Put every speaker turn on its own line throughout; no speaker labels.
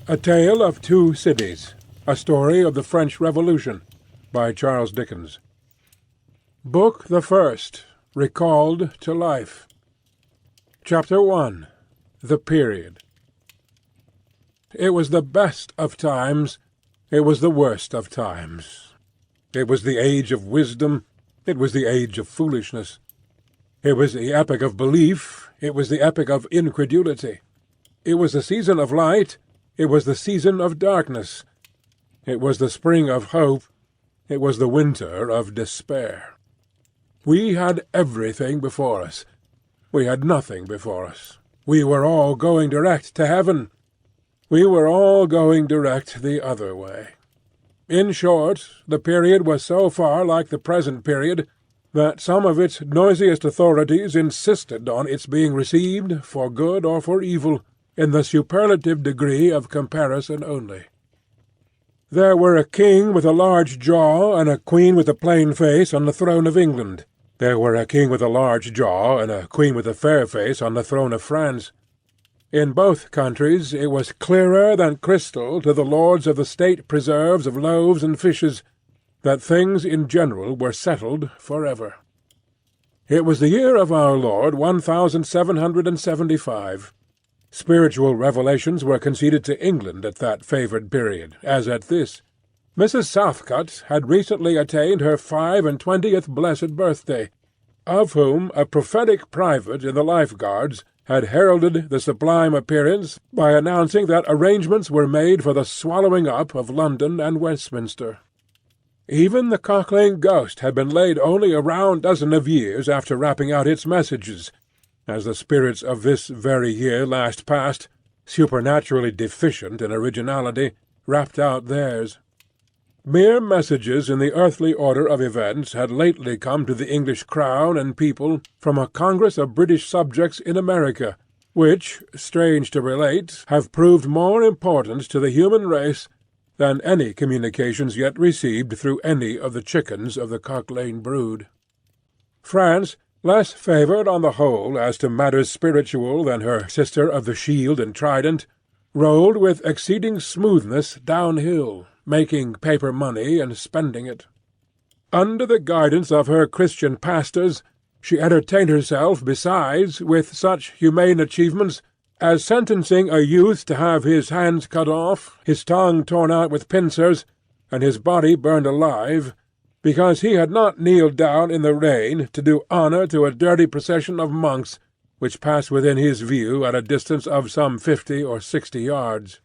A Tale of Two Cities. A Story of the French Revolution. By Charles Dickens. Book the First. Recalled to Life. Chapter 1. The Period. It was the best of times. It was the worst of times. It was the age of wisdom. It was the age of foolishness. It was the epoch of belief. It was the epoch of incredulity. It was the season of light. It was the season of darkness. It was the spring of hope. It was the winter of despair. We had everything before us. We had nothing before us. We were all going direct to heaven. We were all going direct the other way. In short, the period was so far like the present period that some of its noisiest authorities insisted on its being received, for good or for evil, in the superlative degree of comparison only. There were a king with a large jaw and a queen with a plain face on the throne of England. There were a king with a large jaw and a queen with a fair face on the throne of France. In both countries it was clearer than crystal to the lords of the state preserves of loaves and fishes that things in general were settled for ever. It was the year of our Lord 1775. Spiritual revelations were conceded to England at that favoured period, as at this. Mrs. Southcott had recently attained her 25th blessed birthday, of whom a prophetic private in the Life Guards had heralded the sublime appearance by announcing that arrangements were made for the swallowing up of London and Westminster. Even the Cock Lane ghost had been laid only a round dozen of years after rapping out its messages, as the spirits of this very year last past, supernaturally deficient in originality, rapped out theirs. Mere messages in the earthly order of events had lately come to the English crown and people from a Congress of British subjects in America, which, strange to relate, have proved more important to the human race than any communications yet received through any of the chickens of the Cock Lane brood. France, less favoured on the whole as to matters spiritual than her sister of the shield and trident, rolled with exceeding smoothness downhill, making paper money and spending it. Under the guidance of her Christian pastors, she entertained herself besides with such humane achievements as sentencing a youth to have his hands cut off, his tongue torn out with pincers, and his body burned alive, because he had not kneeled down in the rain to do honour to a dirty procession of monks which passed within his view at a distance of some 50 or 60 yards.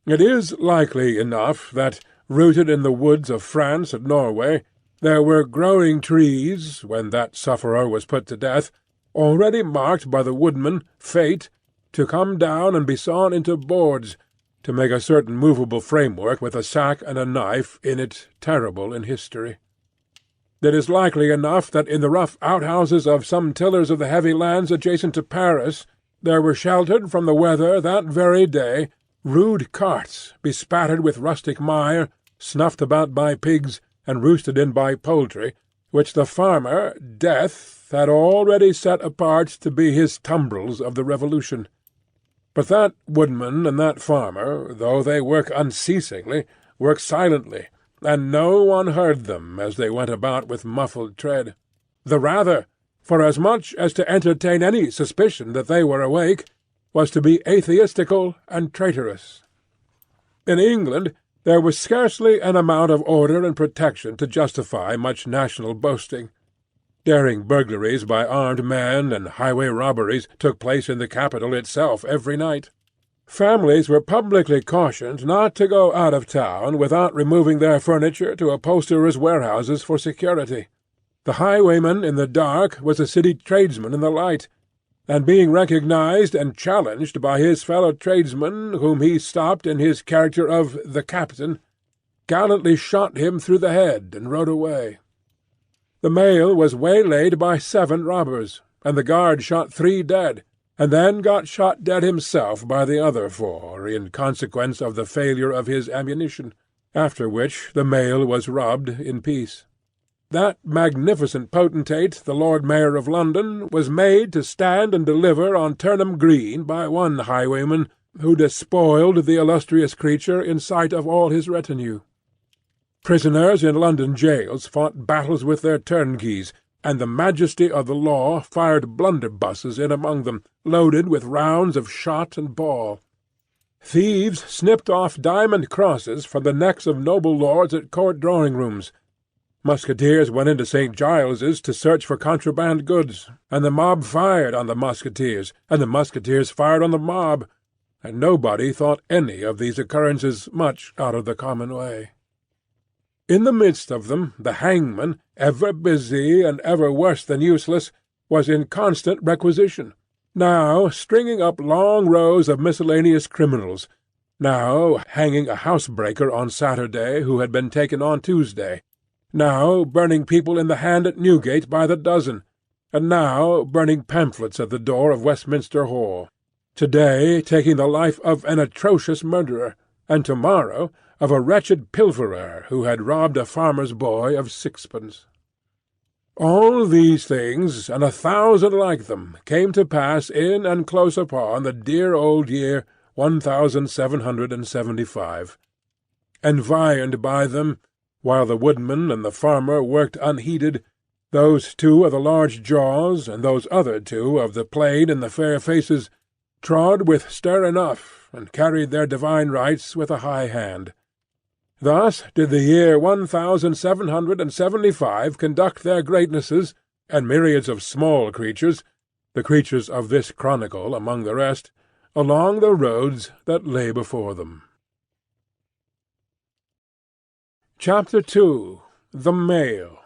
It is likely enough that, rooted in the woods of France and Norway, there were growing trees, when that sufferer was put to death, already marked by the woodman, Fate, to come down and be sawn into boards, to make a certain movable framework with a sack and a knife in it terrible in history. It is likely enough that in the rough outhouses of some tillers of the heavy lands adjacent to Paris there were sheltered from the weather that very day rude carts bespattered with rustic mire, snuffed about by pigs, and roosted in by poultry, which the farmer, Death, had already set apart to be his tumbrils of the Revolution. But that woodman and that farmer, though they work unceasingly, work silently, and no one heard them as they went about with muffled tread. The rather, for as much as to entertain any suspicion that they were awake was to be atheistical and traitorous. In England there was scarcely an amount of order and protection to justify much national boasting. Daring burglaries by armed men and highway robberies took place in the capital itself every night. Families were publicly cautioned not to go out of town without removing their furniture to upholsterers' warehouses for security. The highwayman in the dark was a city tradesman in the light, and being recognized and challenged by his fellow tradesmen, whom he stopped in his character of the captain, gallantly shot him through the head and rode away. The mail was waylaid by 7 robbers, and the guard shot 3 dead, and then got shot dead himself by the other 4 in consequence of the failure of his ammunition, after which the mail was robbed in peace. That magnificent potentate, the Lord Mayor of London, was made to stand and deliver on Turnham Green by one highwayman who despoiled the illustrious creature in sight of all his retinue. Prisoners in London jails fought battles with their turnkeys, and the majesty of the law fired blunderbusses in among them, loaded with rounds of shot and ball. Thieves snipped off diamond crosses from the necks of noble lords at court drawing-rooms. Musketeers went into St. Giles's to search for contraband goods, and the mob fired on the musketeers, and the musketeers fired on the mob, and nobody thought any of these occurrences much out of the common way. In the midst of them, the hangman, ever busy and ever worse than useless, was in constant requisition, now stringing up long rows of miscellaneous criminals, now hanging a housebreaker on Saturday who had been taken on Tuesday, now burning people in the hand at Newgate by the dozen, and now burning pamphlets at the door of Westminster Hall, to-day taking the life of an atrocious murderer, and to-morrow of a wretched pilferer who had robbed a farmer's boy of sixpence. All these things, and 1,000 like them, came to pass in and close upon the dear old year 1775. Environed by them, while the woodman and the farmer worked unheeded, those two of the large jaws, and those other two of the plain and the fair faces, trod with stir enough, and carried their divine rights with a high hand. Thus did the year 1775 conduct their greatnesses, and myriads of small creatures, the creatures of this chronicle among the rest, along the roads that lay before them. Chapter 2. The Mail.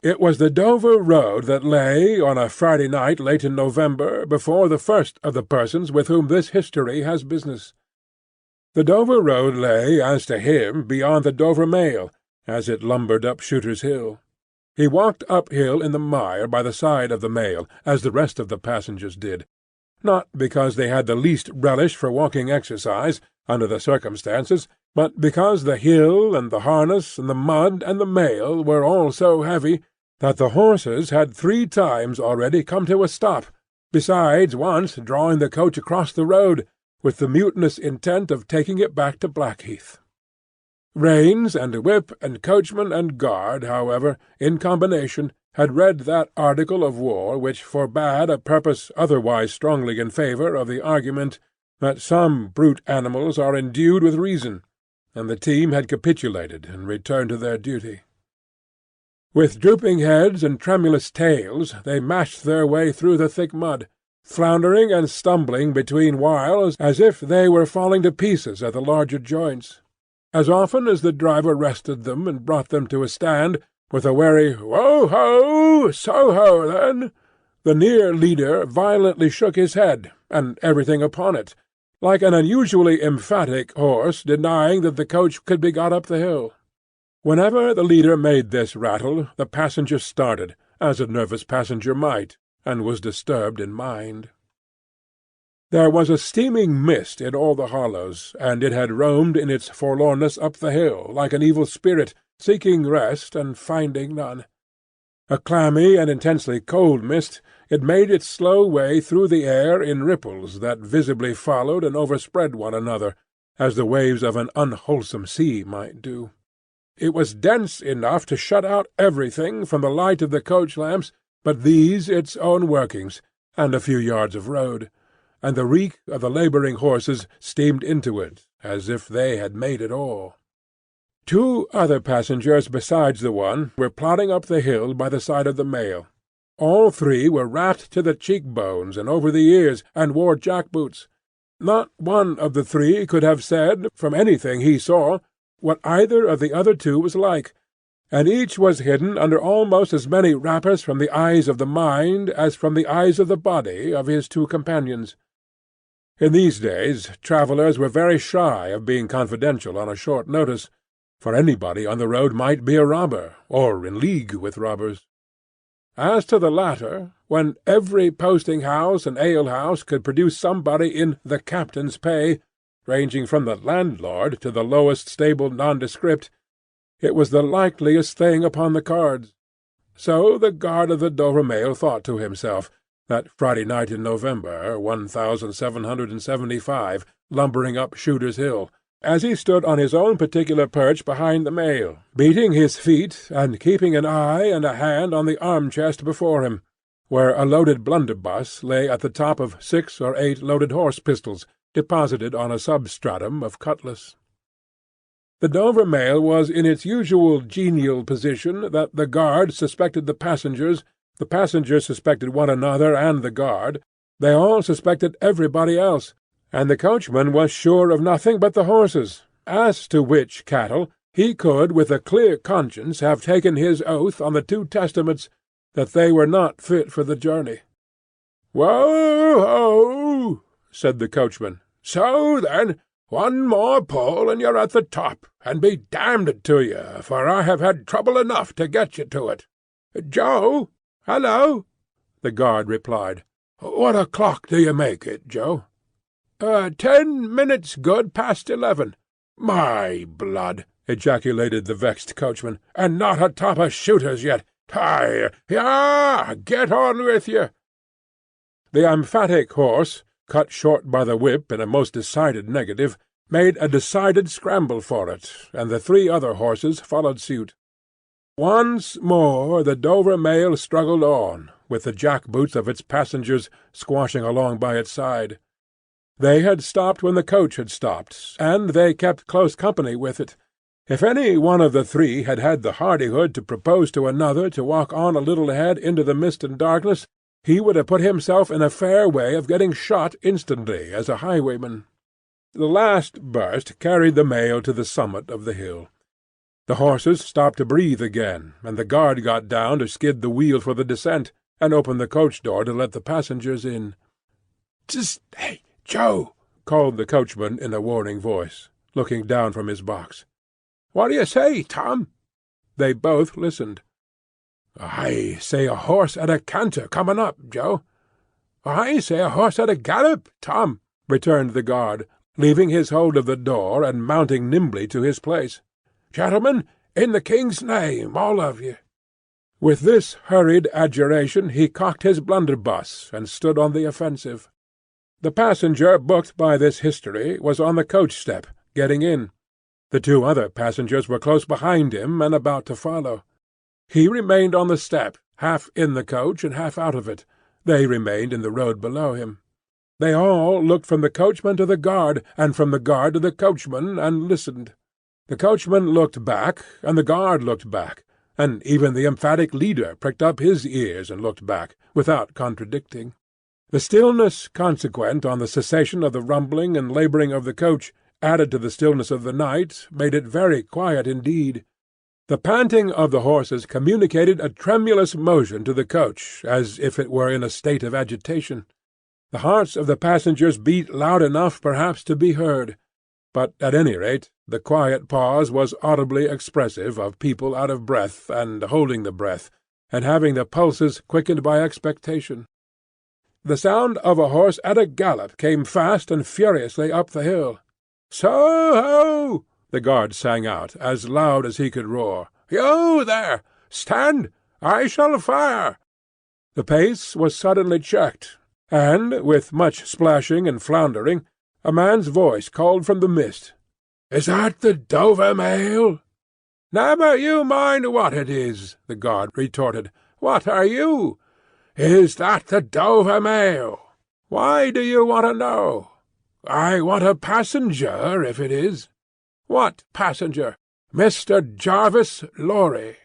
It was the Dover road that lay, on a Friday night late in November, before the first of the persons with whom this history has business. The Dover road lay, as to him, beyond the Dover Mail, as it lumbered up Shooter's Hill. He walked uphill in the mire by the side of the Mail, as the rest of the passengers did, not because they had the least relish for walking exercise, under the circumstances, but because the hill and the harness and the mud and the Mail were all so heavy that the horses had 3 times already come to a stop, besides once drawing the coach across the road, with the mutinous intent of taking it back to Blackheath. Reins and whip and coachman and guard, however, in combination, had read that article of war which forbade a purpose otherwise strongly in favour of the argument that some brute animals are endued with reason, and the team had capitulated and returned to their duty. With drooping heads and tremulous tails they mashed their way through the thick mud, floundering and stumbling between whiles as if they were falling to pieces at the larger joints. As often as the driver rested them and brought them to a stand, with a wary "Wo-ho! So-ho, then!" the near leader violently shook his head, and everything upon it, like an unusually emphatic horse denying that the coach could be got up the hill. Whenever the leader made this rattle, the passenger started, as a nervous passenger might, and was disturbed in mind. There was a steaming mist in all the hollows, and it had roamed in its forlornness up the hill, like an evil spirit, seeking rest and finding none. A clammy and intensely cold mist, it made its slow way through the air in ripples that visibly followed and overspread one another, as the waves of an unwholesome sea might do. It was dense enough to shut out everything from the light of the coach-lamps but these its own workings, and a few yards of road, and the reek of the labouring horses steamed into it, as if they had made it all. 2 other passengers besides the one were plodding up the hill by the side of the Mail. All 3 were wrapped to the cheek-bones and over the ears, and wore jack-boots. Not one of the 3 could have said, from anything he saw, what either of the other 2 was like, and each was hidden under almost as many wrappers from the eyes of the mind as from the eyes of the body of his 2 companions. In these days travellers were very shy of being confidential on a short notice, for anybody on the road might be a robber, or in league with robbers. As to the latter, when every posting-house and ale-house could produce somebody in the captain's pay, ranging from the landlord to the lowest stable nondescript, it was the likeliest thing upon the cards. So the guard of the Dover Mail thought to himself, that Friday night in November, 1775, lumbering up Shooter's Hill, as he stood on his own particular perch behind the mail, beating his feet and keeping an eye and a hand on the arm-chest before him, where a loaded blunderbuss lay at the top of 6 or 8 loaded horse-pistols, deposited on a substratum of cutlass. The Dover mail was in its usual genial position that the guard suspected the passengers suspected one another and the guard, they all suspected everybody else, and the coachman was sure of nothing but the horses, as to which cattle he could with a clear conscience have taken his oath on the 2 Testaments that they were not fit for the journey. "Whoa-ho!" said the coachman. "So then, one more pull and you're at the top, and be damned to you, for I have had trouble enough to get you to it. Joe! Hello!" the guard replied. "What o'clock do you make it, Joe?" 10 minutes good past 11. "My blood!" ejaculated the vexed coachman. "And not atop of Shooters yet! Hi! Yah! Get on with you!" The emphatic horse, cut short by the whip in a most decided negative, made a decided scramble for it, and the 3 other horses followed suit. Once more the Dover mail struggled on, with the jack-boots of its passengers squashing along by its side. They had stopped when the coach had stopped, and they kept close company with it. If any one of the 3 had had the hardihood to propose to another to walk on a little ahead into the mist and darkness, he would have put himself in a fair way of getting shot instantly as a highwayman. The last burst carried the mail to the summit of the hill. The horses stopped to breathe again, and the guard got down to skid the wheel for the descent, and open the coach door to let the passengers in. "Hey, Joe!" called the coachman in a warning voice, looking down from his box. "What do you say, Tom?" They both listened. "I say a horse at a canter coming up, Joe." "I say a horse at a gallop, Tom," returned the guard, leaving his hold of the door and mounting nimbly to his place. "Gentlemen, in the King's name, all of you." With this hurried adjuration he cocked his blunderbuss and stood on the offensive. The passenger booked by this history was on the coach-step, getting in. The 2 other passengers were close behind him and about to follow. He remained on the step, half in the coach and half out of it. They remained in the road below him. They all looked from the coachman to the guard, and from the guard to the coachman, and listened. The coachman looked back, and the guard looked back, and even the emphatic leader pricked up his ears and looked back, without contradicting. The stillness consequent on the cessation of the rumbling and labouring of the coach, added to the stillness of the night, made it very quiet indeed. The panting of the horses communicated a tremulous motion to the coach, as if it were in a state of agitation. The hearts of the passengers beat loud enough, perhaps, to be heard, but at any rate the quiet pause was audibly expressive of people out of breath and holding the breath, and having the pulses quickened by expectation. The sound of a horse at a gallop came fast and furiously up the hill. "So-ho!" the guard sang out, as loud as he could roar. "You there! Stand! I shall fire!" The pace was suddenly checked, and, with much splashing and floundering, a man's voice called from the mist. "Is that the Dover mail?" "Never you mind what it is," the guard retorted. "What are you?" "Is that the Dover mail?" "Why do you want to know?" "I want a passenger, if it is." "What passenger?" "Mr. Jarvis Lorry."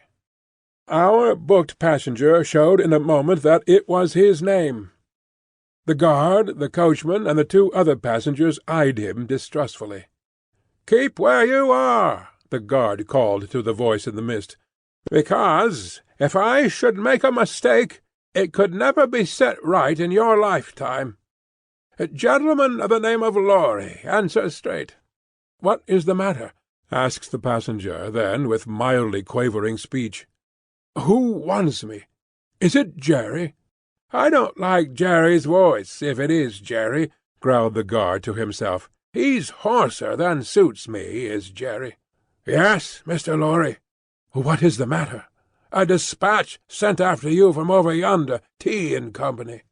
Our booked passenger showed in a moment that it was his name. The guard, the coachman, and the 2 other passengers eyed him distrustfully. "Keep where you are," the guard called to the voice in the mist, "because, if I should make a mistake, it could never be set right in your lifetime. Gentleman of the name of Lorry, answer straight." "What is the matter?" asked the passenger, then, with mildly quavering speech. "Who wants me? Is it Jerry?" "I don't like Jerry's voice, if it is Jerry," growled the guard to himself. "He's hoarser than suits me, is Jerry." "Yes, Mr. Lorry." "What is the matter?" "A dispatch sent after you from over yonder, Tea and Company."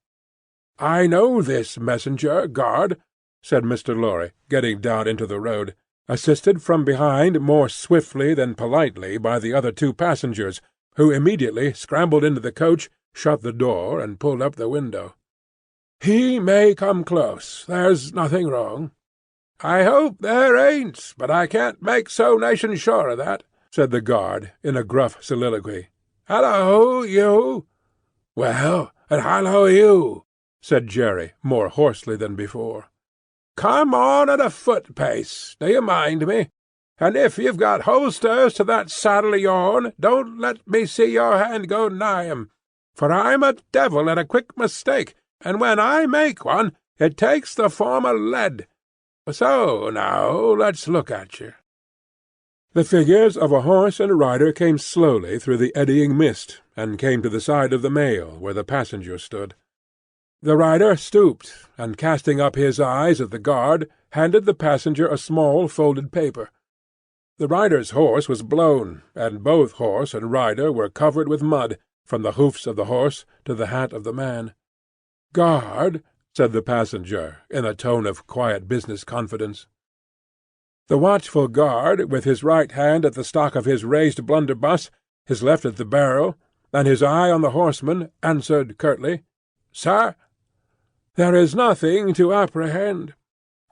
"I know this messenger, guard," said Mr. Lorry, getting down into the road, assisted from behind more swiftly than politely by the other two passengers, who immediately scrambled into the coach, shut the door, and pulled up the window. "He may come close. There's nothing wrong." "I hope there ain't, but I can't make so nation sure of that," said the guard, in a gruff soliloquy. "Hallo, you!" "Well, and hallo, you!" said Jerry, more hoarsely than before. "Come on at a foot-pace, do you mind me? And if you've got holsters to that saddle of yourn, don't let me see your hand go nigh 'em, for I'm a devil at a quick mistake, and when I make one, it takes the form of lead. So, now, let's look at you." The figures of a horse and rider came slowly through the eddying mist, and came to the side of the mail, where the passenger stood. The rider stooped, and casting up his eyes at the guard, handed the passenger a small folded paper. The rider's horse was blown, and both horse and rider were covered with mud, from the hoofs of the horse to the hat of the man. "Guard," said the passenger, in a tone of quiet business confidence. The watchful guard, with his right hand at the stock of his raised blunderbuss, his left at the barrel, and his eye on the horseman, answered curtly, "Sir?" "There is nothing to apprehend.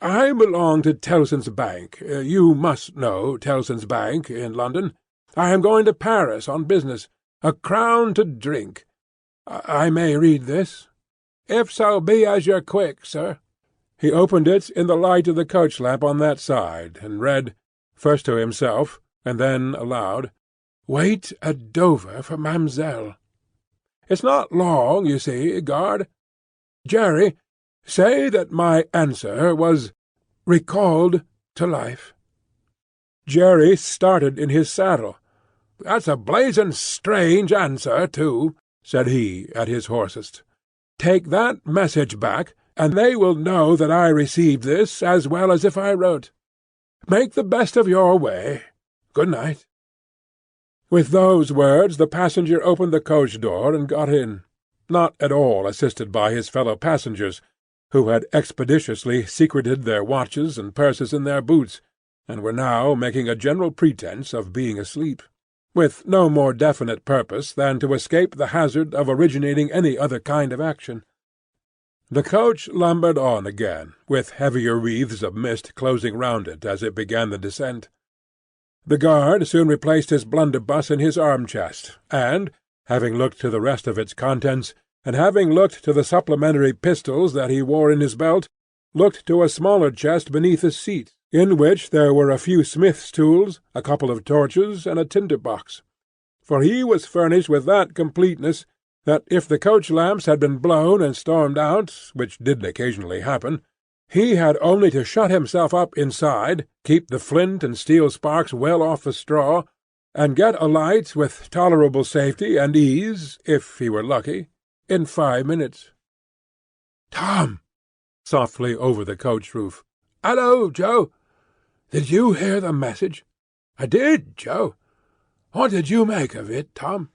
I belong to Tellson's Bank. You must know Tellson's Bank in London. I am going to Paris on business. A crown to drink. I may read this?" "If so be as you're quick, sir." He opened it in the light of the coach-lamp on that side, and read, first to himself, and then aloud, "Wait at Dover for Mamselle." "It's not long, you see, guard. Jerry, say that my answer was recalled to life." Jerry started in his saddle. "That's a blazing strange answer, too," said he, at his hoarsest. "Take that message back, and they will know that I received this as well as if I wrote. Make the best of your way. Good night." With those words the passenger opened the coach-door and got in, not at all assisted by his fellow-passengers, who had expeditiously secreted their watches and purses in their boots, and were now making a general pretence of being asleep, with no more definite purpose than to escape the hazard of originating any other kind of action. The coach lumbered on again, with heavier wreaths of mist closing round it as it began the descent. The guard soon replaced his blunderbuss in his arm-chest, and, having looked to the rest of its contents, and having looked to the supplementary pistols that he wore in his belt, looked to a smaller chest beneath his seat, in which there were a few smith's tools, a couple of torches, and a tinder-box. For he was furnished with that completeness that if the coach-lamps had been blown and stormed out, which did occasionally happen, he had only to shut himself up inside, keep the flint and steel sparks well off the straw, and get a light with tolerable safety and ease, if he were lucky, in 5 minutes. "Tom!" softly over the coach-roof. "Hallo, Joe! Did you hear the message?" "I did, Joe. What did you make of it, Tom?"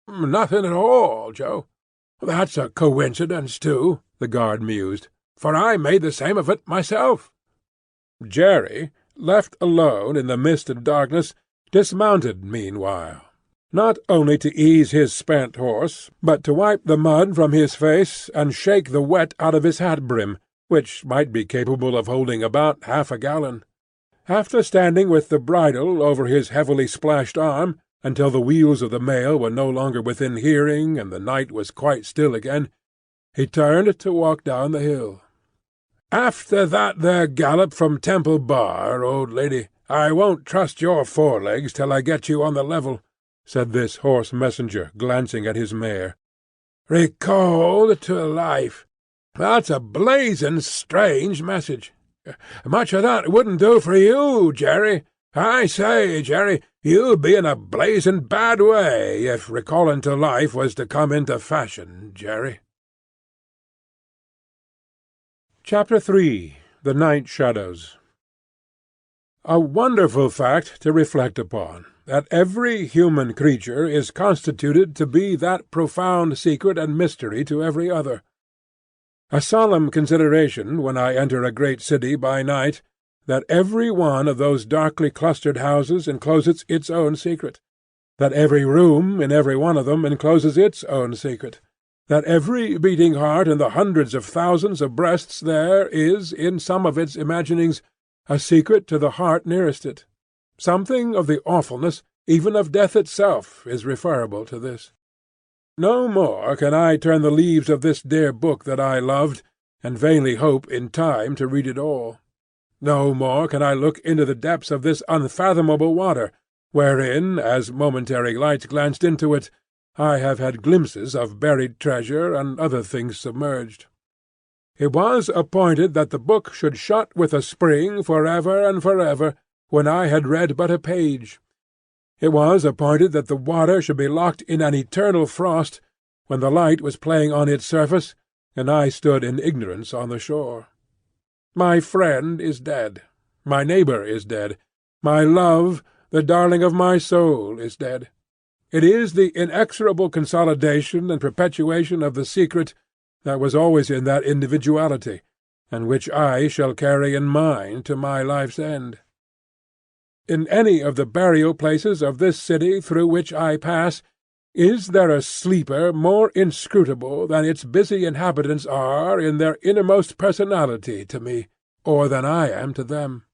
"Nothing at all, Joe." "That's a coincidence, too," the guard mused, "for I made the same of it myself." Jerry, left alone in the mist and darkness, dismounted meanwhile, not only to ease his spent horse, but to wipe the mud from his face and shake the wet out of his hat-brim, which might be capable of holding about 1/2 gallon. After standing with the bridle over his heavily splashed arm, until the wheels of the mail were no longer within hearing and the night was quite still again, he turned to walk down the hill. "After that there gallop from Temple Bar, old lady, I won't trust your forelegs till I get you on the level," said this hoarse messenger, glancing at his mare. "Recalled to life. That's a blazing strange message. Much of that wouldn't do for you, Jerry. I say, Jerry, you'd be in a blazing bad way if recalling to life was to come into fashion, Jerry." Chapter 3. The Night Shadows. A wonderful fact to reflect upon, that every human creature is constituted to be that profound secret and mystery to every other. A solemn consideration when I enter a great city by night, that every one of those darkly clustered houses encloses its own secret, that every room in every one of them encloses its own secret, that every beating heart in the hundreds of thousands of breasts there is, in some of its imaginings, a secret to the heart nearest it. Something of the awfulness, even of death itself, is referable to this. No more can I turn the leaves of this dear book that I loved, and vainly hope in time to read it all. No more can I look into the depths of this unfathomable water, wherein, as momentary lights glanced into it, I have had glimpses of buried treasure and other things submerged. It was appointed that the book should shut with a spring for ever and for ever, when I had read but a page. It was appointed that the water should be locked in an eternal frost, when the light was playing on its surface, and I stood in ignorance on the shore. My friend is dead. My neighbour is dead. My love, the darling of my soul, is dead. It is the inexorable consolidation and perpetuation of the secret that was always in that individuality, and which I shall carry in mine to my life's end. In any of the burial-places of this city through which I pass, is there a sleeper more inscrutable than its busy inhabitants are in their innermost personality to me, or than I am to them?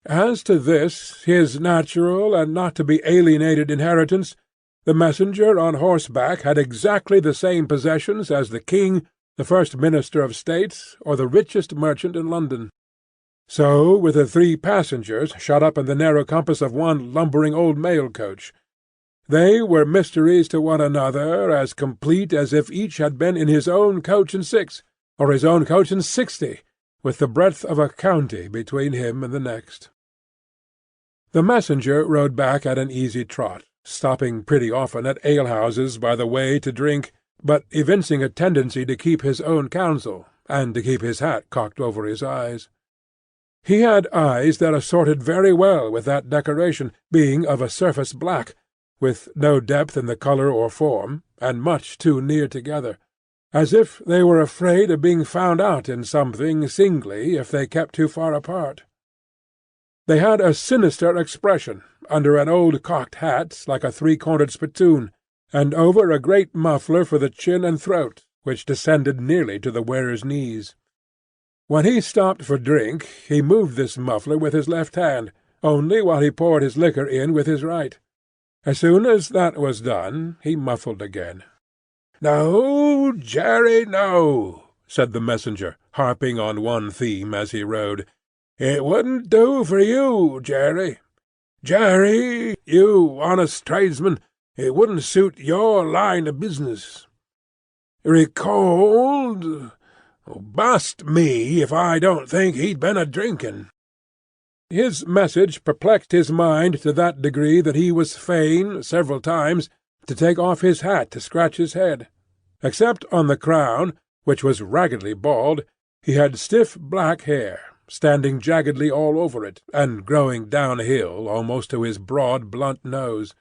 As to this, his natural and not to be alienated inheritance, the messenger on horseback had exactly the same possessions as the king, the first minister of state, or the richest merchant in London. So with the 3 passengers shut up in the narrow compass of one lumbering old mail-coach. They were mysteries to one another as complete as if each had been in his own coach and 6, or his own coach and 60, with the breadth of a county between him and the next. The messenger rode back at an easy trot, stopping pretty often at alehouses by the way to drink, but evincing a tendency to keep his own counsel, and to keep his hat cocked over his eyes. He had eyes that assorted very well with that decoration, being of a surface black, with no depth in the colour or form, and much too near together, as if they were afraid of being found out in something singly if they kept too far apart. They had a sinister expression, under an old cocked hat like a 3-cornered spittoon, and over a great muffler for the chin and throat, which descended nearly to the wearer's knees. When he stopped for drink, he moved this muffler with his left hand, only while he poured his liquor in with his right. As soon as that was done, he muffled again. "No, Jerry, no," said the messenger, harping on one theme as he rode. "It wouldn't do for you, Jerry. Jerry, you honest tradesman, it wouldn't suit your line of business. Recold? Bust me if I don't think he'd been a-drinking." His message perplexed his mind to that degree that he was fain, several times, to take off his hat to scratch his head. Except on the crown, which was raggedly bald, he had stiff black hair, standing jaggedly all over it, and growing downhill almost to his broad, blunt nose.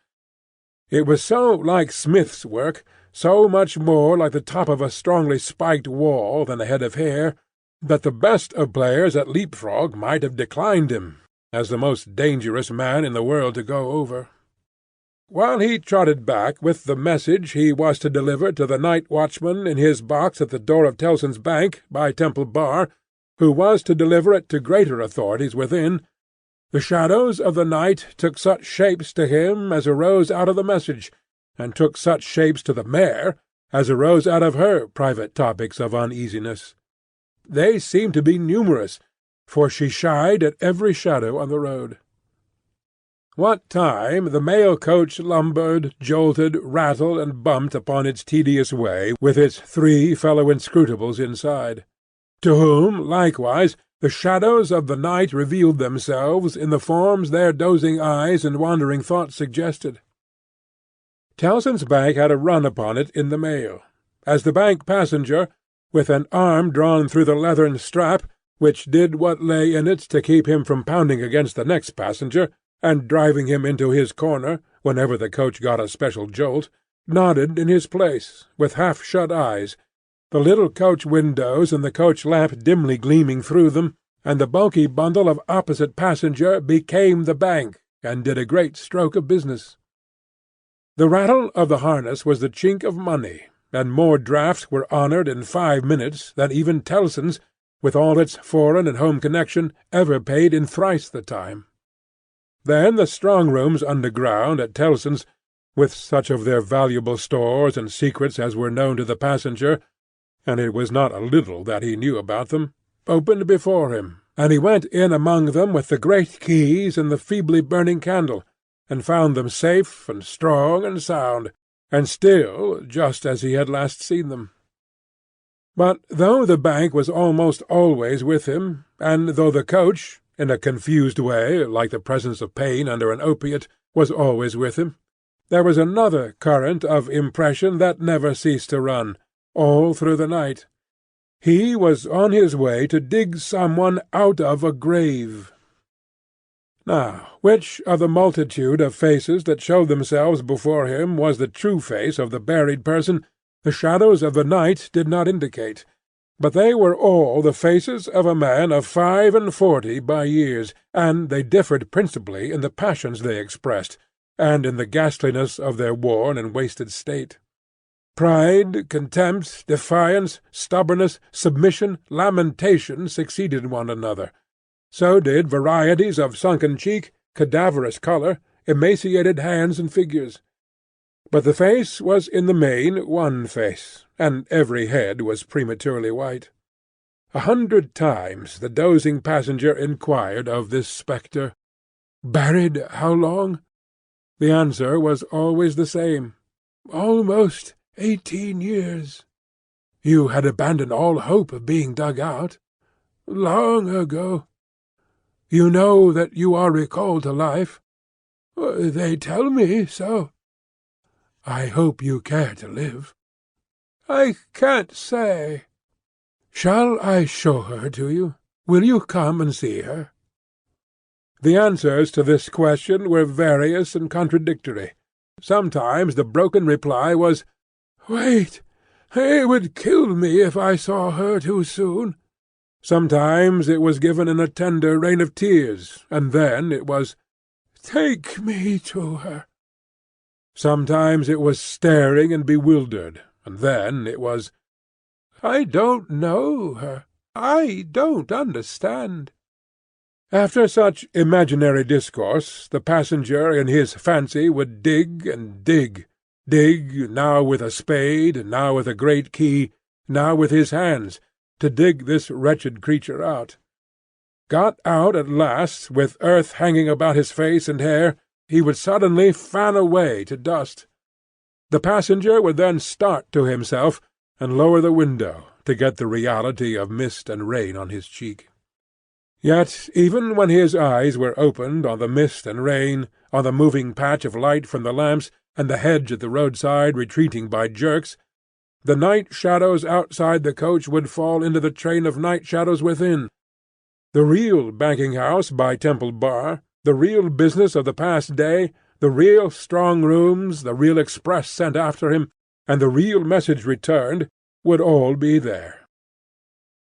It was so like Smith's work, so much more like the top of a strongly spiked wall than a head of hair, that the best of players at leap-frog might have declined him, as the most dangerous man in the world to go over. While he trotted back with the message he was to deliver to the night watchman in his box at the door of Tellson's Bank by Temple Bar, who was to deliver it to greater authorities within, the shadows of the night took such shapes to him as arose out of the message, and took such shapes to the mare as arose out of her private topics of uneasiness. They seemed to be numerous, for she shied at every shadow on the road. What time the mail-coach lumbered, jolted, rattled, and bumped upon its tedious way with its 3 fellow inscrutables inside, to whom, likewise, the shadows of the night revealed themselves in the forms their dozing eyes and wandering thoughts suggested. Tellson's Bank had a run upon it in the mail. As the bank passenger, with an arm drawn through the leathern strap, which did what lay in it to keep him from pounding against the next passenger, and driving him into his corner, whenever the coach got a special jolt, nodded in his place, with half-shut eyes, the little coach windows and the coach lamp dimly gleaming through them, and the bulky bundle of opposite passenger became the bank, and did a great stroke of business. The rattle of the harness was the chink of money, and more drafts were honoured in 5 minutes than even Tellson's, with all its foreign and home connection, ever paid in thrice the time. Then the strong-rooms underground at Tellson's, with such of their valuable stores and secrets as were known to the passenger, and it was not a little that he knew about them, opened before him, and he went in among them with the great keys and the feebly burning candle, and found them safe and strong and sound, and still just as he had last seen them. But though the bank was almost always with him, and though the coach, in a confused way, like the presence of pain under an opiate, was always with him, there was another current of impression that never ceased to run, all through the night. He was on his way to dig someone out of a grave. Now, which of the multitude of faces that showed themselves before him was the true face of the buried person, the shadows of the night did not indicate, but they were all the faces of a man of 45 by years, and they differed principally in the passions they expressed, and in the ghastliness of their worn and wasted state. Pride, contempt, defiance, stubbornness, submission, lamentation succeeded one another. So did varieties of sunken cheek, cadaverous colour, emaciated hands and figures. But the face was in the main one face, and every head was prematurely white. 100 times the dozing passenger inquired of this spectre, "Buried how long?" The answer was always the same, "Almost 18 years." "You had abandoned all hope of being dug out?" "Long ago." "You know that you are recalled to life?" "They tell me so." "I hope you care to live." "I can't say." "Shall I show her to you? Will you come and see her?" The answers to this question were various and contradictory. Sometimes the broken reply was, "Wait! It would kill me if I saw her too soon." Sometimes it was given in a tender rain of tears, and then it was, "Take me to her." Sometimes it was staring and bewildered, and then it was, "I don't know her. I don't understand." After such imaginary discourse, the passenger in his fancy would dig and dig, now with a spade, now with a great key, now with his hands, to dig this wretched creature out. Got out at last, with earth hanging about his face and hair, he would suddenly fan away to dust. The passenger would then start to himself, and lower the window, to get the reality of mist and rain on his cheek. Yet even when his eyes were opened on the mist and rain, on the moving patch of light from the lamps, and the hedge at the roadside retreating by jerks, the night shadows outside the coach would fall into the train of night shadows within. The real banking-house by Temple Bar, the real business of the past day, the real strong-rooms, the real express sent after him, and the real message returned, would all be there.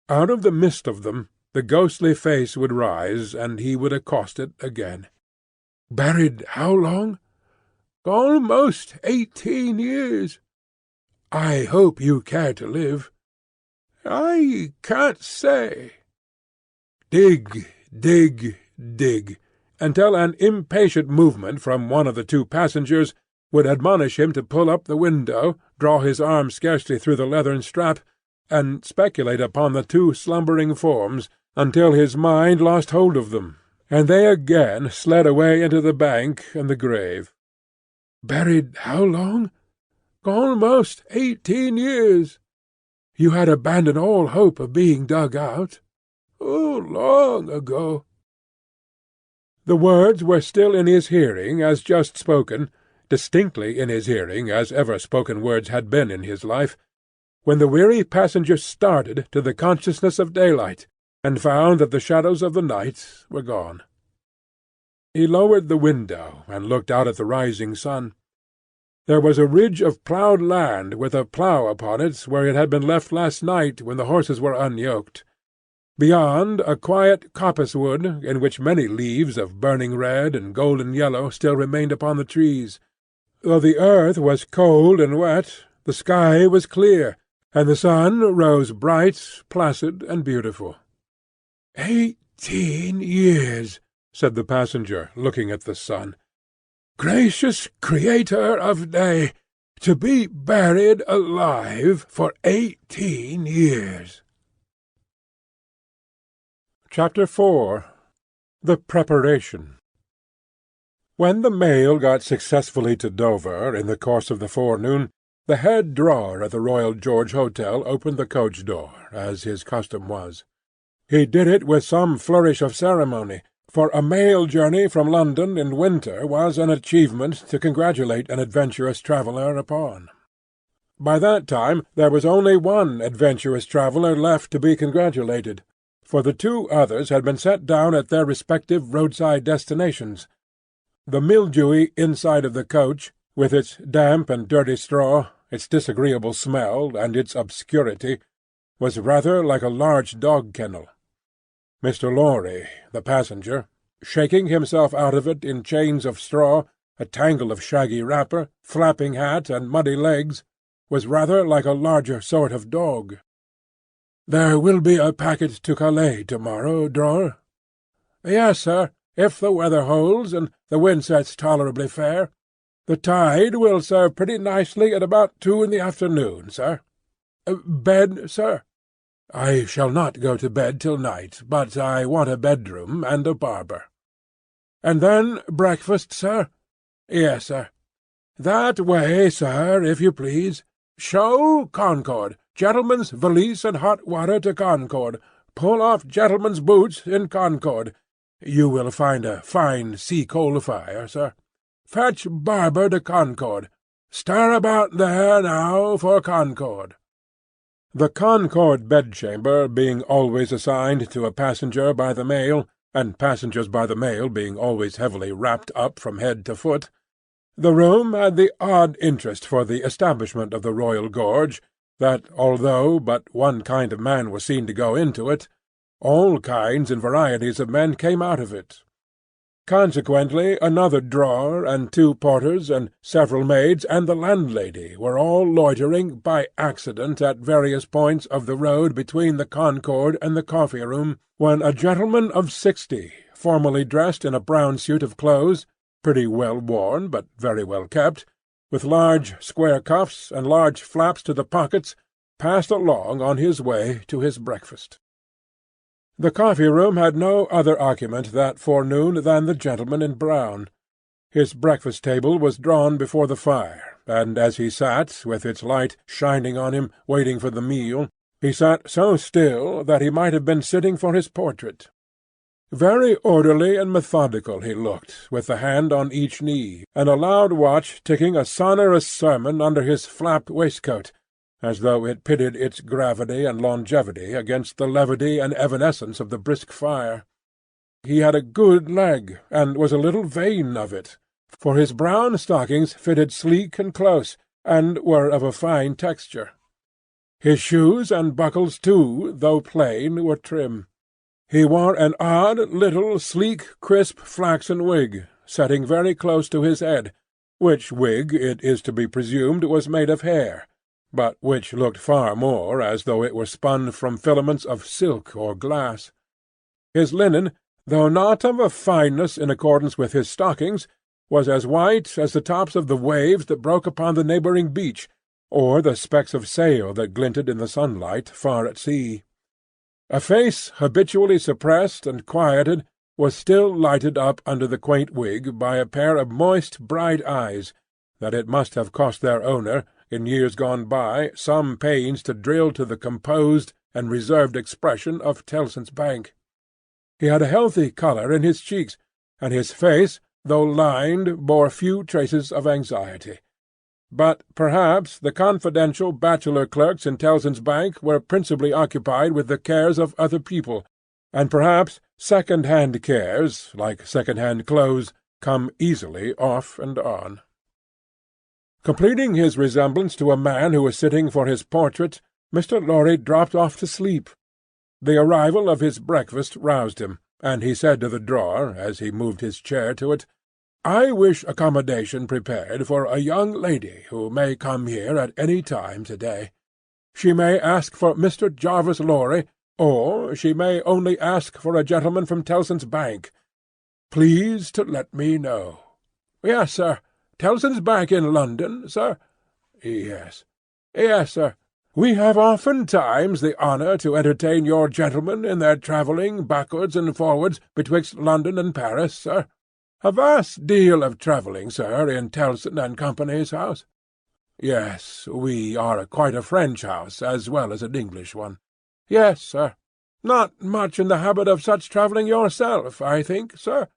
Out of the mist of them the ghostly face would rise, and he would accost it again. "Buried how long?" "Almost 18 years." "I hope you care to live." "I can't say." Dig, dig, dig, until an impatient movement from one of the two passengers would admonish him to pull up the window, draw his arm scarcely through the leathern strap, and speculate upon the two slumbering forms, until his mind lost hold of them, and they again slid away into the bank and the grave. "Buried how long?" "Almost 18 years." "You had abandoned all hope of being dug out?" "Oh, long ago." The words were still in his hearing as just spoken, distinctly in his hearing as ever spoken words had been in his life, when the weary passenger started to the consciousness of daylight, and found that the shadows of the night were gone. He lowered the window and looked out at the rising sun. There was a ridge of ploughed land with a plough upon it where it had been left last night when the horses were unyoked. Beyond, a quiet coppice-wood, in which many leaves of burning red and golden yellow still remained upon the trees. Though the earth was cold and wet, the sky was clear, and the sun rose bright, placid, and beautiful. 18 years, said the passenger, looking at the sun. Gracious Creator of day, to be buried alive for 18 years. Chapter 4. The Preparation. When the mail got successfully to Dover in the course of the forenoon, the head drawer at the Royal George Hotel opened the coach-door, as his custom was. He did it with some flourish of ceremony, for a mail journey from London in winter was an achievement to congratulate an adventurous traveller upon. By that time there was only one adventurous traveller left to be congratulated, for the two others had been set down at their respective roadside destinations. The mildewy inside of the coach, with its damp and dirty straw, its disagreeable smell, and its obscurity, was rather like a large dog-kennel. Mr. Lorry, the passenger, shaking himself out of it in chains of straw, a tangle of shaggy wrapper, flapping hat, and muddy legs, was rather like a larger sort of dog. "There will be a packet to Calais to-morrow, drawer?" "Yes, sir, if the weather holds, and the wind sets tolerably fair. The tide will serve pretty nicely at about 2 in the afternoon, sir." "Bed, sir?" "I shall not go to bed till night, but I want a bedroom and a barber." "And then breakfast, sir?" "Yes, sir." "That way, sir, if you please. Show Concord. Gentleman's valise and hot water to Concord. Pull off gentleman's boots in Concord. You will find a fine sea-coal fire, sir. Fetch barber to Concord. Stir about there now for Concord." The Concord bedchamber being always assigned to a passenger by the mail, and passengers by the mail being always heavily wrapped up from head to foot, the room had the odd interest for the establishment of the Royal Gorge, that, although but one kind of man was seen to go into it, all kinds and varieties of men came out of it. Consequently, another drawer, and 2 porters, and several maids, and the landlady were all loitering by accident at various points of the road between the Concord and the coffee-room, when a gentleman of 60, formally dressed in a brown suit of clothes, pretty well worn but very well kept, with large square cuffs and large flaps to the pockets, passed along on his way to his breakfast. The coffee-room had no other occupant that forenoon than the gentleman in brown. His breakfast-table was drawn before the fire, and as he sat, with its light shining on him, waiting for the meal, he sat so still that he might have been sitting for his portrait. Very orderly and methodical he looked, with the hand on each knee, and a loud watch ticking a sonorous sermon under his flap waistcoat, as though it pitted its gravity and longevity against the levity and evanescence of the brisk fire. He had a good leg, and was a little vain of it, for his brown stockings fitted sleek and close, and were of a fine texture. His shoes and buckles, too, though plain, were trim. He wore an odd little sleek crisp flaxen wig, setting very close to his head, which wig, it is to be presumed, was made of hair, but which looked far more as though it were spun from filaments of silk or glass. His linen, though not of a fineness in accordance with his stockings, was as white as the tops of the waves that broke upon the neighbouring beach, or the specks of sail that glinted in the sunlight far at sea. A face habitually suppressed and quieted was still lighted up under the quaint wig by a pair of moist bright eyes, that it must have cost their owner, in years gone by, some pains to drill to the composed and reserved expression of Tellson's Bank. He had a healthy colour in his cheeks, and his face, though lined, bore few traces of anxiety. But perhaps the confidential bachelor clerks in Tellson's Bank were principally occupied with the cares of other people, and perhaps second-hand cares, like second-hand clothes, come easily off and on. Completing his resemblance to a man who was sitting for his portrait, Mr. Lorry dropped off to sleep. The arrival of his breakfast roused him, and he said to the drawer, as he moved his chair to it, "I wish accommodation prepared for a young lady who may come here at any time to-day. She may ask for Mr. Jarvis Lorry, or she may only ask for a gentleman from Tellson's Bank. Please to let me know." "Yes, sir. Tellson's Bank in London, sir?" "Yes." "Yes, sir. We have oftentimes the honour to entertain your gentlemen in their travelling backwards and forwards betwixt London and Paris, sir. A vast deal of travelling, sir, in Tellson and Company's house." "Yes, we are quite a French house as well as an English one." "Yes, sir. Not much in the habit of such travelling yourself, I think, sir?"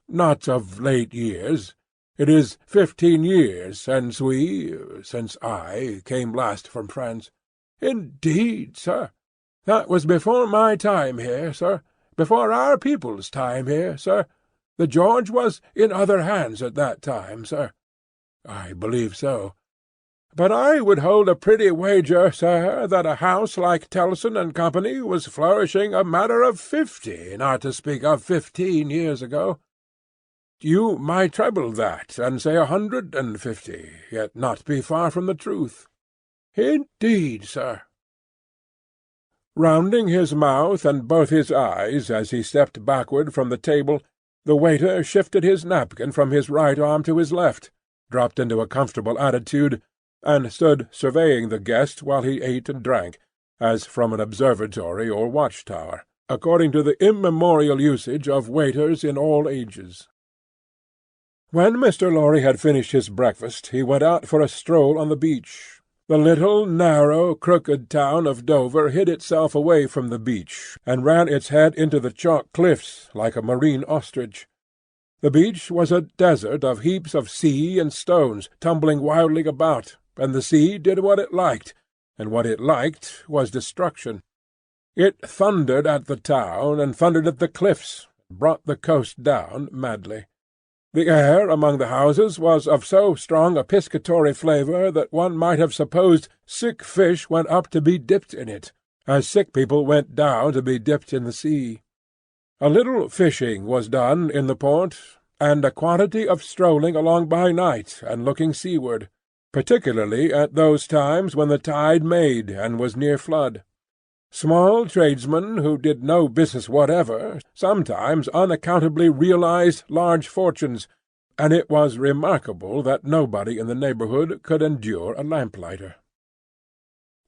"Not of late years. It is 15 years since I came last from France." "Indeed, sir? That was before my time here, sir. Before our people's time here, sir. The George was in other hands at that time, sir." "I believe so." "But I would hold a pretty wager, sir, that a house like Tellson and Company was flourishing a matter of 50, not to speak of 15 years ago." "You might treble that, and say 150, yet not be far from the truth." "Indeed, sir." Rounding his mouth and both his eyes as he stepped backward from the table, the waiter shifted his napkin from his right arm to his left, dropped into a comfortable attitude, and stood surveying the guest while he ate and drank, as from an observatory or watch-tower, according to the immemorial usage of waiters in all ages. When Mr. Lorry had finished his breakfast he went out for a stroll on the beach. The little, narrow, crooked town of Dover hid itself away from the beach, and ran its head into the chalk cliffs like a marine ostrich. The beach was a desert of heaps of sea and stones tumbling wildly about, and the sea did what it liked, and what it liked was destruction. It thundered at the town, and thundered at the cliffs, and brought the coast down madly. The air among the houses was of so strong a piscatory flavour that one might have supposed sick fish went up to be dipped in it, as sick people went down to be dipped in the sea. A little fishing was done in the port, and a quantity of strolling along by night and looking seaward, particularly at those times when the tide made and was near flood. Small tradesmen who did no business whatever sometimes unaccountably realized large fortunes, and it was remarkable that nobody in the neighbourhood could endure a lamplighter.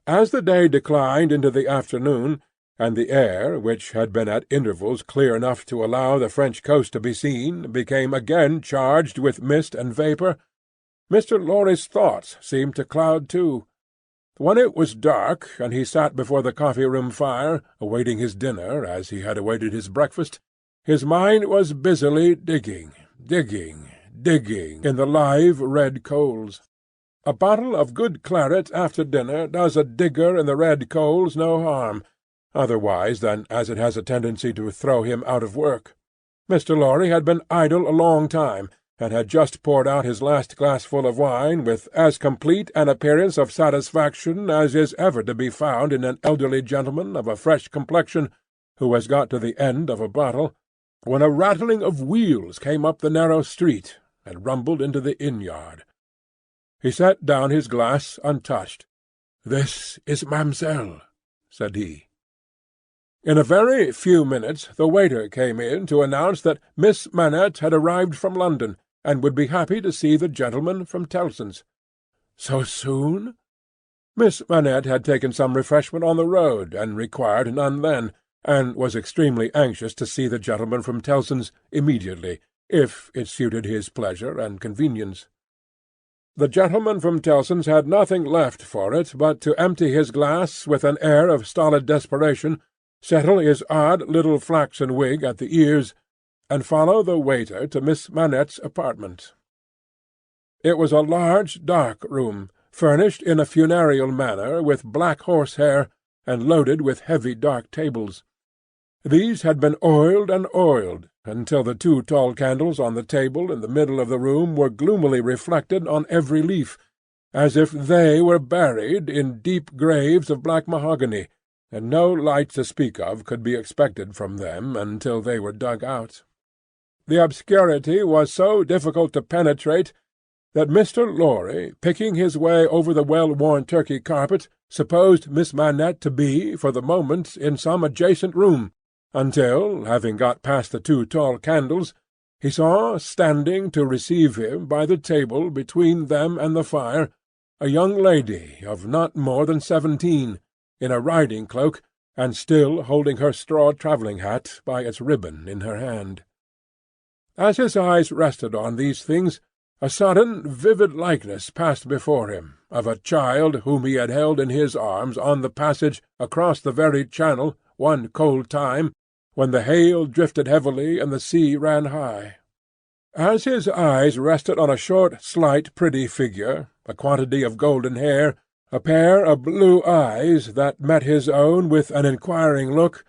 As the day declined into the afternoon, and the air, which had been at intervals clear enough to allow the French coast to be seen, became again charged with mist and vapour, Mr. Lorry's thoughts seemed to cloud too. When it was dark, and he sat before the coffee-room fire, awaiting his dinner as he had awaited his breakfast, his mind was busily digging in the live red coals. A bottle of good claret after dinner does a digger in the red coals no harm, otherwise than as it has a tendency to throw him out of work. Mr. Lorry had been idle a long time, and had just poured out his last glassful of wine with as complete an appearance of satisfaction as is ever to be found in an elderly gentleman of a fresh complexion who has got to the end of a bottle, when a rattling of wheels came up the narrow street and rumbled into the inn-yard. He set down his glass untouched. "This is Mamselle," said he. In a very few minutes the waiter came in to announce that Miss Manette had arrived from London, and would be happy to see the gentleman from Tellson's. "So soon?" Miss Manette had taken some refreshment on the road, and required none then, and was extremely anxious to see the gentleman from Tellson's immediately, if it suited his pleasure and convenience. The gentleman from Tellson's had nothing left for it but to empty his glass with an air of stolid desperation, settle his odd little flaxen wig at the ears, and follow the waiter to Miss Manette's apartment. It was a large dark room, furnished in a funereal manner with black horsehair, and loaded with heavy dark tables. These had been oiled and oiled, until the 2 tall candles on the table in the middle of the room were gloomily reflected on every leaf, as if they were buried in deep graves of black mahogany, and no light to speak of could be expected from them until they were dug out. The obscurity was so difficult to penetrate that Mr. Lorry, picking his way over the well-worn Turkey carpet, supposed Miss Manette to be, for the moment, in some adjacent room, until, having got past the 2 tall candles, he saw, standing to receive him by the table between them and the fire, a young lady of not more than 17, in a riding-cloak, and still holding her straw travelling-hat by its ribbon in her hand. As his eyes rested on these things, a sudden vivid likeness passed before him of a child whom he had held in his arms on the passage across the very Channel one cold time, when the hail drifted heavily and the sea ran high. As his eyes rested on a short, slight, pretty figure, a quantity of golden hair, a pair of blue eyes that met his own with an inquiring look,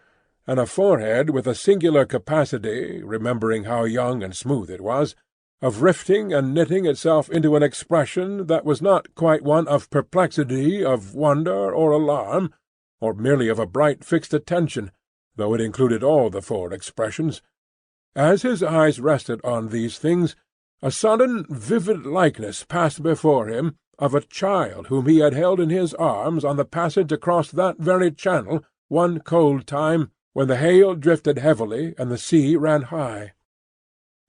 and a forehead with a singular capacity, remembering how young and smooth it was, of rifting and knitting itself into an expression that was not quite one of perplexity, of wonder, or alarm, or merely of a bright fixed attention, though it included all the 4 expressions. As his eyes rested on these things, a sudden vivid likeness passed before him of a child whom he had held in his arms on the passage across that very Channel one cold time, when the hail drifted heavily and the sea ran high.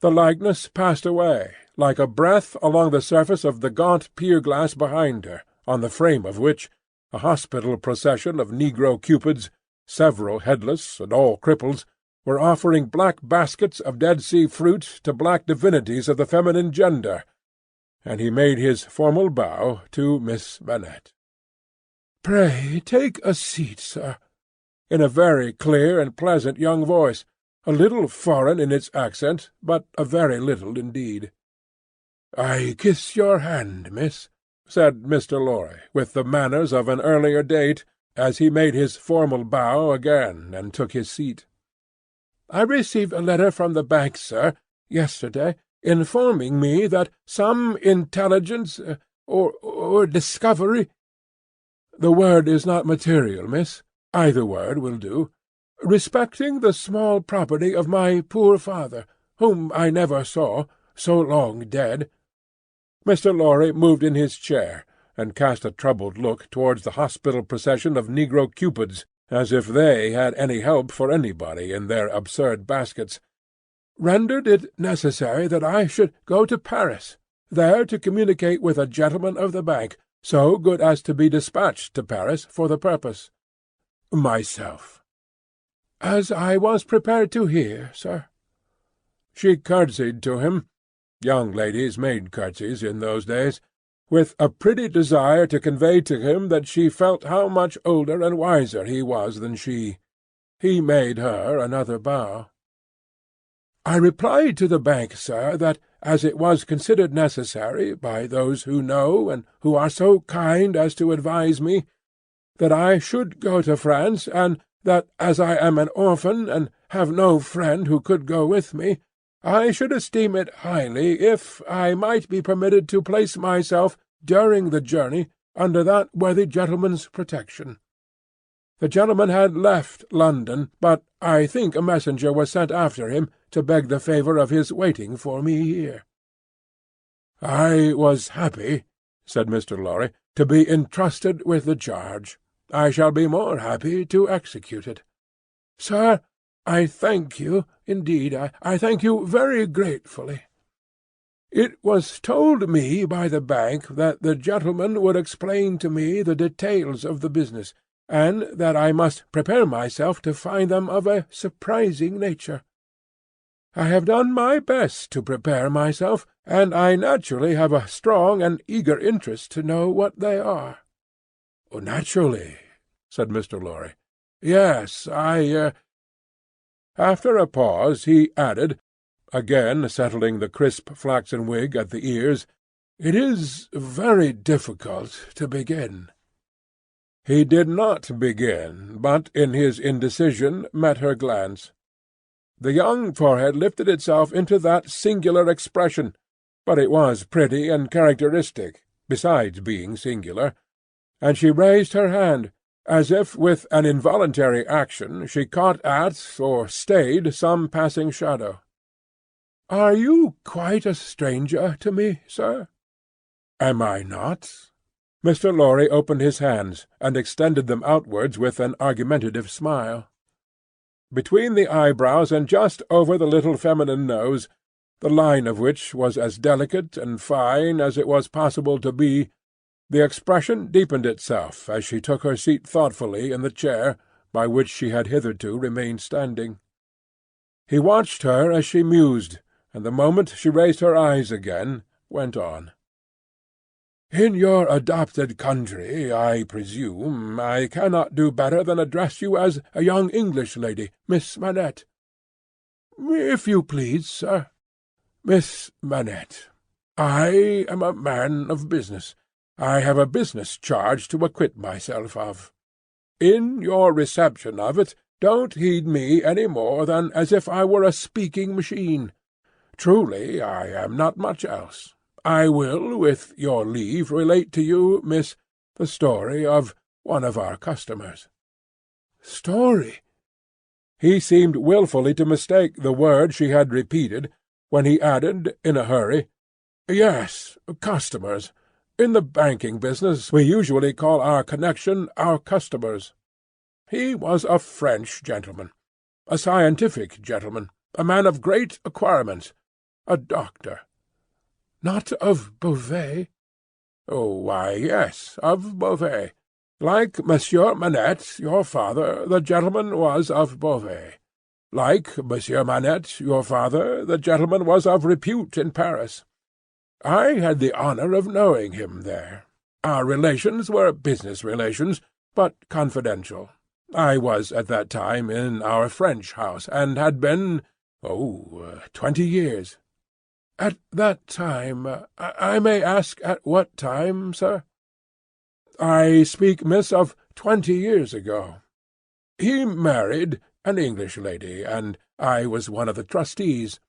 The likeness passed away, like a breath along the surface of the gaunt pier-glass behind her, on the frame of which a hospital procession of negro cupids, several headless and all cripples, were offering black baskets of Dead Sea fruit to black divinities of the feminine gender, and he made his formal bow to Miss Manette. "Pray take a seat, sir," in a very clear and pleasant young voice, a little foreign in its accent, but a very little indeed. "I kiss your hand, miss," said Mr. Lorry, with the manners of an earlier date, as he made his formal bow again and took his seat. "I received a letter from the bank, sir, yesterday, informing me that some intelligence, or discovery— The word is not material, miss. Either word will do. Respecting the small property of my poor father, whom I never saw, so long dead." Mr. Lorry moved in his chair, and cast a troubled look towards the hospital procession of negro cupids, as if they had any help for anybody in their absurd baskets. "Rendered it necessary that I should go to Paris, there to communicate with a gentleman of the bank, so good as to be dispatched to Paris for the purpose." "Myself." "As I was prepared to hear, sir." She curtsied to him. Young ladies made curtsies in those days, with a pretty desire to convey to him that she felt how much older and wiser he was than she. He made her another bow. "I replied to the bank, sir, that, as it was considered necessary, by those who know and who are so kind as to advise me, that I should go to France, and that, as I am an orphan, and have no friend who could go with me, I should esteem it highly if I might be permitted to place myself, during the journey, under that worthy gentleman's protection. The gentleman had left London, but I think a messenger was sent after him to beg the favour of his waiting for me here." "I was happy," said Mr. Lorry, "to be entrusted with the charge. I shall be more happy to execute it." "Sir, I thank you, indeed, I thank you very gratefully. It was told me by the bank that the gentleman would explain to me the details of the business, and that I must prepare myself to find them of a surprising nature. I have done my best to prepare myself, and I naturally have a strong and eager interest to know what they are." "Naturally," said Mr. Lorry. "Yes, After a pause he added, again settling the crisp flaxen wig at the ears, "It is very difficult to begin." He did not begin, but in his indecision met her glance. The young forehead lifted itself into that singular expression, but it was pretty and characteristic, besides being singular, and she raised her hand, as if with an involuntary action she caught at or stayed some passing shadow. "Are you quite a stranger to me, sir?" "Am I not?" Mr. Lorry opened his hands, and extended them outwards with an argumentative smile. Between the eyebrows and just over the little feminine nose, the line of which was as delicate and fine as it was possible to be, the expression deepened itself as she took her seat thoughtfully in the chair by which she had hitherto remained standing. He watched her as she mused, and the moment she raised her eyes again, went on. "In your adopted country, I presume, I cannot do better than address you as a young English lady, Miss Manette." "If you please, sir." "Miss Manette, I am a man of business. I have a business charge to acquit myself of. In your reception of it, don't heed me any more than as if I were a speaking machine. Truly, I am not much else. I will, with your leave, relate to you, miss, the story of one of our customers." "Story?" He seemed wilfully to mistake the word she had repeated, when he added, in a hurry, "Yes, customers. In the banking business we usually call our connection our customers. He was a French gentleman, a scientific gentleman, a man of great acquirements, a doctor." "Not of Beauvais?" "Oh, why, yes, of Beauvais. Like Monsieur Manette, your father, the gentleman was of Beauvais. Like Monsieur Manette, your father, the gentleman was of repute in Paris. I had the honour of knowing him there. Our relations were business relations, but confidential. I was at that time in our French house, and had been, 20 years." "At that time, I may ask at what time, sir?" "I speak, miss, of 20 years ago. He married an English lady, and I was one of the trustees.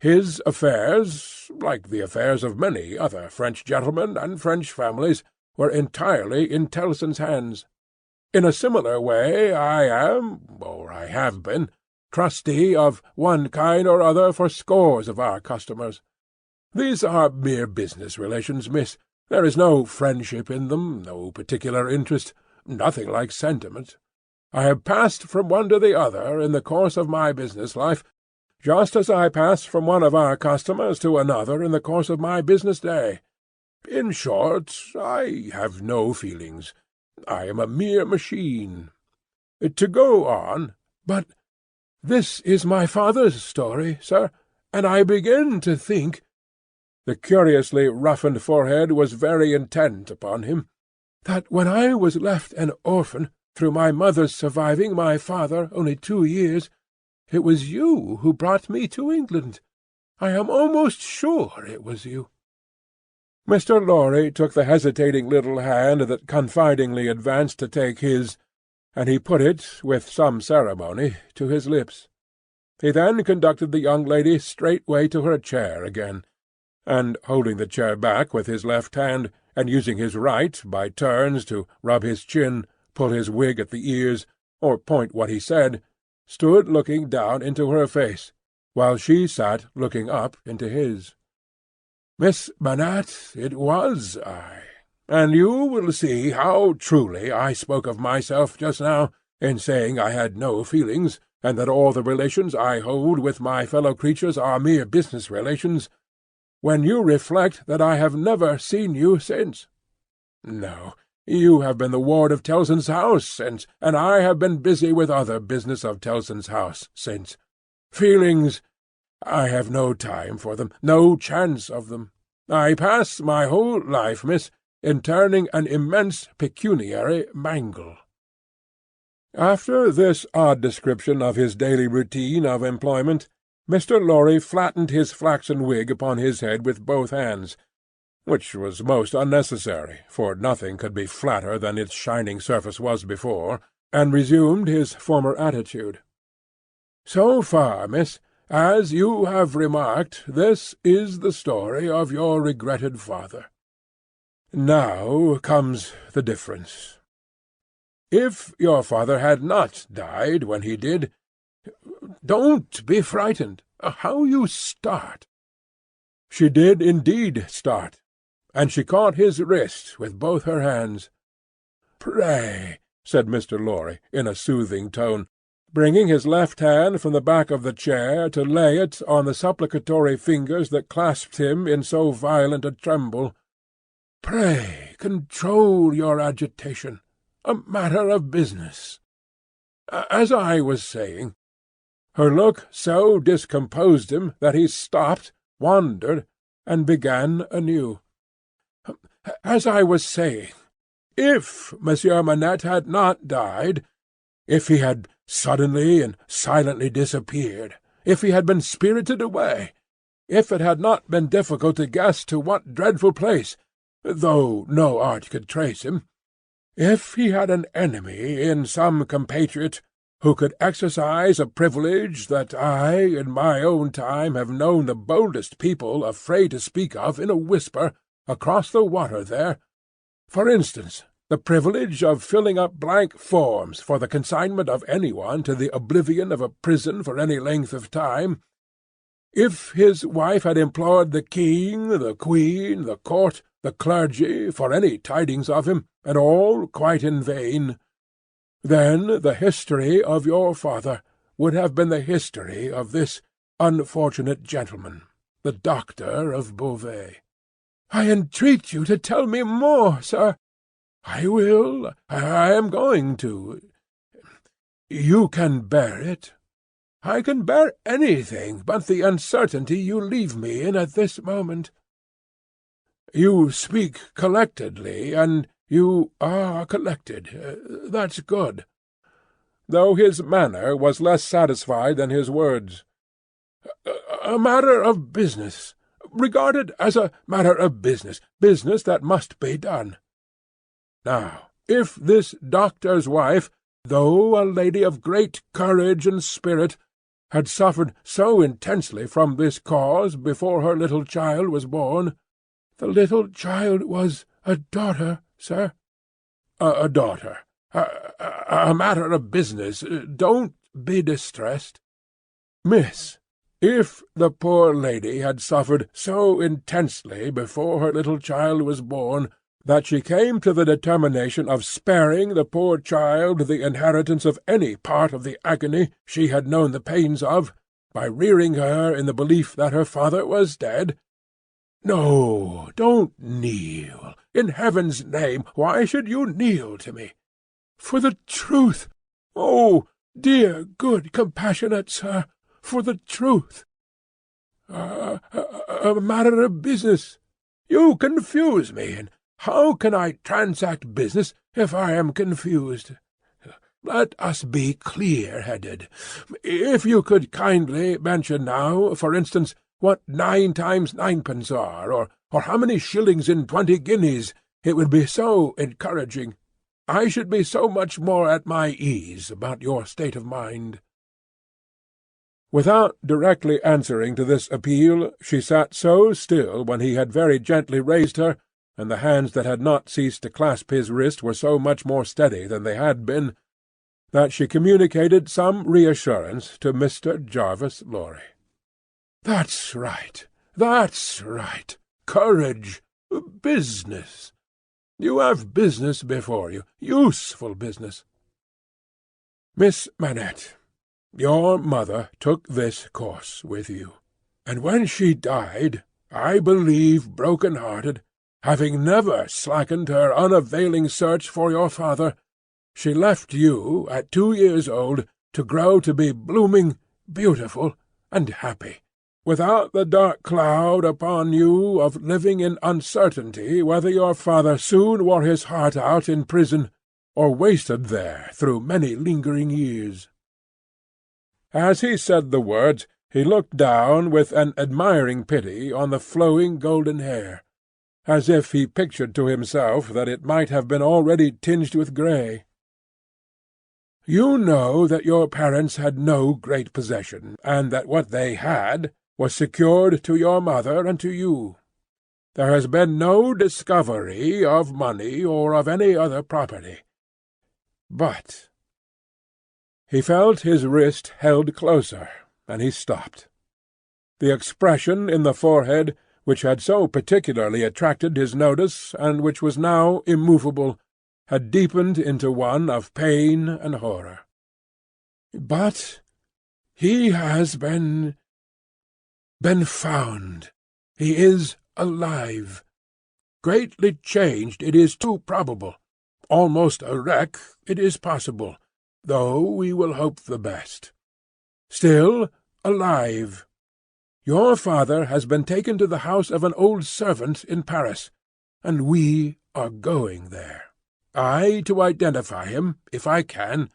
His affairs, like the affairs of many other French gentlemen and French families, were entirely in Tellson's hands. In a similar way I am, or I have been, trustee of one kind or other for scores of our customers. These are mere business relations, miss. There is no friendship in them, no particular interest, nothing like sentiment. I have passed from one to the other in the course of my business life, just as I pass from one of our customers to another in the course of my business day. In short, I have no feelings. I am a mere machine. To go on— But this is my father's story, sir, and I begin to think—" the curiously roughened forehead was very intent upon him— "that when I was left an orphan, through my mother's surviving my father only 2 years, it was you who brought me to England. I am almost sure it was you." Mr. Lorry took the hesitating little hand that confidingly advanced to take his, and he put it, with some ceremony, to his lips. He then conducted the young lady straightway to her chair again, and, holding the chair back with his left hand, and using his right, by turns, to rub his chin, pull his wig at the ears, or point what he said, stood looking down into her face, while she sat looking up into his. "Miss Manette, it was I, and you will see how truly I spoke of myself just now, in saying I had no feelings, and that all the relations I hold with my fellow-creatures are mere business relations, when you reflect that I have never seen you since. No, you have been the ward of Tellson's house since, and I have been busy with other business of Tellson's house since. Feelings! I have no time for them, no chance of them. I pass my whole life, miss, in turning an immense pecuniary mangle." After this odd description of his daily routine of employment, Mr. Lorry flattened his flaxen wig upon his head with both hands, which was most unnecessary, for nothing could be flatter than its shining surface was before, and resumed his former attitude. "So far, miss, as you have remarked, this is the story of your regretted father. Now comes the difference. If your father had not died when he did— Don't be frightened. How you start!" She did indeed start, and she caught his wrist with both her hands. "Pray," said Mr. Lorry, in a soothing tone, bringing his left hand from the back of the chair to lay it on the supplicatory fingers that clasped him in so violent a tremble, "pray control your agitation. A matter of business. As I was saying—" Her look so discomposed him that he stopped, wandered, and began anew. "As I was saying, if Monsieur Manette had not died, if he had suddenly and silently disappeared, if he had been spirited away, if it had not been difficult to guess to what dreadful place, though no art could trace him, if he had an enemy in some compatriot who could exercise a privilege that I in my own time have known the boldest people afraid to speak of in a whisper, across the water there, for instance, the privilege of filling up blank forms for the consignment of any one to the oblivion of a prison for any length of time, if his wife had implored the king, the queen, the court, the clergy, for any tidings of him, and all quite in vain, then the history of your father would have been the history of this unfortunate gentleman, the doctor of Beauvais. I entreat you to tell me more, sir. I will. I am going to. You can bear it. I can bear anything but the uncertainty you leave me in at this moment. You speak collectedly, and you are collected. That's good." Though his manner was less satisfied than his words. "A matter of business. Regard it as a matter of business that must be done. Now, if this doctor's wife, though a lady of great courage and spirit, had suffered so intensely from this cause before her little child was born—" "The little child was a daughter, sir." A daughter. A matter of business. Don't be distressed. Miss, if the poor lady had suffered so intensely before her little child was born that she came to the determination of sparing the poor child the inheritance of any part of the agony she had known the pains of, by rearing her in the belief that her father was dead— No, don't kneel. In heaven's name, why should you kneel to me? For the truth! Oh, dear, good, compassionate sir, for the truth! A matter of business. You confuse me, and how can I transact business if I am confused? Let us be clear-headed. If you could kindly mention now, for instance, what 9 times 9pence are, or how many shillings in 20 guineas, it would be so encouraging. I should be so much more at my ease about your state of mind." Without directly answering to this appeal, she sat so still when he had very gently raised her, and the hands that had not ceased to clasp his wrist were so much more steady than they had been, that she communicated some reassurance to Mr. Jarvis Lorry. "That's right. That's right. Courage. Business. You have business before you, useful business. Miss Manette, your mother took this course with you, and when she died, I believe broken-hearted, having never slackened her unavailing search for your father, she left you, at 2 years old, to grow to be blooming, beautiful, and happy, without the dark cloud upon you of living in uncertainty whether your father soon wore his heart out in prison, or wasted there through many lingering years." As he said the words, he looked down with an admiring pity on the flowing golden hair, as if he pictured to himself that it might have been already tinged with grey. "You know that your parents had no great possession, and that what they had was secured to your mother and to you. There has been no discovery of money or of any other property. But—" He felt his wrist held closer, and he stopped. The expression in the forehead, which had so particularly attracted his notice, and which was now immovable, had deepened into one of pain and horror. "But he has been found. He is alive. Greatly changed, it is too probable. Almost a wreck, it is possible, though we will hope the best. Still alive. Your father has been taken to the house of an old servant in Paris, and we are going there. I to identify him, if I can.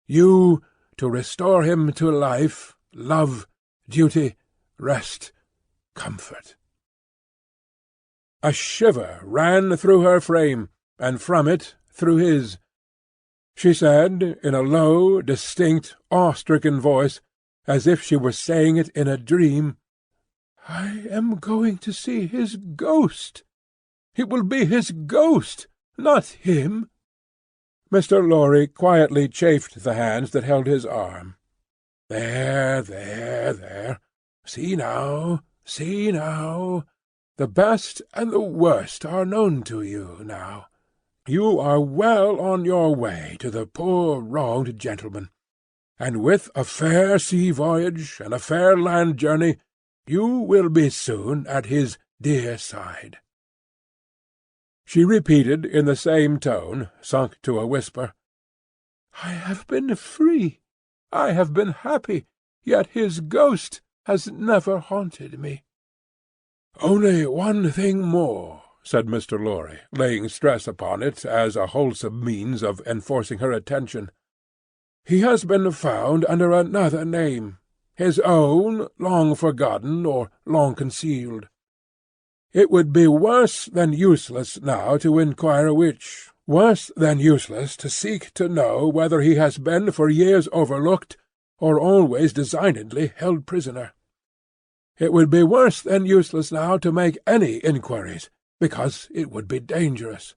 You to restore him to life, love, duty, rest, comfort." A shiver ran through her frame, and from it through his. She said, in a low, distinct, awe-stricken voice, as if she were saying it in a dream, "I am going to see his ghost. It will be his ghost, not him." Mr. Lorry quietly chafed the hands that held his arm. "There, there, there. See now, see now. The best and the worst are known to you now. You are well on your way to the poor wronged gentleman, and with a fair sea voyage and a fair land journey you will be soon at his dear side." She repeated in the same tone, sunk to a whisper, "I have been free, I have been happy, yet his ghost has never haunted me." "Only one thing more," said Mr. Lorry, laying stress upon it as a wholesome means of enforcing her attention. "He has been found under another name, his own, long forgotten or long concealed. It would be worse than useless now to inquire which, worse than useless to seek to know whether he has been for years overlooked or always designedly held prisoner. It would be worse than useless now to make any inquiries, because it would be dangerous.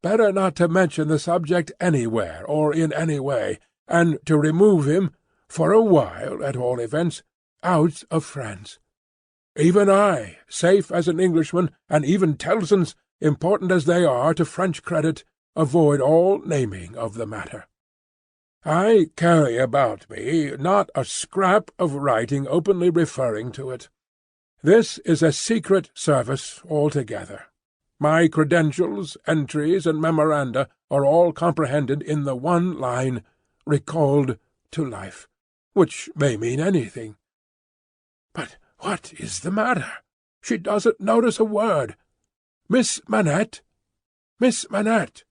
Better not to mention the subject anywhere or in any way, and to remove him, for a while at all events, out of France. Even I, safe as an Englishman, and even Tellson's, important as they are to French credit, avoid all naming of the matter. I carry about me not a scrap of writing openly referring to it. This is a secret service altogether. My credentials, entries, and memoranda are all comprehended in the one line, 'Recalled to life,' which may mean anything. But what is the matter? She doesn't notice a word. Miss Manette! Miss Manette!"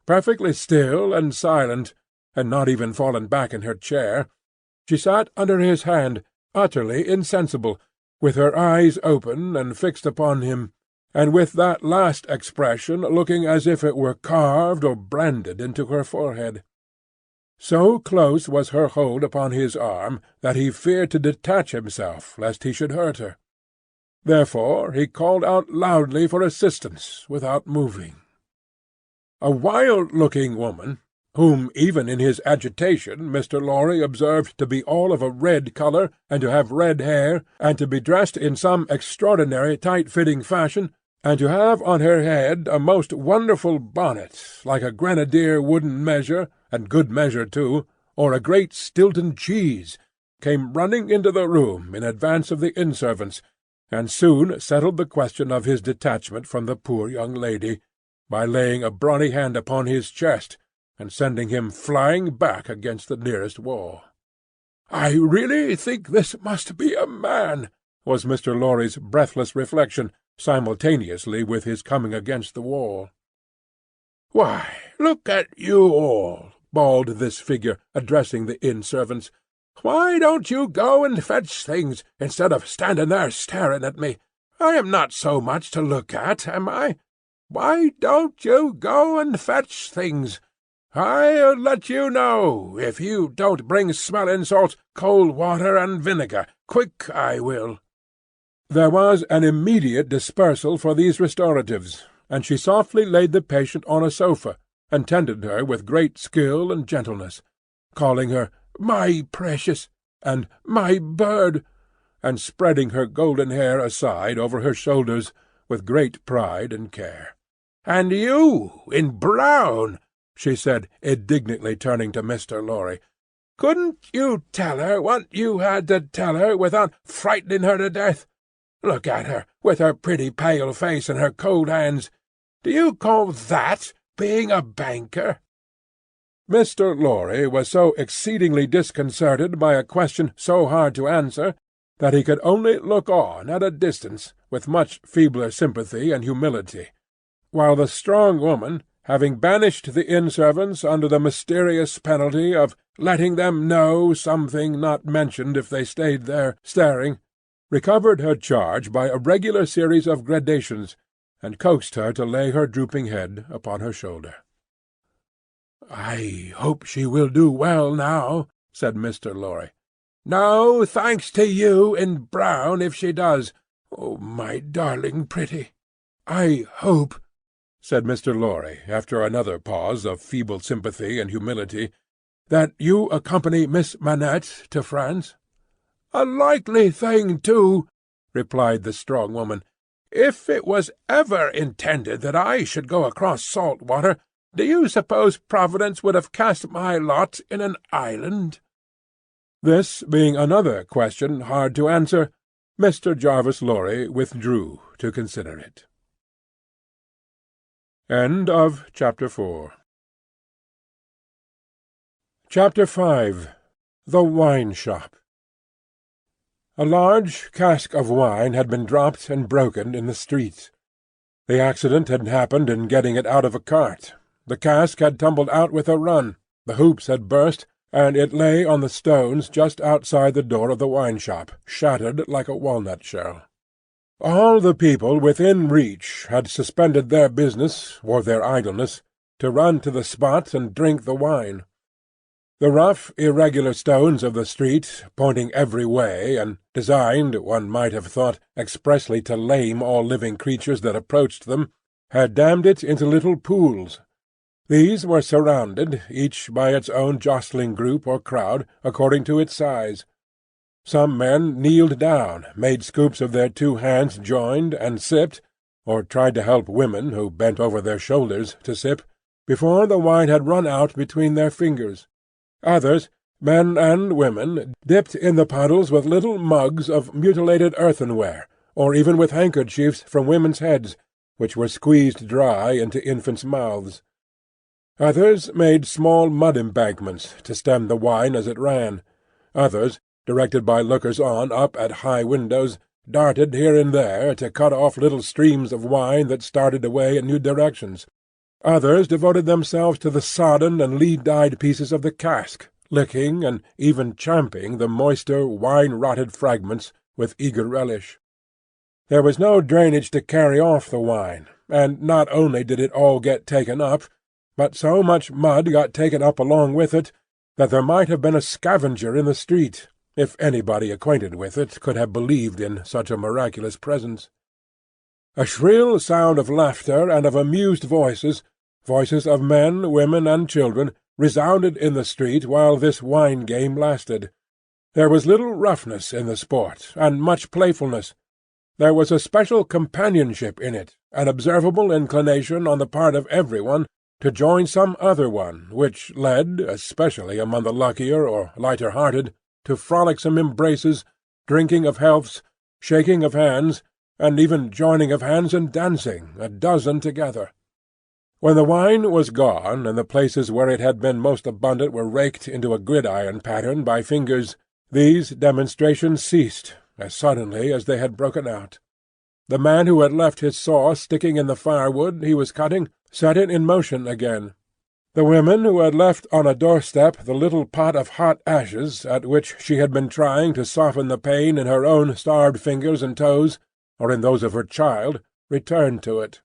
Perfectly still and silent, and not even fallen back in her chair, she sat under his hand, utterly insensible, with her eyes open and fixed upon him, and with that last expression looking as if it were carved or branded into her forehead. So close was her hold upon his arm that he feared to detach himself lest he should hurt her. Therefore he called out loudly for assistance without moving. A wild-looking woman, whom even in his agitation Mr. Lorry observed to be all of a red colour, and to have red hair, and to be dressed in some extraordinary tight-fitting fashion, and to have on her head a most wonderful bonnet, like a grenadier wooden measure, and good measure too, or a great Stilton cheese, came running into the room in advance of the inn-servants, and soon settled the question of his detachment from the poor young lady, by laying a brawny hand upon his chest, and sending him flying back against the nearest wall. "I really think this must be a man," was Mr. Lorry's breathless reflection, simultaneously with his coming against the wall. "Why, look at you all," bawled this figure, addressing the inn-servants. "Why don't you go and fetch things, instead of standing there staring at me? I am not so much to look at, am I? Why don't you go and fetch things? I'll let you know, if you don't bring smelling salts, cold water, and vinegar. Quick I will." There was an immediate dispersal for these restoratives, and she softly laid the patient on a sofa, and tended her with great skill and gentleness, calling her "my precious," and "my bird," and spreading her golden hair aside over her shoulders with great pride and care. "And you, in brown!" she said, indignantly turning to Mr. Lorry. "Couldn't you tell her what you had to tell her without frightening her to death? Look at her, with her pretty pale face and her cold hands. Do you call that being a banker?" Mr. Lorry was so exceedingly disconcerted by a question so hard to answer that he could only look on at a distance, with much feebler sympathy and humility, while the strong woman, having banished the inn-servants under the mysterious penalty of letting them know something not mentioned if they stayed there staring, recovered her charge by a regular series of gradations, and coaxed her to lay her drooping head upon her shoulder. "I hope she will do well now," said Mr. Lorry. "No, thanks to you in brown, if she does. Oh, my darling pretty! I hope," said Mr. Lorry, after another pause of feeble sympathy and humility, "that you accompany Miss Manette to France." "A likely thing, too," replied the strong woman. "If it was ever intended that I should go across salt water, do you suppose Providence would have cast my lot in an island?" This being another question hard to answer, Mr. Jarvis Lorry withdrew to consider it. Chapter 5. The Wine-Shop. A large cask of wine had been dropped and broken in the street. The accident had happened in getting it out of a cart. The cask had tumbled out with a run, the hoops had burst, and it lay on the stones just outside the door of the wine-shop, shattered like a walnut shell. All the people within reach had suspended their business, or their idleness, to run to the spot and drink the wine. The rough, irregular stones of the street, pointing every way, and designed, one might have thought, expressly to lame all living creatures that approached them, had dammed it into little pools. These were surrounded, each by its own jostling group or crowd, according to its size. Some men kneeled down, made scoops of their 2 hands joined, and sipped, or tried to help women who bent over their shoulders to sip, before the wine had run out between their fingers. Others, men and women, dipped in the puddles with little mugs of mutilated earthenware, or even with handkerchiefs from women's heads, which were squeezed dry into infants' mouths. Others made small mud embankments to stem the wine as it ran. Others, directed by lookers-on up at high windows, darted here and there to cut off little streams of wine that started away in new directions. Others devoted themselves to the sodden and lead-dyed pieces of the cask, licking and even champing the moister, wine-rotted fragments with eager relish. There was no drainage to carry off the wine, and not only did it all get taken up, but so much mud got taken up along with it that there might have been a scavenger in the street, if anybody acquainted with it could have believed in such a miraculous presence. A shrill sound of laughter and of amused voices of men, women, and children, resounded in the street while this wine-game lasted. There was little roughness in the sport, and much playfulness. There was a special companionship in it, an observable inclination on the part of every one to join some other one, which led, especially among the luckier or lighter-hearted, to frolicsome embraces, drinking of healths, shaking of hands, and even joining of hands and dancing, a dozen together. When the wine was gone, and the places where it had been most abundant were raked into a gridiron pattern by fingers, these demonstrations ceased as suddenly as they had broken out. The man who had left his saw sticking in the firewood he was cutting set it in motion again. The women who had left on a doorstep the little pot of hot ashes at which she had been trying to soften the pain in her own starved fingers and toes, or in those of her child, returned to it.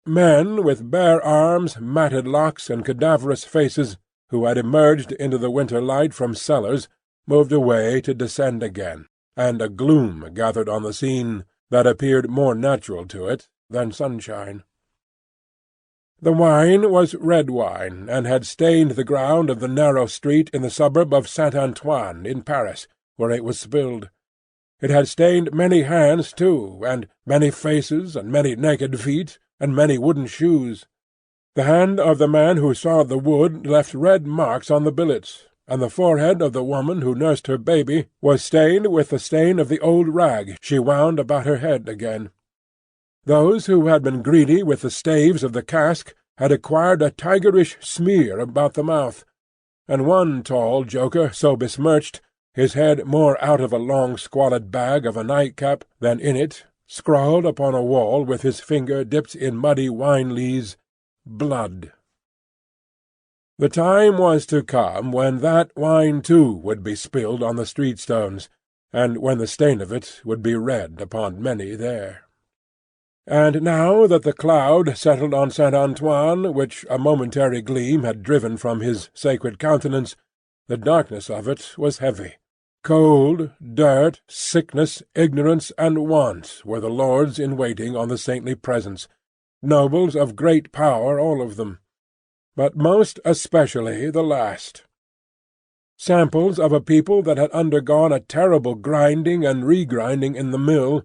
Men with bare arms, matted locks, and cadaverous faces, who had emerged into the winter light from cellars, moved away to descend again, and a gloom gathered on the scene that appeared more natural to it than sunshine. The wine was red wine, and had stained the ground of the narrow street in the suburb of Saint-Antoine in Paris, where it was spilled. It had stained many hands too, and many faces, and many naked feet, and many wooden shoes. The hand of the man who sawed the wood left red marks on the billets, and the forehead of the woman who nursed her baby was stained with the stain of the old rag she wound about her head again. Those who had been greedy with the staves of the cask had acquired a tigerish smear about the mouth, and one tall joker so besmirched, his head more out of a long squalid bag of a nightcap than in it, scrawled upon a wall with his finger dipped in muddy wine-lees, "Blood." The time was to come when that wine too would be spilled on the street-stones, and when the stain of it would be red upon many there. And now that the cloud settled on Saint-Antoine, which a momentary gleam had driven from his sacred countenance, the darkness of it was heavy. Cold, dirt, sickness, ignorance, and want were the lords in waiting on the saintly presence, nobles of great power all of them, but most especially the last. Samples of a people that had undergone a terrible grinding and regrinding in the mill,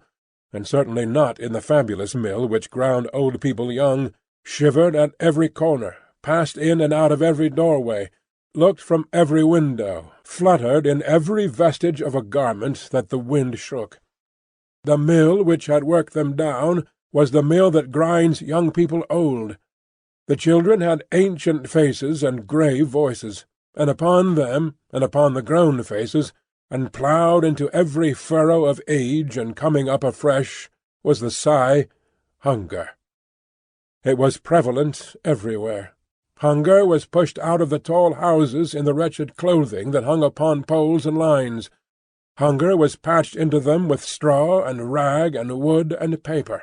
and certainly not in the fabulous mill which ground old people young, shivered at every corner, passed in and out of every doorway, looked from every window, fluttered in every vestige of a garment that the wind shook. The mill which had worked them down was the mill that grinds young people old. The children had ancient faces and grave voices, and upon them, and upon the grown faces, and ploughed into every furrow of age and coming up afresh, was the sigh, hunger. It was prevalent everywhere. Hunger was pushed out of the tall houses in the wretched clothing that hung upon poles and lines. Hunger was patched into them with straw and rag and wood and paper.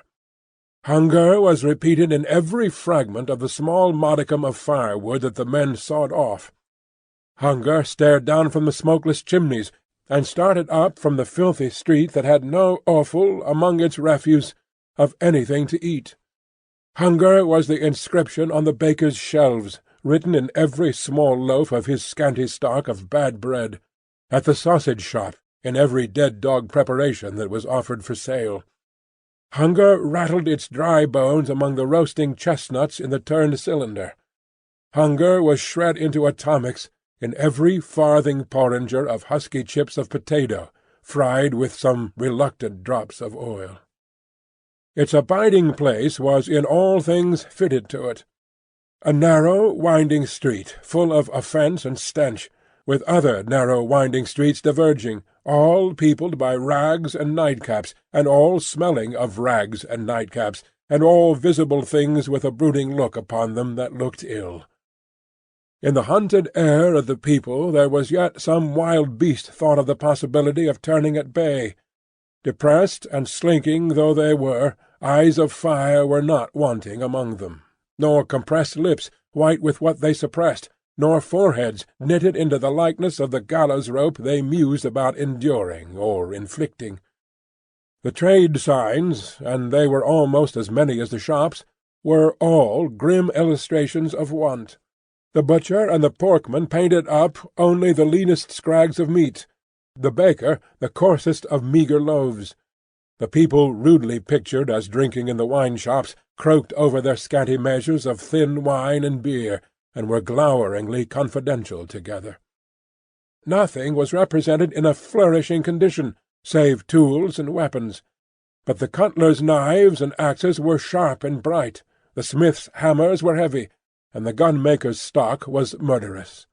Hunger was repeated in every fragment of the small modicum of firewood that the men sawed off. Hunger stared down from the smokeless chimneys, and started up from the filthy street that had no offal among its refuse of anything to eat. Hunger was the inscription on the baker's shelves, written in every small loaf of his scanty stock of bad bread, at the sausage shop, in every dead-dog preparation that was offered for sale. Hunger rattled its dry bones among the roasting chestnuts in the turned cylinder. Hunger was shred into atomics in every farthing porringer of husky chips of potato, fried with some reluctant drops of oil. Its abiding place was in all things fitted to it. A narrow, winding street, full of offence and stench, with other narrow, winding streets diverging, all peopled by rags and nightcaps, and all smelling of rags and nightcaps, and all visible things with a brooding look upon them that looked ill. In the hunted air of the people there was yet some wild beast thought of the possibility of turning at bay. Depressed and slinking though they were, eyes of fire were not wanting among them, nor compressed lips, white with what they suppressed, nor foreheads knitted into the likeness of the gallows rope they mused about enduring or inflicting. The trade signs, and they were almost as many as the shops, were all grim illustrations of want. The butcher and the porkman painted up only the leanest scrags of meat, the baker the coarsest of meagre loaves. The people rudely pictured as drinking in the wine-shops croaked over their scanty measures of thin wine and beer, and were gloweringly confidential together. Nothing was represented in a flourishing condition, save tools and weapons. But the cutler's knives and axes were sharp and bright, the smith's hammers were heavy, and the gunmaker's stock was murderous.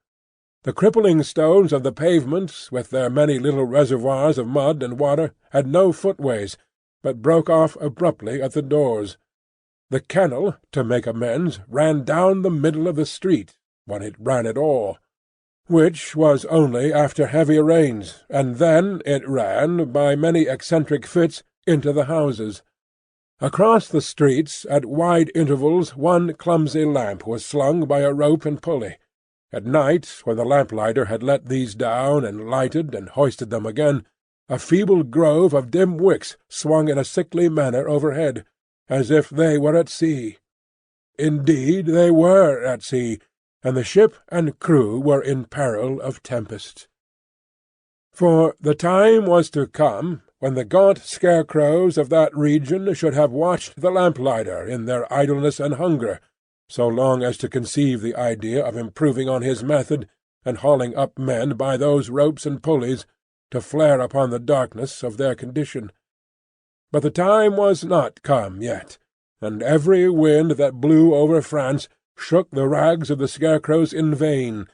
The crippling stones of the pavement, with their many little reservoirs of mud and water, had no footways, but broke off abruptly at the doors. The kennel, to make amends, ran down the middle of the street, when it ran at all, which was only after heavier rains, and then it ran, by many eccentric fits, into the houses. Across the streets, at wide intervals, one clumsy lamp was slung by a rope and pulley. At night, when the lamplighter had let these down and lighted and hoisted them again, A feeble grove of dim wicks swung in a sickly manner overhead, as if they were at sea. Indeed, they were at sea, and the ship and crew were in peril of tempest. For the time was to come when the gaunt scarecrows of that region should have watched the lamplighter in their idleness and hunger, so long as to conceive the idea of improving on his method, and hauling up men by those ropes and pulleys, to flare upon the darkness of their condition. But the time was not come yet, and every wind that blew over France shook the rags of the scarecrows in vain,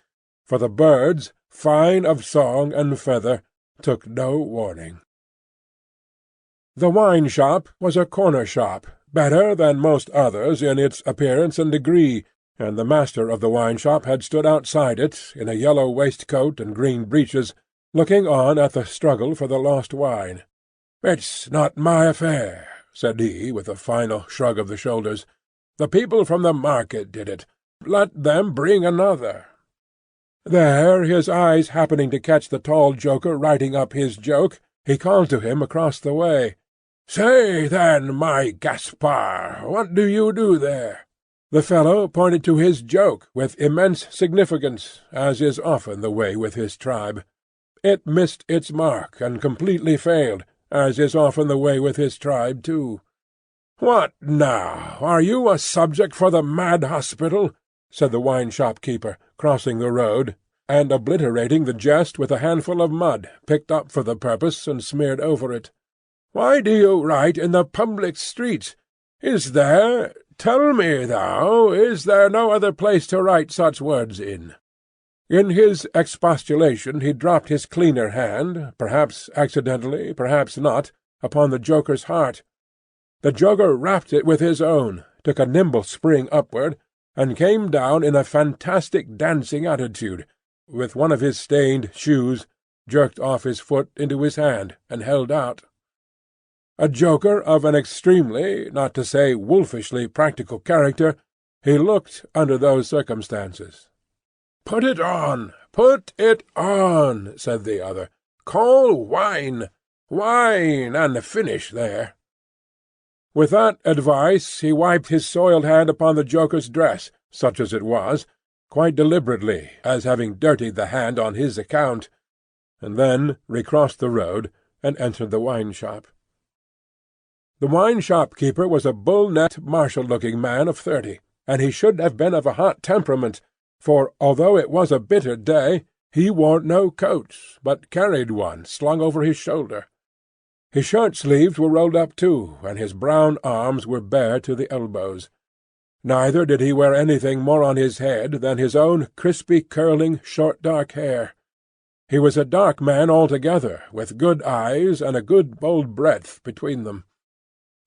for the birds, fine of song and feather, took no warning. The wine-shop was a corner shop, better than most others in its appearance and degree, and the master of the wine-shop had stood outside it, in a yellow waistcoat and green breeches, looking on at the struggle for the lost wine. "It's not my affair," said he, with a final shrug of the shoulders. "The people from the market did it. Let them bring another." There, his eyes happening to catch the tall joker writing up his joke, he called to him across the way, "Say, then, my Gaspar, what do you do there?" The fellow pointed to his joke with immense significance, as is often the way with his tribe. It missed its mark, and completely failed, as is often the way with his tribe too. "What now? Are you a subject for the mad hospital?" said the wine-shop keeper, crossing the road, and obliterating the jest with a handful of mud, picked up for the purpose and smeared over it. "Why do you write in the public streets? Is there, tell me thou, is there no other place to write such words in?" In his expostulation he dropped his cleaner hand, perhaps accidentally, perhaps not, upon the joker's heart. The joker rapped it with his own, took a nimble spring upward, and came down in a fantastic dancing attitude, with one of his stained shoes jerked off his foot into his hand and held out. A joker of an extremely, not to say wolfishly practical character, he looked under those circumstances. "Put it on, put it on," said the other. "Call wine, wine, and finish there." With that advice he wiped his soiled hand upon the joker's dress, such as it was, quite deliberately, as having dirtied the hand on his account, and then recrossed the road and entered the wine-shop. The wine-shop keeper was a bull-necked, martial-looking man of 30, and he should have been of a hot temperament, for, although it was a bitter day, he wore no coat, but carried one slung over his shoulder. His shirt-sleeves were rolled up too, and his brown arms were bare to the elbows. Neither did he wear anything more on his head than his own crispy, curling, short dark hair. He was a dark man altogether, with good eyes and a good bold breadth between them.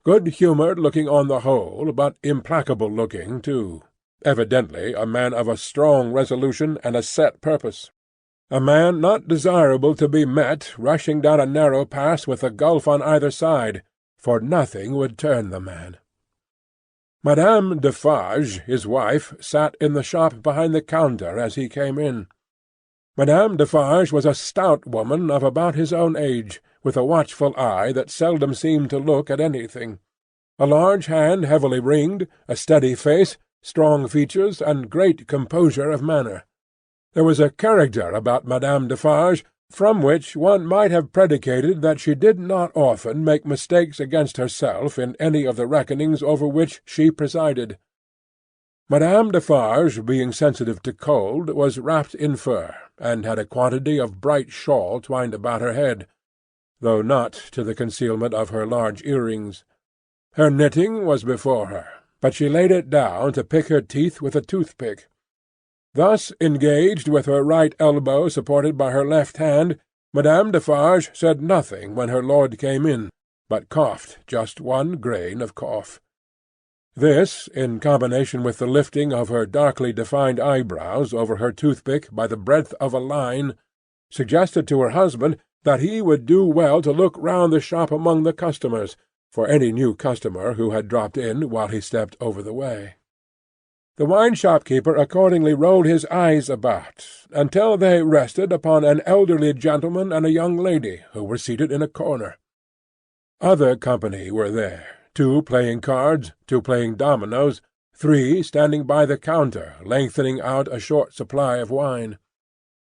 Good-humoured looking on the whole, but implacable-looking too. Evidently a man of a strong resolution and a set purpose. A man not desirable to be met rushing down a narrow pass with a gulf on either side, for nothing would turn the man. Madame Defarge, his wife, sat in the shop behind the counter as he came in. Madame Defarge was a stout woman of about his own age, with a watchful eye that seldom seemed to look at anything. A large hand heavily ringed, a steady face, strong features, and great composure of manner. There was a character about Madame Defarge from which one might have predicated that she did not often make mistakes against herself in any of the reckonings over which she presided. Madame Defarge, being sensitive to cold, was wrapped in fur, and had a quantity of bright shawl twined about her head, though not to the concealment of her large earrings. Her knitting was before her, but she laid it down to pick her teeth with a toothpick. Thus engaged, with her right elbow supported by her left hand, Madame Defarge said nothing when her lord came in, but coughed just one grain of cough. This, in combination with the lifting of her darkly defined eyebrows over her toothpick by the breadth of a line, suggested to her husband that he would do well to look round the shop among the customers, for any new customer who had dropped in while he stepped over the way. The wine-shop keeper accordingly rolled his eyes about, until they rested upon an elderly gentleman and a young lady who were seated in a corner. Other company were there, 2 playing cards, 2 playing dominoes, 3 standing by the counter lengthening out a short supply of wine.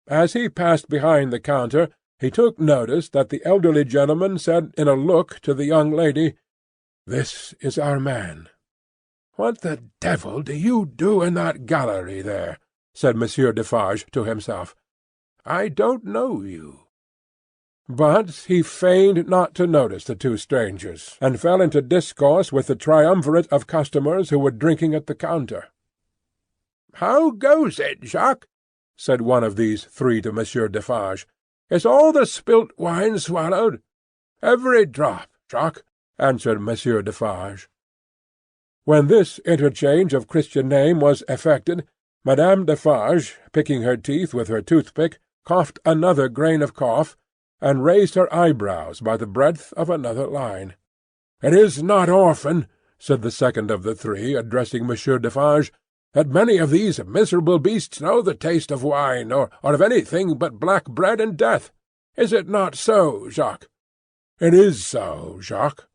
As he passed behind the counter, he took notice that the elderly gentleman said in a look to the young lady, "This is our man." "What the devil do you do in that gallery there?" said Monsieur Defarge to himself. "I don't know you." But he feigned not to notice the 2 strangers, and fell into discourse with the triumvirate of customers who were drinking at the counter. "How goes it, Jacques?" said one of these 3 to Monsieur Defarge. "Is all the spilt wine swallowed?" "Every drop, Jacques," answered Monsieur Defarge. When this interchange of Christian name was effected, Madame Defarge, picking her teeth with her toothpick, coughed another grain of cough, and raised her eyebrows by the breadth of another line. "It is not often," said the second of the 3, addressing Monsieur Defarge, "that many of these miserable beasts know the taste of wine, or of anything but black bread and death. Is it not so, Jacques?" "It is so, Jacques,"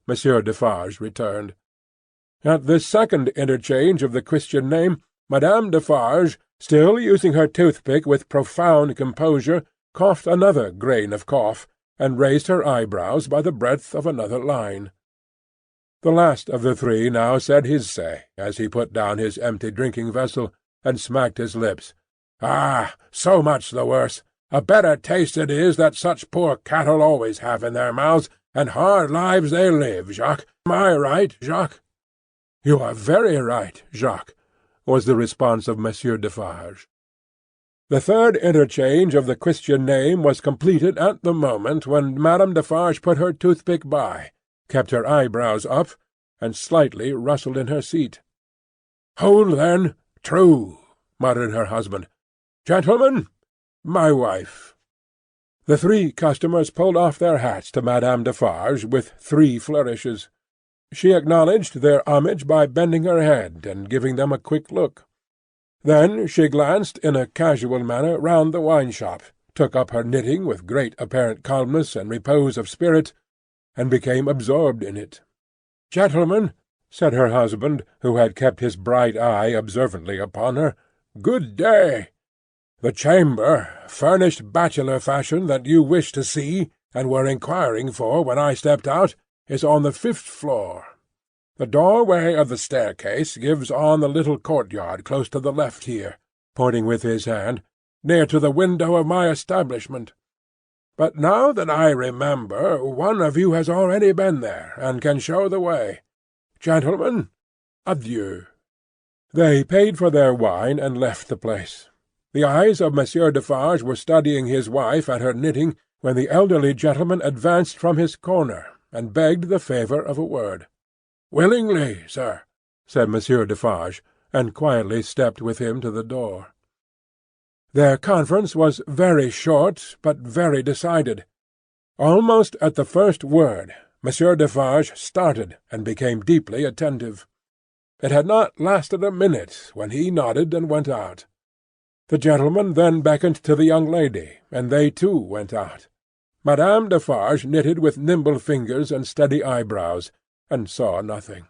Monsieur Defarge returned. At this second interchange of the Christian name, Madame Defarge, still using her toothpick with profound composure, coughed another grain of cough, and raised her eyebrows by the breadth of another line. The last of the 3 now said his say, as he put down his empty drinking-vessel, and smacked his lips. "Ah, so much the worse. A better taste it is that such poor cattle always have in their mouths, and hard lives they live, Jacques. Am I right, Jacques?" "You are very right, Jacques," was the response of Monsieur Defarge. The third interchange of the Christian name was completed at the moment when Madame Defarge put her toothpick by, kept her eyebrows up, and slightly rustled in her seat. "Hold, then, true," muttered her husband. "Gentlemen, my wife." The 3 customers pulled off their hats to Madame Defarge with 3 flourishes. She acknowledged their homage by bending her head and giving them a quick look. Then she glanced in a casual manner round the wine-shop, took up her knitting with great apparent calmness and repose of spirit, and became absorbed in it. "Gentlemen," said her husband, who had kept his bright eye observantly upon her, "good day. The chamber, furnished bachelor fashion, that you wished to see, and were inquiring for when I stepped out, is on the 5th floor. The doorway of the staircase gives on the little courtyard close to the left here," pointing with his hand, "near to the window of my establishment. But now that I remember, one of you has already been there, and can show the way. Gentlemen, adieu." They paid for their wine and left the place. The eyes of Monsieur Defarge were studying his wife at her knitting, when the elderly gentleman advanced from his corner, and begged the favour of a word. "Willingly, sir," said Monsieur Defarge, and quietly stepped with him to the door. Their conference was very short, but very decided. Almost at the first word, Monsieur Defarge started and became deeply attentive. It had not lasted a minute when he nodded and went out. The gentleman then beckoned to the young lady, and they too went out. Madame Defarge knitted with nimble fingers and steady eyebrows, and saw nothing.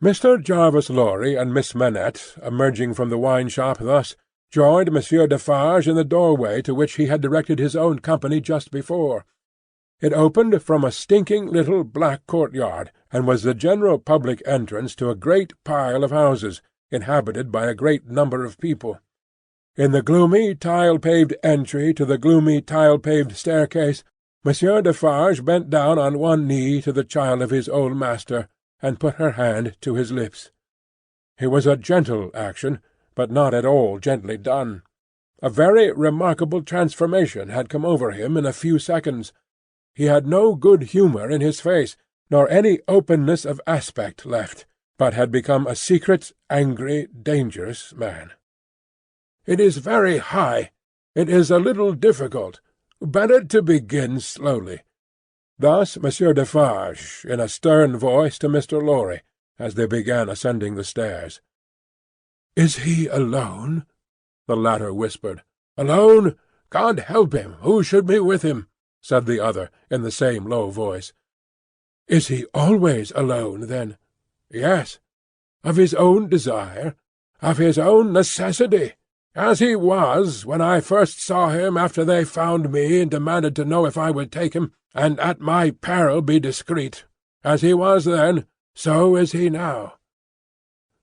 Mr. Jarvis Lorry and Miss Manette, emerging from the wine-shop thus, joined Monsieur Defarge in the doorway to which he had directed his own company just before. It opened from a stinking little black courtyard, and was the general public entrance to a great pile of houses, inhabited by a great number of people. In the gloomy tile-paved entry to the gloomy tile-paved staircase, Monsieur Defarge bent down on one knee to the child of his old master, and put her hand to his lips. It was a gentle action, but not at all gently done. A very remarkable transformation had come over him in a few seconds. He had no good humour in his face, nor any openness of aspect left, but had become a secret, angry, dangerous man. "It is very high. It is a little difficult. Better to begin slowly." Thus Monsieur Defarge, in a stern voice to Mr. Lorry, as they began ascending the stairs. "Is he alone?" the latter whispered. "Alone? God help him! Who should be with him?" said the other, in the same low voice. "Is he always alone, then?" "Yes." "Of his own desire?" "Of his own necessity, as he was when I first saw him after they found me and demanded to know if I would take him, and at my peril be discreet. As he was then, so is he now."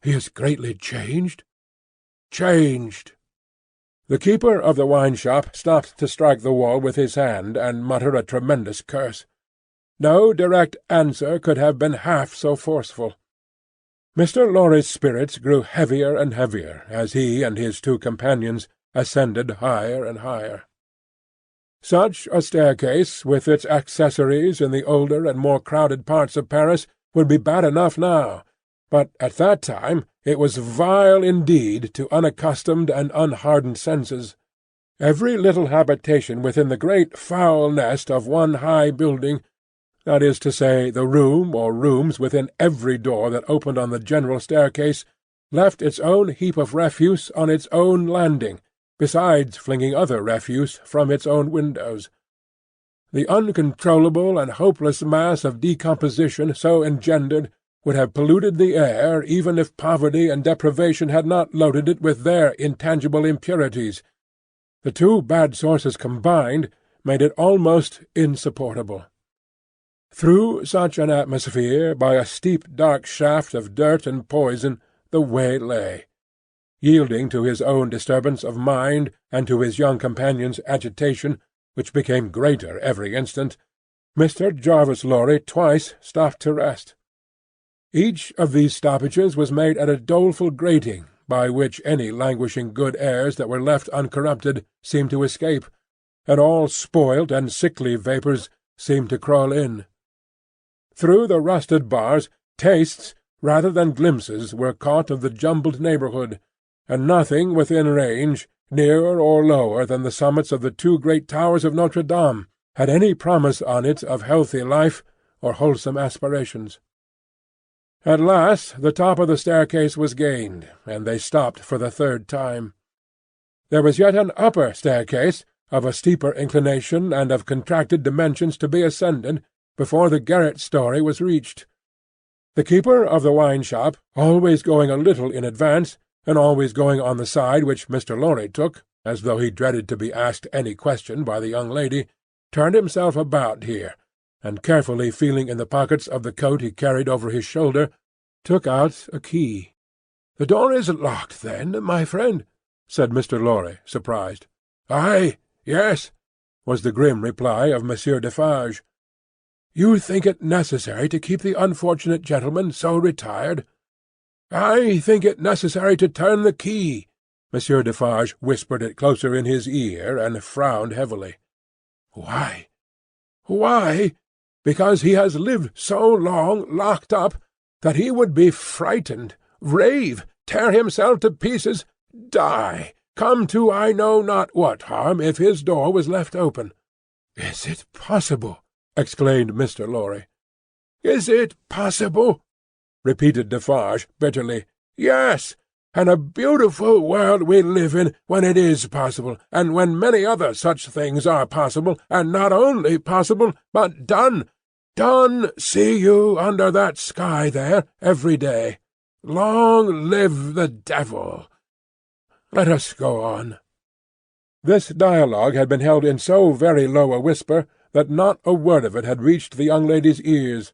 "He is greatly changed?" "Changed." The keeper of the wine-shop stopped to strike the wall with his hand and mutter a tremendous curse. No direct answer could have been half so forceful. Mr. Lorry's spirits grew heavier and heavier as he and his two companions ascended higher and higher. Such a staircase, with its accessories in the older and more crowded parts of Paris, would be bad enough now, but at that time it was vile indeed to unaccustomed and unhardened senses. Every little habitation within the great foul nest of one high building, that is to say, the room or rooms within every door that opened on the general staircase, left its own heap of refuse on its own landing, besides flinging other refuse from its own windows. The uncontrollable and hopeless mass of decomposition so engendered would have polluted the air even if poverty and deprivation had not loaded it with their intangible impurities. The two bad sources combined made it almost insupportable. Through such an atmosphere, by a steep dark shaft of dirt and poison, the way lay. Yielding to his own disturbance of mind and to his young companion's agitation, which became greater every instant, Mr. Jarvis Lorry twice stopped to rest. Each of these stoppages was made at a doleful grating, by which any languishing good airs that were left uncorrupted seemed to escape, and all spoilt and sickly vapours seemed to crawl in. Through the rusted bars tastes rather than glimpses were caught of the jumbled neighbourhood, and nothing within range, nearer or lower than the summits of the two great towers of Notre Dame, had any promise on it of healthy life or wholesome aspirations. At last the top of the staircase was gained, and they stopped for the third time. There was yet an upper staircase, of a steeper inclination and of contracted dimensions, to be ascended, before the garret story was reached. The keeper of the wine-shop, always going a little in advance, and always going on the side which Mr. Lorry took, as though he dreaded to be asked any question by the young lady, turned himself about here, and carefully feeling in the pockets of the coat he carried over his shoulder, took out a key. "The door is locked, then, my friend?" said Mr. Lorry, surprised. "Aye, yes," was the grim reply of Monsieur Defarge. "You think it necessary to keep the unfortunate gentleman so retired?" "I think it necessary to turn the key." Monsieur Defarge whispered it closer in his ear, and frowned heavily. "Why?" "Why? Because he has lived so long locked up that he would be frightened, rave, tear himself to pieces, die, come to I know not what harm if his door was left open." "Is it possible?" exclaimed Mr. Lorry. "Is it possible?" repeated Defarge bitterly. "Yes, and a beautiful world we live in when it is possible, and when many other such things are possible, and not only possible, but done. Done, see you, under that sky there, every day. Long live the devil! Let us go on." This dialogue had been held in so very low a whisper that not a word of it had reached the young lady's ears.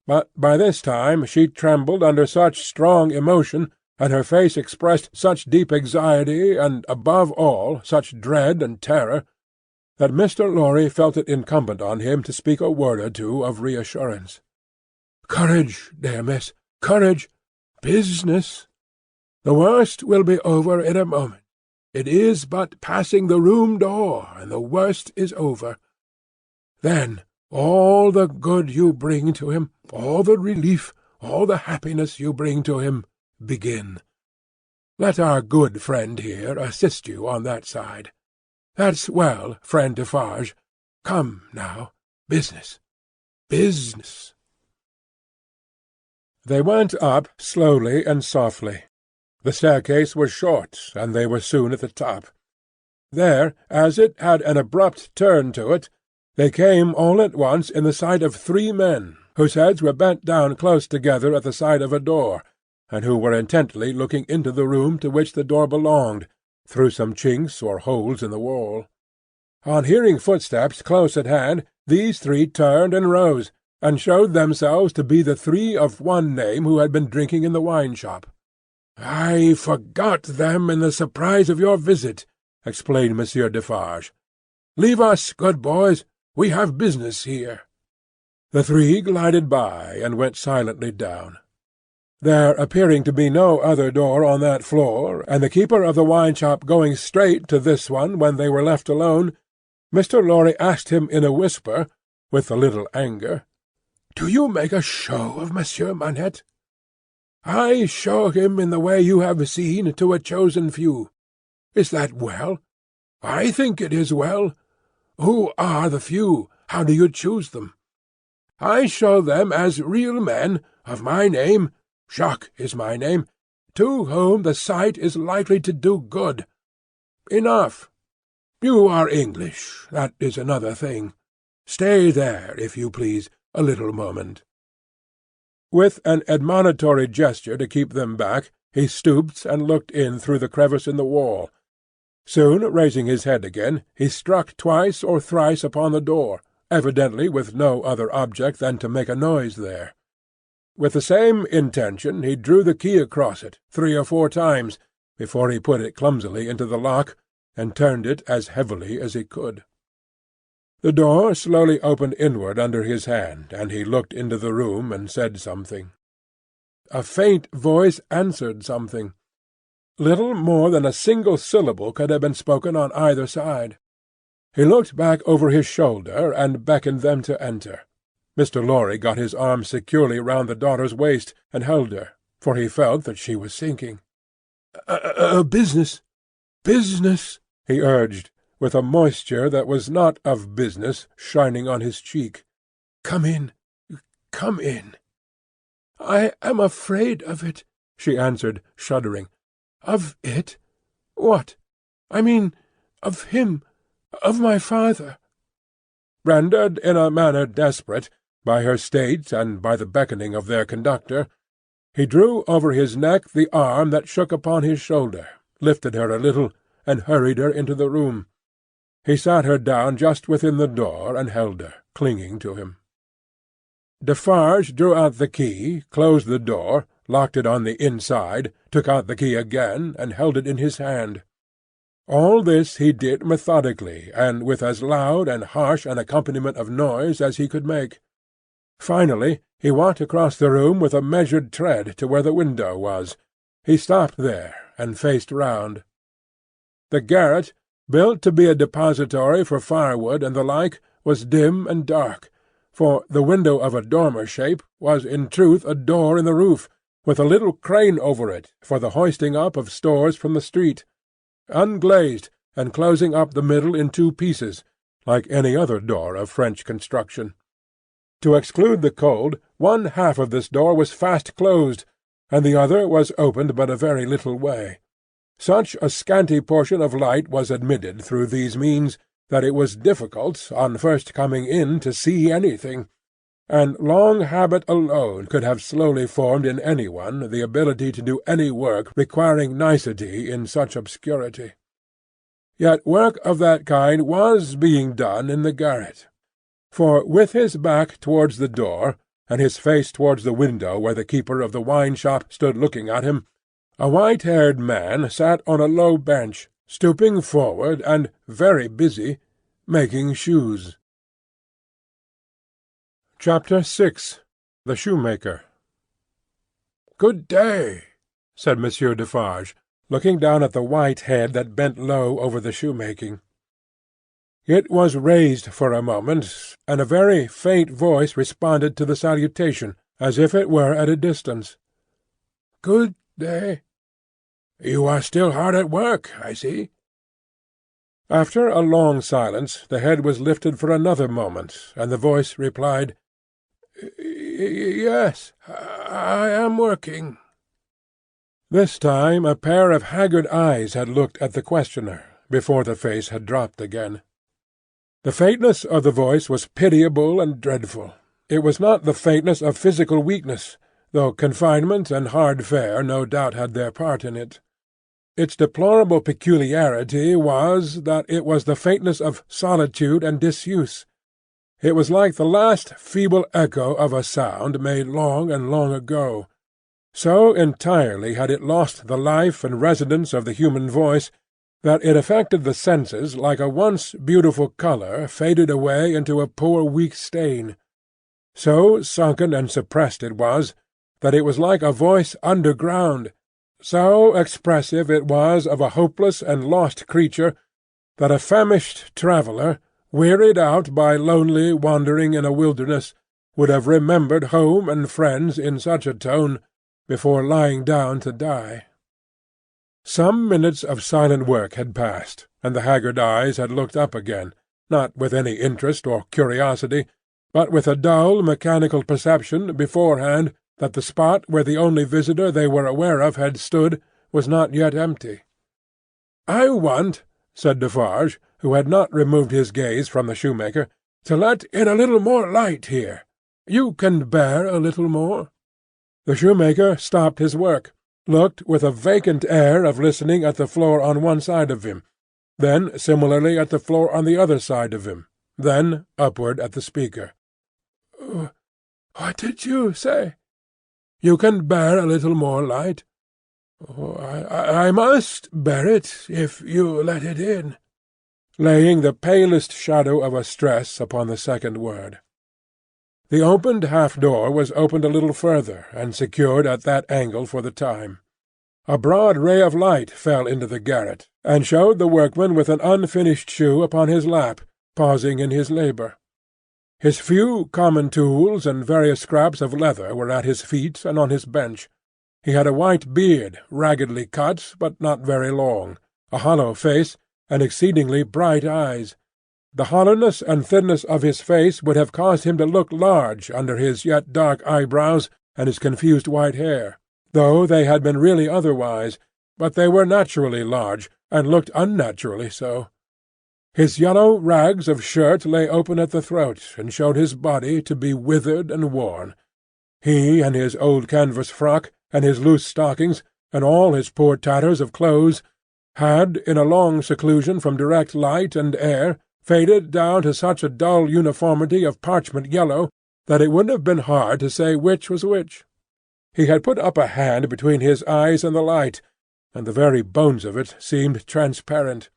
But by this time she trembled under such strong emotion, and her face expressed such deep anxiety, and, above all, such dread and terror, that Mr. Lorry felt it incumbent on him to speak a word or two of reassurance. "Courage, dear miss, courage! Business! The worst will be over in a moment. It is but passing the room door, and the worst is over. Then all the good you bring to him, all the relief, all the happiness you bring to him, begin. Let our good friend here assist you on that side. That's well, friend Defarge. Come, now, business, business." They went up slowly and softly. The staircase was short, and they were soon at the top. There, as it had an abrupt turn to it, they came all at once in the sight of three men, whose heads were bent down close together at the side of a door, and who were intently looking into the room to which the door belonged, through some chinks or holes in the wall. On hearing footsteps close at hand, these three turned and rose, and showed themselves to be the three of one name who had been drinking in the wine-shop. "I forgot them in the surprise of your visit," explained Monsieur Defarge. "Leave us, good boys. We have business here." The three glided by, and went silently down. There appearing to be no other door on that floor, and the keeper of the wine-shop going straight to this one when they were left alone, Mr. Lorry asked him in a whisper, with a little anger, "Do you make a show of Monsieur Manette?" "I show him in the way you have seen to a chosen few. Is that well? I think it is well. Who are the few? How do you choose them?" "I show them as real men, of my name, Jacques is my name, to whom the sight is likely to do good. Enough. You are English, that is another thing. Stay there, if you please, a little moment." With an admonitory gesture to keep them back, he stooped and looked in through the crevice in the wall. Soon raising his head again, he struck twice or thrice upon the door, evidently with no other object than to make a noise there. With the same intention he drew the key across it 3 or 4 times, before he put it clumsily into the lock, and turned it as heavily as he could. The door slowly opened inward under his hand, and he looked into the room and said something. A faint voice answered something. Little more than a single syllable could have been spoken on either side. He looked back over his shoulder and beckoned them to enter. Mr. Lorry got his arm securely round the daughter's waist, and held her, for he felt that she was sinking. Business, he urged, with a moisture that was not of business shining on his cheek. "Come in, come in." "I am afraid of it," she answered, shuddering. "Of it? What? I mean, of him, of my father." Rendered in a manner desperate, by her state and by the beckoning of their conductor, he drew over his neck the arm that shook upon his shoulder, lifted her a little, and hurried her into the room. He sat her down just within the door, and held her, clinging to him. Defarge drew out the key, closed the door, locked it on the inside, took out the key again, and held it in his hand. All this he did methodically, and with as loud and harsh an accompaniment of noise as he could make. Finally he walked across the room with a measured tread to where the window was. He stopped there, and faced round. The garret, built to be a depository for firewood and the like, was dim and dark, for the window of a dormer shape was in truth a door in the roof, with a little crane over it for the hoisting up of stores from the street, unglazed, and closing up the middle in 2 pieces, like any other door of French construction. To exclude the cold, one half of this door was fast closed, and the other was opened but a very little way. Such a scanty portion of light was admitted through these means that it was difficult, on first coming in, to see anything, and long habit alone could have slowly formed in any one the ability to do any work requiring nicety in such obscurity. Yet work of that kind was being done in the garret, for with his back towards the door, and his face towards the window where the keeper of the wine-shop stood looking at him, a white-haired man sat on a low bench, stooping forward and, very busy, making shoes. Chapter 6. The Shoemaker. "Good day," said Monsieur Defarge, looking down at the white head that bent low over the shoemaking. It was raised for a moment, and a very faint voice responded to the salutation, as if it were at a distance. "Good day. You are still hard at work, I see." After a long silence the head was lifted for another moment, and the voice replied, "Yes, I am working." This time a pair of haggard eyes had looked at the questioner, before the face had dropped again. The faintness of the voice was pitiable and dreadful. It was not the faintness of physical weakness, though confinement and hard fare no doubt had their part in it. Its deplorable peculiarity was that it was the faintness of solitude and disuse. It was like the last feeble echo of a sound made long and long ago. So entirely had it lost the life and resonance of the human voice that it affected the senses like a once beautiful colour faded away into a poor weak stain. So sunken and suppressed it was, that it was like a voice underground. So expressive it was of a hopeless and lost creature, that a famished traveller, wearied out by lonely wandering in a wilderness, would have remembered home and friends in such a tone before lying down to die. Some minutes of silent work had passed, and the haggard eyes had looked up again, not with any interest or curiosity, but with a dull mechanical perception beforehand that the spot where the only visitor they were aware of had stood was not yet empty. "I want," said Defarge, who had not removed his gaze from the shoemaker, "to let in a little more light here. You can bear a little more?" The shoemaker stopped his work, looked with a vacant air of listening at the floor on one side of him, then similarly at the floor on the other side of him, then upward at the speaker. "What did you say?" "You can bear a little more light?" I must bear it, if you let it in," laying the palest shadow of a stress upon the second word. The opened half-door was opened a little further, and secured at that angle for the time. A broad ray of light fell into the garret, and showed the workman with an unfinished shoe upon his lap, pausing in his labour. His few common tools and various scraps of leather were at his feet and on his bench. He had a white beard, raggedly cut, but not very long, a hollow face, and exceedingly bright eyes. The hollowness and thinness of his face would have caused him to look large under his yet dark eyebrows and his confused white hair, though they had been really otherwise, but they were naturally large, and looked unnaturally so. His yellow rags of shirt lay open at the throat, and showed his body to be withered and worn. He and his old canvas frock, and his loose stockings, and all his poor tatters of clothes, had, in a long seclusion from direct light and air, faded down to such a dull uniformity of parchment yellow that it would have been hard to say which was which. He had put up a hand between his eyes and the light, and the very bones of it seemed transparent.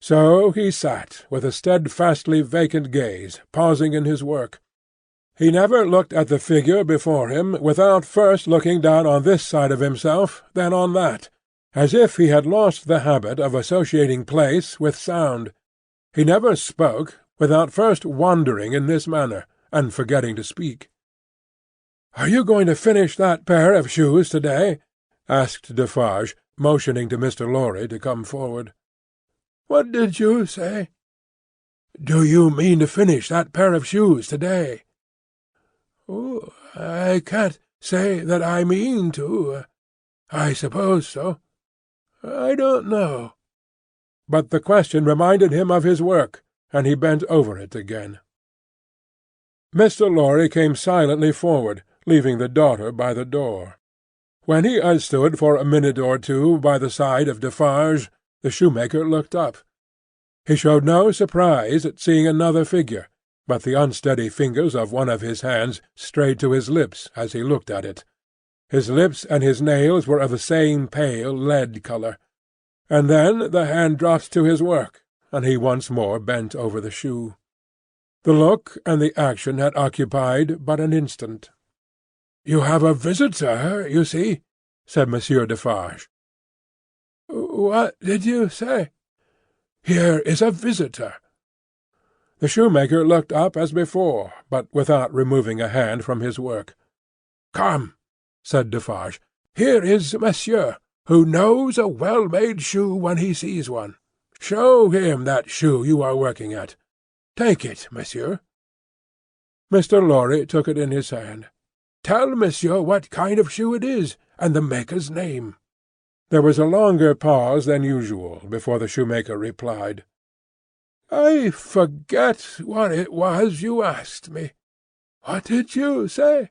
So he sat, with a steadfastly vacant gaze, pausing in his work. He never looked at the figure before him without first looking down on this side of himself, then on that, as if he had lost the habit of associating place with sound. He never spoke without first wandering in this manner, and forgetting to speak. "Are you going to finish that pair of shoes to-day?" asked Defarge, motioning to Mr. Lorry to come forward. "What did you say?" "Do you mean to finish that pair of shoes to-day?" "Oh, I can't say that I mean to. I suppose so. I don't know." But the question reminded him of his work, and he bent over it again. Mr. Lorry came silently forward, leaving the daughter by the door. When he had stood for a minute or two by the side of Defarge, the shoemaker looked up. He showed no surprise at seeing another figure, but the unsteady fingers of one of his hands strayed to his lips as he looked at it. His lips and his nails were of the same pale lead colour. And then the hand dropped to his work, and he once more bent over the shoe. The look and the action had occupied but an instant. "You have a visitor, you see," said Monsieur Defarge. "What did you say?" "Here is a visitor." The shoemaker looked up as before, but without removing a hand from his work. "Come," said Defarge. "Here is Monsieur, who knows a well-made shoe when he sees one. Show him that shoe you are working at. Take it, Monsieur." Mr. Lorry took it in his hand. "Tell Monsieur what kind of shoe it is, and the maker's name." There was a longer pause than usual before the shoemaker replied. "I forget what it was you asked me. What did you say?"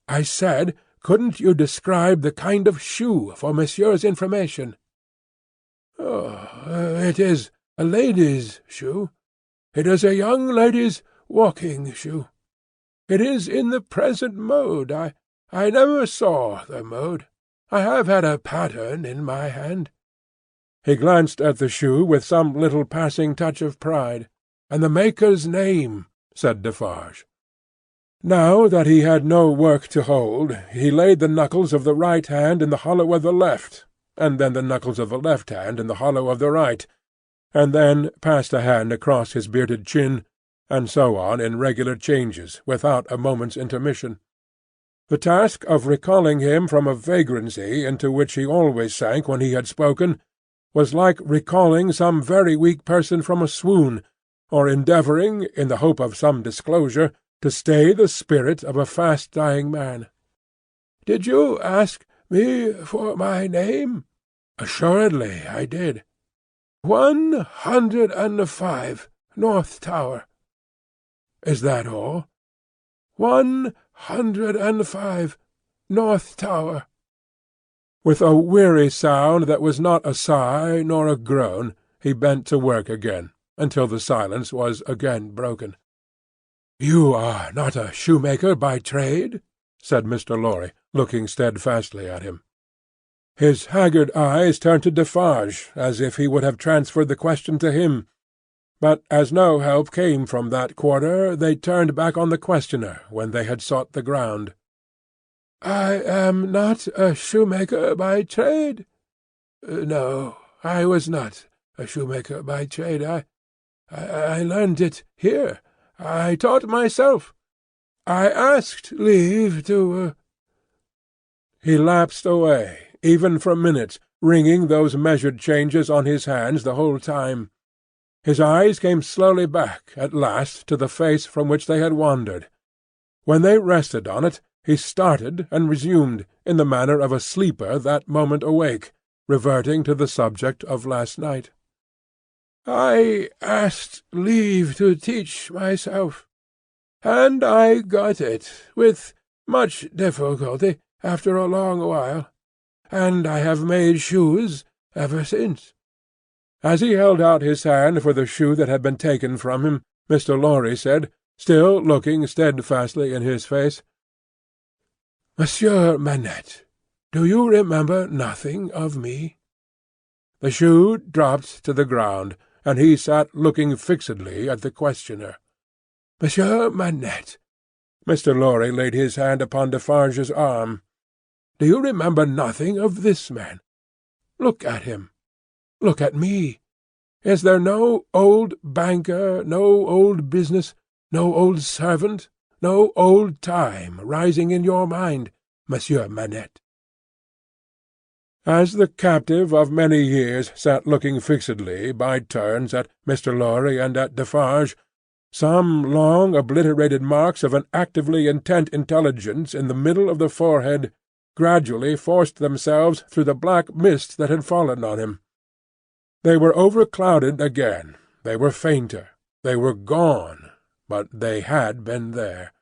"I said, couldn't you describe the kind of shoe for Monsieur's information?" "Oh, it is a lady's shoe. It is a young lady's walking shoe. It is in the present mode. I never saw the mode. I have had a pattern in my hand." He glanced at the shoe with some little passing touch of pride. "And the maker's name," said Defarge. Now that he had no work to hold, he laid the knuckles of the right hand in the hollow of the left, and then the knuckles of the left hand in the hollow of the right, and then passed a hand across his bearded chin, and so on in regular changes, without a moment's intermission. The task of recalling him from a vagrancy into which he always sank when he had spoken was like recalling some very weak person from a swoon, or endeavouring, in the hope of some disclosure, to stay the spirit of a fast-dying man. "Did you ask me for my name?" "Assuredly I did." 105, North Tower." "Is that all?" 105, North Tower." With a weary sound that was not a sigh nor a groan, he bent to work again, until the silence was again broken. "You are not a shoemaker by trade?" said Mr. Lorry, looking steadfastly at him. His haggard eyes turned to Defarge, as if he would have transferred the question to him, but as no help came from that quarter, they turned back on the questioner when they had sought the ground. "I am not a shoemaker by trade? No, I was not a shoemaker by trade. I learned it here. I taught myself. I asked leave to—" He lapsed away, even for minutes, ringing those measured changes on his hands the whole time. His eyes came slowly back, at last, to the face from which they had wandered. When they rested on it, he started and resumed, in the manner of a sleeper that moment awake, reverting to the subject of last night. "I asked leave to teach myself, and I got it, with much difficulty, after a long while, and I have made shoes ever since." As he held out his hand for the shoe that had been taken from him, Mr. Lorry said, still looking steadfastly in his face, "Monsieur Manette, do you remember nothing of me?" The shoe dropped to the ground, and he sat looking fixedly at the questioner. "Monsieur Manette," Mr. Lorry laid his hand upon Defarge's arm, "do you remember nothing of this man? Look at him. Look at me. Is there no old banker, no old business, no old servant, no old time rising in your mind, Monsieur Manette?" As the captive of many years sat looking fixedly, by turns, at Mr. Lorry and at Defarge, some long obliterated marks of an actively intent intelligence in the middle of the forehead gradually forced themselves through the black mist that had fallen on him. They were overclouded again, they were fainter, they were gone, but they had been there.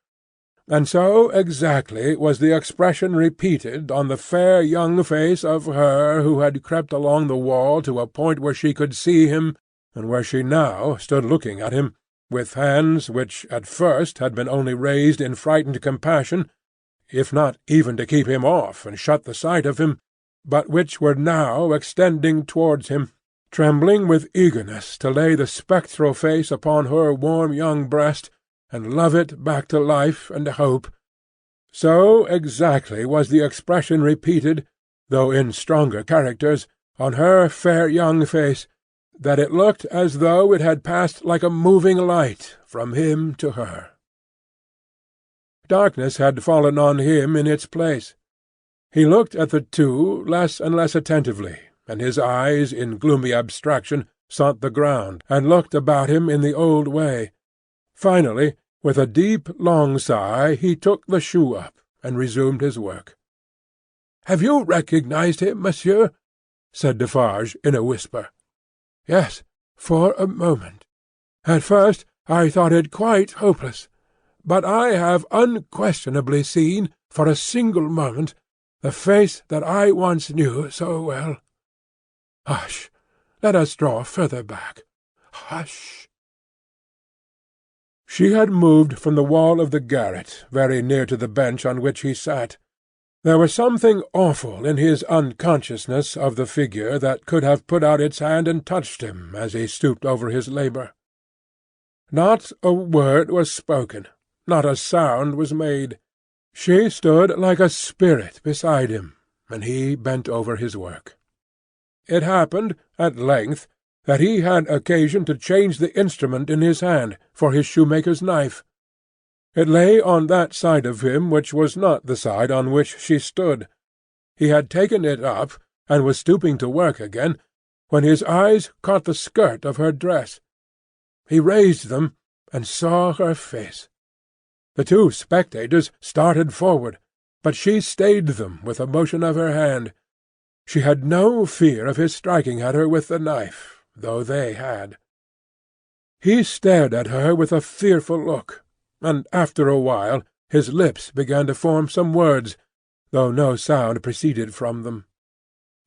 And so exactly was the expression repeated on the fair young face of her who had crept along the wall to a point where she could see him, and where she now stood looking at him, with hands which at first had been only raised in frightened compassion, if not even to keep him off and shut the sight of him, but which were now extending towards him, trembling with eagerness to lay the spectral face upon her warm young breast, and love it back to life and hope. So exactly was the expression repeated, though in stronger characters, on her fair young face, that it looked as though it had passed like a moving light from him to her. Darkness had fallen on him in its place. He looked at the two less and less attentively, and his eyes, in gloomy abstraction, sought the ground, and looked about him in the old way. Finally, with a deep, long sigh, he took the shoe up, and resumed his work. "Have you recognized him, monsieur?" said Defarge in a whisper. "Yes, for a moment. At first I thought it quite hopeless, but I have unquestionably seen, for a single moment, the face that I once knew so well. Hush! Let us draw further back. Hush!" She had moved from the wall of the garret, very near to the bench on which he sat. There was something awful in his unconsciousness of the figure that could have put out its hand and touched him as he stooped over his labour. Not a word was spoken, not a sound was made. She stood like a spirit beside him, and he bent over his work. It happened, at length, that he had occasion to change the instrument in his hand for his shoemaker's knife. It lay on that side of him which was not the side on which she stood. He had taken it up, and was stooping to work again, when his eyes caught the skirt of her dress. He raised them, and saw her face. The two spectators started forward, but she stayed them with a motion of her hand. She had no fear of his striking at her with the knife, though they had. He stared at her with a fearful look, and after a while his lips began to form some words, though no sound proceeded from them.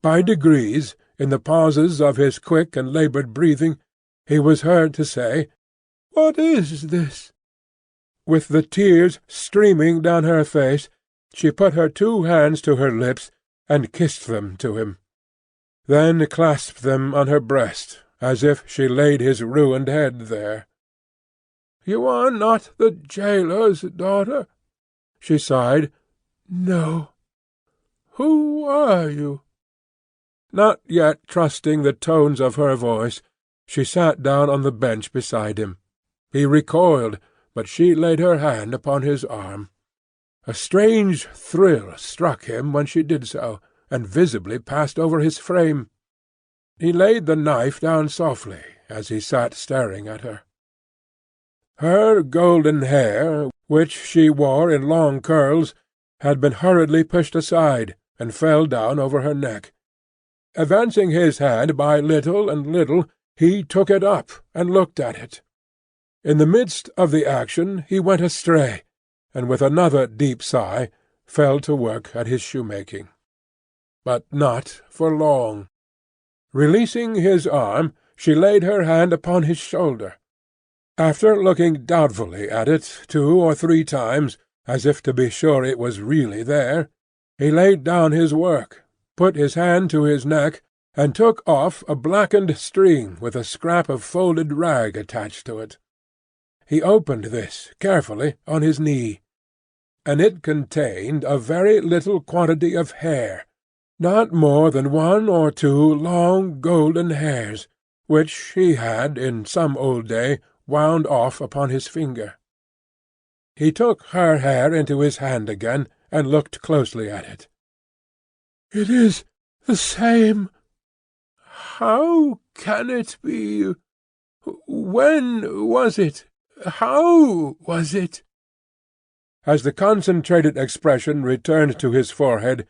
By degrees, in the pauses of his quick and laboured breathing, he was heard to say, "What is this?" With the tears streaming down her face, she put her two hands to her lips and kissed them to him, then clasped them on her breast, as if she laid his ruined head there. "You are not the jailor's daughter?" she sighed. "No." "Who are you?" Not yet trusting the tones of her voice, she sat down on the bench beside him. He recoiled, but she laid her hand upon his arm. A strange thrill struck him when she did so, and visibly passed over his frame. He laid the knife down softly, as he sat staring at her. Her golden hair, which she wore in long curls, had been hurriedly pushed aside, and fell down over her neck. Advancing his hand by little and little, he took it up and looked at it. In the midst of the action he went astray, and with another deep sigh fell to work at his shoemaking. But not for long. Releasing his arm, she laid her hand upon his shoulder. After looking doubtfully at it 2 or 3 times, as if to be sure it was really there, he laid down his work, put his hand to his neck, and took off a blackened string with a scrap of folded rag attached to it. He opened this carefully on his knee, and it contained a very little quantity of hair, not more than 1 or 2 long golden hairs, which he had in some old day wound off upon his finger. He took her hair into his hand again, and looked closely at it. "It is the same. How can it be? When was it? How was it?" As the concentrated expression returned to his forehead,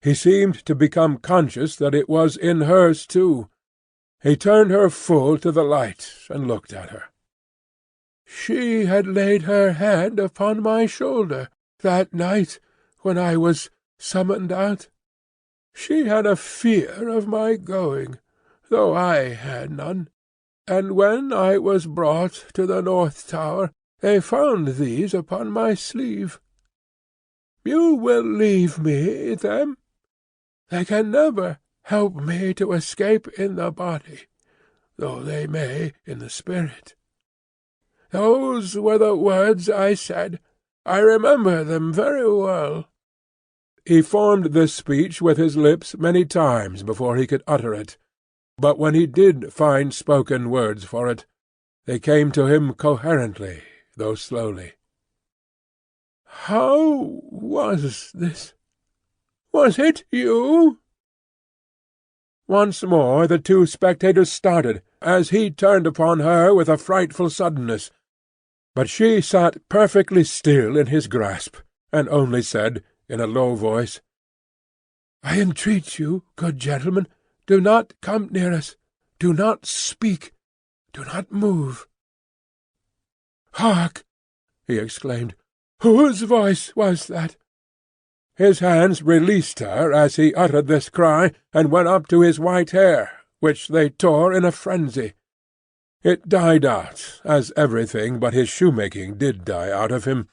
he seemed to become conscious that it was in hers too. He turned her full to the light, and looked at her. "She had laid her hand upon my shoulder that night when I was summoned out. She had a fear of my going, though I had none, and when I was brought to the North Tower, they found these upon my sleeve. You will leave me them? They can never help me to escape in the body, though they may in the spirit. Those were the words I said. I remember them very well." He formed this speech with his lips many times before he could utter it, but when he did find spoken words for it, they came to him coherently, though slowly. "How was this? Was it you?" Once more the 2 spectators started, as he turned upon her with a frightful suddenness, but she sat perfectly still in his grasp, and only said, in a low voice, I entreat you, good gentlemen, do not come near us. Do not speak. Do not move." "Hark!" he exclaimed. "Whose voice was that?" His hands released her as he uttered this cry, and went up to his white hair, which they tore in a frenzy. It died out, as everything but his shoemaking did die out of him,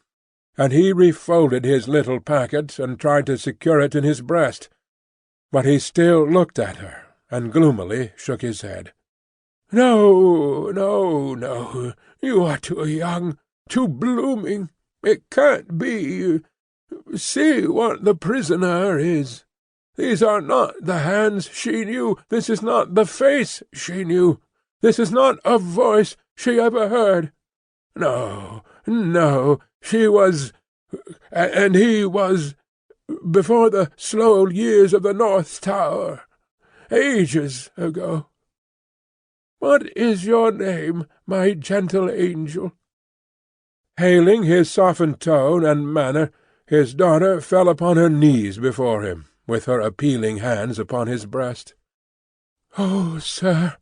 and he refolded his little packet and tried to secure it in his breast. But he still looked at her, and gloomily shook his head. "No, no, no. You are too young, too blooming. It can't be. See what the prisoner is. These are not the hands she knew. This is not the face she knew. This is not a voice she ever heard. No, no, she was, and he was, before the slow years of the North Tower, ages ago. What is your name, my gentle angel?" Hailing his softened tone and manner, his daughter fell upon her knees before him, with her appealing hands upon his breast. "Oh, sir,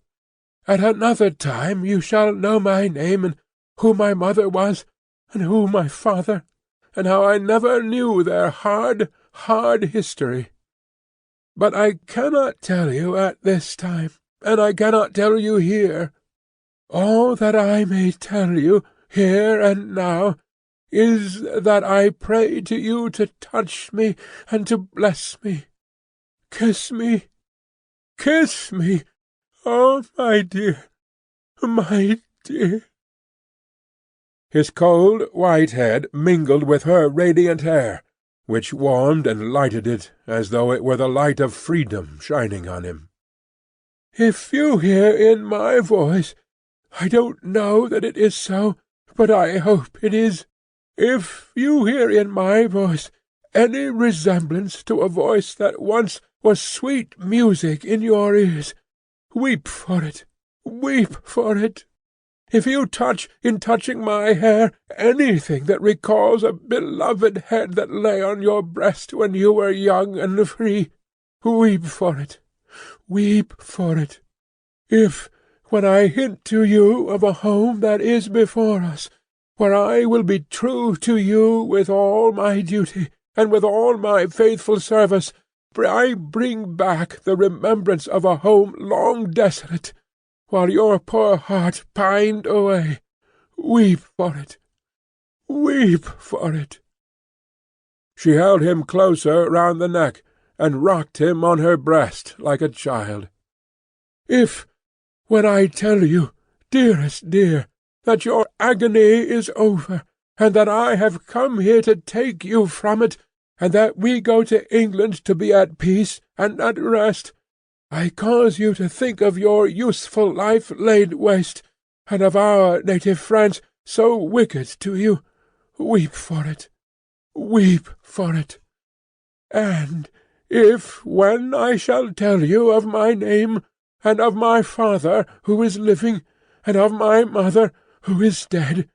at another time you shall know my name, and who my mother was, and who my father, and how I never knew their hard, hard history. But I cannot tell you at this time, and I cannot tell you here. All that I may tell you, here and now, is that I pray to you to touch me and to bless me. Kiss me, kiss me, oh, my dear, my dear." His cold white head mingled with her radiant hair, which warmed and lighted it as though it were the light of freedom shining on him. "If you hear in my voice, I don't know that it is so, but I hope it is. If you hear in my voice any resemblance to a voice that once was sweet music in your ears, weep for it, weep for it. If you touch, in touching my hair, anything that recalls a beloved head that lay on your breast when you were young and free, weep for it, weep for it. If, when I hint to you of a home that is before us, where I will be true to you with all my duty, and with all my faithful service, I bring back the remembrance of a home long desolate, while your poor heart pined away, weep for it, weep for it." She held him closer round the neck, and rocked him on her breast like a child. "If, when I tell you, dearest dear, that your agony is over, and that I have come here to take you from it, and that we go to England to be at peace and at rest, I cause you to think of your useful life laid waste, and of our native France so wicked to you, weep for it, weep for it. And if, when I shall tell you of my name, and of my father who is living, and of my mother who is dead,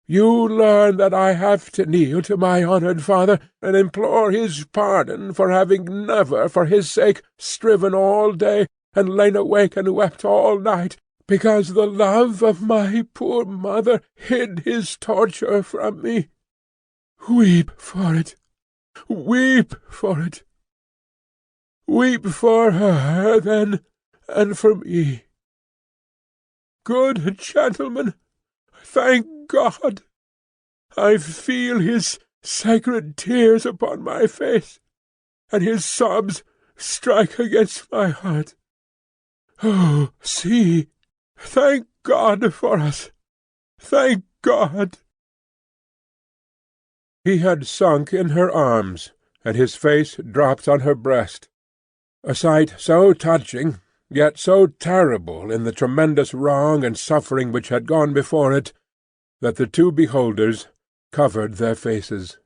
you learn that I have to kneel to my honoured father, and implore his pardon for having never for his sake striven all day, and lain awake and wept all night, because the love of my poor mother hid his torture from me. Weep for it, weep for it. Weep for her, then, and for me. Good gentlemen, thank God! I feel his sacred tears upon my face, and his sobs strike against my heart. Oh, see! Thank God for us! Thank God!" He had sunk in her arms, and his face dropped on her breast. A sight so touching, yet so terrible in the tremendous wrong and suffering which had gone before it, that the two beholders covered their faces.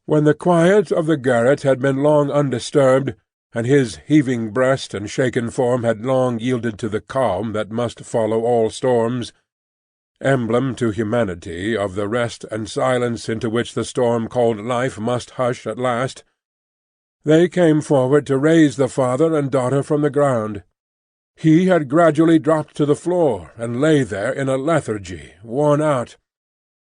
When the quiet of the garret had been long undisturbed, and his heaving breast and shaken form had long yielded to the calm that must follow all storms, emblem to humanity of the rest and silence into which the storm called life must hush at last, They came forward to raise the father and daughter from the ground. He had gradually dropped to the floor, and lay there in a lethargy, worn out.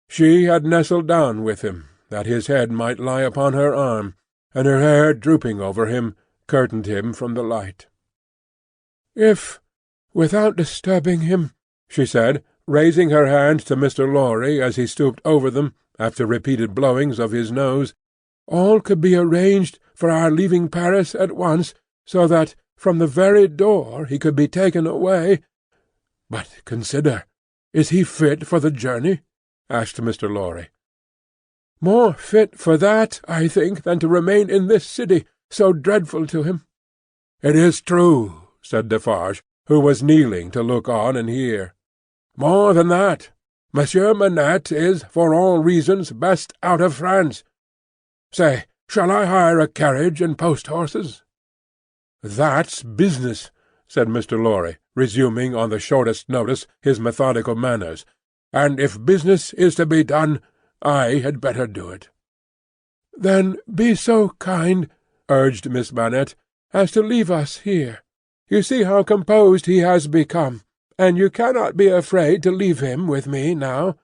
She had nestled down with him, that his head might lie upon her arm, and her hair drooping over him curtained him from the light. "If, without disturbing him," she said, raising her hand to Mr. Lorry as he stooped over them, after repeated blowings of his nose, "all could be arranged for our leaving Paris at once, so that from the very door he could be taken away—" "But consider, is he fit for the journey?" asked Mr. Lorry. "More fit for that, I think, than to remain in this city, so dreadful to him." "It is true," said Defarge, who was kneeling to look on and hear. "More than that, Monsieur Manette is, for all reasons, best out of France. Say, shall I hire a carriage and post-horses?" "That's business," said Mr. Lorry, resuming on the shortest notice his methodical manners, "and if business is to be done, I had better do it." "Then be so kind," urged Miss Manette, "as to leave us here. You see how composed he has become, and you cannot be afraid to leave him with me now.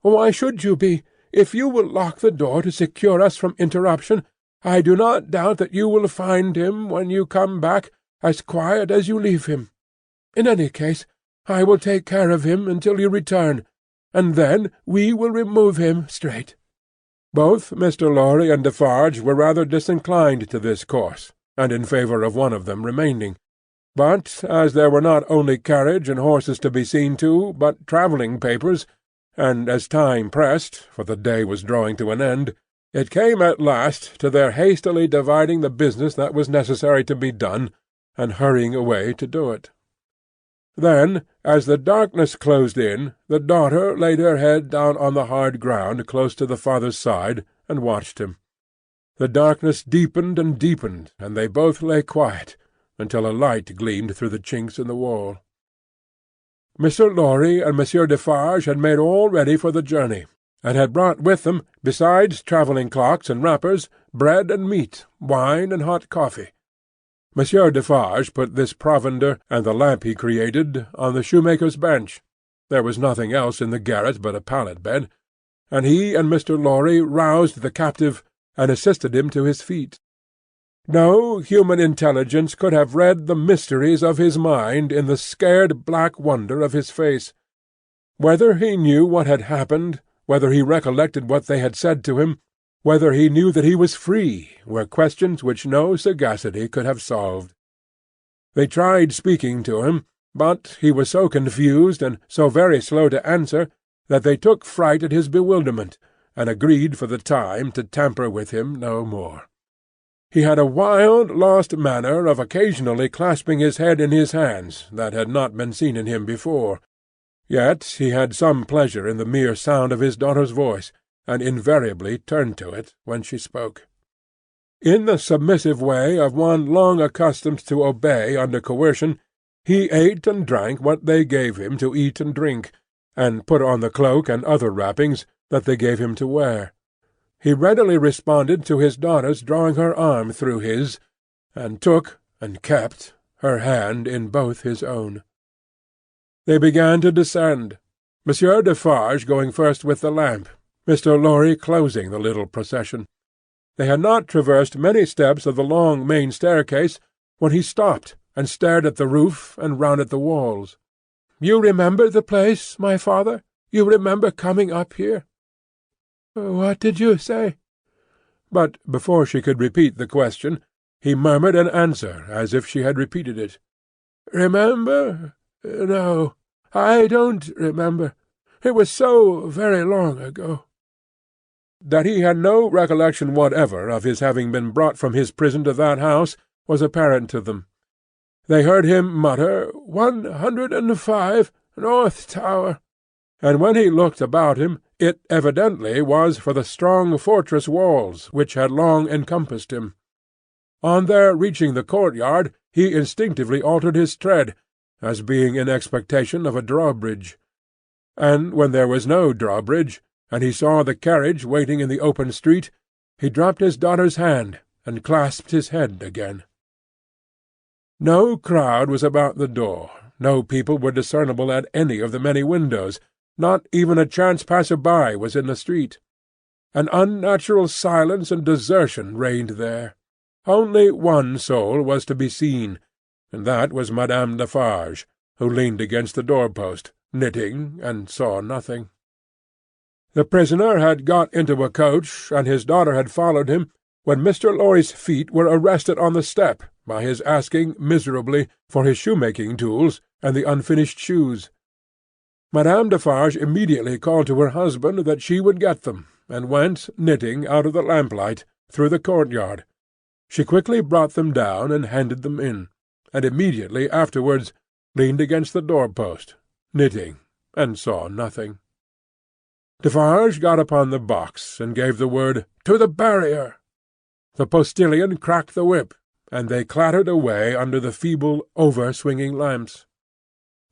Why should you be? If you will lock the door to secure us from interruption, I do not doubt that you will find him, when you come back, as quiet as you leave him. In any case, I will take care of him until you return, and then we will remove him straight." Both Mr. Lorry and Defarge were rather disinclined to this course, and in favour of one of them remaining. But as there were not only carriage and horses to be seen to, but travelling papers, and as time pressed, for the day was drawing to an end, it came at last to their hastily dividing the business that was necessary to be done, and hurrying away to do it. Then, as the darkness closed in, the daughter laid her head down on the hard ground close to the father's side, and watched him. The darkness deepened and deepened, and they both lay quiet, until a light gleamed through the chinks in the wall. Mr. Lorry and Monsieur Defarge had made all ready for the journey, and had brought with them, besides travelling clocks and wrappers, bread and meat, wine and hot coffee. Monsieur Defarge put this provender, and the lamp he created, on the shoemaker's bench. There was nothing else in the garret but a pallet-bed, and he and Mr. Lorry roused the captive, and assisted him to his feet. No human intelligence could have read the mysteries of his mind in the scared black wonder of his face. Whether he knew what had happened, whether he recollected what they had said to him, whether he knew that he was free, were questions which no sagacity could have solved. They tried speaking to him, but he was so confused and so very slow to answer that they took fright at his bewilderment, and agreed for the time to tamper with him no more. He had a wild, lost manner of occasionally clasping his head in his hands that had not been seen in him before. Yet he had some pleasure in the mere sound of his daughter's voice, and invariably turned to it when she spoke. In the submissive way of one long accustomed to obey under coercion, he ate and drank what they gave him to eat and drink, and put on the cloak and other wrappings that they gave him to wear. He readily responded to his daughter's drawing her arm through his, and took, and kept, her hand in both his own. They began to descend, Monsieur Defarge going first with the lamp, Mr. Lorry closing the little procession. They had not traversed many steps of the long main staircase, when he stopped, and stared at the roof and round at the walls. "You remember the place, my father? You remember coming up here?" "What did you say?" But before she could repeat the question, he murmured an answer as if she had repeated it. "Remember? No, I don't remember. It was so very long ago." That he had no recollection whatever of his having been brought from his prison to that house was apparent to them. They heard him mutter 105 North Tower, and when he looked about him, it evidently was for the strong fortress walls which had long encompassed him. On their reaching the courtyard, he instinctively altered his tread, as being in expectation of a drawbridge. And when there was no drawbridge, and he saw the carriage waiting in the open street, he dropped his daughter's hand, and clasped his head again. No crowd was about the door, no people were discernible at any of the many windows, not even a chance passer-by was in the street. An unnatural silence and desertion reigned there. Only one soul was to be seen, and that was Madame Defarge, who leaned against the door-post, knitting, and saw nothing. The prisoner had got into a coach, and his daughter had followed him, when Mr. Lorry's feet were arrested on the step by his asking miserably for his shoemaking tools and the unfinished shoes. Madame Defarge immediately called to her husband that she would get them, and went, knitting, out of the lamplight, through the courtyard. She quickly brought them down and handed them in, and immediately afterwards leaned against the door-post, knitting, and saw nothing. Defarge got upon the box, and gave the word, "To the barrier!" The postilion cracked the whip, and they clattered away under the feeble, over-swinging lamps.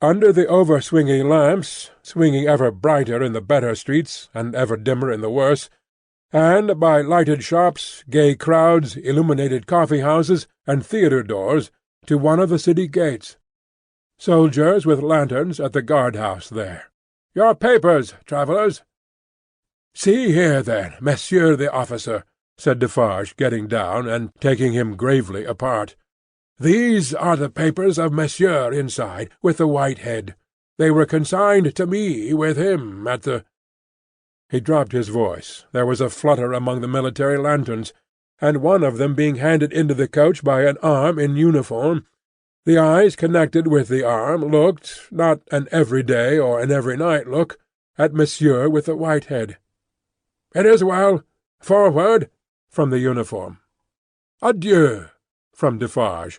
Under the over-swinging lamps, swinging ever brighter in the better streets, and ever dimmer in the worse, and by lighted shops, gay crowds, illuminated coffee-houses, and theatre doors, to one of the city gates. Soldiers with lanterns at the guard-house there. "Your papers, travellers!" "See here, then, monsieur the officer," said Defarge, getting down, and taking him gravely apart. "These are the papers of monsieur inside, with the white head. They were consigned to me with him at the—" He dropped his voice. There was a flutter among the military lanterns, and one of them being handed into the coach by an arm in uniform, the eyes connected with the arm looked, not an every-day or an every-night look, at monsieur with the white head. "It is well. Forward!" from the uniform. "Adieu!" from Defarge.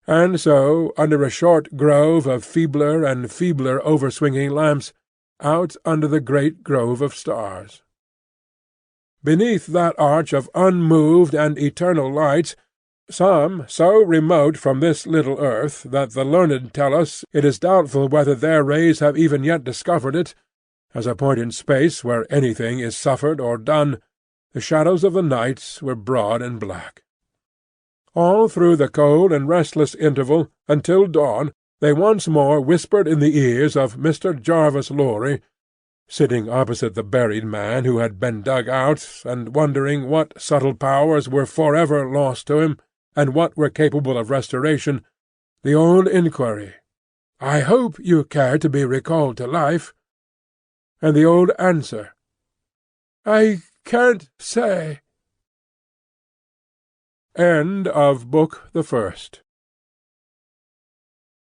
And so, under a short grove of feebler and feebler over-swinging lamps, out under the great grove of stars. Beneath that arch of unmoved and eternal lights, some so remote from this little earth that the learned tell us it is doubtful whether their rays have even yet discovered it, as a point in space where anything is suffered or done, the shadows of the night were broad and black. All through the cold and restless interval, until dawn, they once more whispered in the ears of Mr. Jarvis Lorry, sitting opposite the buried man who had been dug out, and wondering what subtle powers were for ever lost to him, and what were capable of restoration, the old inquiry, "I hope you care to be recalled to life?" and the old answer, "I can't say." End of Book the First.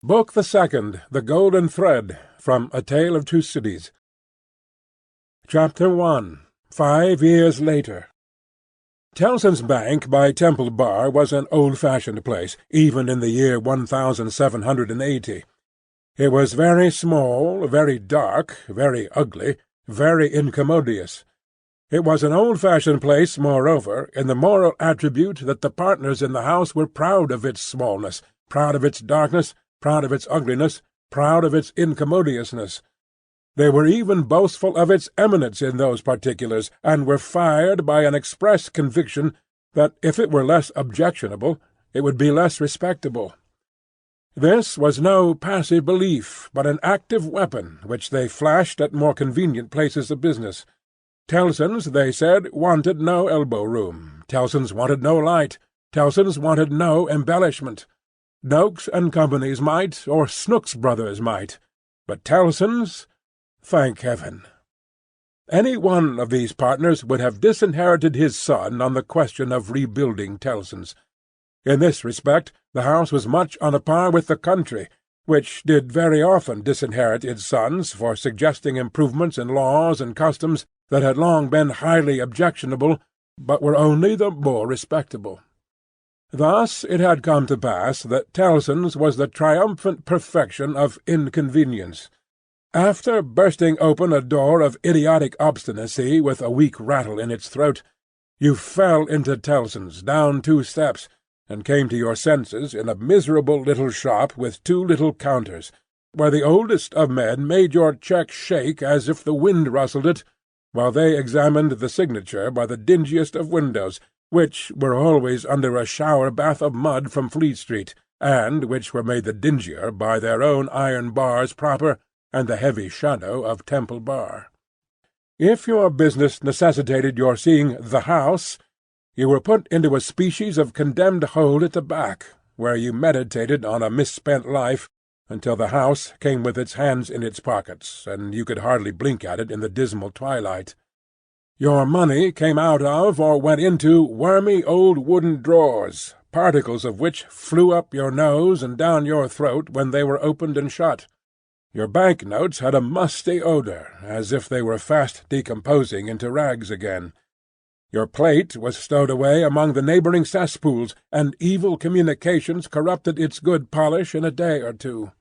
Book the Second, The Golden Thread, from A Tale of Two Cities. Chapter 1. 5 years later. Tellson's Bank by Temple Bar was an old-fashioned place, even in the year 1780. It was very small, very dark, very ugly, very incommodious. It was an old-fashioned place, moreover, in the moral attribute that the partners in the house were proud of its smallness, proud of its darkness, proud of its ugliness, proud of its incommodiousness. They were even boastful of its eminence in those particulars, and were fired by an express conviction that if it were less objectionable, it would be less respectable. This was no passive belief, but an active weapon which they flashed at more convenient places of business. Tellson's, they said, wanted no elbow-room. Tellson's wanted no light. Tellson's wanted no embellishment. Noakes and Company's might, or Snooks Brothers might. But Tellson's? Thank heaven! Any one of these partners would have disinherited his son on the question of rebuilding Tellson's. In this respect the house was much on a par with the country, which did very often disinherit its sons for suggesting improvements in laws and customs that had long been highly objectionable, but were only the more respectable. Thus it had come to pass that Tellson's was the triumphant perfection of inconvenience. After bursting open a door of idiotic obstinacy with a weak rattle in its throat, you fell into Tellson's down 2 steps, and came to your senses in a miserable little shop with 2 little counters, where the oldest of men made your cheque shake as if the wind rustled it, while they examined the signature by the dingiest of windows, which were always under a shower-bath of mud from Fleet Street, and which were made the dingier by their own iron bars proper and the heavy shadow of Temple Bar. If your business necessitated your seeing the house, you were put into a species of condemned hold at the back, where you meditated on a misspent life until the house came with its hands in its pockets, and you could hardly blink at it in the dismal twilight. Your money came out of or went into wormy old wooden drawers, particles of which flew up your nose and down your throat when they were opened and shut. Your bank-notes had a musty odour, as if they were fast decomposing into rags again. Your plate was stowed away among the neighbouring cesspools, and evil communications corrupted its good polish in a day or two.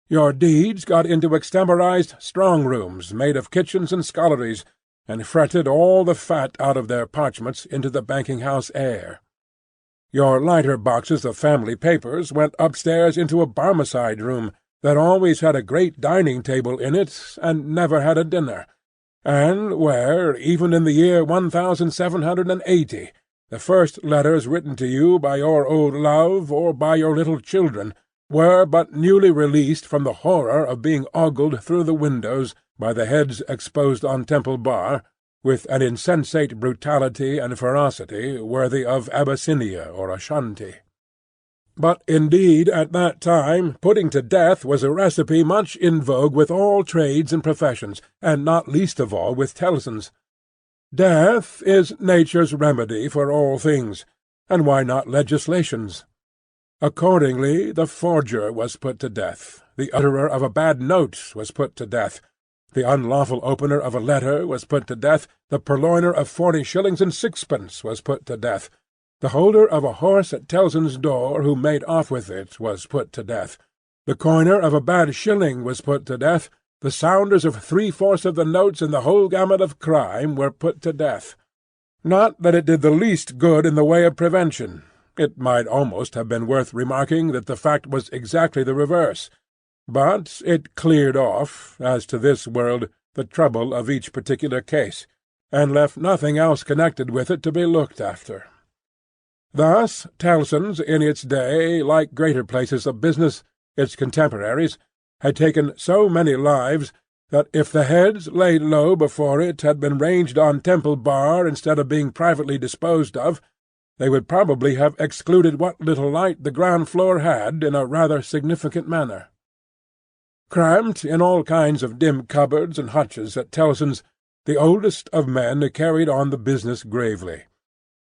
Your deeds got into extemporized strong-rooms made of kitchens and sculleries, and fretted all the fat out of their parchments into the banking-house air. Your lighter boxes of family papers went upstairs into a Barmecide-room that always had a great dining-table in it and never had a dinner, and where, even in the year 1780, the first letters written to you by your old love or by your little children were but newly released from the horror of being ogled through the windows by the heads exposed on Temple Bar, with an insensate brutality and ferocity worthy of Abyssinia or Ashanti. But indeed at that time putting to death was a recipe much in vogue with all trades and professions, and not least of all with Tellson's. Death is nature's remedy for all things, and why not legislation's? Accordingly the forger was put to death, the utterer of a bad note was put to death, the unlawful opener of a letter was put to death, the purloiner of 40 shillings and sixpence was put to death, the holder of a horse at Tellson's door who made off with it was put to death, the coiner of a bad shilling was put to death, the sounders of 3/4 of the notes in the whole gamut of crime were put to death. Not that it did the least good in the way of prevention. It might almost have been worth remarking that the fact was exactly the reverse, but it cleared off, as to this world, the trouble of each particular case, and left nothing else connected with it to be looked after. Thus Tellson's in its day, like greater places of business, its contemporaries, had taken so many lives that if the heads laid low before it had been ranged on Temple Bar instead of being privately disposed of, they would probably have excluded what little light the ground floor had in a rather significant manner. Cramped in all kinds of dim cupboards and hutches at Tellson's, the oldest of men carried on the business gravely.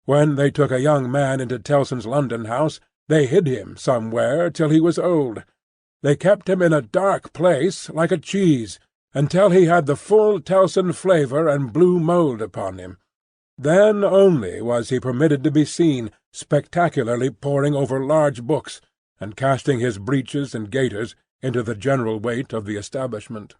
When they took a young man into Tellson's London house, they hid him somewhere till he was old. They kept him in a dark place, like a cheese, until he had the full Tellson flavour and blue mould upon him. Then only was he permitted to be seen, spectacularly poring over large books, and casting his breeches and gaiters into the general weight of the establishment.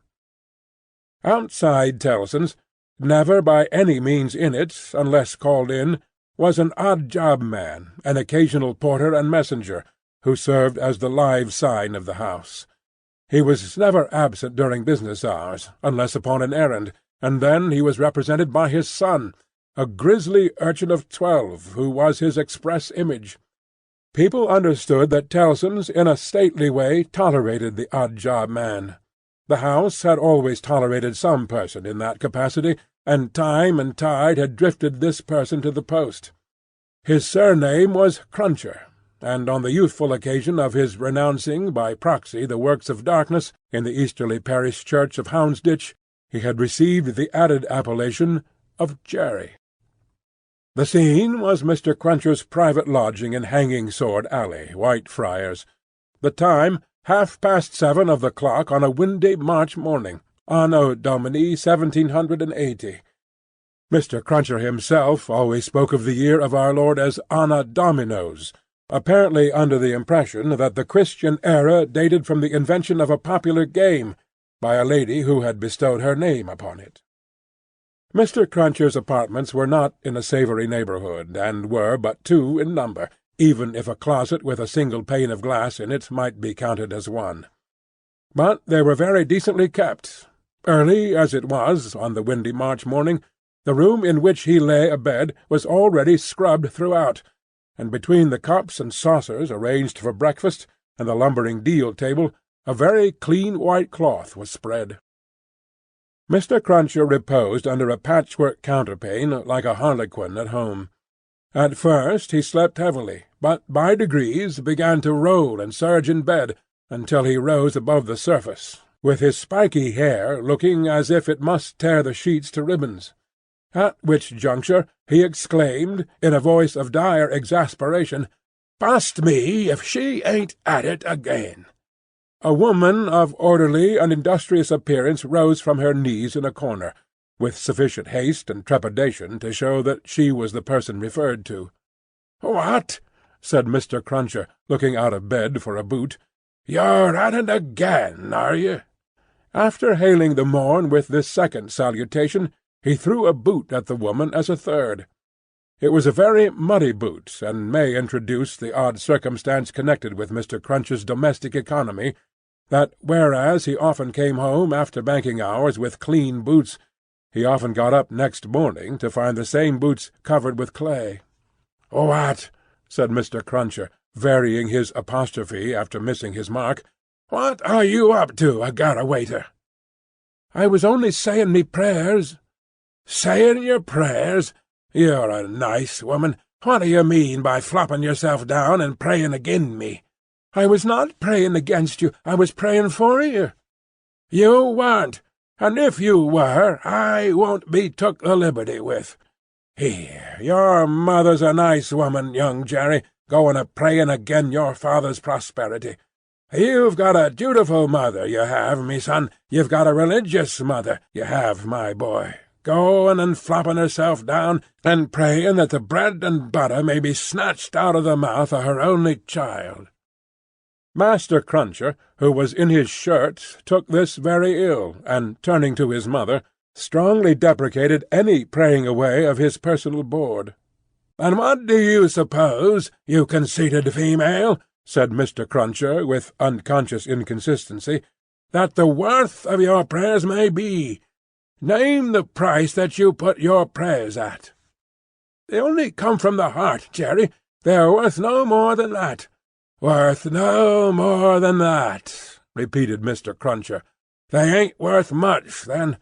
Outside Tellson's, never by any means in it, unless called in, was an odd-job man, an occasional porter and messenger, who served as the live sign of the house. He was never absent during business hours, unless upon an errand, and then he was represented by his son, a grisly urchin of 12, who was his express image. People understood that Tellson's in a stately way tolerated the odd-job man. The house had always tolerated some person in that capacity, and time and tide had drifted this person to the post. His surname was Cruncher, and on the youthful occasion of his renouncing by proxy the works of darkness in the easterly parish church of Houndsditch, he had received the added appellation of Jerry. The scene was Mr. Cruncher's private lodging in Hanging Sword Alley, Whitefriars. The time 7:30 of the clock on a windy March morning, Anno Domini 1780. Mr. Cruncher himself always spoke of the year of our Lord as Anna Dominos, apparently under the impression that the Christian era dated from the invention of a popular game, by a lady who had bestowed her name upon it. Mr. Cruncher's apartments were not in a savoury neighbourhood, and were but 2 in number, even if a closet with a single pane of glass in it might be counted as one. But they were very decently kept. Early as it was on the windy March morning, The room in which he lay abed was already scrubbed throughout, and between the cups and saucers arranged for breakfast and the lumbering deal table a very clean white cloth was spread. Mr. Cruncher reposed under a patchwork counterpane like a harlequin at home. At first he slept heavily, but by degrees began to roll and surge in bed, until he rose above the surface, with his spiky hair looking as if it must tear the sheets to ribbons. At which juncture he exclaimed, in a voice of dire exasperation, "Bust me if she ain't at it again!" A woman of orderly and industrious appearance rose from her knees in a corner, with sufficient haste and trepidation to show that she was the person referred to. "What?" said Mr. Cruncher, looking out of bed for a boot. "You're at it again, are you?" After hailing the morn with this second salutation, he threw a boot at the woman as a third. It was a very muddy boot, and may introduce the odd circumstance connected with Mr. Cruncher's domestic economy, that whereas he often came home after banking hours with clean boots, he often got up next morning to find the same boots covered with clay. "What?" said Mr. Cruncher, varying his apostrophe after missing his mark. "What are you up to, Agarawaiter?" "I was only sayin' me prayers." "Sayin' your prayers? You're a nice woman. What do you mean by flopping yourself down and praying agin me?" "I was not praying against you. I was praying for you." "You weren't, and if you were, I won't be took the liberty with. Here, your mother's a nice woman, young Jerry, goin' a-prayin' agin your father's prosperity. You've got a dutiful mother, you have, me son. You've got a religious mother, you have, my boy, goin' and flopping herself down, and prayin' that the bread and butter may be snatched out of the mouth of her only child." Master Cruncher, who was in his shirt, took this very ill, and, turning to his mother, strongly deprecated any praying away of his personal board. "And what do you suppose, you conceited female," said Mr. Cruncher, with unconscious inconsistency, "that the worth of your prayers may be? Name the price that you put your prayers at." "They only come from the heart, Jerry. They're worth no more than that." "Worth no more than that," repeated Mr. Cruncher. "They ain't worth much, then.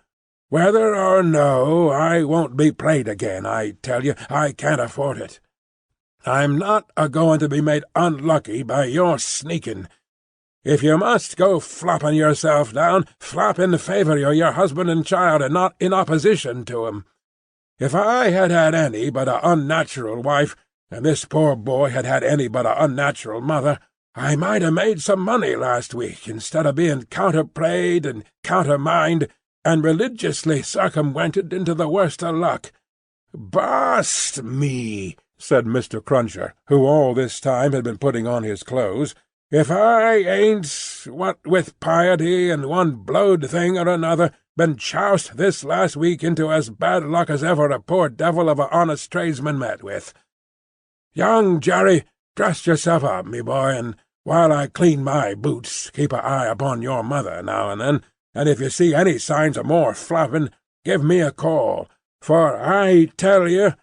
Whether or no, I won't be prayed again, I tell you. I can't afford it. I'm not a-going to be made unlucky by your sneaking. If you must go flopping yourself down, flop in favour of your husband and child, and not in opposition to 'em. If I had had any but a unnatural wife, and this poor boy had had any but a unnatural mother, I might have made some money last week, instead of being counter-prayed and countermined, and religiously circumwented into the worst of luck. "Bust me," said Mr. Cruncher, who all this time had been putting on his clothes, "if I ain't, what with piety and one blowed thing or another, been choused this last week into as bad luck as ever a poor devil of a honest tradesman met with. Young Jerry, dress yourself up, me boy, and while I clean my boots, keep an eye upon your mother now and then, and if you see any signs of more flapping, give me a call, for I tell you,"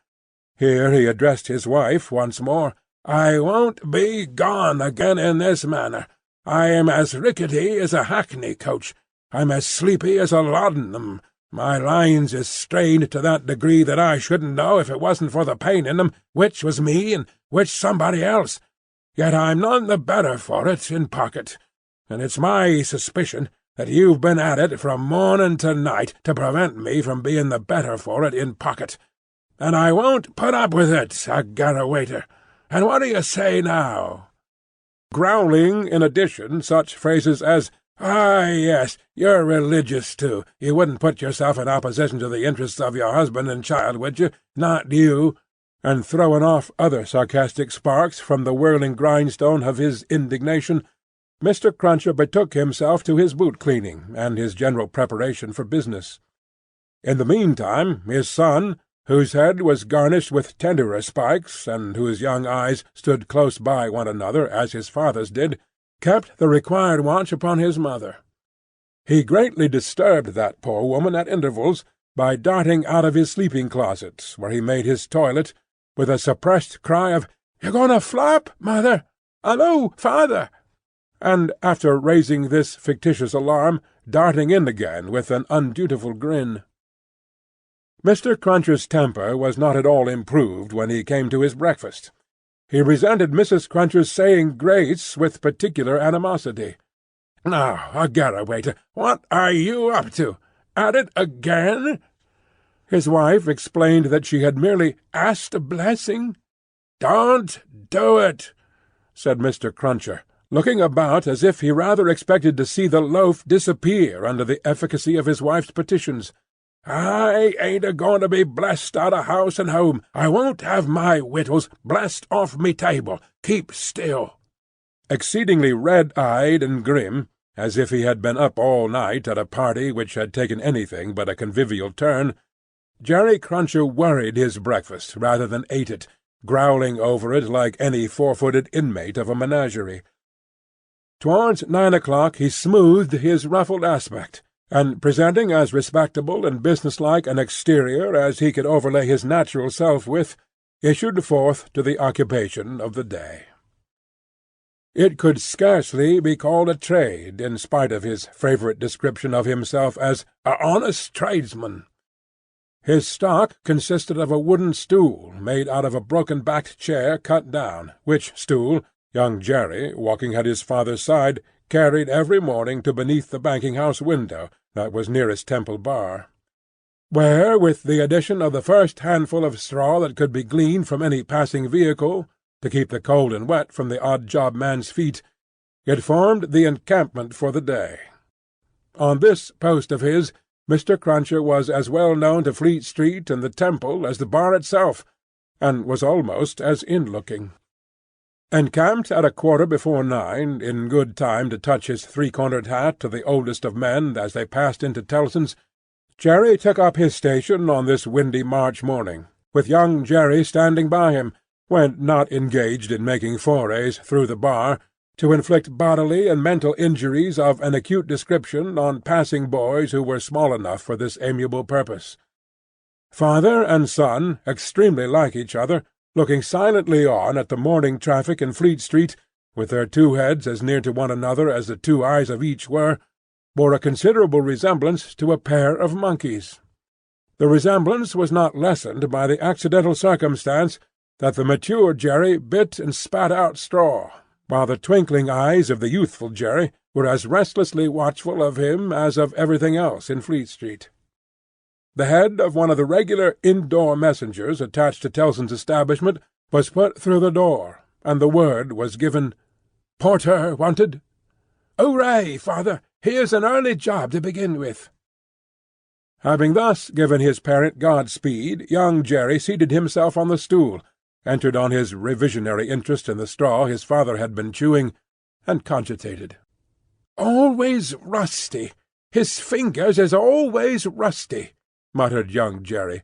here he addressed his wife once more, "I won't be gone again in this manner. I am as rickety as a hackney coach. I'm as sleepy as a laudanum. My lines is strained to that degree that I shouldn't know, if it wasn't for the pain in 'em, which was me and which somebody else. Yet I'm none the better for it in pocket, and it's my suspicion that you've been at it from morning to night to prevent me from being the better for it in pocket. And I won't put up with it, Agarawaiter. And what do you say now?" Growling, in addition, such phrases as, "Ah, yes, you're religious, too. You wouldn't put yourself in opposition to the interests of your husband and child, would you? Not you," and throwing off other sarcastic sparks from the whirling grindstone of his indignation, Mr. Cruncher betook himself to his boot-cleaning and his general preparation for business. In the meantime his son, whose head was garnished with tenderer spikes, and whose young eyes stood close by one another as his father's did, kept the required watch upon his mother. He greatly disturbed that poor woman at intervals, by darting out of his sleeping-closet, where he made his toilet, with a suppressed cry of "You're going to flap, mother? Hallo, father!" and, after raising this fictitious alarm, darting in again with an undutiful grin. Mr. Cruncher's temper was not at all improved when he came to his breakfast. He resented Mrs. Cruncher's saying grace with particular animosity. "Now, Garraway, what are you up to? At it again?" His wife explained that she had merely asked a blessing. "Don't do it," said Mr. Cruncher, looking about as if he rather expected to see the loaf disappear under the efficacy of his wife's petitions. "I ain't a-going to be blessed out of house and home. I won't have my wittles blessed off me table. Keep still." Exceedingly red-eyed and grim, as if he had been up all night at a party which had taken anything but a convivial turn, Jerry Cruncher worried his breakfast rather than ate it, growling over it like any four-footed inmate of a menagerie. Towards 9 o'clock he smoothed his ruffled aspect, and, presenting as respectable and businesslike an exterior as he could overlay his natural self with, issued forth to the occupation of the day. It could scarcely be called a trade, in spite of his favourite description of himself as "a honest tradesman." His stock consisted of a wooden stool made out of a broken-backed chair cut down, which stool young Jerry, walking at his father's side, carried every morning to beneath the banking-house window that was nearest Temple Bar, where, with the addition of the first handful of straw that could be gleaned from any passing vehicle, to keep the cold and wet from the odd-job man's feet, it formed the encampment for the day. On this post of his, Mr. Cruncher was as well known to Fleet Street and the Temple as the Bar itself, and was almost as in-looking. Encamped at 9:15, in good time to touch his three-cornered hat to the oldest of men as they passed into Tellson's, Jerry took up his station on this windy March morning, with young Jerry standing by him, when not engaged in making forays through the bar, to inflict bodily and mental injuries of an acute description on passing boys who were small enough for this amiable purpose. Father and son, extremely like each other, looking silently on at the morning traffic in Fleet Street, with their two heads as near to one another as the two eyes of each were, bore a considerable resemblance to a pair of monkeys. The resemblance was not lessened by the accidental circumstance that the mature Jerry bit and spat out straw, while the twinkling eyes of the youthful Jerry were as restlessly watchful of him as of everything else in Fleet Street. The head of one of the regular indoor messengers attached to Tellson's establishment was put through the door, and the word was given, "Porter wanted." "Hooray, father! Here's an early job to begin with." Having thus given his parent Godspeed, young Jerry seated himself on the stool, entered on his revisionary interest in the straw his father had been chewing, and cogitated. "Always rusty. His fingers is always rusty," muttered young Jerry.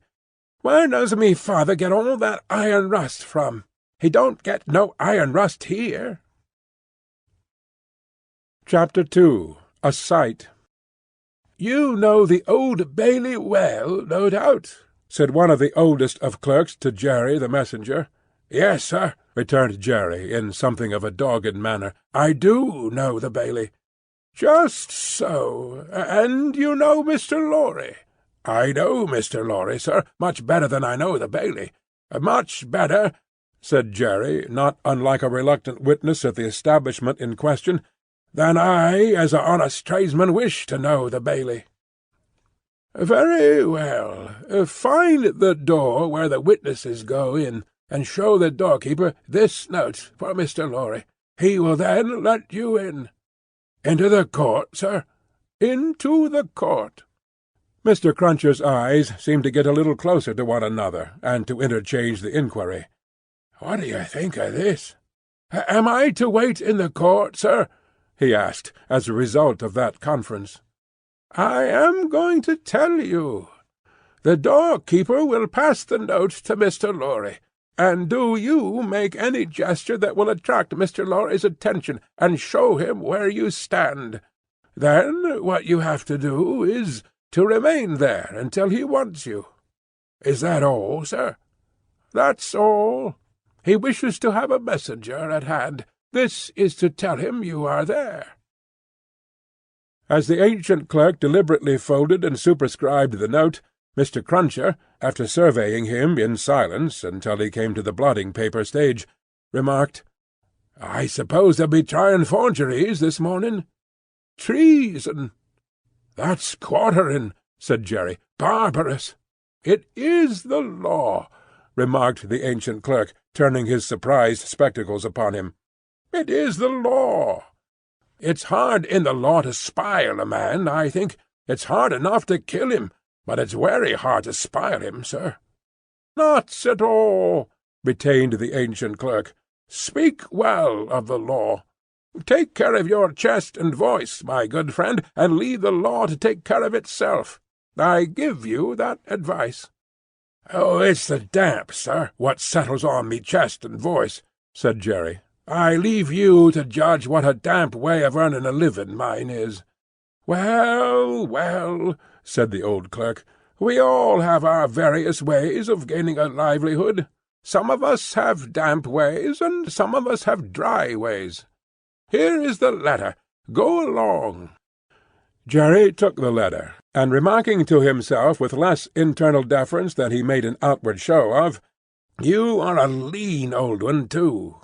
"Where does me father get all that iron rust from? He don't get no iron rust here." Chapter 2. A Sight. "You know the Old Bailey well, no doubt?" said one of the oldest of clerks to Jerry the messenger. "Yes, sir," returned Jerry, in something of a dogged manner. "I do know the Bailey." "Just so. And you know Mr. Lorry?" "I know Mr. Lorry, sir, much better than I know the Bailey." "Much better," said Jerry, not unlike a reluctant witness at the establishment in question, "than I, as a honest tradesman, wish to know the Bailey." "Very well. Find the door where the witnesses go in, and show the doorkeeper this note for Mr. Lorry. He will then let you in." "Into the court, sir?" "Into the court." Mr. Cruncher's eyes seemed to get a little closer to one another, and to interchange the inquiry. "What do you think of this?" "Am I to wait in the court, sir?" he asked, as a result of that conference. "I am going to tell you. The doorkeeper will pass the note to Mr. Lorry, and do you make any gesture that will attract Mr. Lorry's attention, and show him where you stand. Then what you have to do is
to remain there until he wants you." "Is that all, sir?" "That's all. He wishes to have a messenger at hand. This is to tell him you are there."
As the ancient clerk deliberately folded and superscribed the note, Mr. Cruncher, after surveying him in silence until he came to the blotting-paper stage, remarked, "I suppose they'll be trying forgeries this morning."
"Treason."
"That's quartering," said Jerry. "Barbarous."
"It is the law,"
remarked the ancient clerk, turning his surprised spectacles upon him.
"It is the law. It's hard in the law to spile a man, I think. It's hard enough to kill him, but it's very hard to spile him, sir." "Not at all," retained the ancient clerk. "Speak well of the law. Take care of your chest and voice, my good friend, and leave the law to take care of itself. I give you that advice."
"Oh, it's the damp, sir, what settles on me chest and voice," said Jerry. "I leave you to judge what a damp way of earning a living mine is."
"Well, well," said the old clerk, "we all have our various ways of gaining a livelihood. Some of us have damp ways, and some of us have dry ways. Here is the letter. Go along."
Jerry took the letter, and remarking to himself with less internal deference than he made an outward show of,
"You are a lean old one, too,"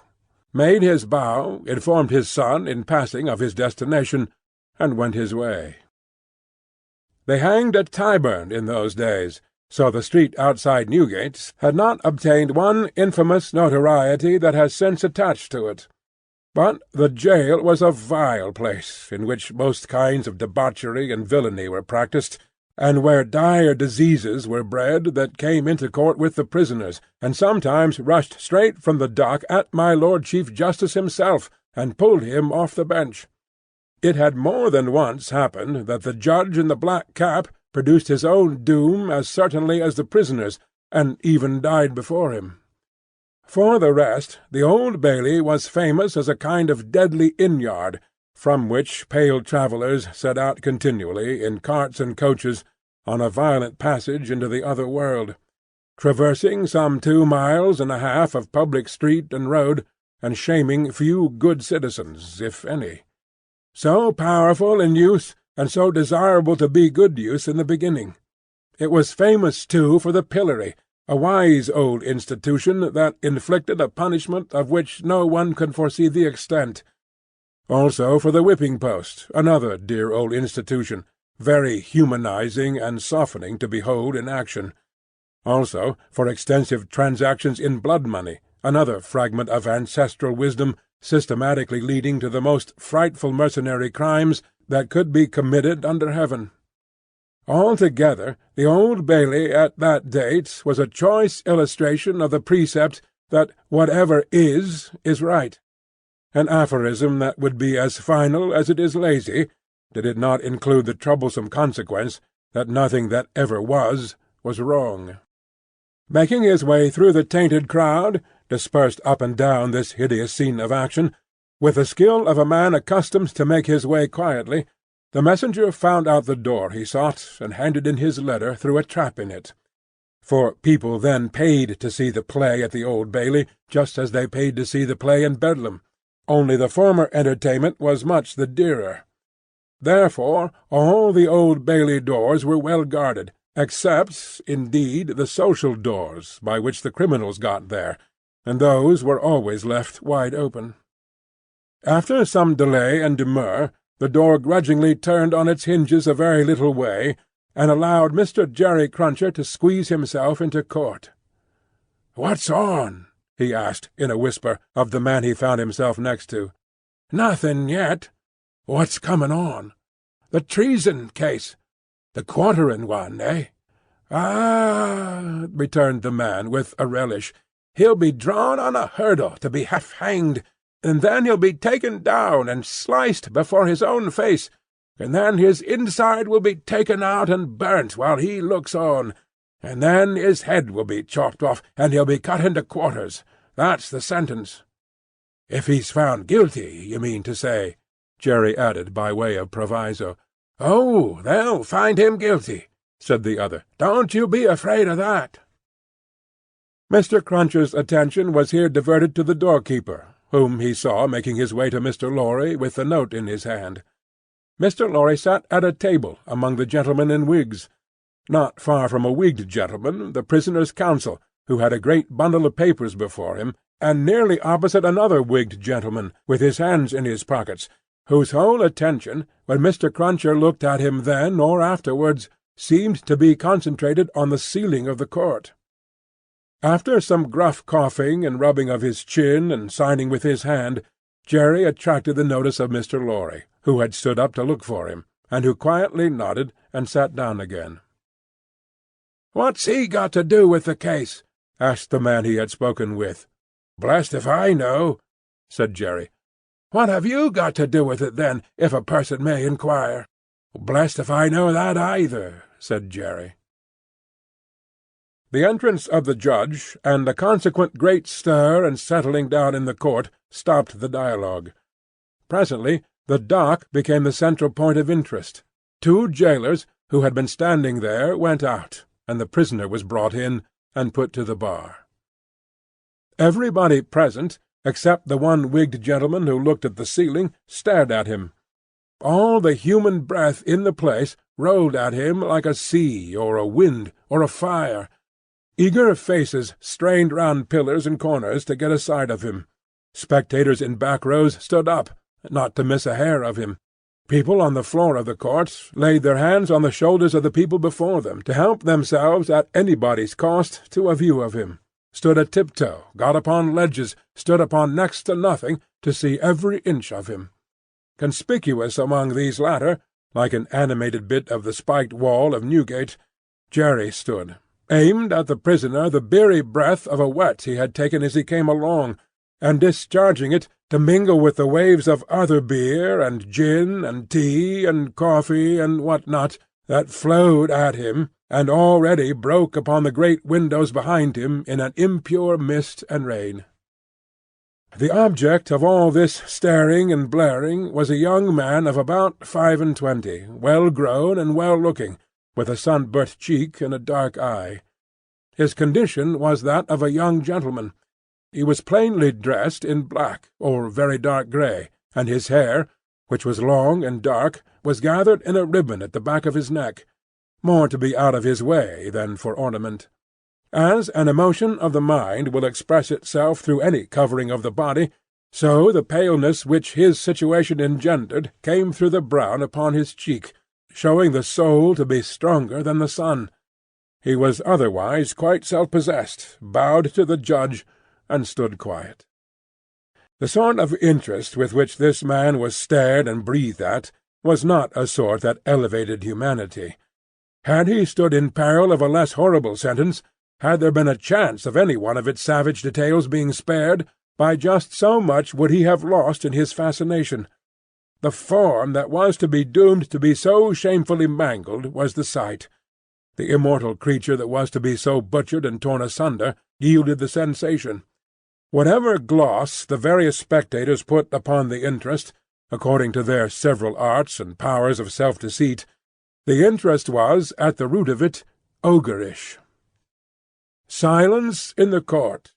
made his bow, informed his son in passing of his destination, and went his way. They hanged at Tyburn in those days, so the street outside Newgate had not obtained one infamous notoriety that has since attached to it. But the jail was a vile place, in which most kinds of debauchery and villainy were practised, and where dire diseases were bred that came into court with the prisoners, and sometimes rushed straight from the dock at my Lord Chief Justice himself, and pulled him off the bench. It had more than once happened that the judge in the black cap produced his own doom as certainly as the prisoners, and even died before him. For the rest, the Old Bailey was famous as a kind of deadly inn-yard, from which pale travellers set out continually, in carts and coaches, on a violent passage into the other world, traversing some 2 miles and a half of public street and road, and shaming few good citizens, if any. So powerful in use, and so desirable to be good use in the beginning. It was famous, too, for the pillory, a wise old institution that inflicted a punishment of which no one could foresee the extent. Also for the whipping-post, another dear old institution, very humanizing and softening to behold in action. Also for extensive transactions in blood-money, another fragment of ancestral wisdom systematically leading to the most frightful mercenary crimes that could be committed under heaven. Altogether, the Old Bailey at that date was a choice illustration of the precept that whatever is right, an aphorism that would be as final as it is lazy, did it not include the troublesome consequence that nothing that ever was wrong. Making his way through the tainted crowd, dispersed up and down this hideous scene of action, with the skill of a man accustomed to make his way quietly, the messenger found out the door he sought, and handed in his letter through a trap in it. For people then paid to see the play at the Old Bailey, just as they paid to see the play in Bedlam, only the former entertainment was much the dearer. Therefore all the Old Bailey doors were well guarded, except, indeed, the social doors by which the criminals got there, and those were always left wide open. After some delay and demur, the door grudgingly turned on its hinges a very little way, and allowed Mr. Jerry Cruncher to squeeze himself into court. "What's on?" he asked, in a whisper, of the man he found himself next to. "Nothing yet." "What's coming on?" "The treason case. The quartering one, eh?" "Ah," returned the man, with a relish. "He'll be drawn on a hurdle to be half-hanged, and then he'll be taken down and sliced before his own face, and then his inside will be taken out and burnt while he looks on, and then his head will be chopped off, and he'll be cut into quarters. That's the sentence." "If he's found guilty, you mean to say," Jerry added by way of proviso.
"Oh, they'll find him guilty," said the other. "Don't you be afraid of that."
Mr. Cruncher's attention was here diverted to the doorkeeper, whom he saw making his way to Mr. Lorry with the note in his hand. Mr. Lorry sat at a table among the gentlemen in wigs. Not far from a wigged gentleman, the prisoner's counsel, who had a great bundle of papers before him, and nearly opposite another wigged gentleman, with his hands in his pockets, whose whole attention, when Mr. Cruncher looked at him then or afterwards, seemed to be concentrated on the ceiling of the court. After some gruff coughing and rubbing of his chin and signing with his hand, Jerry attracted the notice of Mr. Lorry, who had stood up to look for him, and who quietly nodded and sat down again.
"What's he got to do with the case?"
asked the man he had spoken with.
"Blest if I know," said Jerry. "What have you got to do with it, then, if a person may inquire?"
"Blest if I know that either," said Jerry. The entrance of the judge, and the consequent great stir and settling down in the court, stopped the dialogue. Presently the dock became the central point of interest. Two jailers, who had been standing there, went out, and the prisoner was brought in and put to the bar. Everybody present, except the one wigged gentleman who looked at the ceiling, stared at him. All the human breath in the place rolled at him like a sea or a wind or a fire. Eager faces strained round pillars and corners to get a sight of him. Spectators in back rows stood up, not to miss a hair of him. People on the floor of the court laid their hands on the shoulders of the people before them to help themselves at anybody's cost to a view of him, stood a tiptoe, got upon ledges, stood upon next to nothing, to see every inch of him. Conspicuous among these latter, like an animated bit of the spiked wall of Newgate, Jerry stood, aimed at the prisoner the beery breath of a whet he had taken as he came along, and discharging it to mingle with the waves of other beer, and gin, and tea, and coffee, and what not, that flowed at him, and already broke upon the great windows behind him in an impure mist and rain. The object of all this staring and blaring was a young man of about 25, well-grown and well-looking, with a sunburnt cheek and a dark eye. His condition was that of a young gentleman. He was plainly dressed in black, or very dark grey, and his hair, which was long and dark, was gathered in a ribbon at the back of his neck, more to be out of his way than for ornament. As an emotion of the mind will express itself through any covering of the body, so the paleness which his situation engendered came through the brown upon his cheek, showing the soul to be stronger than the sun. He was otherwise quite self-possessed, bowed to the judge, and stood quiet. The sort of interest with which this man was stared and breathed at was not a sort that elevated humanity. Had he stood in peril of a less horrible sentence, had there been a chance of any one of its savage details being spared, by just so much would he have lost in his fascination. The form that was to be doomed to be so shamefully mangled was the sight. The immortal creature that was to be so butchered and torn asunder yielded the sensation. Whatever gloss the various spectators put upon the interest, according to their several arts and powers of self-deceit, the interest was, at the root of it, ogreish. Silence in the court.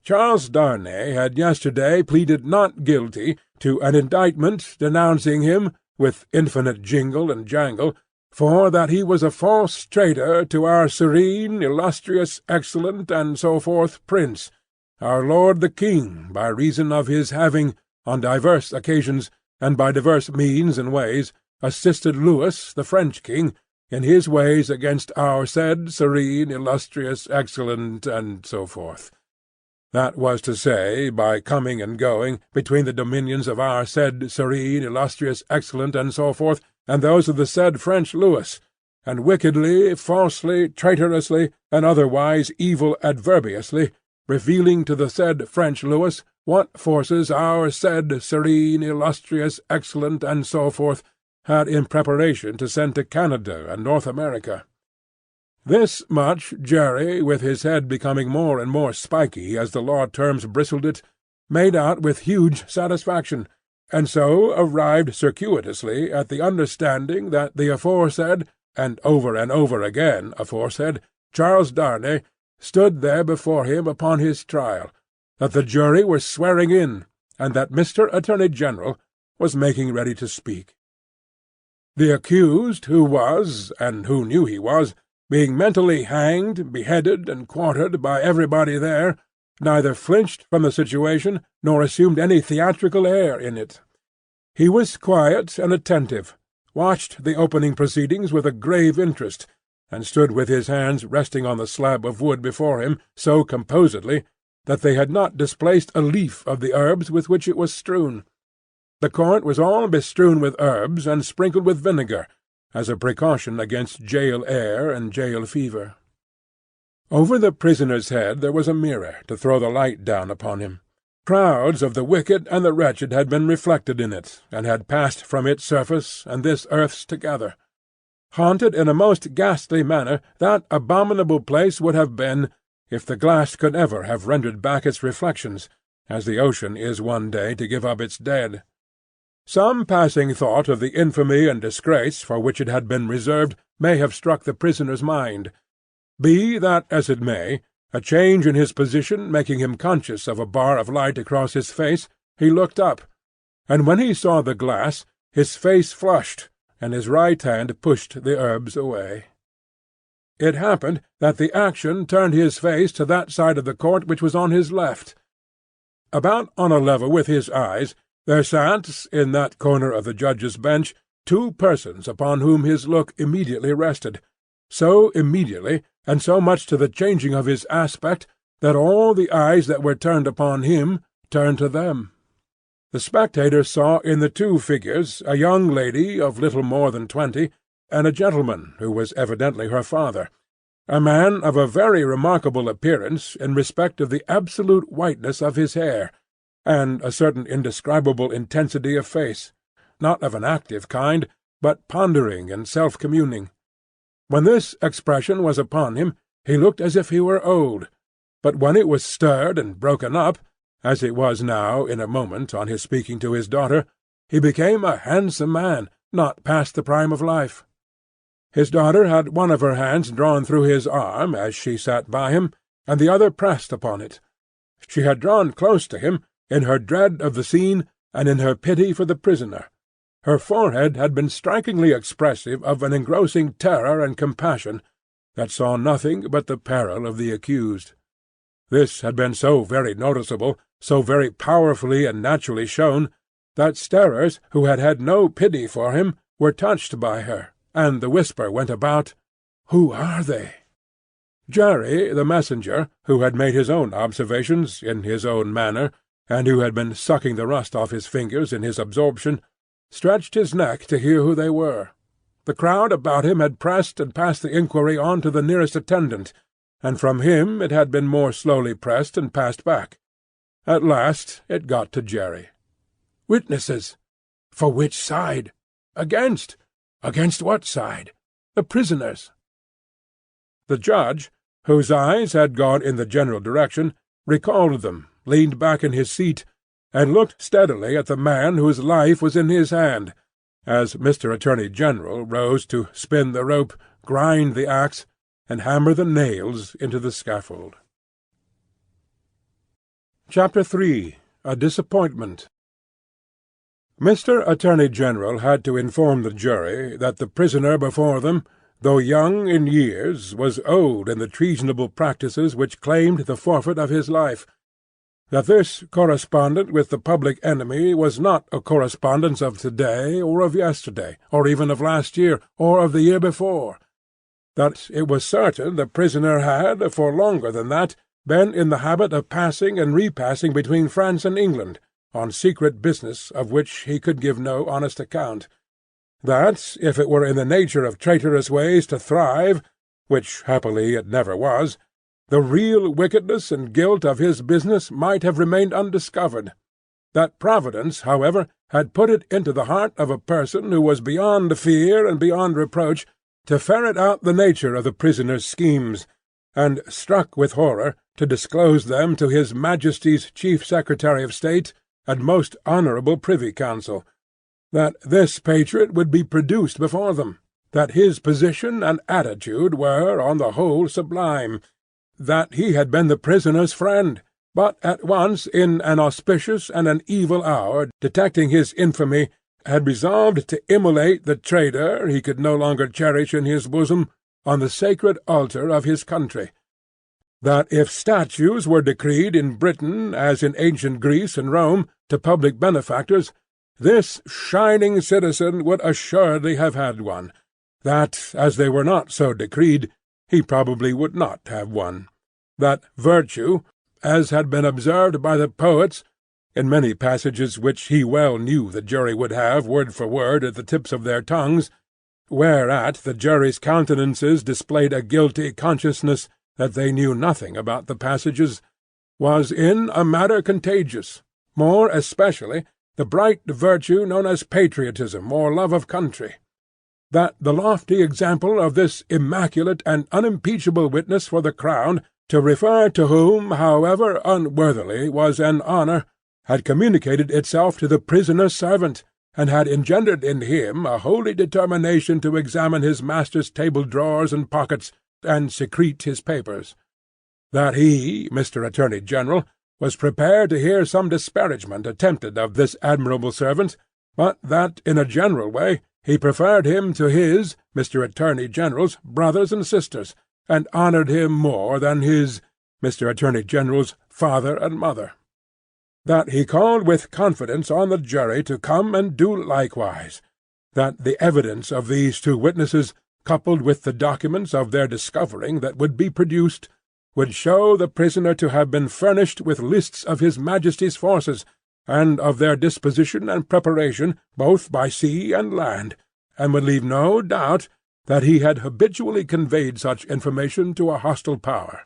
Charles Darnay had yesterday pleaded not guilty to an indictment denouncing him, with infinite jingle and jangle, for that he was a false traitor to our serene, illustrious, excellent, and so forth prince, our lord the king, by reason of his having, on divers occasions, and by divers means and ways, assisted Louis, the French king, in his ways against our said serene, illustrious, excellent, and so forth. That was to say, by coming and going between the dominions of our said serene, illustrious, excellent, and so forth, and those of the said French Louis, and wickedly, falsely, traitorously, and otherwise evil adverbiously, revealing to the said French Louis what forces our said serene, illustrious, excellent, and so forth had in preparation to send to Canada and North America. This much Jerry, with his head becoming more and more spiky as the law terms bristled it, made out with huge satisfaction, and so arrived circuitously at the understanding that the aforesaid, and over again aforesaid, Charles Darnay stood there before him upon his trial, that the jury were swearing in, and that Mr. Attorney General was making ready to speak. The accused, who was, and who knew he was, being mentally hanged, beheaded, and quartered by everybody there, neither flinched from the situation nor assumed any theatrical air in it. He was quiet and attentive, watched the opening proceedings with a grave interest, and stood with his hands resting on the slab of wood before him so composedly that they had not displaced a leaf of the herbs with which it was strewn. The court was all bestrewn with herbs and sprinkled with vinegar, as a precaution against jail air and jail fever. Over the prisoner's head there was a mirror to throw the light down upon him. Crowds of the wicked and the wretched had been reflected in it, and had passed from its surface and this earth's together. Haunted in a most ghastly manner that abominable place would have been, if the glass could ever have rendered back its reflections, as the ocean is one day to give up its dead. Some passing thought of the infamy and disgrace for which it had been reserved may have struck the prisoner's mind. Be that as it may, a change in his position making him conscious of a bar of light across his face, he looked up, and when he saw the glass, his face flushed, and his right hand pushed the herbs away. It happened that the action turned his face to that side of the court which was on his left. About on a level with his eyes there sat, in that corner of the judge's bench, two persons upon whom his look immediately rested, so immediately, and so much to the changing of his aspect, that all the eyes that were turned upon him turned to them. The spectator saw in the two figures a young lady of little more than 20, and a gentleman who was evidently her father, a man of a very remarkable appearance in respect of the absolute whiteness of his hair, and a certain indescribable intensity of face, not of an active kind, but pondering and self-communing. When this expression was upon him, he looked as if he were old, but when it was stirred and broken up, as it was now in a moment on his speaking to his daughter, he became a handsome man, not past the prime of life. His daughter had one of her hands drawn through his arm as she sat by him, and the other pressed upon it. She had drawn close to him, in her dread of the scene, and in her pity for the prisoner. Her forehead had been strikingly expressive of an engrossing terror and compassion that saw nothing but the peril of the accused. This had been so very noticeable, so very powerfully and naturally shown, that starers who had had no pity for him were touched by her, and the whisper went about, "Who are they?" Jerry, the messenger, who had made his own observations in his own manner, and who had been sucking the rust off his fingers in his absorption, stretched his neck to hear who they were. The crowd about him had pressed and passed the inquiry on to the nearest attendant, and from him it had been more slowly pressed and passed back. At last it got to Jerry. "Witnesses." "For which side?" "Against." "Against what side?" "The prisoners." The judge, whose eyes had gone in the general direction, recalled them, leaned back in his seat, and looked steadily at the man whose life was in his hand, as Mr. Attorney General rose to spin the rope, grind the axe, and hammer the nails into the scaffold. Chapter 3. A Disappointment. Mr. Attorney General had to inform the jury that the prisoner before them, though young in years, was old in the treasonable practices which claimed the forfeit of his life, that this correspondent with the public enemy was not a correspondence of to-day, or of yesterday, or even of last year, or of the year before, that it was certain the prisoner had, for longer than that, been in the habit of passing and repassing between France and England, on secret business of which he could give no honest account, that, if it were in the nature of traitorous ways to thrive, which happily it never was, the real wickedness and guilt of his business might have remained undiscovered, that Providence, however, had put it into the heart of a person who was beyond fear and beyond reproach to ferret out the nature of the prisoner's schemes, and, struck with horror, to disclose them to His Majesty's Chief Secretary of State, and most honourable Privy Council, that this patriot would be produced before them, that his position and attitude were, on the whole, sublime, that he had been the prisoner's friend, but at once, in an auspicious and an evil hour, detecting his infamy, had resolved to immolate the traitor he could no longer cherish in his bosom on the sacred altar of his country, that if statues were decreed in Britain, as in ancient Greece and Rome, to public benefactors, this shining citizen would assuredly have had one, that, as they were not so decreed, he probably would not have one, that virtue, as had been observed by the poets, in many passages which he well knew the jury would have word for word at the tips of their tongues, whereat the jury's countenances displayed a guilty consciousness that they knew nothing about the passages, was in a matter contagious, more especially the bright virtue known as patriotism or love of country, that the lofty example of this immaculate and unimpeachable witness for the crown, to refer to whom, however unworthily, was an honour, had communicated itself to the prisoner's servant, and had engendered in him a holy determination to examine his master's table-drawers and pockets, and secrete his papers. That he, Mr. Attorney General, was prepared to hear some disparagement attempted of this admirable servant, but that, in a general way, he preferred him to his, Mr. Attorney General's, brothers and sisters, and honoured him more than his, Mr. Attorney General's, father and mother. That he called with confidence on the jury to come and do likewise. That the evidence of these two witnesses, coupled with the documents of their discovering that would be produced, would show the prisoner to have been furnished with lists of his Majesty's forces, and of their disposition and preparation both by sea and land, and would leave no doubt that he had habitually conveyed such information to a hostile power.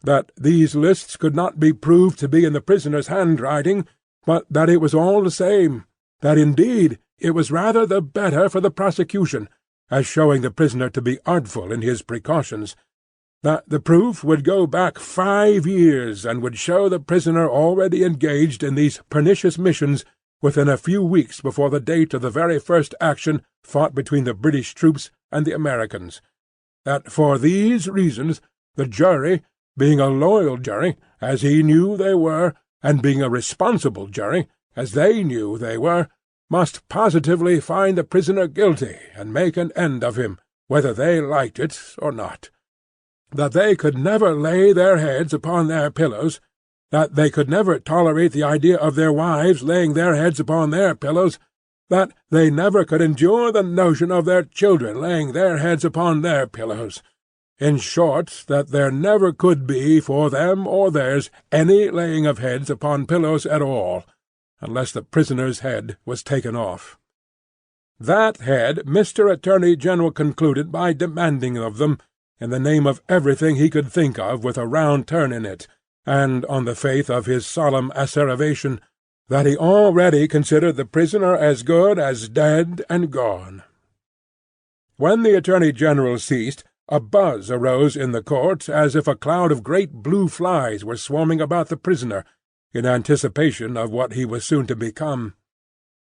That these lists could not be proved to be in the prisoner's handwriting, but that it was all the same, that indeed it was rather the better for the prosecution, as showing the prisoner to be artful in his precautions, that the proof would go back 5 years, and would show the prisoner already engaged in these pernicious missions within a few weeks before the date of the very first action fought between the British troops and the Americans, that for these reasons the jury, being a loyal jury, as he knew they were, and being a responsible jury, as they knew they were, must positively find the prisoner guilty and make an end of him, whether they liked it or not. That they could never lay their heads upon their pillows, that they could never tolerate the idea of their wives laying their heads upon their pillows, that they never could endure the notion of their children laying their heads upon their pillows. In short, that there never could be, for them or theirs, any laying of heads upon pillows at all, unless the prisoner's head was taken off. That head Mr. Attorney General concluded by demanding of them, in the name of everything he could think of with a round turn in it, and on the faith of his solemn asseveration, that he already considered the prisoner as good as dead and gone. When the Attorney General ceased, a buzz arose in the court, as if a cloud of great blue flies were swarming about the prisoner, in anticipation of what he was soon to become.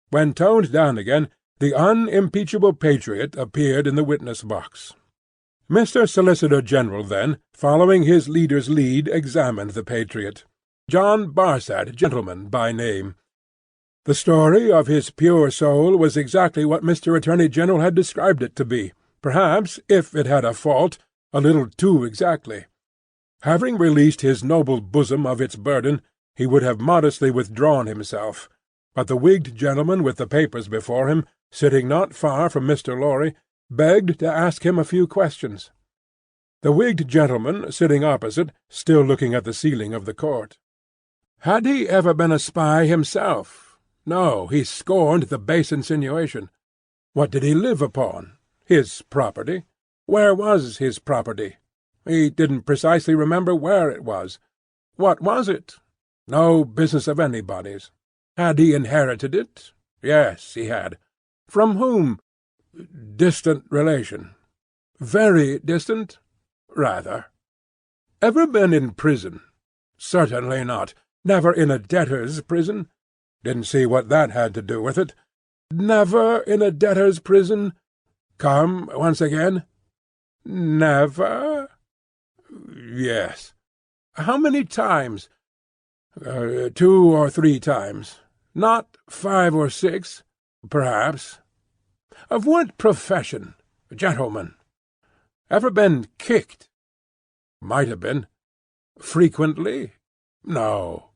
When toned down again, the unimpeachable patriot appeared in the witness-box. Mr. Solicitor General then, following his leader's lead, examined the patriot. John Barsad, gentleman, by name. The story of his pure soul was exactly what Mr. Attorney General had described it to be, perhaps, if it had a fault, a little too exactly. Having released his noble bosom of its burden, he would have modestly withdrawn himself, but the wigged gentleman with the papers before him, sitting not far from Mr. Lorry, begged to ask him a few questions. The wigged gentleman, sitting opposite, still looking at the ceiling of the court. Had he ever been a spy himself? No, he scorned the base insinuation. What did he live upon? His property. Where was his property? He didn't precisely remember where it was. What was it? No business of anybody's. Had he inherited it? Yes, he had. From whom? Distant relation. Very distant? Rather. Ever been in prison? Certainly not. Never in a debtor's prison? Didn't see what that had to do with it. Never in a debtor's prison? Come once again? Never? Yes. How many times? 2 or 3 times. Not 5 or 6, perhaps. Of what profession, gentlemen? Ever been kicked? Might have been. Frequently? No.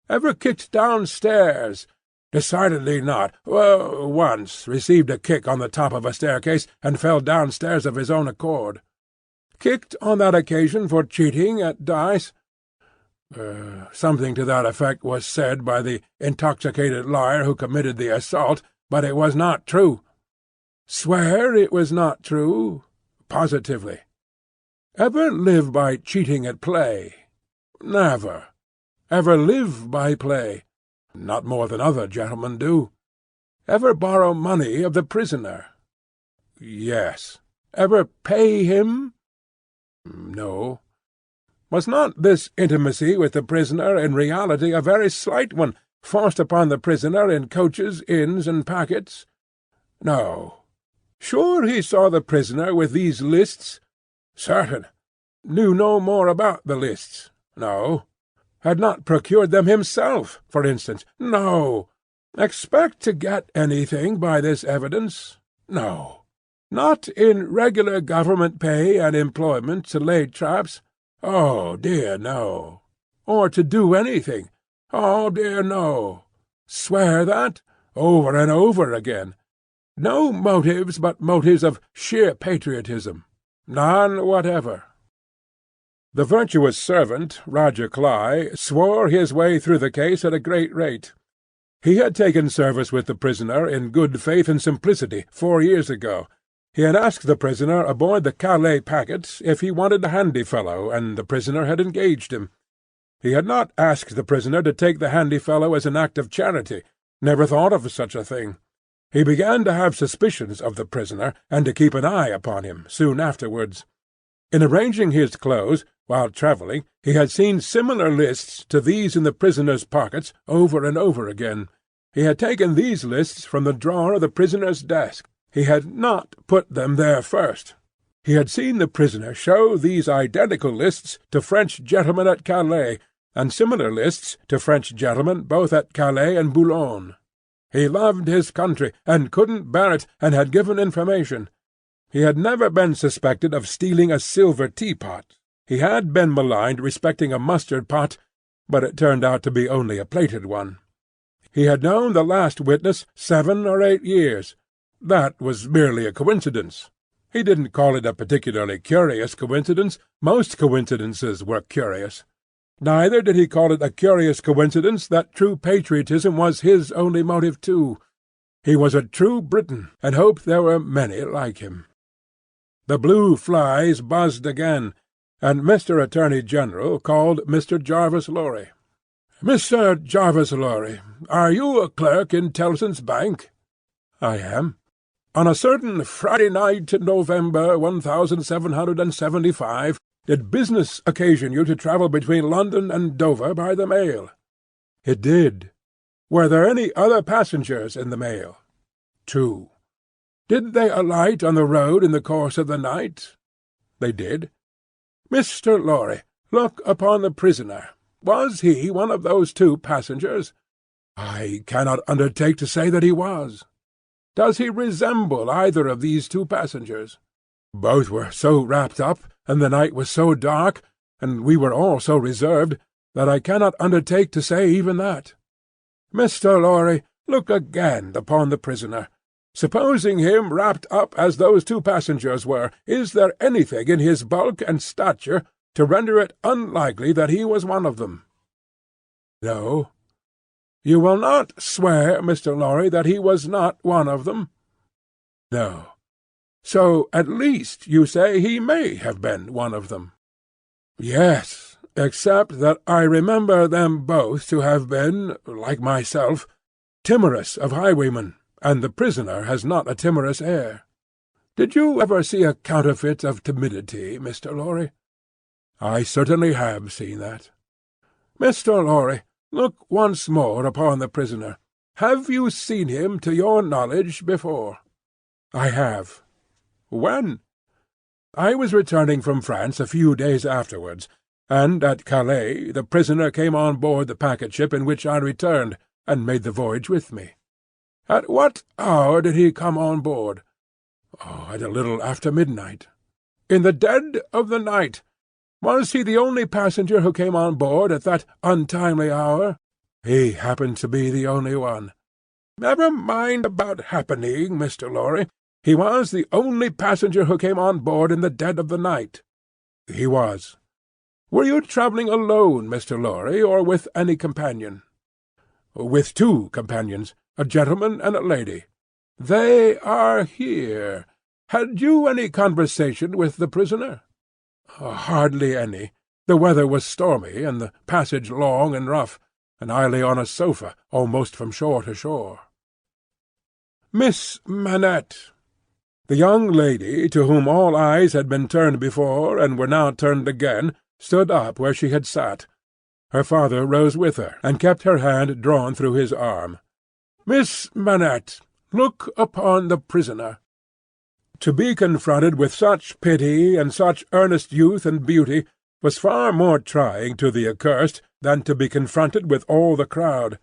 Ever kicked downstairs? Decidedly not. Well, once received a kick on the top of a staircase, and fell downstairs of his own accord. Kicked on that occasion for cheating at dice? Something to that effect was said by the intoxicated liar who committed the assault, but it was not true. Swear it was not true? Positively. Ever live by cheating at play? Never. Ever live by play? Not more than other gentlemen do. Ever borrow money of the prisoner? Yes. Ever pay him? No. Was not this intimacy with the prisoner in reality a very slight one, forced upon the prisoner in coaches, inns, and packets? No. Sure he saw the prisoner with these lists? Certain. Knew no more about the lists? No. Had not procured them himself, for instance? No. Expect to get anything by this evidence? No. Not in regular government pay and employment to lay traps? Oh, dear, no. Or to do anything? Oh, dear, no. Swear that? Over and over again. No motives but motives of sheer patriotism. None whatever. The virtuous servant, Roger Cly, swore his way through the case at a great rate. He had taken service with the prisoner in good faith and simplicity 4 years ago. He had asked the prisoner aboard the Calais packet if he wanted a handy fellow, and the prisoner had engaged him. He had not asked the prisoner to take the handy fellow as an act of charity, never thought of such a thing. He began to have suspicions of the prisoner, and to keep an eye upon him soon afterwards. In arranging his clothes, while travelling, he had seen similar lists to these in the prisoner's pockets over and over again. He had taken these lists from the drawer of the prisoner's desk. He had not put them there first. He had seen the prisoner show these identical lists to French gentlemen at Calais, and similar lists to French gentlemen both at Calais and Boulogne. He loved his country, and couldn't bear it, and had given information. He had never been suspected of stealing a silver teapot. He had been maligned respecting a mustard-pot, but it turned out to be only a plated one. He had known the last witness 7 or 8 years. That was merely a coincidence. He didn't call it a particularly curious coincidence. Most coincidences were curious. Neither did he call it a curious coincidence that true patriotism was his only motive too. He was a true Briton, and hoped there were many like him. The blue flies buzzed again, and Mr. Attorney-General called Mr. Jarvis Lorry. "Mr. Jarvis Lorry, are you a clerk in Tellson's Bank?" "I am." "On a certain Friday night in November 1775, did business occasion you to travel between London and Dover by the mail?" "It did." "Were there any other passengers in the mail?" "2." "Did they alight on the road in the course of the night?" "They did." "Mr. Lorry, look upon the prisoner. Was he one of those 2 passengers?" "I cannot undertake to say that he was." "Does he resemble either of these 2 passengers?" "Both were so wrapped up, and the night was so dark, and we were all so reserved, that I cannot undertake to say even that." "Mr. Lorry, look again upon the prisoner. Supposing him wrapped up as those 2 passengers were, is there anything in his bulk and stature to render it unlikely that he was one of them?" "No." "You will not swear, Mr. Lorry, that he was not one of them?" "No." "So at least you say he may have been one of them?" "Yes, except that I remember them both to have been, like myself, timorous of highwaymen, and the prisoner has not a timorous air. Did you ever see a counterfeit of timidity, Mr. Lorry?" "I certainly have seen that." "Mr. Lorry, look once more upon the prisoner.
Have you seen him, to your knowledge, before?"
"I have."
"When?"
"I was returning from France a few days afterwards, and at Calais the prisoner came on board the packet-ship in which I returned, and made the voyage with me."
"At what hour did he come on board?"
"Oh, at a little after midnight."
"In the dead of the night? Was he the only passenger who came on board at that untimely hour?"
"He happened to be the only one."
"Never mind about happening, Mr. Lorry. He was the only passenger who came on board in the dead of the night."
"He was."
"Were you travelling alone, Mr. Lorry, or with any companion?"
"With 2 companions, a gentleman and a lady."
"They are here. Had you any conversation with the prisoner?"
"Hardly any. The weather was stormy, and the passage long and rough, and I lay on a sofa, almost from shore to shore."
"Miss Manette."
The young lady, to whom all eyes had been turned before, and were now turned again, stood up where she had sat. Her father rose with her, and kept her hand drawn through his arm.
"Miss Manette, look upon the prisoner."
To be confronted with such pity and such earnest youth and beauty was far more trying to the accursed than to be confronted with all the crowd.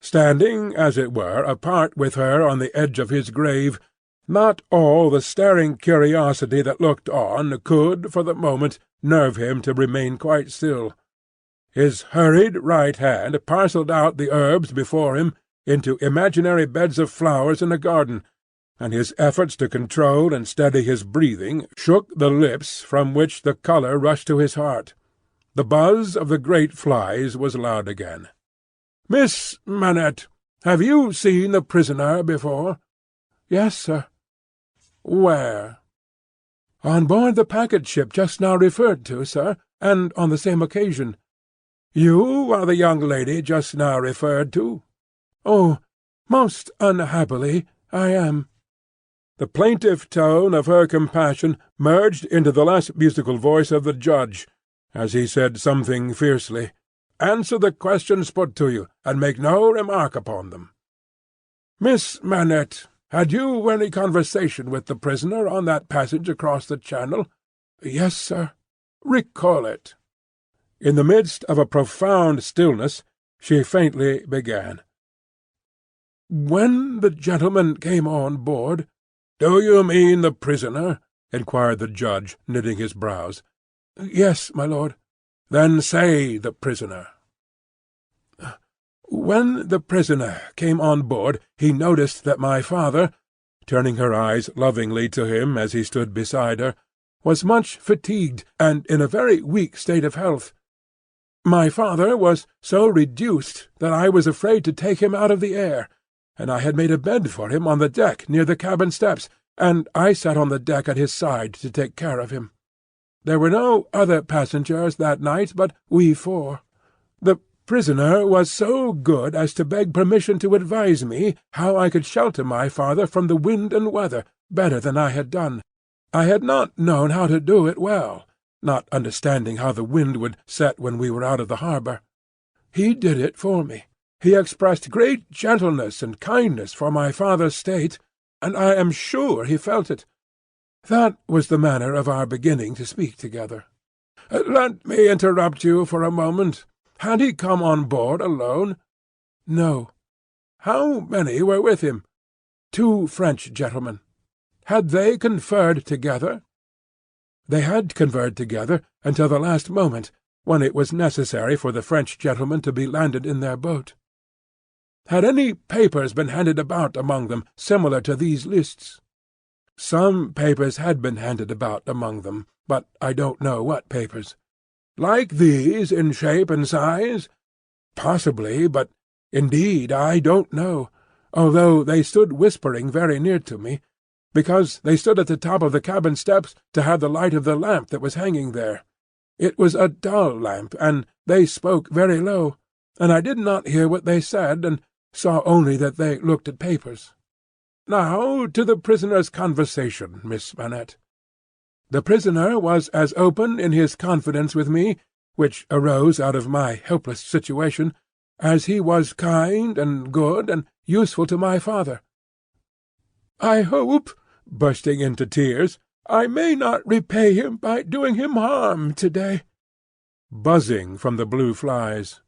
Standing, as it were, apart with her on the edge of his grave, not all the staring curiosity that looked on could, for the moment, nerve him to remain quite still. His hurried right hand parcelled out the herbs before him into imaginary beds of flowers in a garden, and his efforts to control and steady his breathing shook the lips from which the colour rushed to his heart. The buzz of the great flies was loud again.
"Miss Manette, have you seen the prisoner before?"
"Yes, sir."
"Where?"
"On board the packet-ship just now referred to, sir, and on the same occasion."
"You are the young lady just now referred to?"
"Oh, most unhappily, I am."
The plaintive tone of her compassion merged into the less musical voice of the judge, as he said something fiercely. "Answer the questions put to you, and make no remark upon them." "Miss Manette, had you any conversation with the prisoner on that passage across the Channel?"
"Yes, sir."
"Recall it."
In the midst of a profound stillness, she faintly began.
"When the gentleman came on board—"
"Do you mean the prisoner?" inquired the judge, knitting his brows.
"Yes, my lord."
"Then say the prisoner."
"When the prisoner came on board he noticed that my father," turning her eyes lovingly to him as he stood beside her, "was much fatigued, and in a very weak state of health. My father was so reduced that I was afraid to take him out of the air, and I had made a bed for him on the deck near the cabin steps, and I sat on the deck at his side to take care of him. There were no other passengers that night but we 4. The prisoner was so good as to beg permission to advise me how I could shelter my father from the wind and weather better than I had done. I had not known how to do it well, not understanding how the wind would set when we were out of the harbour. He did it for me. He expressed great gentleness and kindness for my father's state, and I am sure he felt it. That was the manner of our beginning to speak together. Let me interrupt you for a moment. Had he come on board alone?" "No." "How many were with him?" "2 French gentlemen." "Had they conferred together?" "They had conferred together until the last moment, when it was necessary for the French gentlemen to be landed in their boat." "Had any papers been handed about among them, similar to these lists?" "Some papers had been handed about among them, but I don't know what papers." "Like these in shape and size?" "Possibly, but indeed I don't know, although they stood whispering very near to me, because they stood at the top of the cabin steps to have the light of the lamp that was hanging there. It was a dull lamp, and they spoke very low, and I did not hear what they said, and saw only that they looked at papers. Now to the prisoner's conversation, Miss Manette. The prisoner was as open in his confidence with me, which arose out of my helpless situation,
as he was kind and good and useful to my father. I hope, bursting into tears, I may not repay him by doing him harm to-day. Buzzing from the blue flies.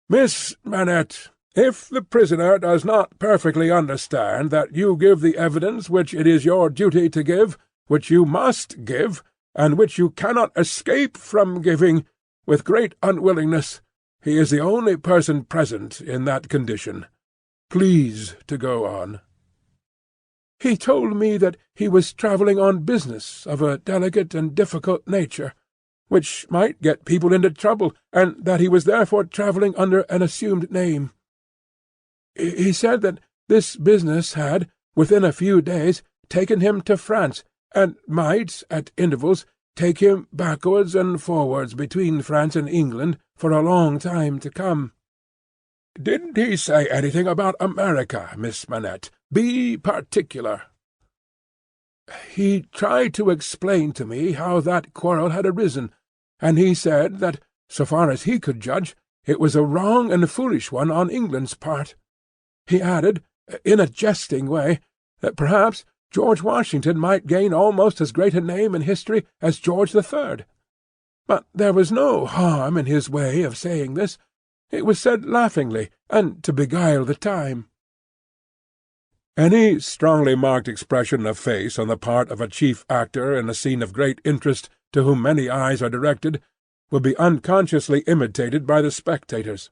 Miss Manette, if the prisoner does not perfectly understand that you give the evidence which it is your duty to give, which you must give, and which you cannot escape from giving, with great unwillingness, he is the only person present in that condition. Please to go on. He told me that he was travelling on business of a delicate and difficult nature, which might get people into trouble, and that he was therefore travelling under an assumed name. He said that this business had, within a few days, taken him to France, and might, at intervals, take him backwards and forwards between France and England for a long time to come. Didn't he say anything about America, Miss Manette? Be particular. He tried to explain to me how that quarrel had arisen, and he said that, so far as he could judge, it was a wrong and foolish one on England's part. He added, in a jesting way, that perhaps George Washington might gain almost as great a name in history as George III. But there was no harm in his way of saying this. It was said laughingly, and to beguile the time. Any strongly marked expression of face on the part of a chief actor in a scene of great interest to whom many eyes are directed will be unconsciously imitated by the spectators.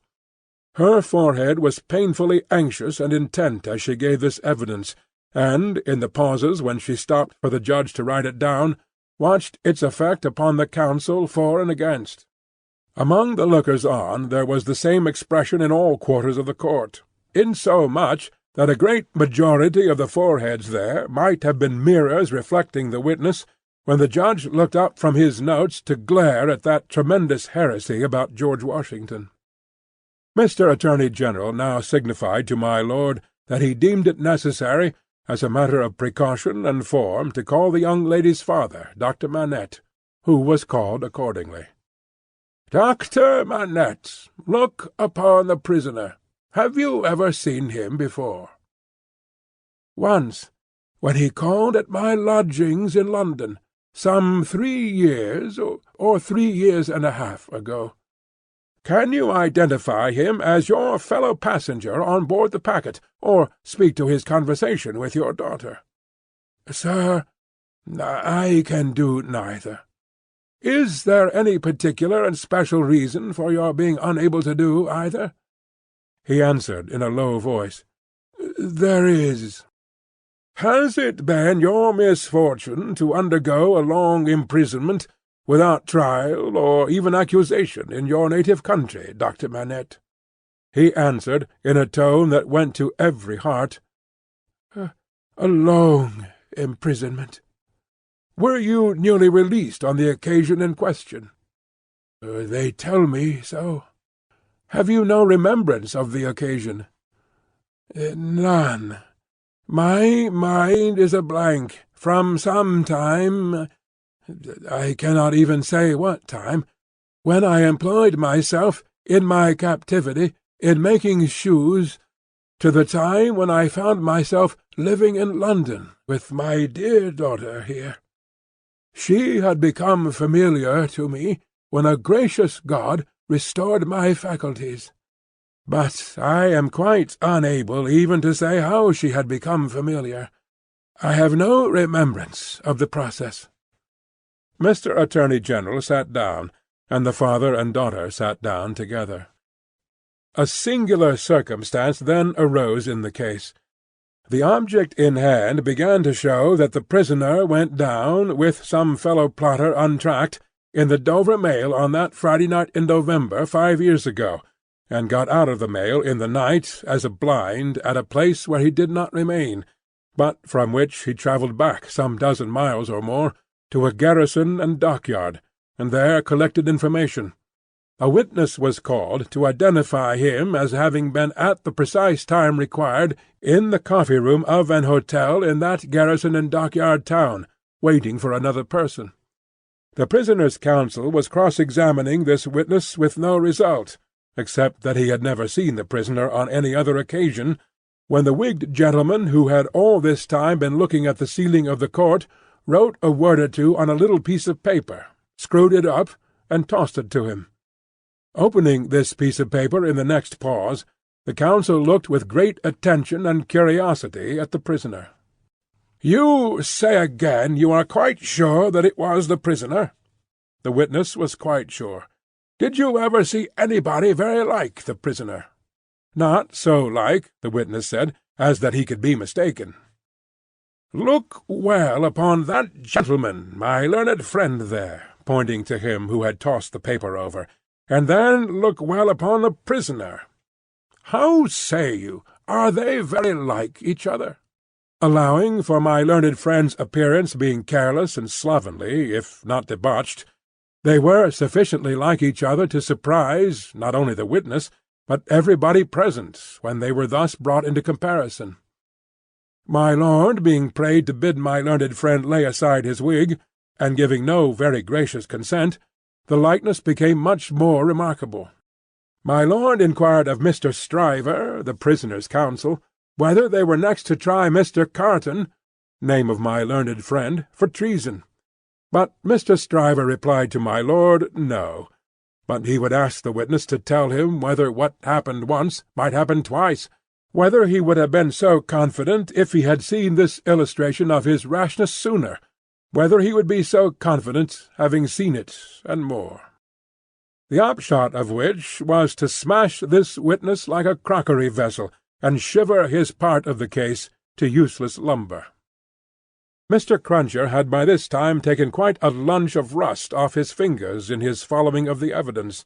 Her forehead was painfully anxious and intent as she gave this evidence, and, in the pauses when she stopped for the judge to write it down, watched its effect upon the counsel for and against. Among the lookers-on there was the same expression in all quarters of the court, insomuch that a great majority of the foreheads there might have been mirrors reflecting the witness, when the judge looked up from his notes to glare at that tremendous heresy about George Washington. Mr. Attorney General now signified to my lord that he deemed it necessary, as a matter of precaution and form, to call the young lady's father, Dr. Manette, who was called accordingly. "Dr. Manette, look upon the prisoner. Have you ever seen him before?" "Once, when he called at my lodgings in London, some 3 years or 3 years and a half ago." "Can you identify him as your fellow-passenger on board the packet, or speak to his conversation with your daughter?" "Sir, I can do neither." "Is there any particular and special reason for your being unable to do either?" He answered in a low voice, "There is." "Has it been your misfortune to undergo a long imprisonment, without trial or even accusation, in your native country, Dr. Manette?" He answered, in a tone that went to every heart, "A long imprisonment." "Were you newly released on the occasion in question?" "They tell me so." "Have you no remembrance of the occasion?" "None. My mind is a blank. From some time, I cannot even say what time, when I employed myself, in my captivity, in making shoes, to the time when I found myself living in London with my dear daughter here. She had become familiar to me when a gracious God restored my faculties. But I am quite unable even to say how she had become familiar. I have no remembrance of the process." Mr. Attorney General sat down, and the father and daughter sat down together. A singular circumstance then arose in the case. The object in hand began to show that the prisoner went down, with some fellow-plotter untracked, in the Dover mail on that Friday night in November 5 years ago, and got out of the mail in the night, as a blind, at a place where he did not remain, but from which he travelled back some dozen miles or more, to a garrison and dockyard, and there collected information. A witness was called to identify him as having been at the precise time required in the coffee-room of an hotel in that garrison and dockyard town, waiting for another person. The prisoner's counsel was cross-examining this witness with no result, except that he had never seen the prisoner on any other occasion, when the wigged gentleman who had all this time been looking at the ceiling of the court wrote a word or two on a little piece of paper, screwed it up, and tossed it to him. Opening this piece of paper in the next pause, the counsel looked with great attention and curiosity at the prisoner. "You say again you are quite sure that it was the prisoner?" The witness was quite sure. "Did you ever see anybody very like the prisoner?" "Not so like," the witness said, "as that he could be mistaken." "Look well upon that gentleman, my learned friend there," pointing to him who had tossed the paper over, "and then look well upon the prisoner. How say you, are they very like each other?" Allowing for my learned friend's appearance being careless and slovenly, if not debauched, they were sufficiently like each other to surprise, not only the witness, but everybody present, when they were thus brought into comparison. My lord being prayed to bid my learned friend lay aside his wig, and giving no very gracious consent, the likeness became much more remarkable. My lord inquired of Mr. Stryver, the prisoner's counsel, whether they were next to try Mr. Carton, name of my learned friend, for treason. But Mr. Stryver replied to my lord, no, but he would ask the witness to tell him whether what happened once might happen twice, whether he would have been so confident if he had seen this illustration of his rashness sooner, whether he would be so confident having seen it, and more. The upshot of which was to smash this witness like a crockery vessel, and shiver his part of the case to useless lumber. Mr. Cruncher had by this time taken quite a lunch of rust off his fingers in his following of the evidence.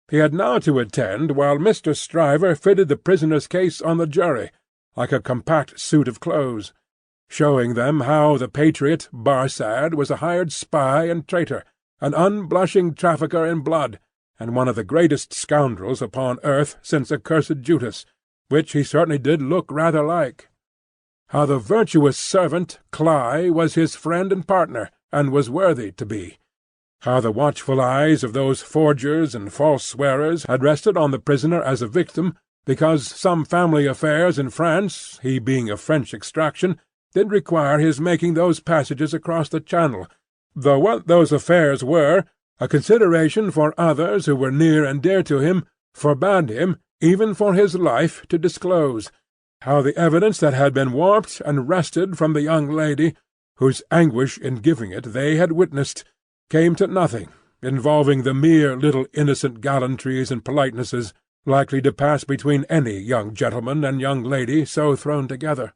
He had now to attend while Mr. Stryver fitted the prisoner's case on the jury, like a compact suit of clothes, showing them how the patriot Barsad was a hired spy and traitor, an unblushing trafficker in blood, and one of the greatest scoundrels upon earth since accursed Judas, which he certainly did look rather like. How the virtuous servant, Cly, was his friend and partner, and was worthy to be. How the watchful eyes of those forgers and false swearers had rested on the prisoner as a victim, because some family affairs in France, he being of French extraction, did require his making those passages across the Channel, though what those affairs were, a consideration for others who were near and dear to him, forbade him, even for his life, to disclose. How the evidence that had been warped and wrested from the young lady, whose anguish in giving it they had witnessed, came to nothing, involving the mere little innocent gallantries and politenesses likely to pass between any young gentleman and young lady so thrown together,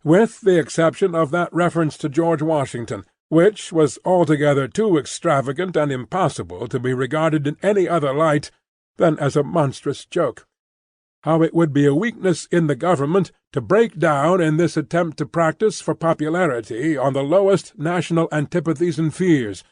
with the exception of that reference to George Washington, which was altogether too extravagant and impossible to be regarded in any other light than as a monstrous joke. How it would be a weakness in the government to break down in this attempt to practice for popularity on the lowest national antipathies and fears,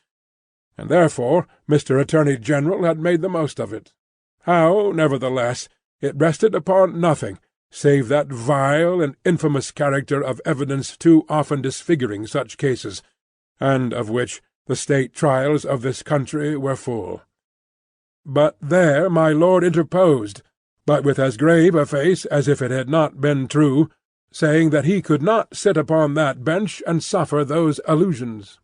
and therefore Mr. Attorney General had made the most of it. How, nevertheless, it rested upon nothing save that vile and infamous character of evidence too often disfiguring such cases, and of which the state trials of this country were full. But there my lord interposed, but with as grave a face as if it had not been true, saying that he could not sit upon that bench and suffer those allusions.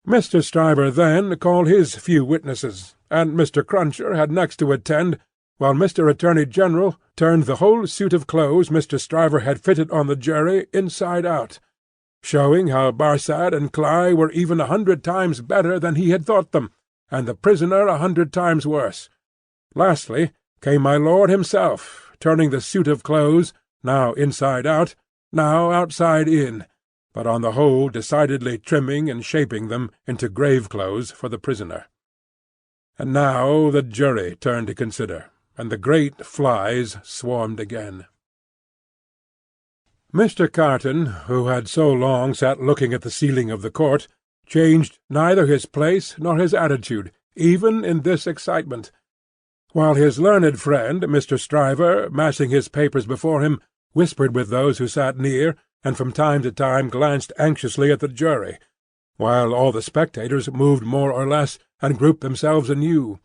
Mr. Stryver then called his few witnesses, and Mr. Cruncher had next to attend, while Mr. Attorney General turned the whole suit of clothes Mr. Stryver had fitted on the jury inside out, showing how Barsad and Cly were even 100 times better than he had thought them, and the prisoner 100 times worse. Lastly came my lord himself, turning the suit of clothes, now inside out, now outside in, but on the whole decidedly trimming and shaping them into grave clothes for the prisoner. And now the jury turned to consider, and the great flies swarmed again. Mr. Carton, who had so long sat looking at the ceiling of the court, changed neither his place nor his attitude, even in this excitement, while his learned friend, Mr. Stryver, massing his papers before him, whispered with those who sat near, and from time to time glanced anxiously at the jury, while all the spectators moved more or less, and grouped themselves anew,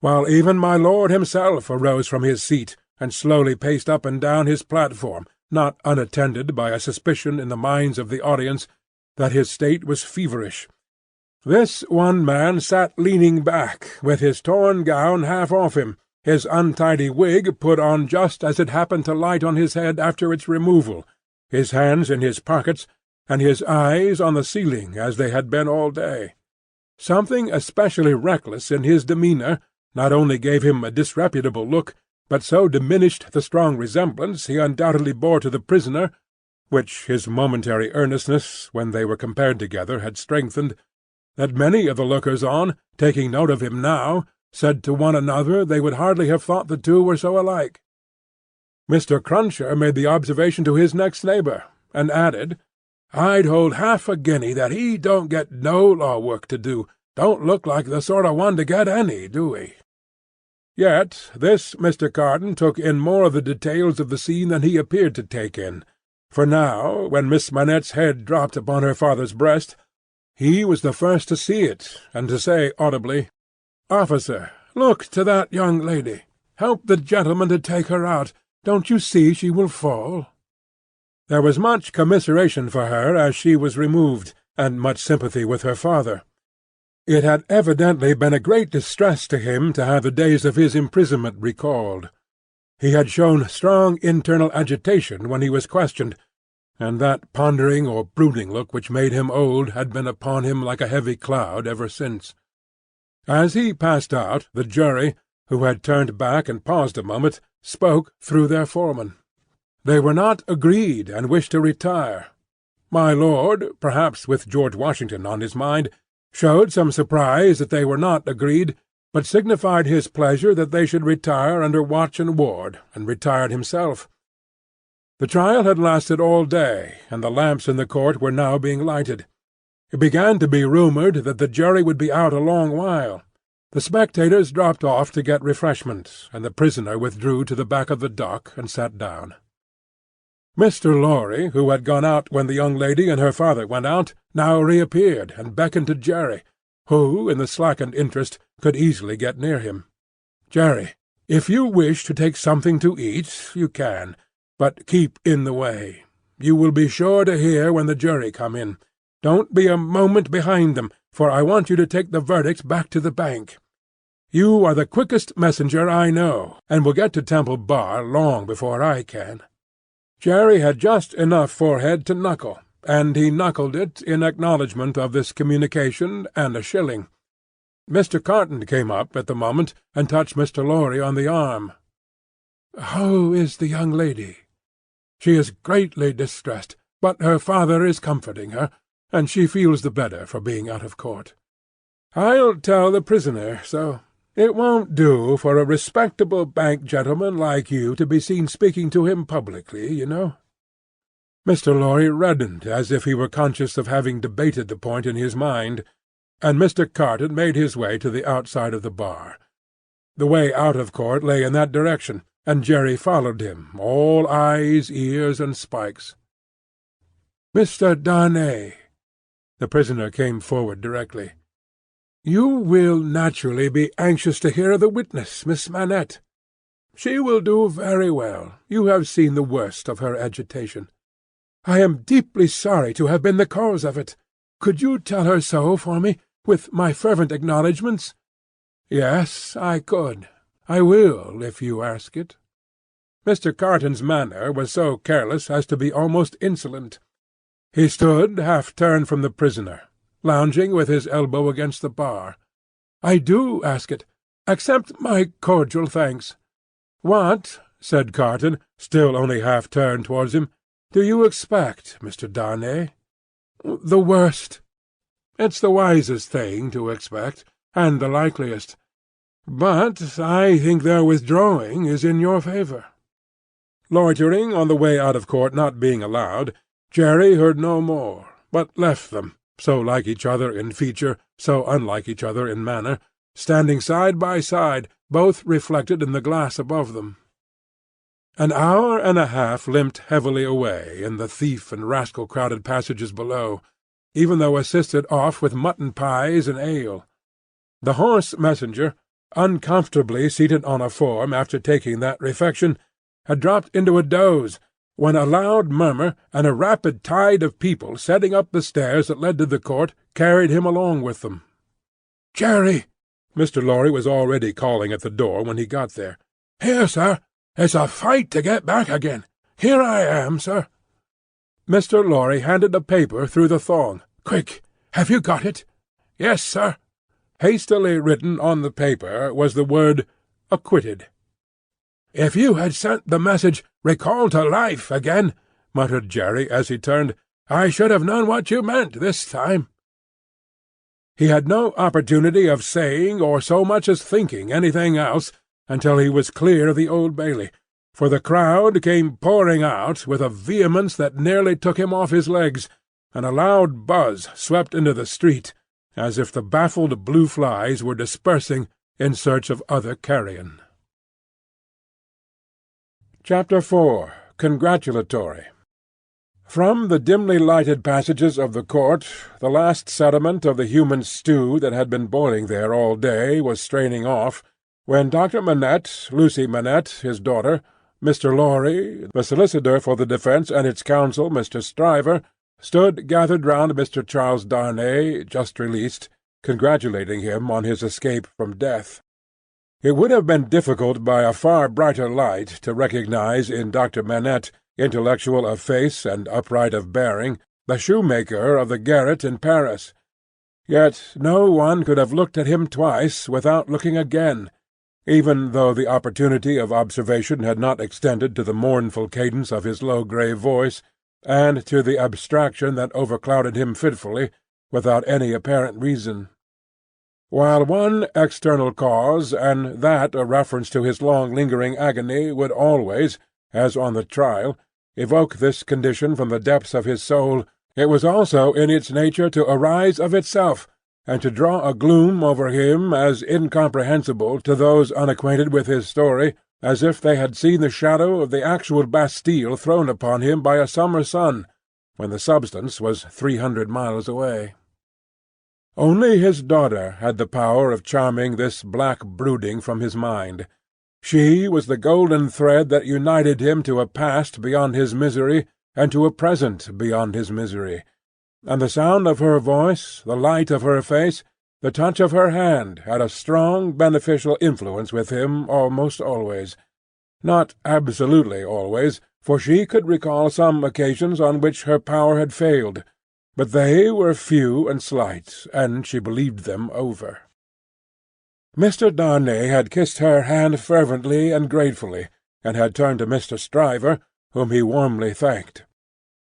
while even my lord himself arose from his seat and slowly paced up and down his platform, not unattended by a suspicion in the minds of the audience that his state was feverish. This one man sat leaning back, with his torn gown half off him, his untidy wig put on just as it happened to light on his head after its removal, his hands in his pockets, and his eyes on the ceiling as they had been all day. Something especially reckless in his demeanour not only gave him a disreputable look, but so diminished the strong resemblance he undoubtedly bore to the prisoner, which his momentary earnestness, when they were compared together, had strengthened, that many of the lookers-on, taking note of him now, said to one another they would hardly have thought the two were so alike. Mr. Cruncher made the observation to his next neighbour, and added, "I'd hold half a guinea that he don't get no law work to do. Don't look like the sort of one to get any, do he?" Yet this Mr. Carton took in more of the details of the scene than he appeared to take in, for now, when Miss Manette's head dropped upon her father's breast, he was the first to see it, and to say audibly, "Officer, look to that young lady. Help the gentleman to take her out. Don't you see she will fall?" There was much commiseration for her as she was removed, and much sympathy with her father. It had evidently been a great distress to him to have the days of his imprisonment recalled. He had shown strong internal agitation when he was questioned, and that pondering or brooding look which made him old had been upon him like a heavy cloud ever since. As he passed out, the jury, who had turned back and paused a moment, spoke through their foreman. They were not agreed, and wished to retire. My lord, perhaps with George Washington on his mind, showed some surprise that they were not agreed, but signified his pleasure that they should retire under watch and ward, and retired himself. The trial had lasted all day, and the lamps in the court were now being lighted. It began to be rumoured that the jury would be out a long while. The spectators dropped off to get refreshment, and the prisoner withdrew to the back of the dock and sat down. Mr. Lorry, who had gone out when the young lady and her father went out, now reappeared and beckoned to Jerry, who, in the slackened interest, could easily get near him. "Jerry, if you wish to take something to eat, you can, but keep in the way. You will be sure to hear when the jury come in. Don't be a moment behind them, for I want you to take the verdict back to the bank. You are the quickest messenger I know, and will get to Temple Bar long before I can." Jerry had just enough forehead to knuckle, and he knuckled it in acknowledgment of this communication and a shilling. Mr. Carton came up at the moment, and touched Mr. Lorry on the arm. "How is the young lady?" "She is greatly distressed, but her father is comforting her, and she feels the better for being out of court." "I'll tell the prisoner so. It won't do for a respectable bank gentleman like you to be seen speaking to him publicly, you know." Mr. Lorry reddened as if he were conscious of having debated the point in his mind, and Mr. Carton made his way to the outside of the bar. The way out of court lay in that direction, and Jerry followed him, all eyes, ears, and spikes. "Mr. Darnay." The prisoner came forward directly. "You will naturally be anxious to hear of the witness, Miss Manette. She will do very well. You have seen the worst of her agitation." "I am deeply sorry to have been the cause of it. Could you tell her so for me, with my fervent acknowledgments?" "Yes, I could. I will, if you ask it." Mr. Carton's manner was so careless as to be almost insolent. He stood half-turned from the prisoner, lounging with his elbow against the bar. "I do ask it. Accept my cordial thanks." "What," said Carton, still only half-turned towards him, "do you expect, Mr. Darnay?" "The worst." "It's the wisest thing to expect, and the likeliest. But I think their withdrawing is in your favour." Loitering on the way out of court not being allowed, Jerry heard no more, but left them, so like each other in feature, so unlike each other in manner, standing side by side, both reflected in the glass above them. An hour and a half limped heavily away in the thief and rascal-crowded passages below, even though assisted off with mutton pies and ale. The hoarse messenger, uncomfortably seated on a form after taking that refection, had dropped into a doze, when a loud murmur and a rapid tide of people setting up the stairs that led to the court carried him along with them. "Jerry!" Mr. Lorry was already calling at the door when he got there. "Here, sir. It's a fight to get back again. Here I am, sir." Mr. Lorry handed a paper through the thong. "Quick! Have you got it?" "Yes, sir." Hastily written on the paper was the word "acquitted." "If you had sent the message 'recalled to life' again," muttered Jerry as he turned, "I should have known what you meant this time." He had no opportunity of saying or so much as thinking anything else until he was clear of the Old Bailey, for the crowd came pouring out with a vehemence that nearly took him off his legs, and a loud buzz swept into the street, as if the baffled blue flies were dispersing in search of other carrion. Chapter 4. Congratulatory. From the dimly lighted passages of the court, the last sediment of the human stew that had been boiling there all day was straining off, when Dr. Manette, Lucy Manette, his daughter, Mr. Lorry, the solicitor for the defence and its counsel, Mr. Stryver, stood gathered round Mr. Charles Darnay, just released, congratulating him on his escape from death. It would have been difficult by a far brighter light to recognize in Dr. Manette, intellectual of face and upright of bearing, the shoemaker of the garret in Paris. Yet no one could have looked at him twice without looking again, even though the opportunity of observation had not extended to the mournful cadence of his low grave voice, and to the abstraction that overclouded him fitfully, without any apparent reason. While one external cause, and that a reference to his long-lingering agony, would always, as on the trial, evoke this condition from the depths of his soul, it was also in its nature to arise of itself, and to draw a gloom over him as incomprehensible to those unacquainted with his story as if they had seen the shadow of the actual Bastille thrown upon him by a summer sun, when the substance was 300 miles away. Only his daughter had the power of charming this black brooding from his mind. She was the golden thread that united him to a past beyond his misery, and to a present beyond his misery, and the sound of her voice, the light of her face, the touch of her hand had a strong beneficial influence with him almost always. Not absolutely always, for she could recall some occasions on which her power had failed, but they were few and slight, and she believed them over. Mr. Darnay had kissed her hand fervently and gratefully, and had turned to Mr. Stryver, whom he warmly thanked.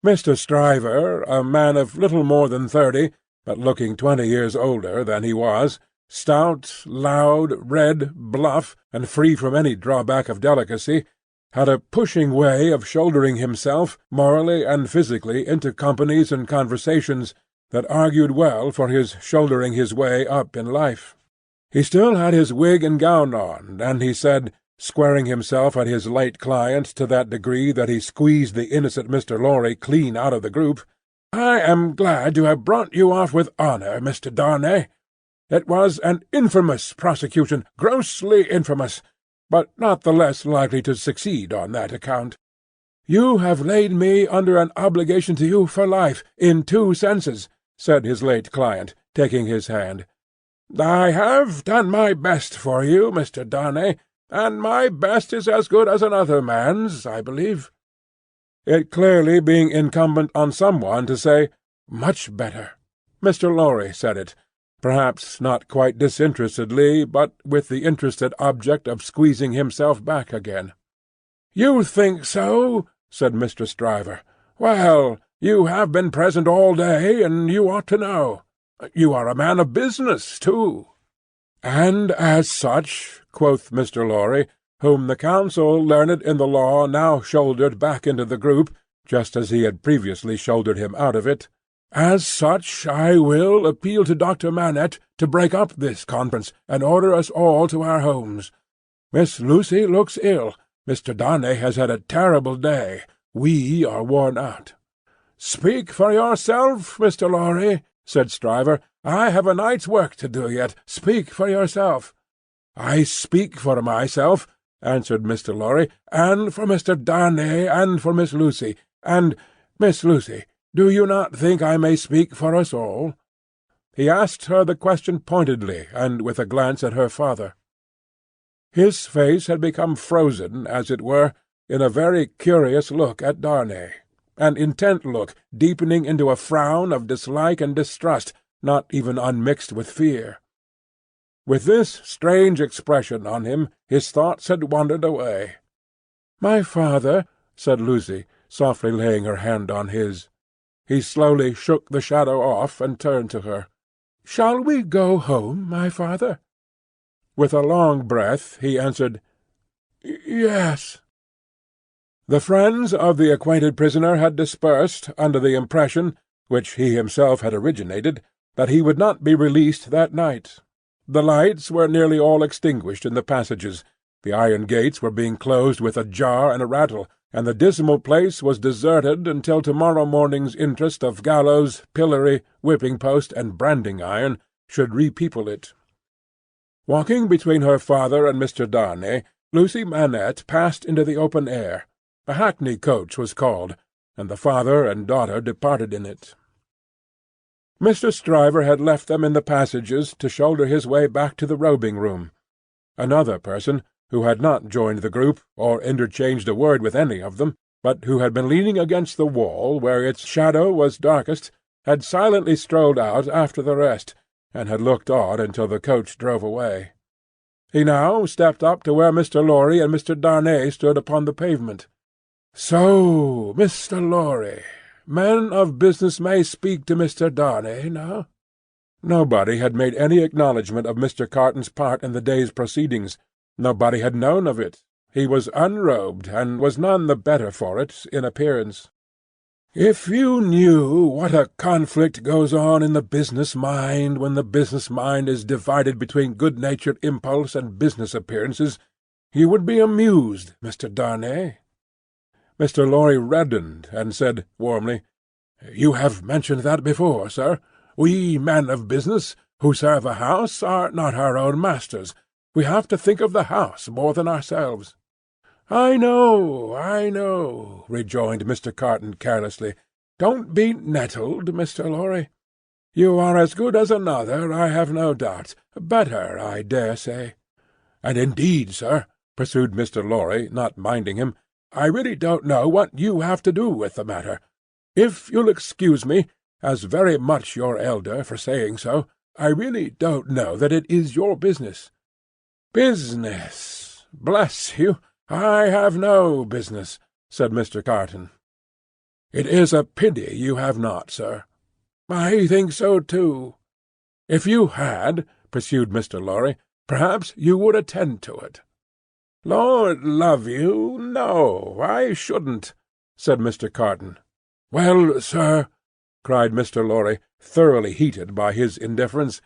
Mr. Stryver, a man of little more than 30, but looking 20 years older than he was, stout, loud, red, bluff, and free from any drawback of delicacy, had a pushing way of shouldering himself, morally and physically, into companies and conversations that argued well for his shouldering his way up in life. He still had his wig and gown on, and he said, squaring himself at his late client to that degree that he squeezed the innocent Mr. Lorry clean out of the group, "I am glad to have brought you off with honour, Mr. Darnay. It was an infamous prosecution, grossly infamous, but not the less likely to succeed on that account. You have laid me under an obligation to you for life, in 2 senses," said his late client, taking his hand. "I have done my best for you, Mr. Darnay, and my best is as good as another man's, I believe." It clearly being incumbent on some one to say, "Much better," Mr. Lorry said it, perhaps not quite disinterestedly, but with the interested object of squeezing himself back again. "You think so?" said Mr. Stryver. "Well, you have been present all day, and you ought to know. You are a man of business, too." "And as such," quoth Mr. Lorry, whom the counsel learned in the law now shouldered back into the group, just as he had previously shouldered him out of it, "as such I will appeal to Dr. Manette to break up this conference, and order us all to our homes. Miss Lucy looks ill. Mr. Darnay has had a terrible day. We are worn out." "Speak for yourself, Mr. Lorry," said Stryver. "I have a night's work to do yet. Speak for yourself."
"I speak for myself," answered Mr. Lorry, "and for Mr. Darnay, and for Miss Lucy, and, Miss Lucy, do you not think I may speak for us all?" He asked her the question pointedly, and with a glance at her father. His face had become frozen, as it were, in a very curious look at Darnay, an intent look deepening into a frown of dislike and distrust, not even unmixed with fear. With this strange expression on him, his thoughts had wandered away. "My father," said Lucy, softly laying her hand on his. He slowly shook the shadow off and turned to her. "Shall we go home, my father?" With a long breath he answered, "Yes." The friends of the acquainted prisoner had dispersed, under the impression, which he himself had originated, that he would not be released that night. The lights were nearly all extinguished in the passages, the iron gates were being closed with a jar and a rattle, and the dismal place was deserted until tomorrow morning's interest of gallows, pillory, whipping-post, and branding-iron should repeople it. Walking between her father and Mr. Darnay, Lucy Manette passed into the open air. A hackney coach was called, and the father and daughter departed in it. Mr. Stryver had left them in the passages to shoulder his way back to the robing-room. Another person, who had not joined the group, or interchanged a word with any of them, but who had been leaning against the wall where its shadow was darkest, had silently strolled out after the rest, and had looked on until the coach drove away. He now stepped up to where Mr. Lorry and Mr. Darnay stood upon the pavement. "So, Mr. Lorry, men of business may speak to Mr. Darnay now?" Nobody had made any acknowledgment of Mr. Carton's part in the day's proceedings. Nobody had known of it. He was unrobed, and was none the better for it, in appearance. "If you knew what a conflict goes on in the business mind when the business mind is divided between good-natured impulse and business appearances, you would be amused, Mr. Darnay." Mr. Lorry reddened, and said, warmly, "You have mentioned that before, sir. We men of business, who serve a house, are not our own masters. We have to think of the house more than ourselves." "I know," rejoined Mr. Carton carelessly. "Don't be nettled, Mr. Lorry. You are as good as another, I have no doubt. Better, I dare say. And indeed, sir," pursued Mr. Lorry, not minding him, "I really don't know what you have to do with the matter. If you'll excuse me, as very much your elder, for saying so, I really don't know that it is your business." "Business! Bless you, I have no business," said Mr. Carton. "It is a pity you have not, sir." "I think so too." "If you had," pursued Mr. Lorry, "perhaps you would attend to it." "Lord love you, no, I shouldn't," said Mr. Carton. "Well, sir," cried Mr. Lorry, thoroughly heated by his indifference,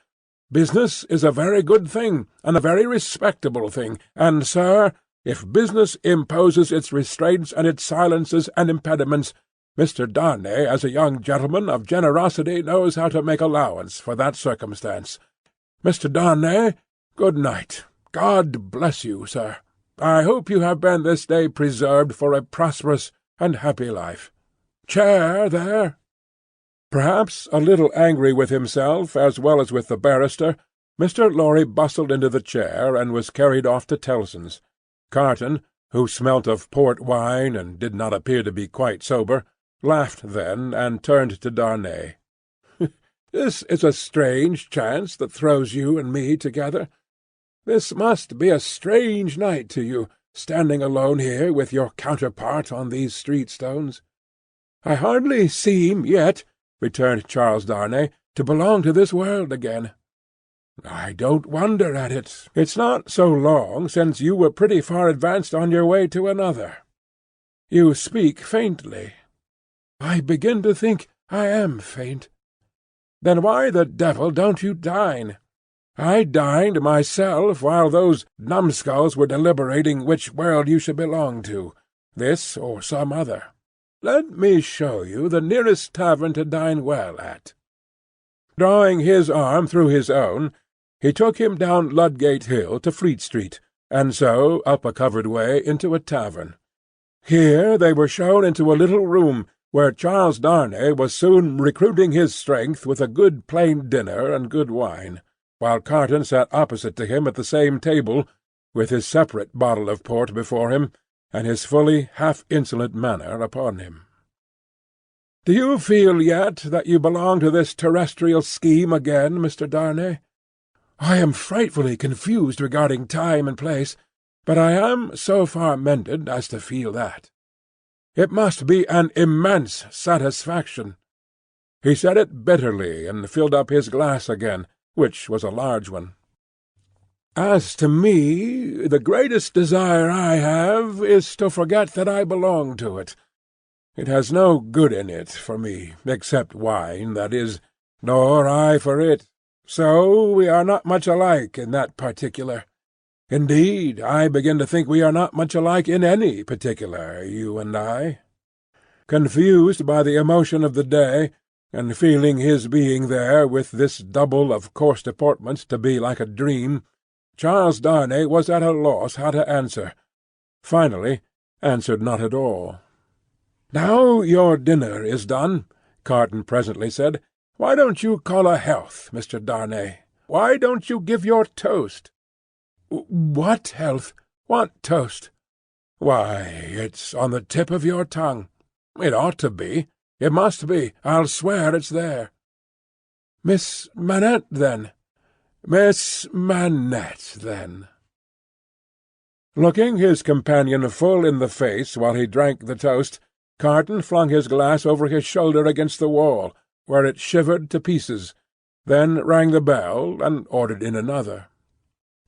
"business is a very good thing, and a very respectable thing, and, sir, if business imposes its restraints and its silences and impediments, Mr. Darnay, as a young gentleman of generosity, knows how to make allowance for that circumstance. Mr. Darnay, good night. God bless you, sir. I hope you have been this day preserved for a prosperous and happy life. Chair there." Perhaps a little angry with himself as well as with the barrister, Mr. Lorry bustled into the chair and was carried off to Tellson's. Carton, who smelt of port wine and did not appear to be quite sober, laughed then, and turned to Darnay. "This is a strange chance that throws you and me together. This must be a strange night to you, standing alone here with your counterpart on these street-stones." "I hardly seem yet," returned Charles Darnay, "to belong to this world again." "I don't wonder at it. It's not so long since you were pretty far advanced on your way to another. You speak faintly." "I begin to think I am faint." "Then why the devil don't you dine? I dined myself while those numbskulls were deliberating which world you should belong to, this or some other. Let me show you the nearest tavern to dine well at." Drawing his arm through his own,
He took him down Ludgate Hill to Fleet Street, and so up a covered way into a tavern. Here they were shown into a little room, where Charles Darnay was soon recruiting his strength with a good plain dinner and good wine, while Carton sat opposite to him at the same table, with his separate bottle of port before him, and his fully half-insolent manner upon him. "Do you feel yet that you belong to this terrestrial scheme again, Mr. Darnay? I am frightfully confused regarding time and place, but I am so far mended as to feel that. It must be an immense satisfaction." He said it bitterly, and filled up his glass again, which was a large one. "As to me, the greatest desire I have is to forget that I belong to it. It has no good in it for me, except wine, that is, nor I for it. So we are not much alike in that particular. Indeed, I begin to think we are not much alike in any particular, you and I." Confused by the emotion of the day, and feeling his being there with this double of coarse deportment to be like a dream, Charles Darnay was at a loss how to answer. Finally, answered not at all. "Now your dinner is done," Carton presently said, "why don't you call a health, Mr. Darnay? Why don't you give your toast?" "What health? What toast?" "Why, it's on the tip of your tongue. It ought to be. It must be. I'll swear it's there." "Miss Manette, then?" "Miss Manette, then." Looking his companion full in the face while he drank the toast, Carton flung his glass over his shoulder against the wall, where it shivered to pieces, then rang the bell, and ordered in another.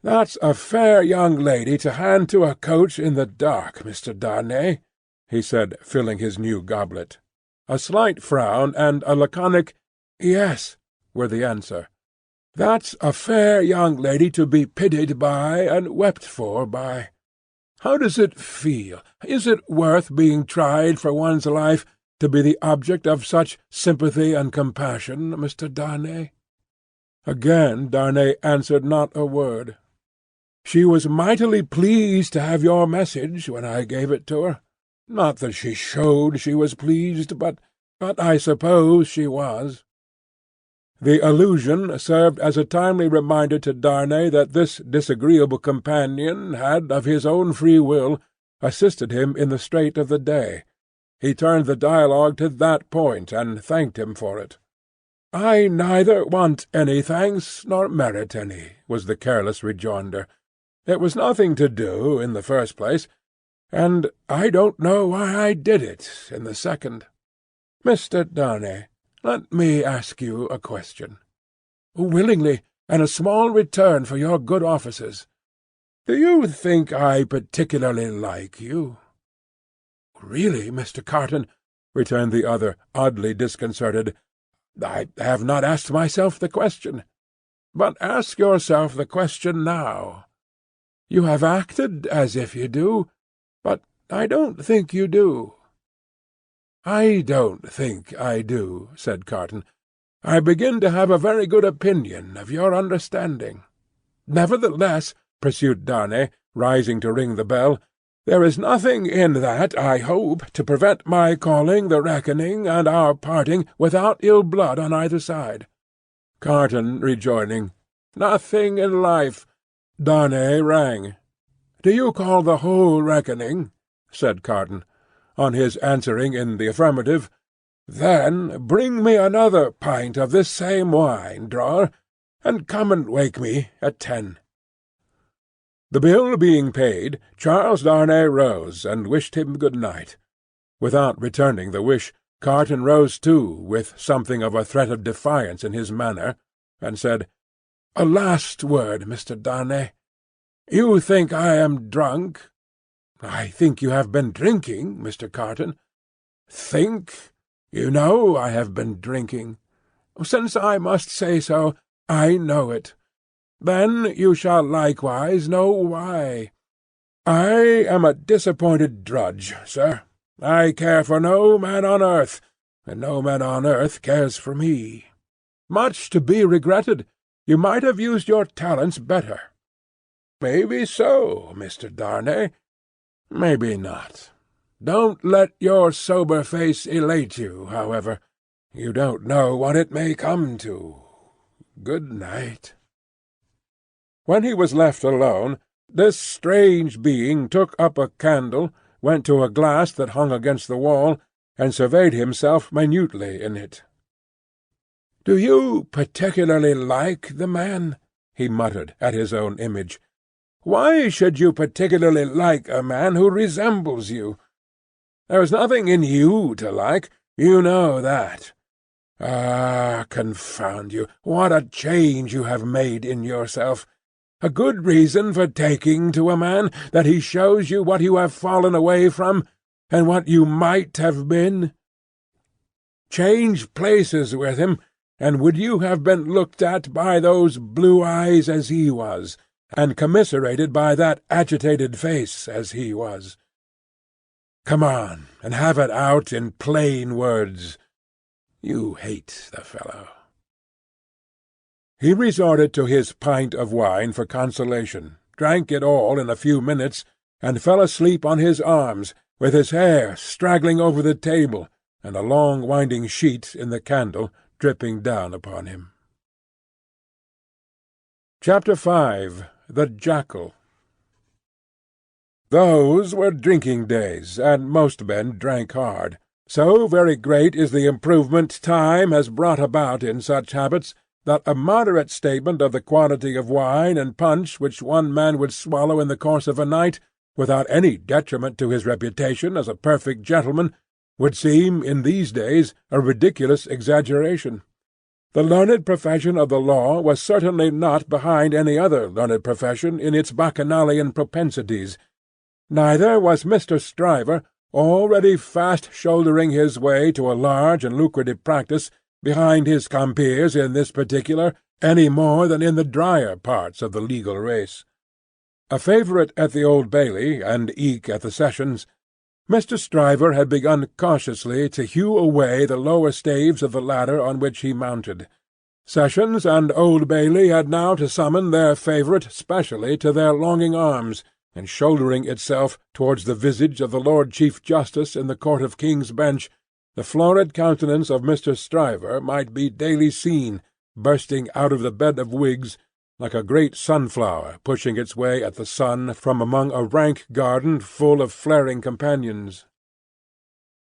"That's a fair young lady to hand to a coach in the dark, Mr. Darnay," he said, filling his new goblet. A slight frown and a laconic "Yes," were the answer. "That's a fair young lady to be pitied by and wept for by. How does it feel? Is it worth being tried for one's life, to be the object of such sympathy and compassion, Mr. Darnay?" Again Darnay answered not a word. "She was mightily pleased to have your message when I gave it to her. Not that she showed she was pleased, but I suppose she was." The allusion served as a timely reminder to Darnay that this disagreeable companion had, of his own free will, assisted him in the strait of the day. He turned the dialogue to that point, and thanked him for it. "I neither want any thanks nor merit any," was the careless rejoinder. "It was nothing to do, in the first place, and I don't know why I did it, in the second. Mr. Darnay, let me ask you a question." "Willingly, and a small return for your good offices." "Do you think I particularly like you?" "Really, Mr. Carton," returned the other, oddly disconcerted, "I have not asked myself the question." "But ask yourself the question now." "You have acted as if you do, but I don't think you do." "I don't think I do," said Carton. "I begin to have a very good opinion of your understanding. Nevertheless," pursued Darnay, rising to ring the bell, "there is nothing in that, I hope, to prevent my calling the reckoning and our parting without ill blood on either side." Carton rejoining, "Nothing in life," Darnay rang. "Do you call the whole reckoning?" said Carton. On his answering in the affirmative, "Then bring me another pint of this same wine, drawer, and come and wake me at 10. The bill being paid, Charles Darnay rose and wished him good night. Without returning the wish, Carton rose too, with something of a threat of defiance in his manner, and said, "A last word, Mr. Darnay. You think I am drunk? I think you have been drinking, Mr. Carton." "Think? You know I have been drinking." "Since I must say so, I know it. Then you shall likewise know why. I am a disappointed drudge, sir. I care for no man on earth, and no man on earth cares for me. Much to be regretted.
You might have used your talents better." "Maybe so, Mr. Darnay. Maybe not. Don't let your sober face elate you, however. You don't know what it may come to. Good night." When he was left alone, this strange being took up a candle, went to a glass that hung against the wall, and surveyed himself minutely in it. "Do you particularly like the man?" he muttered at his own image. "Why should you particularly like a man who resembles you? There is nothing in you to like, you know that. Ah, confound you, what a change you have made in yourself! A good reason for taking to a man, that he shows you what you have fallen away from, and what you might have been. Change places with him, and would you have been looked at by those blue eyes as he was, and commiserated by that agitated face as he was? Come on, and have it out in plain words. You hate the fellow." He resorted to his pint of wine for consolation, drank it all in a few minutes, and fell asleep on his arms, with his hair straggling over the table, and a long winding sheet in the candle dripping down upon him. Chapter 5. The Jackal. Those were drinking days, and most men drank hard. So very great is the improvement time has brought about in such habits, that a moderate statement of the quantity of wine and punch which one man would swallow in the course of a night, without any detriment to his reputation as a perfect gentleman, would seem, in these days, a ridiculous exaggeration. The learned profession of the law was certainly not behind any other learned profession in its bacchanalian propensities. Neither was Mr. Stryver, already fast shouldering his way to a large and lucrative practice, behind his compeers in this particular, any more than in the drier parts of the legal race. A favourite at the Old Bailey, and eke at the Sessions, Mr. Stryver had begun cautiously to hew away the lower staves of the ladder on which he mounted. Sessions and Old Bailey had now to summon their favourite specially to their longing arms, and shouldering itself towards the visage of the Lord Chief Justice in the Court of King's Bench, the florid countenance of Mr. Stryver might be daily seen, bursting out of the bed of wigs, like a great sunflower pushing its way at the sun from among a rank garden full of flaring companions.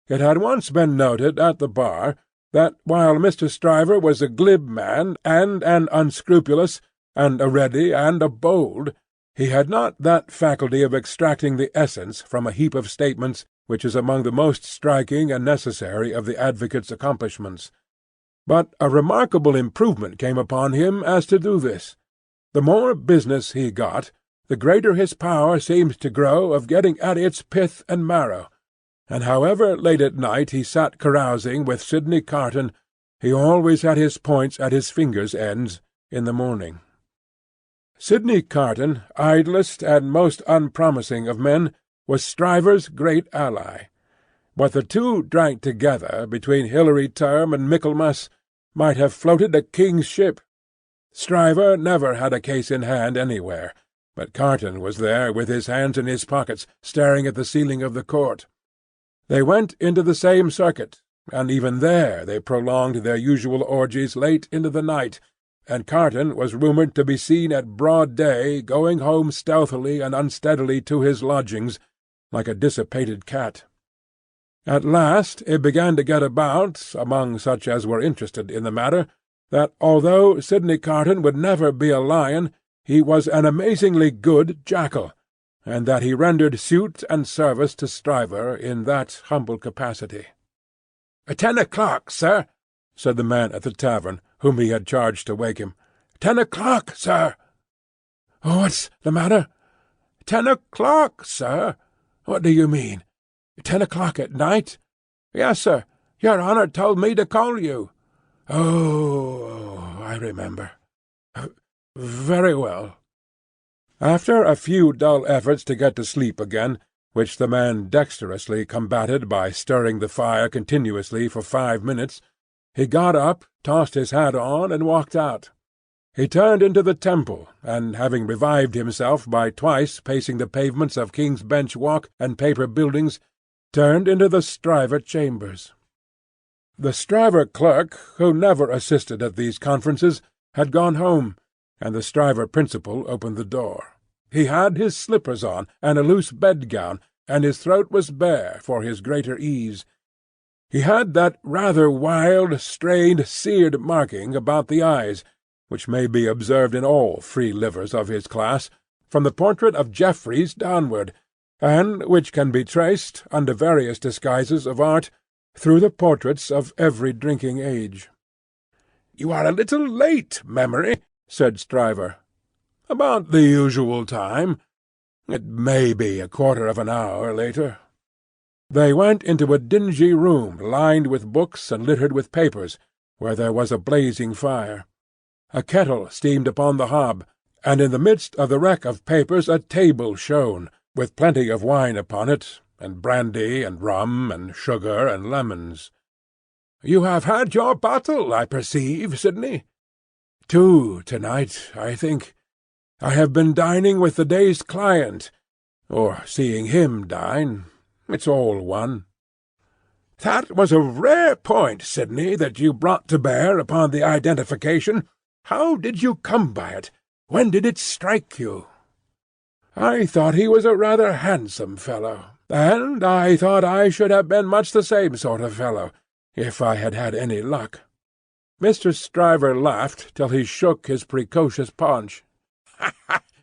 It had once been noted at the bar that while Mr. Stryver was a glib man, and an unscrupulous, and a ready, and a bold, he had not that faculty of extracting the essence from a heap of statements which is among the most striking and necessary of the advocate's accomplishments. But a remarkable improvement came upon him as to do this. The more business he got, the greater his power seemed to grow of getting at its pith and marrow, and however late at night he sat carousing with Sydney Carton, he always had his points at his fingers' ends in the morning. Sydney Carton, idlest and most unpromising of men, was Stryver's great ally. What the two drank together between Hilary Term and Michaelmas might have floated a king's ship. Stryver never had a case in hand anywhere, but Carton was there with his hands in his pockets, staring at the ceiling of the court. They went into the same circuit, and even there they prolonged their usual orgies late into the night, and Carton was rumoured to be seen at broad day going home stealthily and unsteadily to his lodgings, like a dissipated cat. At last it began to get about, among such as were interested in the matter, that although Sydney Carton would never be a lion, he was an amazingly good jackal, and that he rendered suit and service to Stryver in that humble capacity. "10 o'clock, sir," said the man at the tavern, whom he had charged to wake him. "10 o'clock, sir." "What's the matter?" "10 o'clock, sir." "What do you mean? 10 o'clock at night?" "Yes, sir. Your honour told me to call you." "Oh, I remember. Very well." After a few dull efforts to get to sleep again, which the man dexterously combated by stirring the fire continuously for 5 minutes, he got up, tossed his hat on, and walked out.
He turned into the Temple, and, having revived himself by twice pacing the pavements of King's Bench Walk and Paper Buildings, turned into the Stryver chambers. The Stryver clerk, who never assisted at these conferences, had gone home, and the Stryver principal opened the door. He had his slippers on, and a loose bedgown, and his throat was bare for his greater ease. He had that rather wild, strained, seared marking about the eyes, which may be observed in all free-livers of his class, from the portrait of Jeffreys downward, and which can be traced, under various disguises of art, through the portraits of every drinking age. "You are a little late, Memory," said Stryver. "About the usual time. It may be a quarter of an hour later." They went into a dingy room lined with books and littered with papers, where there was a blazing fire. A kettle steamed upon the hob, and in the midst of the wreck of papers a table shone, with plenty of wine upon it, and brandy and rum and sugar and lemons. "You have had your bottle, I perceive, Sidney." "Two to-night, I think. I have been dining with the day's client, or seeing him dine. It's all one." "That was a rare point, Sidney, that you brought to bear upon the identification. How did you come by it? When did it strike you?" "I thought he was a rather handsome fellow, and I thought I should have been much the same sort of fellow, if I had had any luck." Mr. Stryver laughed till he shook his precocious paunch.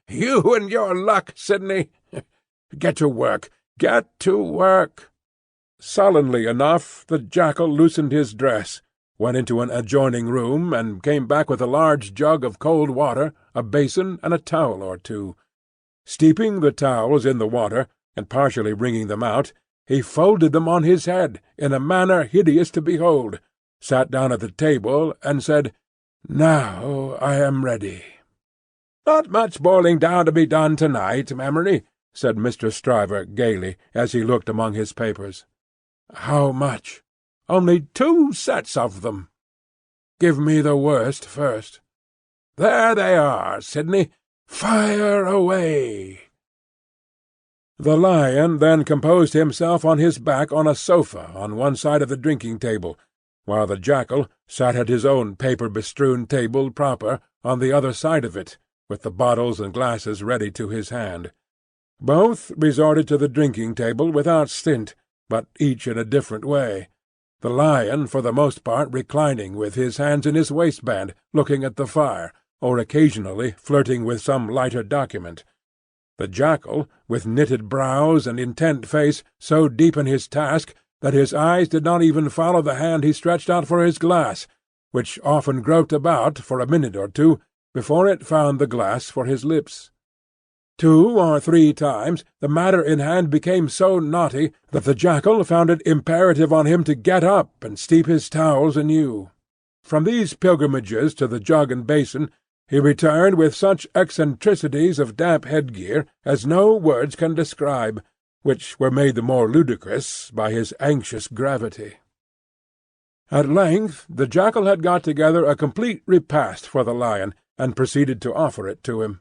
"You and your luck, Sidney! Get to work, get to work." Sullenly enough the Jackal loosened his dress, went into an adjoining room, and came back with a large jug of cold water, a basin, and a towel or two. Steeping the towels in the water, and partially wringing them out, he folded them on his head, in a manner hideous to behold, sat down at the table, and said, "Now I am ready." "Not much boiling down to be done to-night, Memory," said Mr. Stryver gaily, as he looked among his papers. "How much?" "Only 2 sets of them." "Give me the worst first." "There they are, Sidney. Fire away." The Lion then composed himself on his back on a sofa on one side of the drinking-table, while the Jackal sat at his own paper-bestrewn table proper on the other side of it, with the bottles and glasses ready to his hand. Both resorted to the drinking-table without stint, but each in a different way. The Lion for the most part reclining with his hands in his waistband, looking at the fire, or occasionally flirting with some lighter document. The Jackal, with knitted brows and intent face, so deep in his task that his eyes did not even follow the hand he stretched out for his glass, which often groped about for a minute or two before it found the glass for his lips. 2 or 3 times the matter in hand became so knotty that the Jackal found it imperative on him to get up and steep his towels anew. From these pilgrimages to the jug and basin he returned with such eccentricities of damp headgear as no words can describe, which were made the more ludicrous by his anxious gravity. At length the Jackal had got together a complete repast for the Lion, and proceeded to offer it to him.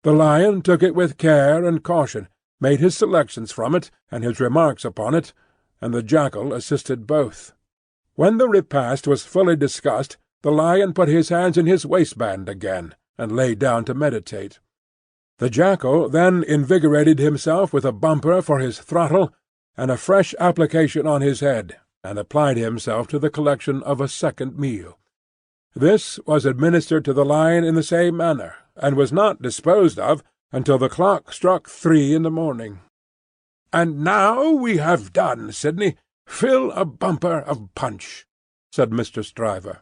The Lion took it with care and caution, made his selections from it, and his remarks upon it, and the Jackal assisted both. When the repast was fully discussed, the Lion put his hands in his waistband again, and lay down to meditate. The Jackal then invigorated himself with a bumper for his throttle, and a fresh application on his head, and applied himself to the collection of a second meal. This was administered to the Lion in the same manner, and was not disposed of until the clock struck 3 in the morning. "And now we have done, Sidney. Fill a bumper of punch," said Mr. Stryver.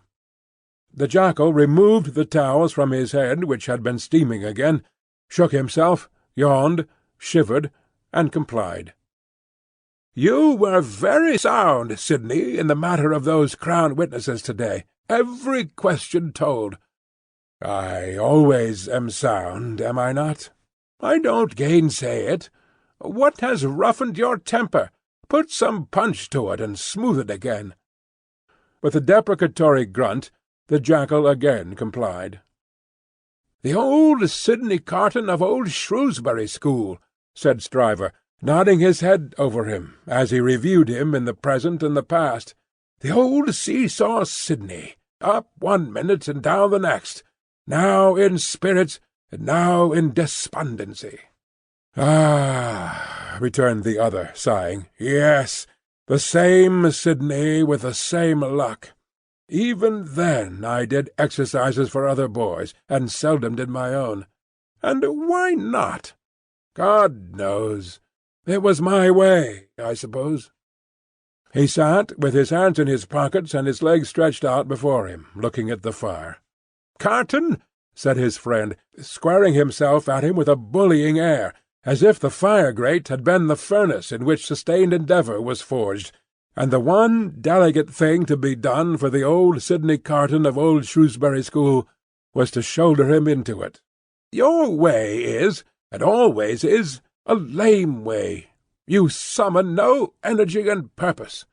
The Jackal removed the towels from his head, which had been steaming again, shook himself, yawned, shivered, and complied. "You were very sound, Sidney, in the matter of those Crown witnesses to-day. Every question told." "I always am sound, am I not?" "I don't gainsay it. What has roughened your temper? Put some punch to it, and smooth it again." With a deprecatory grunt, the Jackal again complied.
"The old Sidney Carton of old Shrewsbury School," said Stryver, nodding his head over him, as he reviewed him in the present and the past. "The old see-saw Sidney, up one minute and down the next, now in spirits and now in despondency." "Ah," returned the other, sighing, "yes, the same Sidney with the same luck. Even then I did exercises for other boys, and seldom did my own. And why not? God knows. It was my way, I suppose." He sat with his hands in his pockets and his legs stretched out before him, looking at the fire. "Carton," said his friend, squaring himself at him with a bullying air, as if the fire-grate had been the furnace in which sustained endeavour was forged, and the one delicate thing to be done for the old Sidney Carton of old Shrewsbury School was to shoulder him into it. "Your way is, and always is, a lame way. You summon no energy and purpose.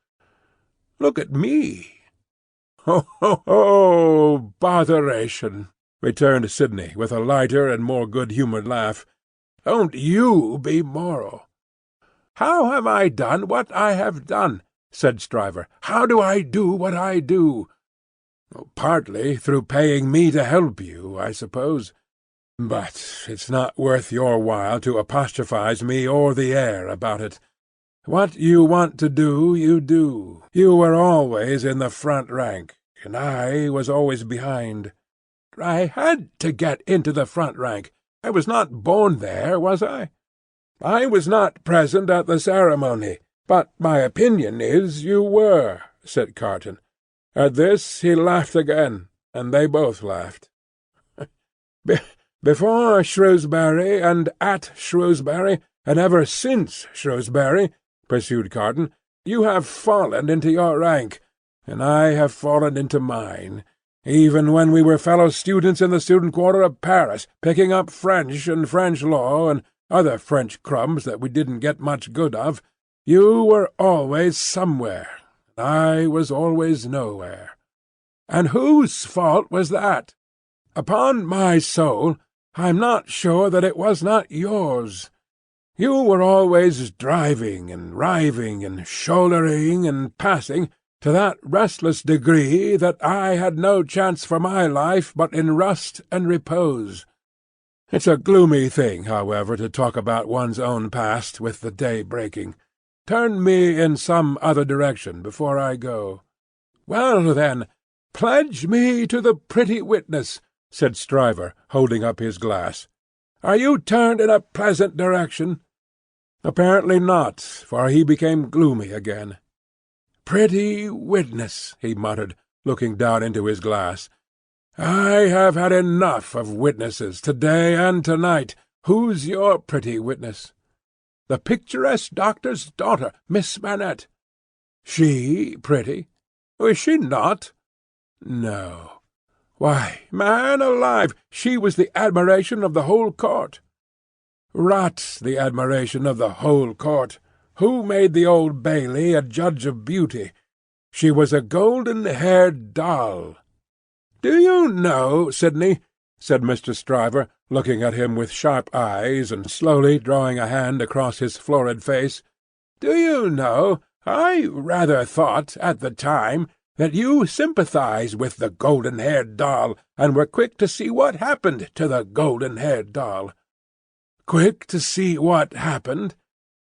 Look at me." "Ho, ho, ho, botheration!" returned Sidney, with a lighter and more good-humoured laugh. "Don't you be moral." "How have I done what I have done?" said Stryver. "How do I do what I do?" "Partly through paying me to help you, I suppose. But it's not worth your while to apostrophize me or the air about it. What you want to do, you do. You were always in the front rank, and I was always behind." "I had to get into the front rank. I was not born there, was I?" "I was not present at the ceremony, but my opinion is you were," said Carton. At this he laughed again, and they both laughed. "Before Shrewsbury, and at Shrewsbury, and ever since Shrewsbury," pursued Carton, "you have fallen into your rank, and I have fallen into mine, even when we were fellow-students in the student quarter of Paris, picking up French and French law and other French crumbs that we didn't get much good of. You were always somewhere, and I was always nowhere. And whose fault was that? Upon my soul, I'm not sure that it was not yours. You were always driving and riving and shouldering and passing, to that restless degree that I had no chance for my life but in rust and repose. It's a gloomy thing, however, to talk about one's own past with the day breaking. Turn me in some other direction before I go." "Well, then, pledge me to the pretty witness," said Stryver, holding up his glass. "Are you turned in a pleasant direction?" Apparently not, for he became gloomy again. "Pretty witness," he muttered, looking down into his glass. "I have had enough of witnesses to-day and to-night. Who's your pretty witness?" "The picturesque doctor's daughter, Miss Manette." "She pretty?" "Is she not?" "No." "Why, man alive, she was the admiration of the whole court." "Rot the admiration of the whole court. Who made the Old Bailey a judge of beauty? She was a golden-haired doll." "Do you know, Sidney," said Mr. Stryver, looking at him with sharp eyes, and slowly drawing a hand across his florid face, "do you know, I rather thought, at the time, that you sympathized with the golden-haired doll, and were quick to see what happened to the golden-haired doll." "Quick to see what happened?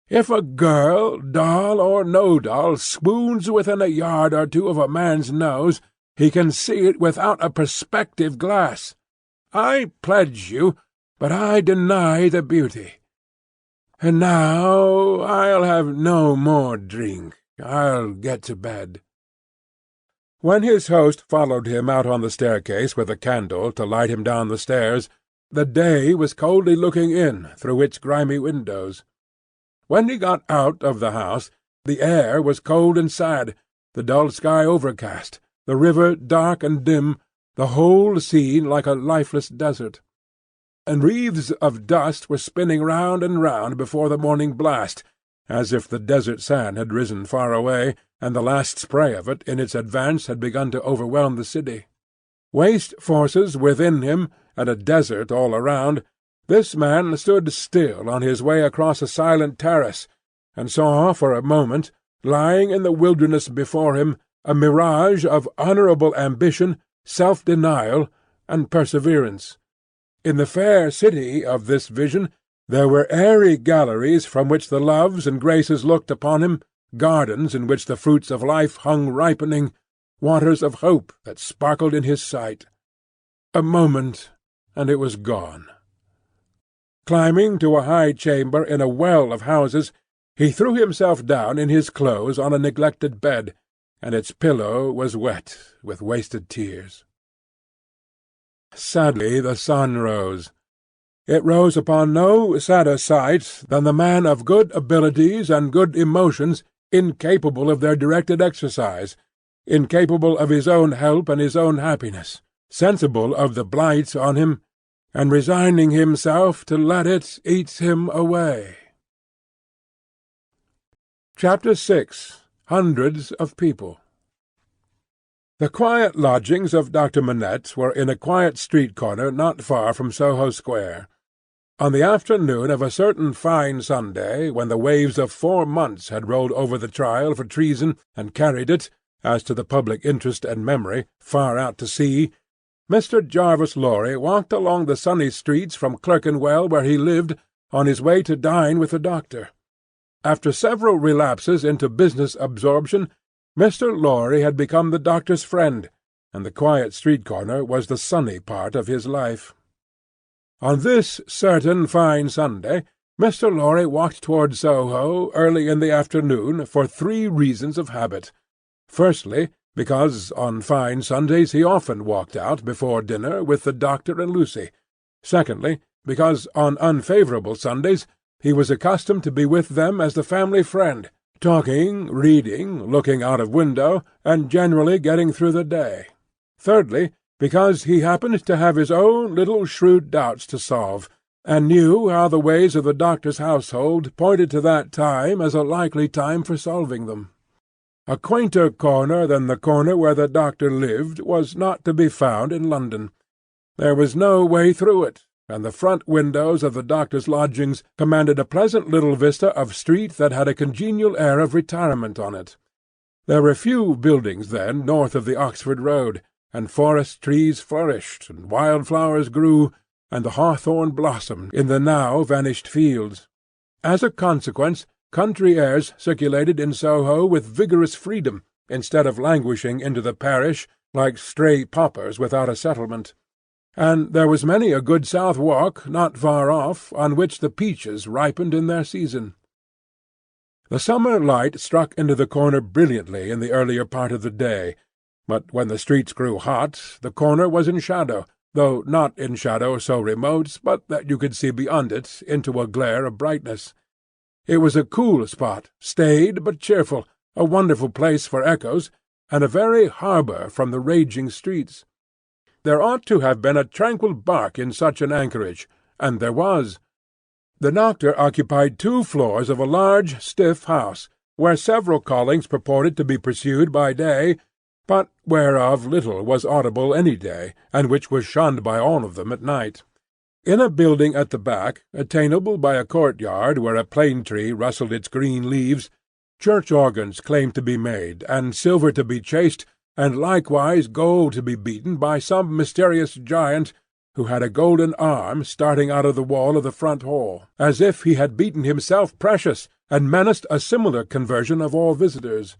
If a girl, doll or no doll, swoons within a yard or two of a man's nose, he can see it without a perspective glass. I pledge you, but I deny the beauty. And now I'll have no more drink. I'll get to bed." When his host followed him out on the staircase with a candle to light him down the stairs, the day was coldly looking in through its grimy windows. When he got out of the house, the air was cold and sad, the dull sky overcast, the river dark and dim, the whole scene like a lifeless desert. And wreaths of dust were spinning round and round before the morning blast, as if the desert sand had risen far away, and the last spray of it in its advance had begun to overwhelm the city. Waste forces within him,
and a desert all around, this man stood still on his way across a silent terrace, and saw for a moment, lying in the wilderness before him, a mirage of honourable ambition, self-denial, and perseverance. In the fair city of this vision there were airy galleries from which the Loves and Graces looked upon him, gardens in which the fruits of life hung ripening, waters of hope that sparkled in his sight. A moment, and it was gone. Climbing to a high chamber in a well of houses, he threw himself down in his clothes on a neglected bed, and its pillow was wet with wasted tears. Sadly the sun rose. It rose upon no sadder sight than the man of good abilities and good emotions incapable of their directed exercise, incapable of his own help and his own happiness, sensible of the blight on him, and resigning himself to let it eat him away. Chapter 6. Hundreds of People. The quiet lodgings of Dr. Manette were in a quiet street corner not far from Soho Square. On the afternoon of a certain fine Sunday, when the waves of 4 months had rolled over the trial for treason and carried it, as to the public interest and memory, far out to sea, Mr. Jarvis Lorry walked along the sunny streets from Clerkenwell, where he lived, on his way to dine with the doctor. After several relapses into business absorption, Mr. Lorry had become the doctor's friend, and the quiet street corner was the sunny part of his life. On this certain fine Sunday, Mr. Lorry walked towards Soho early in the afternoon for 3 reasons of habit. Firstly, because on fine Sundays he often walked out before dinner with the doctor and Lucy. Secondly, because on unfavourable Sundays he was accustomed to be with them as the family friend, talking, reading, looking out of window, and generally getting through the day. Thirdly, because he happened to have his own little shrewd doubts to solve, and knew how the ways of the doctor's household pointed to that time as a likely time for solving them. A quainter corner than the corner where the doctor lived was not to be found in London. There was no way through it, and the front windows of the doctor's lodgings commanded a pleasant little vista of street that had a congenial air of retirement on it. There were few buildings then north of the Oxford Road, and forest trees flourished, and wild flowers grew, and the hawthorn blossomed in the now vanished fields. As a consequence, country airs circulated in Soho with vigorous freedom, instead of languishing into the parish like stray paupers without a settlement. And there was many a good south walk not far off, on which the peaches ripened in their season. The summer light struck into the corner brilliantly in the earlier part of the day, but when the streets grew hot, the corner was in shadow, though not in shadow so remote but that you could see beyond it into a glare of brightness. It was a cool spot, staid but cheerful, a wonderful place for echoes, and a very harbour from the raging streets. There ought to have been a tranquil bark in such an anchorage, and there was. The doctor occupied 2 floors of a large, stiff house, where several callings purported to be pursued by day, but whereof little was audible any day, and which was shunned by all of them at night. In a building at the back, attainable by a courtyard where a plane tree rustled its green leaves, church organs claimed to be made, and silver to be chased, and likewise gold to be beaten by some mysterious giant who had a golden arm starting out of the wall of the front hall, as if he had beaten himself precious, and menaced a similar conversion of all visitors.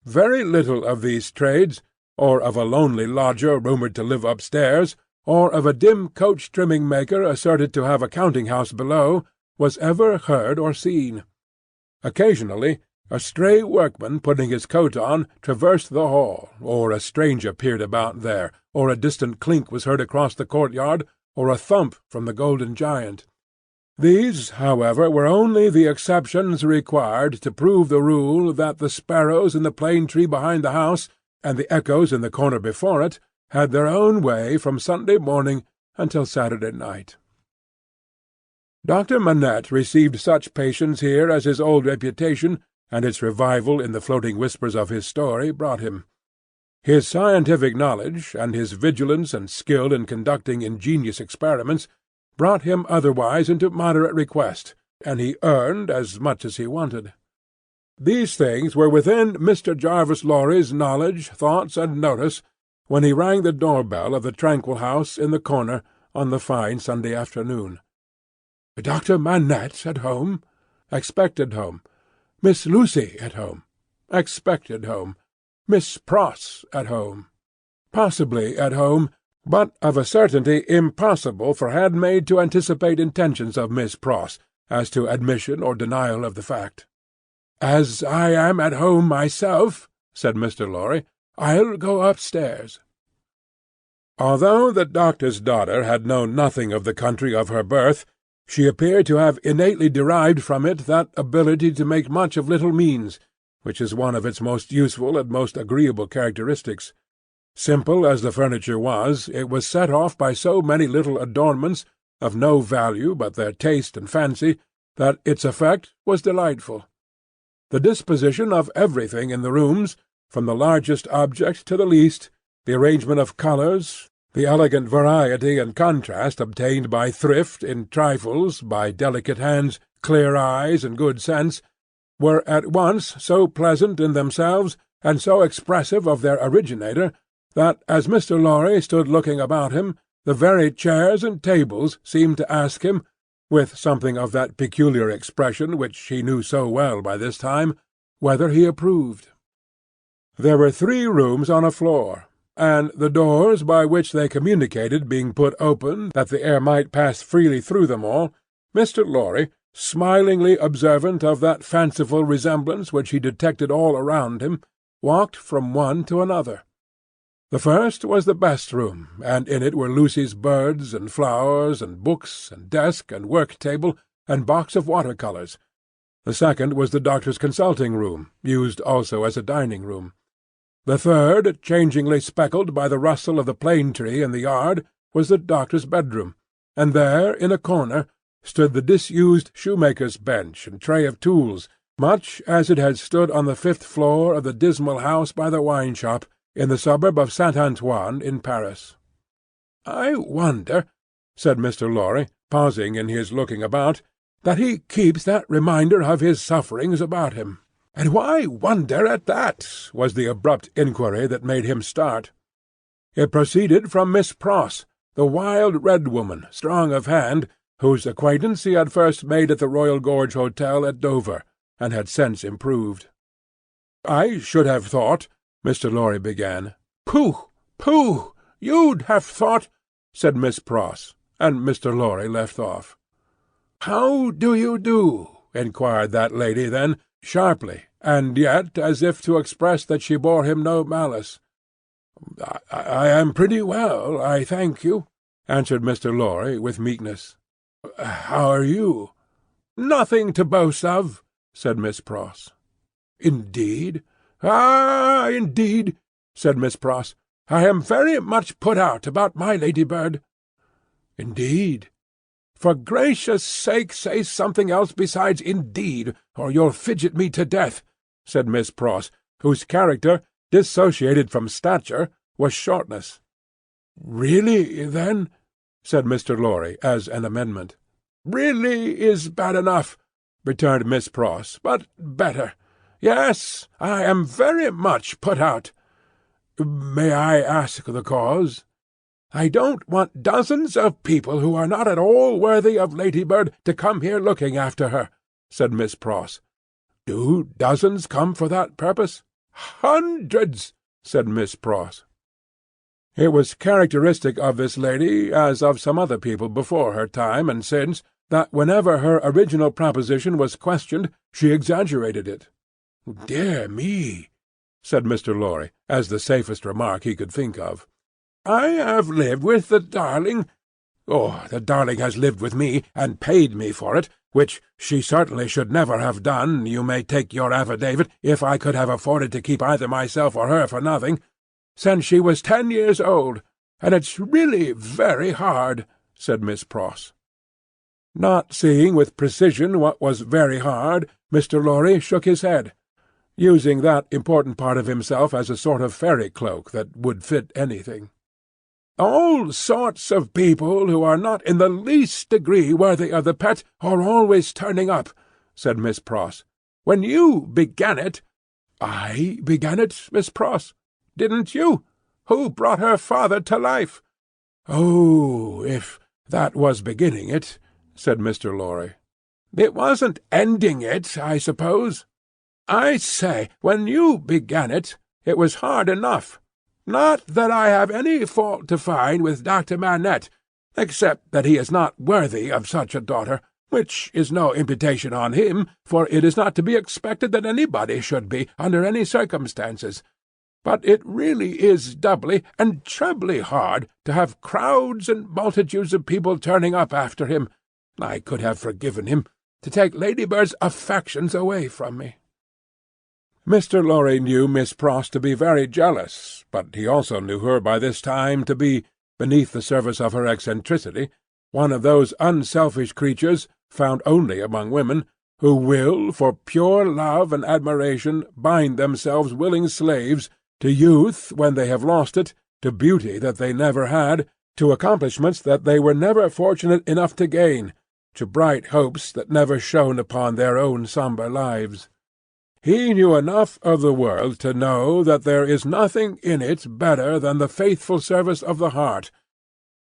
Very little of these trades, or of a lonely lodger rumoured to live upstairs, or of a dim coach-trimming maker asserted to have a counting-house below, was ever heard or seen. Occasionally a stray workman putting his coat on traversed the hall, or a stranger peered about there, or a distant clink was heard across the courtyard, or a thump from the golden giant. These, however, were only the exceptions required to prove the rule that the sparrows in the plane tree behind the house, and the echoes in the corner before it, had their own way from Sunday morning until Saturday night. Dr. Manette received such patients here as his old reputation, and its revival in the floating whispers of his story, brought him. His scientific knowledge, and his vigilance and skill in conducting ingenious experiments, brought him otherwise into moderate request, and he earned as much as he wanted. These things were within Mr. Jarvis Lorry's knowledge, thoughts, and notice, when he rang the door-bell of the tranquil house in the corner on the fine Sunday afternoon. "Dr. Manette at home?" Expected home. "Miss Lucy at home?" Expected home. "Miss Pross at home?" Possibly at home, but of a certainty impossible for handmaid to anticipate intentions of Miss Pross as to admission or denial of the fact. "As I am at home myself," said Mr. Lorry, "I'll go upstairs." Although the doctor's daughter had known nothing of the country of her birth, she appeared to have innately derived from it that ability to make much of little means, which is one of its most useful and most agreeable characteristics. Simple as the furniture was, it was set off by so many little adornments, of no value but their taste and fancy, that its effect was delightful. The disposition of everything in the rooms, from the largest object to the least, the arrangement of colours, the elegant variety and contrast obtained by thrift in trifles, by delicate hands, clear eyes, and good sense, were at once so pleasant in themselves, and so expressive of their originator, that, as Mr. Lorry stood looking about him, the very chairs and tables seemed to ask him, with something of that peculiar expression which he knew so well by this time, whether he approved. There were 3 rooms on a floor, and the doors by which they communicated being put open that the air might pass freely through them all, Mr. Lorry, smilingly observant of that fanciful resemblance which he detected all around him, walked from one to another. The first was the best room, and in it were Lucy's birds and flowers and books and desk and work-table and box of water-colours. The second was the doctor's consulting-room, used also as a dining-room. The third, changingly speckled by the rustle of the plane-tree in the yard, was the doctor's bedroom, and there, in a corner, stood the disused shoemaker's bench and tray of tools, much as it had stood on the 5th floor of the dismal house by the wine-shop in the suburb of Saint-Antoine in Paris. "I wonder," said Mr. Lorry, pausing in his looking about, "that he keeps that reminder of his sufferings about him." "And why wonder at that?" was the abrupt inquiry that made him start. It proceeded from Miss Pross, the wild red woman, strong of hand, whose acquaintance he had first made at the Royal Gorge Hotel at Dover, and had since improved. "I should have thought—" Mr. Lorry began. "Pooh! Pooh! You'd have thought—" said Miss Pross, and Mr. Lorry left off. "How do you do?" inquired that lady then, sharply, and yet as if to express that she bore him no malice. I am pretty well, I thank you," answered Mr. Lorry with meekness. "How are you?" "Nothing to boast of," said Miss Pross. "Indeed?" "Ah, indeed," said Miss Pross. "I am very much put out about my ladybird." "Indeed?" "For gracious sake say something else besides indeed, or you'll fidget me to death," said Miss Pross, whose character, dissociated from stature, was shortness. "Really, then?" said Mr. Lorry, as an amendment. "Really is bad enough," returned Miss Pross, "but better. Yes, I am very much put out." "May I ask the cause?" "I don't want dozens of people who are not at all worthy of Ladybird to come here looking after her," said Miss Pross. "Do dozens come for that purpose?" "Hundreds," said Miss Pross. It was characteristic of this lady, as of some other people before her time and since, that whenever her original proposition was questioned, she exaggerated it. "Dear me," said Mr. Lorry, as the safest remark he could think of. "I have lived with the darling. The darling has lived with me, and paid me for it, which she certainly should never have done, you may take your affidavit, if I could have afforded to keep either myself or her for nothing, since she was 10 years old, and it's really very hard," said Miss Pross. Not seeing with precision what was very hard, Mr. Lorry shook his head. using that important part of himself as a sort of fairy cloak that would fit anything. "All sorts of people who are not in the least degree worthy of the pet are always turning up," said Miss Pross. "When you began it—" "I began it, Miss Pross?" "Didn't you? Who brought her father to life?" "Oh, if that was beginning it," said Mr. Lorry. "It wasn't ending it, I suppose. I say, when you began it, it was hard enough. Not that I have any fault to find with Dr. Manette, except that he is not worthy of such a daughter, which is no imputation on him, for it is not to be expected that anybody should be, under any circumstances. But it really is doubly and trebly hard to have crowds and multitudes of people turning up after him. I could have forgiven him, to take Ladybird's affections away from me." Mr. Lorry knew Miss Pross to be very jealous, but he also knew her by this time to be, beneath the surface of her eccentricity, one of those unselfish creatures, found only among women, who will, for pure love and admiration, bind themselves willing slaves to youth when they have lost it, to beauty that they never had, to accomplishments that they were never fortunate enough to gain, to bright hopes that never shone upon their own sombre lives. He knew enough of the world to know that there is nothing in it better than the faithful service of the heart.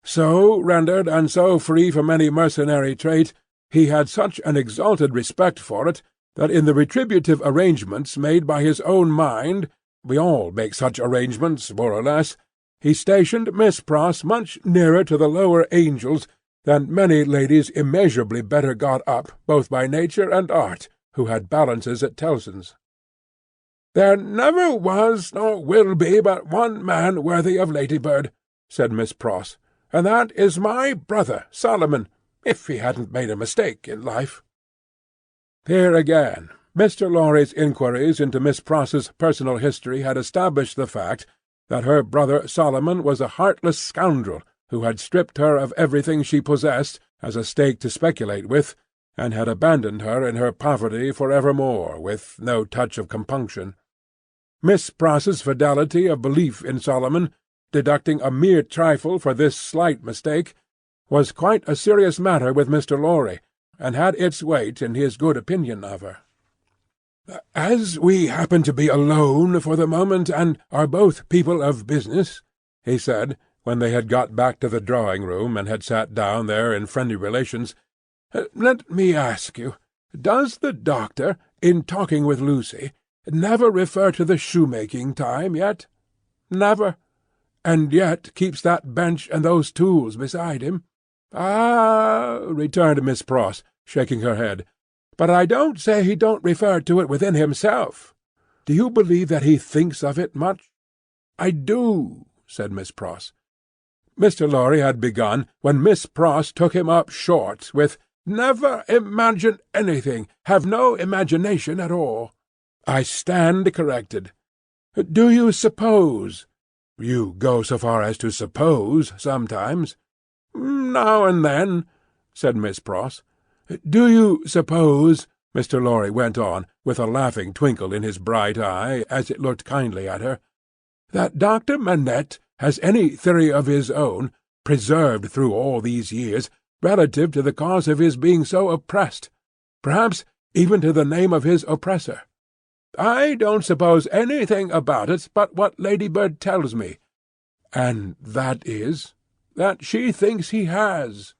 So rendered and so free from any mercenary trait, he had such an exalted respect for it, that in the retributive arrangements made by his own mind—we all make such arrangements, more or less—he stationed Miss Pross much nearer to the lower angels than many ladies immeasurably better got up, both by nature and art, who had balances at Tellson's. "There never was nor will be but one man worthy of Ladybird," said Miss Pross, "and that is my brother Solomon, if he hadn't made a mistake in life." Here again, Mr. Lorry's inquiries into Miss Pross's personal history had established the fact that her brother Solomon was a heartless scoundrel who had stripped her of everything she possessed as a stake to speculate with, and had abandoned her in her poverty for evermore, with no touch of compunction. Miss Pross's fidelity of belief in Solomon, deducting a mere trifle for this slight mistake, was quite a serious matter with Mr. Lorry, and had its weight in his good opinion of her. "As we happen to be alone for the moment, and are both people of business," he said, when they had got back to the drawing-room and had sat down there in friendly relations, "let me ask you, does the doctor, in talking with Lucy, never refer to the shoemaking time yet? Never? And yet keeps that bench and those tools beside him?" "Ah," returned Miss Pross, shaking her head, "but I don't say he don't refer to it within himself. Do you believe that he thinks of it much?" "I do," said Miss Pross. Mr. Lorry had begun, when Miss Pross took him up short with, "Never imagine anything, have no imagination at all." "I stand corrected. Do you suppose—" "You go so far as to suppose sometimes." "Now and then," said Miss Pross. "Do you suppose," Mr. Lorry went on, with a laughing twinkle in his bright eye, as it looked kindly at her, "that Dr. Manette has any theory of his own, preserved through all these years, relative to the cause of his being so oppressed, perhaps even to the name of his oppressor? I don't suppose anything about it but what Ladybird tells me, and that is, that she thinks he has.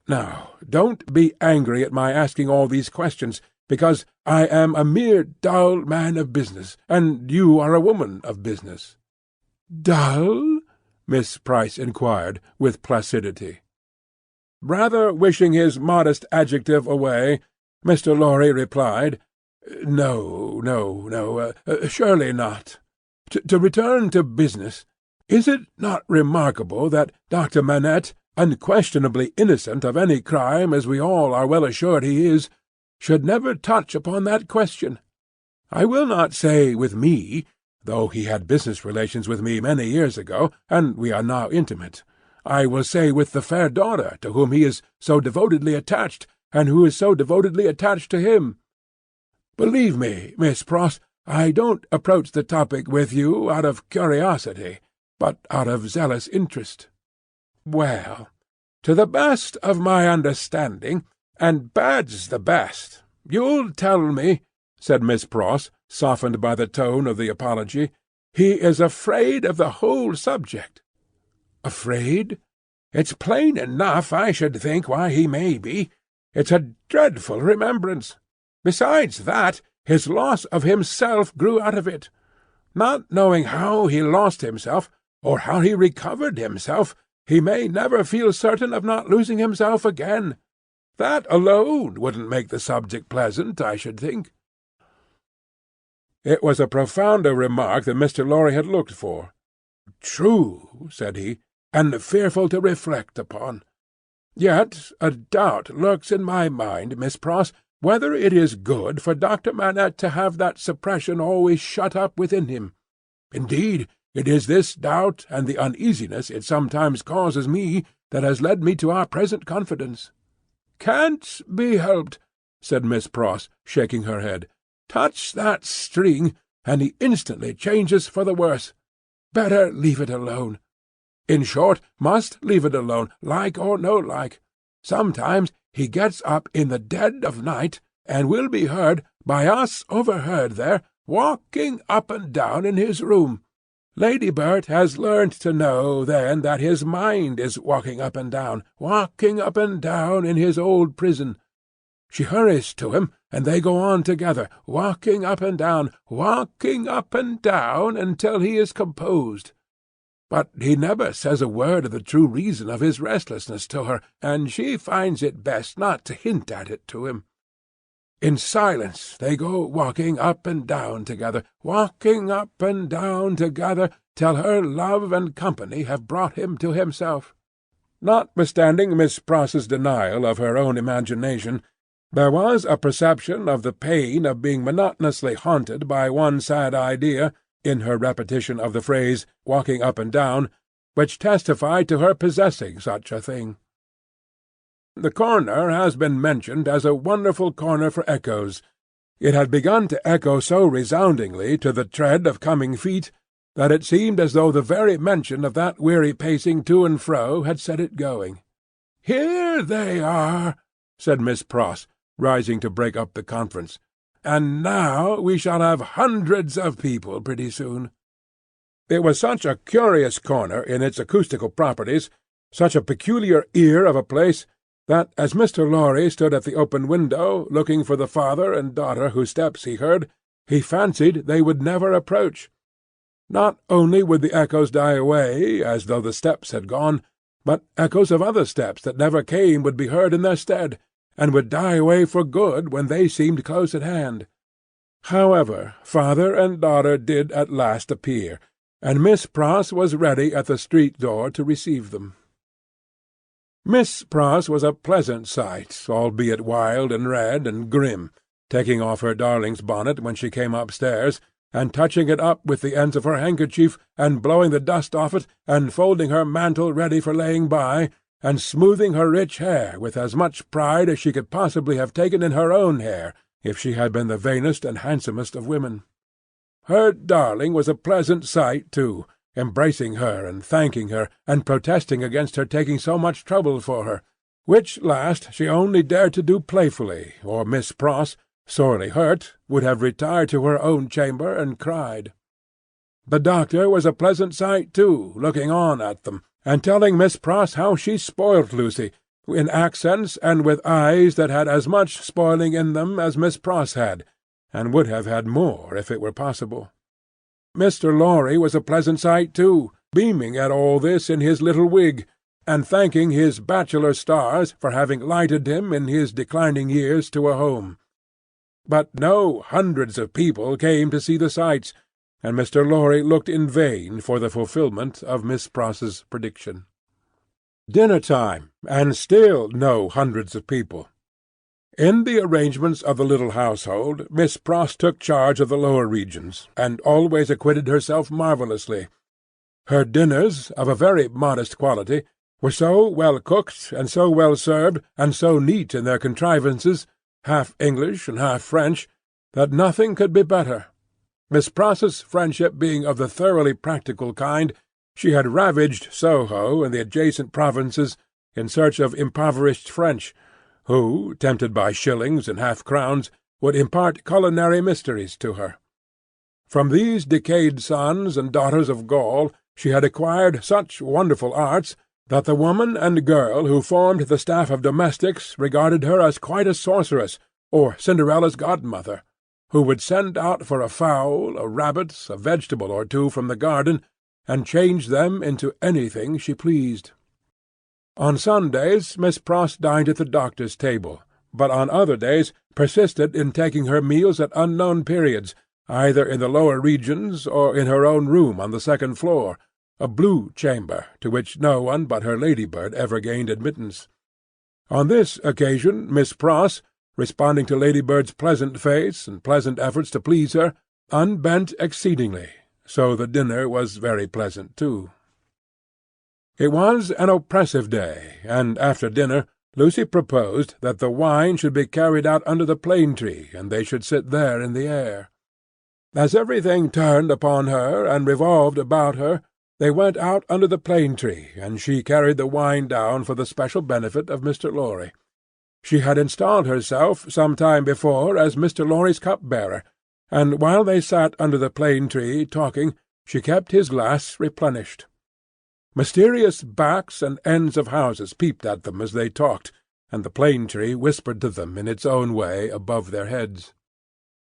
Now, don't be angry at my asking all these questions, because I am a mere dull man of business, and you are a woman of business." "Dull?" Miss Price inquired, with placidity. Rather wishing his modest adjective away, Mr. Lorry replied, No, surely not. To return to business, is it not remarkable that Dr. Manette, unquestionably innocent of any crime, as we all are well assured he is, should never touch upon that question? I will not say with me, though he had business relations with me many years ago, and we are now intimate. I will say with the fair daughter to whom he is so devotedly attached, and who is so devotedly attached to him.
Believe me, Miss Pross, I don't approach the topic with you out of curiosity, but out of zealous interest. Well, to the best of my understanding, and bad's the best, you'll tell me," said Miss Pross, softened by the tone of the apology, "he is afraid of the whole subject." "Afraid? It's plain enough, I should think, why he may be. It's a dreadful remembrance. Besides that, his loss of himself grew out of it. Not knowing how he lost himself, or how he recovered himself, he may never feel certain of not losing himself again. That alone wouldn't make the subject pleasant, I should think." It was a profounder remark than Mr. Lorry had looked for. "True," said he, "and fearful to reflect upon. Yet a doubt lurks in my mind, Miss Pross, whether it is good for Dr. Manette to have that suppression always shut up within him. Indeed, it is this doubt, and the uneasiness it sometimes causes me, that has led me to our present confidence." "Can't be helped," said Miss Pross, shaking her head. "Touch that string, and he instantly changes for the worse. Better leave it alone. In short, must leave it alone, like or no like. Sometimes he gets up in the dead of night, and will be heard, by us overheard there, walking up and down in his room. Lady Burt has learnt to know then that his mind is walking up and down in his old prison. She hurries to him, and they go on together, walking up and down, until he is composed. But he never says a word of the true reason of his restlessness to her, and she finds it best not to hint at it to him. In silence they go walking up and down together, till her love and company have brought him to himself." Notwithstanding Miss Pross's denial of her own imagination, there was a perception of the pain of being monotonously haunted by one sad idea, in her repetition of the phrase, "walking up and down," which testified to her possessing such a thing. The corner has been mentioned as a wonderful corner for echoes. It had begun to echo so resoundingly to the tread of coming feet that it seemed as though the very mention of that weary pacing to and fro had set it going. "Here they are," said Miss Pross, rising to break up the conference. "And now we shall have hundreds of people pretty soon." It was such a curious corner in its acoustical properties, such a peculiar ear of a place, that, as Mr. Lorry stood at the open window, looking for the father and daughter whose steps he heard, he fancied they would never approach. Not only would the echoes die away, as though the steps had gone, but echoes of other steps that never came would be heard in their stead, and would die away for good when they seemed close at hand. However, father and daughter did at last appear, and Miss Pross was ready at the street door to receive them. Miss Pross was a pleasant sight, albeit wild and red and grim, taking off her darling's bonnet when she came upstairs, and touching it up with the ends of her handkerchief, and blowing the dust off it, and folding her mantle ready for laying by, and smoothing her rich hair with as much pride as she could possibly have taken in her own hair, if she had been the vainest and handsomest of women. Her darling was a pleasant sight, too, embracing her and thanking her, and protesting against her taking so much trouble for her, which last she only dared to do playfully, or Miss Pross, sorely hurt, would have retired to her own chamber and cried. The doctor was a pleasant sight, too, looking on at them, and telling Miss Pross how she spoilt Lucy, in accents and with eyes that had as much spoiling in them as Miss Pross had, and would have had more if it were possible. Mr. Lorry was a pleasant sight, too, beaming at all this in his little wig, and thanking his bachelor stars for having lighted him in his declining years to a home. But no hundreds of people came to see the sights, and Mr. Lorry looked in vain for the fulfilment of Miss Pross's prediction. Dinner-time, and still no hundreds of people. In the arrangements of the little household, Miss Pross took charge of the lower regions, and always acquitted herself marvellously. Her dinners, of a very modest quality, were so well cooked, and so well served, and so neat in their contrivances, half English and half French,
that nothing could be better. Miss Pross's friendship being of the thoroughly practical kind, she had ravaged Soho and the adjacent provinces in search of impoverished French, who, tempted by shillings and half-crowns, would impart culinary mysteries to her. From these decayed sons and daughters of Gaul she had acquired such wonderful arts that the woman and girl who formed the staff of domestics regarded her as quite a sorceress, or Cinderella's godmother, who would send out for a fowl, a rabbit, a vegetable or two from the garden, and change them into anything she pleased. On Sundays Miss Pross dined at the doctor's table, but on other days persisted in taking her meals at unknown periods, either in the lower regions or in her own room on the second floor, a blue chamber to which no one but her ladybird ever gained admittance. On this occasion Miss Pross, responding to Ladybird's pleasant face and pleasant efforts to please her, unbent exceedingly, so the dinner was very pleasant too. It was an oppressive day, and after dinner Lucy proposed that the wine should be carried out under the plane-tree, and they should sit there in the air. As everything turned upon her and revolved about her, they went out under the plane-tree, and she carried the wine down for the special benefit of Mr. Lorry. She had installed herself some time before as Mr. Lorry's cup-bearer, and while they sat under the plane-tree talking, she kept his glass replenished. Mysterious backs and ends of houses peeped at them as they talked, and the plane-tree whispered to them in its own way above their heads.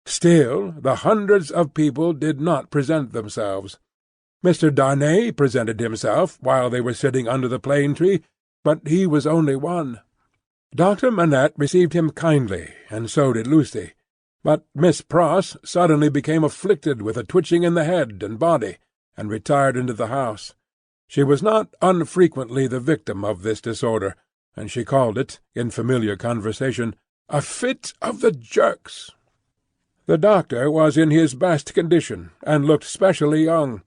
Still, the hundreds of people did not present themselves. Mr. Darnay presented himself while they were sitting under the plane-tree, but he was only one. Dr. Manette received him kindly, and so did Lucy, but Miss Pross suddenly became afflicted with a twitching in the head and body, and retired into the house. She was not unfrequently the victim of this disorder, and she called it, in familiar conversation, a fit of the jerks. The doctor was in his best condition, and looked specially young.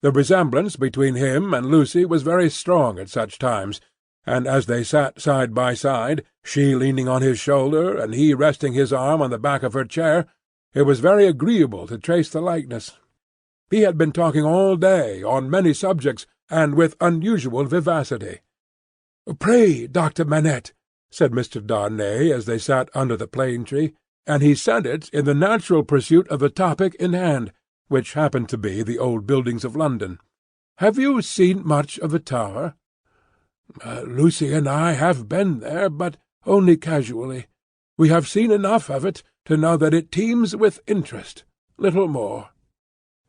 The resemblance between him and Lucy was very strong at such times, and as they sat side by side, she leaning on his shoulder, and he resting his arm on the back of her chair, it was very agreeable to trace the likeness. He had been talking all day on many subjects, and with unusual vivacity. "Pray, Dr. Manette," said Mr. Darnay, as they sat under the plane-tree, and he said it in the natural pursuit of the topic in hand, which happened to be the old buildings of London, "have you seen much of the Tower?" "Lucy and I have been there, but only casually. We have seen enough of it to know that it teems with interest, little more."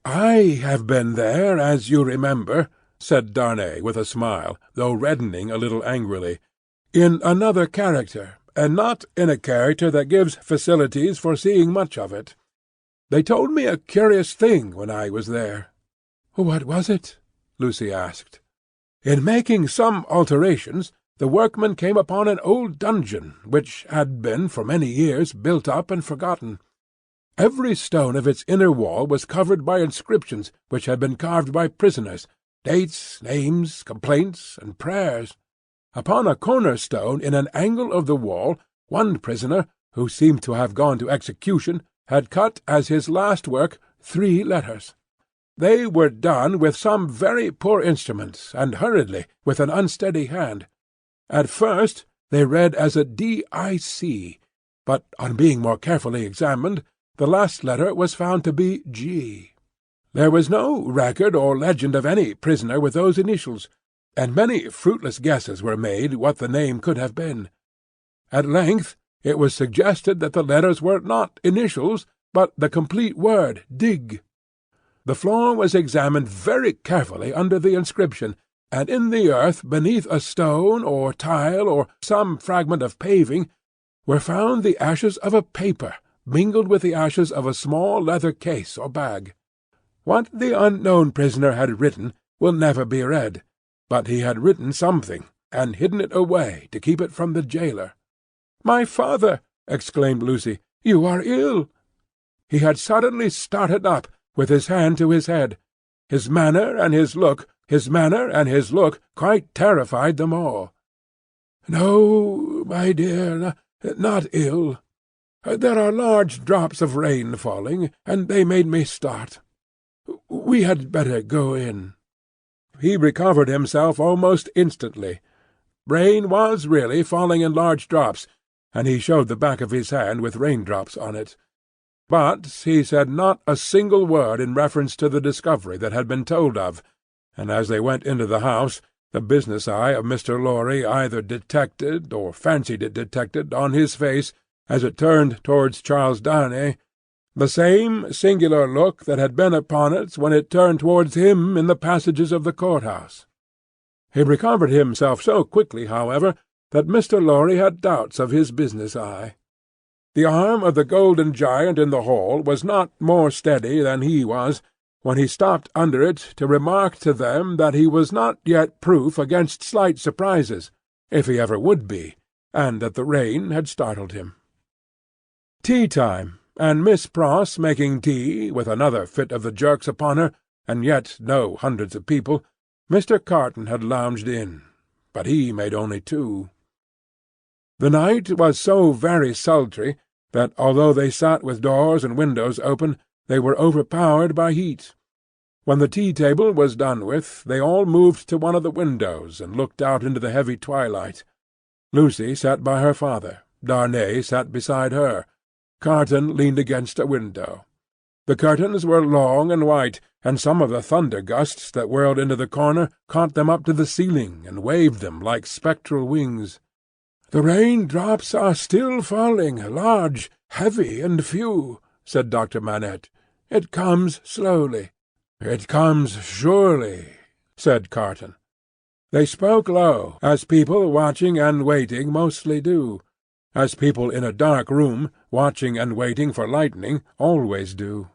"I have been there, as you remember," said Darnay with a smile, though reddening a little angrily, "in another character, and not in a character that gives facilities for seeing much of it. They told me a curious thing when I was there." "What was it?" Lucy asked. "In making some alterations, the workmen came upon an old dungeon, which had been for many years built up and forgotten. Every stone of its inner wall was covered by inscriptions which had been carved by prisoners, dates, names, complaints, and prayers. Upon a corner-stone in an angle of the wall, one prisoner, who seemed to have gone to execution, had cut as his last work 3 letters. They were done with some very poor instruments, and hurriedly, with an unsteady hand. At first they read as a D.I.C., but on being more carefully examined, the last letter was found to be G. There was no record or legend of any prisoner with those initials, and many fruitless guesses were made what the name could have been. At length it was suggested that the letters were not initials, but the complete word dig. The floor was examined very carefully under the inscription, and in the earth beneath a stone or tile or some fragment of paving were found the ashes of a paper, mingled with the ashes of a small leather case or bag. What the unknown prisoner had written will never be read, but he had written something, and hidden it away to keep it from the jailer. "My father!" exclaimed Lucy, "you are ill!" He had suddenly started up, with his hand to his head. His manner and his look quite terrified them all. "No, my dear, not ill.
There are large drops of rain falling, and they made me start. We had better go in."
He recovered himself almost instantly. Rain was really falling in large drops, and he showed the back of his hand with raindrops on it. But he said not a single word in reference to the discovery that had been told of, and as they went into the house, the business eye of Mr. Lorry either detected, or fancied it detected, on his face, as it turned towards Charles Darnay, the same singular look that had been upon it when it turned towards him in the passages of the court-house. He recovered himself so quickly, however, that Mr. Lorry had doubts of his business eye. The arm of the golden giant in the hall was not more steady than he was, when he stopped under it to remark to them that he was not yet proof against slight surprises, if he ever would be, and that the rain had startled him. Tea-time, and Miss Pross making tea, with another fit of the jerks upon her, and yet no hundreds of people, Mr. Carton had lounged in, but he made only 2. The night was so very sultry that, although they sat with doors and windows open, they were overpowered by heat. When the tea-table was done with, they all moved to one of the windows and looked out into the heavy twilight. Lucy sat by her father, Darnay sat beside her, Carton leaned against a window. The curtains were long and white, and some of the thunder-gusts that whirled into the corner caught them up to the ceiling and waved them like spectral wings. "The rain-drops are still falling, large, heavy, and few," said Dr. Manette. "It comes slowly." "It comes surely," said Carton. They spoke low, as people watching and waiting mostly do, as people in a dark room, watching and waiting for lightning, always do.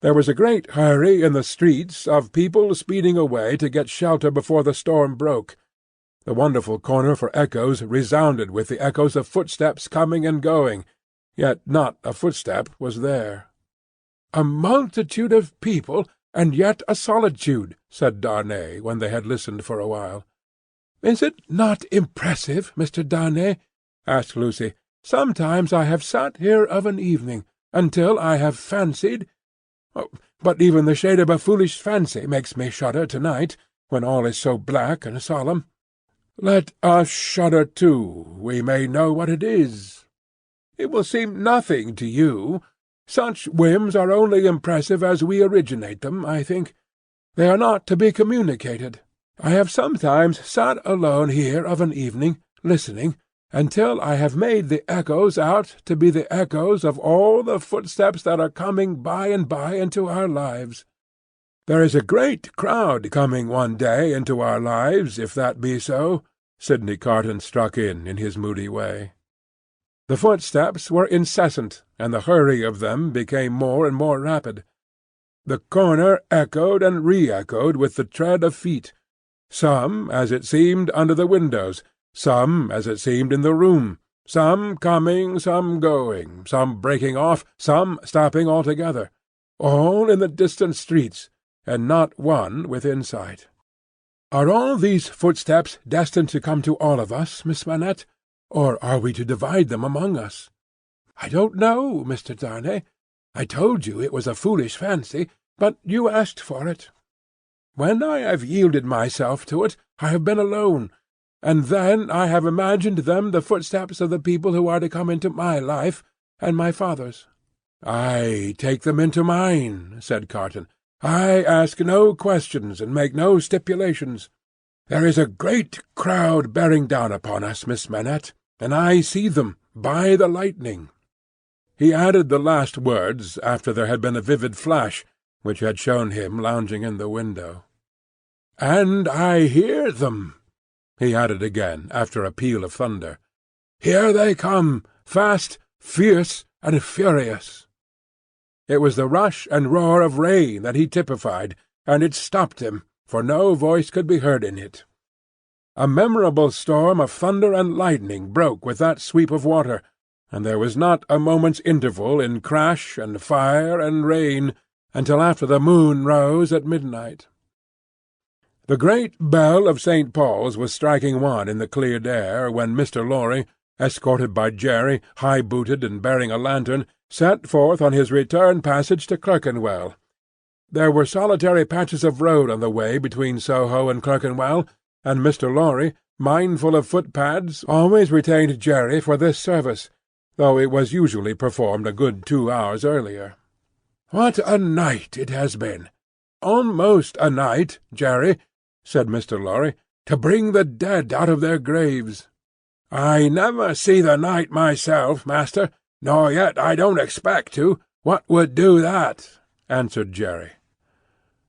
There was a great hurry in the streets of people speeding away to get shelter before the storm broke. The wonderful corner for echoes resounded with the echoes of footsteps coming and going, yet not a footstep was there. "A multitude of people, and yet a solitude," said Darnay, when they had listened for a while. "Is it not impressive, Mr. Darnay?" asked Lucy. "Sometimes I have sat here of an evening, until I have fancied— But even the shade of a foolish fancy makes me shudder to-night, when all is so black and solemn." "Let us shudder too, we may know what it is. It will seem nothing to you. Such whims are only impressive as we originate them, I think. They are not to be communicated. I have sometimes sat alone here of an evening, listening, until I have made the echoes out to be the echoes of all the footsteps that are coming by and by into our lives. There is a great crowd coming one day into our lives, if that be so," Sidney Carton struck in his moody way. The footsteps were incessant, and the hurry of them became more and more rapid. The corner echoed and re-echoed with the tread of feet, some, as it seemed, under the windows, some, as it seemed, in the room, some coming, some going, some breaking off, some stopping altogether, all in the distant streets, and not one within sight. "Are all these footsteps destined to come to all of us, Miss Manette, or are we to divide them among us?" "I don't know, Mr. Darnay. I told you it was a foolish fancy, but you asked for it. When I have yielded myself to it, I have been alone, and then I have imagined them the footsteps of the people who are to come into my life, and my father's." "I take them into mine," said Carton. "I ask no questions and make no stipulations. There is a great crowd bearing down upon us, Miss Manette, and I see them, by the lightning." He added the last words after there had been a vivid flash, which had shown him lounging in the window. "And I hear them," he added again, after a peal of thunder. "Here they come, fast, fierce, and furious." It was the rush and roar of rain that he typified, and it stopped him, for no voice could be heard in it. A memorable storm of thunder and lightning broke with that sweep of water, and there was not a moment's interval in crash and fire and rain until after the moon rose at midnight. The great bell of St. Paul's was striking 1 in the cleared air when Mr. Lorry, escorted by Jerry, high-booted and bearing a lantern, set forth on his return passage to Clerkenwell. There were solitary patches of road on the way between Soho and Clerkenwell, and Mr. Lorry, mindful of footpads, always retained Jerry for this service, though it was usually performed a good 2 hours earlier. "What a night it has been! Almost a night, Jerry," said Mr. Lorry, "to bring the dead out of their graves." "I never see the night myself, master, nor yet I don't expect to. What would do that?" answered Jerry.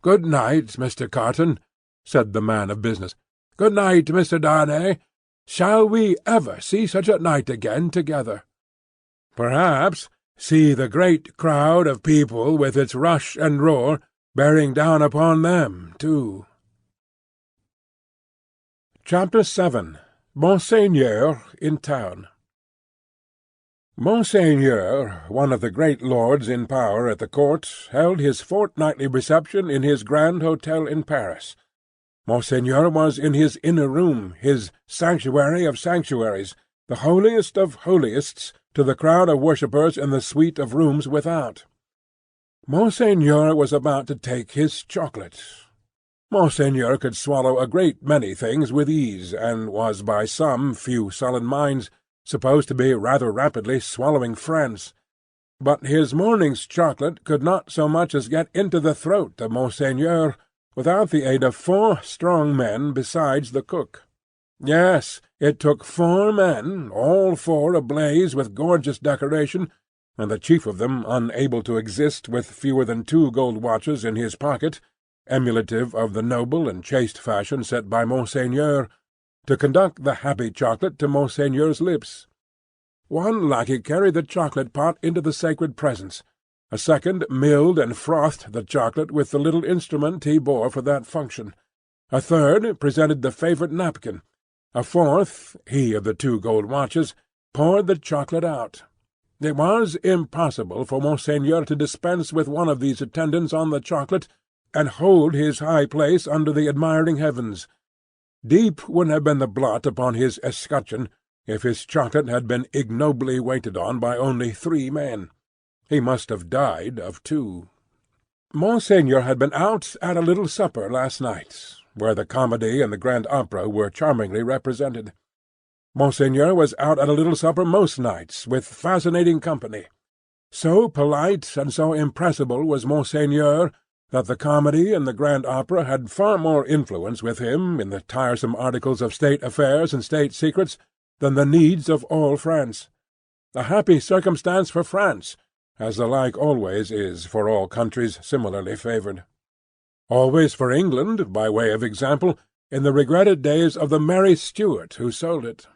"Good night, Mr. Carton," said the man of business. "Good night, Mr. Darnay. Shall we ever see such a night again together? Perhaps see the great crowd of people with its rush and roar bearing down upon them, too." Chapter 7. Monseigneur in Town. Monseigneur, one of the great lords in power at the court, held his fortnightly reception in his grand hotel in Paris. Monseigneur was in his inner room, his sanctuary of sanctuaries, the holiest of holiestes, to the crowd of worshippers in the suite of rooms without. Monseigneur was about to take his chocolate. Monseigneur could swallow a great many things with ease, and was by some few sullen minds supposed to be rather rapidly swallowing France. But his morning's chocolate could not so much as get into the throat of Monseigneur without the aid of 4 strong men besides the cook. Yes, it took 4 men, all 4 ablaze with gorgeous decoration, and the chief of them unable to exist with fewer than 2 gold watches in his pocket, emulative of the noble and chaste fashion set by Monseigneur, to conduct the happy chocolate to Monseigneur's lips. One lackey carried the chocolate-pot into the sacred presence. A second milled and frothed the chocolate with the little instrument he bore for that function. A third presented the favourite napkin. A fourth, he of the 2 gold watches, poured the chocolate out. It was impossible for Monseigneur to dispense with one of these attendants on the chocolate, and hold his high place under the admiring heavens. Deep would have been the blot upon his escutcheon if his chocolate had been ignobly waited on by only 3 men. He must have died of 2. Monseigneur had been out at a little supper last night, where the comedy and the grand opera were charmingly represented. Monseigneur was out at a little supper most nights, with fascinating company. So polite and so impressible was Monseigneur that the comedy and the grand opera had far more influence with him in the tiresome articles of state affairs and state secrets than the needs of all France. A happy circumstance for France, as the like always is for all countries similarly favoured. Always for England, by way of example, in the regretted days of the Mary Stuart who sold it.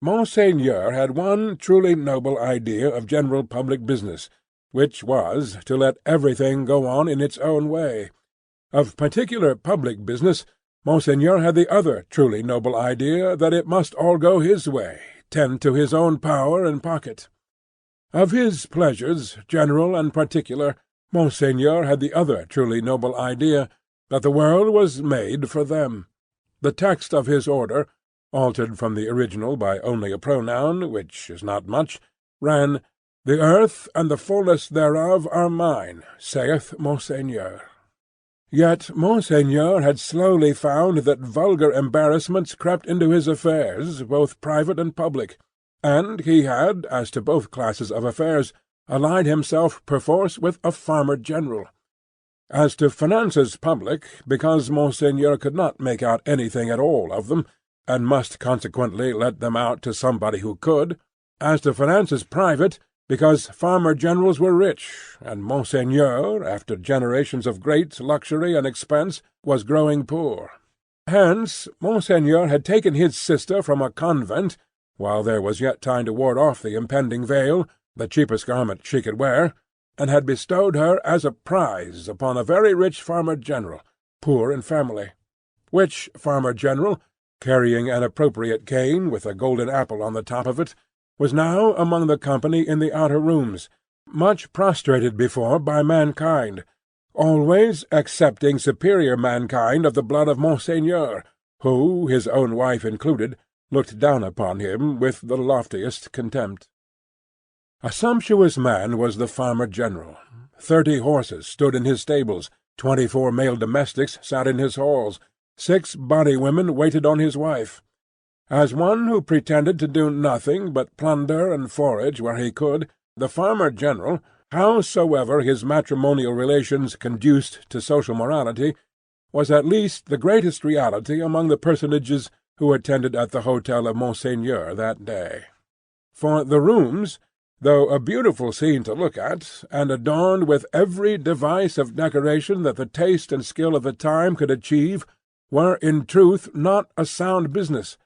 Monseigneur had one truly noble idea of general public business, which was to let everything go on in its own way. Of particular public business, Monseigneur had the other truly noble idea that it must all go his way, tend to his own power and pocket. Of his pleasures, general and particular, Monseigneur had the other truly noble idea that the world was made for them. The text of his order, altered from the original by only a pronoun, which is not much, ran, "The earth and the fullness thereof are mine, saith Monseigneur." Yet Monseigneur had slowly found that vulgar embarrassments crept into his affairs, both private and public, and he had, as to both classes of affairs, allied himself perforce with a farmer-general. As to finances public, because Monseigneur could not make out anything at all of them, and must consequently let them out to somebody who could; as to finances private, because farmer-generals were rich, and Monseigneur, after generations of great luxury and expense, was growing poor. Hence Monseigneur had taken his sister from a convent, while there was yet time to ward off the impending veil, the cheapest garment she could wear, and had bestowed her as a prize upon a very rich farmer-general, poor in family; which farmer-general, carrying an appropriate cane with a golden apple on the top of it, was now among the company in the outer rooms, much prostrated before by mankind, always excepting superior mankind of the blood of Monseigneur, who, his own wife included, looked down upon him with the loftiest contempt. A sumptuous man was the farmer-general. 30 horses stood in his stables, 24 male domestics sat in his halls, 6 body women waited on his wife. As one who pretended to do nothing but plunder and forage where he could, the farmer-general, howsoever his matrimonial relations conduced to social morality, was at least the greatest reality among the personages who attended at the hotel of Monseigneur that day. For the rooms, though a beautiful scene to look at, and adorned with every device of decoration that the taste and skill of the time could achieve, were in truth not a sound business,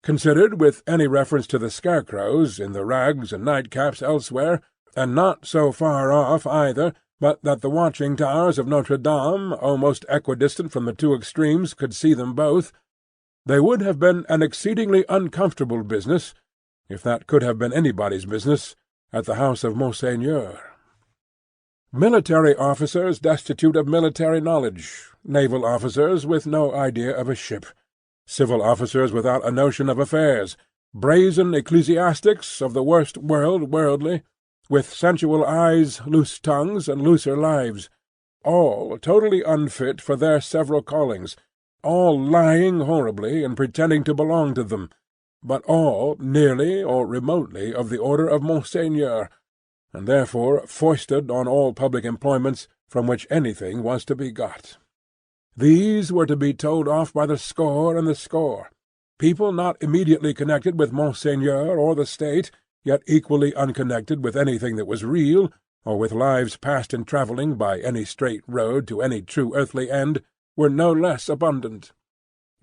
considered with any reference to the scarecrows in the rags and nightcaps elsewhere, and not so far off either, but that the watching towers of Notre Dame, almost equidistant from the two extremes, could see them both. They would have been an exceedingly uncomfortable business, if that could have been anybody's business, at the house of Monseigneur. Military officers destitute of military knowledge, naval officers with no idea of a ship, civil officers without a notion of affairs, brazen ecclesiastics of the worst worldly, with sensual eyes, loose tongues, and looser lives, all totally unfit for their several callings, all lying horribly and pretending to belong to them, but all nearly or remotely of the order of Monseigneur, and therefore foisted on all public employments from which anything was to be got. These were to be told off by the score and the score, people not immediately connected with Monseigneur or the state, yet equally unconnected with anything that was real, or with lives passed in travelling by any straight road to any true earthly end, were no less abundant.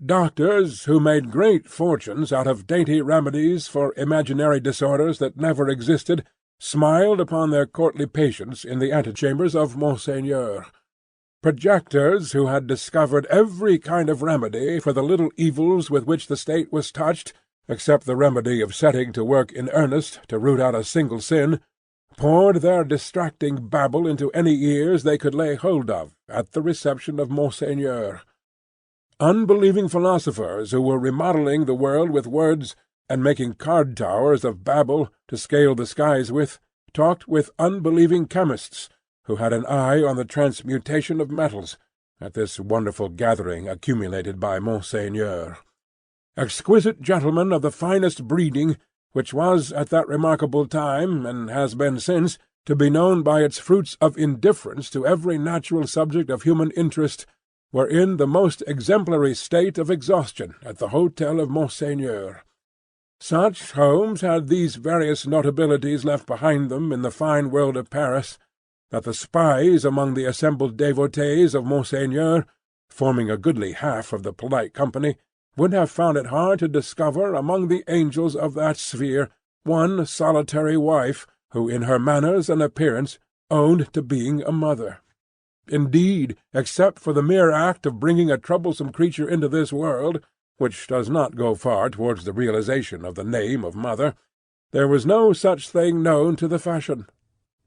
Doctors who made great fortunes out of dainty remedies for imaginary disorders that never existed smiled upon their courtly patients in the antechambers of Monseigneur. Projectors who had discovered every kind of remedy for the little evils with which the state was touched, except the remedy of setting to work in earnest to root out a single sin, poured their distracting babble into any ears they could lay hold of at the reception of Monseigneur. Unbelieving philosophers who were remodelling the world with words, and making card-towers of babble to scale the skies with, talked with unbelieving chemists, who had an eye on the transmutation of metals, at this wonderful gathering accumulated by Monseigneur. Exquisite gentlemen of the finest breeding, which was at that remarkable time, and has been since, to be known by its fruits of indifference to every natural subject of human interest, were in the most exemplary state of exhaustion at the hotel of Monseigneur. Such homes had these various notabilities left behind them in the fine world of Paris, that the spies among the assembled devotees of Monseigneur, forming a goodly half of the polite company, would have found it hard to discover among the angels of that sphere one solitary wife who in her manners and appearance owned to being a mother. Indeed, except for the mere act of bringing a troublesome creature into this world, which does not go far towards the realization of the name of mother, there was no such thing known to the fashion.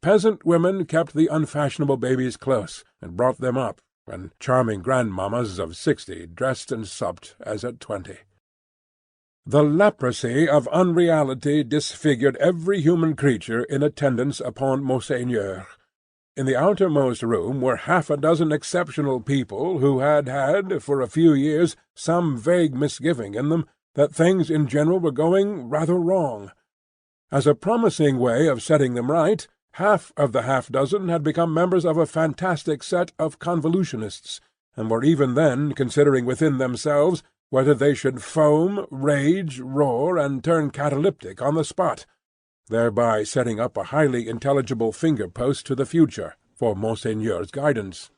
Peasant women kept the unfashionable babies close, and brought them up, and charming grandmammas of 60 dressed and supped as at 20. The leprosy of unreality disfigured every human creature in attendance upon Monseigneur. In the outermost room were 6 exceptional people who had had, for a few years, some vague misgiving in them that things in general were going rather wrong. As a promising way of setting them right, half of the 6 had become members of a fantastic set of convolutionists, and were even then considering within themselves whether they should foam, rage, roar, and turn cataleptic on the spot, thereby setting up a highly intelligible finger-post to the future for Monseigneur's guidance.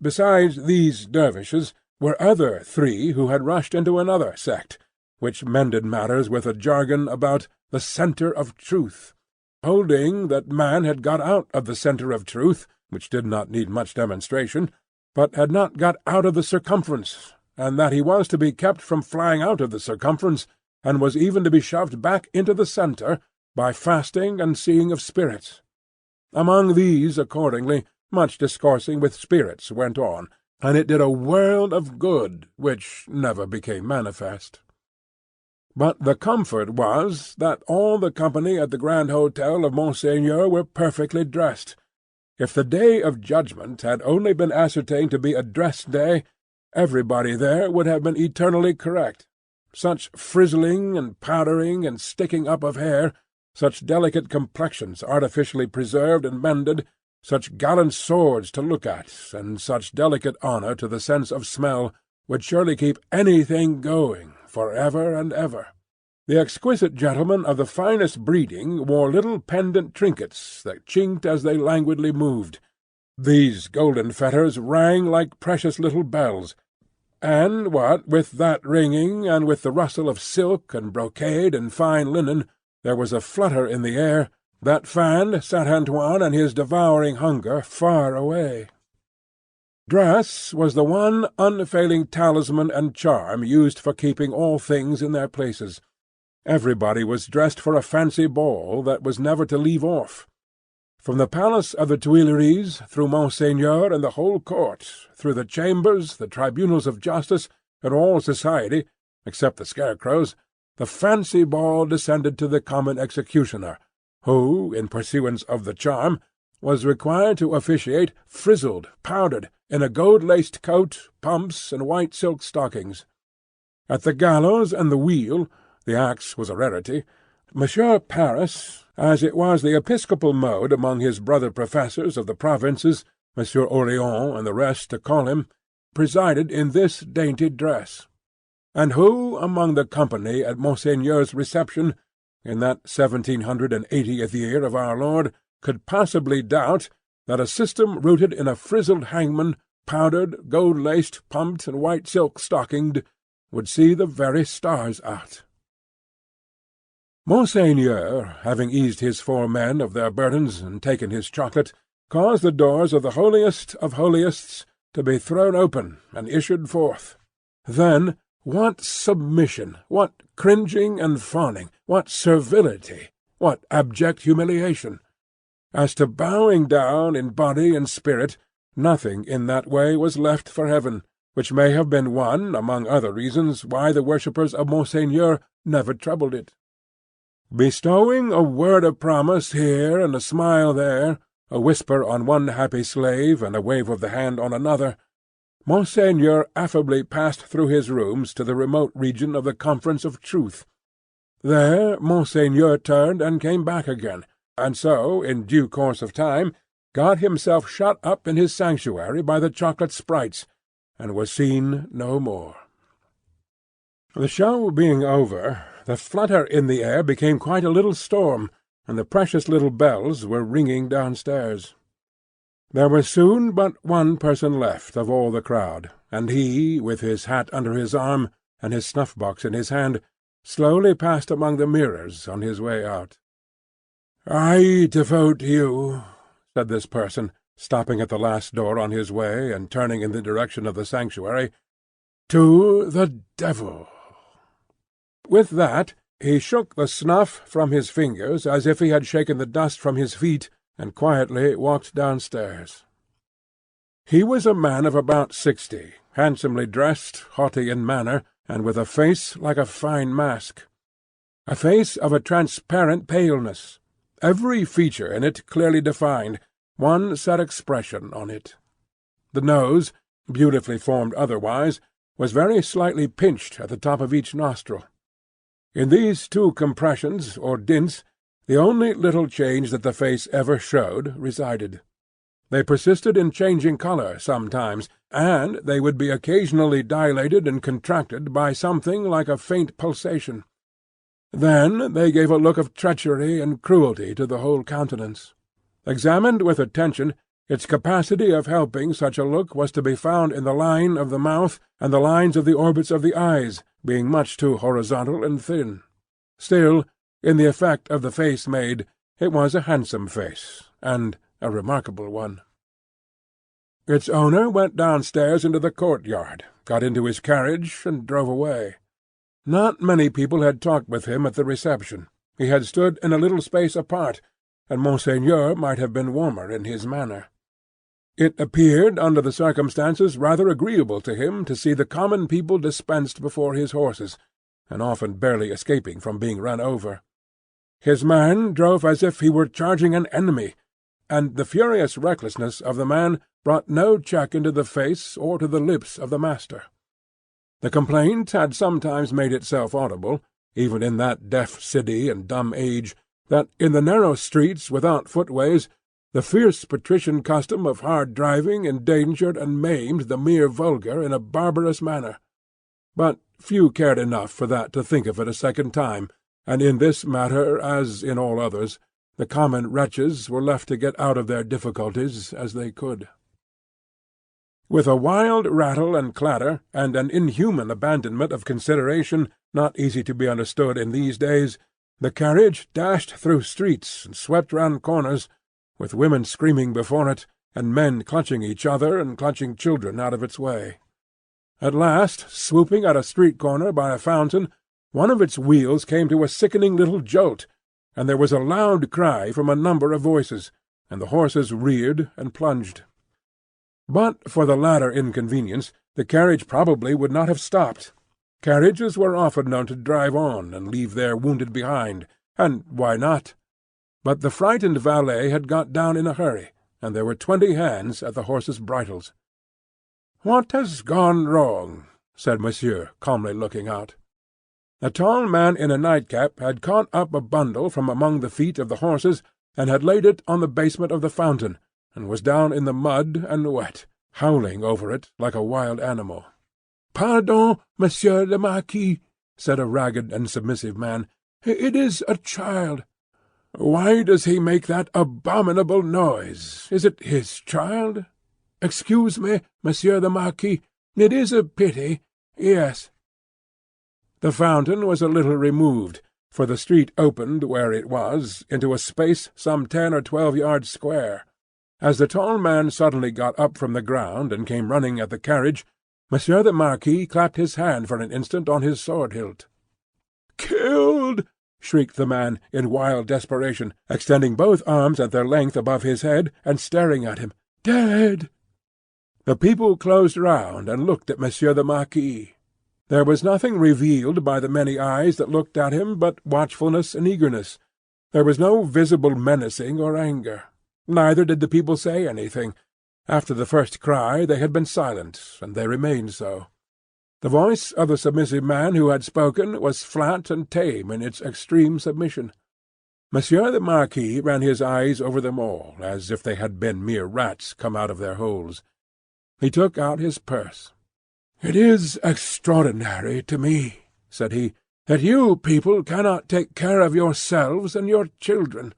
Besides these dervishes were other 3 who had rushed into another sect, which mended matters with a jargon about the centre of truth, holding that man had got out of the centre of truth, which did not need much demonstration, but had not got out of the circumference, and that he was to be kept from flying out of the circumference, and was even to be shoved back into the centre by fasting and seeing of spirits. Among these, accordingly, much discoursing with spirits went on, and it did a world of good, which never became manifest. But the comfort was that all the company at the Grand Hotel of Monseigneur were perfectly dressed. If the day of judgment had only been ascertained to be a dress day, everybody there would have been eternally correct. Such frizzling and powdering and sticking up of hair, such delicate complexions artificially preserved and mended, such gallant swords to look at, and such delicate honour to the sense of smell, would surely keep anything going for ever and ever. The exquisite gentlemen of the finest breeding wore little pendant trinkets that chinked as they languidly moved. These golden fetters rang like precious little bells, and what with that ringing, and with the rustle of silk and brocade and fine linen, there was a flutter in the air that fanned Saint Antoine and his devouring hunger far away. Dress was the one unfailing talisman and charm used for keeping all things in their places. Everybody was dressed for a fancy ball that was never to leave off. From the palace of the Tuileries, through Monseigneur and the whole court, through the chambers, the tribunals of justice, and all society, except the scarecrows, the fancy ball descended to the common executioner, who, in pursuance of the charm, was required to officiate frizzled, powdered, in a gold-laced coat, pumps, and white silk stockings. At the gallows and the wheel, the axe was a rarity, Monsieur Paris, as it was the episcopal mode among his brother professors of the provinces, Monsieur Orléans and the rest to call him, presided in this dainty dress. And who among the company at Monseigneur's reception, in that 1780th year of our Lord, could possibly doubt that a system rooted in a frizzled hangman, powdered, gold-laced, pumped, and white silk stockinged, would see the very stars out? Monseigneur, having eased his 4 men of their burdens and taken his chocolate, caused the doors of the holiest of holiestes to be thrown open and issued forth. Then what submission, what cringing and fawning, what servility, what abject humiliation! As to bowing down in body and spirit, nothing in that way was left for heaven, which may have been one, among other reasons, why the worshippers of Monseigneur never troubled it. Bestowing a word of promise here and a smile there, a whisper on one happy slave and a wave of the hand on another, Monseigneur affably passed through his rooms to the remote region of the Conference of Truth. There Monseigneur turned and came back again, and so, in due course of time, got himself shut up in his sanctuary by the chocolate sprites, and was seen no more. The show being over, the flutter in the air became quite a little storm, and the precious little bells were ringing downstairs. There was soon but one person left of all the crowd, and he, with his hat under his arm, and his snuff-box in his hand, slowly passed among the mirrors on his way out. "I devote you," said this person, stopping at the last door on his way, and turning in the direction of the sanctuary, "to the devil." With that he shook the snuff from his fingers as if he had shaken the dust from his feet, and quietly walked downstairs. He was a man of about 60, handsomely dressed, haughty in manner, and with a face like a fine mask. A face of a transparent paleness, every feature in it clearly defined, one set expression on it. The nose, beautifully formed otherwise, was very slightly pinched at the top of each nostril. In these 2 compressions, or dints, the only little change that the face ever showed resided. They persisted in changing colour sometimes, and they would be occasionally dilated and contracted by something like a faint pulsation. Then they gave a look of treachery and cruelty to the whole countenance. Examined with attention, its capacity of helping such a look was to be found in the line of the mouth and the lines of the orbits of the eyes, being much too horizontal and thin. Still, in the effect of the face made, it was a handsome face, and a remarkable one. Its owner went downstairs into the courtyard, got into his carriage, and drove away. Not many people had talked with him at the reception. He had stood in a little space apart, and Monseigneur might have been warmer in his manner. It appeared, under the circumstances, rather agreeable to him to see the common people dispensed before his horses, and often barely escaping from being run over. His man drove as if he were charging an enemy, and the furious recklessness of the man brought no check into the face or to the lips of the master. The complaint had sometimes made itself audible, even in that deaf city and dumb age, that in the narrow streets without footways the fierce patrician custom of hard driving endangered and maimed the mere vulgar in a barbarous manner. But few cared enough for that to think of it a second time, and in this matter, as in all others, the common wretches were left to get out of their difficulties as they could. With a wild rattle and clatter, and an inhuman abandonment of consideration not easy to be understood in these days, the carriage dashed through streets and swept round corners, with women screaming before it, and men clutching each other and clutching children out of its way. At last, swooping at a street corner by a fountain, one of its wheels came to a sickening little jolt, and there was a loud cry from a number of voices, and the horses reared and plunged. But for the latter inconvenience, the carriage probably would not have stopped. Carriages were often known to drive on and leave their wounded behind, and why not? But the frightened valet had got down in a hurry, and there were 20 hands at the horses' bridles. "What has gone wrong?" said Monsieur, calmly looking out. A tall man in a nightcap had caught up a bundle from among the feet of the horses, and had laid it on the basement of the fountain, and was down in the mud and wet, howling over it like a wild animal. "Pardon, Monsieur le Marquis," said a ragged and submissive man. "It is a child." "Why does he make that abominable noise? Is it his child?" "Excuse me, Monsieur the Marquis. It is a pity. Yes." The fountain was a little removed, for the street opened where it was into a space some 10 or 12 yards square. As the tall man suddenly got up from the ground and came running at the carriage, Monsieur the Marquis clapped his hand for an instant on his sword-hilt. "Killed!" shrieked the man, in wild desperation, extending both arms at their length above his head, and staring at him. "Dead!" The people closed round and looked at Monsieur the Marquis. There was nothing revealed by the many eyes that looked at him but watchfulness and eagerness. There was no visible menacing or anger. Neither did the people say anything. After the first cry they had been silent, and they remained so. The voice of the submissive man who had spoken was flat and tame in its extreme submission. Monsieur the Marquis ran his eyes over them all, as if they had been mere rats come out of their holes. He took out his purse. "It is extraordinary to me," said he, "that you people cannot take care of yourselves and your children.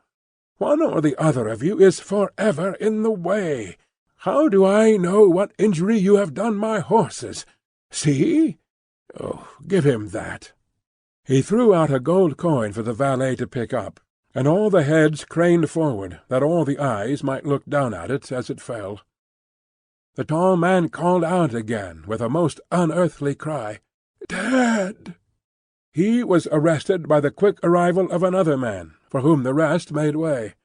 One or the other of you is forever in the way. How do I know what injury you have done my horses? See? Oh, give him that." He threw out a gold coin for the valet to pick up, and all the heads craned forward, that all the eyes might look down at it as it fell. The tall man called out again with a most unearthly cry. "Dead!" He was arrested by the quick arrival of another man, for whom the rest made way.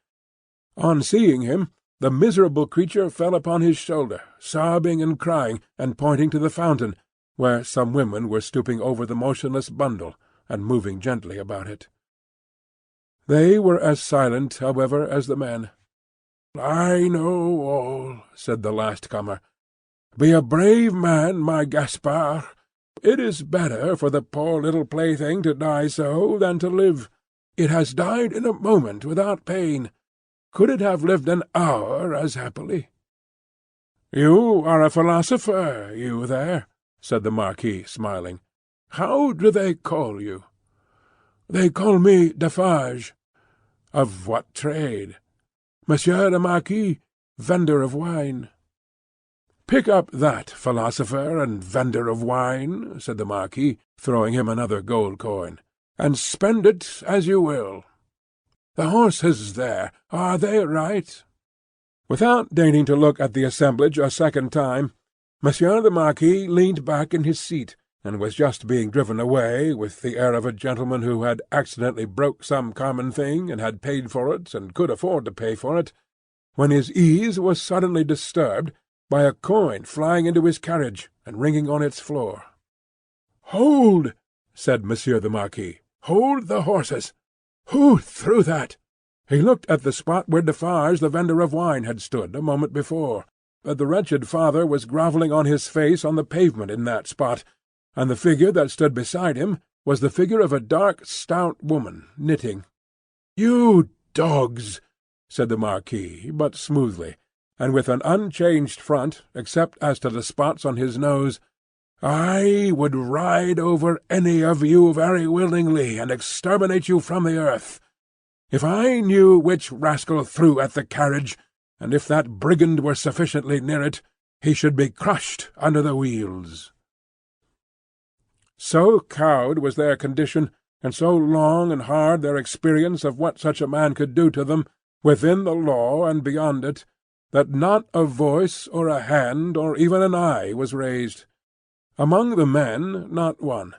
On seeing him, the miserable creature fell upon his shoulder, sobbing and crying, and pointing to the fountain, where some women were stooping over the motionless bundle, and moving gently about it. They were as silent, however, as the men. "I know all," said the last comer. "Be a brave man, my Gaspard. It is better for the poor little plaything to die so than to live. It has died in a moment without pain. Could it have lived an hour as happily?" "You are a philosopher, you there," said the Marquis, smiling. "How do they call you?" "They call me Defarge." "Of what trade?" "Monsieur the Marquis, vendor of wine." "Pick up that, philosopher and vendor of wine," said the Marquis, throwing him another gold coin, "and spend it as you will. The horses there, are they right?" Without deigning to look at the assemblage a second time, Monsieur the Marquis leaned back in his seat, and was just being driven away, with the air of a gentleman who had accidentally broke some common thing, and had paid for it, and could afford to pay for it, when his ease was suddenly disturbed by a coin flying into his carriage and ringing on its floor. "Hold!" said Monsieur the Marquis. "Hold the horses! Who threw that?" He looked at the spot where Defarge the vendor of wine had stood a moment before. But the wretched father was grovelling on his face on the pavement in that spot, and the figure that stood beside him was the figure of a dark, stout woman, knitting. "You dogs!" said the Marquis, but smoothly, and with an unchanged front, except as to the spots on his nose. "I would ride over any of you very willingly, and exterminate you from the earth. If I knew which rascal threw at the carriage, and if that brigand were sufficiently near it, he should be crushed under the wheels." So cowed was their condition, and so long and hard their experience of what such a man could do to them, within the law and beyond it, that not a voice or a hand or even an eye was raised. Among the men not one,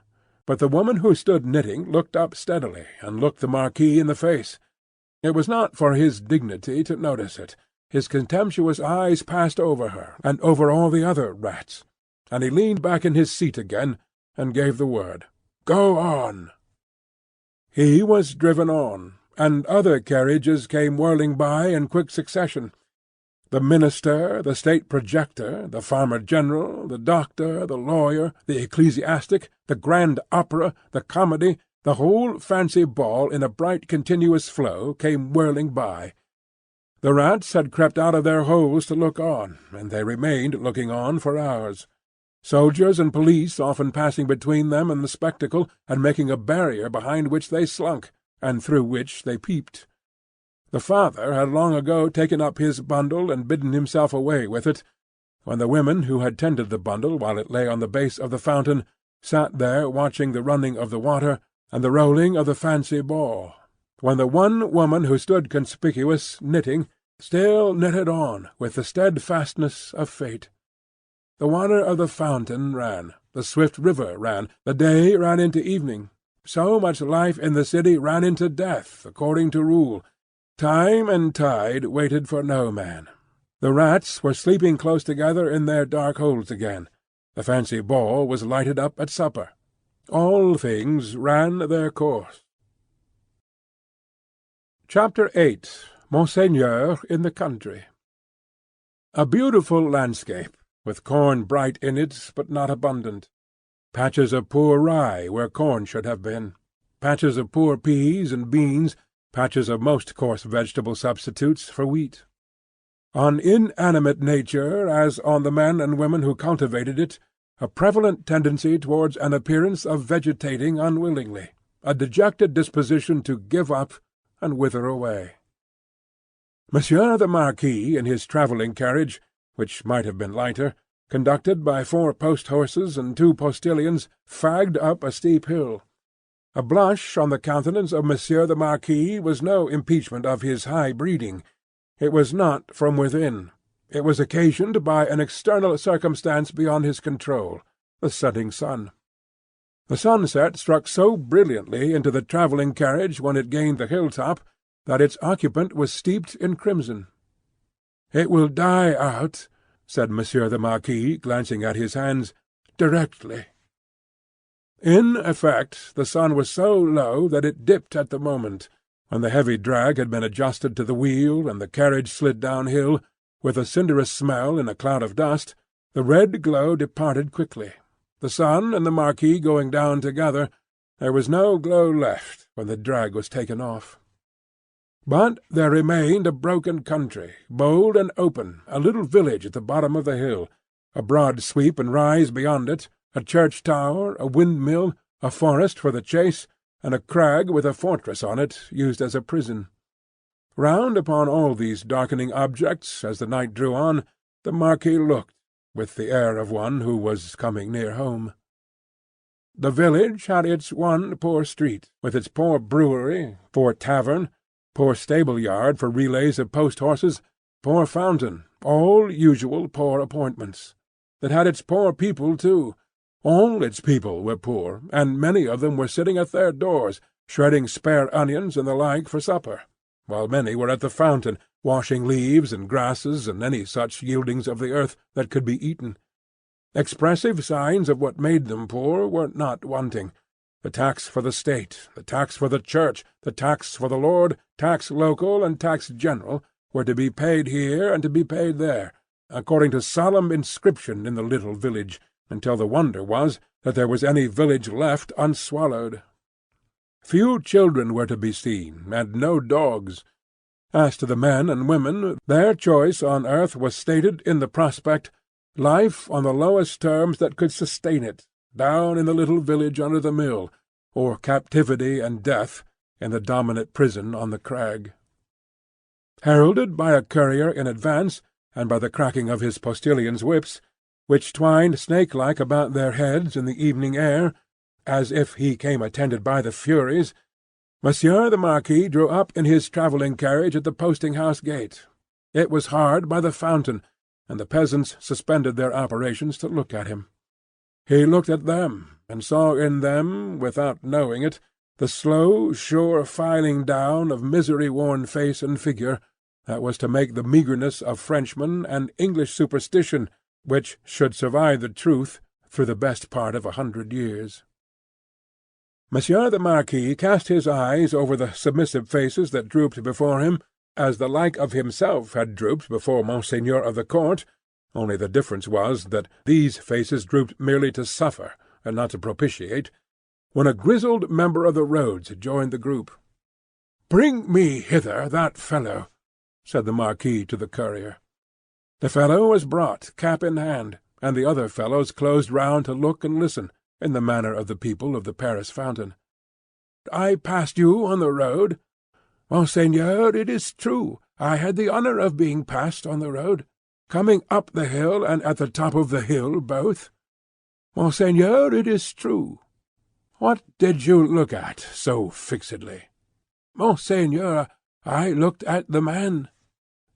but the woman who stood knitting looked up steadily, and looked the Marquis in the face. It was not for his dignity to notice it. His contemptuous eyes passed over her, and over all the other rats, and he leaned back in his seat again, and gave the word. "Go on!" He was driven on, and other carriages came whirling by in quick succession. The minister, the state projector, the farmer-general, the doctor, the lawyer, the ecclesiastic, the grand opera, the comedy, the whole fancy ball in a bright continuous flow came whirling by. The rats had crept out of their holes to look on, and they remained looking on for hours. Soldiers and police often passing between them and the spectacle, and making a barrier behind which they slunk, and through which they peeped. The father had long ago taken up his bundle and bidden himself away with it, when the women who had tended the bundle while it lay on the base of the fountain sat there watching the running of the water and the rolling of the fancy ball, when the one woman who stood conspicuous, knitting, still knitted on with the steadfastness of fate. The water of the fountain ran, the swift river ran, the day ran into evening. So much life in the city ran into death, according to rule. Time and tide waited for no man. The rats were sleeping close together in their dark holes again. The fancy ball was lighted up at supper. All things ran their course. Chapter 8. Monseigneur in the Country. A beautiful landscape, with corn bright in it, but not abundant. Patches of poor rye where corn should have been. Patches of poor peas and beans, patches of most coarse vegetable substitutes for wheat. On inanimate nature, as on the men and women who cultivated it, a prevalent tendency towards an appearance of vegetating unwillingly, a dejected disposition to give up and wither away. Monsieur the Marquis, in his travelling carriage, which might have been lighter, conducted by 4 post-horses and 2 postilions, fagged up a steep hill. A blush on the countenance of Monsieur the Marquis was no impeachment of his high breeding. It was not from within. It was occasioned by an external circumstance beyond his control, the setting sun. The sunset struck so brilliantly into the travelling carriage when it gained the hill-top that its occupant was steeped in crimson. "It will die out," said Monsieur the Marquis, glancing at his hands, "directly." In effect, the sun was so low that it dipped at the moment. When the heavy drag had been adjusted to the wheel, and the carriage slid downhill, with a cinderous smell in a cloud of dust, the red glow departed quickly. The sun and the Marquis going down together, there was no glow left when the drag was taken off. But there remained a broken country, bold and open, a little village at the bottom of the hill, a broad sweep and rise beyond it, a church-tower, a windmill, a forest for the chase, and a crag with a fortress on it, used as a prison. Round upon all these darkening objects, as the night drew on, the Marquis looked, with the air of one who was coming near home. The village had its one poor street, with its poor brewery, poor tavern, poor stable-yard for relays of post-horses, poor fountain, all usual poor appointments. It had its poor people too. All its people were poor, and many of them were sitting at their doors, shredding spare onions and the like for supper, while many were at the fountain, washing leaves and grasses and any such yieldings of the earth that could be eaten. Expressive signs of what made them poor were not wanting. The tax for the state, the tax for the church, the tax for the lord, tax local, and tax general, were to be paid here and to be paid there, according to solemn inscription in the little village, until the wonder was that there was any village left unswallowed. Few children were to be seen, and no dogs. As to the men and women, their choice on earth was stated in the prospect, life on the lowest terms that could sustain it, down in the little village under the mill, or captivity and death in the dominant prison on the crag. Heralded by a courier in advance, and by the cracking of his postilions' whips, which twined snake-like about their heads in the evening air, as if he came attended by the Furies, Monsieur the Marquis drew up in his travelling carriage at the posting-house gate. It was hard by the fountain, and the peasants suspended their operations to look at him. He looked at them, and saw in them, without knowing it, the slow, sure filing down of misery-worn face and figure that was to make the meagreness of Frenchman and English superstition, which should survive the truth through the best part of 100 years. Monsieur the Marquis cast his eyes over the submissive faces that drooped before him, as the like of himself had drooped before Monseigneur of the court, only the difference was that these faces drooped merely to suffer, and not to propitiate, when a grizzled member of the roads joined the group. "Bring me hither that fellow," said the Marquis to the courier. The fellow was brought, cap in hand, and the other fellows closed round to look and listen, in the manner of the people of the Paris fountain. "I passed you on the road." "Monseigneur, it is true. I had the honour of being passed on the road, coming up the hill and at the top of the hill both." "Monseigneur, it is true." "What did you look at so fixedly?" "Monseigneur, I looked at the man."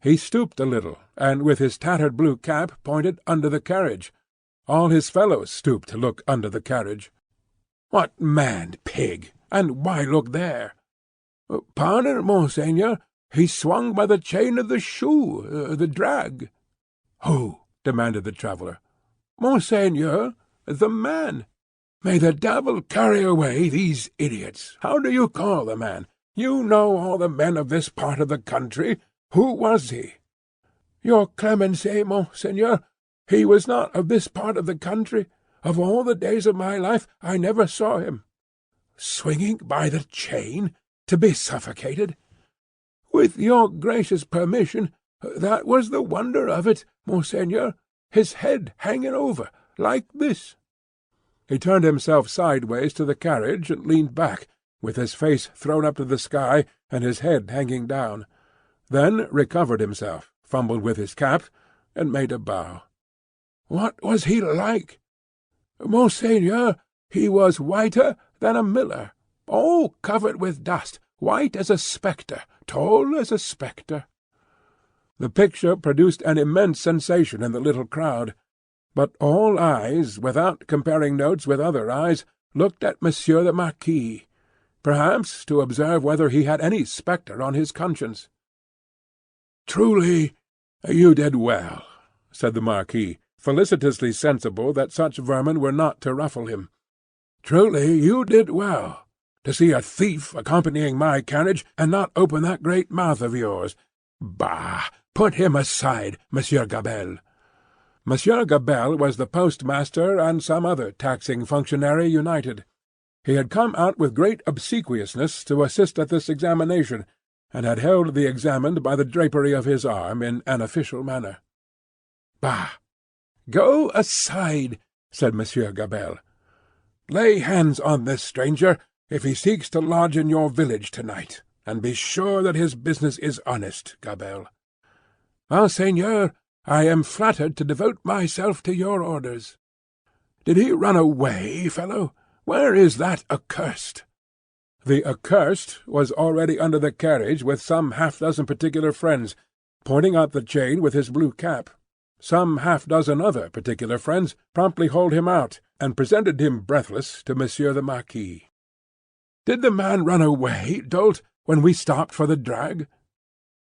He stooped a little, and with his tattered blue cap pointed under the carriage. All his fellows stooped to look under the carriage. "What man, pig? And why look there?" "Pardon, Monseigneur, he swung by the chain of the shoe, the drag." "Who?" demanded the traveller. "Monseigneur, the man." "May the devil carry away these idiots! How do you call the man? You know all the men of this part of the country. Who was he?" "Your clemency, Monseigneur. He was not of this part of the country. Of all the days of my life I never saw him." "Swinging by the chain, to be suffocated?" "With your gracious permission, that was the wonder of it, Monseigneur. His head hanging over, like this." He turned himself sideways to the carriage and leaned back, with his face thrown up to the sky and his head hanging down, then recovered himself, fumbled with his cap, and made a bow. "What was he like?" "Monseigneur, he was whiter than a miller, all covered with dust, white as a spectre, tall as a spectre." The picture produced an immense sensation in the little crowd, but all eyes, without comparing notes with other eyes, looked at Monsieur the Marquis, perhaps to observe whether he had any spectre on his conscience. "Truly, you did well," said the Marquis, felicitously sensible that such vermin were not to ruffle him. "Truly you did well, to see a thief accompanying my carriage, and not open that great mouth of yours. Bah! Put him aside, Monsieur Gabelle." Monsieur Gabelle was the postmaster and some other taxing functionary united. He had come out with great obsequiousness to assist at this examination, and had held the examined by the drapery of his arm in an official manner. "Bah! Go aside," said Monsieur Gabelle. "Lay hands on this stranger, if he seeks to lodge in your village to-night, and be sure that his business is honest, Gabelle." "Monseigneur, I am flattered to devote myself to your orders." "Did he run away, fellow? Where is that accursed?" The accursed was already under the carriage with some half-dozen particular friends, pointing out the chain with his blue cap. Some half-dozen other particular friends promptly hauled him out, and presented him breathless to Monsieur the Marquis. "Did the man run away, dolt, when we stopped for the drag?"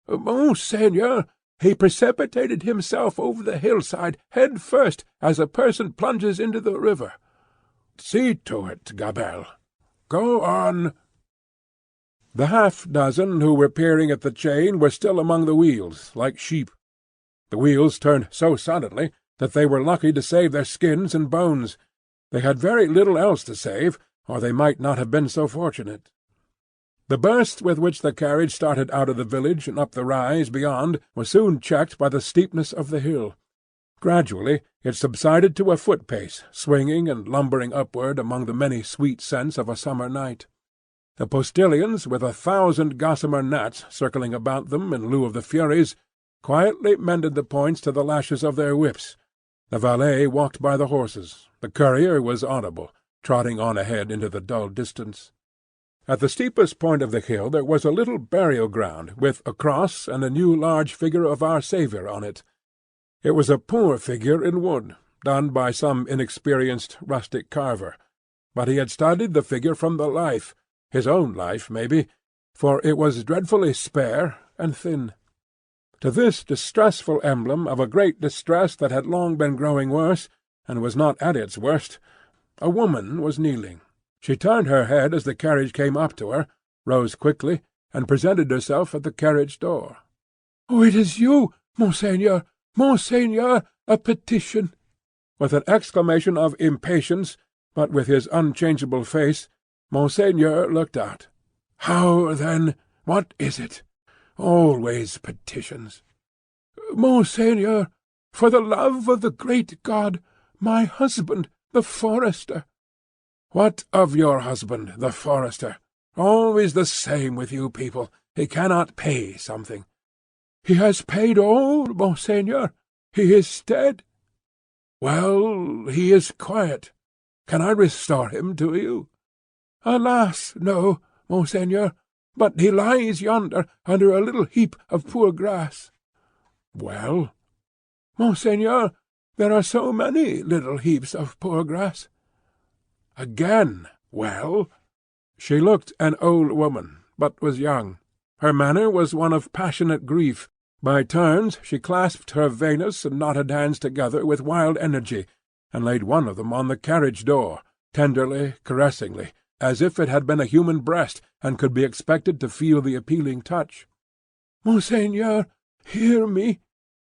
"Monseigneur, he precipitated himself over the hillside, head first, as a person plunges into the river." "See to it, Gabelle."
Go on."
The half-dozen who were peering at the chain were still among the wheels, like sheep. The wheels turned so suddenly that they were lucky to save their skins and bones. They had very little else to save, or they might not have been so fortunate. The burst with which the carriage started out of the village and up the rise beyond was soon checked by the steepness of the hill. Gradually it subsided to a foot-pace, swinging and lumbering upward among the many sweet scents of a summer night. The postillions, with 1,000 gossamer gnats circling about them in lieu of the furies, quietly mended the points to the lashes of their whips. The valet walked by the horses. The courier was audible, trotting on ahead into the dull distance. At the steepest point of the hill there was a little burial-ground, with a cross and a new large figure of our Saviour on it. It was a poor figure in wood, done by some inexperienced rustic carver, but he had studied the figure from the life, his own life, maybe, for it was dreadfully spare and thin. To this distressful emblem of a great distress that had long been growing worse, and was not at its worst, a woman was kneeling. She turned her head as the carriage came up to her, rose quickly, and presented herself at the carriage door.
"Oh, it is you, Monseigneur! Monseigneur, a petition!"
With an exclamation of impatience, but with his unchangeable face, Monseigneur looked out.
"How, then? What is it? Always petitions." "Monseigneur, for the love of the great God, my husband, the forester."
"What of your husband, the forester? Always the same with you people. He cannot pay something."
"He has paid all, Monseigneur. He is dead."
"Well, he is quiet. Can I restore him to you?"
"Alas, no, Monseigneur, but he lies yonder under a little heap of poor grass."
"Well?"
"Monseigneur, there are so many little heaps of poor grass."
"Again, well?" She looked an old woman, but was young. Her manner was one of passionate grief. By turns she clasped her veinous and knotted hands together with wild energy, and laid one of them on the carriage door, tenderly, caressingly, as if it had been a human breast, and could be expected to feel the appealing touch.
"Monseigneur, hear me.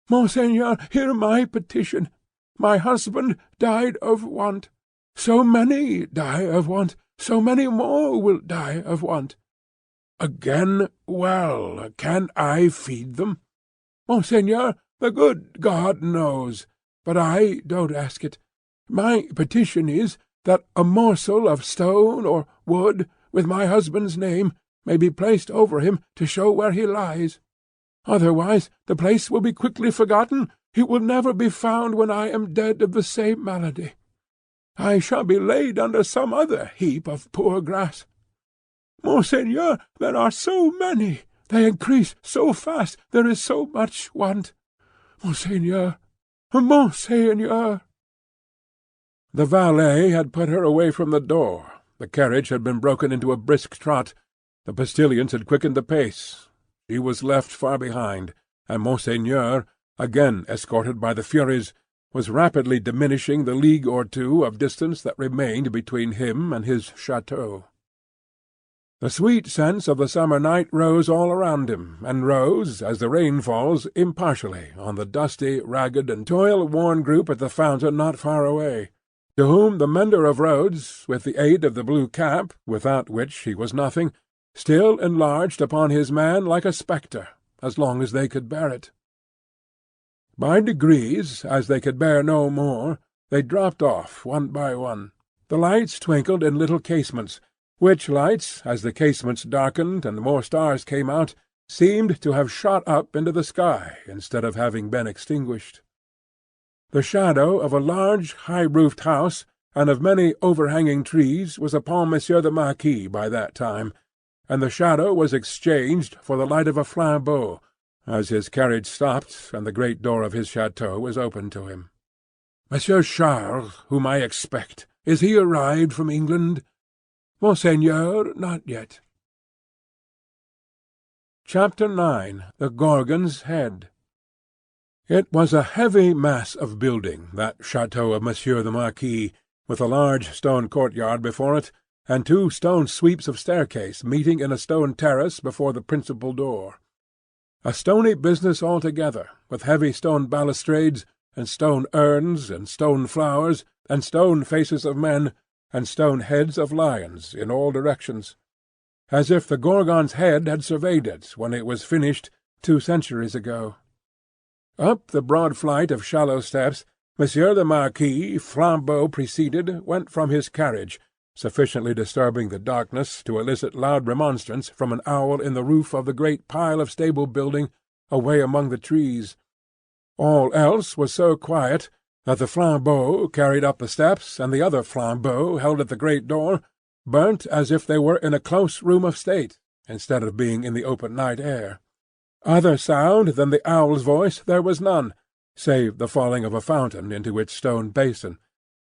Monseigneur, hear my petition. My husband died of want. So many die of want, so many more will die of want."
"Again, well, can I feed them?"
"Monseigneur, the good God knows, but I don't ask it. My petition is that a morsel of stone or wood, with my husband's name, may be placed over him to show where he lies. Otherwise the place will be quickly forgotten. It will never be found when I am dead of the same malady. I shall be laid under some other heap of poor grass. Monseigneur, there are so many, they increase so fast, there is so much want. Monseigneur, Monseigneur!"
The valet had put her away from the door. The carriage had been broken into a brisk trot. The postilions had quickened the pace. She was left far behind, and Monseigneur, again escorted by the furies, was rapidly diminishing the league or two of distance that remained between him and his chateau. The sweet scents of the summer night rose all around him, and rose, as the rain falls, impartially on the dusty, ragged, and toil-worn group at the fountain not far away, to whom the mender of roads, with the aid of the blue cap, without which he was nothing, still enlarged upon his man like a spectre, as long as they could bear it. By degrees, as they could bear no more, they dropped off one by one. The lights twinkled in little casements, which lights, as the casements darkened and more stars came out, seemed to have shot up into the sky instead of having been extinguished. The shadow of a large high-roofed house and of many overhanging trees was upon Monsieur the Marquis by that time, and the shadow was exchanged for the light of a flambeau, as his carriage stopped and the great door of his chateau was opened to him. "Monsieur Charles, whom I expect, is he arrived from England?"
"Monseigneur, not yet."
Chapter 9. The Gorgon's Head. It was a heavy mass of building, that chateau of Monsieur the Marquis, with a large stone courtyard before it, and 2 stone sweeps of staircase meeting in a stone terrace before the principal door. A stony business altogether, with heavy stone balustrades, and stone urns, and stone flowers, and stone faces of men, and stone heads of lions in all directions, as if the Gorgon's head had surveyed it when it was finished 2 centuries ago. Up the broad flight of shallow steps, Monsieur the Marquis, flambeau preceded, went from his carriage, sufficiently disturbing the darkness to elicit loud remonstrance from an owl in the roof of the great pile of stable-building away among the trees. All else was so quiet that the flambeaux carried up the steps and the other flambeaux held at the great door burnt as if they were in a close room of state, instead of being in the open night air. Other sound than the owl's voice there was none, save the falling of a fountain into its stone basin,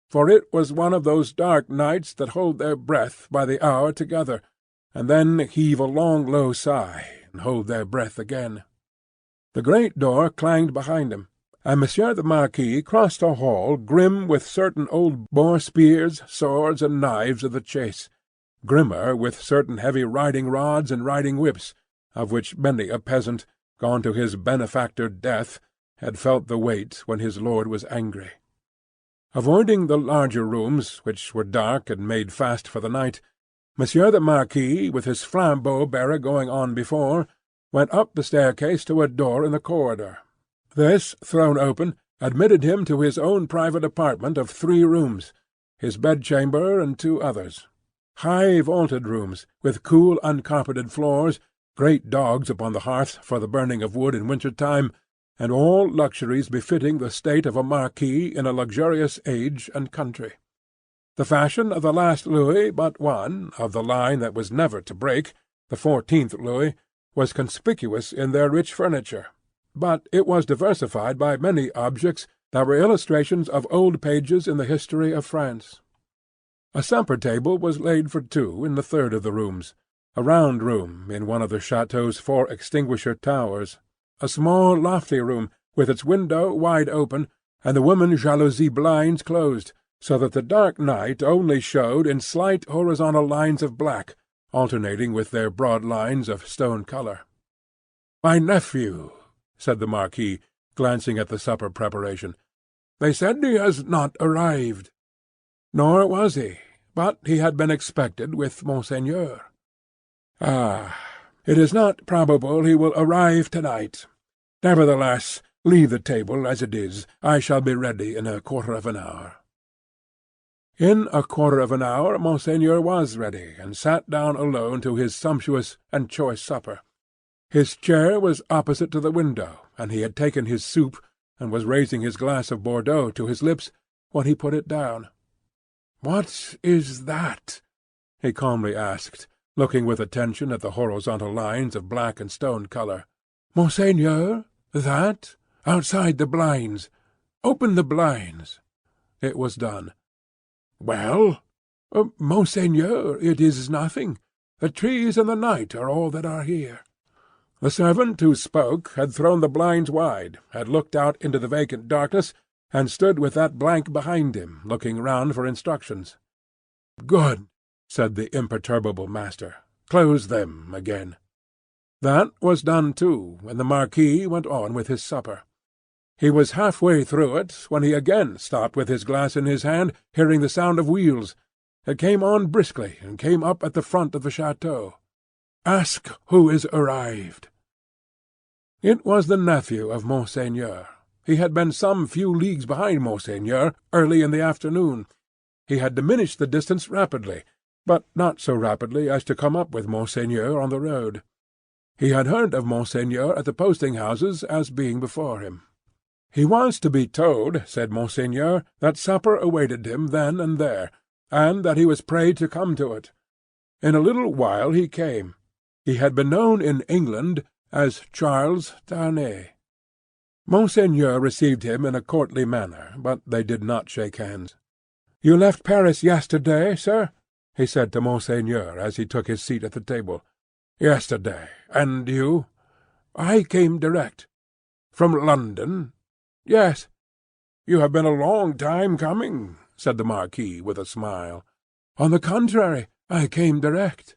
for it was one of those dark nights that hold their breath by the hour together, and then heave a long low sigh, and hold their breath again. The great door clanged behind him, and Monsieur the Marquis crossed a hall grim with certain old boar-spears, swords, and knives of the chase, grimmer with certain heavy riding-rods and riding-whips, of which many a peasant, gone to his benefactor Death, had felt the weight when his lord was angry. Avoiding the larger rooms, which were dark and made fast for the night, Monsieur the Marquis, with his flambeau-bearer going on before, went up the staircase to a door in the corridor. This, thrown open, admitted him to his own private apartment of 3 rooms, his bedchamber and 2 others. High vaulted rooms, with cool uncarpeted floors, great dogs upon the hearth for the burning of wood in winter-time, and all luxuries befitting the state of a marquis in a luxurious age and country. The fashion of the last Louis but one, of the line that was never to break, the 14th Louis, was conspicuous in their rich furniture, but it was diversified by many objects that were illustrations of old pages in the history of France. A supper-table was laid for 2 in the 3rd of the rooms, a round room in one of the chateau's 4 extinguisher towers, a small lofty room, with its window wide open, and the woman jalousie blinds closed, so that the dark night only showed in slight horizontal lines of black, alternating with their broad lines of stone colour. "My nephew," said the Marquis, glancing at the supper preparation. "They said he has not arrived." Nor was he, but he had been expected with Monseigneur. "Ah, it is not probable he will arrive to-night. Nevertheless, leave the table as it is. I shall be ready in a quarter of an hour." In a quarter of an hour Monseigneur was ready, and sat down alone to his sumptuous and choice supper. His chair was opposite to the window, and he had taken his soup, and was raising his glass of Bordeaux to his lips, when he put it down. "What is that?" he calmly asked, looking with attention at the horizontal lines of black and stone colour. "Monseigneur, that? Outside the blinds. Open the blinds." It was done. "Well?" "Monseigneur, it is nothing. The trees and the night are all that are here." The servant who spoke had thrown the blinds wide, had looked out into the vacant darkness, and stood with that blank behind him, looking round for instructions. "Good," said the imperturbable master. "Close them again." That was done too, and the Marquis went on with his supper. He was half-way through it when he again stopped with his glass in his hand, hearing the sound of wheels. It came on briskly, and came up at the front of the chateau. "Ask who is arrived." It was the nephew of Monseigneur. He had been some few leagues behind Monseigneur early in the afternoon. He had diminished the distance rapidly, but not so rapidly as to come up with Monseigneur on the road. He had heard of Monseigneur at the posting-houses as being before him. He was to be told, said Monseigneur, that supper awaited him then and there, and that he was prayed to come to it. In a little while he came. He had been known in England as Charles Darnay. Monseigneur received him in a courtly manner, but they did not shake hands. "You left Paris yesterday, sir?" he said to Monseigneur as he took his seat at the table. "Yesterday. And you?" "I came direct." "From London?" "Yes." "You have been a long time coming," said the Marquis with a smile. "On the contrary,
I came direct.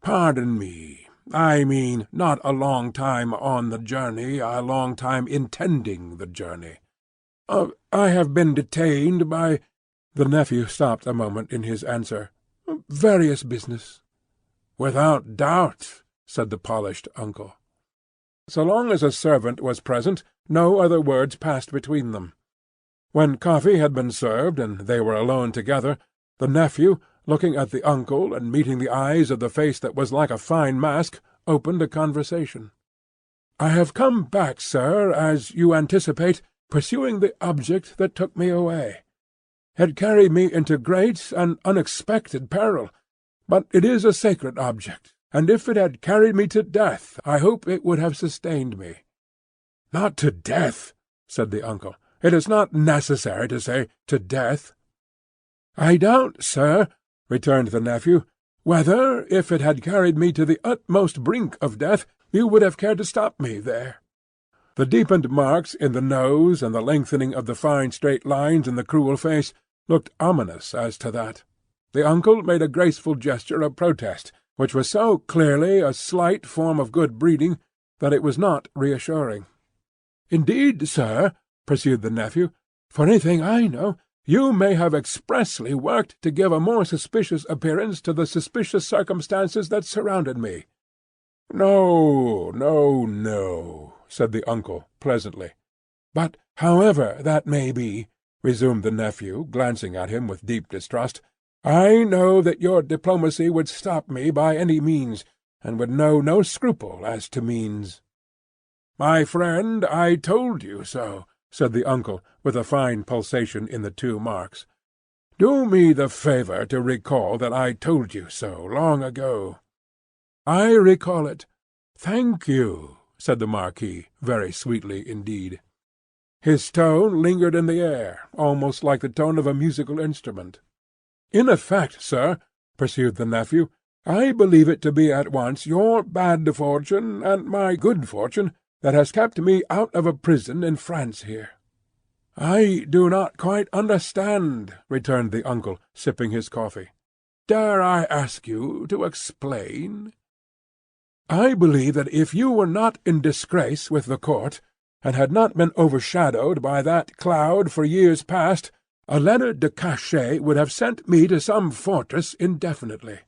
Pardon me. I mean, not a long time on the journey, a long time intending the journey. I have been detained by—" The nephew stopped a moment in his answer. "Various business." "Without doubt," said the polished uncle. So long as a servant was present, no other words passed between them. When coffee had been served and they were alone together, the nephew, looking at the uncle and meeting the eyes of the face that was like a fine mask, opened a conversation. "I have come back, sir, as you anticipate, pursuing the object that took me away. It carried me into great and unexpected peril, but it is a sacred object, and if it had carried me to death, I hope it would have sustained me." "Not to death," said the uncle. "It is not necessary to say to death." "I doubt, sir," returned the nephew, "whether, if it had carried me to the utmost brink of death, you would have cared to stop me there." The deepened marks in the nose and the lengthening of the fine straight lines in the cruel face looked ominous as to that. The uncle made a graceful gesture of protest, which was so clearly a slight form of good breeding that it was not reassuring. "Indeed, sir," pursued the nephew, "for anything I know, you may have expressly worked to give a more suspicious appearance to the suspicious circumstances that surrounded me." "No, no, no," said the uncle pleasantly. "But however that may be," resumed the nephew, glancing at him with deep distrust, "I know that your diplomacy would stop me by any means, and would know no scruple as to means." "My friend, I told you so," said the uncle, with a fine pulsation in the two marks. "Do me the favour to recall that I told you so long ago." "I recall it." "Thank you," said the Marquis, very sweetly indeed. His tone lingered in the air, almost like the tone of a musical instrument. "In effect, sir," pursued the nephew, "I believe it to be at once your bad fortune and my good fortune that has kept me out of a prison in France here." "I do not quite understand," returned the uncle, sipping his coffee. "Dare I ask you to explain?" "I believe that if you were not in disgrace with the court, and had not been overshadowed by that cloud for years past, a letter de cachet would have sent me to some fortress indefinitely."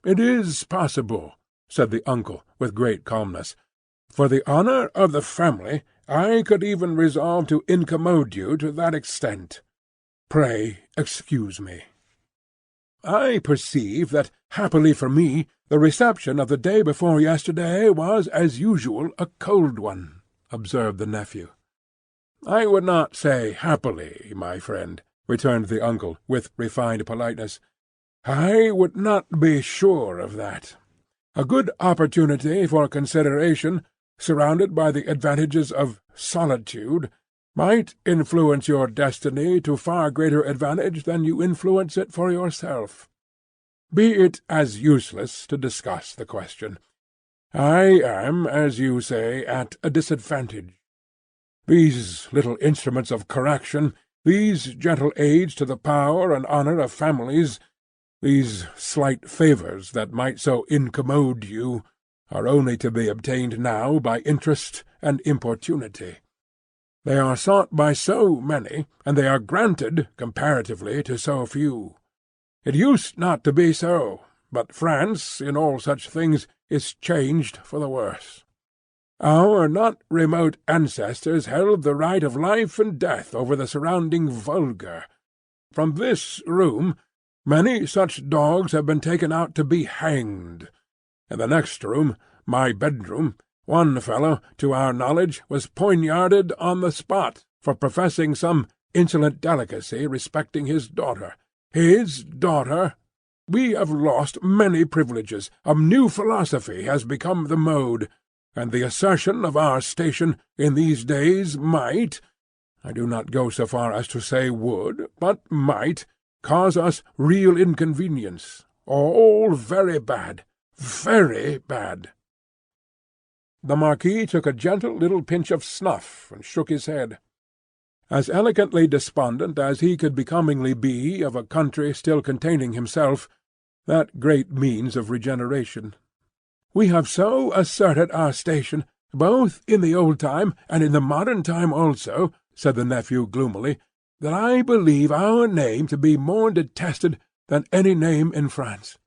"It is possible," said the uncle, with great calmness. "For the honour of the family, I could even resolve to incommode you to that extent. Pray excuse me." "I perceive that, happily for me, the reception of the day before yesterday was, as usual, a cold one," observed the nephew. "I would not say happily, my friend," returned the uncle, with refined politeness. "I would not be sure of that. A good opportunity for consideration, surrounded by the advantages of solitude, might influence your destiny to far greater advantage than you influence it for yourself. Be it as useless to discuss the question. I am, as you say, at a disadvantage. These little instruments of correction, these gentle aids to the power and honour of families, these slight favours that might so incommode you, are only to be obtained now by interest and importunity. They are sought by so many, and they are granted, comparatively, to so few. It used not to be so, but France, in all such things, is changed for the worse. Our not remote ancestors held the right of life and death over the surrounding vulgar. From this room many such dogs have been taken out to be hanged. In the next room, my bedroom, one fellow, to our knowledge, was poignarded on the spot for professing some insolent delicacy respecting his daughter. His daughter! We have lost many privileges. A new philosophy has become the mode, and the assertion of our station in these days might—I do not go so far as to say would, but might—cause us real inconvenience. All very bad, very bad." The Marquis took a gentle little pinch of snuff and shook his head. As elegantly despondent as he could becomingly be of a country still containing himself,
that great means of regeneration. "We have so asserted our station, both in the old time and in the modern time also," said the nephew gloomily, "that I believe our name to be more detested than any name in France."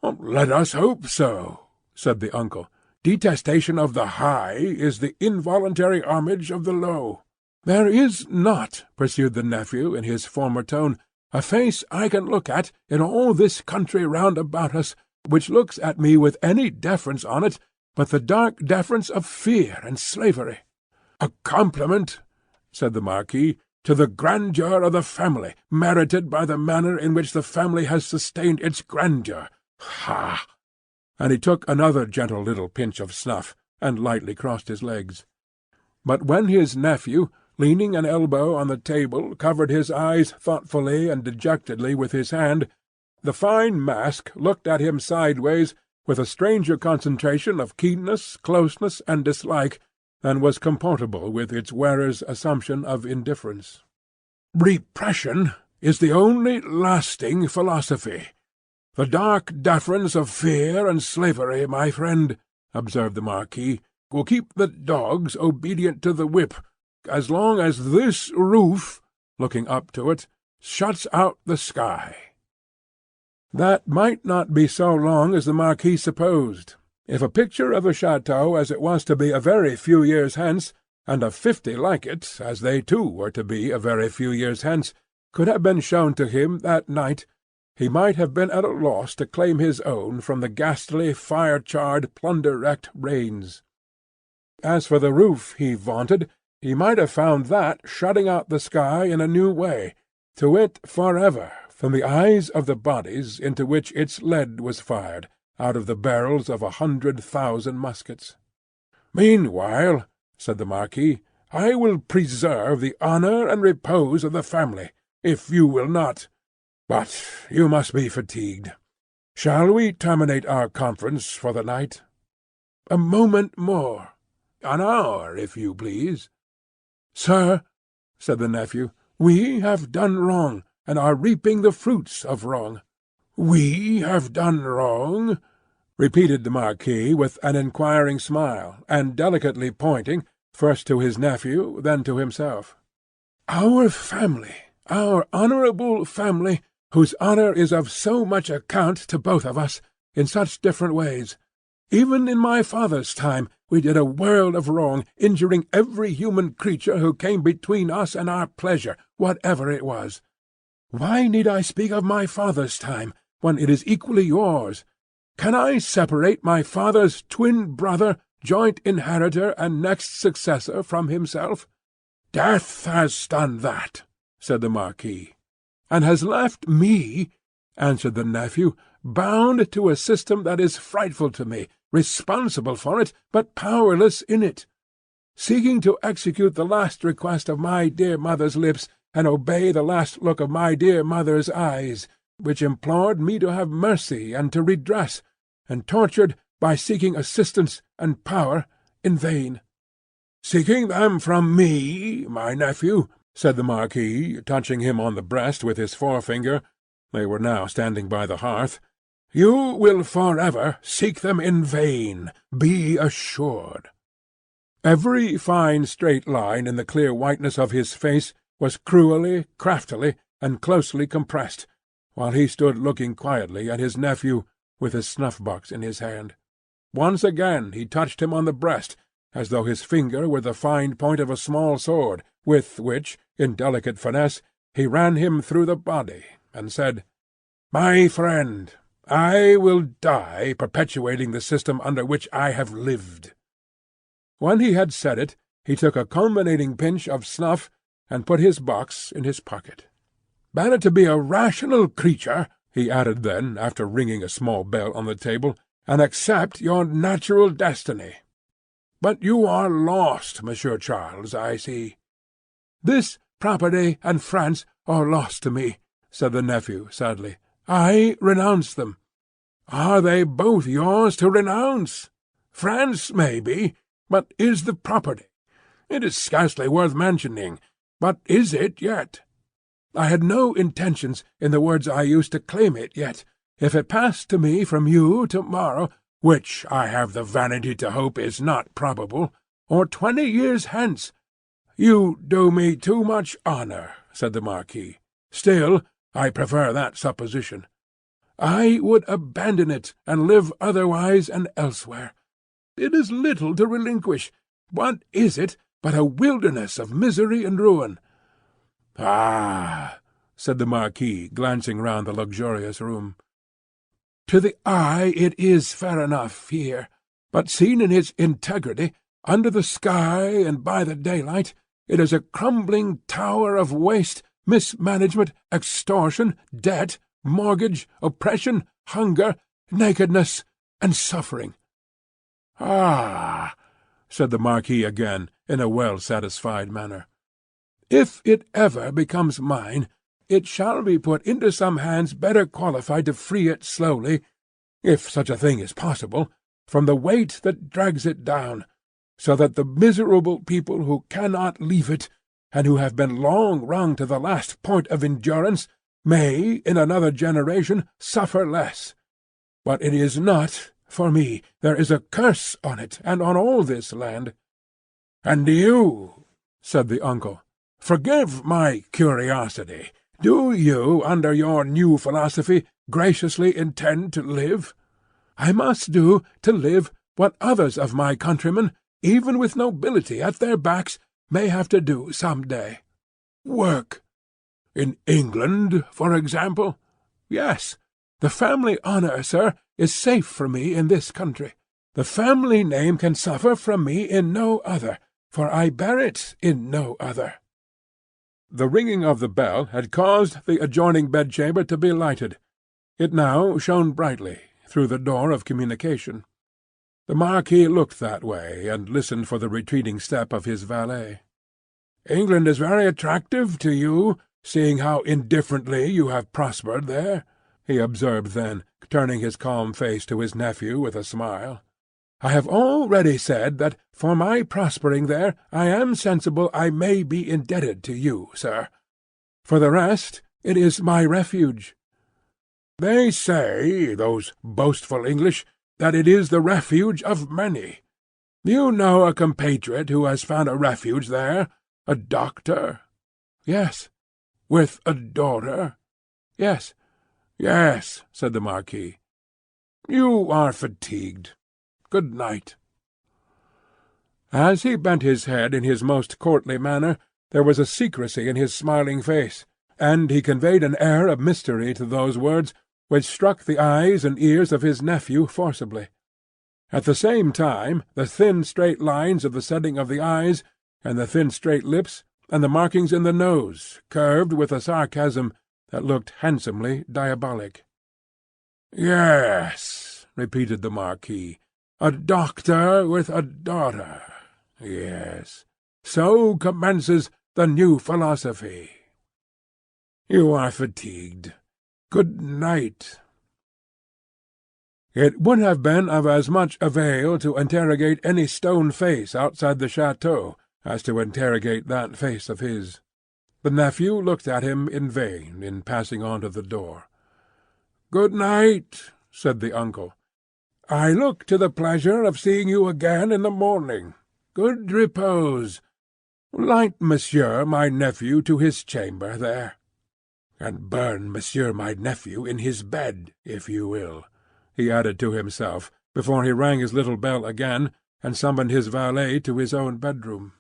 "Let us hope so," said the uncle. "Detestation of the high is the involuntary homage of the low."
"There is not," pursued the nephew in his former tone, "a face I can look at in all this country round about us, which looks at me with any deference on it but the dark deference of fear and slavery."
"A compliment," said the Marquis, "to the grandeur of the family, merited by the manner in which the family has sustained its grandeur. Ha!"
And he took another gentle little pinch of snuff, and lightly crossed his legs. But when his nephew, leaning an elbow on the table, covered his eyes thoughtfully and dejectedly with his hand, the fine mask looked at him sideways with a stranger concentration of keenness, closeness, and dislike than was comportable with its wearer's assumption of indifference.
"Repression is the only lasting philosophy. The dark deference of fear and slavery, my friend," observed the Marquis, "will keep the dogs obedient to the whip, as long as this roof," looking up to it, "shuts out the sky."
That might not be so long as the Marquis supposed. If a picture of a château as it was to be a very few years hence, and of 50 like it, as they too were to be a very few years hence, could have been shown to him that night, he might have been at a loss to claim his own from the ghastly, fire-charred, plunder-wrecked rains. As for the roof he vaunted, he might have found that shutting out the sky in a new way, to wit forever, from the eyes of the bodies into which its lead was fired, out of the barrels of 100,000 muskets.
"Meanwhile," said the Marquis, "I will preserve the honour and repose of the family, if you will not. But you must be fatigued. Shall we terminate our conference for the night?"
"A moment more. An hour, if you please."
"Sir,"
said the nephew, "we have done wrong, and are reaping the fruits of wrong."
"We have done wrong?"
repeated the Marquis with an inquiring smile, and delicately pointing, first to his nephew, then to himself.
"Our family, our honourable family, whose honour is of so much account to both of us, in such different ways. Even in my father's time we did a world of wrong, injuring every human creature who came between us and our pleasure, whatever it was. Why need I speak of my father's time, when it is equally yours? Can I separate my father's twin brother, joint inheritor, and next successor from himself?" "Death has done that," said the Marquis.
"And has left me," answered the nephew, "bound to a system that is frightful to me, responsible for it, but powerless in it. Seeking to execute the last request of my dear mother's lips, and obey the last look of my dear mother's eyes, which implored me to have mercy and to redress, and tortured by seeking assistance and power in vain."
"Seeking them from me, my nephew,"
said the Marquis, touching him on the breast with his forefinger—they were now standing by the hearth,
"you will forever seek them in vain, be assured."
Every fine straight line in the clear whiteness of his face was cruelly, craftily, and closely compressed, while he stood looking quietly at his nephew with his snuff-box in his hand. Once again he touched him on the breast, as though his finger were the fine point of a small sword, with which, in delicate finesse, he ran him through the body, and said, "My friend, I will die perpetuating the system under which I have lived." When he had said it, he took a culminating pinch of snuff, and put his box in his pocket.
"Better to be a rational creature,"
he added then, after ringing a small bell on the table,
"and accept your natural destiny. But you are lost, Monsieur Charles, I see."
"This property and France are lost to me," said the nephew sadly. "I renounce them."
"Are they both yours to renounce? France may be, but is the property? It is scarcely worth mentioning, but is it yet?"
"I had no intentions, in the words I used, to claim it yet.
if it passed to me from you tomorrow, which I have the vanity to hope is not probable, or 20 years hence—" "You do me too much honour," said the Marquis. "Still, I prefer that supposition. I would abandon it, and live otherwise and elsewhere. It is little to relinquish. What is it but a wilderness of misery and ruin?" "Ah!" said the Marquis, glancing round the luxurious room. "To the eye it is fair enough here, but seen in its integrity, under the sky and by the daylight, it is a crumbling tower of waste, mismanagement, extortion, debt, mortgage, oppression, hunger, nakedness, and suffering." "Ah!" said the Marquis again, in a well-satisfied manner. "If it ever becomes mine, it shall be put into some hands better qualified to free it slowly, if such a thing is possible, from the weight that drags it down, so that the miserable people who cannot leave it, and who have been long wrung to the last point of endurance, may, in another generation, suffer less. But it is not for me. There is a curse on it, and on all this land." "And you," said the uncle, "forgive my curiosity, do you, under your new philosophy, graciously intend to live?" "I must do, to live, what others of my countrymen, even with nobility at their backs, may have to do some day." "Work." "In England, for example?" "Yes. The family honour, sir, is safe for me in this country. The family name can suffer from me in no other, for I bear it in no other." The ringing of the bell had caused the adjoining bedchamber to be lighted. It now shone brightly through the door of communication. The Marquis looked that way, and listened for the retreating step of his valet. "England is very attractive to you, seeing how indifferently you have prospered there," he observed then, turning his calm face to his nephew with a smile. "I have already said that, for my prospering there, I am sensible I may be indebted to you, sir. For the rest, it is my refuge." "They say, those boastful English, that it is the refuge of many. You know a compatriot who has found a refuge there? A doctor?" "Yes." "With a daughter?" "Yes."
"Yes," said the Marquis. "You are fatigued. Good night." As he bent his head in his most courtly manner, there was a secrecy in his smiling face, and he conveyed an air of mystery to those words which struck the eyes and ears of his nephew forcibly. At the same time the thin straight lines of the setting of the eyes, and the thin straight lips, and the markings in the nose, curved with a sarcasm that looked handsomely diabolic. "Yes," repeated the Marquis, "a doctor with a daughter. Yes. So commences the new philosophy. You are fatigued. Good night." It would have been of as much avail to interrogate any stone face outside the chateau as to interrogate that face of his. The nephew looked at him in vain in passing on to the door. "Good night," said the uncle. "I look to the pleasure of seeing you again in the morning. Good repose. Light Monsieur my nephew to his chamber there. And burn Monsieur my nephew in his bed, if you will," he added to himself, before he rang his little bell again, and summoned his valet to his own bedroom.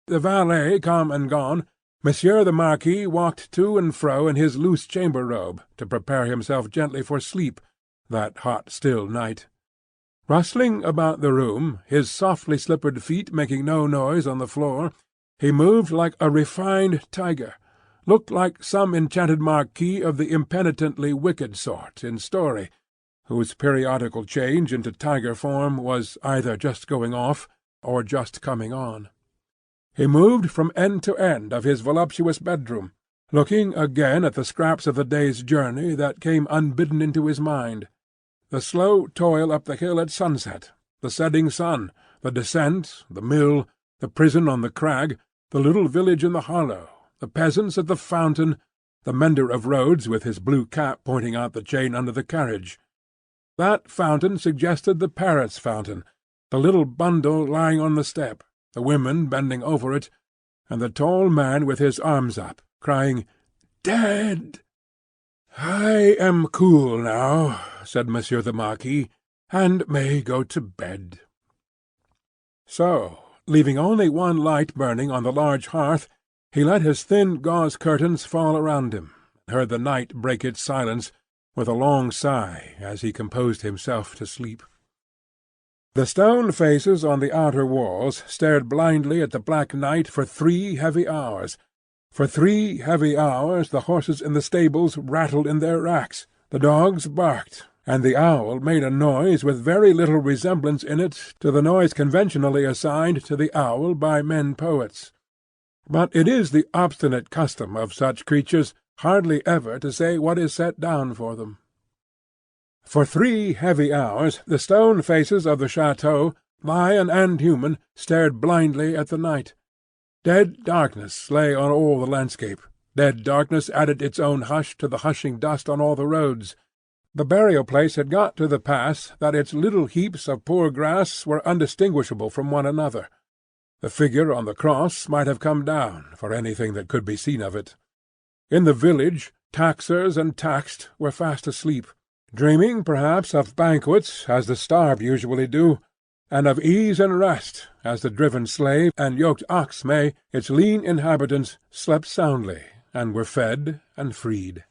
The valet come and gone, Monsieur the Marquis walked to and fro in his loose chamber-robe, to prepare himself gently for sleep, that hot still night. Rustling about the room, his softly slippered feet making no noise on the floor, he moved like a refined tiger, looked like some enchanted marquis of the impenitently wicked sort in story, whose periodical change into tiger form was either just going off or just coming on. He moved from end to end of his voluptuous bedroom, looking again at the scraps of the day's journey that came unbidden into his mind. The slow toil up the hill at sunset, the setting sun, the descent, the mill, the prison on the crag, the little village in the hollow, the peasants at the fountain, the mender of roads with his blue cap pointing out the chain under the carriage. That fountain suggested the parrot's fountain, the little bundle lying on the step, the women bending over it, and the tall man with his arms up, crying, "Dead!" "I am cool now," said Monsieur the Marquis, "and may go to bed." So, leaving only one light burning on the large hearth, he let his thin gauze curtains fall around him, and heard the night break its silence with a long sigh as he composed himself to sleep. The stone faces on the outer walls stared blindly at the black night for 3 heavy hours. For 3 heavy hours the horses in the stables rattled in their racks, the dogs barked, and the owl made a noise with very little resemblance in it to the noise conventionally assigned to the owl by men-poets. But it is the obstinate custom of such creatures hardly ever to say what is set down for them. For 3 heavy hours the stone faces of the château, lion and human, stared blindly at the night. Dead darkness lay on all the landscape. Dead darkness added its own hush to the hushing dust on all the roads. The burial-place had got to the pass that its little heaps of poor grass were undistinguishable from one another. The figure on the cross might have come down, for anything that could be seen of it. In the village, taxers and taxed were fast asleep, dreaming perhaps of banquets, as the starved usually do, and of ease and rest, as the driven slave and yoked ox may, its lean inhabitants slept soundly, and were fed and freed.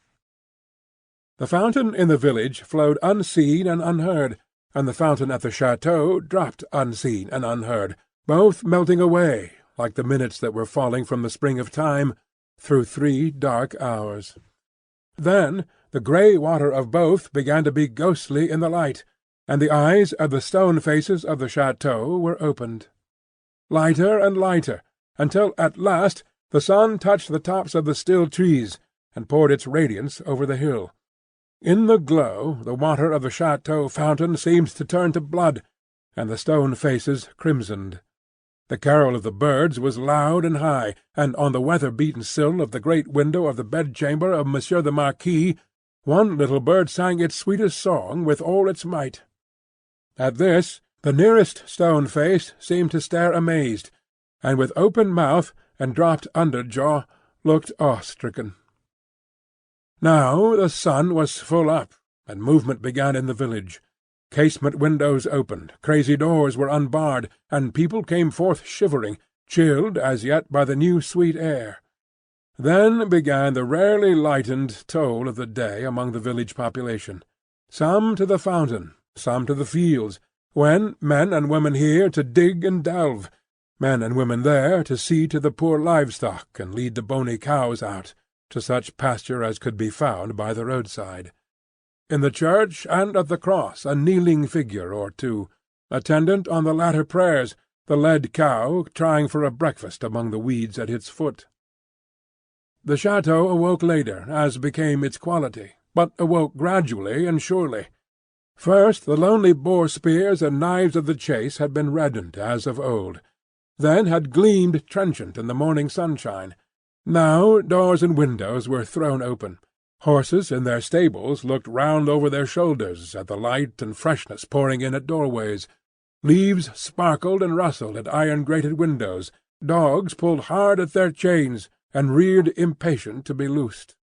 The fountain in the village flowed unseen and unheard, and the fountain at the château dropped unseen and unheard, both melting away, like the minutes that were falling from the spring of time, through 3 dark hours. Then the grey water of both began to be ghostly in the light, and the eyes of the stone faces of the château were opened. Lighter and lighter, until at last the sun touched the tops of the still trees, and poured its radiance over the hill. In the glow the water of the château fountain seemed to turn to blood, and the stone faces crimsoned. The carol of the birds was loud and high, and on the weather-beaten sill of the great window of the bedchamber of Monsieur the Marquis one little bird sang its sweetest song with all its might. At this the nearest stone face seemed to stare amazed, and with open mouth and dropped under jaw looked awe-stricken. Now the sun was full up, and movement began in the village. Casement windows opened, crazy doors were unbarred, and people came forth shivering, chilled as yet by the new sweet air. Then began the rarely lightened toll of the day among the village population, some to the fountain, some to the fields, when men and women here to dig and delve, men and women there to see to the poor livestock and lead the bony cows out, to such pasture as could be found by the roadside. In the church and at the cross a kneeling figure or two, attendant on the latter prayers, the led cow trying for a breakfast among the weeds at its foot. The château awoke later, as became its quality, but awoke gradually and surely. First the lonely boar-spears and knives of the chase had been reddened as of old, then had gleamed trenchant in the morning sunshine. Now doors and windows were thrown open. Horses in their stables looked round over their shoulders at the light and freshness pouring in at doorways. Leaves sparkled and rustled at iron-grated windows. Dogs pulled hard at their chains, and reared impatient to be loosed.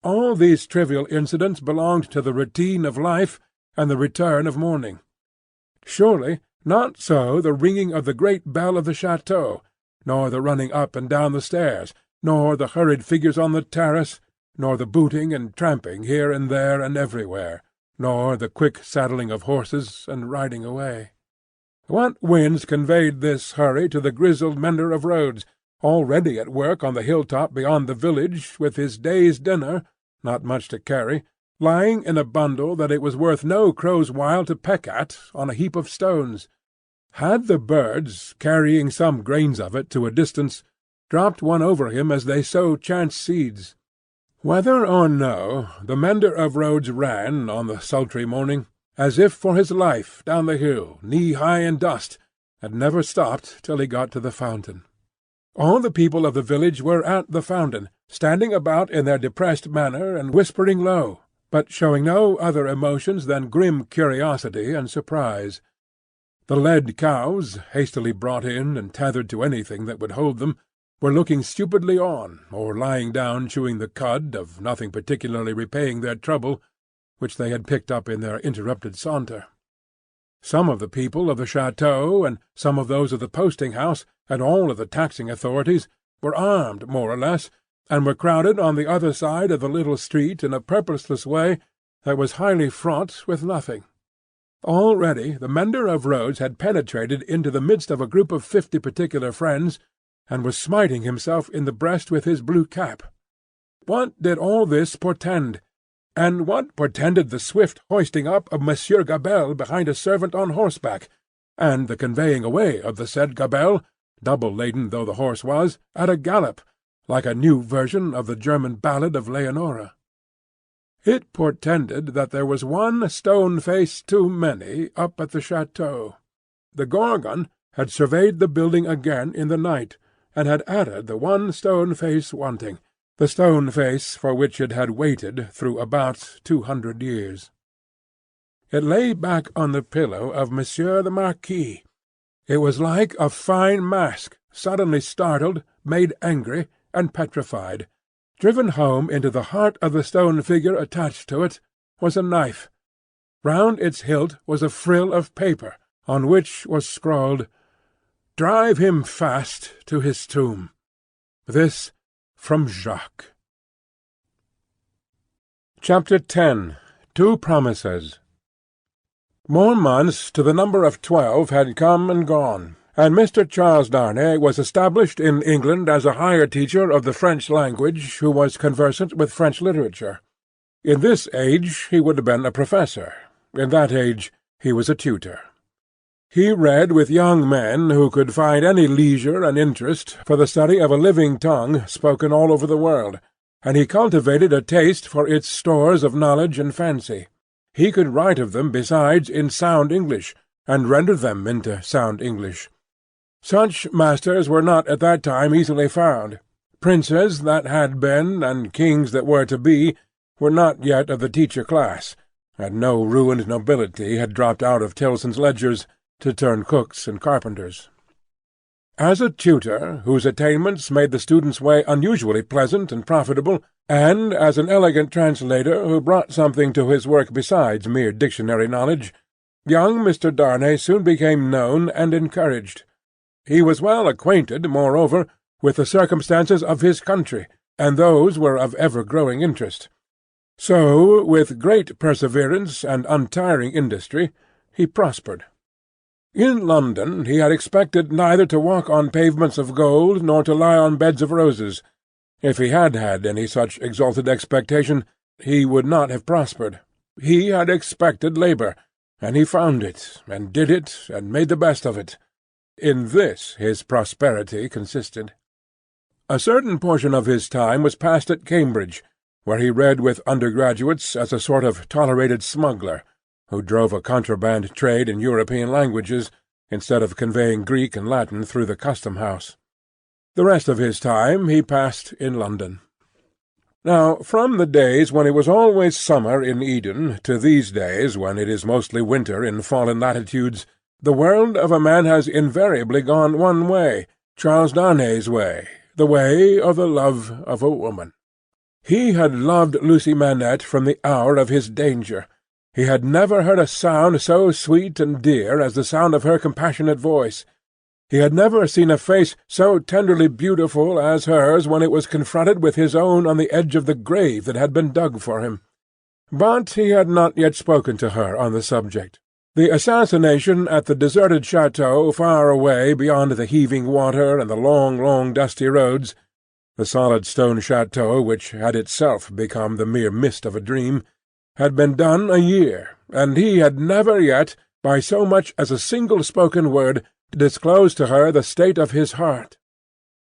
All these trivial incidents belonged to the routine of life and the return of morning. Surely not so the ringing of the great bell of the château, nor the running up and down the stairs, nor the hurried figures on the terrace, nor the booting and tramping here and there and everywhere, nor the quick saddling of horses and riding away. What winds conveyed this hurry to the grizzled mender of roads, already at work on the hilltop beyond the village, with his day's dinner, not much to carry, lying in a bundle that it was worth no crow's while to peck at, on a heap of stones? Had the birds, carrying some grains of it to a distance, dropped one over him as they sow chance seeds? Whether or no, the mender of roads ran, on the sultry morning, as if for his life, down the hill, knee-high in dust, and never stopped till he got to the fountain. All the people of the village were at the fountain, standing about in their depressed manner and whispering low, but showing no other emotions than grim curiosity and surprise. The led cows, hastily brought in and tethered to anything that would hold them, were looking stupidly on, or lying down chewing the cud of nothing particularly repaying their trouble, which they had picked up in their interrupted saunter. Some of the people of the chateau, and some of those of the posting-house, and all of the taxing authorities, were armed, more or less, and were crowded on the other side of the little street in a purposeless way that was highly fraught with nothing. Already the mender of roads had penetrated into the midst of a group of 50 particular friends, and was smiting himself in the breast with his blue cap. What did all this portend? And what portended the swift hoisting up of Monsieur Gabelle behind a servant on horseback, and the conveying away of the said Gabelle, double-laden though the horse was, at a gallop, like a new version of the German ballad of Leonora? It portended that there was one stone-face too many up at the chateau. The Gorgon had surveyed the building again in the night, and had added the one stone-face wanting, the stone-face for which it had waited through about 200 years. It lay back on the pillow of Monsieur the Marquis. It was like a fine mask, suddenly startled, made angry, and petrified. Driven home into the heart of the stone figure attached to it was a knife. Round its hilt was a frill of paper, on which was scrawled, "Drive him fast to his tomb. This from Jacques." Chapter 10. Two Promises. More months to the number of 12 had come and gone, and Mr. Charles Darnay was established in England as a higher teacher of the French language who was conversant with French literature. In this age he would have been a professor. In that age he was a tutor. He read with young men who could find any leisure and interest for the study of a living tongue spoken all over the world, and he cultivated a taste for its stores of knowledge and fancy. He could write of them besides in sound English, and render them into sound English. Such masters were not at that time easily found. Princes that had been, and kings that were to be, were not yet of the teacher class, and no ruined nobility had dropped out of Tillson's ledgers to turn cooks and carpenters. As a tutor, whose attainments made the student's way unusually pleasant and profitable, and as an elegant translator who brought something to his work besides mere dictionary knowledge, young Mr. Darnay soon became known and encouraged. He was well acquainted, moreover, with the circumstances of his country, and those were of ever-growing interest. So, with great perseverance and untiring industry, he prospered. In London he had expected neither to walk on pavements of gold nor to lie on beds of roses. If he had had any such exalted expectation, he would not have prospered. He had expected labour, and he found it, and did it, and made the best of it. In this his prosperity consisted. A certain portion of his time was passed at Cambridge, where he read with undergraduates as a sort of tolerated smuggler, who drove a contraband trade in European languages, instead of conveying Greek and Latin through the custom-house. The rest of his time he passed in London. Now, from the days when it was always summer in Eden to these days when it is mostly winter in fallen latitudes, the world of a man has invariably gone one way, Charles Darnay's way, the way of the love of a woman. He had loved Lucy Manette from the hour of his danger. He had never heard a sound so sweet and dear as the sound of her compassionate voice. He had never seen a face so tenderly beautiful as hers when it was confronted with his own on the edge of the grave that had been dug for him. But he had not yet spoken to her on the subject. The assassination at the deserted chateau far away beyond the heaving water and the long, long dusty roads, the solid stone chateau which had itself become the mere mist of a dream, had been done a year, and he had never yet, by so much as a single spoken word, disclosed to her the state of his heart.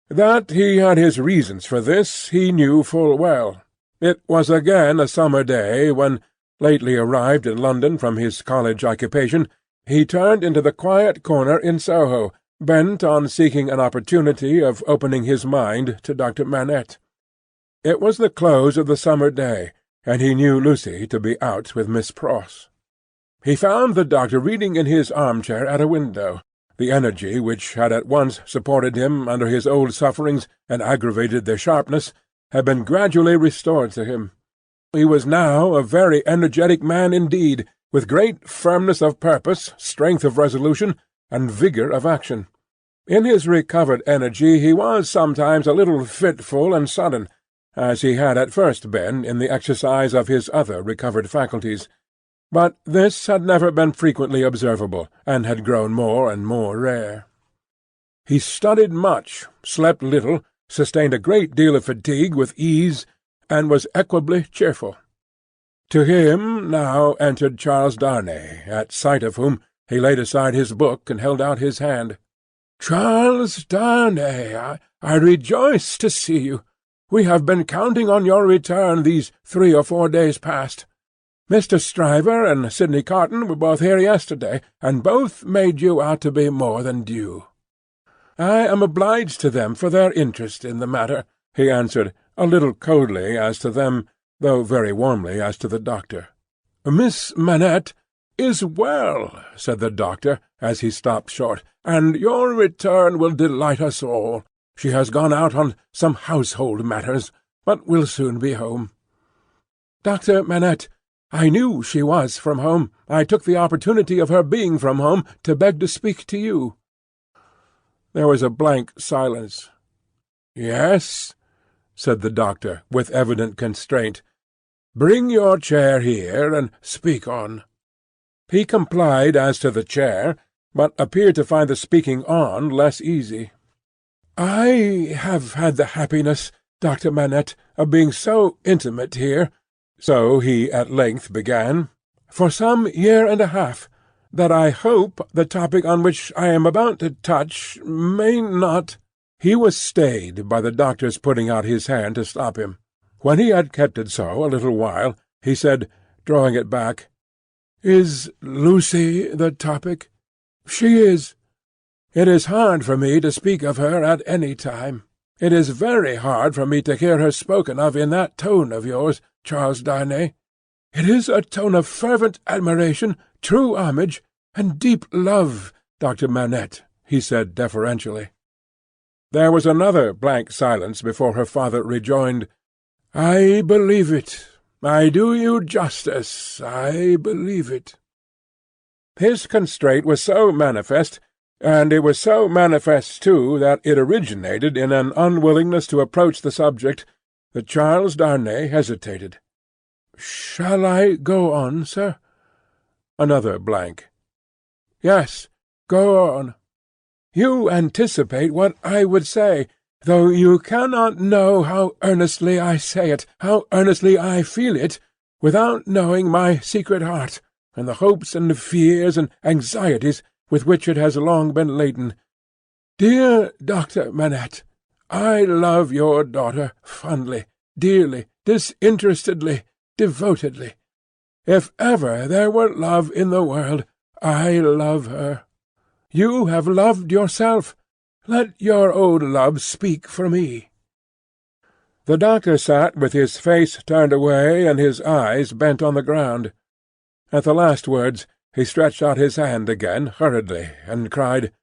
That he had his reasons for this he knew full well. It was again a summer day when, lately arrived in London from his college occupation, he turned into the quiet corner in Soho, bent on seeking an opportunity of opening his mind to Dr. Manette. It was the close of the summer day, and he knew Lucy to be out with Miss Pross. He found the doctor reading in his armchair at a window. The energy which had at once supported him under his old sufferings and aggravated their sharpness had been gradually restored to him. He was now a very energetic man indeed, with great firmness of purpose, strength of resolution, and vigour of action. In his recovered energy he was sometimes a little fitful and sudden, as he had at first been in the exercise of his other recovered faculties, but this had never been frequently observable, and had grown more and more rare. He studied much, slept little, sustained a great deal of fatigue with ease, and was equably cheerful. To him now entered Charles Darnay, at sight of whom he laid aside his book and held out his hand. "Charles Darnay, I rejoice to see you. We have been counting on your return these 3 or 4 days past. Mr. Stryver and Sidney Carton were both here yesterday, and both made you out to be more than due." "I am obliged to them for their interest in the matter," he answered, a little coldly as to them, though very warmly as to the doctor. "Miss Manette is well," said the doctor, as he stopped short, "and your return will delight us all. She has gone out on some household matters, but will soon be home." "Dr. Manette, I knew she was from home. I took the opportunity of her being from home to beg to speak to you." There was a blank silence. "Yes," said the doctor, with evident constraint. "Bring your chair here, and speak on." He complied as to the chair, but appeared to find the speaking on less easy. "I have had the happiness, Dr. Manette, of being so intimate here," so he at length began, "for some year and a half, that I hope the topic on which I am about to touch may not—" He was stayed by the doctor's putting out his hand to stop him. When he had kept it so a little while, he said, drawing it back, "Is Lucy the topic?" "She is. It is hard for me to speak of her at any time. It is very hard for me to hear her spoken of in that tone of yours, Charles Darnay. It is a tone of fervent admiration, true homage, and deep love, Dr. Manette," he said deferentially. There was another blank silence before her father rejoined, "I believe it. I do you justice. I believe it." His constraint was so manifest, and it was so manifest, too, that it originated in an unwillingness to approach the subject, that Charles Darnay hesitated. "Shall I go on, sir?" Another blank. "Yes, go on. You anticipate what I would say, though you cannot know how earnestly I say it, how earnestly I feel it, without knowing my secret heart, and the hopes and fears and anxieties with which it has long been laden. Dear Dr. Manette, I love your daughter fondly, dearly, disinterestedly, devotedly. If ever there were love in the world, I love her. You have loved yourself. Let your old love speak for me." The doctor sat with his face turned away and his eyes bent on the ground. At the last words he stretched out his hand again hurriedly, and cried,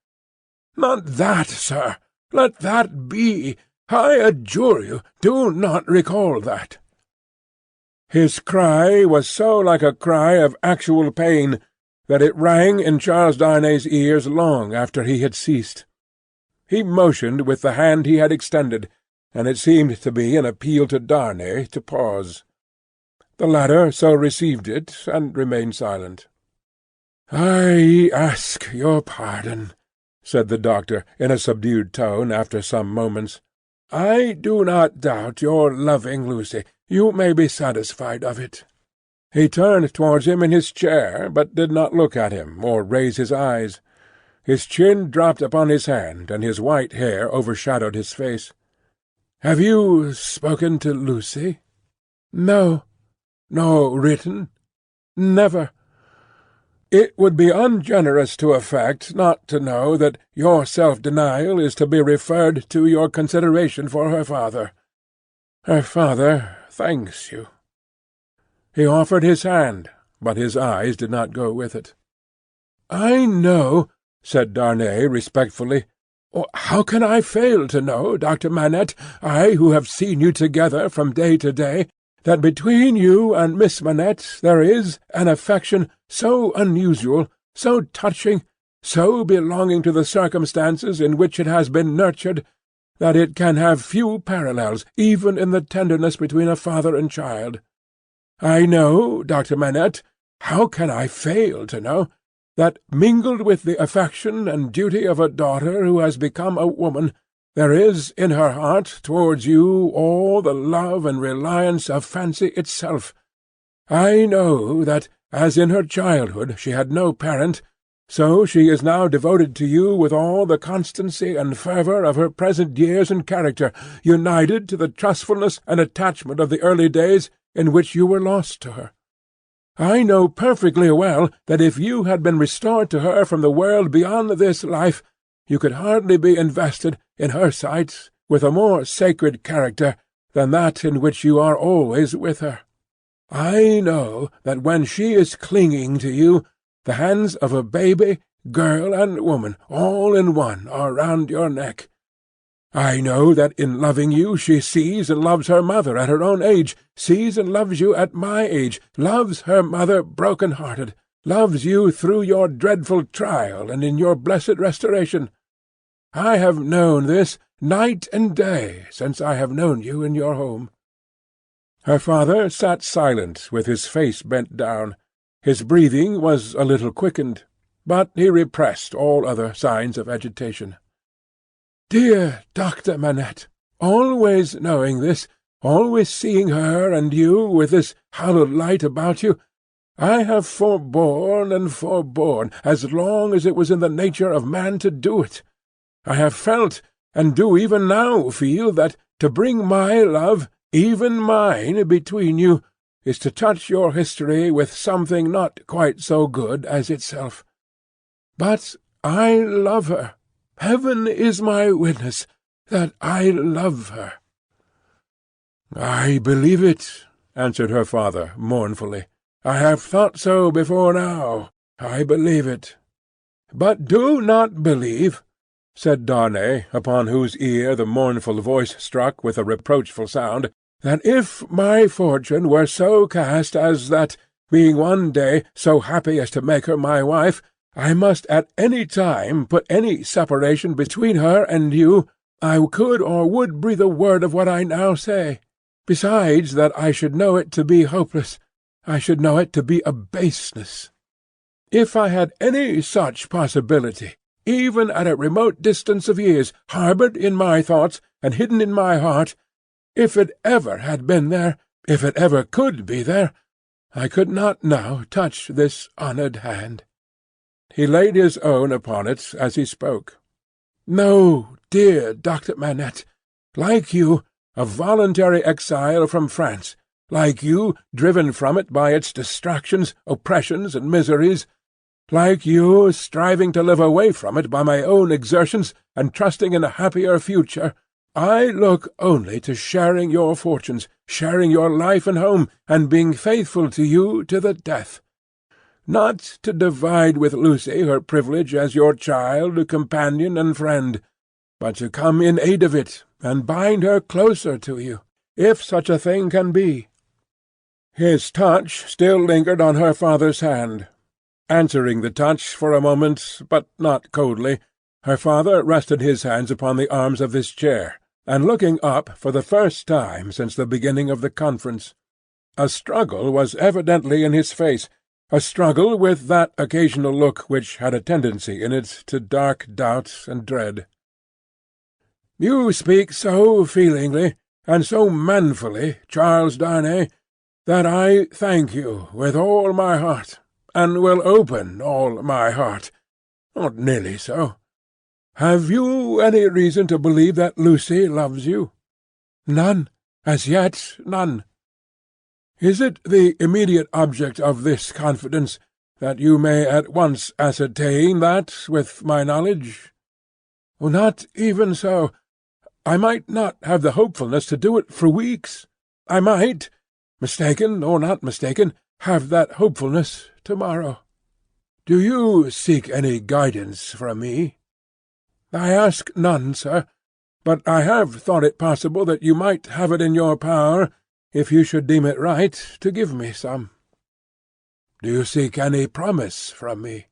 "Not that, sir! Let that be! I adjure you, do not recall that!" His cry was so like a cry of actual pain that it rang in Charles Darnay's ears long after he had ceased. He motioned with the hand he had extended, and it seemed to be an appeal to Darnay to pause. The latter so received it, and remained silent. "I ask your pardon," said the doctor, in a subdued tone, after some moments. "I do not doubt your loving Lucy. You may be satisfied of it." He turned towards him in his chair, but did not look at him, or raise his eyes. His chin dropped upon his hand, and his white hair overshadowed his face. "Have you spoken to Lucy?" "No." "No written?" "Never." "It would be ungenerous to affect not to know that your self-denial is to be referred to your consideration for her father. Her father thanks you." He offered his hand, but his eyes did not go with it. "I know," said Darnay respectfully. "How can I fail to know, Dr. Manette, I who have seen you together from day to day, that between you and Miss Manette there is an affection so unusual, so touching, so belonging to the circumstances in which it has been nurtured, that it can have few parallels, even in the tenderness between a father and child. I know, Dr. Manette, how can I fail to know, that mingled with the affection and duty of a daughter who has become a woman, there is in her heart towards you all the love and reliance of fancy itself. I know that, as in her childhood she had no parent, so she is now devoted to you with all the constancy and fervour of her present years and character, united to the trustfulness and attachment of the early days in which you were lost to her. I know perfectly well that if you had been restored to her from the world beyond this life, you could hardly be invested, in her sight, with a more sacred character than that in which you are always with her. I know that when she is clinging to you, the hands of a baby, girl, and woman, all in one, are round your neck. I know that in loving you she sees and loves her mother at her own age, sees and loves you at my age, loves her mother broken-hearted, loves you through your dreadful trial and in your blessed restoration. I have known this night and day since I have known you in your home." Her father sat silent, with his face bent down. His breathing was a little quickened, but he repressed all other signs of agitation. "Dear Dr. Manette, always knowing this, always seeing her and you with this hallowed light about you, I have forborne and forborne, as long as it was in the nature of man to do it. I have felt, and do even now feel, that to bring my love, even mine, between you, is to touch your history with something not quite so good as itself. But I love her. Heaven is my witness that I love her." "I believe it," answered her father mournfully. "I have thought so before now. I believe it." "But do not believe," said Darnay, upon whose ear the mournful voice struck with a reproachful sound, "that if my fortune were so cast as that, being one day so happy as to make her my wife, I must at any time put any separation between her and you, I could or would breathe a word of what I now say. Besides that I should know it to be hopeless, I should know it to be a baseness. If I had any such possibility, even at a remote distance of years, harboured in my thoughts and hidden in my heart, if it ever had been there, if it ever could be there, I could not now touch this honoured hand." He laid his own upon it as he spoke. "No, dear Dr. Manette, like you, a voluntary exile from France, like you, driven from it by its distractions, oppressions, and miseries, like you, striving to live away from it by my own exertions, and trusting in a happier future, I look only to sharing your fortunes, sharing your life and home, and being faithful to you to the death. Not to divide with Lucy her privilege as your child, companion, and friend, but to come in aid of it, and bind her closer to you, if such a thing can be." His touch still lingered on her father's hand. Answering the touch for a moment, but not coldly, her father rested his hands upon the arms of his chair, and looking up for the first time since the beginning of the conference. A struggle was evidently in his face, a struggle with that occasional look which had a tendency in it to dark doubt and dread. "You speak so feelingly, and so manfully, Charles Darnay, that I thank you with all my heart, and will open all my heart, or nearly so. Have you any reason to believe that Lucy loves you?" "None. As yet, none." "Is it the immediate object of this confidence that you may at once ascertain that with my knowledge?" "Not even so. I might not have the hopefulness to do it for weeks. I might, mistaken or not mistaken, have that hopefulness tomorrow. Do you seek any guidance from me? I ask none, sir, but I have thought it possible that you might have it in your power, if you should deem it right, to give me some. Do you seek any promise from me?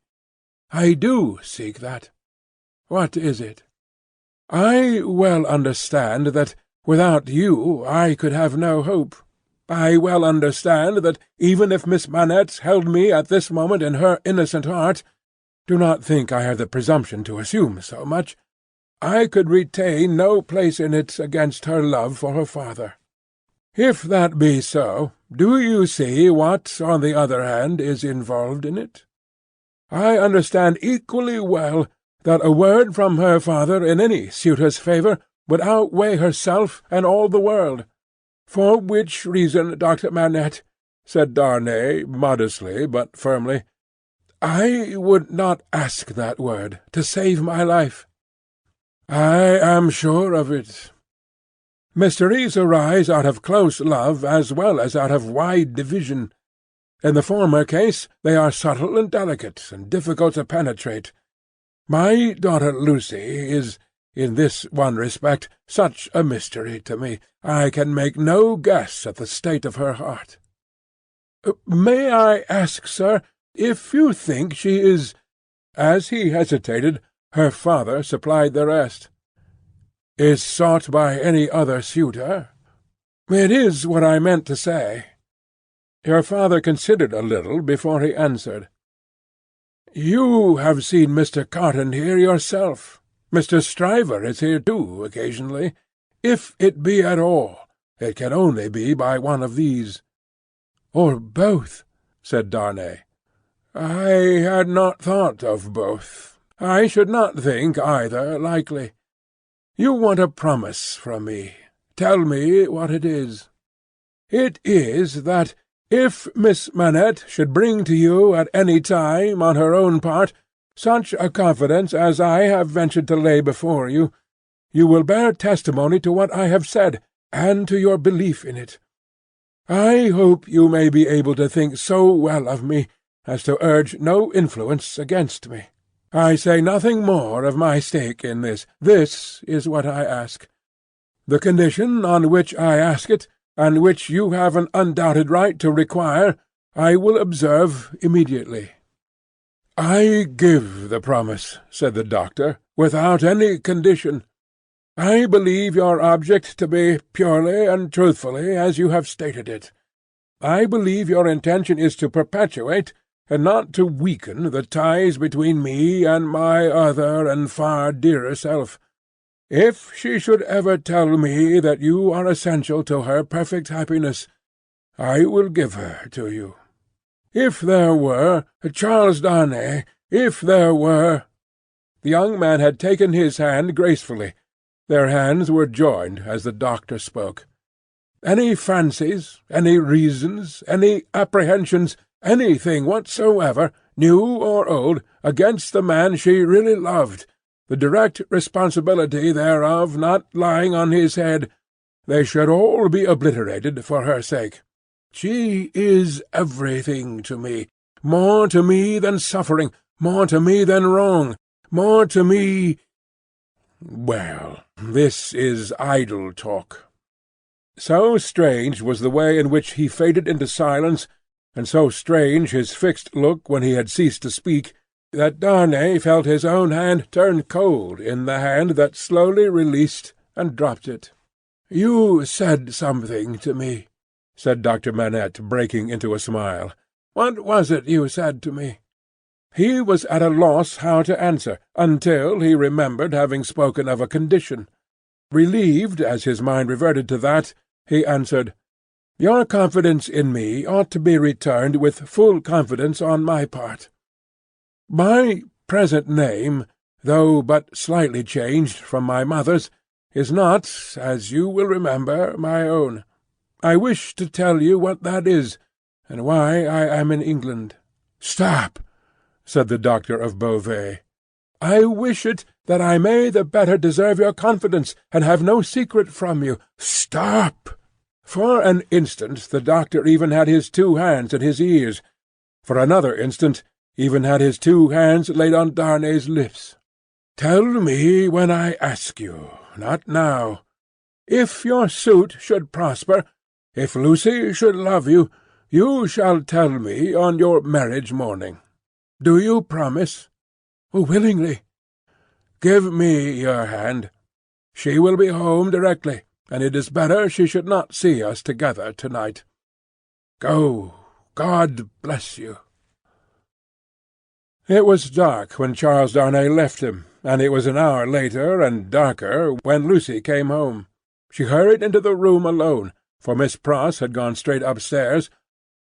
I do seek that. What is it? I well understand that without you I could have no hope. I well understand that even if Miss Manette held me at this moment in her innocent heart, do not think I have the presumption to assume so much, I could retain no place in it against her love for her father. If that be so, do you see what, on the other hand, is involved in it? I understand equally well that a word from her father in any suitor's favour would outweigh herself and all the world. For which reason, Dr. Manette, said Darnay, modestly but firmly, I would not ask that word to save my life. I am sure of it. Mysteries arise out of close love as well as out of wide division. In the former case they are subtle and delicate, and difficult to penetrate. My daughter Lucy is, in this one respect, such a mystery to me, I can make no guess at the state of her heart. May I ask, sir, if you think she is—" As he hesitated, her father supplied the rest. "Is sought by any other suitor? It is what I meant to say." Her father considered a little before he answered. "You have seen Mr. Carton here yourself. Mr. Stryver is here too, occasionally. If it be at all, it can only be by one of these." "Or both," said Darnay. "I had not thought of both. I should not think either likely. You want a promise from me. Tell me what it is." "It is that if Miss Manette should bring to you at any time, on her own part, such a confidence as I have ventured to lay before you, you will bear testimony to what I have said, and to your belief in it. I hope you may be able to think so well of me as to urge no influence against me. I say nothing more of my stake in this. This is what I ask. The condition on which I ask it, and which you have an undoubted right to require, I will observe immediately." "I give the promise," said the doctor, "without any condition. I believe your object to be purely and truthfully as you have stated it. I believe your intention is to perpetuate, and not to weaken, the ties between me and my other and far dearer self. If she should ever tell me that you are essential to her perfect happiness, I will give her to you. If there were, Charles Darnay, if there were—" The young man had taken his hand gracefully. Their hands were joined as the doctor spoke. "Any fancies, any reasons, any apprehensions, anything whatsoever, new or old, against the man she really loved, the direct responsibility thereof not lying on his head, they should all be obliterated for her sake. She is everything to me, more to me than suffering, more to me than wrong, more to me— Well, this is idle talk." So strange was the way in which he faded into silence, and so strange his fixed look when he had ceased to speak, that Darnay felt his own hand turn cold in the hand that slowly released and dropped it. "You said something to me," said Dr. Manette, breaking into a smile. "What was it you said to me?" He was at a loss how to answer, until he remembered having spoken of a condition. Relieved as his mind reverted to that, he answered, "Your confidence in me ought to be returned with full confidence on my part. My present name, though but slightly changed from my mother's, is not, as you will remember, my own. I wish to tell you what that is, and why I am in England." "Stop!" said the doctor of Beauvais. I wish it, that I may the better deserve your confidence, and have no secret from you. Stop!" For an instant the doctor even had his 2 hands at his ears. For another instant even had his 2 hands laid on Darnay's lips. "Tell me when I ask you, not now. If your suit should prosper, if Lucy should love you, you shall tell me on your marriage morning. Do you promise?" "Willingly." "Give me your hand. She will be home directly, and it is better she should not see us together to-night. Go. God bless you." It was dark when Charles Darnay left him, and it was an hour later and darker when Lucy came home. She hurried into the room alone, for Miss Pross had gone straight upstairs,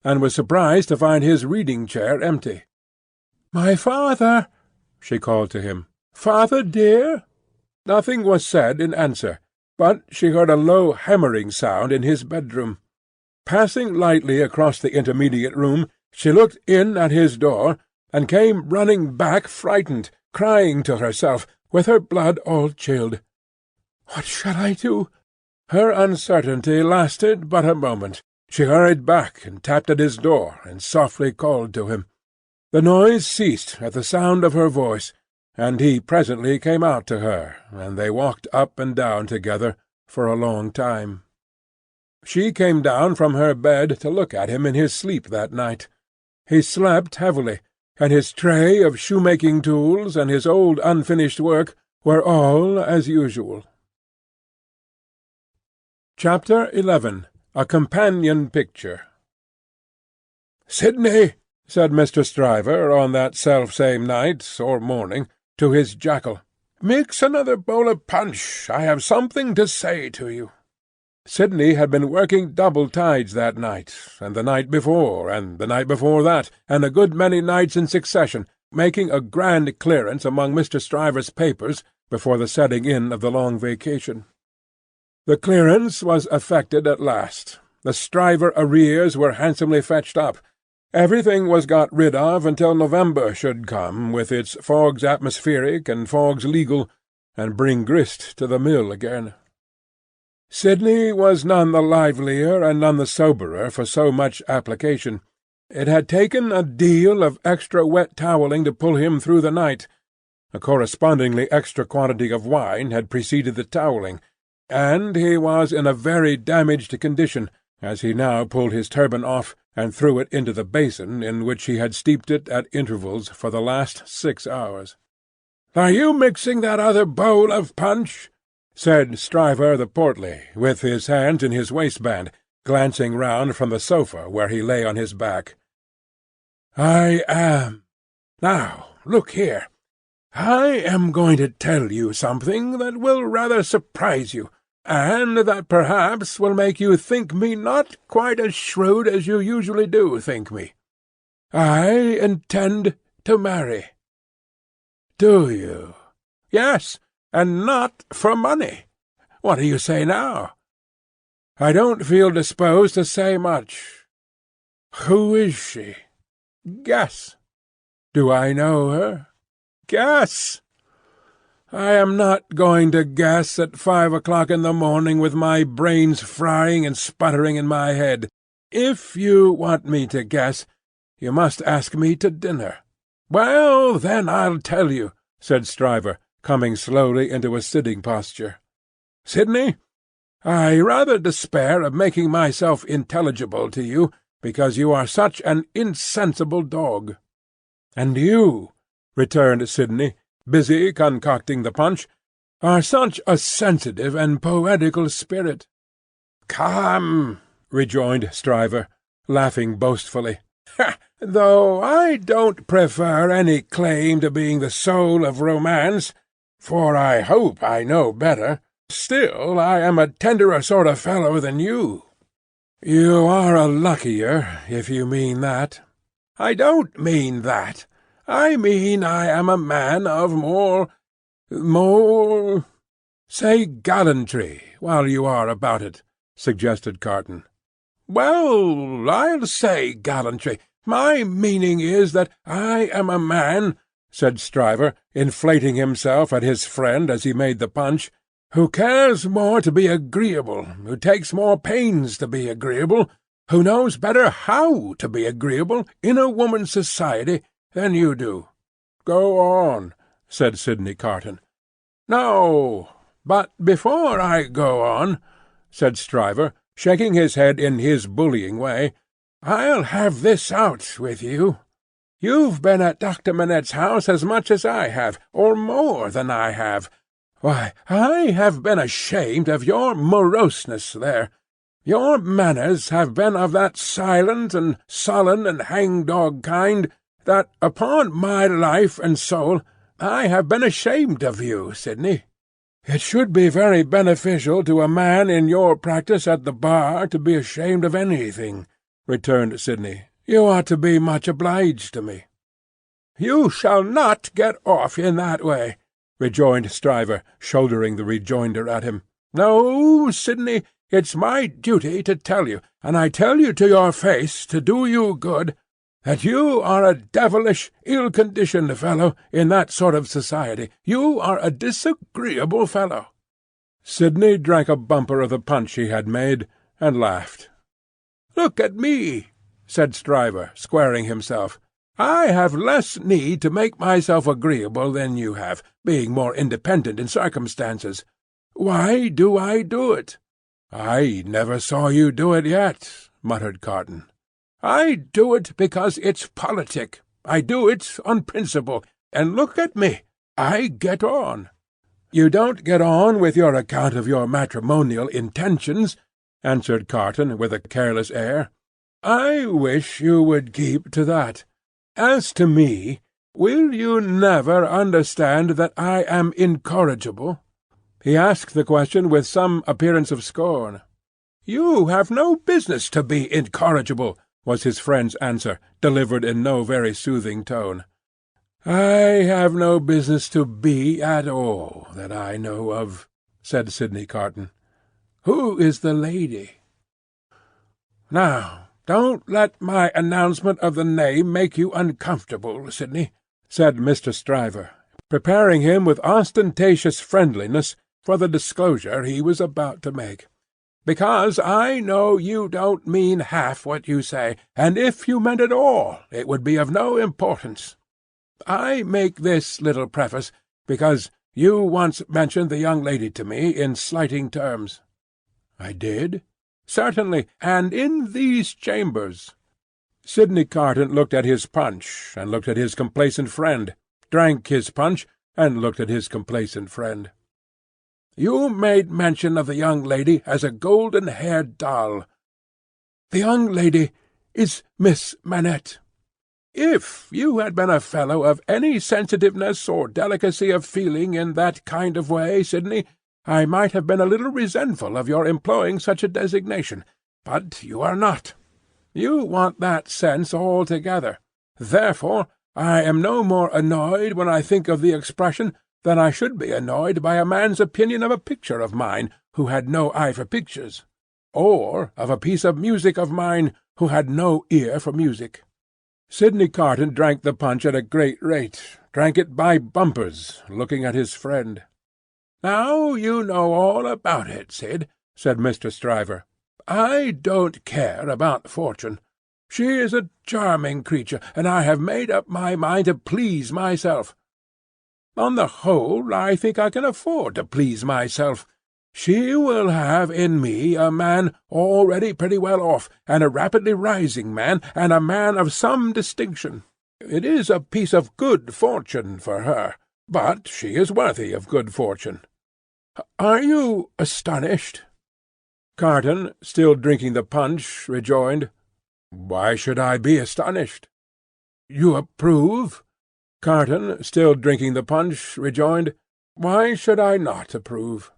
and was surprised to find his reading-chair empty. "My father!" she called to him. "Father dear!" Nothing was said in answer, but she heard a low hammering sound in his bedroom. Passing lightly across the intermediate room, she looked in at his door, and came running back frightened, crying to herself, with her blood all chilled, "What shall I do?" Her uncertainty lasted but a moment. She hurried back and tapped at his door, and softly called to him. The noise ceased at the sound of her voice, and he presently came out to her, and they walked up and down together for a long time. She came down from her bed to look at him in his sleep that night. He slept heavily, and his tray of shoemaking tools and his old unfinished work were all as usual. Chapter 11. A Companion Picture. "Sidney," said Mr. Stryver on that self-same night, or morning, to his Jackal, "mix another bowl of punch. I have something to say to you." Sidney had been working double tides that night, and the night before, and the night before that, and a good many nights in succession, making a grand clearance among Mr. Stryver's papers before the setting in of the long vacation. The clearance was effected at last. The Stryver arrears were handsomely fetched up. Everything was got rid of until November should come, with its fogs atmospheric and fogs legal, and bring grist to the mill again. Sidney was none the livelier and none the soberer for so much application. It had taken a deal of extra wet towelling to pull him through the night. A correspondingly extra quantity of wine had preceded the towelling, and he was in a very damaged condition, as he now pulled his turban off, and threw it into the basin in which he had steeped it at intervals for the last 6 hours. "Are you mixing that other bowl of punch?" said Stryver the portly, with his hands in his waistband, glancing round from the sofa where he lay on his back. "I am. Now, look here. I am going to tell you something that will rather surprise you, and that perhaps will make you think me not quite as shrewd as you usually do think me. I intend to marry." "Do you?" "Yes, and not for money. What do you say now?" "I don't feel disposed to say much." "Who is she?" "Guess." "Do I know her?" "Guess." "I am not going to guess at 5 o'clock in the morning with my brains frying and sputtering in my head. If you want me to guess, you must ask me to dinner." "Well, then I'll tell you," said Stryver, coming slowly into a sitting posture. "Sidney, I rather despair of making myself intelligible to you, because you are such an insensible dog." "And you," returned Sidney, busy concocting the punch, "are such a sensitive and poetical spirit." "Come," rejoined Stryver, laughing boastfully, "though I don't prefer any claim to being the soul of romance, for I hope I know better, still I am a tenderer sort of fellow than you." "You are a luckier, if you mean that." "I don't mean that. I mean I am a man of more, say gallantry, while you are about it," suggested Carton. "Well, I'll say gallantry. My meaning is that I am a man said Stryver, inflating himself at his friend as he made the punch, "who cares more to be agreeable, who takes more pains to be agreeable, who knows better how to be agreeable in a woman's society than you do." "Go on," said Sidney Carton. "No, but before I go on," said Stryver, shaking his head in his bullying way, "I'll have this out with you. You've been at Dr. Manette's house as much as I have, or more than I have. Why, I have been ashamed of your moroseness there. Your manners have been of that silent and sullen and hang-dog kind that, upon my life and soul, I have been ashamed of you, Sidney. It should be very beneficial to a man in your practice at the bar to be ashamed of anything," returned Sidney. "You ought to be much obliged to me." "You shall not get off in that way," rejoined Stryver, shouldering the rejoinder at him. "No, Sidney, it's my duty to tell you, and I tell you to your face, to do you good, that you are a devilish, ill-conditioned fellow in that sort of society. You are a disagreeable fellow." Sidney drank a bumper of the punch he had made, and laughed. "Look at me," said Stryver, squaring himself. "I have less need to make myself agreeable than you have, being more independent in circumstances. Why do I do it?" "I never saw you do it yet," muttered Carton. "I do it because it's politic. I do it on principle, and look at me, I get on." "You don't get on with your account of your matrimonial intentions," answered Carton, with a careless air. "I wish you would keep to that. As to me, will you never understand that I am incorrigible?" He asked the question with some appearance of scorn. "You have no business to be incorrigible," was his friend's answer, delivered in no very soothing tone. "I have no business to be at all, that I know of," said Sidney Carton. "Who is the lady?" "Now, don't let my announcement of the name make you uncomfortable, Sidney," said Mr. Stryver, preparing him with ostentatious friendliness for the disclosure he was about to make, "because I know you don't mean half what you say, and if you meant it all, it would be of no importance. I make this little preface because you once mentioned the young lady to me in slighting terms." "I did?" "Certainly, and in these chambers." Sidney Carton looked at his punch, and looked at his complacent friend, drank his punch, and looked at his complacent friend. "You made mention of the young lady as a golden-haired doll." "The young lady is Miss Manette." "If you had been a fellow of any sensitiveness or delicacy of feeling in that kind of way, Sidney, I might have been a little resentful of your employing such a designation, but you are not. You want that sense altogether. Therefore I am no more annoyed when I think of the expression than I should be annoyed by a man's opinion of a picture of mine who had no eye for pictures, or of a piece of music of mine who had no ear for music." Sidney Carton drank the punch at a great rate, drank it by bumpers, looking at his friend. "Now you know all about it, Sid," said Mr. Stryver. "I don't care about Fortune. She is a charming creature, and I have made up my mind to please myself. On the whole, I think I can afford to please myself. She will have in me a man already pretty well off, and a rapidly rising man, and a man of some distinction. It is a piece of good fortune for her, but she is worthy of good fortune. Are you astonished?" Carton, still drinking the punch, rejoined, "Why should I be astonished?" "You approve?" Carton, still drinking the punch, rejoined, "Why should I not approve?"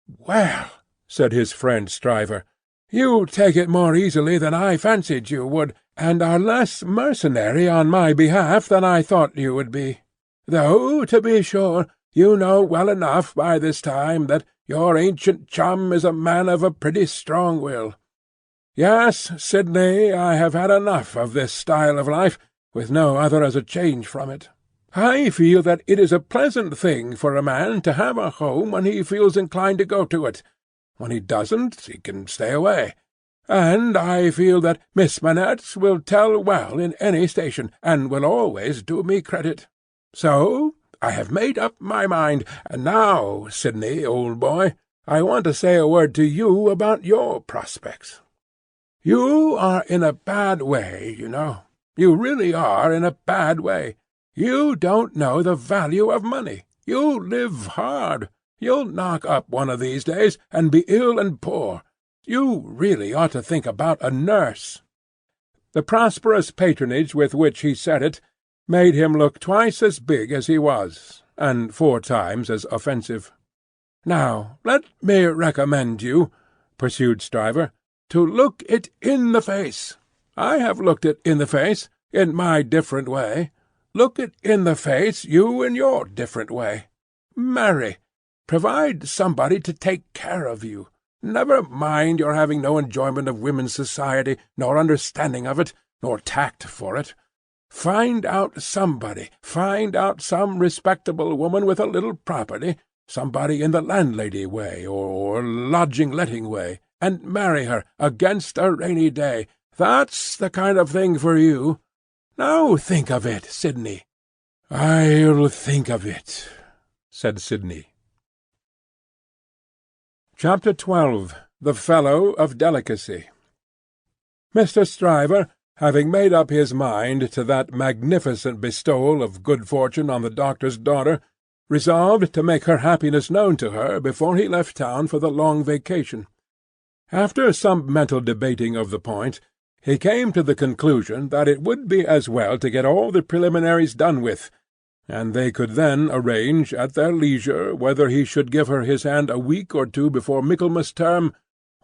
"Well," said his friend Stryver, "you take it more easily than I fancied you would, and are less mercenary on my behalf than I thought you would be. Though, to be sure, you know well enough by this time that your ancient chum is a man of a pretty strong will. Yes, Sidney, I have had enough of this style of life, with no other as a change from it. I feel that it is a pleasant thing for a man to have a home when he feels inclined to go to it. When he doesn't, he can stay away. And I feel that Miss Manette will tell well in any station, and will always do me credit. So I have made up my mind, and now, Sidney, old boy, I want to say a word to you about your prospects. You are in a bad way, you know. You really are in a bad way. You don't know the value of money. You live hard. You'll knock up one of these days, and be ill and poor. You really ought to think about a nurse." The prosperous patronage with which he said it made him look twice as big as he was, and 4 times as offensive. "Now, let me recommend you," pursued Stryver, "to look it in the face. I have looked it in the face, in my different way. Look it in the face, you in your different way. Marry. Provide somebody to take care of you. Never mind your having no enjoyment of women's society, nor understanding of it, nor tact for it. Find out somebody. Find out some respectable woman with a little property, somebody in the landlady way, or lodging-letting way, and marry her against a rainy day. That's the kind of thing for you. Now think of it, Sidney." "I'll think of it," said Sidney. Chapter 12. The Fellow of Delicacy. Mr. Stryver, having made up his mind to that magnificent bestowal of good fortune on the doctor's daughter, resolved to make her happiness known to her before he left town for the long vacation. After some mental debating of the point, he came to the conclusion that it would be as well to get all the preliminaries done with, and they could then arrange at their leisure whether he should give her his hand a week or 2 before Michaelmas term,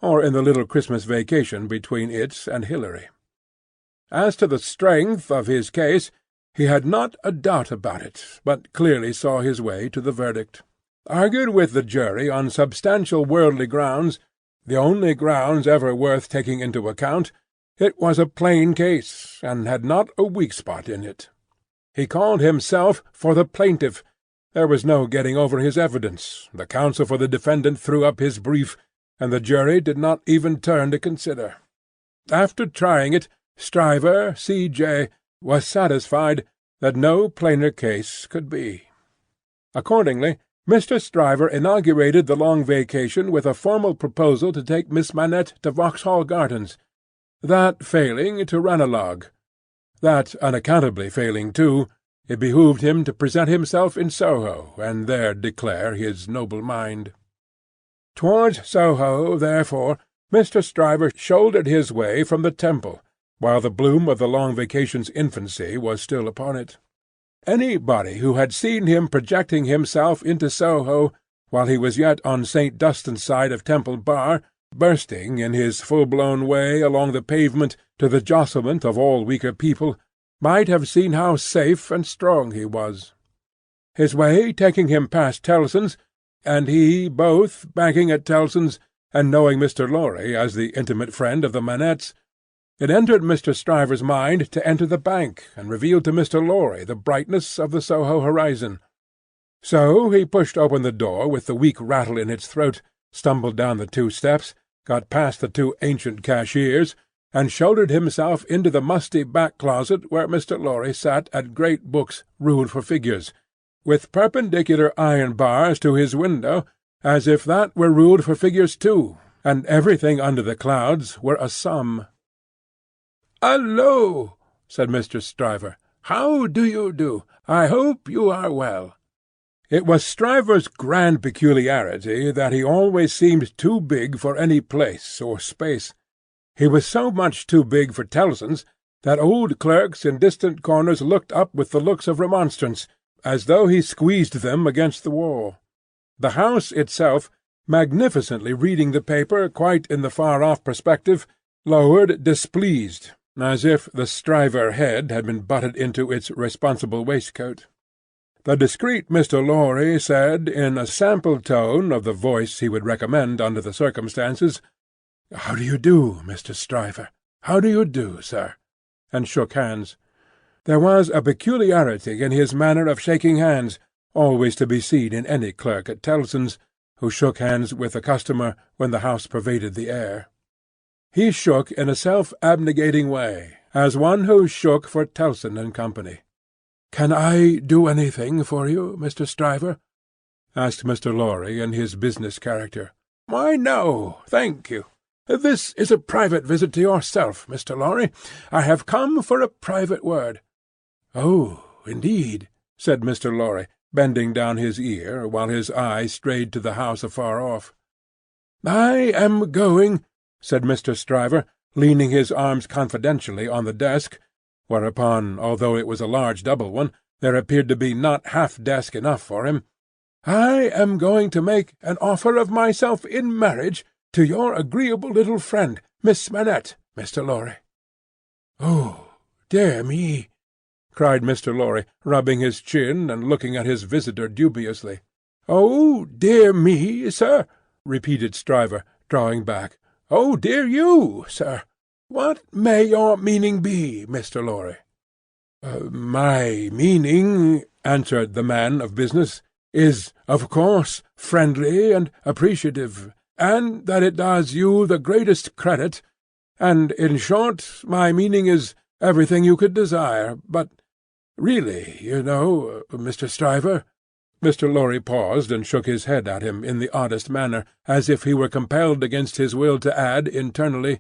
or in the little Christmas vacation between it and Hilary. As to the strength of his case, he had not a doubt about it, but clearly saw his way to the verdict. Argued with the jury on substantial worldly grounds, the only grounds ever worth taking into account, it was a plain case, and had not a weak spot in it. He called himself for the plaintiff. There was no getting over his evidence. The counsel for the defendant threw up his brief, and the jury did not even turn to consider. After trying it, Stryver, C.J., was satisfied that no plainer case could be. Accordingly, Mr. Stryver inaugurated the long vacation with a formal proposal to take Miss Manette to Vauxhall Gardens. That failing, to Ranelagh. That unaccountably failing, too, it behoved him to present himself in Soho, and there declare his noble mind. Towards Soho, therefore, Mr. Stryver shouldered his way from the Temple, while the bloom of the long vacation's infancy was still upon it. Anybody who had seen him projecting himself into Soho, while he was yet on St. Dunstan's side of Temple Bar, bursting in his full-blown way along the pavement to the jostlement of all weaker people, might have seen how safe and strong he was. His way taking him past Tellson's, and he both banking at Tellson's, and knowing Mr. Lorry as the intimate friend of the Manettes, it entered Mr. Stryver's mind to enter the bank, and reveal to Mr. Lorry the brightness of the Soho horizon. So he pushed open the door with the weak rattle in its throat, stumbled down the 2 steps, got past the 2 ancient cashiers, and shouldered himself into the musty back closet where Mr. Lorry sat at great books ruled for figures, with perpendicular iron bars to his window, as if that were ruled for figures too, and everything under the clouds were a sum. "Hallo!" said Mr. Stryver. "How do you do? I hope you are well." It was Stryver's grand peculiarity that he always seemed too big for any place or space. He was so much too big for Tellson's that old clerks in distant corners looked up with the looks of remonstrance, as though he squeezed them against the wall. The house itself, magnificently reading the paper quite in the far-off perspective, lowered displeased, as if the Stryver head had been butted into its responsible waistcoat. The discreet Mr. Lorry said, in a sample tone of the voice he would recommend under the circumstances, "How do you do, Mr. Stryver? How do you do, sir?" and shook hands. There was a peculiarity in his manner of shaking hands, always to be seen in any clerk at Tellson's, who shook hands with a customer when the house pervaded the air. He shook in a self-abnegating way, as one who shook for Tellson and Company. "Can I do anything for you, Mr. Stryver?" asked Mr. Lorry in his business character. "Why, no, thank you. This is a private visit to yourself, Mr. Lorry. I have come for a private word." "Oh, indeed," said Mr. Lorry, bending down his ear, while his eye strayed to the house afar off. "I am going," said Mr. Stryver, leaning his arms confidentially on the desk, whereupon, although it was a large double one, there appeared to be not half desk enough for him, "I am going to make an offer of myself in marriage to your agreeable little friend, Miss Manette, Mr. Lorry." "Oh, dear me!" cried Mr. Lorry, rubbing his chin and looking at his visitor dubiously. "Oh, dear me, sir," repeated Stryver, drawing back. "Oh, dear you, sir. What may your meaning be, Mr. Lorry?" "My meaning," answered the man of business, "is, of course, friendly and appreciative, and that it does you the greatest credit, and, in short, my meaning is everything you could desire, but really, you know, Mr. Stryver—" Mr. Lorry paused and shook his head at him in the oddest manner, as if he were compelled against his will to add, internally,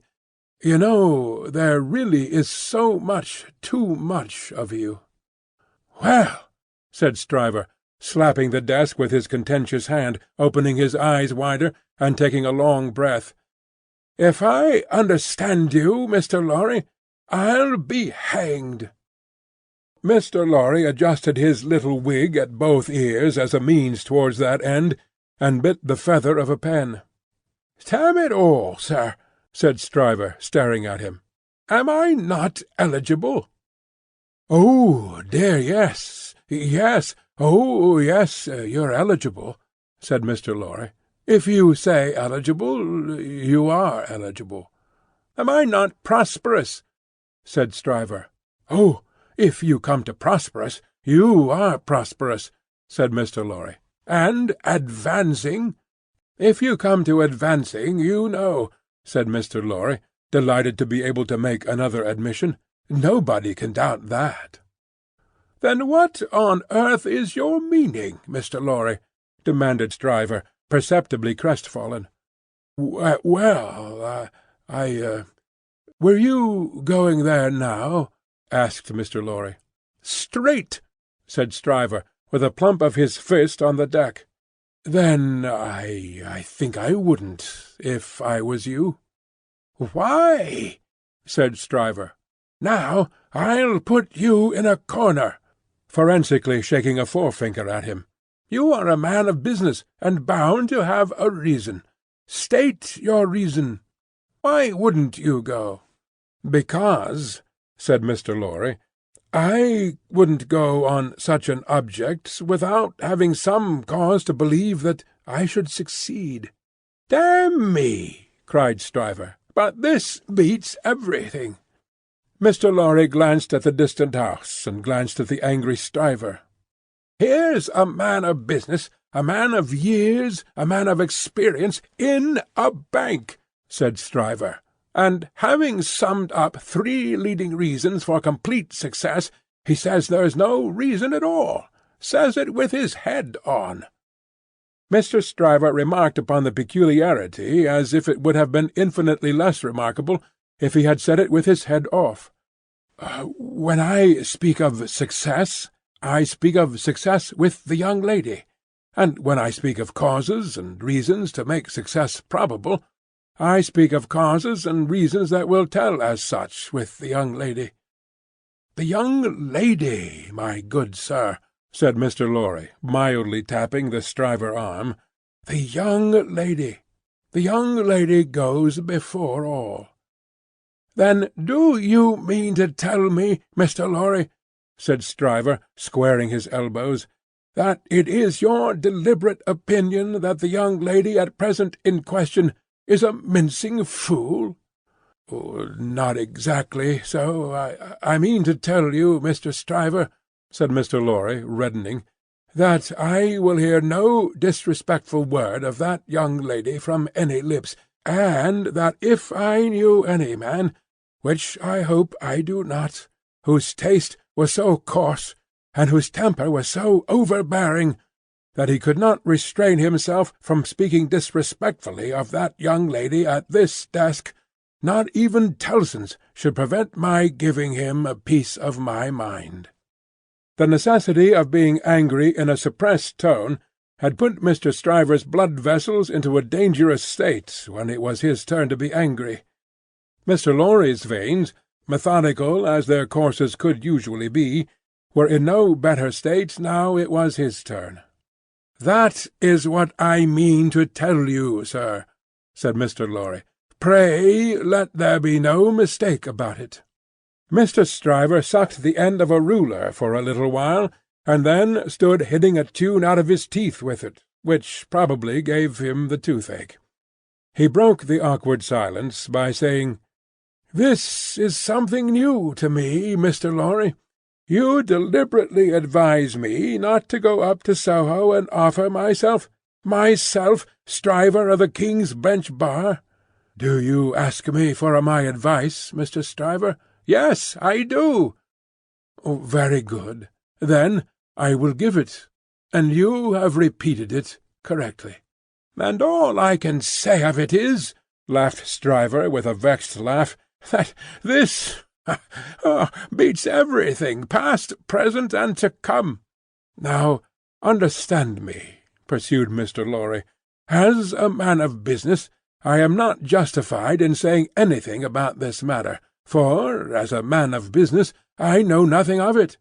"You know, there really is so much, too much of you." "Well," said Stryver, slapping the desk with his contentious hand, opening his eyes wider, and taking a long breath, "if I understand you, Mr. Lorry, I'll be hanged." Mr. Lorry adjusted his little wig at both ears as a means towards that end, and bit the feather of a pen. "Damn it all, sir," said Stryver, staring at him, "am I not eligible?" "Oh, dear, yes, yes, oh, yes, you're eligible," said Mr. Lorry. "If you say eligible, you are eligible." "Am I not prosperous?" said Stryver. "Oh, if you come to prosperous, you are prosperous," said Mr. Lorry. "And advancing?" "If you come to advancing, you know," said Mr. Lorry, delighted to be able to make another admission. "Nobody can doubt that." "Then what on earth is your meaning, Mr. Lorry?" demanded Stryver, perceptibly crestfallen. "Well, were you going there now?" asked Mr. Lorry. "Straight," said Stryver, with a plump of his fist on the deck. "Then I think I wouldn't, if I was you." "Why?" said Stryver. "Now I'll put you in a corner," forensically shaking a forefinger at him. "You are a man of business, and bound to have a reason. State your reason. Why wouldn't you go?" "Because," said Mr. Lorry, "I wouldn't go on such an object without having some cause to believe that I should succeed." "Damn me!" cried Stryver, "but this beats everything." Mr. Lorry glanced at the distant house, and glanced at the angry Stryver. "Here's a man of business, a man of years, a man of experience, in a bank," said Stryver, "and having summed up 3 leading reasons for complete success, he says there's no reason at all. Says it with his head on." Mr. Stryver remarked upon the peculiarity as if it would have been infinitely less remarkable if he had said it with his head off. "When I speak of success, I speak of success with the young lady; and when I speak of causes and reasons to make success probable, I speak of causes and reasons that will tell as such with the young lady." "The young lady, my good sir," said Mr. Lorry, mildly tapping the Stryver arm, "the young lady. The young lady goes before all." "Then do you mean to tell me, Mr. Lorry," said Stryver, squaring his elbows, "that it is your deliberate opinion that the young lady at present in question is a mincing fool?"
"Not exactly so. I mean to tell you, Mr. Stryver," said Mr. Lorry, reddening, "that I will hear no disrespectful word of that young lady from any lips, and that if I knew any man, which I hope I do not, whose taste was so coarse, and whose temper was so overbearing, that he could not restrain himself from speaking disrespectfully of that young lady at this desk, not even Tellson's should prevent my giving him a piece of my mind." The necessity of being angry in a suppressed tone had put Mr. Stryver's blood-vessels into a dangerous state when it was his turn to be angry. Mr. Lorry's veins, methodical as their courses could usually be, were in no better state now it was his turn. "That is what I mean to tell you, sir," said Mr. Lorry. "Pray let there be no mistake about it." Mr. Stryver sucked the end of a ruler for a little while, and then stood hitting a tune out of his teeth with it, which probably gave him the toothache. He broke the awkward silence by saying, "This is something new to me, Mr. Lorry. You deliberately advise me not to go up to Soho and offer myself, Stryver of the King's Bench Bar? Do you ask me for my advice, Mr. Stryver?" "Yes, I do." "Very good. Then I will give it, and you have repeated it correctly." "And all I can say of it is," laughed Stryver with a vexed laugh, "that this beats everything, past, present, and to come." "Now understand me," pursued Mr. Lorry. "As a man of business, I am not justified in saying anything about this matter, for, as a man of business, I know nothing of it.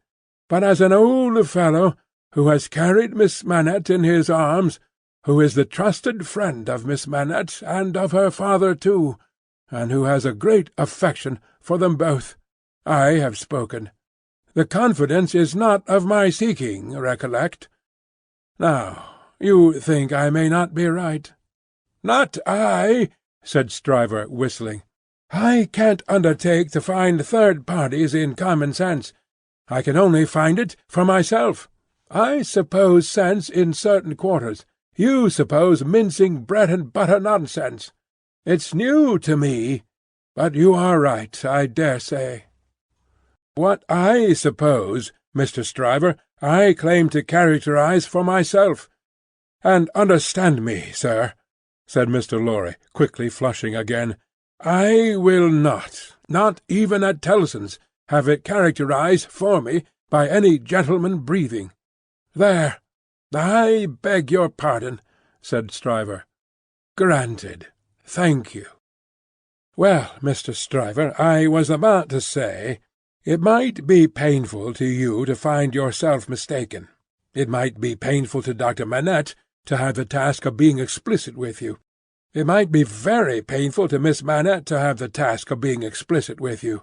But as an old fellow who has carried Miss Manette in his arms, who is the trusted friend of Miss Manette and of her father too, and who has a great affection for them both, I have spoken. The confidence is not of my seeking, recollect. Now, you think I may not be right?" "Not I," said Stryver, whistling. "I can't undertake to find third parties in common sense. I can only find it for myself. I suppose sense in certain quarters. You suppose mincing bread-and-butter nonsense. It's new to me, but you are right, I dare say. What I suppose, Mr. Stryver, I claim to characterize for myself. And understand me, sir," said Mr. Lorry, quickly flushing again, "I will not even at Tellson's, have it characterized for me by any gentleman breathing." "There! I beg your pardon," said Stryver. "Granted. Thank you. Well, Mr. Stryver, I was about to say, it might be painful to you to find yourself mistaken. It might be painful to Dr. Manette to have the task of being explicit with you. It might be very painful to Miss Manette to have the task of being explicit with you.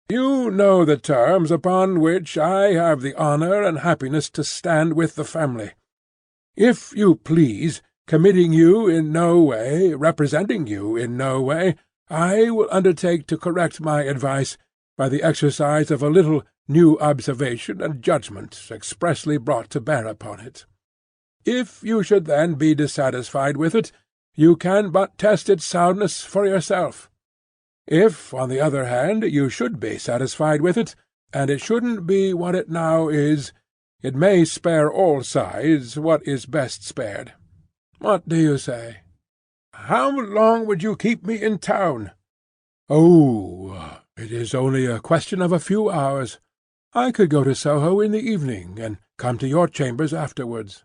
You know the terms upon which I have the honour and happiness to stand with the family. If you please, committing you in no way, representing you in no way, I will undertake to correct my advice by the exercise of a little new observation and judgment expressly brought to bear upon it. If you should then be dissatisfied with it, you can but test its soundness for yourself. If, on the other hand, you should be satisfied with it, and it shouldn't be what it now is, it may spare all sides what is best spared. What do you say?" "How long would you keep me in town?" "Oh, it is only a question of a few hours. I could go to Soho in the evening, and come to your chambers afterwards."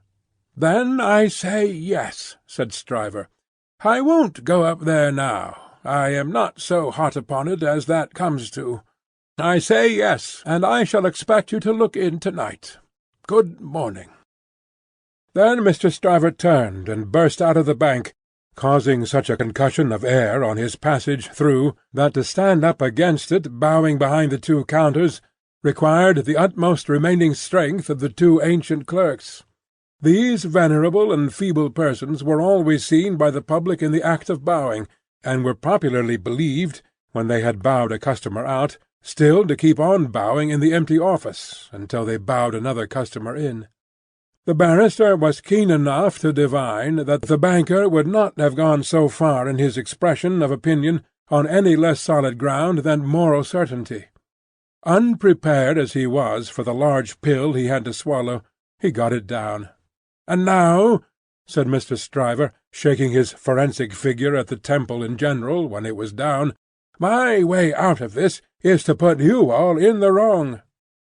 "Then I say yes," said Stryver. "I won't go up there now. I am not so hot upon it as that comes to. I say yes, and I shall expect you to look in to-night. Good morning." Then Mr. Stryver turned and burst out of the bank, causing such a concussion of air on his passage through that to stand up against it bowing behind the two counters required the utmost remaining strength of the two ancient clerks. These venerable and feeble persons were always seen by the public in the act of bowing, and were popularly believed,
when they had bowed a customer out, still to keep on bowing in the empty office until they bowed another customer in. The barrister was keen enough to divine that the banker would not have gone so far in his expression of opinion on any less solid ground than moral certainty. Unprepared as he was for the large pill he had to swallow, he got it down. "And now," said Mr. Stryver, shaking his forensic figure at the Temple in general when it was down, "my way out of this is to put you all in the wrong."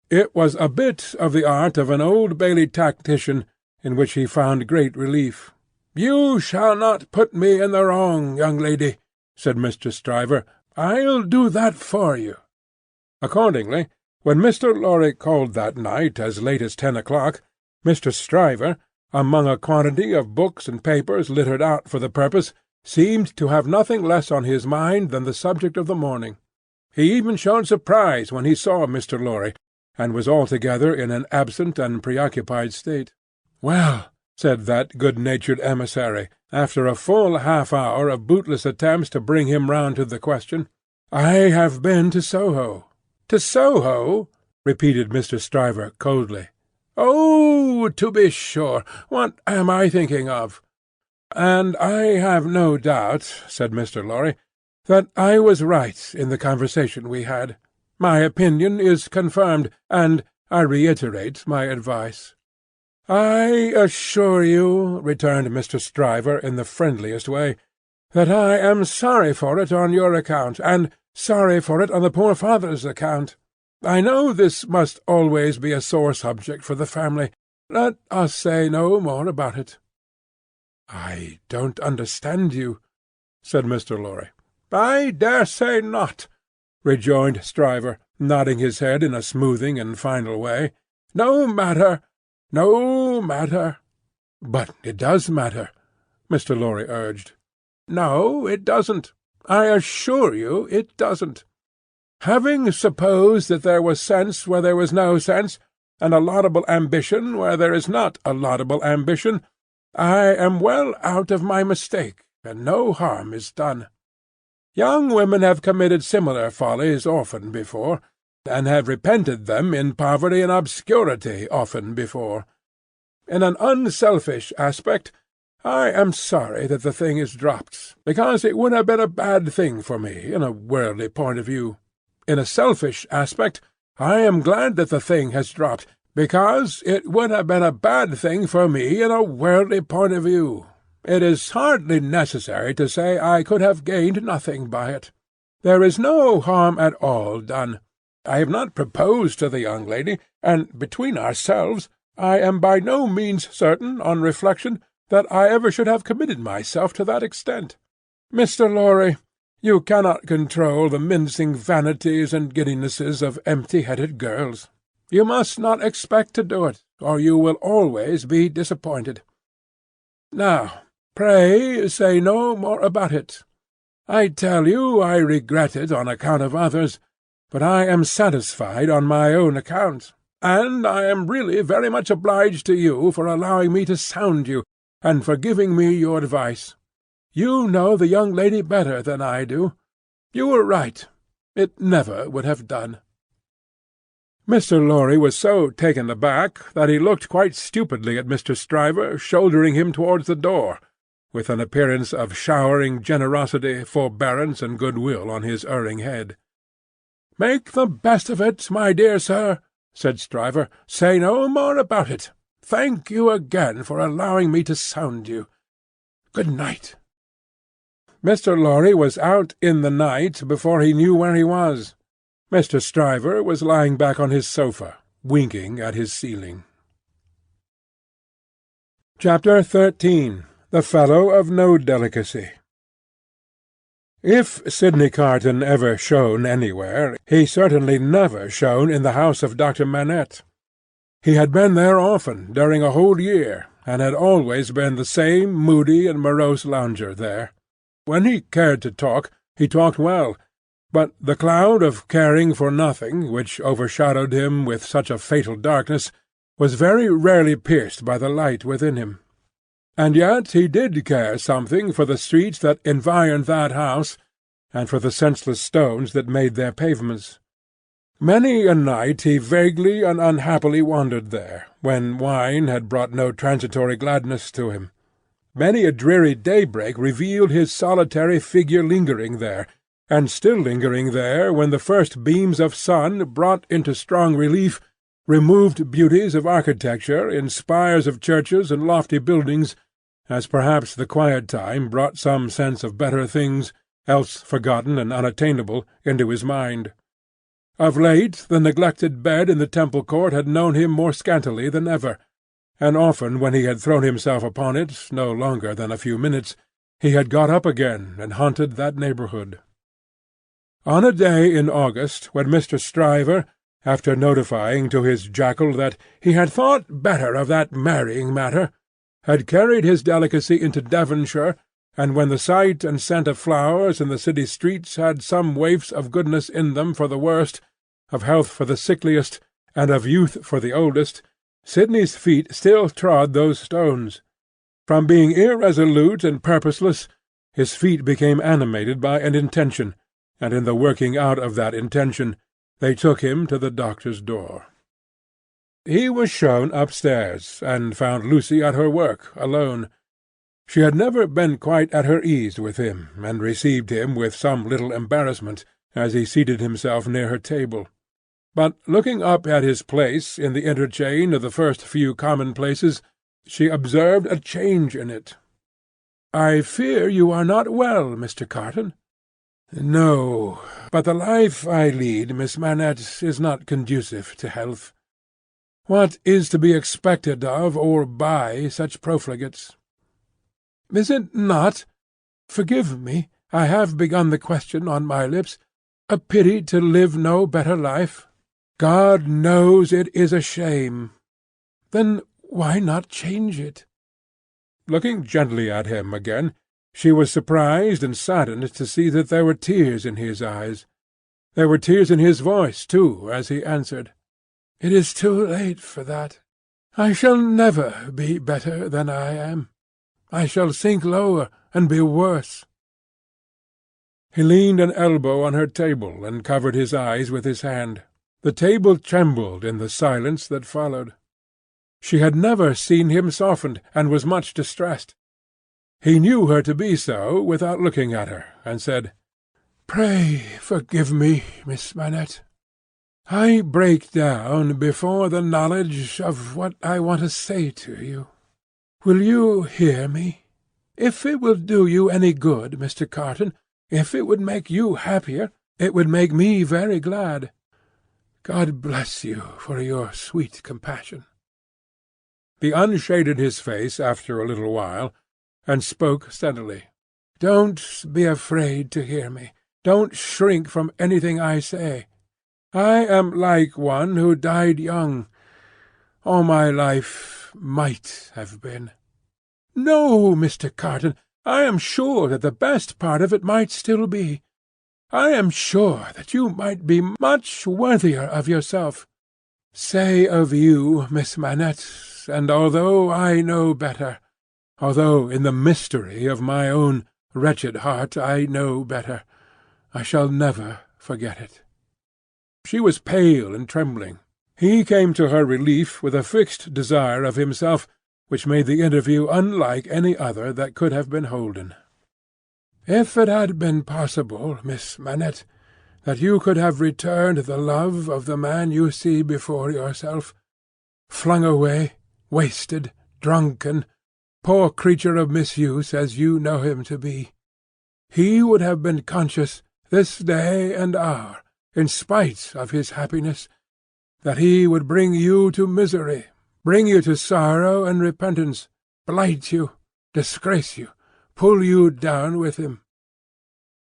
It was a bit of the art of an Old Bailey tactician, in which he found great relief. "You shall not put me in the wrong, young lady," said Mr. Stryver. "I'll do that for you." Accordingly, when Mr. Lorry called that night as late as 10 o'clock, Mr. Stryver, among a quantity of books and papers littered out for the purpose, seemed to have nothing less on his mind than the subject of the morning. He even showed surprise when he saw Mr. Lorry, and was altogether in an absent and preoccupied state. "Well," said that good-natured emissary, after a full half-hour of bootless attempts to bring him round to the question, "I have been to Soho." "To Soho?" repeated Mr. Stryver coldly. "Oh, to be sure. What am I thinking of?" "And I have no doubt," said Mr. Lorry, "that I was right in the conversation we had. My opinion is confirmed, and I reiterate my advice." "I assure you," returned Mr. Stryver in the friendliest way, "that I am sorry for it on your account, and sorry for it on the poor father's account. I know this must always be a sore subject for the family. Let us say no more about it." "I don't understand you," said Mr. Lorry. "I dare say not," rejoined Stryver, nodding his head in a smoothing and final way. "No matter, no matter." "But it does matter," Mr. Lorry urged. "No, it doesn't. I assure you it doesn't. Having supposed that there was sense where there was no sense, and a laudable ambition where there is not a laudable ambition, I am well out of my mistake, and no harm is done. Young women have committed similar follies often before, and have repented them in poverty and obscurity often before. In an unselfish aspect, I am sorry that the thing is dropped, because it would have been a bad thing for me in a worldly point of view. In a selfish aspect, I am glad that the thing has dropped, because it would have been a bad thing for me in a worldly point of view. It is hardly necessary to say I could have gained nothing by it. There is no harm at all done. I have not proposed to the young lady, and, between ourselves, I am by no means certain, on reflection, that I ever should have committed myself to that extent. Mr. Lorry, you cannot control the mincing vanities and giddinesses of empty-headed girls. You must not expect to do it, or you will always be disappointed. Now, pray say no more about it. I tell you I regret it on account of others, but I am satisfied on my own account, and I am really very much obliged to you for allowing me to sound you, and for giving me your advice. You know the young lady better than I do. You were right. It never would have done." Mr. Lorry was so taken aback that he looked quite stupidly at Mr. Stryver, shouldering him towards the door, with an appearance of showering generosity, forbearance, and goodwill on his erring head. "Make the best of it, my dear sir," said Stryver. "Say no more about it. Thank you again for allowing me to sound you. Good night." Mr. Lorry was out in the night before he knew where he was. Mr. Stryver was lying back on his sofa, winking at his ceiling. Chapter 13. The Fellow of No Delicacy. If Sidney Carton ever shone anywhere, he certainly never shone in the house of Dr. Manette. He had been there often during a whole year, and had always been the same moody and morose lounger there. When he cared to talk, he talked well, but the cloud of caring for nothing which overshadowed him with such a fatal darkness was very rarely pierced by the light within him. And yet he did care something for the streets that environed that house, and for the senseless stones that made their pavements. Many a night he vaguely and unhappily wandered there, when wine had brought no transitory gladness to him. Many a dreary daybreak revealed his solitary figure lingering there, and still lingering there when the first beams of sun, brought into strong relief, removed beauties of architecture in spires of churches and lofty buildings, as perhaps the quiet time brought some sense of better things, else forgotten and unattainable, into his mind. Of late the neglected bed in the Temple Court had known him more scantily than ever, and often when he had thrown himself upon it, no longer than a few minutes, he had got up again and haunted that neighbourhood. On a day in August, when Mr. Stryver, after notifying to his Jackal that he had thought better of that marrying matter, had carried his Delicacy into Devonshire, and when the sight and scent of flowers in the city streets had some waifs of goodness in them for the worst, of health for the sickliest, and of youth for the oldest, Sidney's feet still trod those stones. From being irresolute and purposeless, his feet became animated by an intention, and in the working out of that intention they took him to the doctor's door. He was shown upstairs, and found Lucy at her work, alone. She had never been quite at her ease with him, and received him with some little embarrassment, as he seated himself near her table. But looking up at his place in the interchain of the first few commonplaces, she observed a change in it. "I fear you are not well, Mr. Carton." "No, but the life I lead, Miss Manette, is not conducive to health. What is to be expected of or by such profligates? Is it not—forgive me, I have begun the question on my lips—a pity to live no better life? God knows it is a shame. Then why not change it?" Looking gently at him again, she was surprised and saddened to see that there were tears in his eyes. There were tears in his voice, too, as he answered, "It is too late for that. I shall never be better than I am. I shall sink lower and be worse." He leaned an elbow on her table and covered his eyes with his hand. The table trembled in the silence that followed. She had never seen him softened, and was much distressed. He knew her to be so without looking at her, and said, "Pray forgive me, Miss Manette. I break down before the knowledge of what I want to say to you. Will you hear me? If it will do you any good, Mr. Carton, if it would make you happier, it would make me very glad. God bless you for your sweet compassion." He unshaded his face after a little while, and spoke steadily. "Don't be afraid to hear me. Don't shrink from anything I say. I am like one who died young. All my life might have been. No, Mr. Carton, I am sure that the best part of it might still be. I am sure that you might be much worthier of yourself. Say of you, Miss Manette, and although I know better, although in the mystery of my own wretched heart I know better, I shall never forget it." She was pale and trembling. He came to her relief with a fixed desire of himself, which made the interview unlike any other that could have been holden. "If it had been possible, Miss Manette, that you could have returned the love of the man you see before yourself, flung away, wasted, drunken, poor creature of misuse as you know him to be, he would have been conscious, this day and hour, in spite of his happiness, that he would bring you to misery, bring you to sorrow and repentance, blight you, disgrace you, pull you down with him.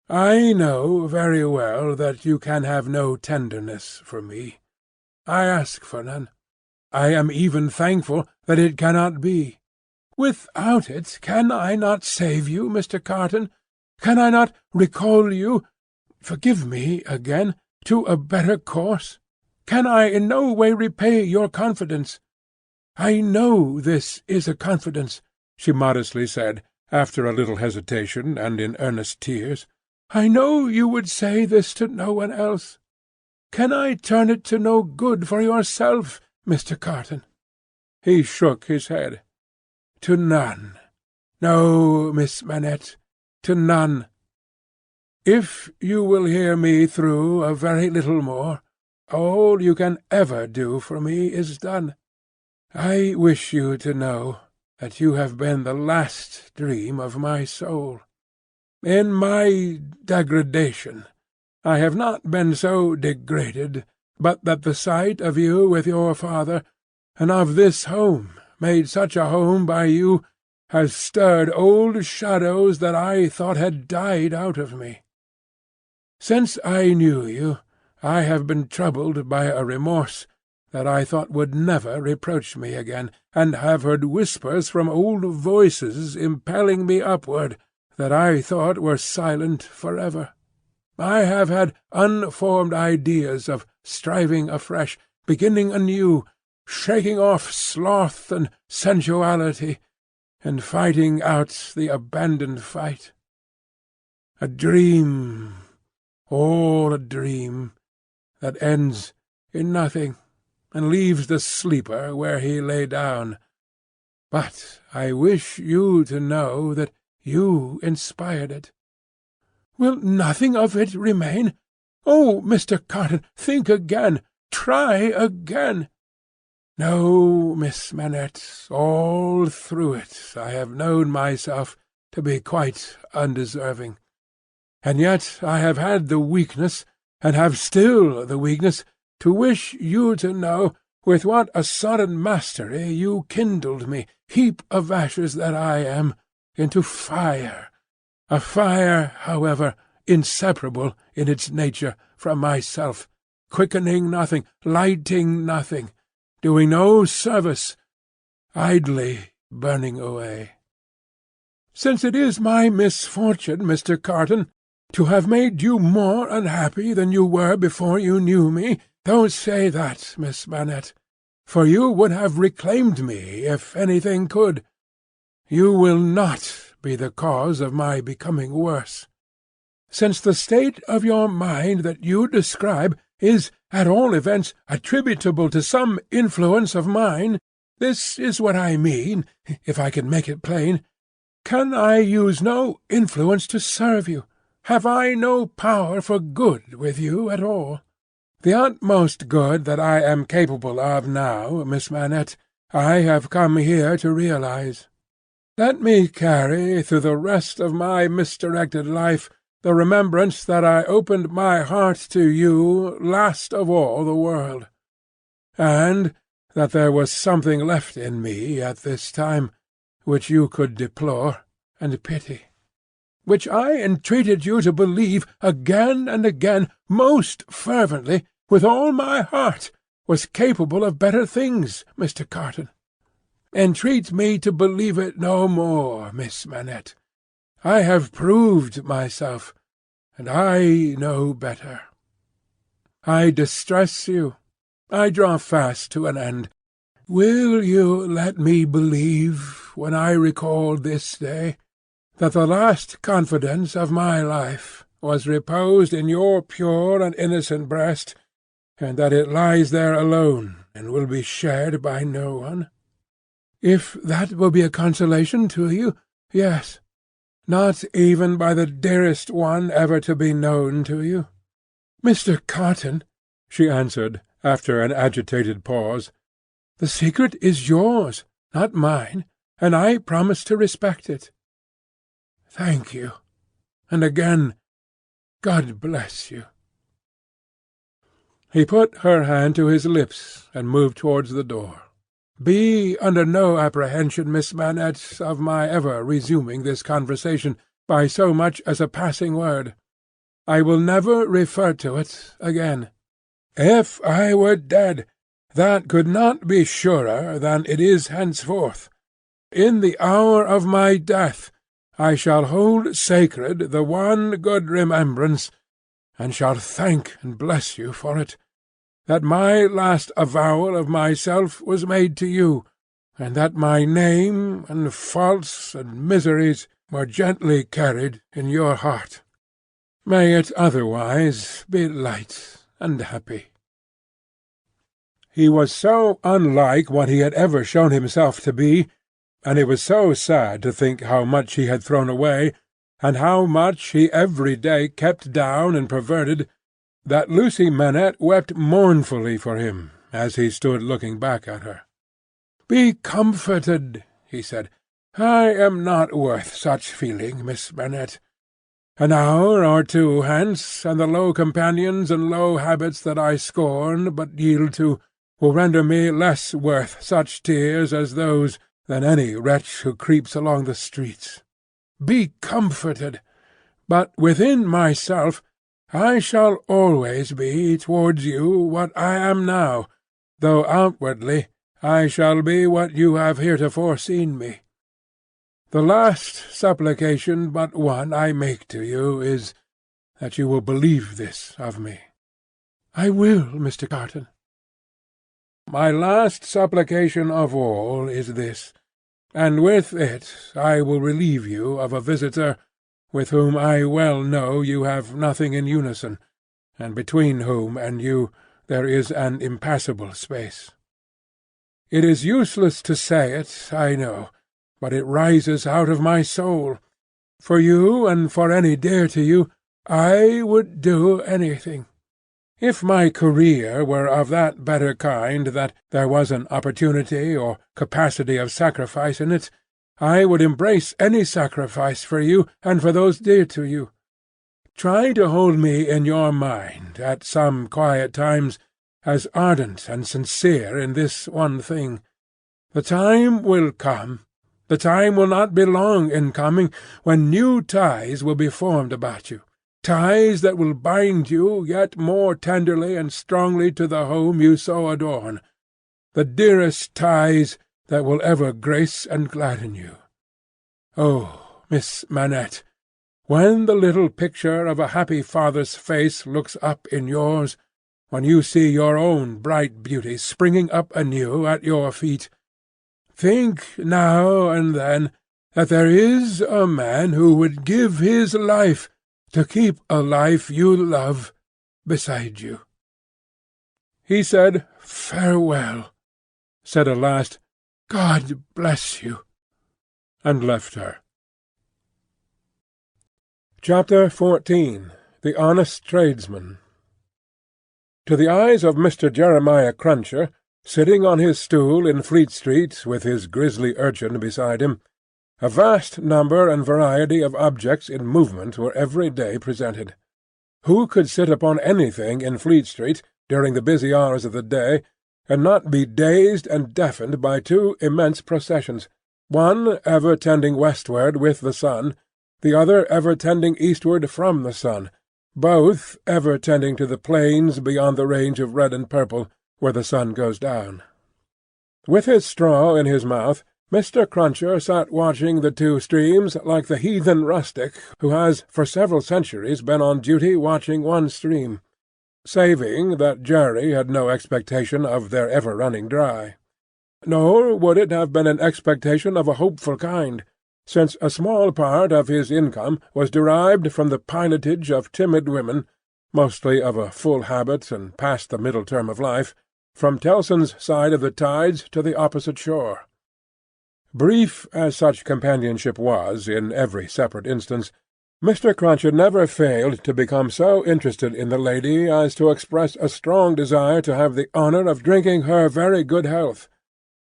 I know very well that you can have no tenderness for me. I ask for none. I am even thankful that it cannot be. Without it, can I not save you, Mr. Carton? Can I not recall you, forgive me again, to a better course? Can I in no way repay your confidence? I know this is a confidence, she modestly said, after a little hesitation and in earnest tears.
I know you would say this to no one else. Can I turn it to no good for yourself, Mr. Carton?" He shook his head. "To none. No, Miss Manette, to none. If you will hear me through a very little more, all you can ever do for me is done. I wish you to know that you have been the last dream of my soul. In my degradation, I have not been so degraded but that the sight of you with your father, and of this home, made such a home by you, has stirred old shadows that I thought had died out of me. Since I knew you, I have been troubled by a remorse that I thought would never reproach me again, and have heard whispers from old voices impelling me upward that I thought were silent forever. I have had unformed ideas of striving afresh, beginning anew, shaking off sloth and sensuality, and fighting out the abandoned fight. A dream, all a dream, that ends in nothing, and leaves the sleeper where he lay down. But I wish you to know that you inspired it. Will nothing of it remain? Oh, Mr. Carton, think again. Try again. No, Miss Manette, all through it I have known myself to be quite undeserving. And yet I have had the weakness, and have still the weakness, to wish you to know with what a sudden mastery you kindled me, heap of ashes that I am, into fire, a fire, however, inseparable in its nature from myself, quickening nothing, lighting nothing, doing no service, idly burning away. Since it is my misfortune, Mr. Carton, to have made you more unhappy than you were before you knew me, don't say that, Miss Manette, for you would have reclaimed me if anything could. You will not be the cause of my becoming worse. Since the state of your mind that you describe is, at all events, attributable to some influence of mine, this is what I mean, if I can make it plain. Can I use no influence to serve you? Have I no power for good with you at all? The utmost good that I am capable of now, Miss Manette, I have come here to realize. Let me carry through the rest of my misdirected life the remembrance that I opened my heart to you last of all the world, and that there was something left in me at this time which you could deplore and pity, which I entreated you to believe again and again, most fervently, with all my heart, was capable of better things, Mr. Carton. Entreat me to believe it no more, Miss Manette. I have proved myself, and I know better. I distress you. I draw fast to an end. Will you let me believe, when I recall this day, that the last confidence of my life was reposed in your pure and innocent breast, and that it lies there alone and will be shared by no one? If that will be a consolation to you, yes. Not even by the dearest one ever to be known to you. Mr. Carton, she answered, after an agitated pause, the secret is yours, not mine, and I promise to respect it. Thank you, and again, God bless you. He put her hand to his lips and moved towards the door. Be under no apprehension, Miss Manette, of my ever resuming this conversation by so much as a passing word. I will never refer to it again. If I were dead, that could not be surer than it is henceforth. In the hour of my death I shall hold sacred the one good remembrance, and shall thank and bless you for it, that my last avowal of myself was made to you, and that my name and faults and miseries were gently carried in your heart.
May it otherwise be light and happy." He was so unlike what he had ever shown himself to be, and it was so sad to think how much he had thrown away, and how much he every day kept down and perverted, that Lucy Manette wept mournfully for him as he stood looking back at her. "Be comforted," he said. "I am not worth such feeling, Miss Manette. An hour or two hence, and the low companions and low habits that I scorn but yield to will render me less worth such tears as those than any wretch who creeps along the streets. Be comforted. But within myself I shall always be towards you what I am now, though outwardly I shall be what you have heretofore seen me. The last supplication but one I make to you is, that you will believe this of me." "I will, Mr. Carton." "My last supplication of all is this, and with it I will relieve you of a visitor with whom I well know you have nothing in unison, and between whom and you there is an impassable space. It is useless to say it, I know, but it rises out of my soul. For you, and for any dear to you, I would do anything. If my career were of that better kind that there was an opportunity or capacity of sacrifice in it, I would embrace any sacrifice for you and for those dear to you. Try to hold me in your mind at some quiet times as ardent and sincere in this one thing. The time will come, the time will not be long in coming, when new ties will be formed about you, ties that will bind you yet more tenderly and strongly to the home you so adorn, the dearest ties that will ever grace and gladden you. Oh, Miss Manette, when the little picture of a happy father's face looks up in yours, when you see your own bright beauty springing up anew at your feet, think now and then that there is a man who would give his life to keep a life you love beside you." He said, "Farewell," said a last, "God bless you," and left her. Chapter 14. The Honest Tradesman. To the eyes of Mr. Jeremiah Cruncher, sitting on his stool in Fleet Street with his grisly urchin beside him, a vast number and variety of objects in movement were every day presented. Who could sit upon anything in Fleet Street during the busy hours of the day, and not be dazed and deafened by two immense processions, one ever tending westward with the sun, the other ever tending eastward from the sun, both ever tending to the plains beyond the range of red and purple, where the sun goes down. With his straw in his mouth, Mr. Cruncher sat watching the two streams like the heathen rustic who has for several centuries been on duty watching one stream, saving that Jerry had no expectation of their ever running dry. Nor would it have been an expectation of a hopeful kind, since a small part of his income was derived from the pilotage of timid women, mostly of a full habit and past the middle term of life, from Tellson's side of the tides to the opposite shore. Brief as such companionship was in every separate instance, Mr. Cruncher never failed to become so interested in the lady as to express a strong desire to have the honour of drinking her very good health,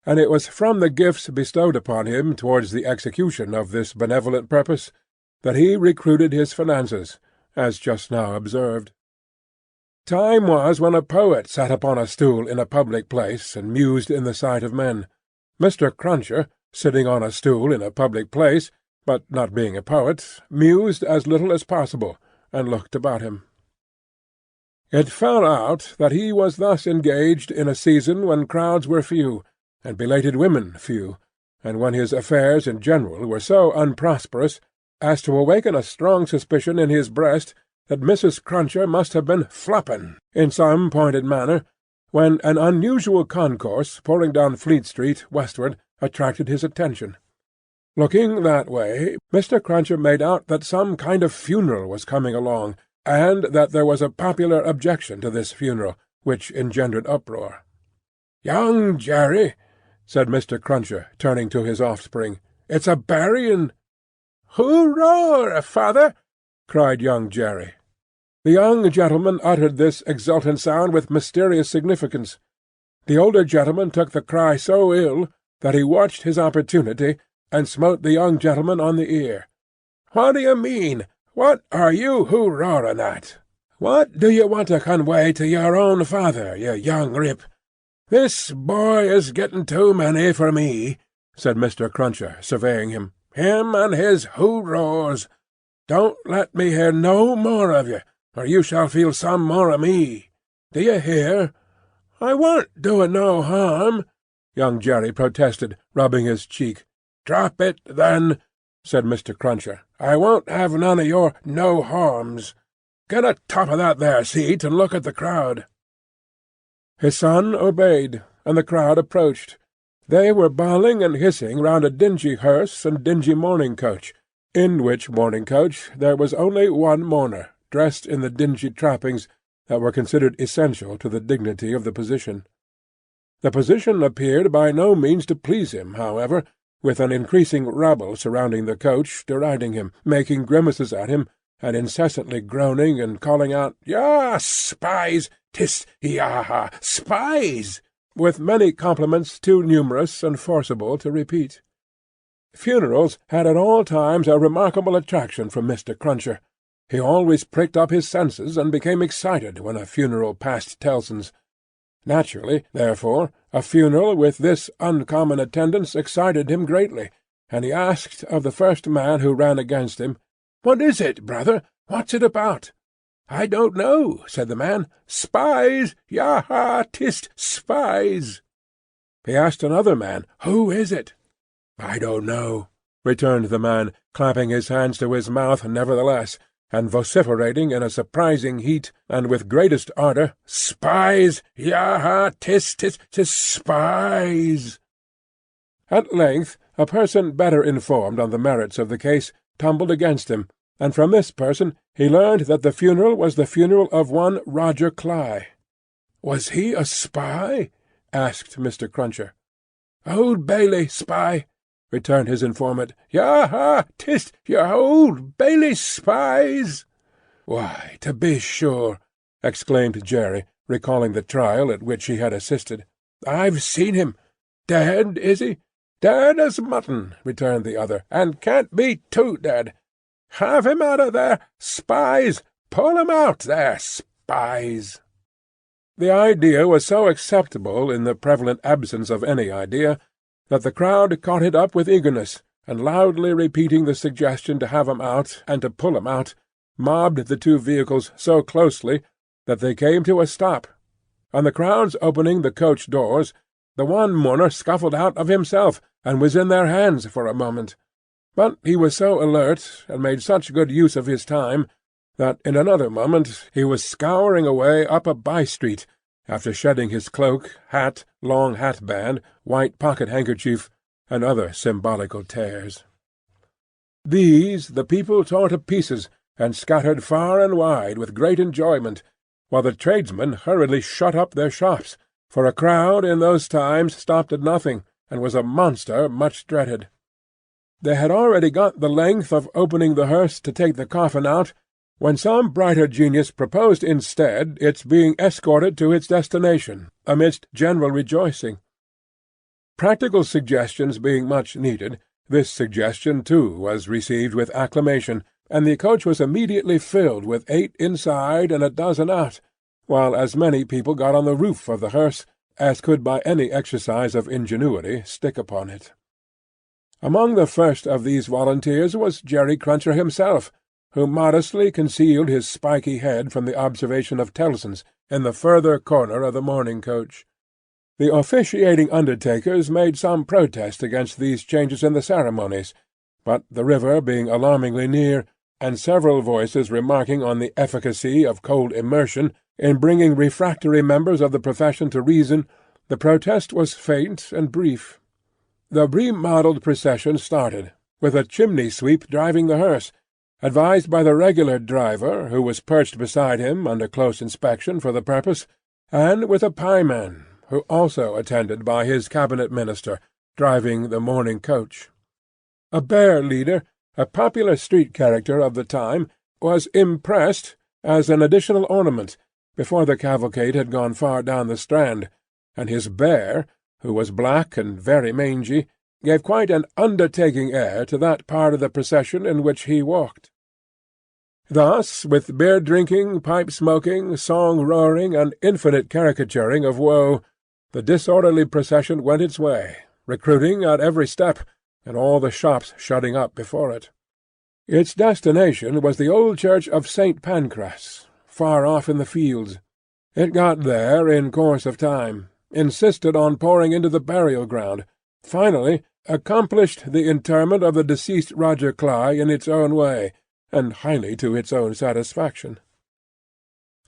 and it was from the gifts bestowed upon him towards the execution of this benevolent purpose that he recruited his finances, as just now observed. Time was when a poet sat upon a stool in a public place and mused in the sight of men. Mr. Cruncher, sitting on a stool in a public place, but not being a poet, mused as little as possible, and looked about him. It fell out that he was thus engaged in a season when crowds were few, and belated women few, and when his affairs in general were so unprosperous as to awaken a strong suspicion in his breast that Mrs. Cruncher must have been "flopping" in some pointed manner, when an unusual concourse pouring down Fleet Street westward attracted his attention. Looking that way, Mr. Cruncher made out that some kind of funeral was coming along, and that there was a popular objection to this funeral, which engendered uproar. "Young Jerry," said Mr. Cruncher, turning to his offspring, "it's a burying." "Hoorah, father!" cried young Jerry. The young gentleman uttered this exultant sound with mysterious significance. The older gentleman took the cry so ill that he watched his opportunity, and smote the young gentleman on the ear. "What do you mean? What are you hoorahing at? What do you want to convey to your own father, you young rip? This boy is getting too many for me," said Mr. Cruncher, surveying him. "Him and his hoorahs! Don't let me hear no more of you, or you shall feel some more of me. Do you hear?" "I warn't doing no harm," young Jerry protested, rubbing his cheek. "Drop it, then," said Mr. Cruncher. "I won't have none of your no-harms. Get atop of that there seat and look at the crowd." His son obeyed, and the crowd approached. They were bawling and hissing round a dingy hearse and dingy mourning coach, in which mourning coach there was only one mourner, dressed in the dingy trappings that were considered essential to the dignity of the position. The position appeared by no means to please him, however, with an increasing rabble surrounding the coach, deriding him, making grimaces at him, and incessantly groaning and calling out, "Yah, spies! 'Tis yah, spies!" with many compliments too numerous and forcible to repeat. Funerals had at all times a remarkable attraction for Mr. Cruncher. He always pricked up his senses and became excited when a funeral passed Tellson's. Naturally, therefore, a funeral with this uncommon attendance excited him greatly, and he asked of the first man who ran against him, "What is it, brother? What's it about?" "I don't know," said the man. "Spies! Yah, 'tis spies!" He asked another man, "Who is it?" "I don't know," returned the man, clapping his hands to his mouth nevertheless, and vociferating in a surprising heat, and with greatest ardour, "Spies! Yah, 'tis spies!" At length a person better informed on the merits of the case tumbled against him, and from this person he learned that the funeral was the funeral of one Roger Cly. "Was he a spy?" asked Mr. Cruncher. "Old Bailey spy," returned his informant. "Yah, 'tis your Old Bailey spies!" "Why, to be sure!" exclaimed Jerry, recalling the trial at which he had assisted. "I've seen him. Dead, is he?" "Dead as mutton," returned the other, "and can't be too dead. Have him out of there, spies! Pull him out there, spies!" The idea was so acceptable in the prevalent absence of any idea, that the crowd caught it up with eagerness, and loudly repeating the suggestion to have him out and to pull him out, mobbed the two vehicles so closely that they came to a stop. On the crowd's opening the coach doors, the one mourner scuffled out of himself, and was in their hands for a moment. But he was so alert, and made such good use of his time, that in another moment he was scouring away up a by-street, after shedding his cloak, hat, long hat-band, white pocket-handkerchief, and other symbolical tears. These the people tore to pieces, and scattered far and wide with great enjoyment, while the tradesmen hurriedly shut up their shops, for a crowd in those times stopped at nothing, and was a monster much dreaded. They had already got the length of opening the hearse to take the coffin out, when some brighter genius proposed instead its being escorted to its destination, amidst general rejoicing. Practical suggestions being much needed, this suggestion too was received with acclamation, and the coach was immediately filled with 8 inside and a dozen out, while as many people got on the roof of the hearse as could by any exercise of ingenuity stick upon it. Among the first of these volunteers was Jerry Cruncher himself, who modestly concealed his spiky head from the observation of Tellson's in the further corner of the mourning coach. The officiating undertakers made some protest against these changes in the ceremonies, but the river being alarmingly near, and several voices remarking on the efficacy of cold immersion in bringing refractory members of the profession to reason, the protest was faint and brief. The remodelled procession started, with a chimney-sweep driving the hearse, advised by the regular driver, who was perched beside him under close inspection for the purpose, and with a pieman, who also attended by his cabinet minister, driving the morning coach. A bear leader, a popular street character of the time, was impressed as an additional ornament, before the cavalcade had gone far down the Strand, and his bear, who was black and very mangy, gave quite an undertaking air to that part of the procession in which he walked. Thus, with beer-drinking, pipe-smoking, song-roaring, and infinite caricaturing of woe, the disorderly procession went its way, recruiting at every step, and all the shops shutting up before it. Its destination was the old church of St. Pancras, far off in the fields. It got there in course of time, insisted on pouring into the burial-ground, finally accomplished the interment of the deceased Roger Cly in its own way, and highly to its own satisfaction.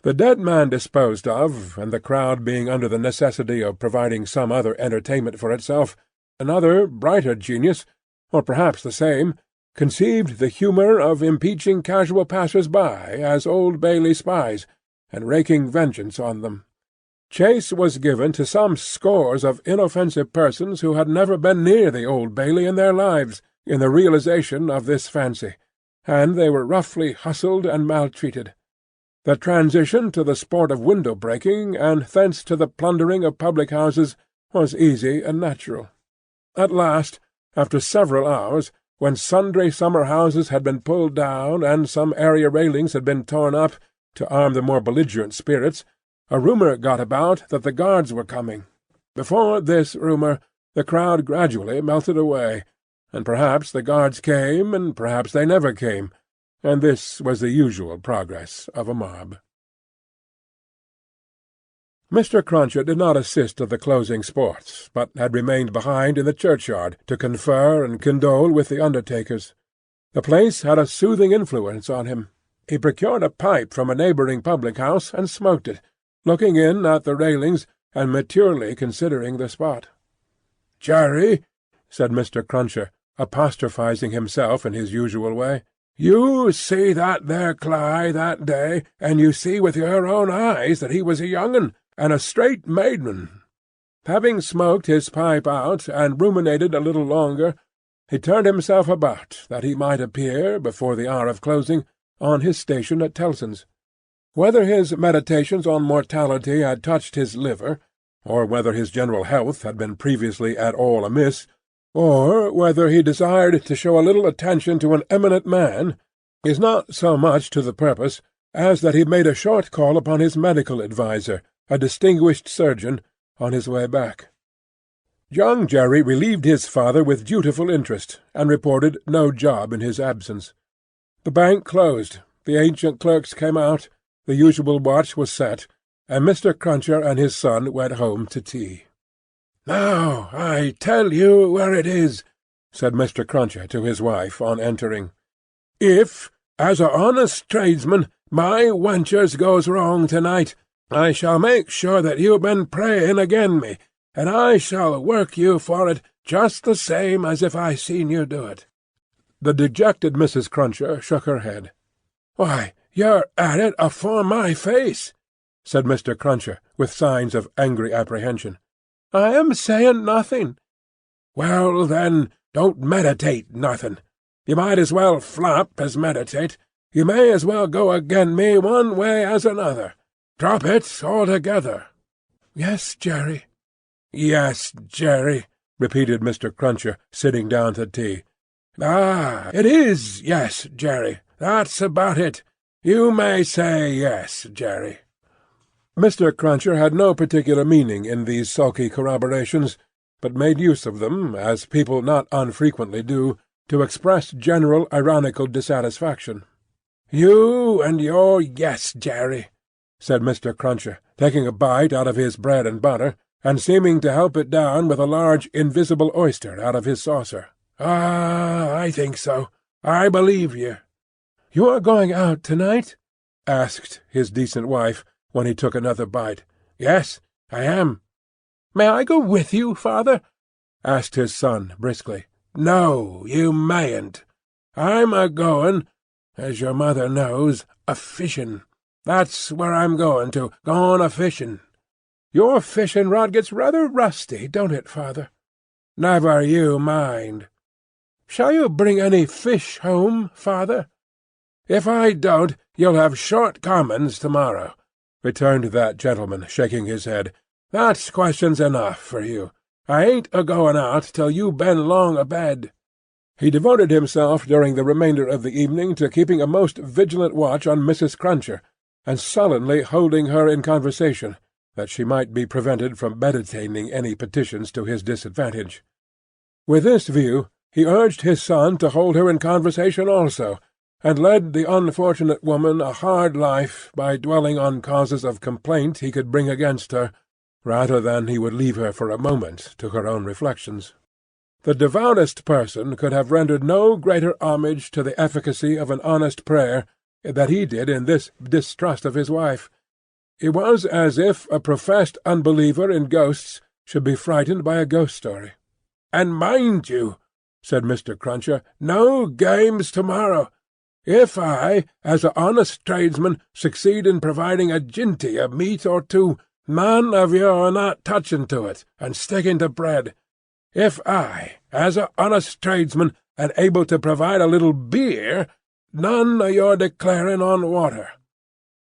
The dead man disposed of, and the crowd being under the necessity of providing some other entertainment for itself, another, brighter genius, or perhaps the same, conceived the humour of impeaching casual passers-by as Old Bailey spies, and raking vengeance on them. Chase was given to some scores of inoffensive persons who had never been near the Old Bailey in their lives, in the realization of this fancy, and they were roughly hustled and maltreated. The transition to the sport of window-breaking, and thence to the plundering of public-houses, was easy and natural. At last, after several hours, when sundry summer-houses had been pulled down, and some area railings had been torn up, to arm the more belligerent spirits, a rumour got about that the guards were coming. Before this rumour, the crowd gradually melted away, and perhaps the guards came, and perhaps they never came, and this was the usual progress of a mob. Mr. Cruncher did not assist at the closing sports, but had remained behind in the churchyard to confer and condole with the undertakers. The place had a soothing influence on him. He procured a pipe from a neighbouring public-house and smoked it, looking in at the railings and maturely considering the spot. "Jerry," said Mr. Cruncher, apostrophizing himself in his usual way, "you see that there Cly that day, and you see with your own eyes that he was a young un, and a straight maidman." Having smoked his pipe out, and ruminated a little longer, he turned himself about that he might appear, before the hour of closing, on his station at Tellson's. Whether his meditations on mortality had touched his liver, or whether his general health had been previously at all amiss, or whether he desired to show a little attention to an eminent man, is not so much to the purpose as that he made a short call upon his medical adviser, a distinguished surgeon, on his way back. Young Jerry relieved his father with dutiful interest, and reported no job in his absence. The bank closed, the ancient clerks came out, the usual watch was set, and Mr. Cruncher and his son went home to tea. "Now I tell you where it is," said Mr. Cruncher to his wife on entering. "If, as a honest tradesman, my wenchers goes wrong to-night, I shall make sure that you've been praying again me, and I shall work you for it just the same as if I seen you do it." The dejected Mrs. Cruncher shook her head. "Why, you're at it afore my face," said Mr. Cruncher, with signs of angry apprehension. "I am saying nothing." "Well, then, don't meditate nothing. You might as well flop as meditate. You may as well go again me one way as another. Drop it altogether." "Yes, Jerry." "Yes, Jerry," repeated Mr. Cruncher, sitting down to tea. "Ah, it is yes, Jerry. That's about it. You may say yes, Jerry." Mr. Cruncher had no particular meaning in these sulky corroborations, but made use of them, as people not unfrequently do, to express general ironical dissatisfaction. "You and your yes, Jerry," said Mr. Cruncher, taking a bite out of his bread and butter, and seeming to help it down with a large invisible oyster out of his saucer. "Ah, I think so. I believe you." "You are going out to-night?" asked his decent wife, when he took another bite. "Yes, I am." "May I go with you, father?" asked his son briskly.
No, you mayn't. I'm a-goin', as your mother knows, a-fishin'. That's where I'm goin' to, goin' a-fishin'." "Your fishing rod gets rather rusty, don't it, father?" "Never you mind." "Shall you bring any fish home, father?" "If I don't, you'll have short commons tomorrow," returned that gentleman, shaking his head. "That's questions enough for you. I ain't a-goin' out till you've been long abed." He devoted himself during the remainder of the evening to keeping a most vigilant watch on Mrs. Cruncher, and sullenly holding her in conversation, that she might be prevented from meditating any petitions to his disadvantage. With this view, he urged his son to hold her in conversation also, and led the unfortunate woman a hard life by dwelling on causes of complaint he could bring against her, rather than he would leave her for a moment to her own reflections. The devoutest person could have rendered no greater homage to the efficacy of an honest prayer than he did in this distrust of his wife. It was as if a professed unbeliever in ghosts should be frightened by a ghost story. "And mind you," said Mr. Cruncher, "no games tomorrow. If I, as a honest tradesman, succeed in providing a jinty of meat or two, none of you're not touching to it, and sticking to bread. If I, as a honest tradesman, am able to provide a little beer, none of your declaring on water.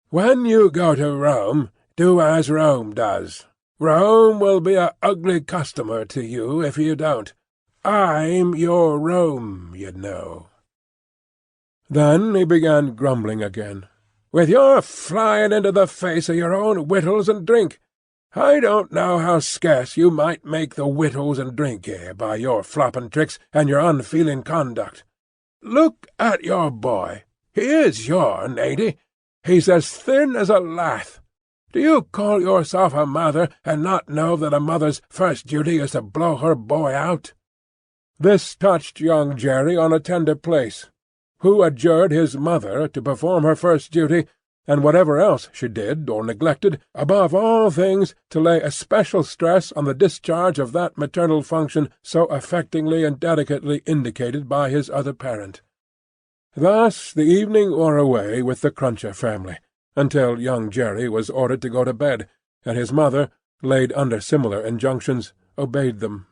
When you go to Rome, do as Rome does. Rome will be a ugly customer to you if you don't. I'm your Rome, you know." Then he began grumbling again. "With your flying into the face of your own wittles and drink! I don't know how scarce you might make the wittles and drink here by your flopping tricks and your unfeeling conduct. Look at your boy. He is yourn, ain't he? He's as thin as a lath. Do you call yourself a mother, and not know that a mother's first duty is to blow her boy out?" This touched young Jerry on a tender place, who adjured his mother to perform her first duty, and whatever else she did or neglected, above all things to lay especial stress on the discharge of that maternal function so affectingly and delicately indicated by his other parent. Thus the evening wore away with the Cruncher family, until young Jerry was ordered to go to bed, and his mother, laid under similar injunctions, obeyed them.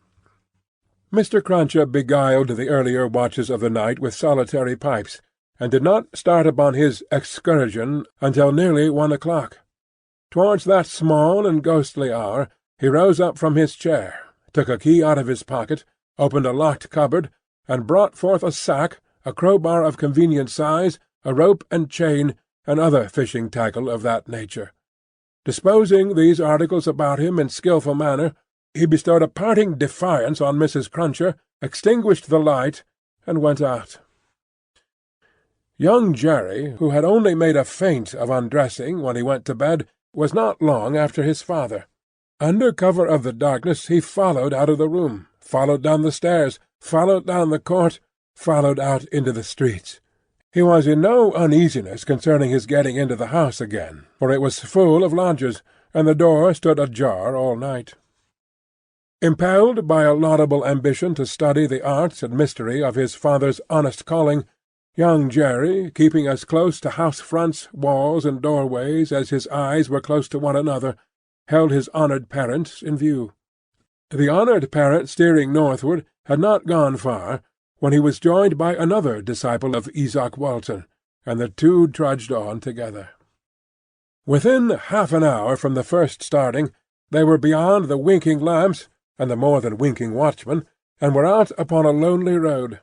Mr. Cruncher beguiled the earlier watches of the night with solitary pipes, and did not start upon his excursion until nearly 1 o'clock. Towards that small and ghostly hour he rose up from his chair, took a key out of his pocket, opened a locked cupboard, and brought forth a sack, a crowbar of convenient size, a rope and chain, and other fishing tackle of that nature. Disposing these articles about him in skilful manner, he bestowed a parting defiance on Mrs. Cruncher, extinguished the light, and went out. Young Jerry, who had only made a feint of undressing when he went to bed, was not long after his father. Under cover of the darkness he followed out of the room, followed down the stairs, followed down the court, followed out into the streets. He was in no uneasiness concerning his getting into the house again, for it was full of lodgers, and the door stood ajar all night. Impelled by a laudable ambition to study the arts and mystery of his father's honest calling, young Jerry, keeping as close to house-fronts, walls, and doorways as his eyes were close to one another, held his honoured parent in view. The honoured parent steering northward had not gone far, when he was joined by another disciple of Izaak Walton, and the two trudged on together. Within half an hour from the first starting, they were beyond the winking lamps and the more than winking watchman, and were out upon a lonely road.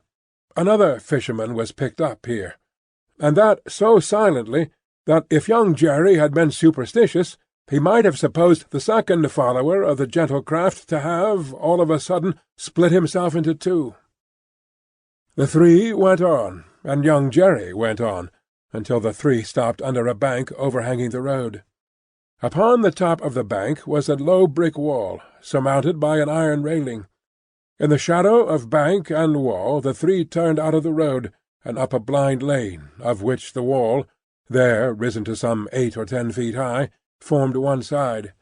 Another fisherman was picked up here, and that so silently that if young Jerry had been superstitious, he might have supposed the second follower of the gentle craft to have, all of a sudden, split himself into two. The three went on, and young Jerry went on, until the three stopped under a bank overhanging the road. Upon the top of the bank was a low brick wall, surmounted by an iron railing. In the shadow of bank and wall the three turned out of the road, and up a blind lane, of which the wall, there risen to some 8 or 10 feet high, formed one side.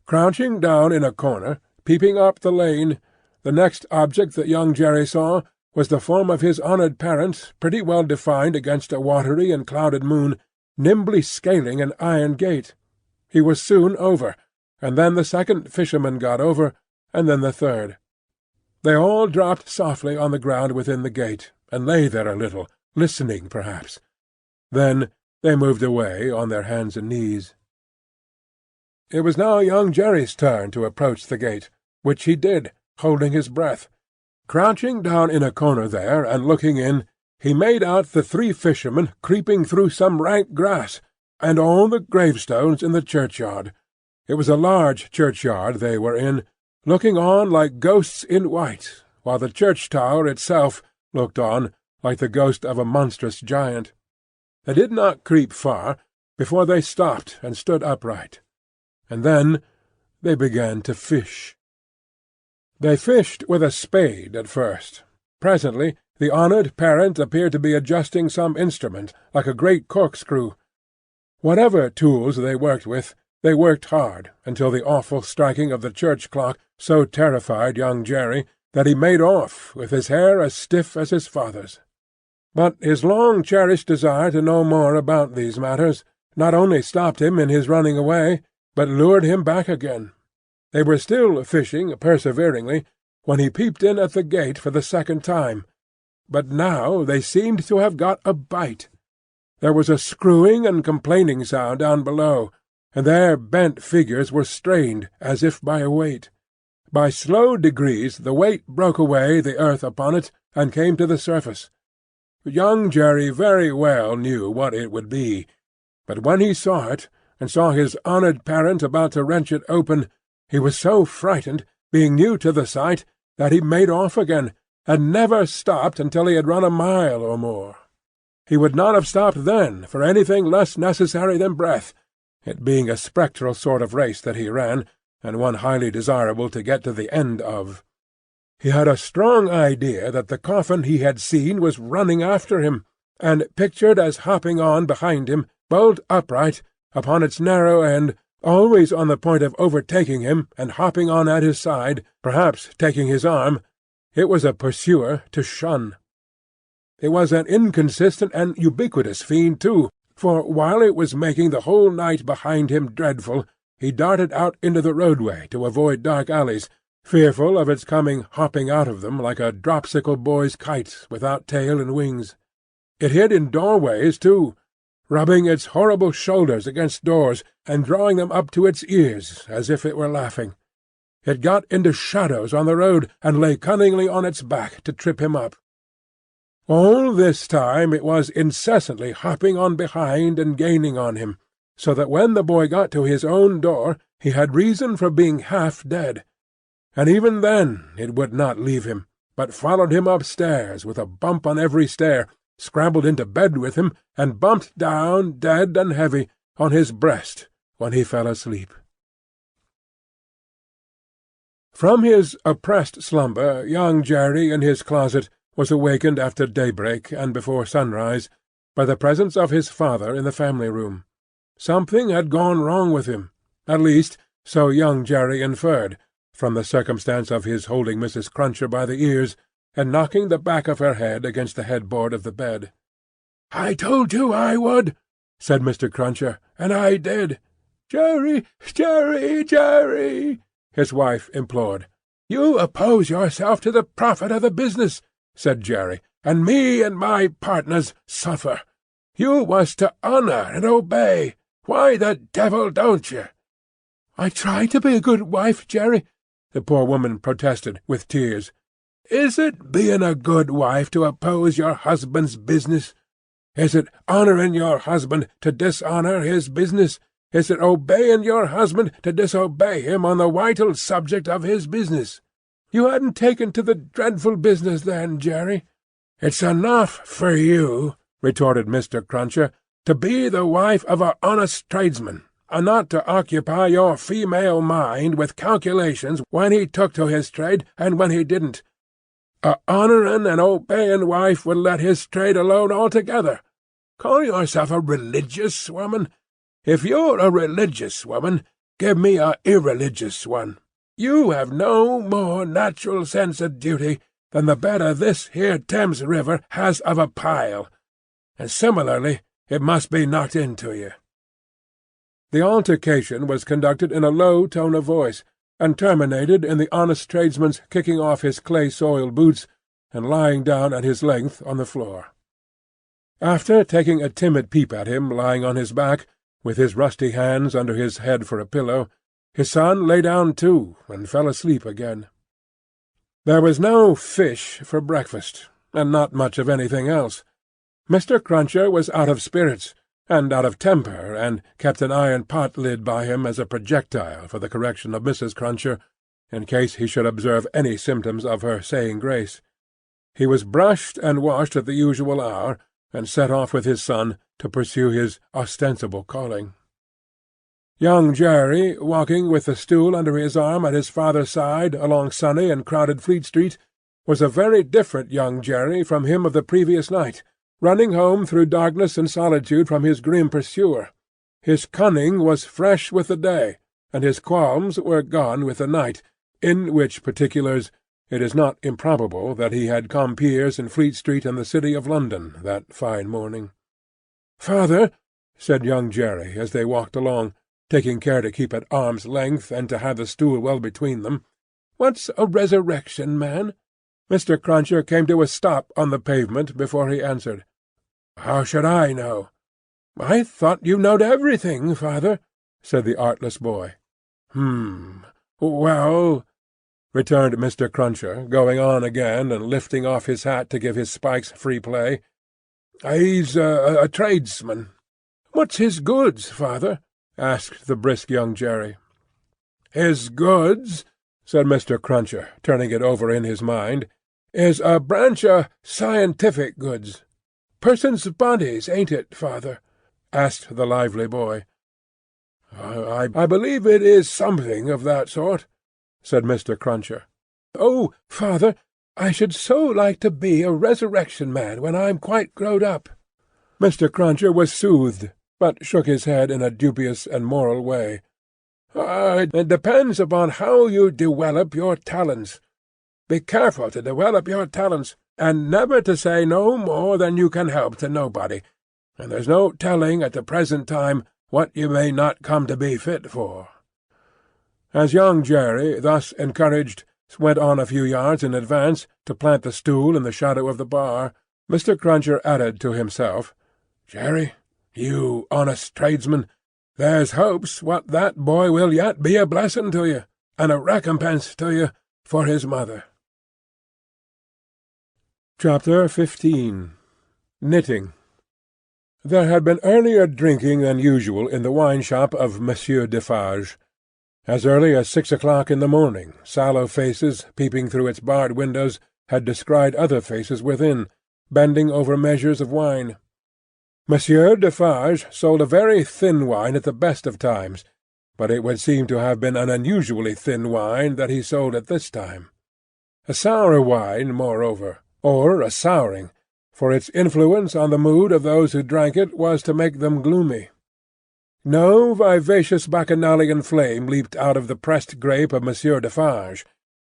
Crouching down in a corner, peeping up the lane,
The next object that young Jerry saw was the form of his honoured parent, pretty well defined against a watery and clouded moon, nimbly scaling an iron gate. He was soon over, and then the second fisherman got over, and then the third. They all dropped softly on the ground within the gate, and lay there a little, listening perhaps. Then they moved away on their hands and knees. It was now young Jerry's turn to approach the gate, which he did, holding his breath. Crouching down in a corner there, and looking in, he made out the three fishermen creeping through some rank grass, and all the gravestones in the churchyard. It was a large churchyard they were in, looking on like ghosts in white, while the church tower itself looked on like the ghost of a monstrous giant. They did not creep far before they stopped and stood upright, and then they began to fish. They fished with a spade at first. Presently the honoured parent appeared to be adjusting some instrument, like a great corkscrew. Whatever tools they worked with, they worked hard, until the awful striking of the church clock so terrified young Jerry that he made off, with his hair as stiff as his father's. But his long-cherished desire to know more about these matters not only stopped him in his running away, but lured him back again. They were still fishing perseveringly when he peeped in at the gate for the second time, but now they seemed to have got a bite. There was a screwing and complaining sound down below, and their bent figures were strained as if by a weight. By slow degrees the weight broke away the earth upon it and came to the surface. Young Jerry very well knew what it would be, but when he saw it, and saw his honoured parent about to wrench it open, he was so frightened, being new to the sight, that he made off again, and never stopped until he had run a mile or more. He would not have stopped then for anything less necessary than breath, it being a spectral sort of race that he ran, and one highly desirable to get to the end of. He had a strong idea that the coffin he had seen was running after him, and pictured as hopping on behind him, bolt upright, upon its narrow end, always on the point of overtaking him and hopping on at his side, perhaps taking his arm. It was a pursuer to shun. It was an inconsistent and ubiquitous fiend, too, for while it was making the whole night behind him dreadful, he darted out into the roadway to avoid dark alleys, fearful of its coming hopping out of them like a dropsicle boy's kite without tail and wings. It hid in doorways, too, rubbing its horrible shoulders against doors, and drawing them up to its ears, as if it were laughing. It got into shadows on the road, and lay cunningly on its back to trip him up. All this time it was incessantly hopping on behind and gaining on him, so that when the boy got to his own door he had reason for being half dead. And even then it would not leave him, but followed him upstairs with a bump on every stair, scrambled into bed with him, and bumped down, dead and heavy, on his breast when he fell asleep. From his oppressed slumber young Jerry in his closet was awakened after daybreak and before sunrise by the presence of his father in the family room. Something had gone wrong with him, at least so young Jerry inferred, from the circumstance of his holding Mrs. Cruncher by the ears and knocking the back of her head against the headboard of the bed. "I told you I would," said Mr. Cruncher, "and I did." "Jerry, Jerry, Jerry," his wife implored. "You oppose yourself to the profit of the business," said Jerry, "and me and my partners suffer. You was to honour and obey. Why the devil don't you?" "I try to be a good wife, Jerry," the poor woman protested, with tears. "Is it being a good wife to oppose your husband's business? Is it honouring your husband to dishonour his business? Is it obeying your husband to disobey him on the vital subject of his business? You hadn't taken to the dreadful business then, Jerry." "It's enough for you," retorted Mr. Cruncher, "to be the wife of a honest tradesman, and not to occupy your female mind with calculations when he took to his trade and when he didn't. A honouring and obeying wife would let his trade alone altogether. Call yourself a religious woman? If you're a religious woman, give me a irreligious one.
You have no more natural sense of duty than the bed of this here Thames River has of a pile, and similarly it must be knocked into you."
The altercation was conducted in a low tone of voice, and terminated in the honest tradesman's kicking off his clay-soiled boots and lying down at his length on the floor. After taking a timid peep at him lying on his back, with his rusty hands under his head for a pillow, his son lay down too, and fell asleep again. There was no fish for breakfast, and not much of anything else. Mr. Cruncher was out of spirits, and out of temper, and kept an iron pot-lid by him as a projectile for the correction of Mrs. Cruncher, in case he should observe any symptoms of her saying grace. He was brushed and washed at the usual hour, and set off with his son to pursue his ostensible calling. Young Jerry, walking with the stool under his arm at his father's side along sunny and crowded Fleet Street, was a very different young Jerry from him of the previous night, running home through darkness and solitude from his grim pursuer. His cunning was fresh with the day, and his qualms were gone with the night, in which particulars it is not improbable that he had compeers in Fleet Street and the City of London that fine morning. "Father," said young Jerry, as they walked along, taking care to keep at arm's length and to have the stool well between them, "what's a resurrection man?" Mr. Cruncher came to a stop on the pavement before he answered. "How should I know?" "I thought you knowed everything, father," said the artless boy. Well," returned Mr. Cruncher, going on again and lifting off his hat to give his spikes free play, "he's a tradesman." "What's his goods, father?" asked the brisk young Jerry. "His goods," said Mr. Cruncher, turning it over in his mind, "is a branch of scientific goods." "Persons' bodies, ain't it, father?" asked the lively boy. I believe it is something of that sort," said Mr. Cruncher. "Oh, father, I should so like to be a resurrection man when I'm quite growed up." Mr. Cruncher was soothed, but shook his head in a dubious and moral way. "It depends upon how you develop your talents. Be careful to develop your talents, and never to say no more than you can help to nobody, and there's no telling at the present time what you may not come to be fit for." As young Jerry, thus encouraged, went on a few yards in advance to plant the stool in the shadow of the bar, Mr. Cruncher added to himself, "Jerry, you honest tradesman, there's hopes what that boy will yet be a blessing to you, and a recompense to you for his mother." Chapter 15. Knitting. There had been earlier drinking than usual in the wine-shop of Monsieur Defarge. As early as 6 o'clock in the morning, sallow faces, peeping through its barred windows, had descried other faces within, bending over measures of wine. Monsieur Defarge sold a very thin wine at the best of times, but it would seem to have been an unusually thin wine that he sold at this time. A sour wine, moreover, or a souring, for its influence on the mood of those who drank it was to make them gloomy. No vivacious bacchanalian flame leaped out of the pressed grape of Monsieur Defarge,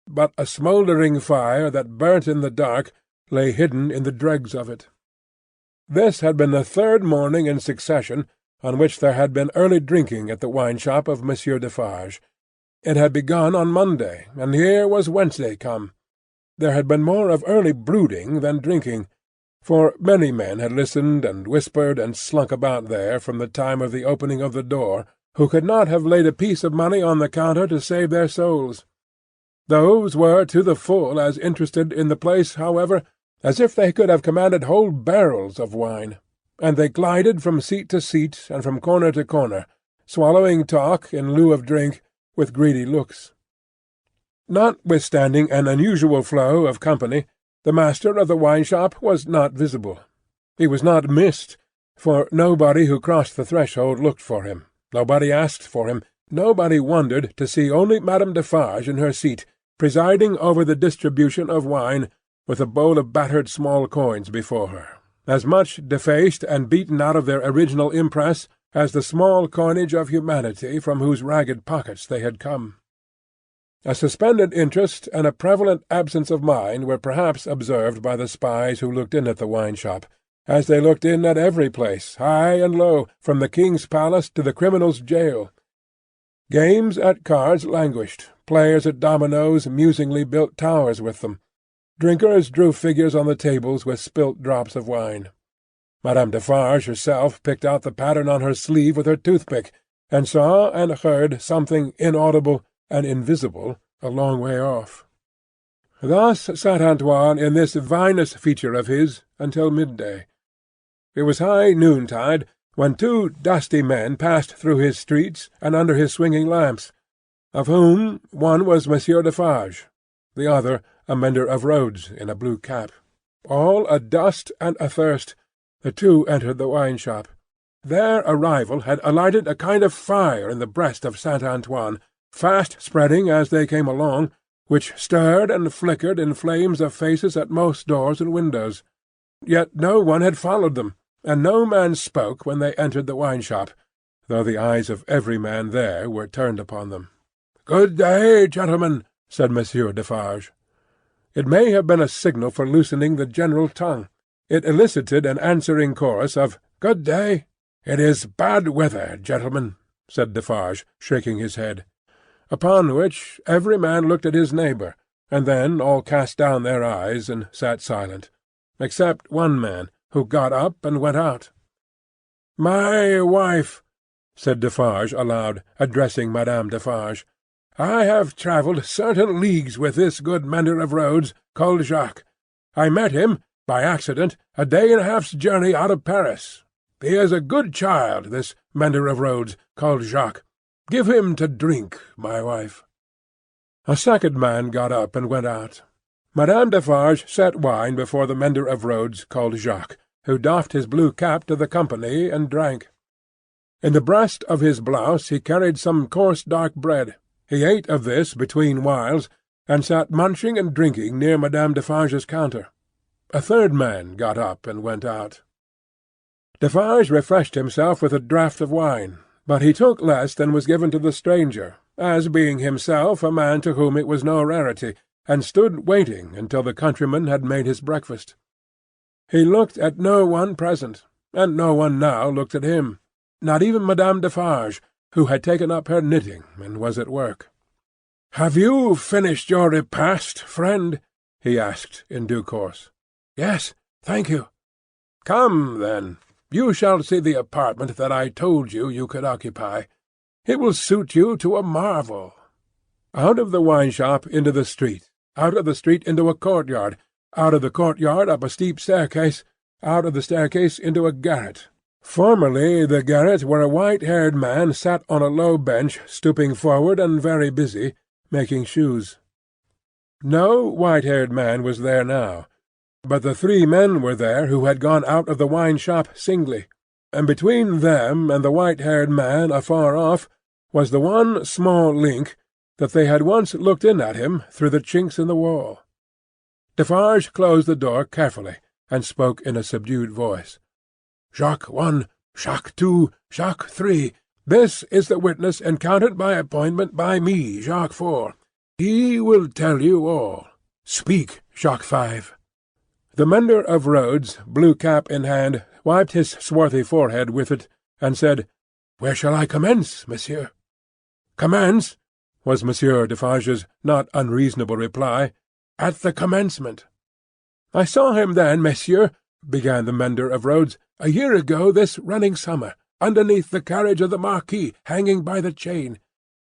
but a smouldering fire that burnt in the dark lay hidden in the dregs of it. This had been the third morning in succession on which there had been early drinking at the wine-shop of Monsieur Defarge. It had begun on Monday, and here was Wednesday come. There had been more of early brooding than drinking, for many men had listened and whispered and slunk about there from the time of the opening of the door, who could not have laid a piece of money on the counter to save their souls. Those were to the full as interested in the place, however, as if they could have commanded whole barrels of wine, and they glided from seat to seat and from corner to corner, swallowing talk in lieu of drink, with greedy looks. Notwithstanding an unusual flow of company, the master of the wine-shop was not visible. He was not missed, for nobody who crossed the threshold looked for him, nobody asked for him, nobody wondered to see only Madame Defarge in her seat, presiding over the distribution of wine, with a bowl of battered small coins before her, as much defaced and beaten out of their original impress as the small coinage of humanity from whose ragged pockets they had come. A suspended interest and a prevalent absence of mind were perhaps observed by the spies who looked in at the wine-shop, as they looked in at every place, high and low, from the king's palace to the criminal's jail. Games at cards languished, players at dominoes musingly built towers with them. Drinkers drew figures on the tables with spilt drops of wine. Madame Defarge herself picked out the pattern on her sleeve with her toothpick, and saw and heard something inaudible and invisible a long way off. Thus sat Antoine in this vinous feature of his until midday. It was high noontide when two dusty men passed through his streets and under his swinging lamps, of whom one was Monsieur Defarge, the other a mender of roads in a blue cap. All adust and athirst, the two entered the wine-shop. Their arrival had alighted a kind of fire in the breast of Saint Antoine, fast spreading as they came along, which stirred and flickered in flames of faces at most doors and windows. Yet no one had followed them, and no man spoke when they entered the wine-shop, though the eyes of every man there were turned upon them. "Good day, gentlemen," said Monsieur Defarge. It may have been a signal for loosening the general tongue. It elicited an answering chorus of "Good day." "It is bad weather, gentlemen," said Defarge, shaking his head. Upon which every man looked at his neighbour, and then all cast down their eyes and sat silent, except one man, who got up and went out. "My wife," said Defarge aloud, addressing Madame Defarge, "I have travelled certain leagues with this good mender of roads, called Jacques. I met him, by accident, a day and a half's journey out of Paris. He is a good child, this mender of roads, called Jacques. Give him to drink, my wife." A second man got up and went out. Madame Defarge set wine before the mender of roads called Jacques, who doffed his blue cap to the company and drank. In the breast of his blouse he carried some coarse dark bread. He ate of this between whiles, and sat munching and drinking near Madame Defarge's counter. A third man got up and went out. Defarge refreshed himself with a draught of wine, but he took less than was given to the stranger, as being himself a man to whom it was no rarity, and stood waiting until the countryman had made his breakfast. He looked at no one present, and no one now looked at him, not even Madame Defarge, who had taken up her knitting and was at work. "Have you finished your repast, friend?" he asked in due course. "Yes, thank you." "Come, then. You shall see the apartment that I told you you could occupy. It will suit you to a marvel." Out of the wine-shop into the street, out of the street into a courtyard, out of the courtyard up a steep staircase, out of the staircase into a garret. Formerly the garret where a white-haired man sat on a low bench, stooping forward and very busy, making shoes. No white-haired man was there now, but the three men were there who had gone out of the wine-shop singly, and between them and the white-haired man afar off was the one small link that they had once looked in at him through the chinks in the wall. Defarge closed the door carefully, and spoke in a subdued voice. "Jacques 1, Jacques 2, Jacques 3. This is the witness encountered by appointment by me, Jacques 4. He will tell you all. Speak, Jacques 5. The mender of roads, blue cap in hand, wiped his swarthy forehead with it, and said, "Where shall I commence, monsieur?" "Commence," was Monsieur Defarge's not unreasonable reply, "at the commencement." "I saw him then, monsieur," began the mender of roads, "a year ago this running summer, underneath the carriage of the Marquis, hanging by the chain.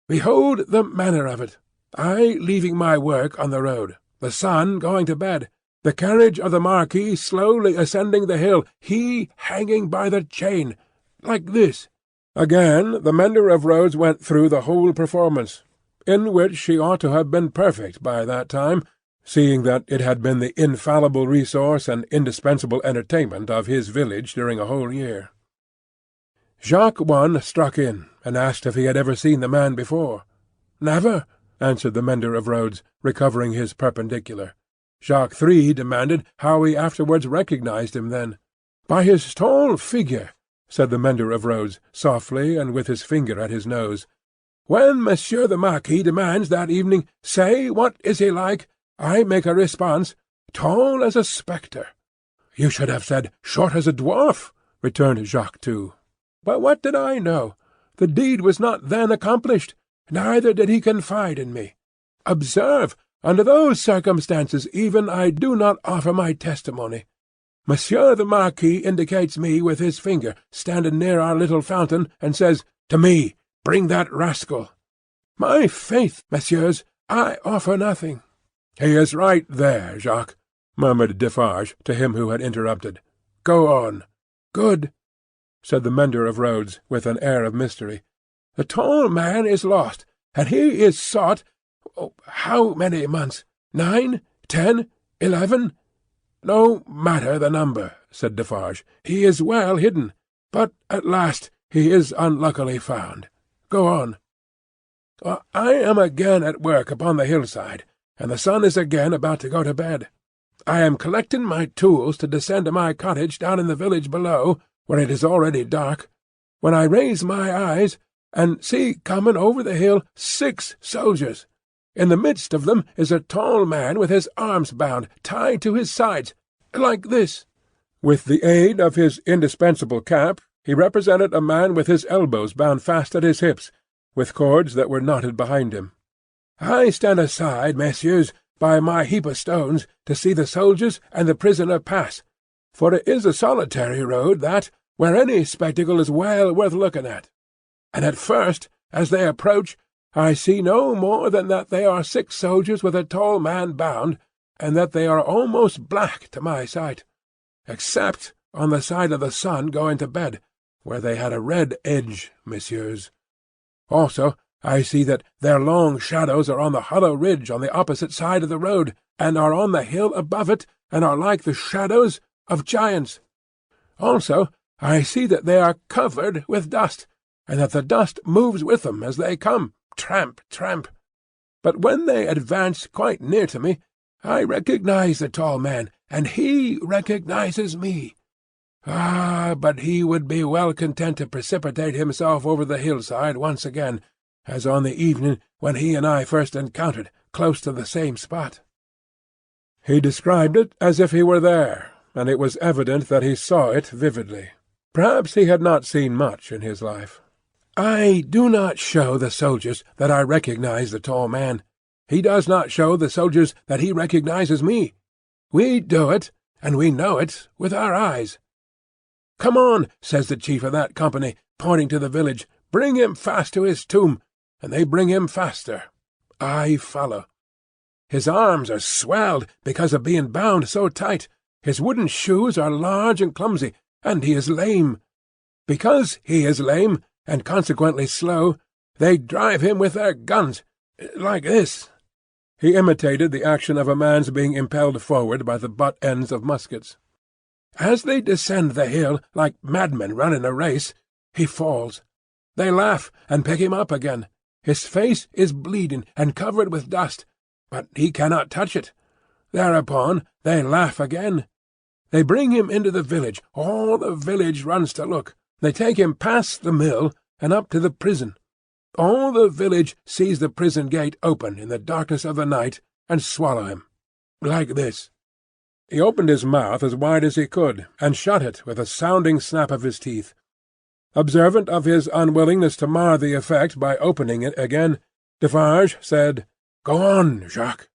Behold the manner of it. I leaving my work on the road, the sun going to bed, the carriage of the Marquis slowly ascending the hill, he hanging by the chain, like this." Again the mender of roads went through the whole performance, in which she ought to have been perfect by that time, seeing that it had been the infallible resource and indispensable entertainment of his village during a whole year. Jacques 1 struck in, and asked if he had ever seen the man before. "Never," answered the mender of roads, recovering his perpendicular. Jacques 3 demanded how he afterwards recognized him then. "By his tall figure," said the mender of roads, softly and with his finger at his nose.
When Monsieur the Marquis demands that evening, 'Say, what is he like?' I make a response, 'Tall as a spectre.'" "You should have said, 'Short as a dwarf,'" returned Jacques too. "But what did I know? The deed was not then accomplished, neither did he confide in me. Observe, under those circumstances even I do not offer my testimony. Monsieur the Marquis indicates me with his finger, standing near our little fountain, and says, 'To me, bring that rascal.' My faith, messieurs, I offer nothing." "He is right there, Jacques," murmured Defarge to him who had interrupted. "Go on." "Good," said the mender of roads, with an air of mystery. "The tall man is lost, and he is sought. How many months? 9, 10, 11? "No matter the number," said Defarge. "He is well hidden, but at last he is unluckily found. Go on." "I am again at work upon the hillside, and the sun is again about to go to bed. I am collecting my tools to descend to my cottage down in the village below, where it is already dark, when I raise my eyes and see coming over the hill 6 soldiers. In the midst of them is a tall man with his arms bound, tied to his sides, like this." With the aid of his indispensable cap, he represented a man with his elbows bound fast at his hips, with cords that were knotted behind him. "I stand aside, messieurs, by my heap of stones, to see the soldiers and the prisoner pass, for it is a solitary road that, where any spectacle is well worth looking at. And at first, as they approach, I see no more than that they are 6 soldiers with a tall man bound, and that they are almost black to my sight, except on the side of the sun going to bed, where they had a red edge, messieurs. Also, I see that their long shadows are on the hollow ridge on the opposite side of the road, and are on the hill above it, and are like the shadows of giants. Also, I see that they are covered with dust, and that the dust moves with them as they come, tramp, tramp. But when they advance quite near to me, I recognize the tall man, and he recognizes me. Ah, but he would be well content to precipitate himself over the hillside once again, as on the evening when he and I first encountered, close to the same spot." He described it as if he were there, and it was evident that he saw it vividly. Perhaps he had not seen much in his life. "I do not show the soldiers that I recognize the tall man. He does not show the soldiers that he recognizes me. We do it, and we know it, with our eyes. 'Come on,' says the chief of that company, pointing to the village. 'Bring him fast to his tomb,' and they bring him faster. I follow. His arms are swelled because of being bound so tight. His wooden shoes are large and clumsy, and he is lame. Because he is lame, and consequently slow, they drive him with their guns, like this." He imitated the action of a man's being impelled forward by the butt-ends of muskets. "As they descend the hill, like madmen running a race, he falls. They laugh and pick him up again. His face is bleeding and covered with dust, but he cannot touch it. Thereupon they laugh again. They bring him into the village. All the village runs to look. They take him past the mill and up to the prison. All the village sees the prison gate open in the darkness of the night and swallow him. Like this." He opened his mouth as wide as he could, and shut it with a sounding snap of his teeth. Observant of his unwillingness to mar the effect by opening it again, Defarge said, "Go on, Jacques."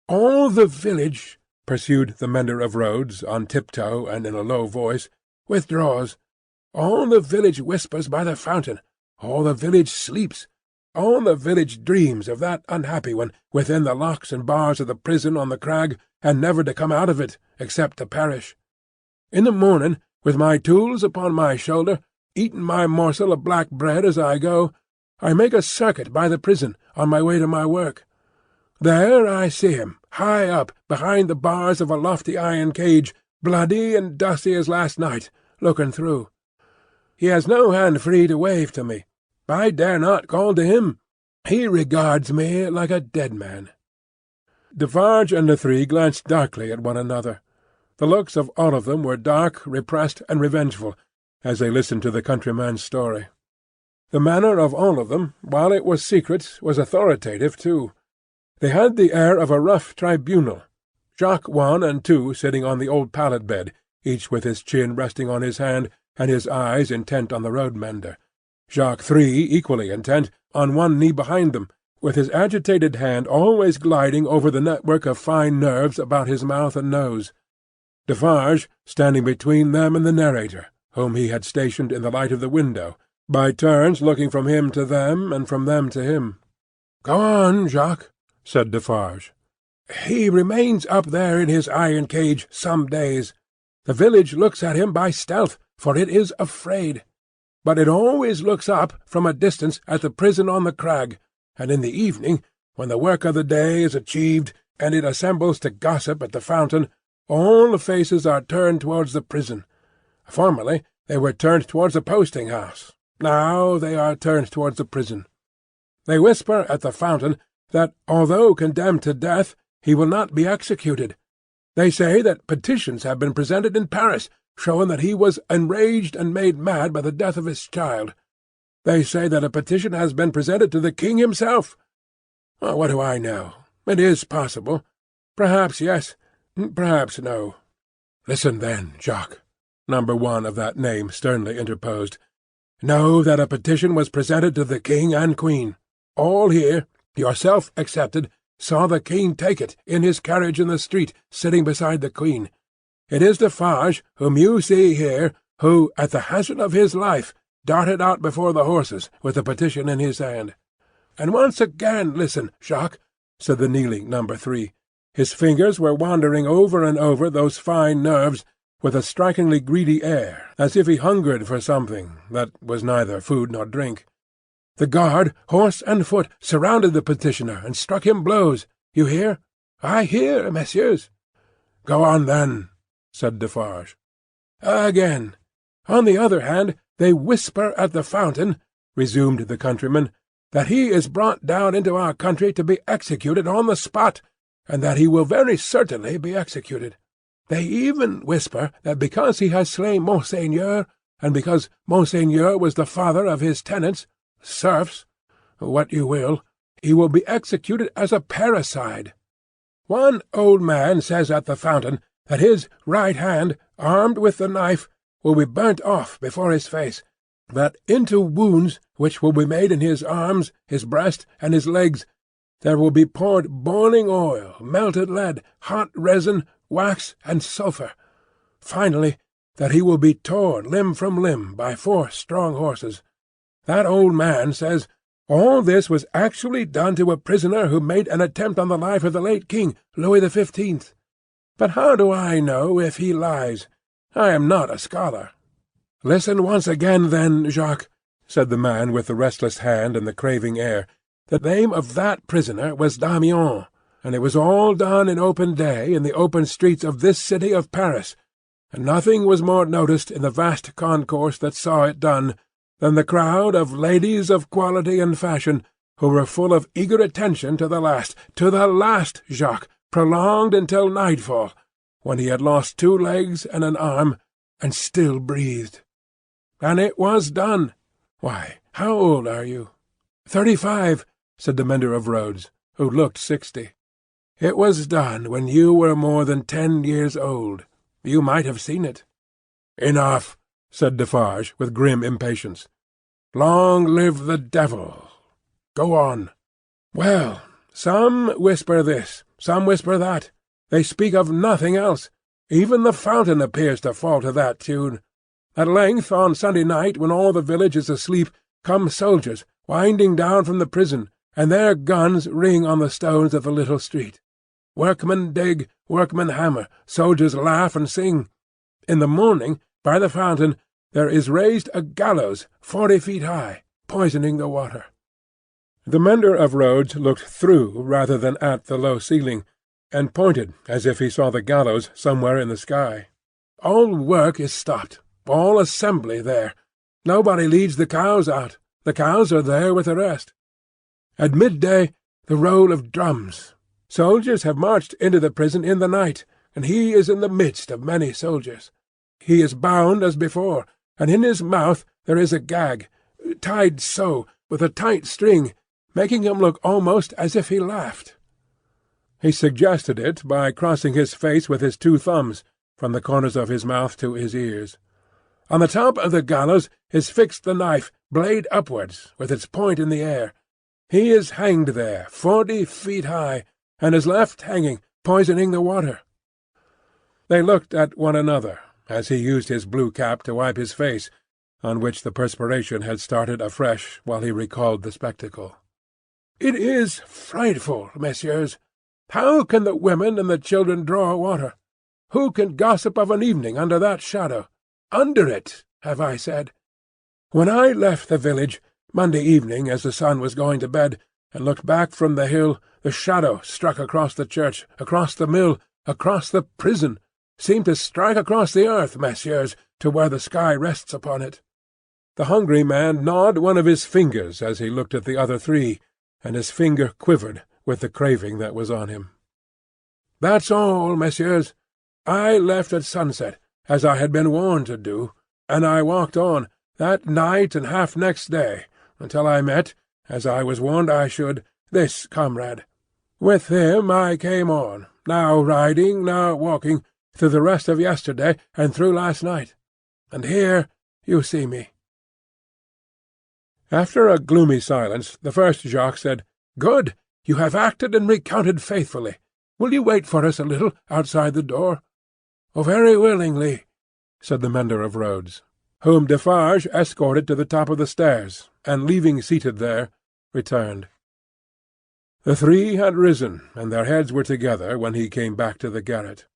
"All the village," pursued the mender of roads, on tiptoe and in a low voice, "withdraws. All the village whispers by the fountain. All the village sleeps. All the village dreams of that unhappy one within the locks and bars of the prison on the crag, and never to come out of it, except to perish. In the morning, with my tools upon my shoulder, eating my morsel of black bread as I go, I make a circuit by the prison on my way to my work. There I see him, high up behind the bars of a lofty iron cage, bloody and dusty as last night, looking through. He has no hand free to wave to me. I dare not call to him. He regards me like a dead man." Defarge and the 3 glanced darkly at one another. The looks of all of them were dark, repressed, and revengeful, as they listened to the countryman's story.
The manner of all of them, while it was secret, was authoritative too. They had the air of a rough tribunal. Jacques 1 and 2 sitting on the old pallet-bed, each with his chin resting on his hand, and his eyes intent on the road-mender. Jacques 3, equally intent, on one knee behind them, with his agitated hand always gliding over the network of fine nerves about his mouth and nose. Defarge standing between them and the narrator, whom he had stationed in the light of the window, by turns looking from him to them, and from them to him. "Go on, Jacques," said Defarge. "He remains up there in his iron cage some days. The village looks at him by stealth, for it is afraid. But it always looks up from a distance at the prison on the crag, and in the evening, when the work of the day is achieved, and it assembles to gossip at the fountain, all the faces are turned towards the prison. Formerly they were turned towards the posting-house. Now they are turned towards the prison. They whisper at the fountain that, although condemned to death, he will not be executed. They say that petitions have been presented in Paris, showing that he was enraged and made mad by the death of his child. They say that a petition has been presented to the king himself. Well, what do I know? It is possible. Perhaps yes, perhaps no." "Listen, then, Jacques," number 1 of that name sternly interposed. "Know that a petition was presented to the king and queen. All here, yourself excepted, saw the king take it, in his carriage in the street, sitting beside the queen. It is Defarge, whom you see here, who, at the hazard of his life, darted out before the horses, with the petition in his hand. And once again listen, Jacques," said the kneeling number 3. His fingers were wandering over and over those fine nerves, with a strikingly greedy air, as if he hungered for something that was neither food nor drink. "The guard, horse and foot, surrounded the petitioner and struck him blows. You hear?" "I hear, messieurs." "Go on, then," said Defarge. "Again. On the other hand, they whisper at the fountain," resumed the countryman, "that he is brought down into our country to be executed on the spot, and that he will very certainly be executed. They even whisper that because he has slain Monseigneur, and because Monseigneur was the father of his tenants, serfs, what you will, he will be executed as a parricide. One old man says at the fountain that his right hand, armed with the knife, will be burnt off before his face, that into wounds which will be made in his arms, his breast, and his legs, there will be poured boiling oil, melted lead, hot resin, wax, and sulphur. Finally, that he will be torn limb from limb by 4 strong horses. That old man says all this was actually done to a prisoner who made an attempt on the life of the late king, Louis XV. But how do I know if he lies? I am not a scholar." "Listen once again, then, Jacques," said the man with the restless hand and the craving air. "The name of that prisoner was Damiens, and it was all done in open day in the open streets of this city of Paris, and nothing was more noticed in the vast concourse that saw it done than the crowd of ladies of quality and fashion, who were full of eager attention to the last, Jacques, prolonged until nightfall, when he had lost 2 legs and an arm, and still breathed. And it was done. Why, how old are you?" "35, said the mender of roads, who looked 60. "It was done when you were more than 10 years old. You might have seen it." "Enough," said Defarge, with grim impatience. "Long live the devil! Go on." "Well, some whisper this, some whisper that. They speak of nothing else. Even the fountain appears to fall to that tune. At length, on Sunday night, when all the village is asleep, come soldiers, winding down from the prison, and their guns ring on the stones of the little street. Workmen dig, workmen hammer, soldiers laugh and sing. In the morning, by the fountain, there is raised a gallows 40 feet high, poisoning the water." The mender of roads looked through rather than at the low ceiling, and pointed as if he saw the gallows somewhere in the sky. "All work is stopped, all assembly there. Nobody leads the cows out. The cows are there with the rest. At midday, the roll of drums. Soldiers have marched into the prison in the night, and he is in the midst of many soldiers. He is bound as before, and in his mouth there is a gag.
tied so, with a tight string, making him look almost as if he laughed." He suggested it by crossing his face with his 2 thumbs, from the corners of his mouth to his ears. "On the top of the gallows is fixed the knife, blade upwards, with its point in the air. He is hanged there, 40 feet high, and is left hanging, poisoning the water." They looked at one another, as he used his blue cap to wipe his face, on which the perspiration had started afresh while he recalled the spectacle. "It is frightful, messieurs. How can the women and the children draw water? Who can gossip of an evening under that shadow? Under it, have I said? When I left the village, Monday evening as the sun was going to bed, and looked back from the hill, the shadow struck across the church, across the mill, across the prison, seemed to strike across the earth, messieurs, to where the sky rests upon it." The hungry man gnawed one of his fingers as he looked at the other 3, and his finger quivered with the craving that was on him. "That's all, messieurs. I left at sunset, as I had been warned to do, and I walked on, that night and half next day, until I met, as I was warned I should, this comrade. With him I came on, now riding, now walking, through the rest of yesterday and through last night. And here you see me." After a gloomy silence, the first Jacques said, "Good. You have acted and recounted faithfully. Will you wait for us a little outside the door?" "Oh, very willingly," said the mender of roads, whom Defarge escorted to the top of the stairs, and leaving seated there, returned. The 3 had risen, and their heads were together when he came back to the garret.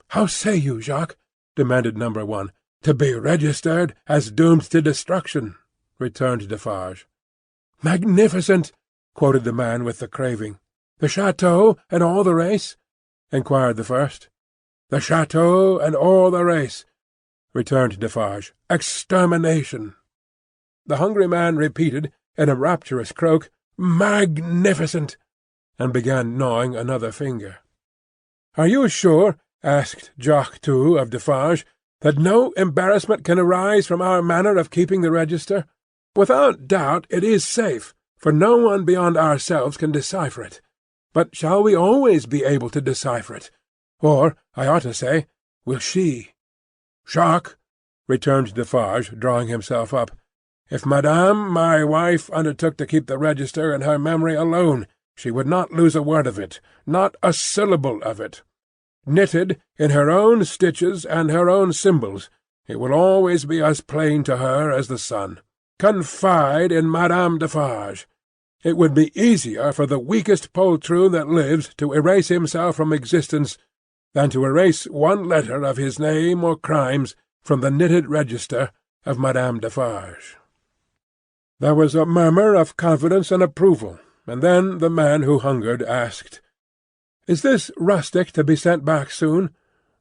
"How say you, Jacques?" demanded number 1. "To be registered as doomed to destruction," returned Defarge. "Magnificent!" quoted the man with the craving. "The chateau and all the race?" inquired the first. "The chateau and all the race," returned Defarge. "Extermination." The hungry man repeated, in a rapturous croak, "Magnificent!" and began gnawing another finger. "Are you sure," asked Jacques too of Defarge, "that no embarrassment can arise from our manner of keeping the register? Without doubt it is safe, for no one beyond ourselves can decipher it. But shall we always be able to decipher it? Or, I ought to say, will she?" "Jacques," returned Defarge, drawing himself up, "if Madame, my wife, undertook to keep the register in her memory alone, she would not lose a word of it, not a syllable of it. Knitted in her own stitches and her own symbols, it will always be as plain to her as the sun. Confide in Madame Defarge. It would be easier for the weakest poltroon that lives to erase himself from existence than to erase one letter of his name or crimes from the knitted register of Madame Defarge." There was a murmur of confidence and approval, and then the man who hungered asked, "Is this rustic to be sent back soon?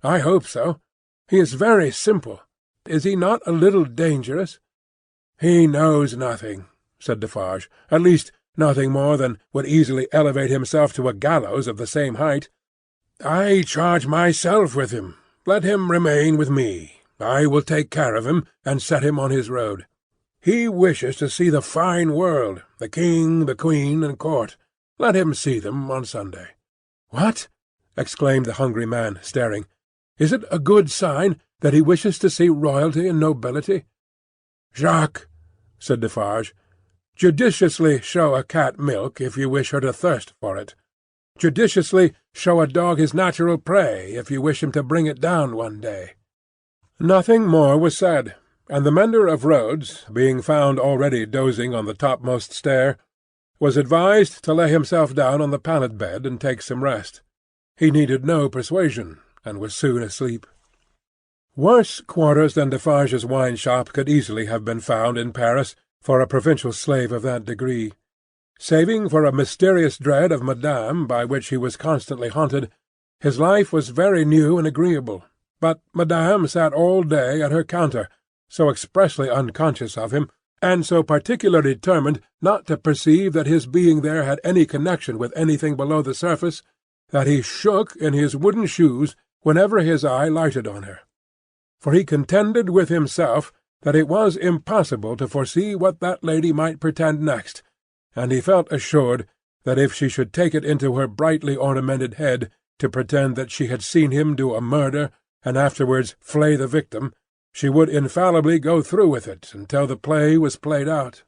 I hope so. He is very simple. Is he not a little dangerous?" "He knows nothing," said Defarge. "At least, nothing more than would easily elevate himself to a gallows of the same height. I charge myself with him. Let him remain with me. I will take care of him, and set him on his road. He wishes to see the fine world, the king, the queen, and court. Let him see them on Sunday." "What?" exclaimed the hungry man, staring. "Is it a good sign that he wishes to see royalty and nobility?" "Jacques," said Defarge, "judiciously show a cat milk if you wish her to thirst for it. Judiciously show a dog his natural prey if you wish him to bring it down one day." Nothing more was said, and the mender of roads, being found already dozing on the topmost stair, was advised to lay himself down on the pallet bed and take some rest. He needed no persuasion, and was soon asleep. Worse quarters than Defarge's wine-shop could easily have been found in Paris for a provincial slave of that degree. Saving for a mysterious dread of Madame by which he was constantly haunted, his life was very new and agreeable. But Madame sat all day at her counter, so expressly unconscious of him, and so particularly determined not to perceive that his being there had any connection with anything below the surface, that he shook in his wooden shoes whenever his eye lighted on her. For he contended with himself
that it was impossible to foresee what that lady might pretend next, and he felt assured that if she should take it into her brightly ornamented head to pretend that she had seen him do a murder and afterwards flay the victim, she would infallibly go through with it until the play was played out.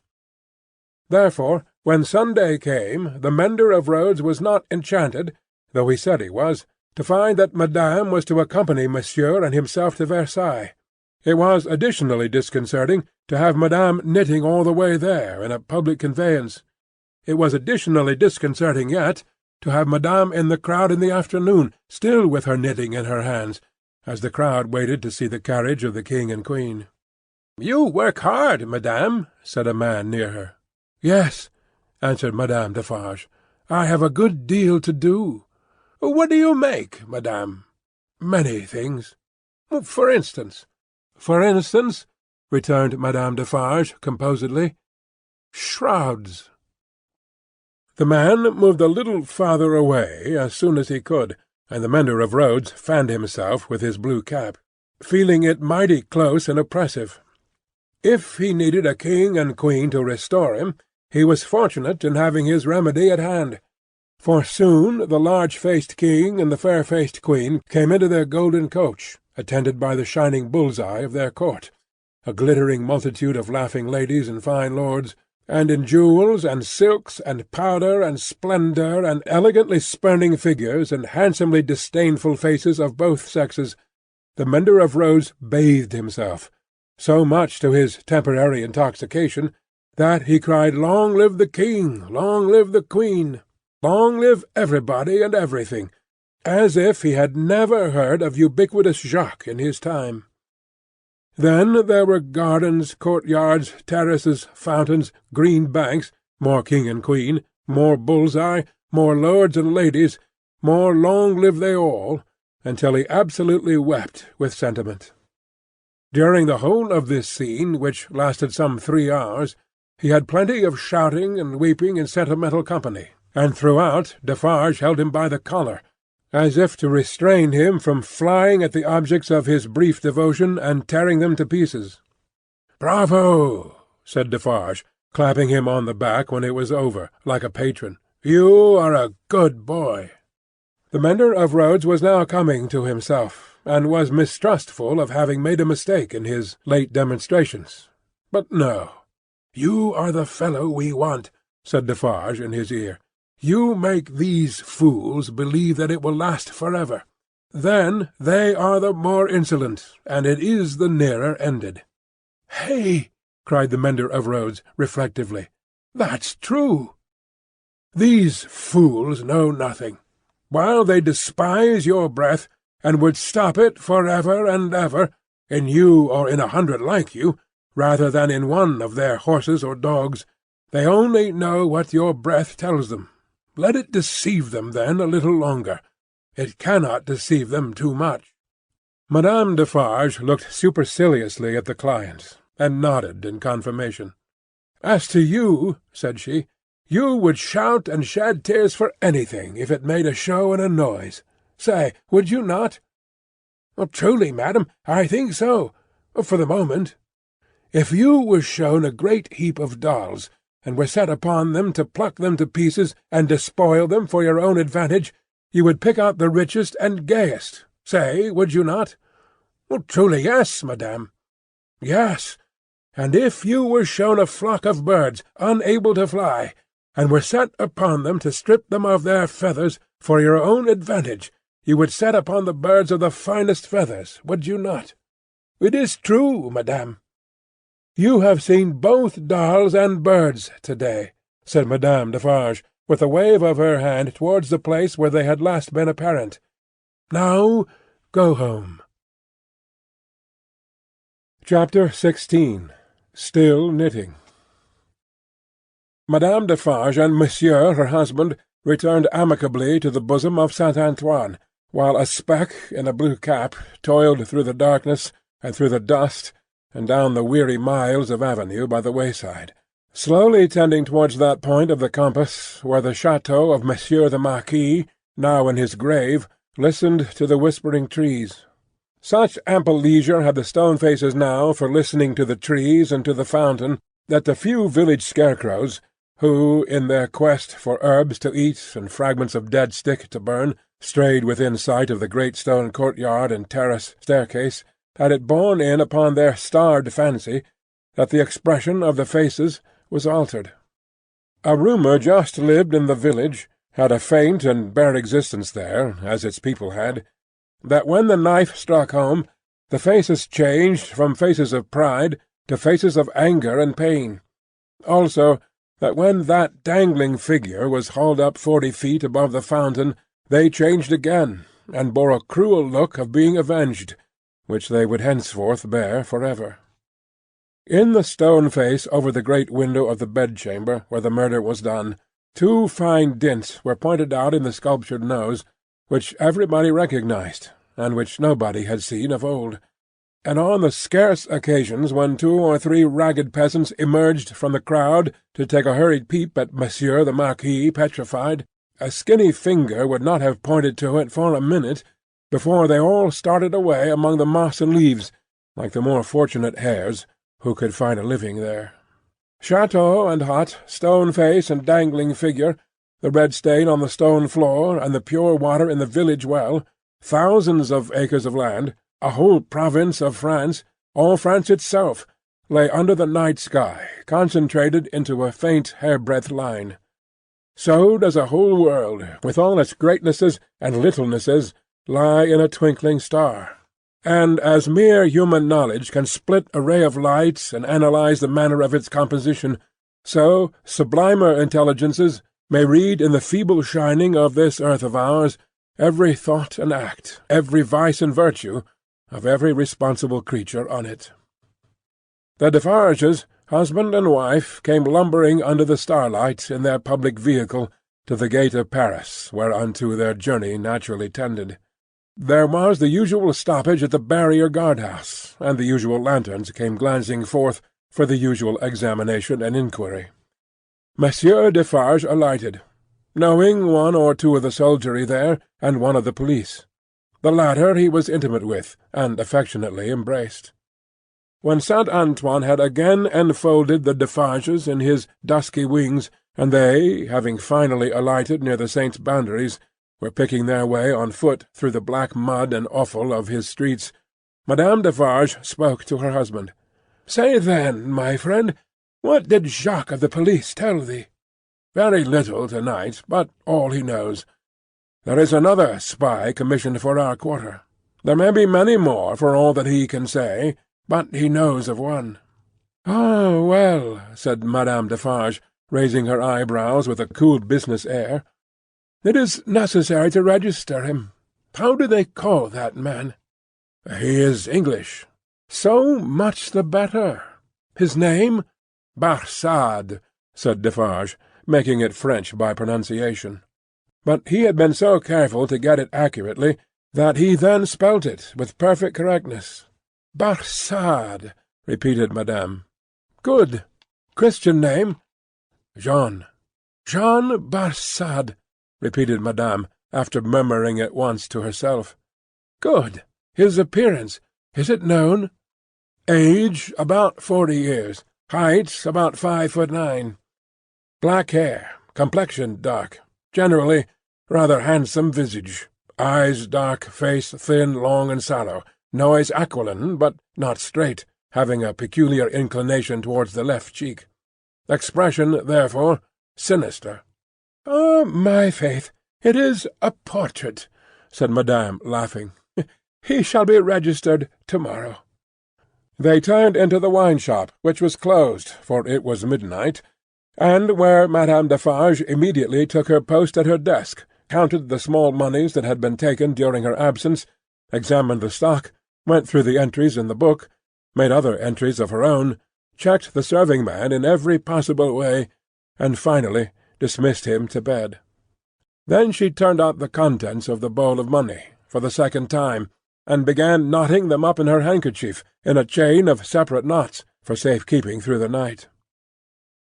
Therefore, when Sunday came, the mender of roads was not enchanted, though he said he was, to find that Madame was to accompany Monsieur and himself to Versailles. It was additionally disconcerting to have Madame knitting all the way there in a public conveyance. It was additionally disconcerting yet to have Madame in the crowd in the afternoon, still with her knitting in her hands, as the crowd waited to see the carriage of the King and Queen. "You work hard, Madame," said a man near her. "Yes," answered Madame Defarge. "I have a good deal to do." "What do you make, Madame?" "Many things." "For instance?" "For instance," returned Madame Defarge composedly, "shrouds." The man moved a little farther away as soon as he could, and the mender of roads fanned himself with his blue cap, feeling it mighty close and oppressive. If he needed a king and queen to restore him, he was fortunate in having his remedy at hand, for soon the large-faced king and the fair-faced queen came into their golden coach, attended by the shining bull's-eye of their court, a glittering multitude of laughing ladies and fine lords, and in jewels and silks and powder and splendour and elegantly spurning figures and handsomely disdainful faces of both sexes, the mender of roads bathed himself, so much to his temporary intoxication, that he cried, "Long live the king! Long live the queen! Long live everybody and everything!" as if he had never heard of ubiquitous Jacques in his time. Then there were gardens, courtyards, terraces, fountains, green banks, more king and queen, more bull's-eye, more lords and ladies, more long live they all, until he absolutely wept with sentiment. During the whole of this scene, which lasted some 3 hours, he had plenty of shouting and weeping and sentimental company, and throughout Defarge held him by the collar, as if to restrain him from flying at the objects of his brief devotion and tearing them to pieces. "Bravo!" said Defarge, clapping him on the back when it was over, like a patron. "You are a good boy." The mender of roads was now coming to himself, and was mistrustful of having made a mistake in his late demonstrations. But no. "You are the fellow we want," said Defarge in his ear. "You make these fools believe that it will last forever. Then they are the more insolent, and it is the nearer ended." "Hey!" cried the mender of roads, reflectively. "That's true." "These fools know nothing. While they despise your breath, and would stop it for ever and ever, in you or in 100 like you, rather than in one of their horses or dogs, they only know what your breath tells them. Let it deceive them, then, a little longer. It cannot deceive them too much." Madame Defarge looked superciliously at the client, and nodded in confirmation. "As to you," said she, "you would shout and shed tears for anything if it made a show and a noise. Say, would you not?" "Truly, madam, I think so, for the moment. If you were shown a great heap of dolls, and were set upon them to pluck them to pieces and despoil them for your own advantage, you would pick out the richest and gayest. Say, would you not?" "Truly, yes, madame." "Yes, and if you were shown a flock of birds, unable to fly, and were set upon them to strip them of their feathers for your own advantage, you would set upon the birds of the finest feathers, would you not?" "It is true, madame." "You have seen both dolls and birds to-day," said Madame Defarge, with a wave of her hand towards the place where they had last been apparent. "Now go home." Chapter 16. Still knitting. Madame Defarge and Monsieur, her husband, returned amicably to the bosom of Saint Antoine, while a speck in a blue cap toiled through the darkness and through the dust and down the weary miles of avenue by the wayside, slowly tending towards that point of the compass where the chateau of Monsieur the Marquis, now in his grave, listened to the whispering trees. Such ample leisure had the stone-faces now for listening to the trees and to the fountain, that the few village scarecrows, who, in their quest for herbs to eat and fragments of dead stick to burn, strayed within sight of the great stone courtyard and terrace staircase, had it borne in upon their starved fancy that the expression of the faces was altered. A rumour just lived in the village, had a faint and bare existence there, as its people had, that when the knife struck home, the faces changed from faces of pride to faces of anger and pain. Also, that when that dangling figure was hauled up 40 feet above the fountain, they changed again, and bore a cruel look of being avenged, which they would henceforth bear for ever. In the stone face over the great window of the bedchamber where the murder was done, 2 fine dints were pointed out in the sculptured nose, which everybody recognized, and which nobody had seen of old. And on the scarce occasions when 2 or 3 ragged peasants emerged from the crowd to take a hurried peep at Monsieur the Marquis petrified, a skinny finger would not have pointed to it for a minute before they all started away among the moss and leaves, like the more fortunate hares who could find a living there. Chateau and hut, stone face and dangling figure, the red stain on the stone floor and the pure water in the village well, thousands of acres of land, a whole province of France, all France itself, lay under the night sky, concentrated into a faint hair-breadth line. So does a whole world, with all its greatnesses and littlenesses, lie in a twinkling star. And as mere human knowledge can split a ray of light and analyze the manner of its composition, so sublimer intelligences may read in the feeble shining of this earth of ours every thought and act, every vice and virtue, of every responsible creature on it. The Defarges, husband and wife, came lumbering under the starlight in their public vehicle to the gate of Paris, whereunto their journey naturally tended. There was the usual stoppage at the barrier guard-house, and the usual lanterns came glancing forth for the usual examination and inquiry. Monsieur Defarge alighted, knowing 1 or 2 of the soldiery there, and 1 of the police. The latter he was intimate with, and affectionately embraced. When Saint Antoine had again enfolded the Defarges in his dusky wings, and they, having finally alighted near the saint's boundaries, were picking their way on foot through the black mud and offal of his streets, Madame Defarge spoke to her husband. "Say then, my friend, what did Jacques of the police tell thee?" "Very little to-night, but all he knows. There is another spy commissioned for our quarter. There may be many more for all that he can say, but he knows of one." "Ah, well," said Madame Defarge, raising her eyebrows with a cool business air, "it is necessary to register him. How do they call that man?" "He is English." "So much the better. His name?" "Barsad," said Defarge, making it French by pronunciation. But he had been so careful to get it accurately that he then spelt it with perfect correctness. "Barsad," repeated Madame. "Good. Christian name?" "Jean." "Jean Barsad," repeated Madame, after murmuring it once to herself. "Good. His appearance, is it known?" "Age, about 40 years. Height, about 5'9". Black hair, complexion dark. Generally, rather handsome visage. Eyes dark, face thin, long, and sallow. Nose aquiline, but not straight, having a peculiar inclination towards the left cheek. Expression, therefore, sinister." "Ah, my faith, it is a portrait," said Madame, laughing. "He shall be registered to-morrow." They turned into the wine-shop, which was closed, for it was midnight, and where Madame Defarge immediately took her post at her desk, counted the small moneys that had been taken during her absence, examined the stock, went through the entries in the book, made other entries of her own, checked the serving-man in every possible way, and finally dismissed him to bed. Then she turned out the contents of the bowl of money, for the second time, and began knotting them up in her handkerchief, in a chain of separate knots, for safe keeping through the night.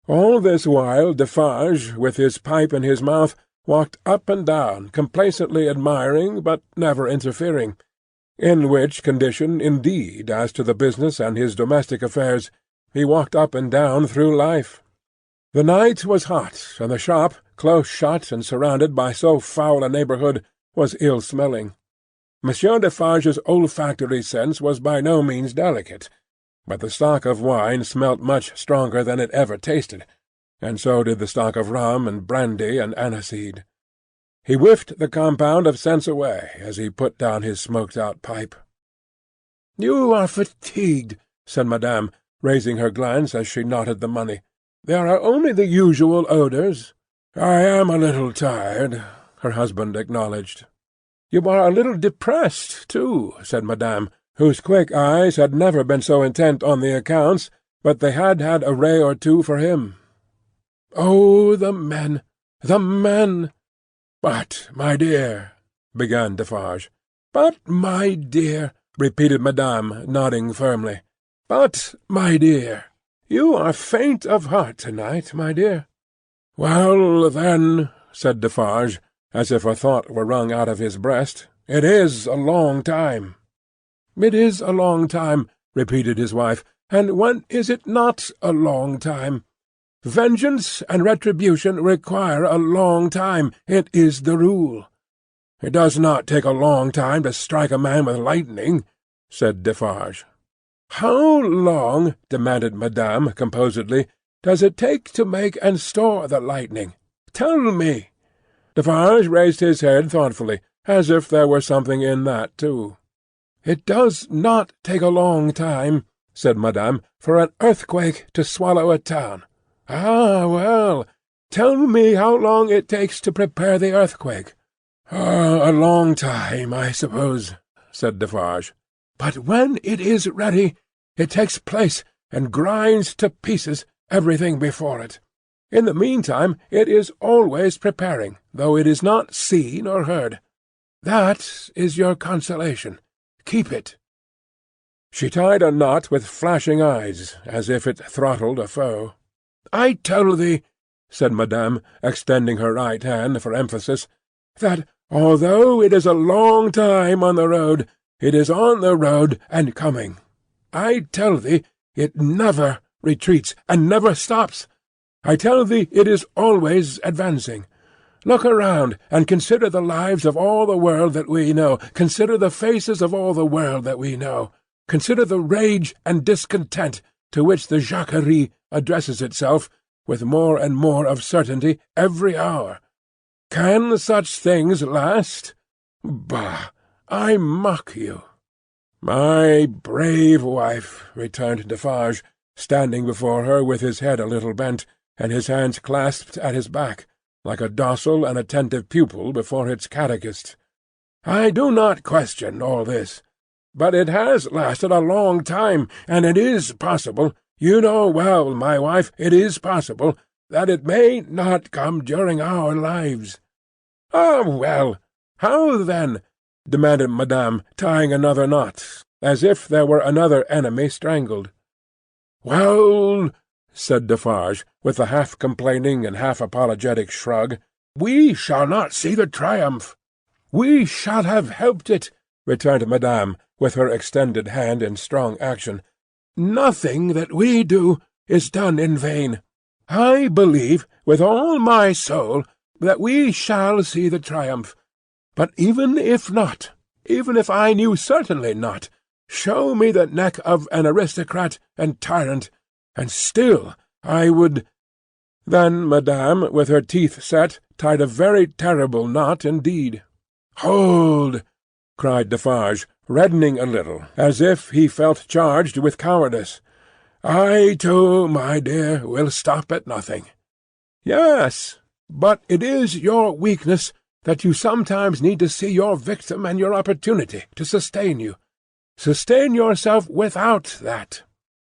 All this while Defarge, with his pipe in his mouth, walked up and down, complacently admiring, but never interfering, in which condition, indeed, as to the business and his domestic affairs, he walked up and down through life. The night was hot, and the shop, close shut and surrounded by so foul a neighbourhood, was ill-smelling. Monsieur Defarge's olfactory sense was by no means delicate, but the stock of wine smelt much stronger than it ever tasted, and so did the stock of rum and brandy and aniseed. He whiffed the compound of scents away as he put down his smoked-out pipe. "You are fatigued," said Madame, raising her glance as she knotted the money. "There are only the usual odours." "I am a little tired," her husband acknowledged. "You are a little depressed, too," said Madame, whose quick eyes had never been so intent on the accounts, but they had had a ray or two for him. "Oh, the men! The men!" "But, my dear—" began Defarge. "But, my dear," repeated Madame, nodding firmly. "But, my dear, you are faint of heart to-night, my dear." "Well, then," said Defarge, as if a thought were wrung out of his breast, "it is a long time." "It is a long time," repeated his wife, "and when is it not a long time? Vengeance and retribution require a long time. It is the rule." "It does not take a long time to strike a man with lightning," said Defarge. "How long," demanded Madame composedly, "does it take to make and store the lightning? Tell me." Defarge raised his head thoughtfully, as if there were something in that too. "It does not take a long time," said Madame, "for an earthquake to swallow a town. Ah, well, tell me how long it takes to prepare the earthquake." "A long time, I suppose," said Defarge. "But when it is ready, it takes place and grinds to pieces everything before it. In the meantime it is always preparing, though it is not seen or heard. That is your consolation. Keep it." She tied a knot with flashing eyes, as if it throttled a foe. "I tell thee," said Madame, extending her right hand for emphasis, "that, although it is a long time on the road, it is on the road and coming. I tell thee, it never retreats, and never stops. I tell thee it is always advancing. Look around, and consider the lives of all the world that we know. Consider the faces of all the world that we know. Consider the rage and discontent to which the Jacquerie addresses itself, with more and more of certainty, every hour. Can such things last? Bah! I mock you." "My brave wife," returned Defarge, standing before her with his head a little bent, and his hands clasped at his back, like a docile and attentive pupil before its catechist. "I do not question all this. But it has lasted a long time, and it is possible, you know well, my wife, it is possible, that it may not come during our lives." "Ah, well, how then?" demanded Madame, tying another knot, as if there were another enemy strangled. "Well," said Defarge, with a half-complaining and half-apologetic shrug, "we shall not see the triumph." "We shall have helped it," returned Madame, with her extended hand in strong action. "Nothing that we do is done in vain. I believe, with all my soul, that we shall see the triumph. But even if not, even if I knew certainly not, show me the neck of an aristocrat and tyrant, and still I would—" Then Madame, with her teeth set, tied a very terrible knot indeed. "Hold!" cried Defarge, reddening a little, as if he felt charged with cowardice. "I, too, my dear, will stop at nothing." "Yes, but it is your weakness that you sometimes need to see your victim and your opportunity to sustain you. Sustain yourself without that.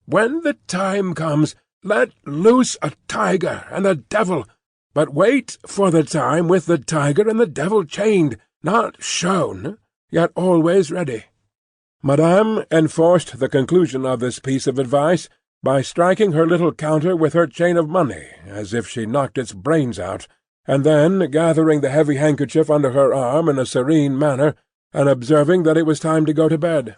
When the time comes, let loose a tiger and a devil, but wait for the time with the tiger and the devil chained, not shown, yet always ready." Madame enforced the conclusion of this piece of advice by striking her little counter with her chain of money, as if she knocked its brains out, and then, gathering the heavy handkerchief under her arm in a serene manner, and observing that it was time to go to bed.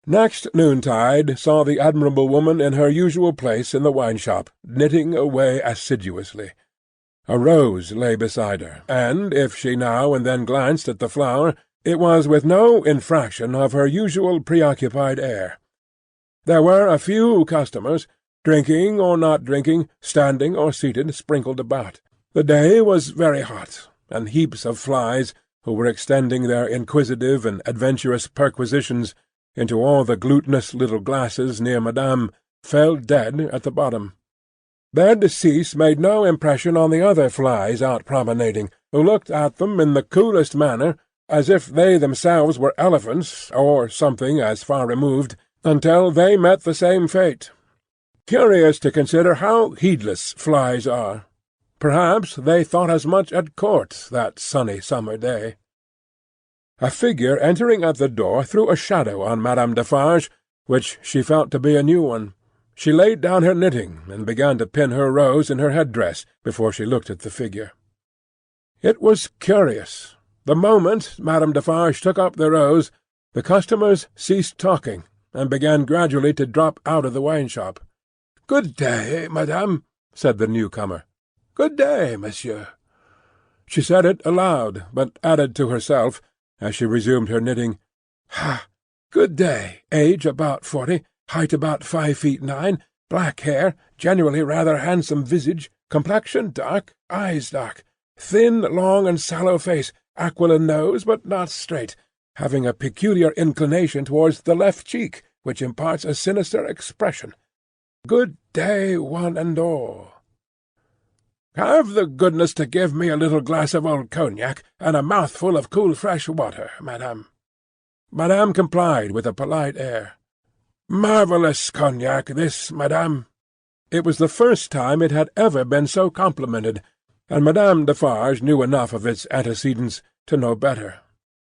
Next noontide saw the admirable woman in her usual place in the wine-shop, knitting away assiduously. A rose lay beside her, and if she now and then glanced at the flower, it was with no infraction of her usual preoccupied air. There were a few customers, drinking or not drinking, standing or seated, sprinkled about. The day was very hot, and heaps of flies, who were extending their inquisitive and adventurous perquisitions into all the glutinous little glasses near Madame, fell dead at the bottom. Their decease made no impression on the other flies out promenading, who looked at them in the coolest manner, as if they themselves were elephants, or something as far removed, until they met the same fate. Curious to consider how heedless flies are. Perhaps they thought as much at court that sunny summer day. A figure entering at the door threw a shadow on Madame Defarge, which she felt to be a new one. She laid down her knitting, and began to pin her rose in her head-dress before she looked at the figure. It was curious. The moment Madame Defarge took up the rose, the customers ceased talking, and began gradually to drop out of the wine-shop. "Good day, madame," said the newcomer. "Good day, monsieur." She said it aloud, but added to herself, as she resumed her knitting, "Ha! Good day. Age about 40, height about 5 feet 9, black hair, generally rather handsome visage, complexion dark, eyes dark, thin, long, and sallow face, aquiline nose, but not straight, having a peculiar inclination towards the left cheek, which imparts a sinister expression. Good day, one and all." "Have the goodness to give me a little glass of old cognac, and a mouthful of cool fresh water, madame." Madame complied with a polite air. "Marvellous cognac, this, madame." It was the first time it had ever been so complimented, and Madame Defarge knew enough of its antecedents to know better.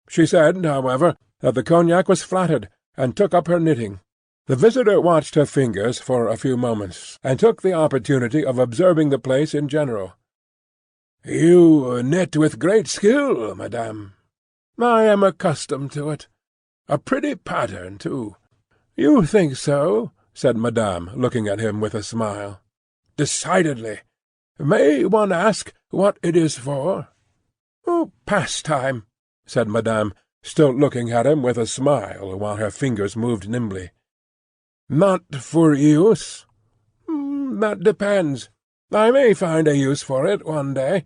She said, however, that the cognac was flattered, and took up her knitting. The visitor watched her fingers for a few moments, and took the opportunity of observing the place in general. "You knit with great skill, madame." "I am accustomed to it. A pretty pattern, too." "You think so?" said madame, looking at him with a smile. "Decidedly. May one ask what it is for?" "Oh, pastime," said madame, still looking at him with a smile, while her fingers moved nimbly. "Not for use?" "That depends. I may find a use for it one day.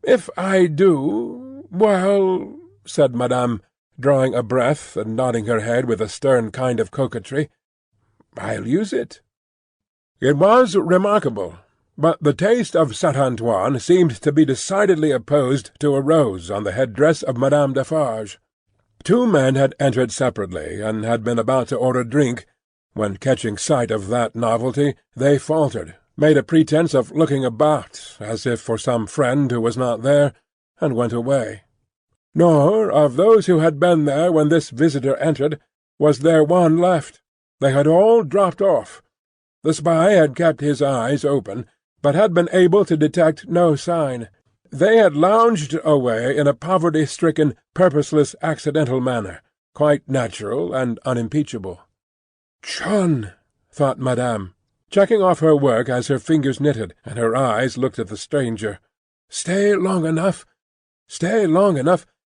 If I do, well," said madame, drawing a breath and nodding her head with a stern kind of coquetry, "I'll use it." It was remarkable, but the taste of Saint Antoine seemed to be decidedly opposed to a rose on the head-dress of Madame Defarge. Two men had entered separately, and had been about to order drink, when, catching sight of that novelty, they faltered, made a pretence of looking about, as if for some friend who was not there, and went away. Nor, of those who had been there when this visitor entered, was there one left. They had all dropped off. The spy had kept his eyes open, but had been able to detect no sign. They had lounged away in a poverty-stricken, purposeless, accidental manner, quite natural and unimpeachable. "Chun!" thought madame, checking off her work as her fingers knitted, and her eyes looked at the stranger. Stay long enough,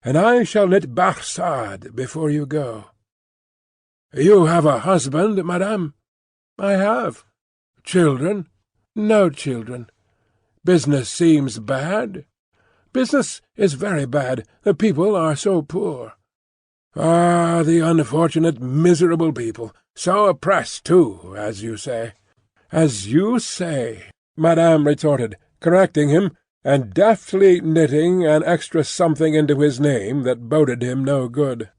and I shall knit Barsad before you go." "You have a husband, madame?" "I have." "Children?" "No children." "Business seems bad?" "Business is very bad. The people are so poor." "Ah, the unfortunate, miserable people! So oppressed, too, as you say." "As you say," madame retorted, correcting him, and deftly knitting an extra something into his name that boded him no good.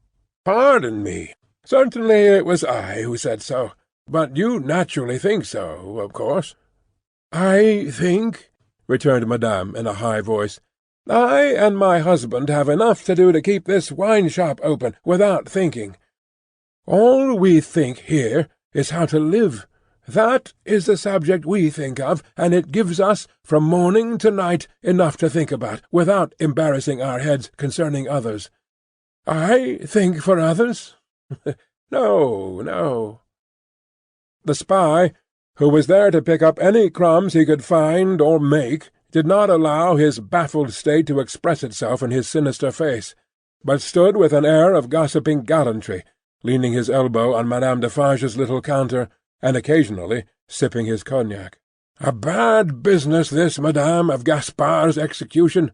"Pardon me. Certainly it was I who said so. But you naturally think so, of course." "I think," returned madame in a high voice, "I and my husband have enough to do to keep this wine-shop open, without thinking. All we think here is how to live. That is the subject we think of, and it gives us, from morning to night, enough to think about, without embarrassing our heads concerning others.
"I think for others? No, no." The spy, who was there to pick up any crumbs he could find or make, did not allow his baffled state to express itself in his sinister face, but stood with an air of gossiping gallantry, leaning his elbow on Madame Defarge's little counter, and occasionally sipping his cognac. "A bad business this, madame, of Gaspard's execution.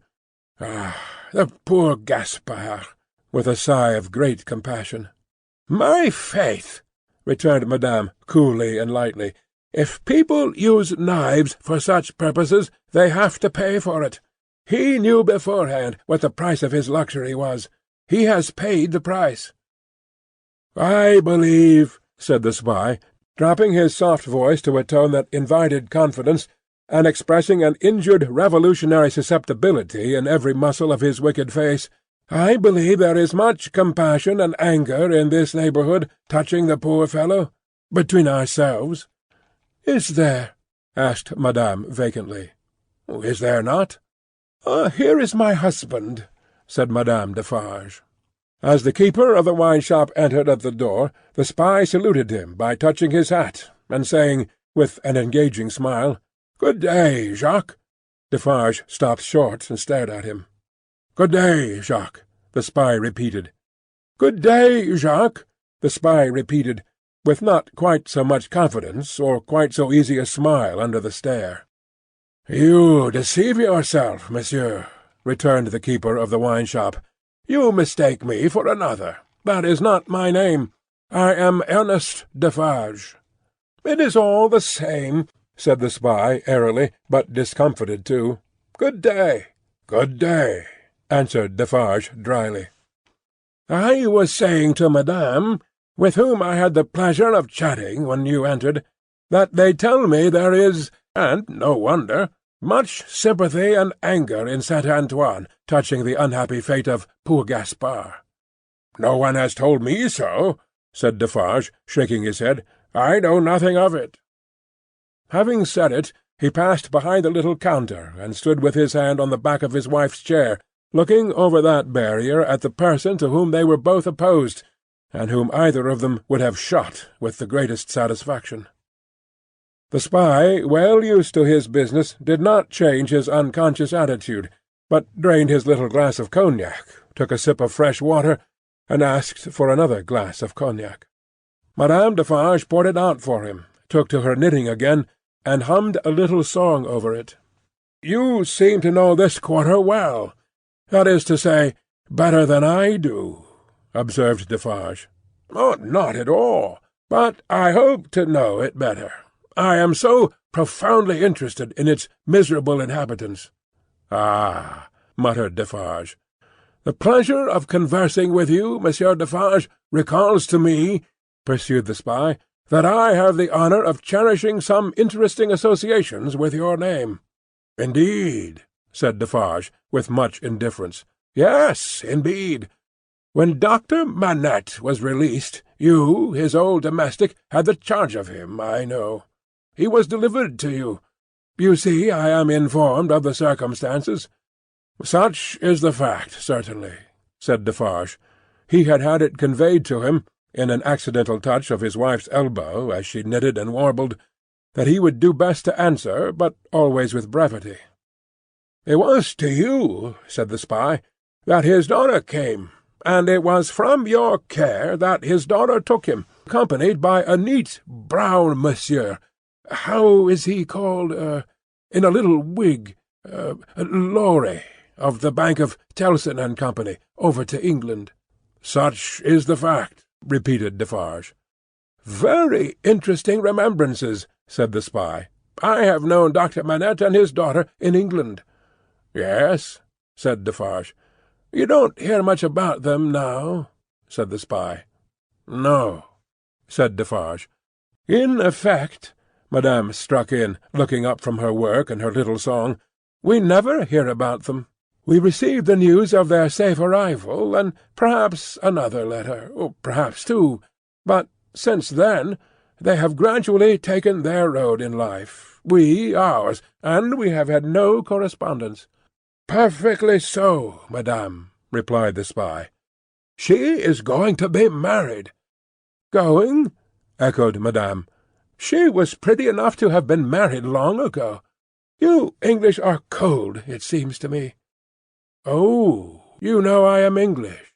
Ah, the poor Gaspard!" with a sigh of great compassion. "My faith!" returned Madame, coolly and lightly, "if people use knives for such purposes, they have to pay for it. He knew beforehand what the price of his luxury was. He has paid the price." "I believe," said the spy, dropping his soft voice to a tone that invited confidence, and expressing an injured revolutionary susceptibility in every muscle of his wicked face, "I believe there is much compassion and anger in this neighbourhood touching the poor fellow. Between ourselves." "Is there?" asked Madame vacantly. "Is there not?" "Here is my husband," said Madame Defarge. As the keeper of the wine-shop entered at the door, the spy saluted him by touching his hat, and saying, with an engaging smile, "Good day, Jacques." Defarge stopped short and stared at him. "Good day, Jacques," the spy repeated. "Good day, Jacques," the spy repeated, with not quite so much confidence or quite so easy a smile under the stare. "You deceive yourself, monsieur," returned the keeper of the wine-shop. "You mistake me for another. That is not my name. I am Ernest Defarge." "It is all the same," said the spy airily, but discomfited too. "Good day." "Good day," answered Defarge dryly. "I was saying to madame, with whom I had the pleasure of chatting when you entered, that they tell me there is, and no wonder, much sympathy and anger in Saint-Antoine touching the unhappy fate of poor Gaspard." "No one has told me so," said Defarge, shaking his head. "I know nothing of it." Having said it, he passed behind the little counter, and stood with his hand on the back of his wife's chair, looking over that barrier at the person to whom they were both opposed, and whom either of them would have shot with the greatest satisfaction. The spy, well used to his business, did not change his unconscious attitude, but drained his little glass of cognac, took a sip of fresh water, and asked for another glass of cognac. Madame Defarge poured it out for him, took to her knitting again, and hummed a little song over it. "You seem to know this quarter well. That is to say, better than I do," observed Defarge. "Oh, not at all. But I hope to know it better. I am so profoundly interested in its miserable inhabitants." "Ah," muttered Defarge. "The pleasure of conversing with you, Monsieur Defarge, recalls to me," pursued the spy, "that I have the honour of cherishing some interesting associations with your name." "Indeed," said Defarge, with much indifference. "Yes, indeed. When Dr. Manette was released, you, his old domestic, had the charge of him, I know. He was delivered to you. You see, I am informed of the circumstances." "Such is the fact, certainly," said Defarge. He had had it conveyed to him, in an accidental touch of his wife's elbow as she knitted and warbled, that he would do best to answer, but always with brevity. "It was to you," said the spy, "that his daughter came, and it was from your care that his daughter took him, accompanied by a neat brown monsieur. How is he called? In a little wig. Lorry, of the Bank of Tellson and Company, over to England." "Such is the fact," repeated Defarge. "Very interesting remembrances," said the spy. "I have known Dr. Manette and his daughter in England." "Yes," said Defarge. "You don't hear much about them now?" said the spy. "No," said Defarge. "In effect," Madame struck in, looking up from her work and her little song, "we never hear about them. We received the news of their safe arrival, and perhaps another letter, or perhaps two, but since then they have gradually taken their road in life, we ours, and we have had no correspondence." "Perfectly so, madame," replied the spy. She is going to be married." "Going?" echoed Madame. "She was pretty enough to have been married long ago. You English are cold, it seems to me." "Oh, you know I am English."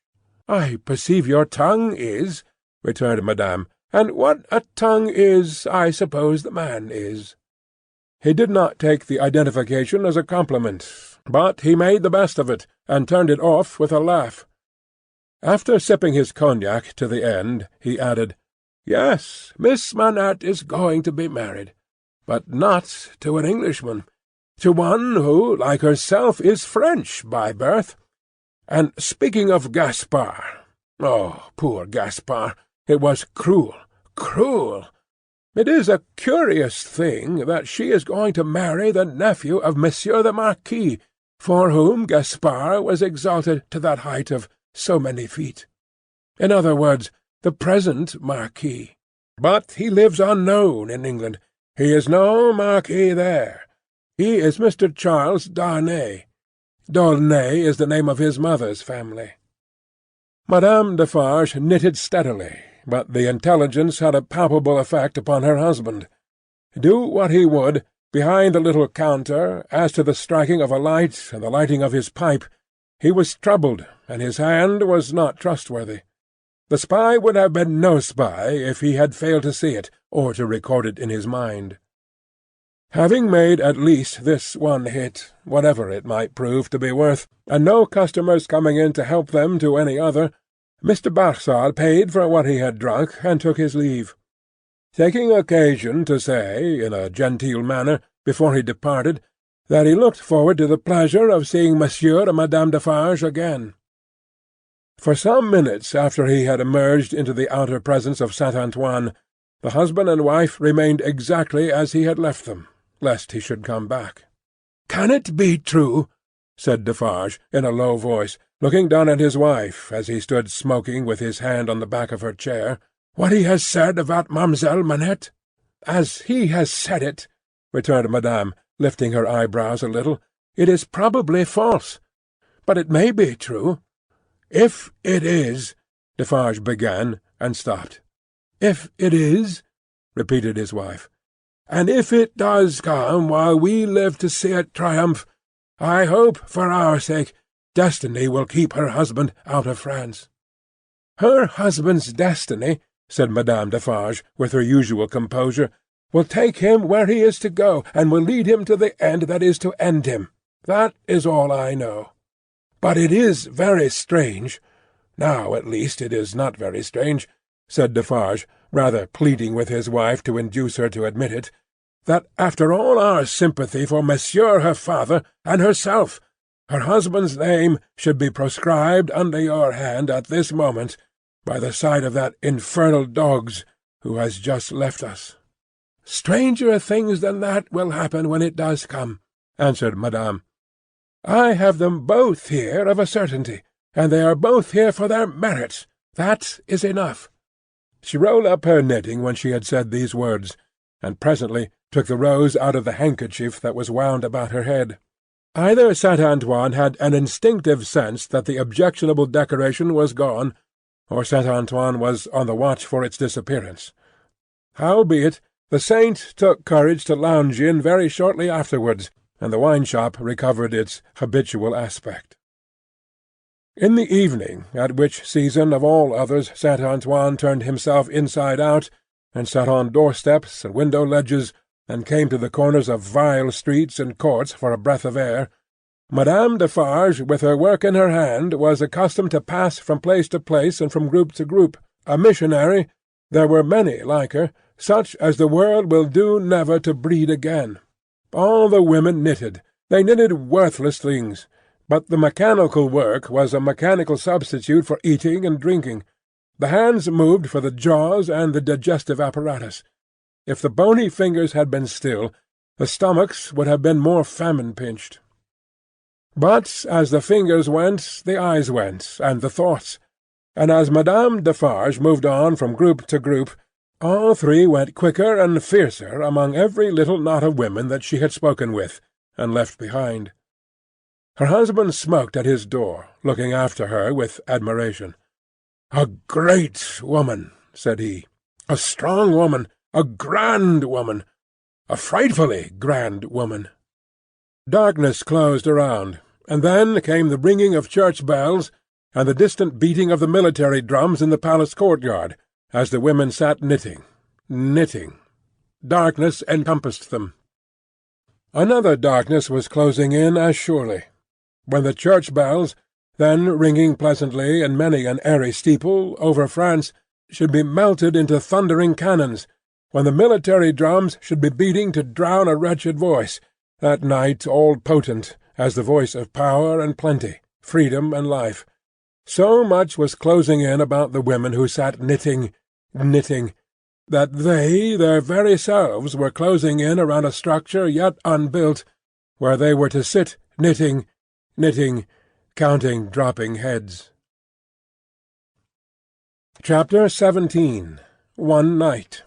"I perceive your tongue is," returned Madame, "and what a tongue is, I suppose the man is." He did not take the identification as a compliment, but he made the best of it, and turned it off with a laugh. After sipping his cognac to the end, he added, "Yes, Miss Manette is going to be married, but not to an Englishman, to one who, like herself, is French by birth. And speaking of Gaspard, oh, poor Gaspard, it was cruel, cruel. It is a curious thing that she is going to marry the nephew of Monsieur the Marquis, for whom Gaspard was exalted to that height of so many feet. In other words, the present Marquis. But he lives unknown in England. He is no Marquis there. He is Mr. Charles Darnay. D'Aulnay is the name of his mother's family." Madame Defarge knitted steadily, but the intelligence had a palpable effect upon her husband. Do what he would, behind the little counter, as to the striking of a light and the lighting of his pipe, he was troubled, and his hand was not trustworthy. The spy would have been no spy if he had failed to see it, or to record it in his mind. Having made at least this one hit, whatever it might prove to be worth, and no customers coming in to help them to any other, Mr. Barsad paid for what he had drunk, and took his leave. Taking occasion to say, in a genteel manner, before he departed, that he looked forward to the pleasure of seeing Monsieur and Madame Defarge again. For some minutes after he had emerged into the outer presence of Saint-Antoine, the husband and wife remained exactly as he had left them, lest he should come back. "Can it be true?" said Defarge, in a low voice, looking down at his wife as he stood smoking with his hand on the back of her chair, "what he has said about Mademoiselle Manette?" "As he has said it," returned Madame, lifting her eyebrows a little, "it is probably false. But it may be true." "If it is—" Defarge began, and stopped. "If it is?" repeated his wife. "And if it does come while we live to see it triumph, I hope, for our sake, destiny will keep her husband out of France." "Her husband's destiny," said Madame Defarge, with her usual composure, "will take him where he is to go, and will lead him to the end that is to end him. That is all I know. But it is very strange— now, at least, it is not very strange," said Defarge, rather pleading with his wife to induce her to admit it, "that after all our sympathy for Monsieur her father, and herself, her husband's name should be proscribed under your hand at this moment, by the side of that infernal dog's who has just left us." "Stranger things than that will happen when it does come," answered Madame. "I have them both here of a certainty, and they are both here for their merits. That is enough." She rolled up her knitting when she had said these words, and presently took the rose out of the handkerchief that was wound about her head. Either Saint-Antoine had an instinctive sense that the objectionable decoration was gone, or Saint-Antoine was on the watch for its disappearance. Howbeit, the saint took courage to lounge in very shortly afterwards, and the wine-shop recovered its habitual aspect. In the evening, at which season of all others Saint-Antoine turned himself inside out, and sat on doorsteps and window-ledges, and came to the corners of vile streets and courts for a breath of air, Madame Defarge, with her work in her hand, was accustomed to pass from place to place and from group to group. A missionary, there were many like her, such as the world will do never to breed again. All the women knitted. They knitted worthless things, but the mechanical work was a mechanical substitute for eating and drinking. The hands moved for the jaws and the digestive apparatus. If the bony fingers had been still, the stomachs would have been more famine-pinched. But as the fingers went, the eyes went, and the thoughts, and as Madame Defarge moved on from group to group, all three went quicker and fiercer among every little knot of women that she had spoken with, and left behind. Her husband smoked at his door, looking after her with admiration.
"A great woman," said he. "A strong woman, a grand woman, a frightfully grand woman." Darkness closed around, and then came the ringing of church bells and the distant beating of the military drums in the palace courtyard, as the women sat knitting, knitting. Darkness encompassed them. Another darkness was closing in as surely. When the church bells, then ringing pleasantly in many an airy steeple over France, should be melted into thundering cannons, when the military drums should be beating to drown a wretched voice, that night all potent as the voice of power and plenty, freedom and life, so much was closing in about the women who sat knitting, knitting, that they, their very selves, were closing in around a structure yet unbuilt, where they were to sit knitting, knitting, counting dropping heads. Chapter 17. One Night.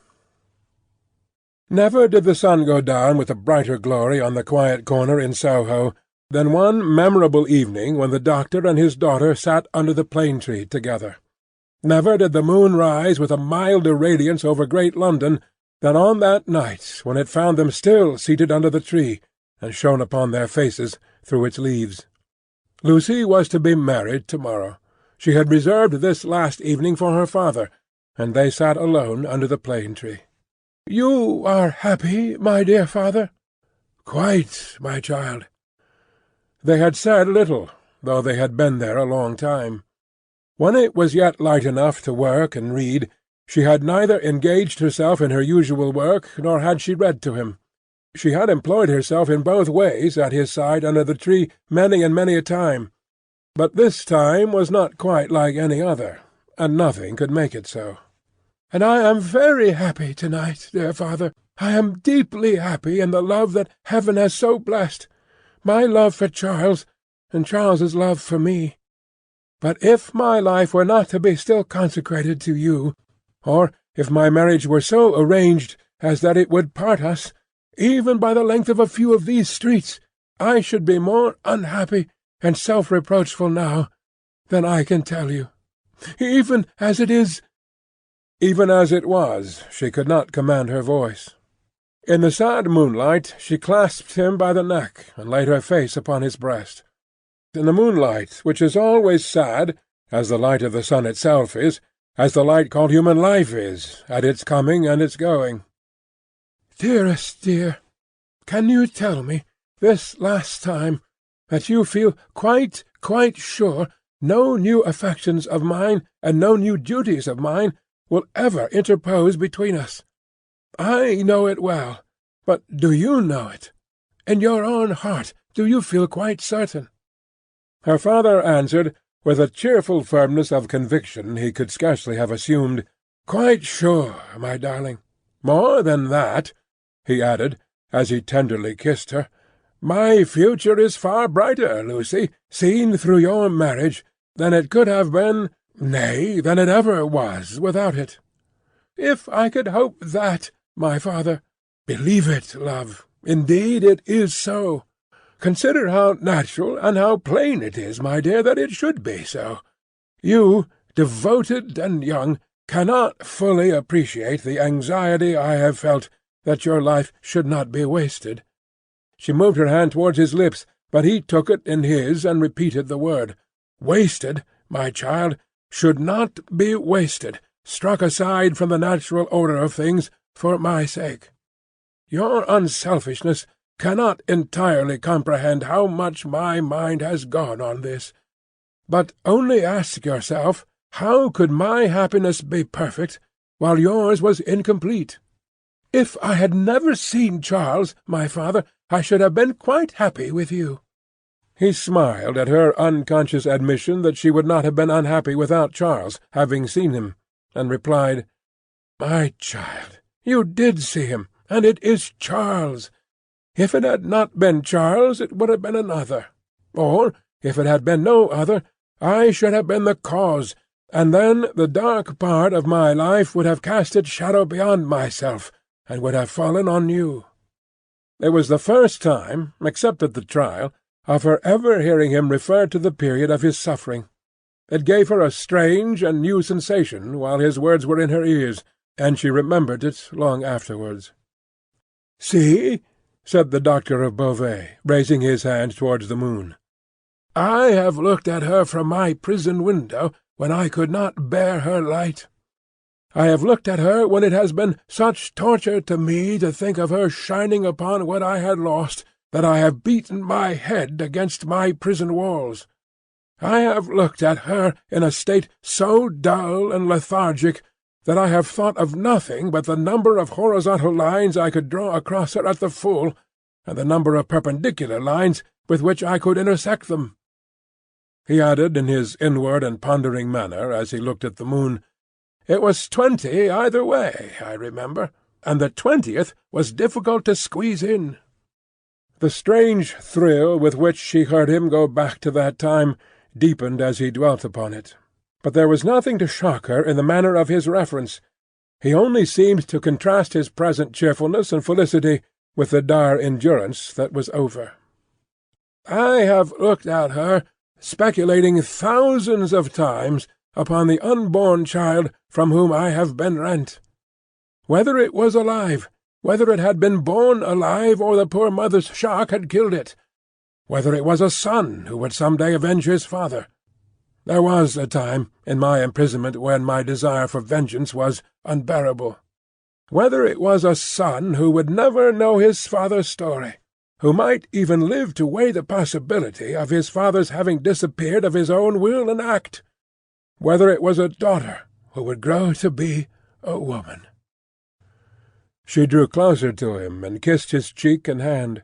Never did the sun go down with a brighter glory on the quiet corner in Soho than one memorable evening when the doctor and his daughter sat under the plane-tree together. Never did the moon rise with a milder radiance over great London than on that night when it found them still seated under the tree, and shone upon their faces through its leaves. Lucy was to be married tomorrow. She had reserved this last evening for her father, and they sat alone under the plane-tree. "You are happy, my dear father?" "Quite, my child." They had said little, though they had been there a long time. When it was yet light enough to work and read, she had neither engaged herself in her usual work, nor had she read to him. She had employed herself in both ways at his side under the tree many and many a time, but this time was not quite like any other, and nothing could make it so. "And I am very happy to-night, dear father. I am deeply happy in the love that Heaven has so blessed, my love for Charles, and Charles's love for me. But if my life were not to be still consecrated to you, or if my marriage were so arranged as that it would part us, even by the length of a few of these streets, I should be more unhappy and self-reproachful now than I can tell you. Even as it is—" Even as it was, she could not command her voice. In the sad moonlight she clasped him by the neck and laid her face upon his breast. In the moonlight, which is always sad, as the light of the sun itself is, as the light called human life is, at its coming and its going. "Dearest dear, can you tell me, this last time, that you feel quite sure no new affections of mine and no new duties of mine will ever interpose between us? I know it well, but do you know it? In your own heart do you feel quite certain?" Her father answered, with a cheerful firmness of conviction he could scarcely have assumed, "Quite sure, my darling. More than that," he added, as he tenderly kissed her, "my future is far brighter, Lucy, seen through your marriage, than it could have been, nay, than it ever was without it." "If I could hope that, my father." "Believe it, love. Indeed it is so. Consider how natural and how plain it is, my dear, that it should be so. You, devoted and young, cannot fully appreciate the anxiety I have felt that your life should not be wasted." She moved her hand towards his lips, but he took it in his and repeated the word. "Wasted, my child, should not be wasted, struck aside from the natural order of things for my sake. Your unselfishness cannot entirely comprehend how much my mind has gone on this. But only ask yourself, how could my happiness be perfect, while yours was incomplete? If I had never seen Charles, my father, I should have been quite happy with you." He smiled at her unconscious admission that she would not have been unhappy without Charles, having seen him, and replied, "My child, you did see him, and it is Charles. If it had not been Charles, it would have been another. Or, if it had been no other, I should have been the cause, and then the dark part of my life would have cast its shadow beyond myself, and would have fallen on you." It was the first time, except at the trial, of her ever hearing him refer to the period of his suffering. It gave her a strange and new sensation while his words were in her ears, and she remembered it long afterwards. "See," said the doctor of Beauvais, raising his hand towards the moon. "I have looked at her from my prison window when I could not bear her light. I have looked at her when it has been such torture to me to think of her shining upon what I had lost, that I have beaten my head against my prison walls. I have looked at her in a state so dull and lethargic that I have thought of nothing but the number of horizontal lines I could draw across her at the full, and the number of perpendicular lines with which I could intersect them." He added in his inward and pondering manner as he looked at the moon, "It was 20 either way, I remember, and the 20th was difficult to squeeze in." The strange thrill with which she heard him go back to that time deepened as he dwelt upon it. But there was nothing to shock her in the manner of his reference. He only seemed to contrast his present cheerfulness and felicity with the dire endurance that was over. "I have looked at her, speculating thousands of times upon the unborn child from whom I have been rent. Whether it was alive, whether it had been born alive, or the poor mother's shock had killed it, whether it was a son who would some day avenge his father. There was a time in my imprisonment when my desire for vengeance was unbearable. Whether it was a son who would never know his father's story, who might even live to weigh the possibility of his father's having disappeared of his own will and act. Whether it was a daughter who would grow to be a woman." She drew closer to him and kissed his cheek and hand.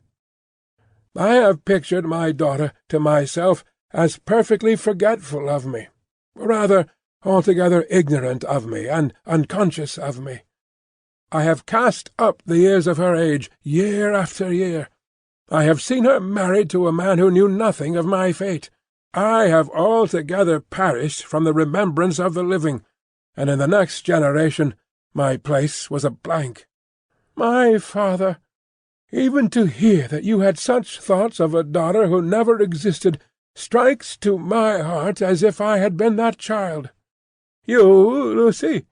"I have pictured my daughter to myself as perfectly forgetful of me, rather altogether ignorant of me and unconscious of me. I have cast up the years of her age, year after year. I have seen her married to a man who knew nothing of my fate. I have altogether perished from the remembrance of the living, and in the next generation my place was a blank. My father, even to hear that you had such thoughts of a daughter who never existed strikes to my heart as if I had been that child. You, Lucy,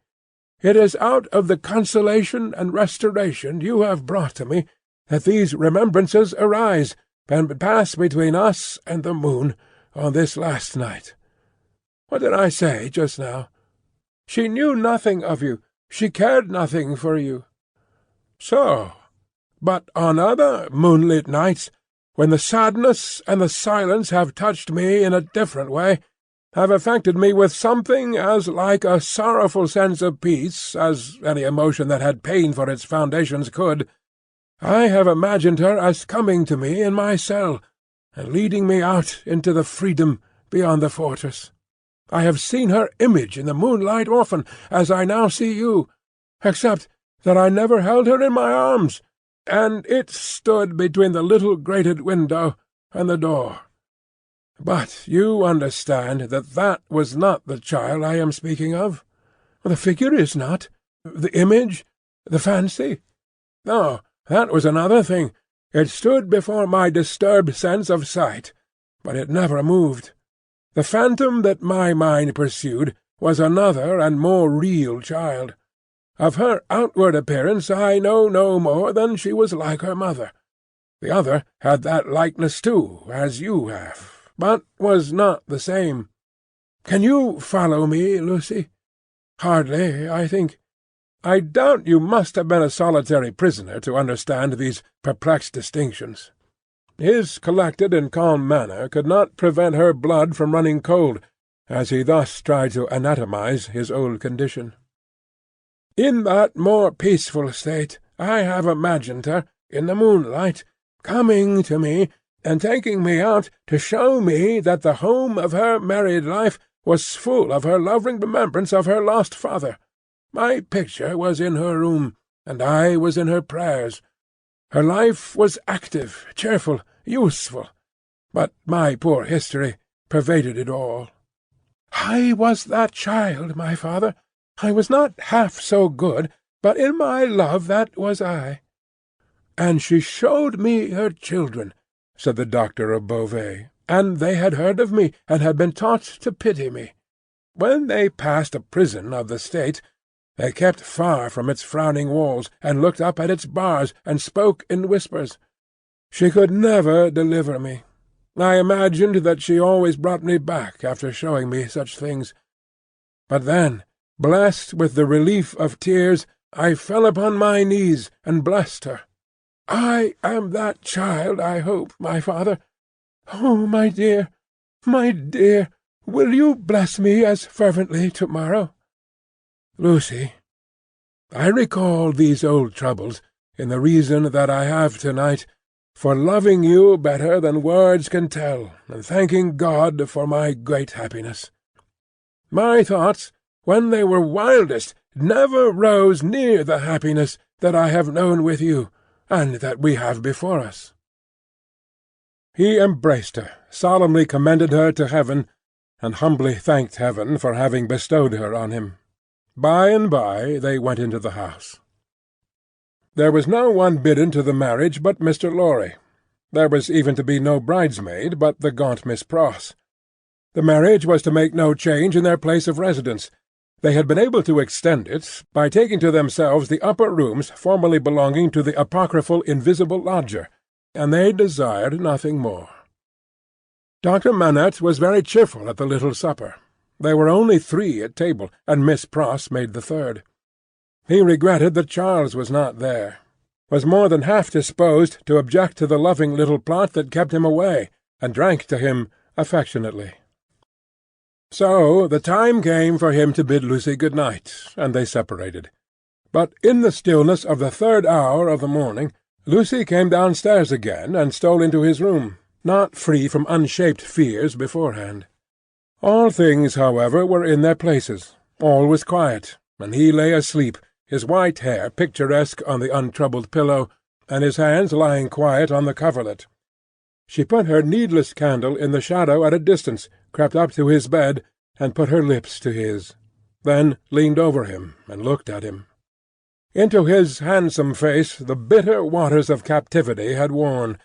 it is out of the consolation and restoration you have brought to me that these remembrances arise and pass between us and the moon on this last night. What did I say just now? She knew nothing of you. She cared nothing for you. So, but on other moonlit nights, when the sadness and the silence have touched me in a different way, have affected me with something as like a sorrowful sense of peace as any emotion that had pain for its foundations could, I have imagined her as coming to me in my cell, and leading me out into the freedom beyond the fortress. I have seen her image in the moonlight often, as I now see you, except that I never held her in my arms, and it stood between the little grated window and the door. But you understand that that was not the child I am speaking of. The figure is not. The image, the fancy. No, that was another thing. It stood before my disturbed sense of sight, but it never moved. The phantom that my mind pursued was another and more real child. Of her outward appearance I know no more than she was like her mother. The other had that likeness too, as you have, but was not the same. Can you follow me, Lucy? Hardly, I think. I doubt you must have been a solitary prisoner to understand these perplexed distinctions. His collected and calm manner could not prevent her blood from running cold, as he thus tried to anatomize his old condition. In that more peaceful state I have imagined her, in the moonlight, coming to me and taking me out to show me that the home of her married life was full of her loving remembrance of her lost father. My picture was in her room, and I was in her prayers. Her life was active, cheerful, useful, but my poor history pervaded it all. I was that child, my father. I was not half so good, but in my love that was I. And she showed me her children, said the doctor of Beauvais, and they had heard of me, and had been taught to pity me.
When they passed a prison of the state, they kept far from its frowning walls, and looked up at its bars, and spoke in whispers. She could never deliver me. I imagined that she always brought me back after showing me such things. But then, blessed with the relief of tears, I fell upon my knees and blessed her. I am that child, I hope, my father. Oh, my dear, will you bless me as fervently to-morrow? Lucy, I recall these old troubles in the reason that I have to-night for loving you better than words can tell, and thanking God for my great happiness. My thoughts, when they were wildest, never rose near the happiness that I have known with you, and that we have before us." He embraced her, solemnly commended her to heaven, and humbly thanked heaven for having bestowed her on him. By and by they went into the house. There was no one bidden to the marriage but Mr. Lorry. There was even to be no bridesmaid but the gaunt Miss Pross. The marriage was to make no change in their place of residence. They had been able to extend it by taking to themselves the upper rooms formerly belonging to the apocryphal Invisible Lodger, and they desired nothing more. Dr. Manette was very cheerful at the little supper. There were only 3 at table, and Miss Pross made the 3rd. He regretted that Charles was not there, was more than half disposed to object to the loving little plot that kept him away, and drank to him affectionately. So the time came for him to bid Lucy good night, and they separated. But in the stillness of the 3rd hour of the morning, Lucy came downstairs again and stole into his room, not free from unshaped fears beforehand. All things, however, were in their places. All was quiet, and he lay asleep, his white hair picturesque on the untroubled pillow, and his hands lying quiet on the coverlet. She put her needless candle in the shadow at a distance, crept up to his bed, and put her lips to his, then leaned over him and looked at him. Into his handsome face the bitter waters of captivity had worn,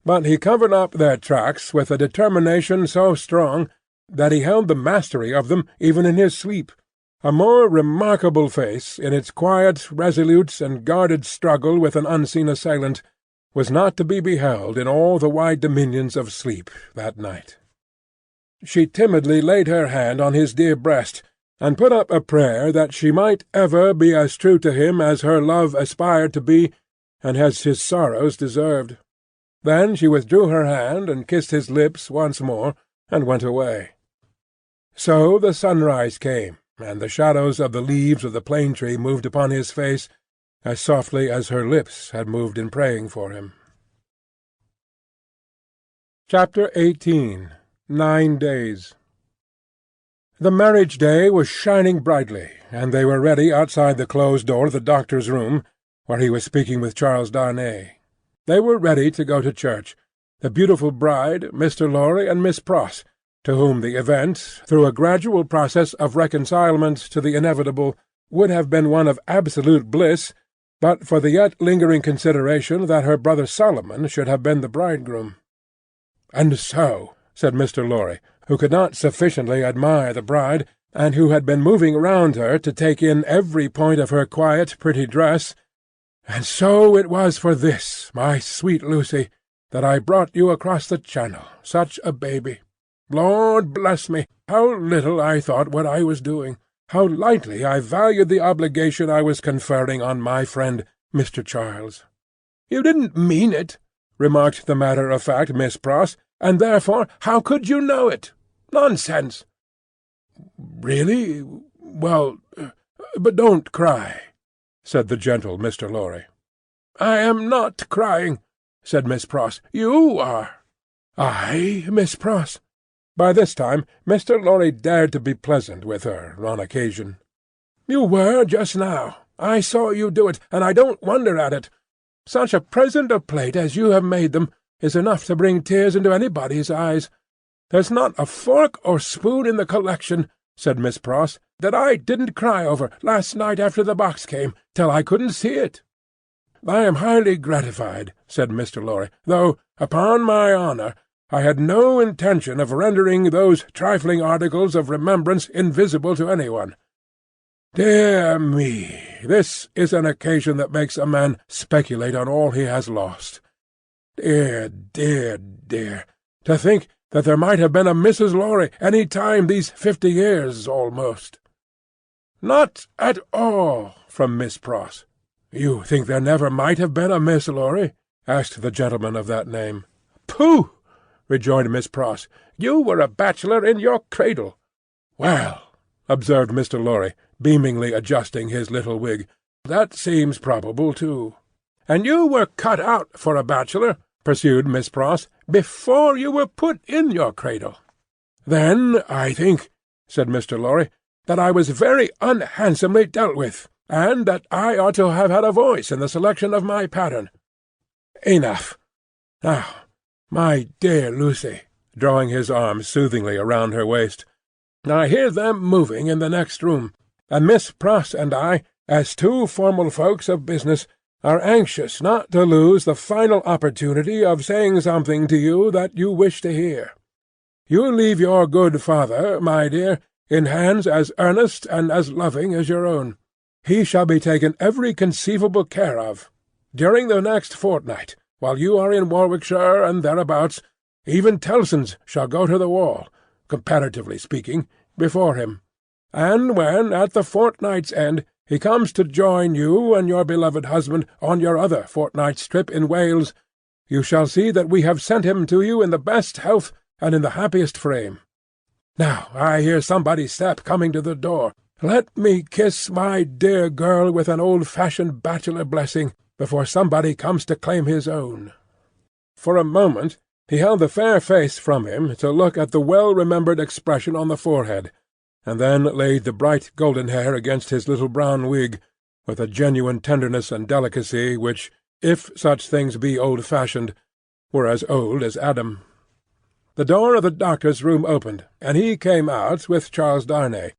but he covered up their tracks with a determination so strong that he held the mastery of them even in his sleep. A more remarkable face, in its quiet, resolute, and guarded struggle with an unseen assailant, was not to be beheld in all the wide dominions of sleep that night. She timidly laid her hand on his dear breast, and put up a prayer that she might ever be as true to him as her love aspired to be, and as his sorrows deserved. Then she withdrew her hand and kissed his lips once more, and went away. So the sunrise came, and the shadows of the leaves of the plane-tree moved upon his face as softly as her lips had moved in praying for him. Chapter 18. 9 Days. The marriage day was shining brightly, and they were ready outside the closed door of the doctor's room, where he was speaking with Charles Darnay. They were ready to go to church, the beautiful bride, Mr. Lorry, and Miss Pross, to whom the event, through a gradual process of reconcilement to the inevitable, would have been one of absolute bliss, but for the yet lingering consideration that her brother Solomon should have been the bridegroom. "And so," said Mr. Lorry, who could not sufficiently admire the bride, and who had been moving round her to take in every point of her quiet, pretty dress, "and so it was for this, my sweet Lucy, that I brought you across the Channel, such a baby. Lord bless me, how little I thought what I was doing, how lightly I valued the obligation I was conferring on my friend Mr. Charles." "You didn't mean it," remarked the matter-of-fact Miss Pross, "and therefore how could you know it? Nonsense." "Really? Well, but don't cry," said the gentle Mr. Lorry. "I am not crying," said Miss Pross. "You are." "I, Miss Pross?" By this time Mr. Lorry dared to be pleasant with her on occasion. "You were just now. I saw you do it, and I don't wonder at it. Such a present of plate as you have made them is enough to bring tears into anybody's eyes. There's not a fork or spoon in the collection," said Miss Pross, "that I didn't cry over last night after the box came, till I couldn't see it." "I am highly gratified," said Mr. Lorry, "though, upon my honour, I had no intention of rendering those trifling articles of remembrance invisible to anyone. Dear me, this is an occasion that makes a man speculate on all he has lost. Dear, dear, dear, to think that there might have been a Mrs. Lorry any time these 50 years, almost." "Not at all," from Miss Pross. "You think there never might have been a Miss Lorry?" asked the gentleman of that name. "Pooh!" rejoined Miss Pross. "You were a bachelor in your cradle." "Well," observed Mr. Lorry, beamingly adjusting his little wig, "that seems probable, too." "And you were cut out for a bachelor," pursued Miss Pross, "before you were put in your cradle." "Then I think," said Mr. Lorry, "that I was very unhandsomely dealt with, and that I ought to have had a voice in the selection of my pattern. Enough. Now, my dear Lucy," drawing his arm soothingly around her waist, "I hear them moving in the next room, and Miss Pross and I, as two formal folks of business, are anxious not to lose the final opportunity of saying something to you that you wish to hear. You leave your good father, my dear, in hands as earnest and as loving as your own. He shall be taken every conceivable care of. During the next fortnight, while you are in Warwickshire and thereabouts, even Tellson's shall go to the wall, comparatively speaking, before him. And when, at the fortnight's end, he comes to join you and your beloved husband on your other fortnight's trip in Wales, you shall see that we have sent him to you in the best health and in the happiest frame. Now I hear somebody's step coming to the door. Let me kiss my dear girl with an old-fashioned bachelor blessing before somebody comes to claim his own." For a moment he held the fair face from him to look at the well-remembered expression on the forehead, and then laid the bright golden hair against his little brown wig, with a genuine tenderness and delicacy which, if such things be old-fashioned, were as old as Adam. The door of the doctor's room opened, and he came out with Charles Darnay.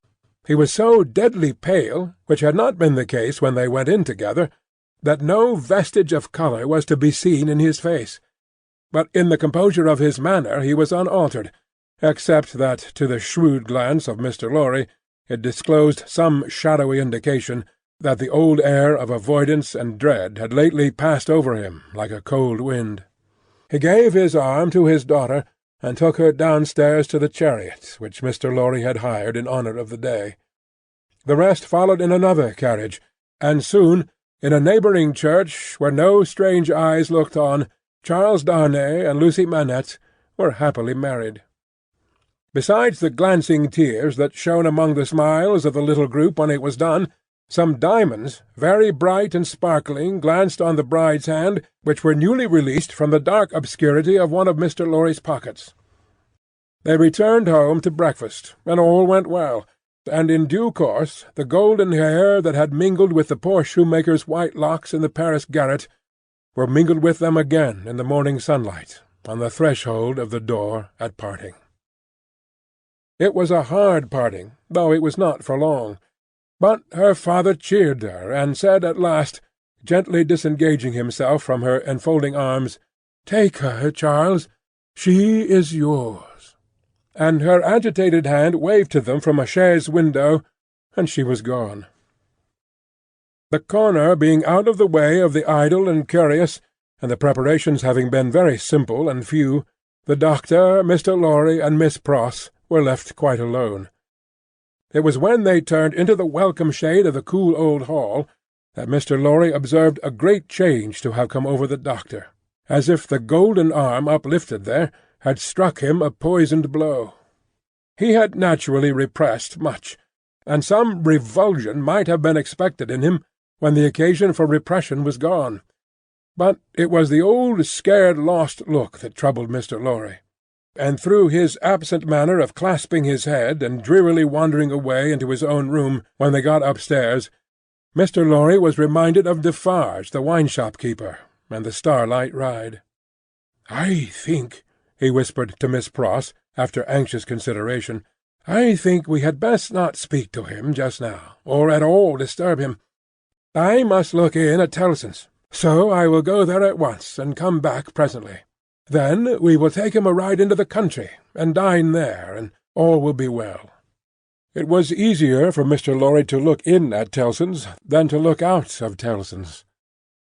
He was so deadly pale, which had not been the case when they went in together, that no vestige of colour was to be seen in his face. But in the composure of his manner he was unaltered, except that to the shrewd glance of Mr. Lorry it disclosed some shadowy indication that the old air of avoidance and dread had lately passed over him like a cold wind. He gave his arm to his daughter, and took her downstairs to the chariot which Mr. Lorry had hired in honour of the day. The rest followed in another carriage, and soon, in a neighbouring church where no strange eyes looked on, Charles Darnay and Lucy Manette were happily married. Besides the glancing tears that shone among the smiles of the little group when it was done, some diamonds, very bright and sparkling, glanced on the bride's hand, which were newly released from the dark obscurity of one of Mr. Lorry's pockets. They returned home to breakfast, and all went well, and in due course the golden hair that had mingled with the poor shoemaker's white locks in the Paris garret were mingled with them again in the morning sunlight, on the threshold of the door at parting. It was a hard parting, though it was not for long. But her father cheered her, and said at last, gently disengaging himself from her enfolding arms, "Take her, Charles. She is yours." And her agitated hand waved to them from a chaise window, and she was gone. The corner being out of the way of the idle and curious, and the preparations having been very simple and few, the doctor, Mr. Lorry, and Miss Pross were left quite alone. It was when they turned into the welcome shade of the cool old hall that Mr. Lorry observed a great change to have come over the doctor, as if the golden arm uplifted there had struck him a poisoned blow. He had naturally repressed much, and some revulsion might have been expected in him when the occasion for repression was gone. But it was the old scared lost look that troubled Mr. Lorry, and through his absent manner of clasping his head and drearily wandering away into his own room when they got upstairs, Mr. Lorry was reminded of Defarge the wine-shop keeper, and the starlight ride. "I think," he whispered to Miss Pross, after anxious consideration, "I think we had best not speak to him just now, or at all disturb him. I must look in at Tellson's, so I will go there at once, and come back presently.
Then we will take him a ride into the country, and dine there, and all will be well." It was easier for Mr. Lorry to look in at Tellson's than to look out of Tellson's.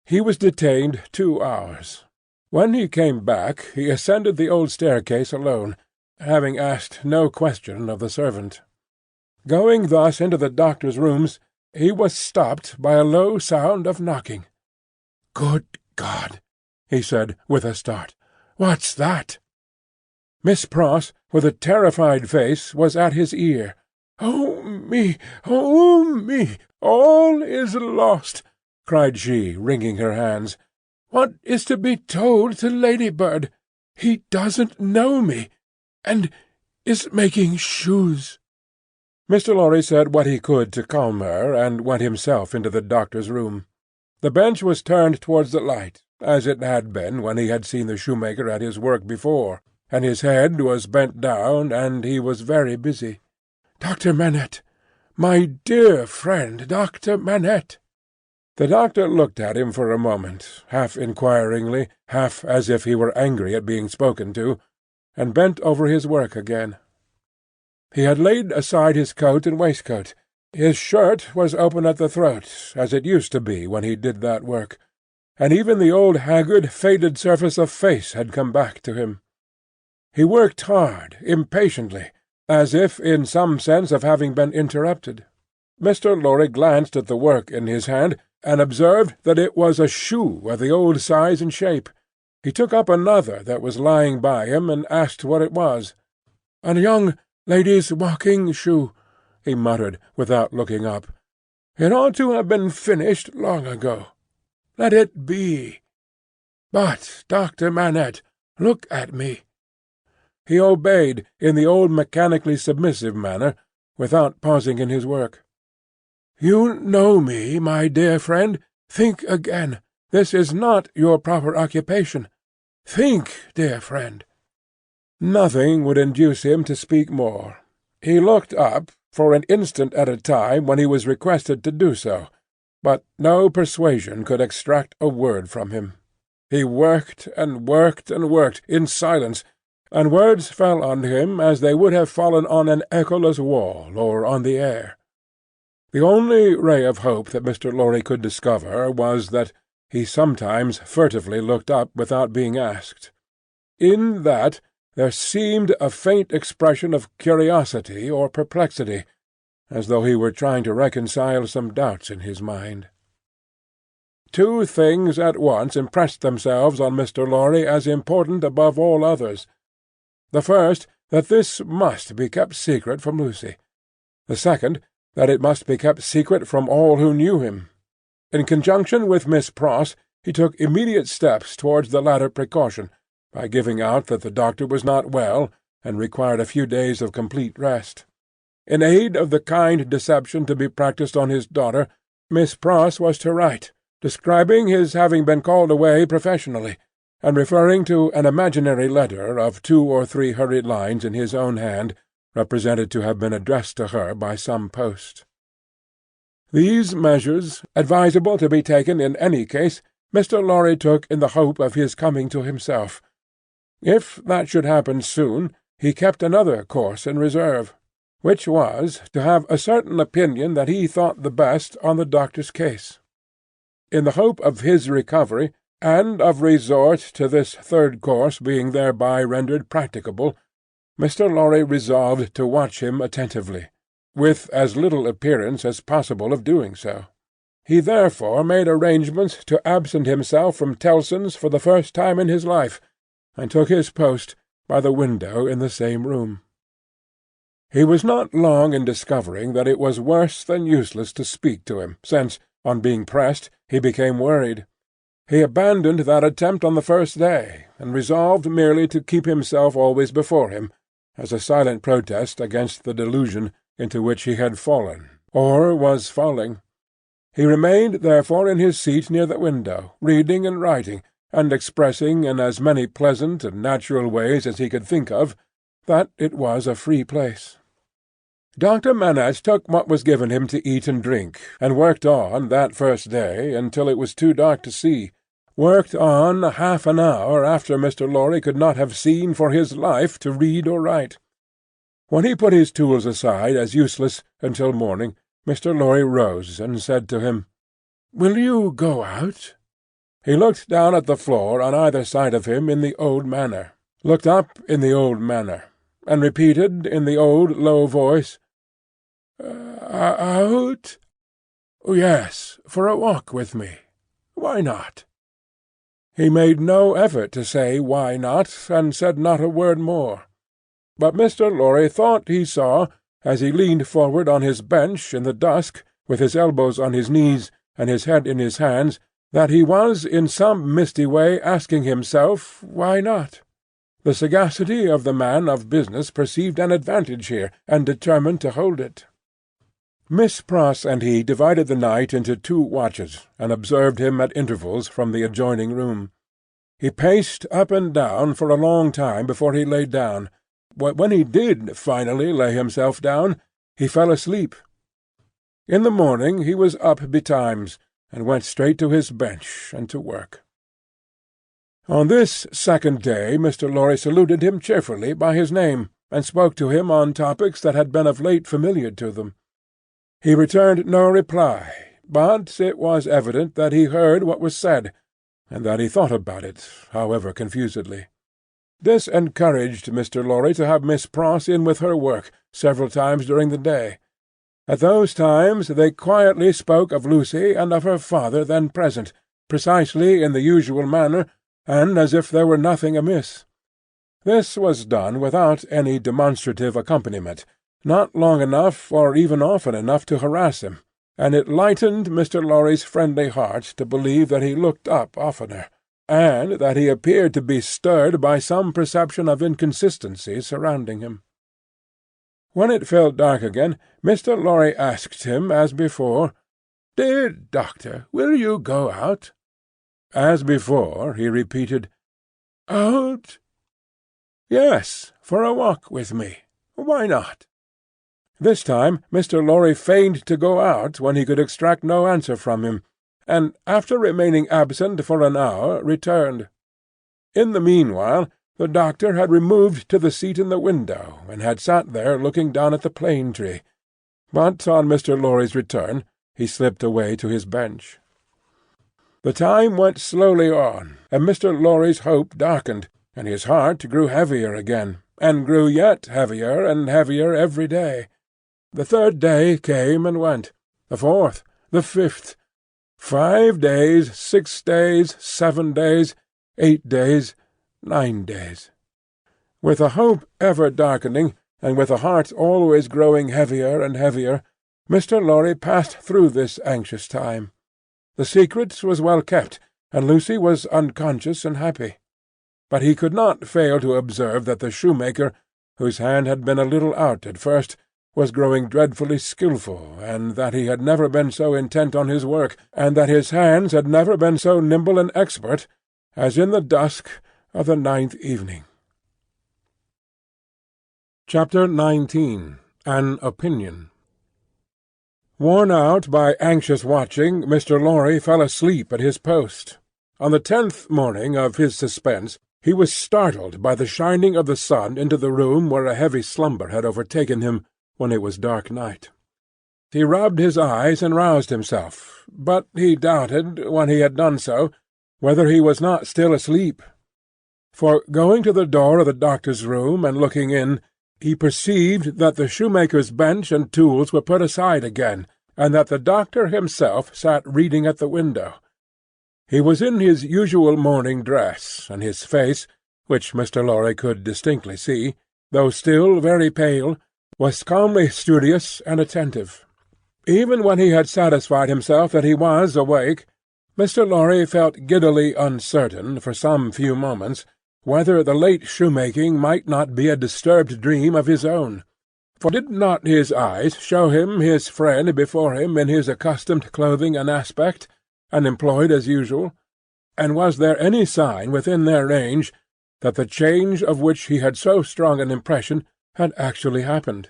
He was detained 2 hours. When he came back he ascended the old staircase alone, having asked no question of the servant. Going thus into the doctor's rooms, he was stopped by a low sound of knocking. "Good God!" he said, with a start. "What's that?" Miss Pross, with a terrified face, was at his ear. "Oh me! Oh me! All is lost!" cried she, wringing her hands. "What is to be told to Ladybird? He doesn't know me, and is making shoes." Mr. Lorry said what he could to calm her, and went himself into the doctor's room. The bench was turned towards the light, as it had been when he had seen the shoemaker at his work before, and his head was bent down, and he was very busy. "Dr. Manette! My dear friend, Dr. Manette!" The doctor looked at him for a moment, half inquiringly, half as if he were angry at being spoken to, and bent over his work again. He had laid aside his coat and waistcoat. His shirt was open at the throat, as it used to be when he did that work, and even the old haggard, faded surface of face had come back to him. He worked hard, impatiently, as if in some sense of having been interrupted. Mr. Lorry glanced at the work in his hand, and observed that it was a shoe of the old size and shape. He took up another that was lying by him, and asked what it was. "A young lady's walking shoe," he muttered, without looking up. "It ought to have been finished long ago. Let it be. But, Dr. Manette, look at me." He obeyed in the old mechanically submissive manner, without pausing in his work. "You know me, my dear friend. Think again. This is not your proper occupation. Think, dear friend." Nothing would induce him to speak more. He looked up, for an instant at a time, when he was requested to do so, but no persuasion could extract a word from him. He worked and worked and worked, in silence, and words fell on him as they would have fallen on an echoless wall or on the air. The only ray of hope that Mr. Lorry could discover was that he sometimes furtively looked up without being asked. In that there seemed a faint expression of curiosity or perplexity, as though he were trying to reconcile some doubts in his mind. 2 things at once impressed themselves on Mr. Lorry as important above all others. The first, that this must be kept secret from Lucy. The second, that it must be kept secret from all who knew him. In conjunction with Miss Pross, he took immediate steps towards the latter precaution, by giving out that the doctor was not well, and required a few days of complete rest. In aid of the kind deception to be practised on his daughter, Miss Pross was to write, describing his having been called away professionally, and referring to an imaginary letter of 2 or 3 hurried lines in his own hand, represented to have been addressed to her by some post. These measures, advisable to be taken in any case, Mr. Lorry took in the hope of his coming to himself. If that should happen soon, he kept another course in reserve, which was to have a certain opinion that he thought the best on the doctor's case. In the hope of his recovery, and of resort to this third course being thereby rendered practicable, Mr. Lorry resolved to watch him attentively, with as little appearance as possible of doing so. He therefore made arrangements to absent himself from Tellson's for the first time in his life, and took his post by the window in the same room. He was not long in discovering that it was worse than useless to speak to him, since, on being pressed, he became worried. He abandoned that attempt on the first day, and resolved merely to keep himself always before him, as a silent protest against the delusion into which he had fallen, or was falling. He remained therefore in his seat near the window, reading and writing, and expressing in as many pleasant and natural ways as he could think of that it was a free place. Dr. Manette took what was given him to eat and drink, and worked on that first day until it was too dark to see, worked on half an hour after Mr. Lorry could not have seen for his life to read or write. When he put his tools aside as useless until morning, Mr. Lorry rose and said to him, "Will you go out?" He looked down at the floor on either side of him in the old manner, looked up in the old manner, and repeated in the old low voice, "Out? Yes, for a walk with me. Why not?" He made no effort to say why not, and said not a word more. But Mr. Lorry thought he saw, as he leaned forward on his bench in the dusk, with his elbows on his knees and his head in his hands, that he was in some misty way asking himself, why not? The sagacity of the man of business perceived an advantage here, and determined to hold it. Miss Pross and he divided the night into 2 watches, and observed him at intervals from the adjoining room. He paced up and down for a long time before he lay down, but when he did finally lay himself down, he fell asleep. In the morning he was up betimes, and went straight to his bench and to work. On this second day Mr. Lorry saluted him cheerfully by his name, and spoke to him on topics that had been of late familiar to them. He returned no reply, but it was evident that he heard what was said, and that he thought about it, however confusedly. This encouraged Mr. Lorry to have Miss Pross in with her work several times during the day. At those times they quietly spoke of Lucy and of her father then present, precisely in the usual manner, and as if there were nothing amiss. This was done without any demonstrative accompaniment, not long enough or even often enough to harass him, and it lightened Mr. Lorry's friendly heart to believe that he looked up oftener, and that he appeared to be stirred by some perception of inconsistency surrounding him. When it fell dark again, Mr. Lorry asked him, as before, "Dear doctor, will you go out?" As before, he repeated, "Out? Yes, for a walk with me. Why not?" This time Mr. Lorry feigned to go out when he could extract no answer from him, and, after remaining absent for an hour, returned. In the meanwhile the doctor had removed to the seat in the window, and had sat there looking down at the plane-tree, but on Mr. Lorry's return he slipped away to his bench. The time went slowly on, and Mr. Lorry's hope darkened, and his heart grew heavier again, and grew yet heavier and heavier every day. The 3rd day came and went, the 4th, the 5th, 5 days, 6 days, 7 days, 8 days, 9 days. With a hope ever darkening, and with a heart always growing heavier and heavier, Mr. Lorry passed through this anxious time. The secret was well kept, and Lucy was unconscious and happy. But he could not fail to observe that the shoemaker, whose hand had been a little out at first, was growing dreadfully skilful, and that he had never been so intent on his work, and that his hands had never been so nimble and expert, as in the dusk of the 9th evening. Chapter 19. An Opinion. Worn out by anxious watching, Mr. Lorry fell asleep at his post. On the 10th morning of his suspense, he was startled by the shining of the sun into the room where a heavy slumber had overtaken him when it was dark night. He rubbed his eyes and roused himself, but he doubted, when he had done so, whether he was not still asleep. For, going to the door of the doctor's room and looking in, he perceived that the shoemaker's bench and tools were put aside again, and that the doctor himself sat reading at the window. He was in his usual morning dress, and his face, which Mr. Lorry could distinctly see, though still very pale, was calmly studious and attentive. Even when he had satisfied himself that he was awake, Mr. Lorry felt giddily uncertain for some few moments whether the late shoemaking might not be a disturbed dream of his own. For did not his eyes show him his friend before him in his accustomed clothing and aspect, and employed as usual? And was there any sign within their range that the change of which he had so strong an impression had actually happened?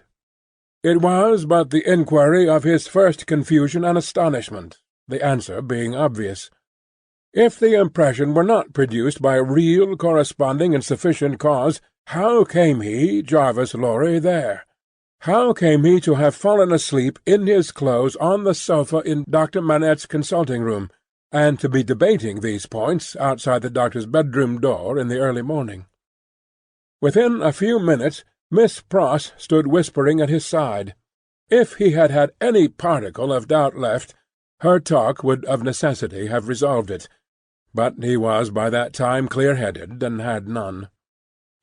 It was but the inquiry of his first confusion and astonishment, the answer being obvious. If the impression were not produced by a real, corresponding, and sufficient cause, how came he, Jarvis Lorry, there? How came he to have fallen asleep in his clothes on the sofa in Dr. Manette's consulting-room, and to be debating these points outside the doctor's bedroom door in the early morning? Within a few minutes Miss Pross stood whispering at his side. If he had had any particle of doubt left, her talk would of necessity have resolved it, but he was by that time clear-headed, and had none.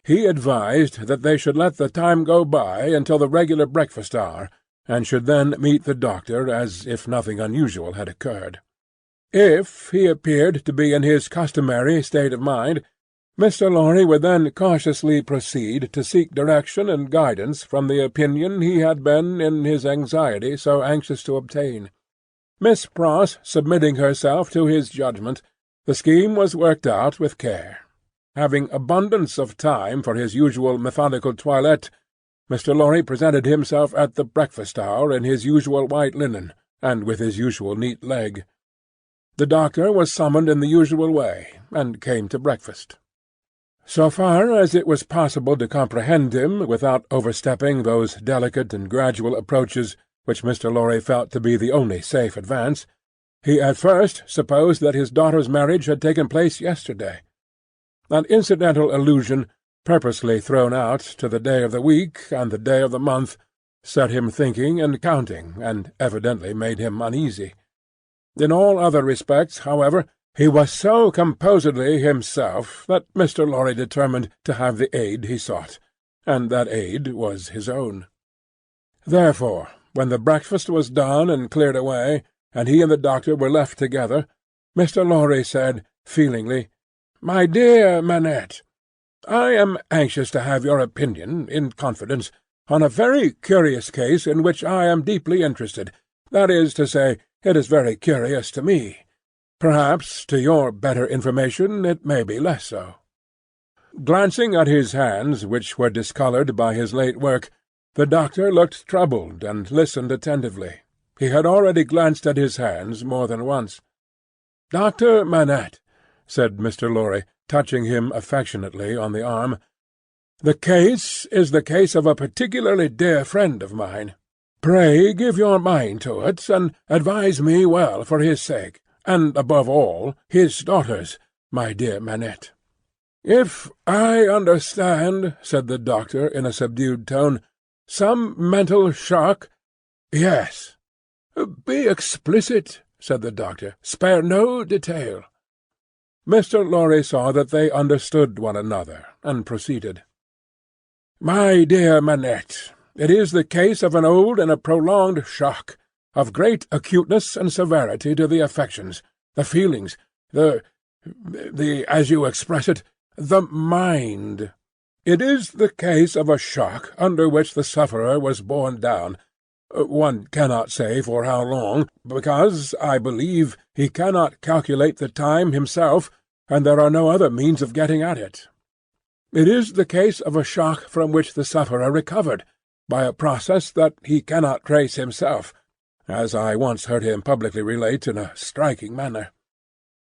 He advised that they should let the time go by until the regular breakfast hour, and should then meet the doctor as if nothing unusual had occurred. If he appeared to be in his customary state of mind, Mr. Lorry would then cautiously proceed to seek direction and guidance from the opinion he had been in his anxiety so anxious to obtain. Miss Pross submitting herself to his judgment, the scheme was worked out with care. Having abundance of time for his usual methodical toilette, Mr. Lorry presented himself at the breakfast hour in his usual white linen, and with his usual neat leg. The doctor was summoned in the usual way, and came to breakfast. So far as it was possible to comprehend him without overstepping those delicate and gradual approaches which Mr. Lorry felt to be the only safe advance, he at first supposed that his daughter's marriage had taken place yesterday. An incidental allusion, purposely thrown out to the day of the week and the day of the month, set him thinking and counting, and evidently made him uneasy. In all other respects, however, he was so composedly himself that Mr. Lorry determined to have the aid he sought, and that aid was his own. Therefore, when the breakfast was done and cleared away, and he and the doctor were left together, Mr. Lorry said, feelingly, "My dear Manette, I am anxious to have your opinion, in confidence, on a very curious case in which I am deeply interested. That is to say, it is very curious to me. Perhaps, to your better information, it may be less so." Glancing at his hands, which were discoloured by his late work, the doctor looked troubled and listened attentively. He had already glanced at his hands more than once. "Dr. Manette," said Mr. Lorry, touching him affectionately on the arm, "the case is the case of a particularly dear friend of mine. Pray give your mind to it, and advise me well for his sake, and, above all, his daughter's, my dear Manette." "If I understand," said the doctor in a subdued tone, "some mental shock—" "Yes." "Be explicit," said the doctor. "Spare no detail." Mr. Lorry saw that they understood one another, and proceeded. "My dear Manette, it is the case of an old and a prolonged shock, of great acuteness and severity to the affections, the feelings, as you express it, the mind. It is the case of a shock under which the sufferer was borne down. One cannot say for how long, because, I believe, he cannot calculate the time himself, and there are no other means of getting at it. It is the case of a shock from which the sufferer recovered, by a process that he cannot trace himself, as I once heard him publicly relate in a striking manner.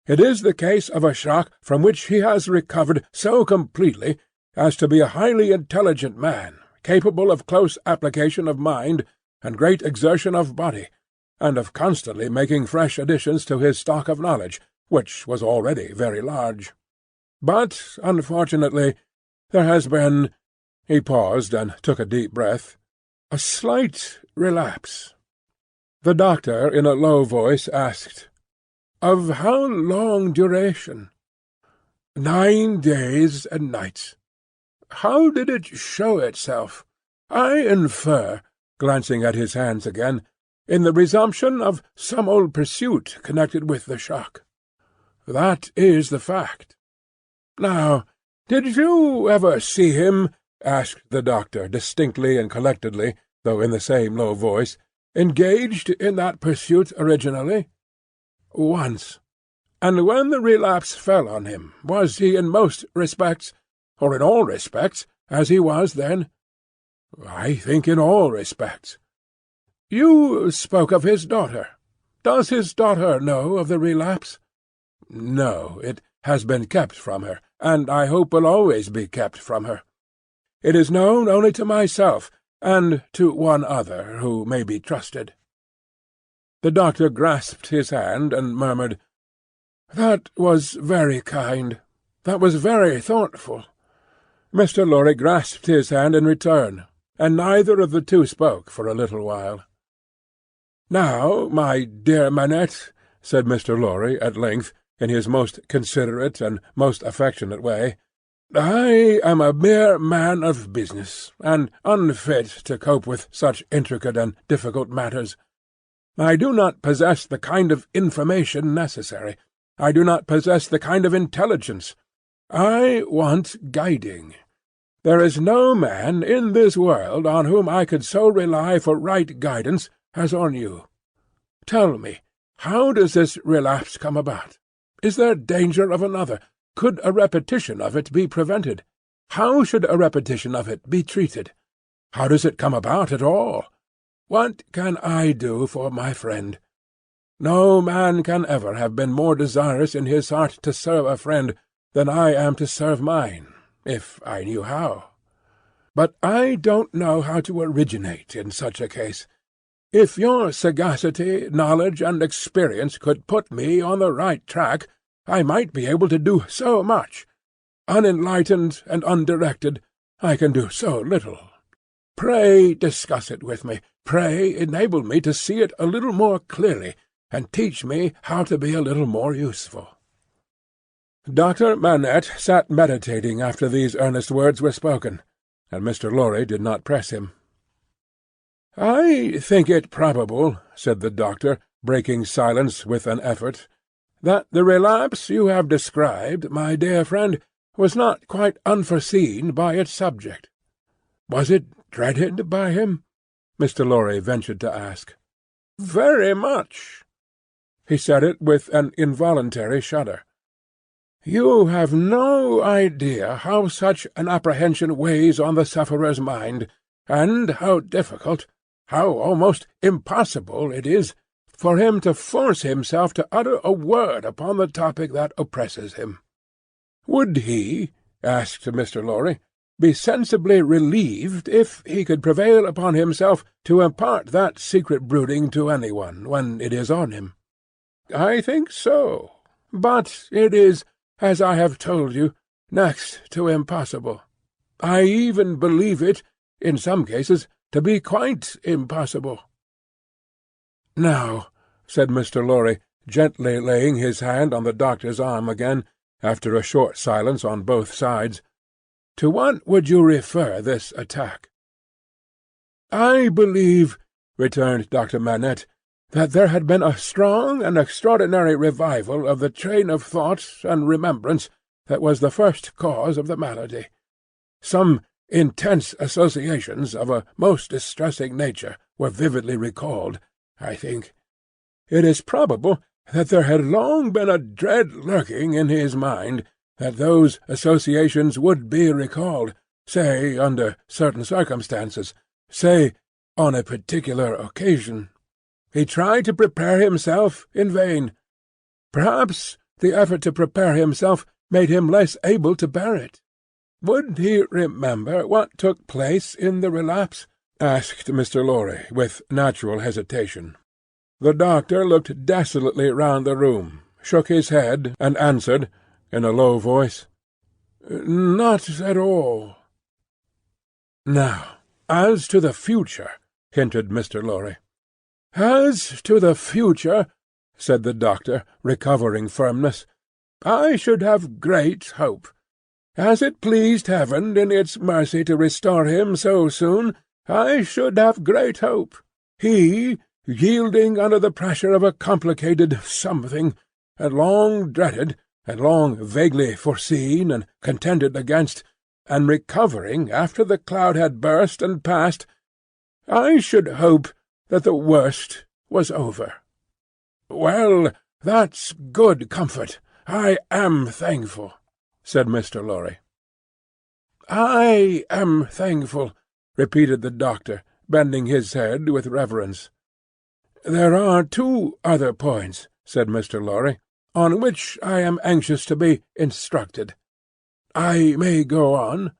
It is the case of a shock from which he has recovered so completely as to be a highly intelligent man, capable of close application of mind and great exertion of body, and of constantly making fresh additions to his stock of knowledge, which was already very large. But, unfortunately, there has been—" he paused and took a deep breath, "a slight relapse." The doctor, in a low voice, asked, "Of how long duration?" 9 days and nights. "How did it show itself?" "I infer," glancing at his hands again, "in the resumption of some old pursuit connected with the shock." "That is the fact." "Now, did you ever see him," asked the doctor, distinctly and collectedly, though in the same low voice, "engaged in that pursuit originally?" "Once." "And when the relapse fell on him, was he in most respects, or in all respects, as he was then?" "I think in all respects." "You spoke of his daughter. Does his daughter know of the relapse?" No, it has been kept from her, and I hope will always be kept from her. It is known only to myself, and to one other who may be trusted." The doctor grasped his hand and murmured, "That was very kind. That was very thoughtful." Mr. Lorry grasped his hand in return, and neither of the two spoke for a little while. "Now, my dear Manette," said Mr. Lorry at length, in his most considerate and most affectionate way, "I am a mere man of business, and unfit to cope with such intricate and difficult matters. I do not possess the kind of information necessary. I do not possess the kind of intelligence. I want guiding. There is no man in this world on whom I could so rely for right guidance as on you. Tell me, how does this relapse come about? Is there danger of another? Could a repetition of it be prevented? How should a repetition of it be treated? How does it come about at all? What can I do for my friend? No man can ever have been more desirous in his heart to serve a friend than I am to serve mine, if I knew how. But I don't know how to originate in such a case. If your sagacity, knowledge, and experience could put me on the right track, I might be able to do so much. Unenlightened and undirected, I can do so little. Pray discuss it with me. Pray enable me to see it a little more clearly, and teach me how to be a little more useful." Dr. Manette sat meditating after these earnest words were spoken, and Mr. Lorry did not press him. "I think it probable," said the doctor, breaking silence with an effort, "that the relapse you have described, my dear friend, was not quite unforeseen by its subject." "Was it dreaded by him?" Mr. Lorry ventured to ask. "Very much." He said it with an involuntary shudder. "You have no idea how such an apprehension weighs on the sufferer's mind, and how difficult, how almost impossible it is for him to force himself to utter a word upon the topic that oppresses him. Would he," asked Mr. Lorry, "be sensibly relieved if he could prevail upon himself to impart that secret brooding to any one when it is on him?" "I think so, but it is, as I have told you, next to impossible. I even believe it, in some cases, to be quite impossible." "Now," said Mr. Lorry, gently laying his hand on the doctor's arm again, after a short silence on both sides, "to what would you refer this attack?" "I believe," returned Dr. Manette, "that there had been a strong and extraordinary revival of the train of thought and remembrance that was the first cause of the malady. Some intense associations of a most distressing nature were vividly recalled, I think. It is probable that there had long been a dread lurking in his mind that those associations would be recalled, say, under certain circumstances, say, on a particular occasion. He tried to prepare himself in vain. Perhaps the effort to prepare himself made him less able to bear it. Would he remember what took place in the relapse?" asked Mr. Lorry, with natural hesitation. The doctor looked desolately round the room, shook his head, and answered, in a low voice, "Not at all." "Now, as to the future," hinted Mr. Lorry. "As to the future," said the doctor, recovering firmness, "I should have great hope. As it pleased Heaven in its mercy to restore him so soon, I should have great hope. He, yielding under the pressure of a complicated something, and long dreaded, and long vaguely foreseen and contended against, and recovering after the cloud had burst and passed, I should hope that the worst was over." "Well, that's good comfort. I am thankful," said Mr. Lorry. "I am thankful," repeated the doctor, bending his head with reverence. "There are two other points," said Mr. Lorry, on which I am anxious to be instructed. I may go on?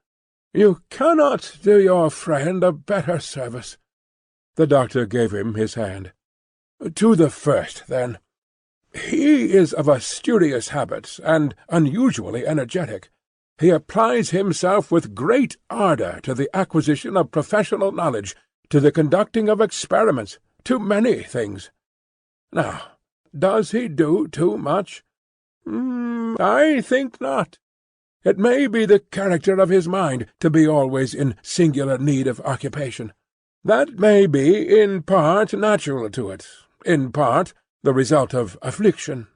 You cannot do your friend a better service." The doctor gave him his hand. "To the first, then. He is of a studious habit, and unusually energetic. He applies himself with great ardour to the acquisition of professional knowledge, to the conducting of experiments, to many things. Now, does he do too much? I think not. It may be the character of his mind to be always in singular need of occupation. That may be in part natural to it, in part the result of affliction.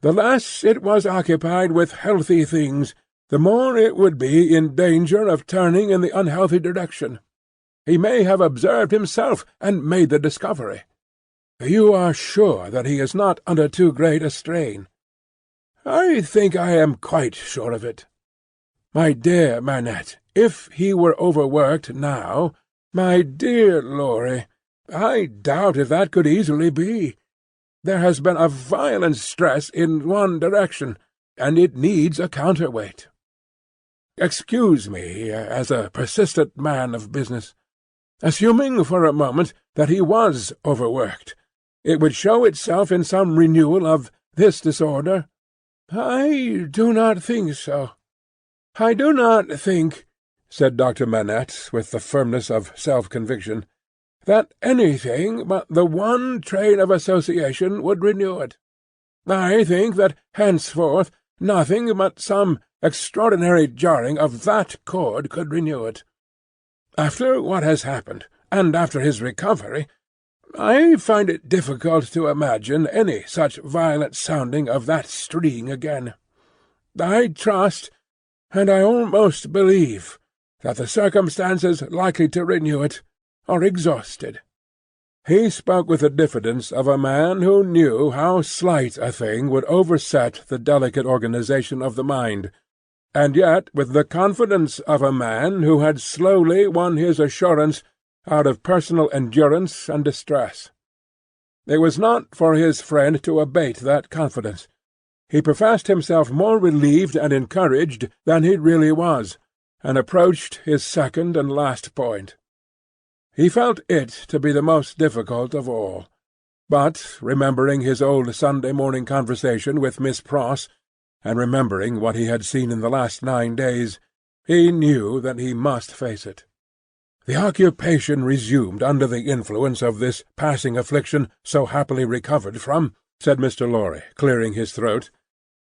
The less it was occupied with healthy things, the more it would be in danger of turning in the unhealthy direction. He may have observed himself and made the discovery. You are sure that he is not under too great a strain?" "I think I am quite sure of it." "My dear Manette, if he were overworked now—" "My dear Lory, I doubt if that could easily be. There has been a violent stress in one direction, and it needs a counterweight. Excuse me, as a persistent man of business. Assuming for a moment that he was overworked, it would show itself in some renewal of this disorder?" "I do not think so." "I do not think," said Dr. Manette, with the firmness of self-conviction, "that anything but the one train of association would renew it. I think that henceforth nothing but some extraordinary jarring of that chord could renew it. After what has happened, and after his recovery, I find it difficult to imagine any such violent sounding of that string again. I trust, and I almost believe, that the circumstances likely to renew it are exhausted." He spoke with the diffidence of a man who knew how slight a thing would overset the delicate organization of the mind, and yet with the confidence of a man who had slowly won his assurance out of personal endurance and distress. It was not for his friend to abate that confidence. He professed himself more relieved and encouraged than he really was, and approached his second and last point. He felt it to be the most difficult of all, but, remembering his old Sunday morning conversation with Miss Pross, and remembering what he had seen in the last 9 days, he knew that he must face it. The occupation resumed under the influence of this passing affliction so happily recovered from, said Mr. Lorry, clearing his throat,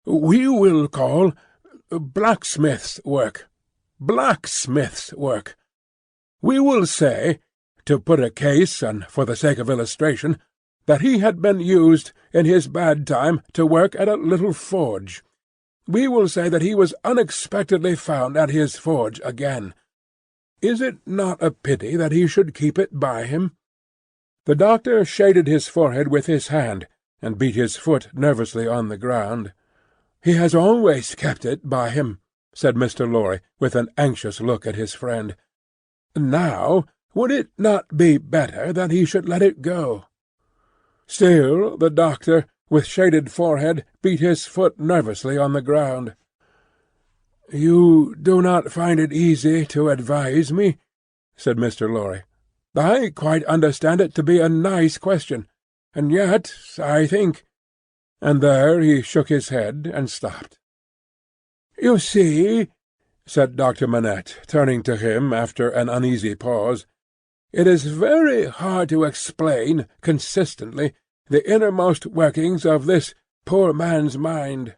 "we will call blacksmith's work. Blacksmith's work. We will say, to put a case and for the sake of illustration, that he had been used in his bad time to work at a little forge. We will say that he was unexpectedly found at his forge again. Is it not a pity that he should keep it by him?" The doctor shaded his forehead with his hand, and beat his foot nervously on the ground. "He has always kept it by him," said Mr. Lorry, with an anxious look at his friend. "Now, would it not be better that he should let it go?" Still the doctor, with shaded forehead, beat his foot nervously on the ground. "You do not find it easy to advise me?" said Mr. Lorry. "I quite understand it to be a nice question, and yet I think—" And there he shook his head and stopped. "You see," said Dr. Manette, turning to him after an uneasy pause, "it is very hard to explain consistently the innermost workings of this poor man's mind.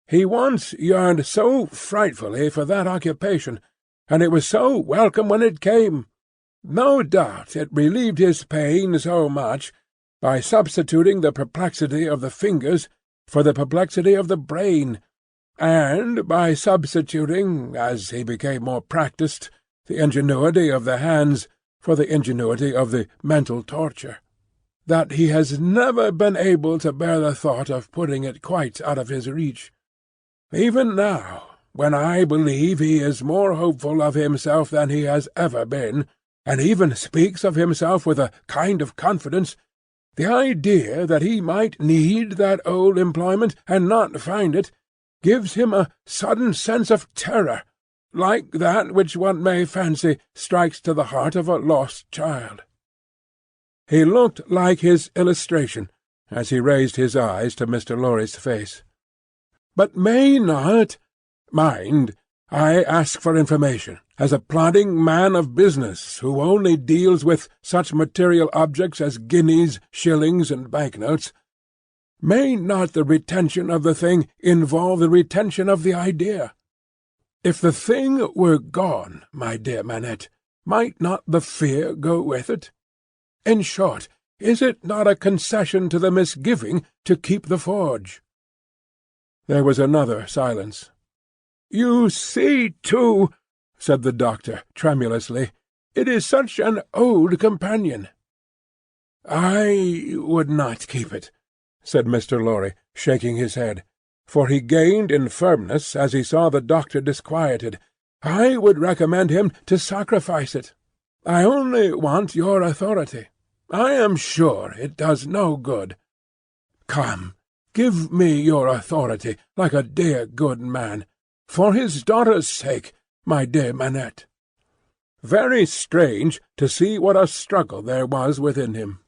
He once yearned so frightfully for that occupation, and it was so welcome when it came. No doubt it relieved his pain so much by substituting the perplexity of the fingers for the perplexity of the brain, and by substituting, as he became more practised, the ingenuity of the hands for the ingenuity of the mental torture, that he has never been able to bear the thought of putting it quite out of his reach. Even now, when I believe he is more hopeful of himself than he has ever been, and even speaks of himself with a kind of confidence,
The idea that he might need that old employment and not find it gives him a sudden sense of terror, like that which one may fancy strikes to the heart of a lost child." He looked like his illustration as he raised his eyes to Mr. Lorry's face. "But may not— Mind, I ask for information, as a plodding man of business who only deals with such material objects as guineas, shillings, and banknotes. May not the retention of the thing involve the retention of the idea? If the thing were gone, my dear Manette, might not the fear go with it? In short, is it not a concession to the misgiving to keep the forge?" There was another silence. "You see, too," said the doctor, tremulously, "it is such an old companion." "I would not keep it," said Mr. Lorry, shaking his head, for he gained in firmness as he saw the doctor disquieted. "I would recommend him to sacrifice it. I only want your authority. I am sure it does no good. Come, give me your authority, like a dear good man, for his daughter's sake, my dear Manette." Very strange to see what a struggle there was within him.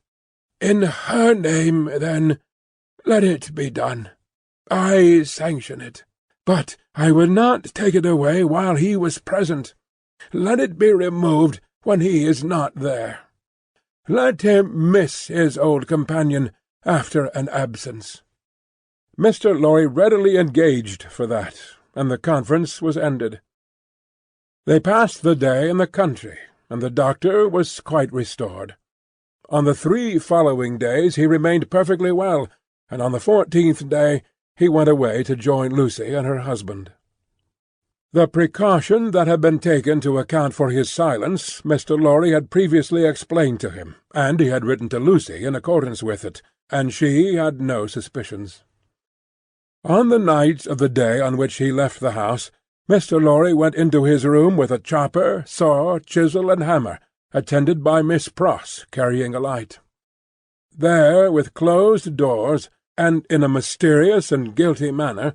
"In her name, then, let it be done. I sanction it. But I would not take it away while he was present. Let it be removed when he is not there. Let him miss his old companion after an absence." Mr. Lorry readily engaged for that, and the conference was ended. They passed the day in the country, and the doctor was quite restored. On the 3 following days he remained perfectly well, and on the 14th day he went away to join Lucy and her husband. The precaution that had been taken to account for his silence Mr. Lorry had previously explained to him, and he had written to Lucy in accordance with it, and she had no suspicions. On the night of the day on which he left the house, Mr. Lorry went into his room with a chopper, saw, chisel, and hammer, attended by Miss Pross carrying a light. There, with closed doors, and in a mysterious and guilty manner,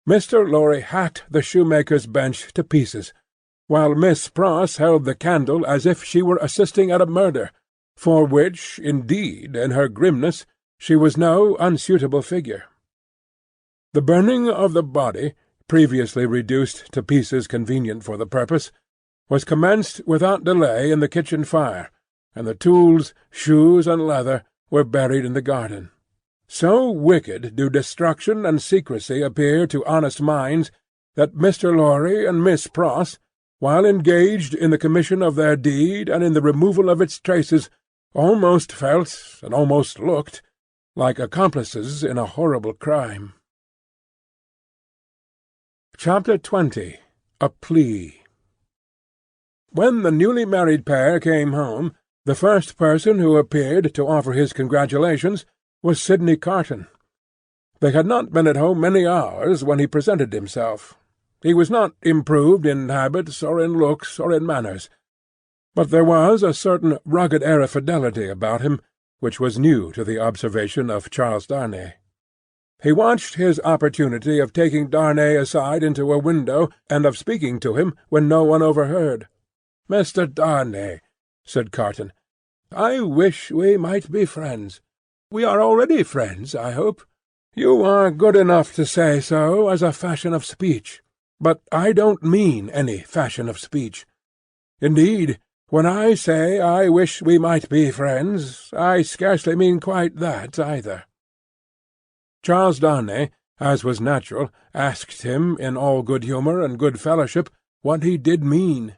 Mr. Lorry hacked the shoemaker's bench to pieces, while Miss Pross held the candle as if she were assisting at a murder, for which, indeed, in her grimness, she was no unsuitable figure. The burning of the body, previously reduced to pieces convenient for the purpose, was commenced without delay in the kitchen fire, and the tools, shoes, and leather were buried in the garden. So wicked do destruction and secrecy appear to honest minds, that Mr. Lorry and Miss Pross, while engaged in the commission of their deed and in the removal of its traces, almost felt, and almost looked, like accomplices in a horrible crime. Chapter 20. A Plea. When the newly married pair came home, the first person who appeared to offer his congratulations was Sidney Carton. They had not been at home many hours when he presented himself. He was not improved in habits, or in looks, or in manners, but there was a certain rugged air of fidelity about him which was new to the observation of Charles Darnay. He watched his opportunity of taking Darnay aside into a window, and of speaking to him when no one overheard. "Mr. Darnay," said Carton, "I wish we might be friends. We are already friends, I hope. You are good enough to say so as a fashion of speech, but I don't mean any fashion of speech. Indeed, when I say I wish we might be friends, I scarcely mean quite that either." Charles Darnay, as was natural, asked him, in all good humour and good fellowship, what he did mean.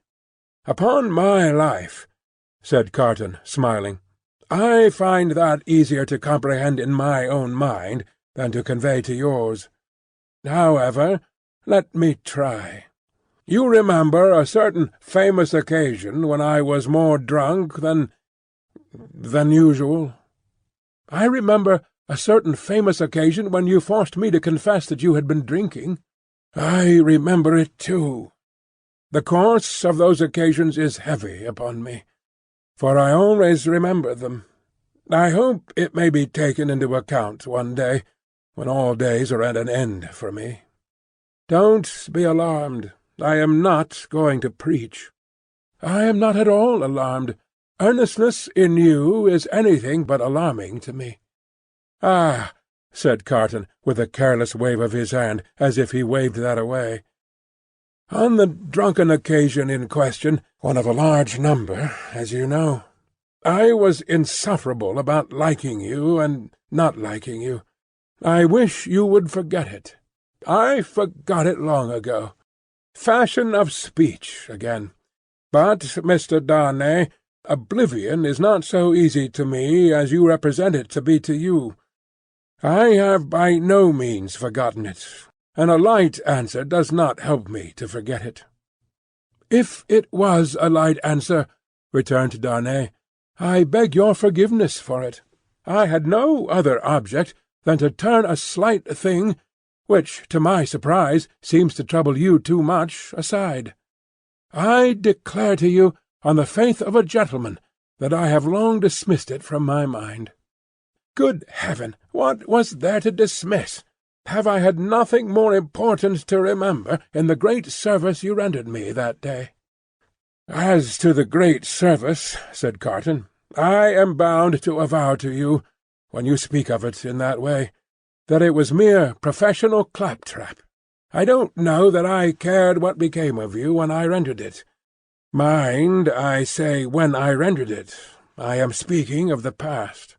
"Upon my life," said Carton, smiling, "I find that easier to comprehend in my own mind than to convey to yours. However, let me try. You remember a certain famous occasion when I was more drunk than usual?" "I remember a certain famous occasion when you forced me to confess that you had been drinking." "I remember it too. The course of those occasions is heavy upon me, for I always remember them. I hope it may be taken into account one day, when all days are at an end for me. Don't be alarmed. I am not going to preach. I am not at all alarmed. Earnestness in you is anything but alarming to me." "Ah," said Carton, with a careless wave of his hand, as if he waved that away. "On the drunken occasion in question, one of a large number, as you know, I was insufferable about liking you and not liking you. I wish you would forget it. I forgot it long ago. Fashion of speech again. But, Mr. Darnay, oblivion is not so easy to me as you represent it to be to you. I have by no means forgotten it, and a light answer does not help me to forget it." "If it was a light answer," returned Darnay, "I beg your forgiveness for it. I had no other object than to turn a slight thing, which, to my surprise, seems to trouble you too much, aside. I declare to you, on the faith of a gentleman, that I have long dismissed it from my mind." "Good heaven! What was there to dismiss? Have I had nothing more important to remember in the great service you rendered me that day?" "As to the great service," said Carton, "I am bound to avow to you, when you speak of it in that way, that it was mere professional claptrap. I don't know that I cared what became of you when I rendered it. Mind, I say when I rendered it. I am speaking of the past."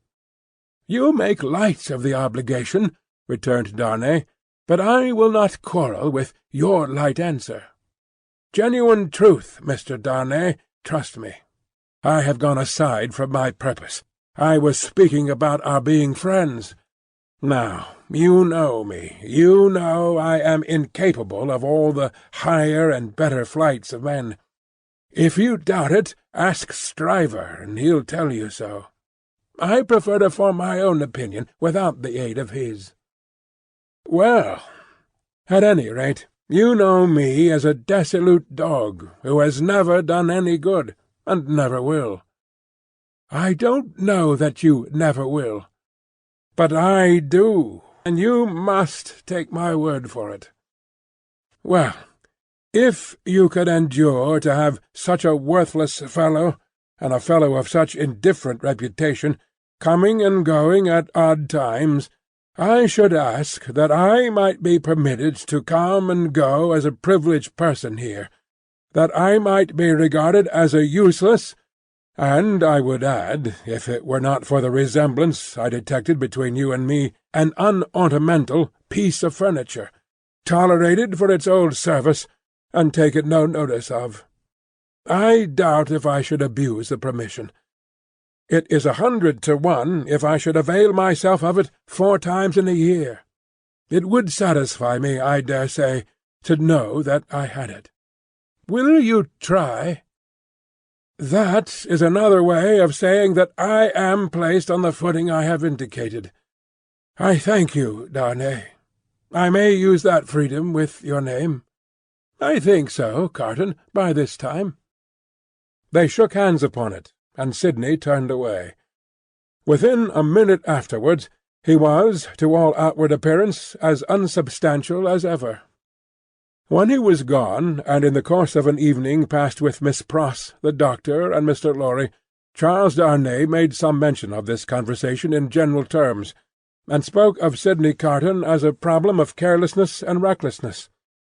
"You make light of the obligation," returned Darnay, "but I will not quarrel with your light answer. Genuine truth, Mr. Darnay, trust me. I have gone aside from my purpose. I was speaking about our being friends. Now, you know me. You know I am incapable of all the higher and better flights of men. If you doubt it, ask Stryver, and he'll tell you so. I prefer to form my own opinion without the aid of his. Well, at any rate, you know me as a dissolute dog, who has never done any good, and never will. I don't know that you never will. But I do, and you must take my word for it. Well, if you could endure to have such a worthless fellow, and a fellow of such indifferent reputation, coming and going at odd times, I should ask that I might be permitted to come and go as a privileged person here, that I might be regarded as a useless, and I would add, if it were not for the resemblance I detected between you and me, an unornamental piece of furniture, tolerated for its old service, and taken no notice of. I doubt if I should abuse the permission. It is 100 to 1 if I should avail myself of it 4 times in a year. It would satisfy me, I dare say, to know that I had it. Will you try? That is another way of saying that I am placed on the footing I have indicated. I thank you, Darnay. I may use that freedom with your name. I think so, Carton, by this time. They shook hands upon it, and Sidney turned away. Within a minute afterwards he was, to all outward appearance, as unsubstantial as ever. When he was gone, and in the course of an evening passed with Miss Pross, the doctor, and Mr. Lorry, Charles Darnay made some mention of this conversation in general terms, and spoke of Sidney Carton as a problem of carelessness and recklessness.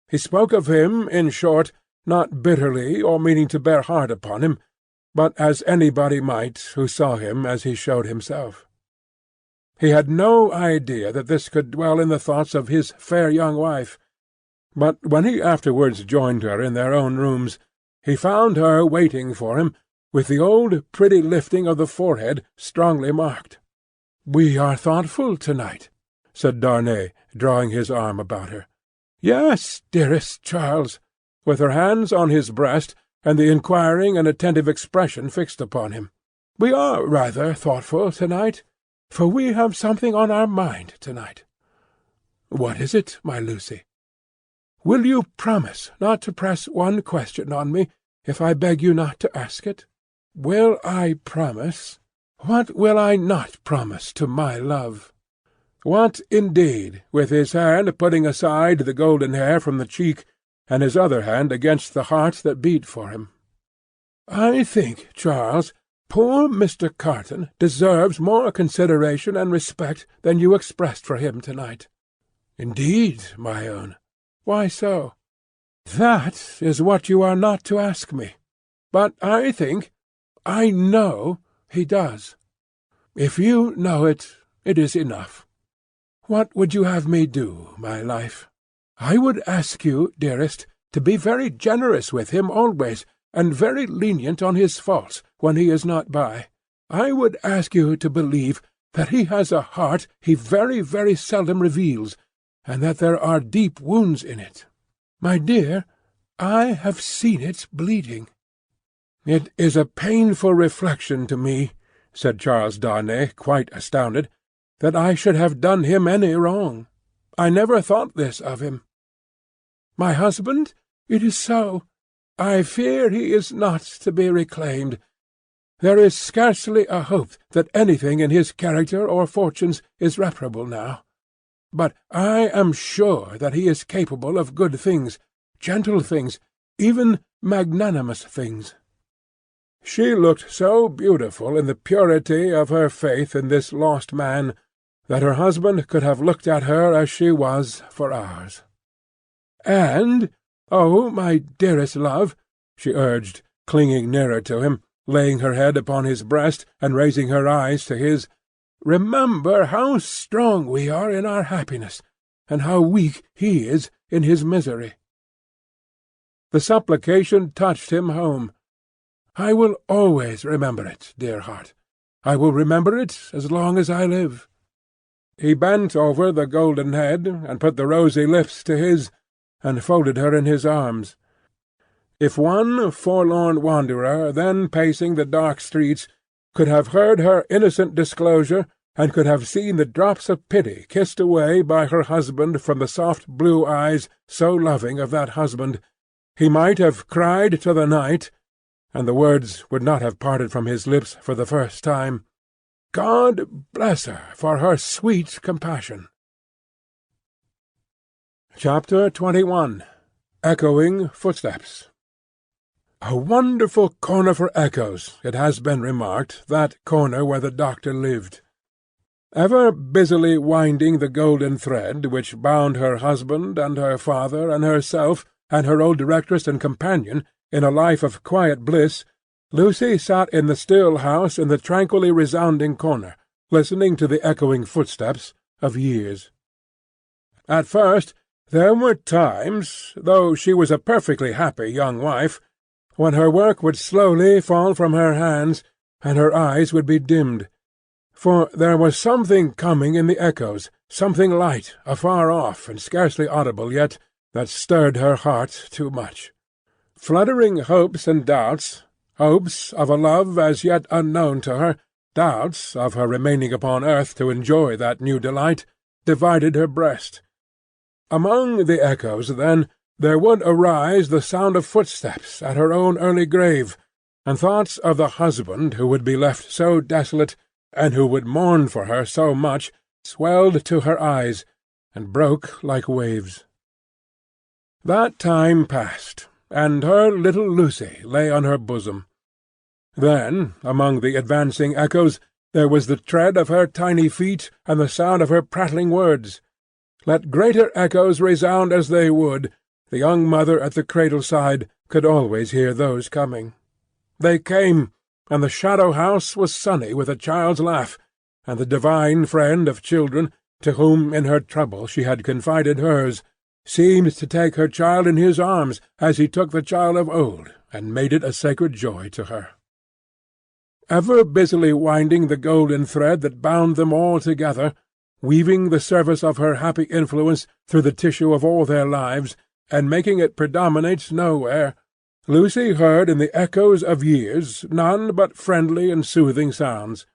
He spoke of him, in short, not bitterly or meaning to bear hard upon him, but as anybody might who saw him as he showed himself. He had no idea that this could dwell in the thoughts of his fair young wife. But when he afterwards joined her in their own rooms, he found her waiting for him, with the old pretty lifting of the forehead strongly marked. "We are thoughtful to-night," said Darnay, drawing his arm about her. "Yes, dearest Charles," with her hands on his breast, and the inquiring and attentive expression fixed upon him. "We are rather thoughtful to-night, for we have something on our mind to-night." "What is it, my Lucy?" "Will you promise not to press one question on me, if I beg you not to ask it?" "Will I promise?
What will I not promise to my love? What, indeed, with his hand putting aside the golden hair from the cheek, and his other hand against the heart that beat for him. I think, Charles, poor Mr. Carton deserves more consideration and respect than you expressed for him tonight. Indeed, my own. Why so? That is what you are not to ask me. But I think, I know, he does. If you know it, it is enough. What would you have me do, my life? I would ask you, dearest, to be very generous with him always, and very lenient on his faults when he is not by. I would ask you to believe that he has a heart he very, very seldom reveals, and that there are deep wounds in it. My dear, I have seen it bleeding. It is a painful reflection to me, said Charles Darnay, quite astounded, that I should have done him any wrong. I never thought this of him. My husband? It is so. I fear he is not to be reclaimed. There is scarcely a hope that anything in his character or fortunes is reparable now. But I am sure that he is capable of good things, gentle things, even magnanimous things. She looked so beautiful in the purity of her faith in this lost man that her husband could have looked at her as she was for hours. "And, oh, my dearest love," she urged, clinging nearer to him, laying her head upon his breast and raising her eyes to his, "remember how strong we are in our happiness, and how weak he is in his misery." The supplication touched him home. "I will always remember it, dear heart. I will remember it as long as I live." He bent over the golden head, and put the rosy lips to his, and folded her in his arms. If one forlorn wanderer then pacing the dark streets could have heard her innocent disclosure, and could have seen the drops of pity kissed away by her husband from the soft blue eyes so loving of that husband, he might have cried to the night, and the words would not have parted from his lips for the first time, "God bless her for her sweet compassion." Chapter 21. Echoing Footsteps. A wonderful corner for echoes, it has been remarked, that corner where the doctor lived. Ever busily winding the golden thread which bound her husband and her father and herself and her old directress and companion in a life of quiet bliss, Lucy sat in the still house in the tranquilly resounding corner, listening to the echoing footsteps of years. At first there were times, though she was a perfectly happy young wife, when her work would slowly fall from her hands, and her eyes would be dimmed. For there was something coming in the echoes, something light, afar off, and scarcely audible yet, that stirred her heart too much. Fluttering hopes and doubts, hopes of a love as yet unknown to her, doubts of her remaining upon earth to enjoy that new delight, divided her breast. Among the echoes, then, there would arise the sound of footsteps at her own early grave, and thoughts of the husband who would be left so desolate, and who would mourn for her so much, swelled to her eyes, and broke like waves. That time passed, and her little Lucy lay on her bosom. Then, among the advancing echoes, there was the tread of her tiny feet and the sound of her prattling words. Let greater echoes resound as they would, the young mother at the cradle-side could always hear those coming. They came, and the shadow-house was sunny with a child's laugh, and the divine friend of children, to whom in her trouble she had confided hers, seemed to take her child in his arms as he took the child of old, and made it a sacred joy to her. Ever busily winding the golden thread that bound them all together, weaving the service of her happy influence through the tissue of all their lives, and making it predominate nowhere, Lucy heard in the echoes of years none but friendly and soothing sounds.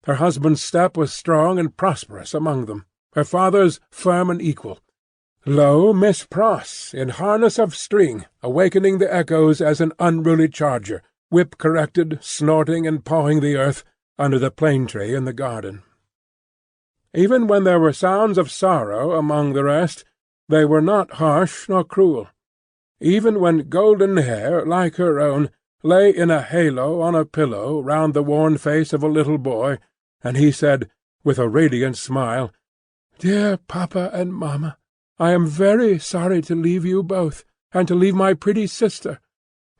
Her husband's step was strong and prosperous among them, her father's firm and equal. Lo, Miss Pross, in harness of string, awakening the echoes as an unruly charger, whip-corrected, snorting and pawing the earth, under the plane tree in the garden. Even when there were sounds of sorrow among the rest, they were not harsh nor cruel. Even when golden hair, like her own, lay in a halo on a pillow round the worn face of a little boy, and he said, with a radiant smile, "Dear papa and mamma, I am very sorry to leave you both, and to leave my pretty sister,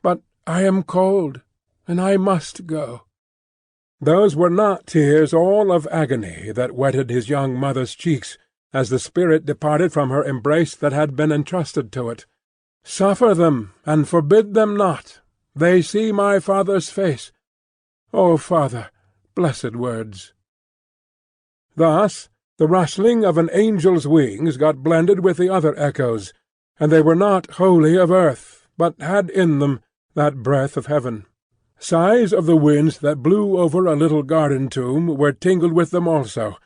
but I am cold, and I must go." Those were not tears all of agony that wetted his young mother's cheeks, as the spirit departed from her embrace that had been entrusted to it. "Suffer them, and forbid them not. They see my father's face. O Father, blessed words!" Thus the rustling of an angel's wings got blended with the other echoes, and they were not wholly of earth, but had in them that breath of heaven. Sighs of the winds that blew over a little garden tomb were tingled with them also,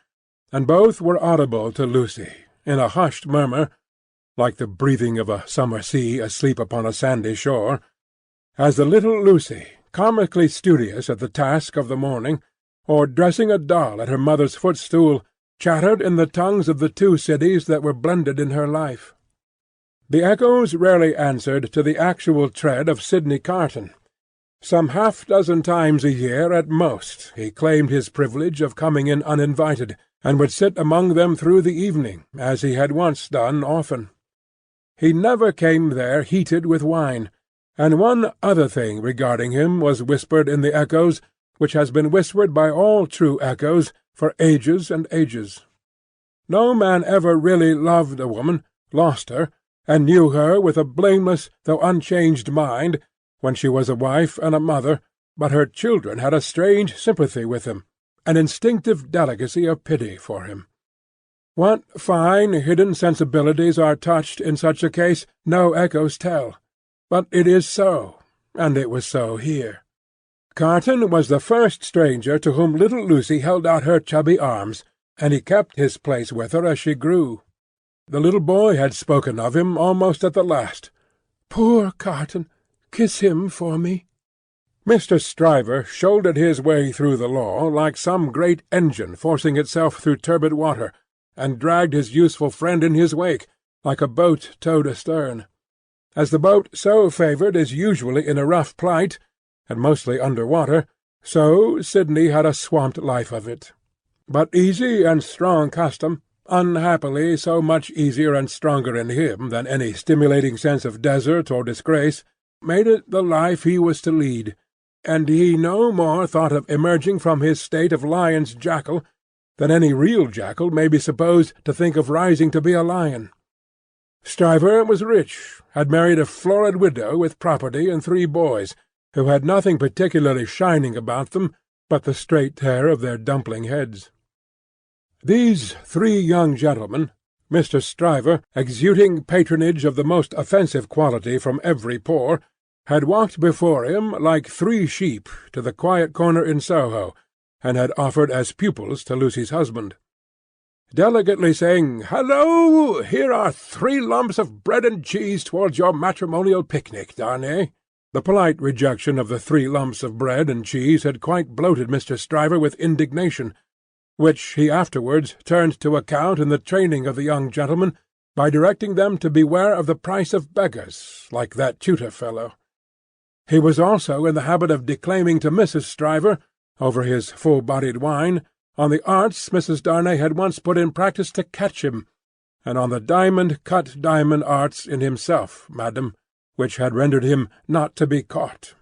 and both were audible to Lucy, in a hushed murmur, like the breathing of a summer sea asleep upon a sandy shore, as the little Lucy, comically studious at the task of the morning, or dressing a doll at her mother's footstool, chattered in the tongues of the two cities that were blended in her life. The echoes rarely answered to the actual tread of Sidney Carton. Some half-dozen times a year at most he claimed his privilege of coming in uninvited, and would sit among them through the evening, as he had once done often. He never came there heated with wine, and one other thing regarding him was whispered in the echoes, which has been whispered by all true echoes for ages and ages. No man ever really loved a woman, lost her, and knew her with a blameless though unchanged mind, when she was a wife and a mother, but her children had a strange sympathy with him, an instinctive delicacy of pity for him. What fine hidden sensibilities are touched in such a case, no echoes tell. But it is so, and it was so here. Carton was the first stranger to whom little Lucy held out her chubby arms, and he kept his place with her as she grew. The little boy had spoken of him almost at the last. "Poor Carton! Kiss him for me." Mr. Stryver shouldered his way through the law like some great engine forcing itself through turbid water, and dragged his useful friend in his wake, like a boat towed astern. As the boat so favoured is usually in a rough plight, and mostly under water, so Sidney had a swamped life of it. But easy and strong custom, unhappily so much easier and stronger in him than any stimulating sense of desert or disgrace, made it the life he was to lead, and he no more thought of emerging from his state of lion's jackal than any real jackal may be supposed to think of rising to be a lion. Stryver was rich, had married a florid widow with property and 3 boys, who had nothing particularly shining about them but the straight hair of their dumpling heads. These 3 young gentlemen, Mr. Stryver, exuding patronage of the most offensive quality from every pore, had walked before him like 3 sheep to the quiet corner in Soho, and had offered as pupils to Lucy's husband. Delicately saying, "Hallo! Here are 3 lumps of bread and cheese towards your matrimonial picnic, Darnay." The polite rejection of the 3 lumps of bread and cheese had quite bloated Mr. Stryver with indignation, which he afterwards turned to account in the training of the young gentlemen by directing them to beware of the price of beggars, like that tutor fellow. He was also in the habit of declaiming to Mrs. Stryver, over his full-bodied wine, on the arts Mrs. Darnay had once put in practice to catch him, and on the diamond-cut diamond arts in himself, madam, which had rendered him not to be caught.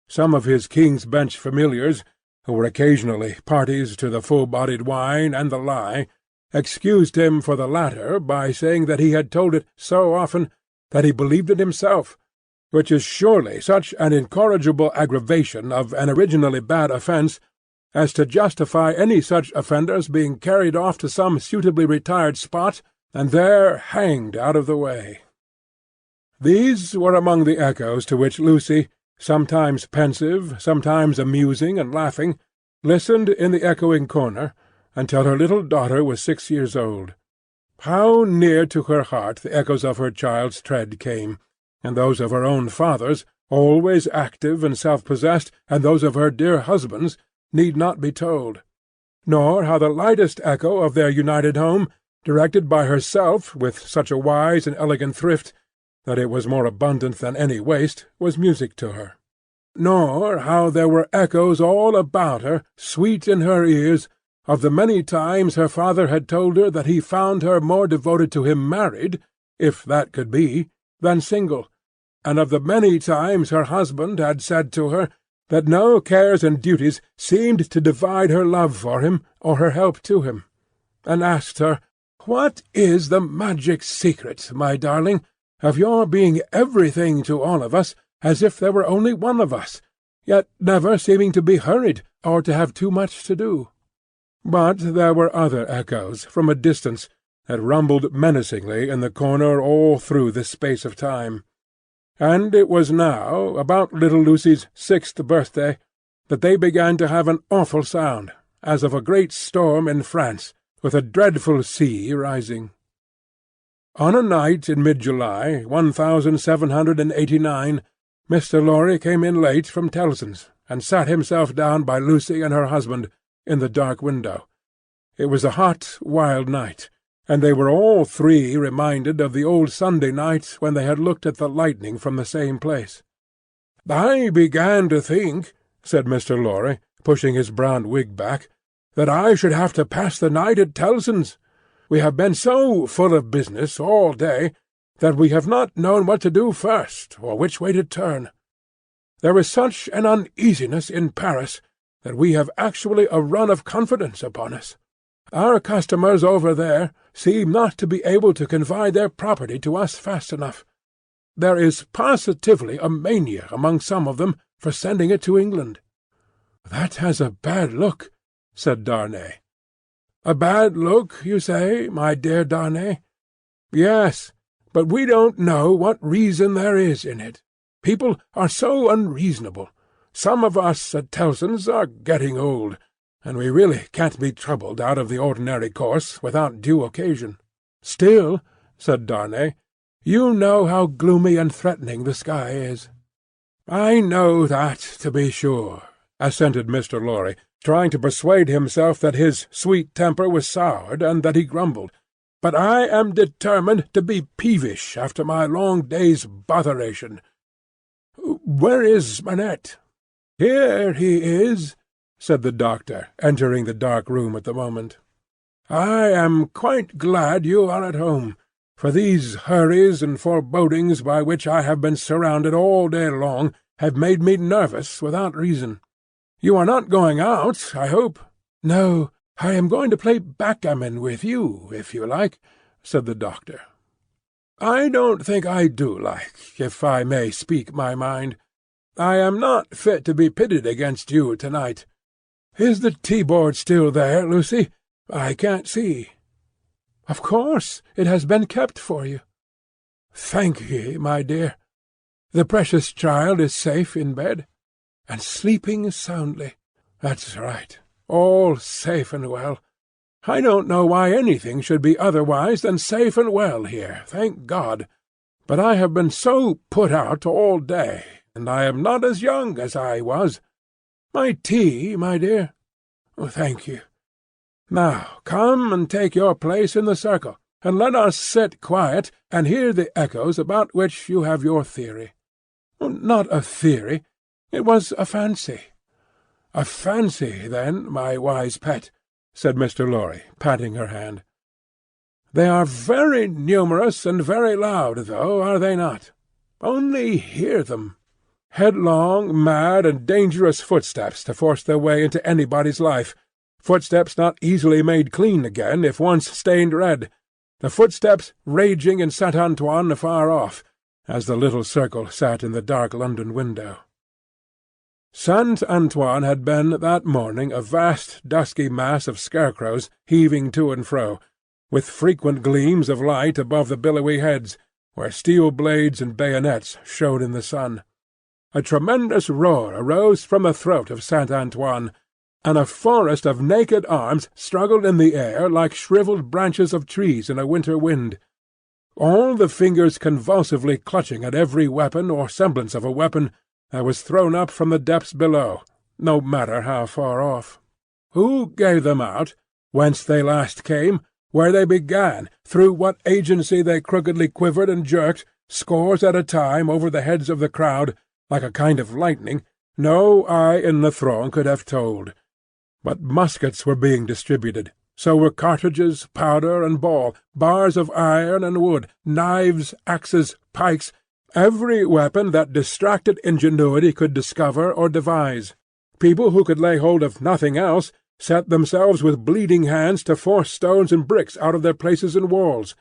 Some of his King's Bench familiars, who were occasionally parties to the full-bodied wine and the lie, excused him for the latter by saying that he had told it so often that he believed it himself, which is surely such an incorrigible aggravation of an originally bad offence as to justify any such offender's being carried off to some suitably retired spot and there hanged out of the way. These were among the echoes to which Lucy, sometimes pensive, sometimes amusing and laughing, listened in the echoing corner, until her little daughter was 6 years old. How near to her heart the echoes of her child's tread came, and those of her own father's, always active and self-possessed, and those of her dear husband's, need not be told, nor how the lightest echo of their united home, directed by herself with such a wise and elegant thrift that it was more abundant than any waste, was music to her, nor how there were echoes all about her, sweet in her ears, of the many times her father had told her that he found her more devoted to him married, if that could be, than single, and of the many times her husband had said to her that no cares and duties seemed to divide her love for him or her help to him, and asked her, "What is the magic secret, my darling, of your being everything to all of us, as if there were only one of us, yet never seeming to be hurried or to have too much to do?" But there were other echoes from a distance that rumbled menacingly in the corner all through this space of time. And it was now, about little Lucy's 6th birthday, that they began to have an awful sound, as of a great storm in France, with a dreadful sea rising. On a night in mid-July, 1789, Mr. Lorry came in late from Tellson's, and sat himself down by Lucy and her husband, in the dark window. It was a hot, wild night, and they were all three reminded of the old Sunday night when they had looked at the lightning from the same place. "I began to think," said Mr. Lorry, pushing his brown wig back, "that I should have to pass the night at Tellson's. We have been so full of business all day that we have not known what to do first, or which way to turn. There is such an uneasiness in Paris that we have actually a run of confidence upon us. Our customers over there seem not to be able to confide their property to us fast enough. There is positively a mania among some of them for sending it to England." "That has a bad look," said Darnay. "A bad look, you say, my dear Darnay? Yes, but we don't know what reason there is in it. People are so unreasonable. Some of us at Tellson's are getting old, and we really can't be troubled out of the ordinary course without due occasion." "Still," said Darnay, "you know how gloomy and threatening the sky is." "I know that, to be sure," assented Mr. Lorry, trying to persuade himself that his sweet temper was soured, and that he grumbled. "But I am determined to be peevish after my long day's botheration. Where is Manette?" "Here he is," said the doctor, entering the dark room at the moment. "I am quite glad you are at home, for these hurries and forebodings by which I have been surrounded all day long have made me nervous without reason. You are not going out, I hope?" "No, I am going to play backgammon with you, if you like," said the doctor. "I don't think I do like, if I may speak my mind. I am not fit to be pitted against you to-night. Is the tea-board still there, Lucy? I can't see." "Of course, it has been kept for you." "Thank ye, my dear. The precious child is safe in bed?" "And sleeping soundly." "That's right. All safe and well. I don't know why anything should be otherwise than safe and well here, thank God. But I have been so put out all day, and I am not as young as I was. My tea, my dear? Thank you. Now come and take your place in the circle, and let us sit quiet and hear the echoes about which you have your theory." "Not a theory. It was a fancy." "A fancy, then, my wise pet," said Mr. Lorry, patting her hand. "They are very numerous and very loud, though, are they not? Only hear them. Headlong, mad, and dangerous footsteps to force their way into anybody's life, footsteps not easily made clean again if once stained red, the footsteps raging in St. Antoine afar off, as the little circle sat in the dark London window. St. Antoine had been that morning a vast dusky mass of scarecrows heaving to and fro, with frequent gleams of light above the billowy heads, where steel blades and bayonets showed in the sun. A tremendous roar arose from the throat of St. Antoine, and a forest of naked arms struggled in the air like shrivelled branches of trees in a winter wind, all the fingers convulsively clutching at every weapon or semblance of a weapon that was thrown up from the depths below, no matter how far off. Who gave them out, whence they last came, where they began, through what agency they crookedly quivered and jerked, scores at a time over the heads of the crowd, like a kind of lightning, no eye in the throng could have told. But muskets were being distributed, so were cartridges, powder, and ball, bars of iron and wood, knives, axes, pikes, every weapon that distracted ingenuity could discover or devise. People who could lay hold of nothing else set themselves with bleeding hands to force stones and bricks out of their places in walls.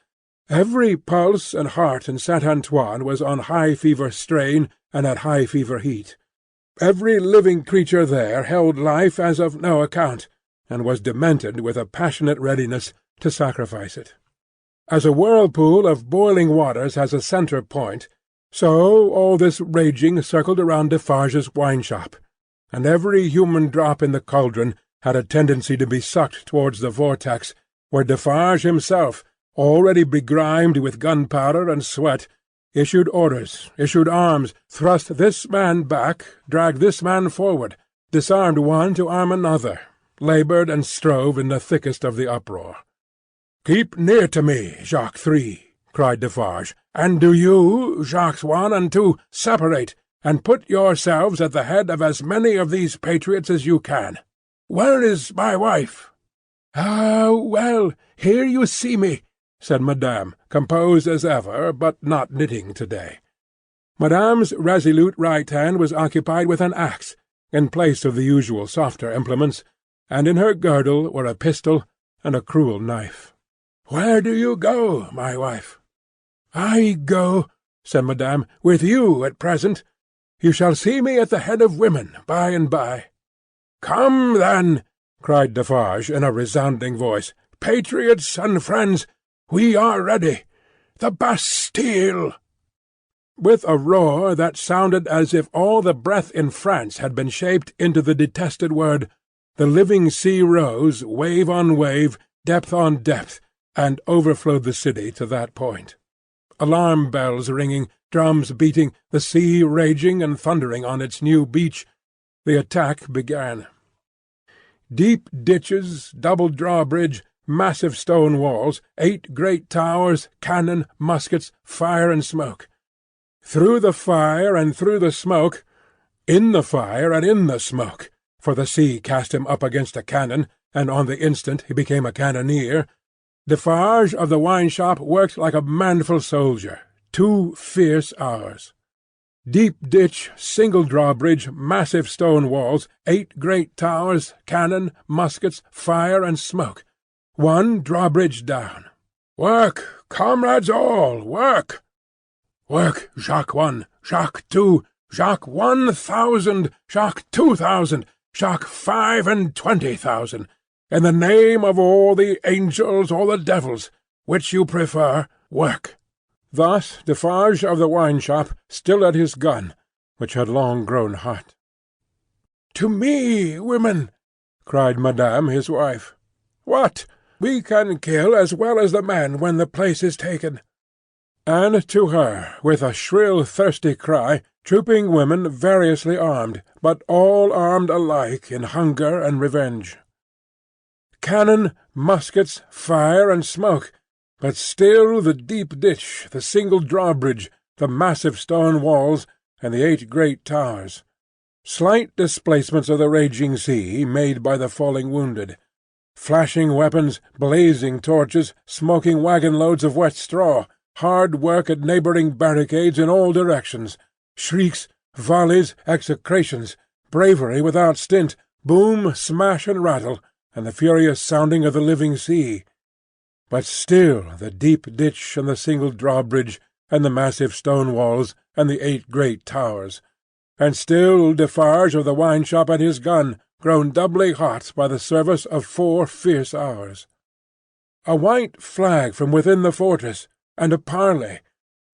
Every pulse and heart in Saint Antoine was on high-fever strain and at high-fever heat. Every living creature there held life as of no account, and was demented with a passionate readiness to sacrifice it. As a whirlpool of boiling waters has a centre point, so all this raging circled around Defarge's wine-shop, and every human drop in the cauldron had a tendency to be sucked towards the vortex, where Defarge himself, already begrimed with gunpowder and sweat, issued orders, issued arms, thrust this man back, dragged this man forward, disarmed one to arm another, laboured and strove in the thickest of the uproar. "Keep near to me, Jacques 3," cried Defarge, "and do you, Jacques 1 and 2, separate, and put yourselves at the head of as many of these patriots as you can. Where is my wife?" "Ah, well, here you see me," said Madame, composed as ever, but not knitting to-day. Madame's resolute right hand was occupied with an axe, in place of the usual softer implements, and in her girdle were a pistol and a cruel knife. "Where do you go, my wife?" "I go," said Madame, "with you at present. You shall see me at the head of women by and by." "Come, then," cried Defarge in a resounding voice. "Patriots and friends, we are ready. The Bastille!" With a roar that sounded as if all the breath in France had been shaped into the detested word, the living sea rose, wave on wave, depth on depth, and overflowed the city to that point. Alarm bells ringing, drums beating, the sea raging and thundering on its new beach, the attack began. Deep ditches, double drawbridge, massive stone walls, 8 great towers, cannon, muskets, fire and smoke. Through the fire and through the smoke, in the fire and in the smoke, for the sea cast him up against a cannon, and on the instant he became a cannoneer, Defarge of the wine-shop worked like a manful soldier, 2 fierce hours. Deep ditch, single drawbridge, massive stone walls, 8 great towers, cannon, muskets, fire and smoke. 1 drawbridge down. "Work, comrades all, work! Work, Jacques 1, Jacques 2, Jacques 1,000, Jacques 2,000, Jacques 25,000, in the name of all the angels or the devils, which you prefer, work." Thus Defarge of the wine-shop, still at his gun, which had long grown hot. "To me, women!" cried Madame his wife. "What? We can kill as well as the men when the place is taken." And to her, with a shrill thirsty cry, trooping women variously armed, but all armed alike in hunger and revenge. Cannon, muskets, fire and smoke, but still the deep ditch, the single drawbridge, the massive stone walls, and the 8 great towers. Slight displacements of the raging sea made by the falling wounded. Flashing weapons, blazing torches, smoking waggon-loads of wet straw, hard work at neighbouring barricades in all directions, shrieks, volleys, execrations, bravery without stint, boom, smash, and rattle, and the furious sounding of the living sea. But still the deep ditch and the single drawbridge, and the massive stone walls, and the 8 great towers. And still Defarge of the wine-shop at his gun, grown doubly hot by the service of 4 fierce hours. A white flag from within the fortress, and a parley,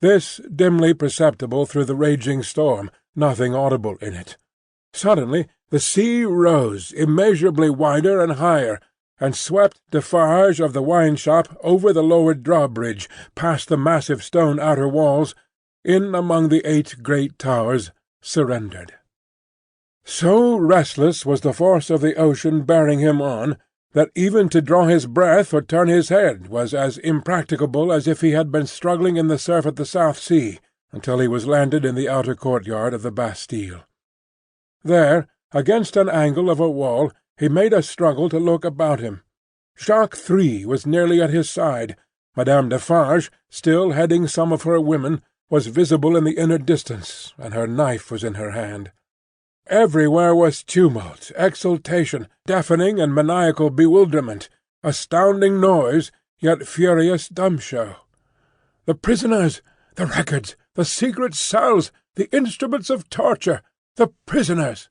this dimly perceptible through the raging storm, nothing audible in it. Suddenly the sea rose immeasurably wider and higher, and swept Defarge of the wine-shop over the lowered drawbridge, past the massive stone outer walls, in among the 8 great towers, surrendered. So restless was the force of the ocean bearing him on, that even to draw his breath or turn his head was as impracticable as if he had been struggling in the surf at the South Sea, until he was landed in the outer courtyard of the Bastille. There, against an angle of a wall, he made a struggle to look about him. Jacques III was nearly at his side. Madame Defarge, still heading some of her women, was visible in the inner distance, and her knife was in her hand. Everywhere was tumult, exultation, deafening and maniacal bewilderment, astounding noise, yet furious dumb-show. The prisoners! The records! The secret cells! The instruments of torture! The prisoners!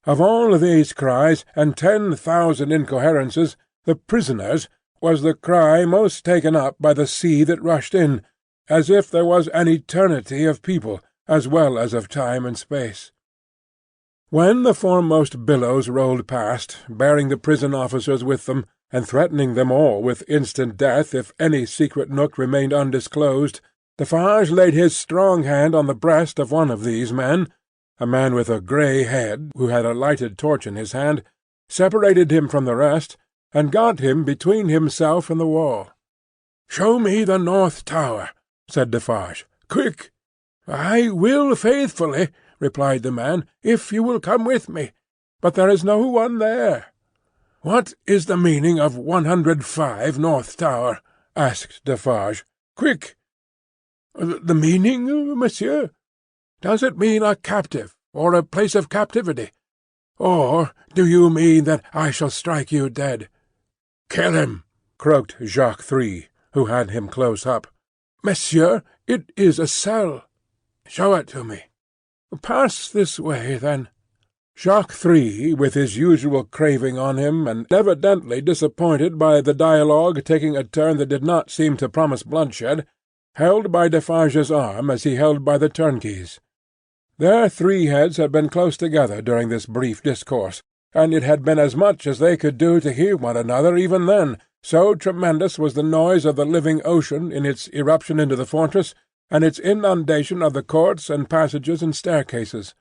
Of all these cries and 10,000 incoherences, the prisoners was the cry most taken up by the sea that rushed in, as if there was an eternity of people, as well as of time and space. When the foremost billows rolled past, bearing the prison officers with them, and threatening them all with instant death if any secret nook remained undisclosed, Defarge laid his strong hand on the breast of one of these men, a man with a grey head, who had a lighted torch in his hand, separated him from the rest, and got him between himself and the wall. "Show me the North Tower," said Defarge. "Quick!" "I will faithfully," replied the man, "if you will come with me. But there is no one there." "What is the meaning of 105 North Tower?" asked Defarge. "Quick!" "The meaning, monsieur? Does it mean a captive, or a place of captivity? Or do you mean that I shall strike you dead?" "Kill him!" croaked Jacques III, who had him close up. "Monsieur, it is a cell." "Show it to me." "Pass this way, then." Jacques III, with his usual craving on him, and evidently disappointed by the dialogue taking a turn that did not seem to promise bloodshed, held by Defarge's arm as he held by the turnkey's. Their three heads had been close together during this brief discourse, and it had been as much as they could do to hear one another even then, so tremendous was the noise of the living ocean in its irruption into the fortress, and its inundation of the courts and passages and staircases.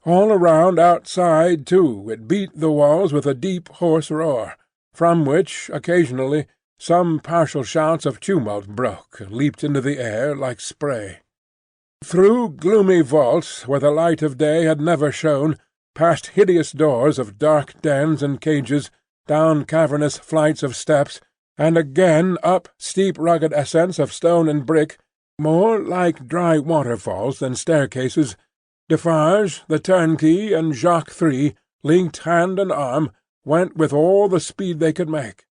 All around outside, too, it beat the walls with a deep hoarse roar, from which, occasionally, some partial shouts of tumult broke and leaped into the air like spray. Through gloomy vaults, where the light of day had never shone, past hideous doors of dark dens and cages, down cavernous flights of steps, and again up steep rugged ascents of stone and brick, more like dry waterfalls than staircases, Defarge, the turnkey, and Jacques III, linked hand and arm, went with all the speed they could make.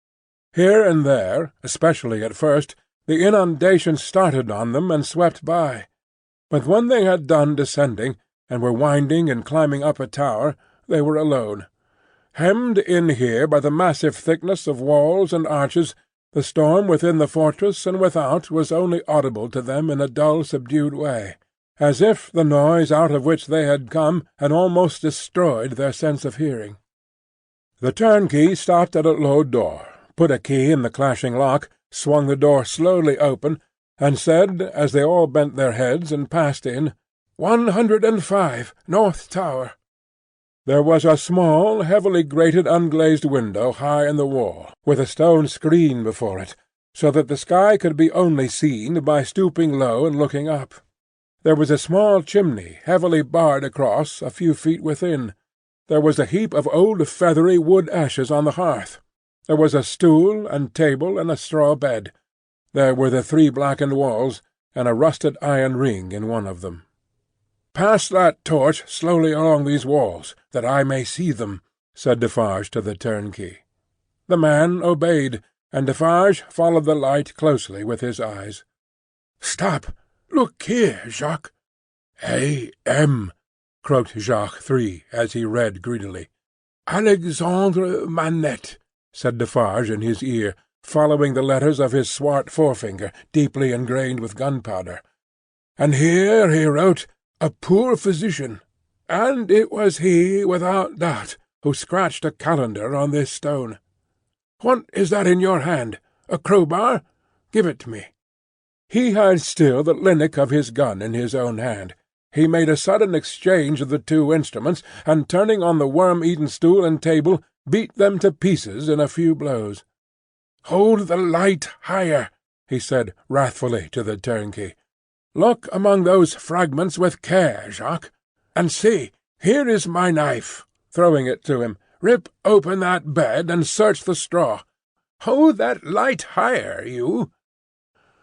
Here and there, especially at first, the inundation started on them and swept by. But when they had done descending, and were winding and climbing up a tower, they were alone. Hemmed in here by the massive thickness of walls and arches, the storm within the fortress and without was only audible to them in a dull subdued way, as if the noise out of which they had come had almost destroyed their sense of hearing. The turnkey stopped at a low door, put a key in the clashing lock, swung the door slowly open, and said, as they all bent their heads and passed in, 105, North Tower. There was a small, heavily grated unglazed window high in the wall, with a stone screen before it, so that the sky could be only seen by stooping low and looking up. There was a small chimney, heavily barred across, a few feet within. There was a heap of old feathery wood ashes on the hearth. There was a stool and table and a straw bed. There were the 3 blackened walls, and a rusted iron ring in one of them. "Pass that torch slowly along these walls, that I may see them," said Defarge to the turnkey. The man obeyed, and Defarge followed the light closely with his eyes. "Stop! Look here, Jacques." "A.M.," croaked Jacques III, as he read greedily. "Alexandre Manette," said Defarge in his ear, following the letters of his swart forefinger, deeply ingrained with gunpowder. "And here he wrote, 'A poor physician,' and it was he, without doubt, who scratched a calendar on this stone. What is that in your hand? A crowbar? Give it me." He had still the linnock of his gun in his own hand, he made a sudden exchange of the two instruments, and turning on the worm-eaten stool and table, beat them to pieces in a few blows. "Hold the light higher," he said wrathfully to the turnkey. "Look among those fragments with care, Jacques. And see, here is my knife," throwing it to him. "Rip open that bed and search the straw. Hold that light higher, you."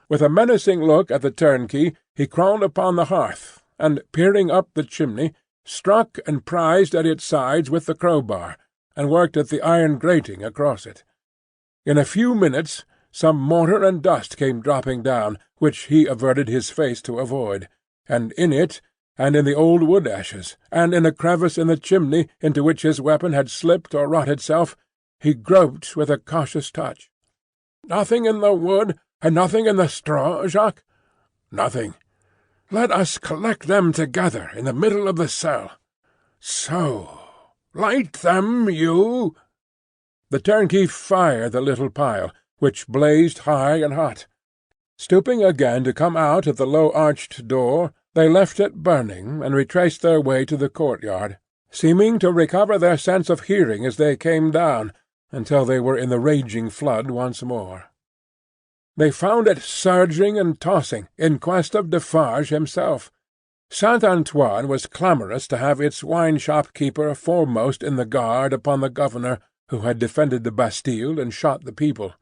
With a menacing look at the turnkey, he crawled upon the hearth, and, peering up the chimney, struck and prized at its sides with the crowbar, and worked at the iron grating across it. In a few minutes some mortar and dust came dropping down, which he averted his face to avoid, and in it, and in the old wood-ashes, and in a crevice in the chimney into which his weapon had slipped or wrought itself, he groped with a cautious touch. "Nothing in the wood, and nothing in the straw, Jacques?" "Nothing." "Let us collect them together in the middle of the cell. So. Light them, you." The turnkey fired the little pile, which blazed high and hot. Stooping again to come out at the low-arched door, they left it burning, and retraced their way to the courtyard, seeming to recover their sense of hearing as they came down, until they were in the raging flood once more. They found it surging and tossing, in quest of Defarge himself. Saint-Antoine was clamorous to have its wine-shop keeper foremost in the guard upon the governor, who had defended the Bastille and shot the people.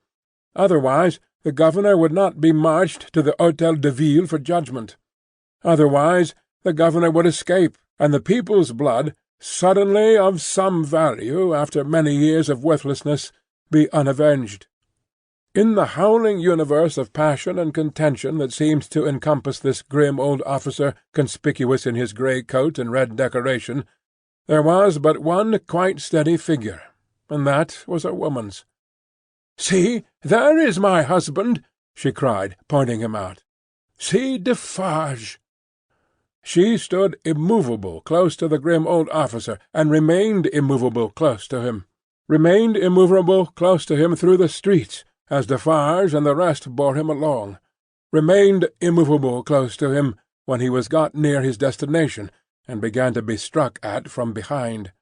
Otherwise the governor would not be marched to the Hôtel de Ville for judgment. Otherwise the governor would escape, and the people's blood, suddenly of some value after many years of worthlessness, be unavenged. In the howling universe of passion and contention that seemed to encompass this grim old officer, conspicuous in his grey coat and red decoration, there was but one quite steady figure, and that was a woman's. "See, there is my husband," she cried, pointing him out. "See Defarge." She stood immovable close to the grim old officer, and remained immovable close to him. Remained immovable close to him through the streets, as Defarge and the rest bore him along. Remained immovable close to him when he was got near his destination, and began to be struck at from behind.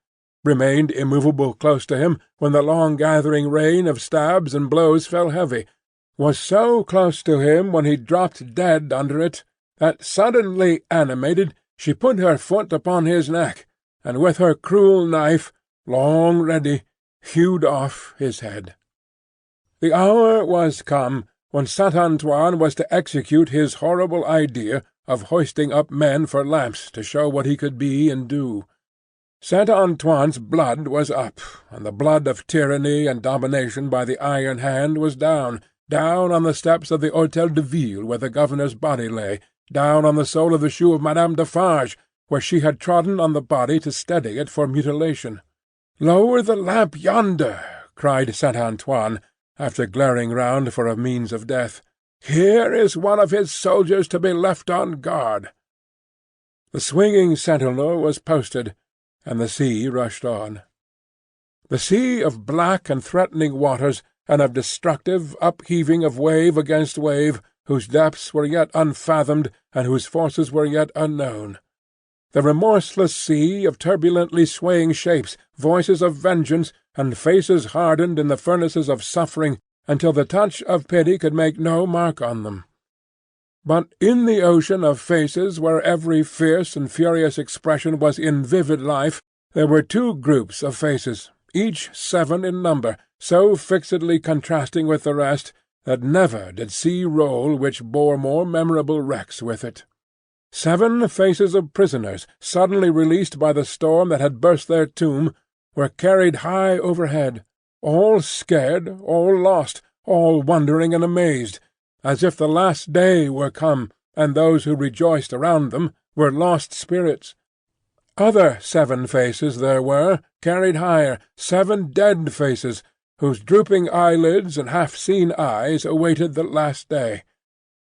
Remained immovable close to him when the long-gathering rain of stabs and blows fell heavy, was so close to him when he dropped dead under it, that, suddenly animated, she put her foot upon his neck, and with her cruel knife, long ready, hewed off his head. The hour was come when Saint-Antoine was to execute his horrible idea of hoisting up men for lamps to show what he could be and do. Saint-Antoine's blood was up, and the blood of tyranny and domination by the iron hand was down on the steps of the Hôtel de Ville where the governor's body lay, down on the sole of the shoe of Madame Defarge, where she had trodden on the body to steady it for mutilation. "Lower the lamp yonder," cried Saint-Antoine, after glaring round for a means of death. "Here is one of his soldiers to be left on guard." The swinging sentinel was posted, and the sea rushed on. The sea of black and threatening waters, and of destructive upheaving of wave against wave, whose depths were yet unfathomed, and whose forces were yet unknown. The remorseless sea of turbulently swaying shapes, voices of vengeance, and faces hardened in the furnaces of suffering until the touch of pity could make no mark on them. But in the ocean of faces where every fierce and furious expression was in vivid life, there were two groups of faces, each 7 in number, so fixedly contrasting with the rest that never did sea roll which bore more memorable wrecks with it. 7 faces of prisoners, suddenly released by the storm that had burst their tomb, were carried high overhead, all scared, all lost, all wondering and amazed, as if the last day were come, and those who rejoiced around them were lost spirits. Other 7 faces there were, carried higher, 7 dead faces, whose drooping eyelids and half-seen eyes awaited the last day.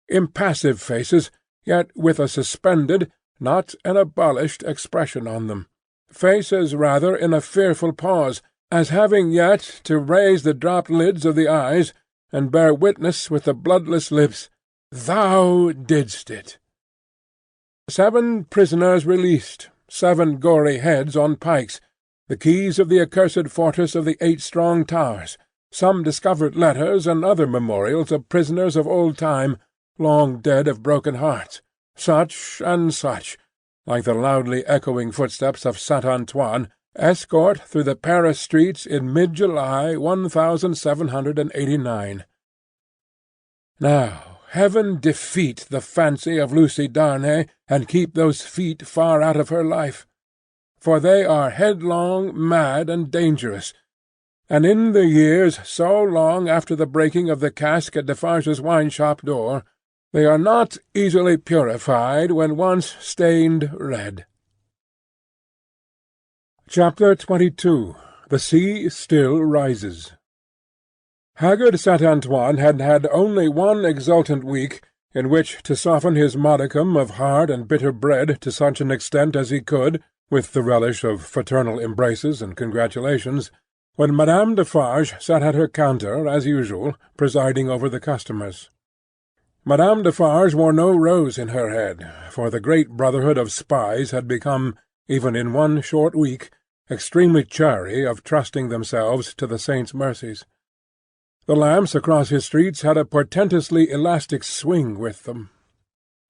Impassive faces, yet with a suspended, not an abolished expression on them. Faces rather in a fearful pause, as having yet to raise the dropped lids of the eyes, and bear witness with the bloodless lips, "Thou didst it." 7 prisoners released, 7 gory heads on pikes, the keys of the accursed fortress of the 8 strong towers, some discovered letters and other memorials of prisoners of old time, long dead of broken hearts, such and such, like the loudly echoing footsteps of Saint Antoine, escort through the Paris streets in mid-July 1789. Now, heaven defeat the fancy of Lucy Darnay, and keep those feet far out of her life, for they are headlong, mad, and dangerous, and in the years so long after the breaking of the cask at Defarge's wine-shop door, they are not easily purified when once stained red. Chapter 22. The Sea Still Rises. Haggard Saint Antoine had had only one exultant week, in which to soften his modicum of hard and bitter bread to such an extent as he could, with the relish of fraternal embraces and congratulations, when Madame Defarge sat at her counter, as usual, presiding over the customers. Madame Defarge wore no rose in her head, for the great brotherhood of spies had become, even in one short week, extremely chary of trusting themselves to the saint's mercies. The lamps across his streets had a portentously elastic swing with them.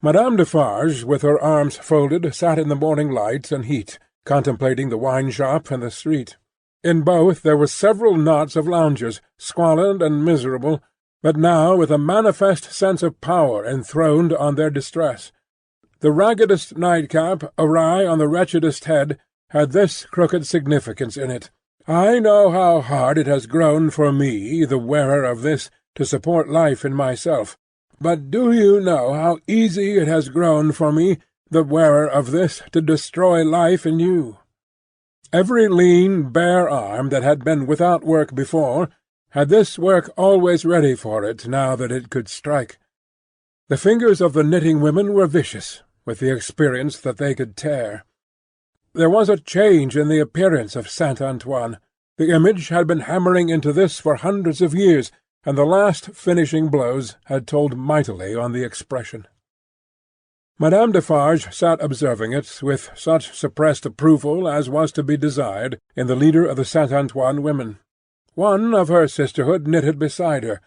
Madame Defarge, with her arms folded, sat in the morning light and heat, contemplating the wine-shop and the street. In both there were several knots of loungers, squalid and miserable, but now with a manifest sense of power enthroned on their distress. The raggedest nightcap, awry on the wretchedest head, had this crooked significance in it: "I know how hard it has grown for me, the wearer of this, to support life in myself, but do you know how easy it has grown for me, the wearer of this, to destroy life in you?" Every lean, bare arm that had been without work before had this work always ready for it now that it could strike. The fingers of the knitting women were vicious, with the experience that they could tear. There was a change in the appearance of Saint Antoine. The image had been hammering into this for hundreds of years, and the last finishing blows had told mightily on the expression. Madame Defarge sat observing it with such suppressed approval as was to be desired in the leader of the Saint Antoine women. One of her sisterhood knitted beside her,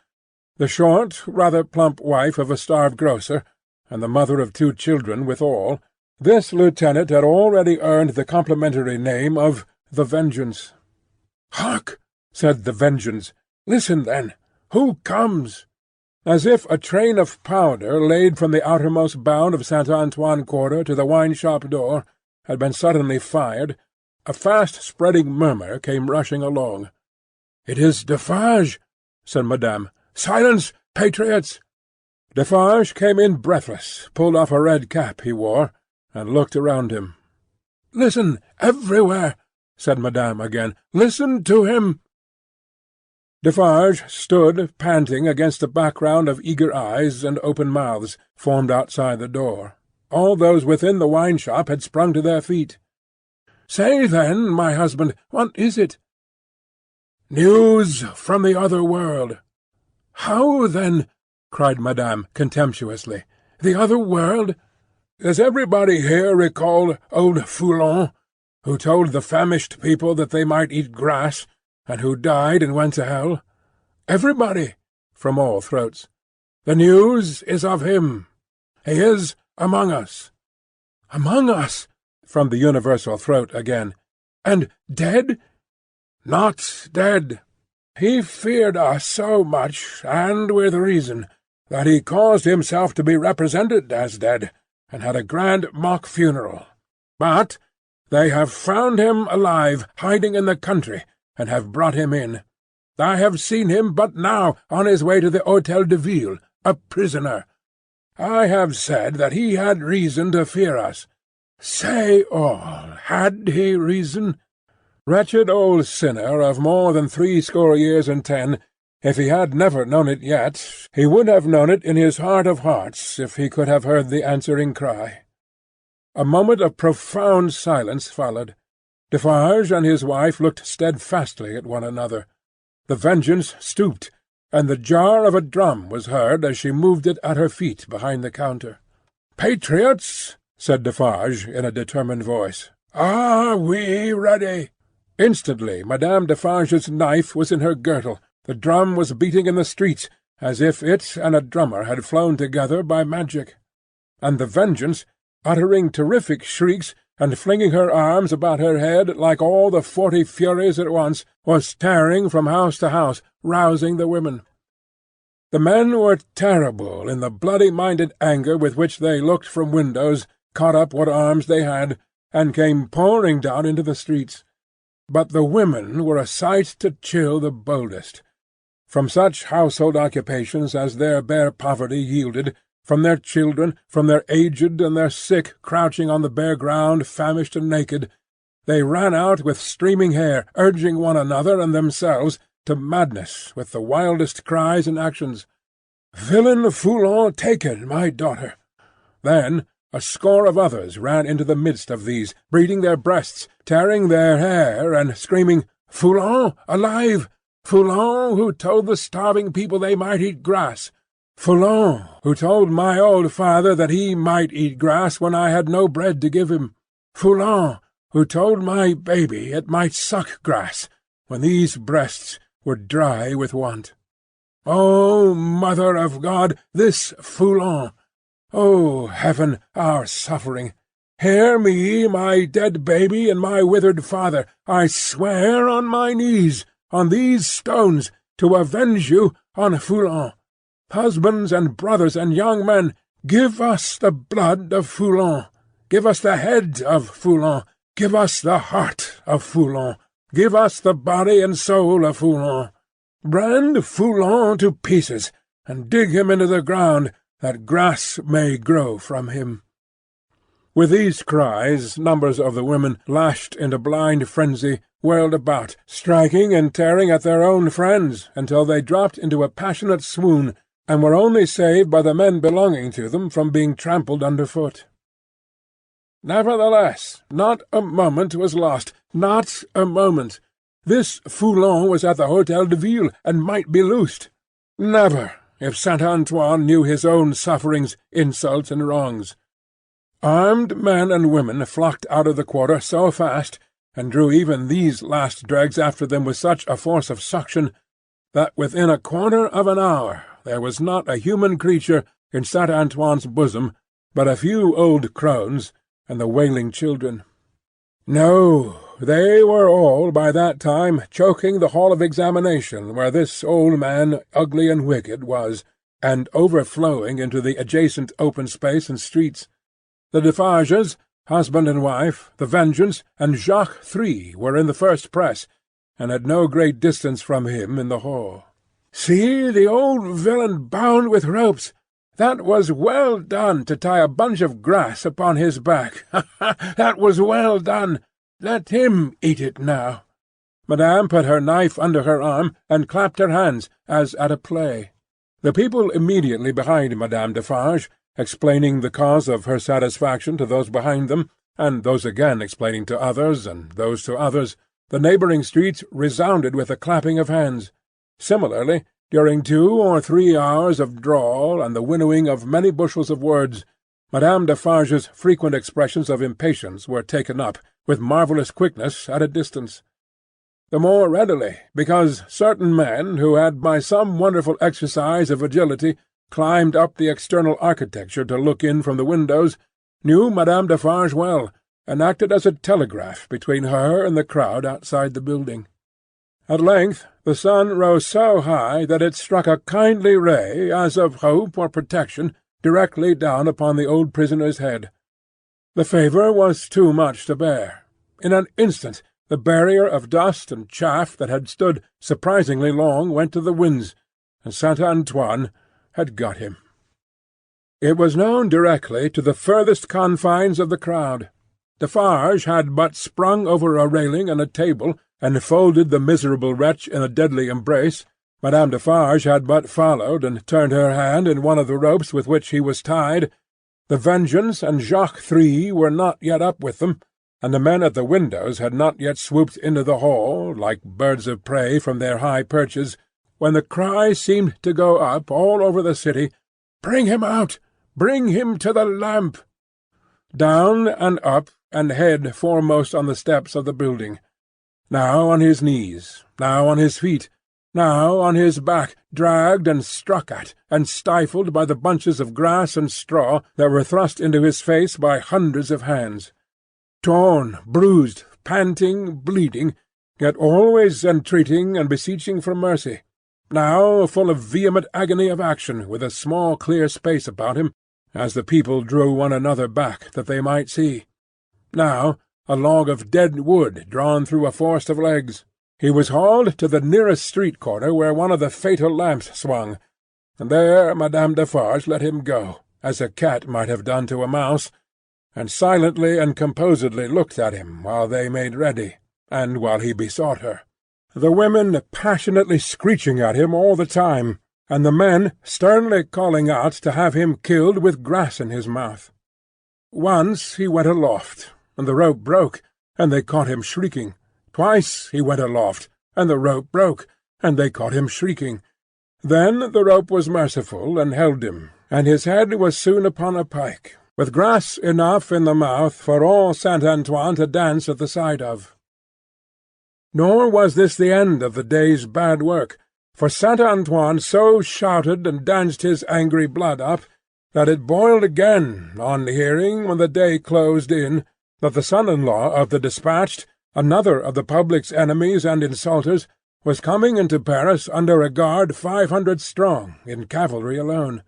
the short, rather plump wife of a starved grocer, and the mother of 2 children withal. This lieutenant had already earned the complimentary name of the Vengeance. "Hark!" said the Vengeance. "Listen, then. Who comes?" As if a train of powder laid from the outermost bound of Saint Antoine Quarter to the wine-shop door had been suddenly fired, a fast-spreading murmur came rushing along. "It is Defarge," said Madame. "Silence, patriots!" Defarge came in breathless, pulled off a red cap he wore, and looked around him. "Listen, everywhere," said Madame again. "Listen to him." Defarge stood panting against a background of eager eyes and open mouths, formed outside the door. All those within the wine-shop had sprung to their feet. "Say, then, my husband, what is it?" "News from the other world." "How, then?" cried Madame contemptuously. "The other world? Does everybody here recall old Foulon, who told the famished people that they might eat grass, and who died and went to hell? Everybody, from all throats. The news is of him. He is among us." "Among us?" from the universal throat again. "And dead?" "Not dead. He feared us so much, and with reason, that he caused himself to be represented as dead, and had a grand mock funeral. But they have found him alive, hiding in the country, and have brought him in. I have seen him but now on his way to the Hôtel de Ville, a prisoner. I have said that he had reason to fear us. Say all, had he reason? Wretched old sinner of more than 80 years and 10, if he had never known it yet, he would have known it in his heart of hearts if he could have heard the answering cry. A moment of profound silence followed. Defarge and his wife looked steadfastly at one another. The Vengeance stooped, and the jar of a drum was heard as she moved it at her feet behind the counter. "Patriots!" said Defarge in a determined voice. "Are we ready?" Instantly Madame Defarge's knife was in her girdle. The drum was beating in the streets, as if it and a drummer had flown together by magic. And the Vengeance, uttering terrific shrieks, and flinging her arms about her head like all the 40 Furies at once, was tearing from house to house, rousing the women. The men were terrible in the bloody-minded anger with which they looked from windows, caught up what arms they had, and came pouring down into the streets. But the women were a sight to chill the boldest. From such household occupations as their bare poverty yielded, from their children, from their aged and their sick crouching on the bare ground, famished and naked, they ran out with streaming hair, urging one another and themselves to madness with the wildest cries and actions. "Villain Foulon taken, my daughter!" Then a score of others ran into the midst of these, beating their breasts, tearing their hair, and screaming, "Foulon alive! Foulon, who told the starving people they might eat grass! Foulon, who told my old father that he might eat grass when I had no bread to give him! Foulon, who told my baby it might suck grass when these breasts were dry with want! O Mother of God, this Foulon! O Heaven, our suffering! Hear me, my dead baby and my withered father! I swear on my knees, on these stones, to avenge you on Foulon. Husbands and brothers and young men, give us the blood of Foulon. Give us the head of Foulon. Give us the heart of Foulon. Give us the body and soul of Foulon. Brand Foulon to pieces, and dig him into the ground, that grass may grow from him." With these cries, numbers of the women, lashed into blind frenzy, whirled about, striking and tearing at their own friends, until they dropped into a passionate swoon, and were only saved by the men belonging to them from being trampled underfoot. Nevertheless, not a moment was lost, not a moment. This Foulon was at the Hôtel de Ville, and might be loosed. Never, if Saint Antoine knew his own sufferings, insults, and wrongs. Armed men and women flocked out of the quarter so fast, and drew even these last dregs after them with such a force of suction, that within a quarter of an hour there was not a human creature in Saint Antoine's bosom but a few old crones and the wailing children. No, they were all by that time choking the hall of examination where this old man, ugly and wicked, was, and overflowing into the adjacent open space and streets. The Defarges, husband and wife, the Vengeance, and Jacques III were in the first press, and at no great distance from him in the hall. "See the old villain bound with ropes! That was well done to tie a bunch of grass upon his back. Ha, ha! That was well done! Let him eat it now." Madame put her knife under her arm, and clapped her hands, as at a play. The people immediately behind Madame Defarge, explaining the cause of her satisfaction to those behind them, and those again explaining to others, and those to others, the neighbouring streets resounded with the clapping of hands. Similarly, during 2 or 3 hours of drawl and the winnowing of many bushels of words, Madame Defarge's frequent expressions of impatience were taken up, with marvellous quickness, at a distance. The more readily, because certain men, who had by some wonderful exercise of agility climbed up the external architecture to look in from the windows, knew Madame Defarge well, and acted as a telegraph between her and the crowd outside the building. At length the sun rose so high that it struck a kindly ray, as of hope or protection, directly down upon the old prisoner's head. The favour was too much to bear. In an instant the barrier of dust and chaff that had stood surprisingly long went to the winds, and Saint Antoine had got him. It was known directly to the furthest confines of the crowd. Defarge had but sprung over a railing and a table, and folded the miserable wretch in a deadly embrace. Madame Defarge had but followed, and turned her hand in one of the ropes with which he was tied. The Vengeance and Jacques III were not yet up with them, and the men at the windows had not yet swooped into the hall, like birds of prey from their high perches, when the cry seemed to go up all over the city, "Bring him out! Bring him to the lamp!" down and up and head foremost on the steps of the building. Now on his knees, now on his feet, now on his back, dragged and struck at and stifled by the bunches of grass and straw that were thrust into his face by hundreds of hands. Torn, bruised, panting, bleeding, yet always entreating and beseeching for mercy. Now full of vehement agony of action, with a small clear space about him, as the people drew one another back that they might see. Now a log of dead wood drawn through a forest of legs. He was hauled to the nearest street corner where one of the fatal lamps swung, and there Madame Defarge let him go, as a cat might have done to a mouse, and silently and composedly looked at him while they made ready, and while he besought her. The women passionately screeching at him all the time, and the men sternly calling out to have him killed with grass in his mouth. Once he went aloft, and the rope broke, and they caught him shrieking. Twice he went aloft, and the rope broke, and they caught him shrieking. Then the rope was merciful, and held him, and his head was soon upon a pike, with grass enough in the mouth for all Saint-Antoine to dance at the sight of. Nor was this the end of the day's bad work, for Saint-Antoine so shouted and danced his angry blood up, that it boiled again on hearing, when the day closed in, that the son-in-law of the dispatched, another of the public's enemies and insulters, was coming into Paris under a guard 500 strong, in cavalry alone.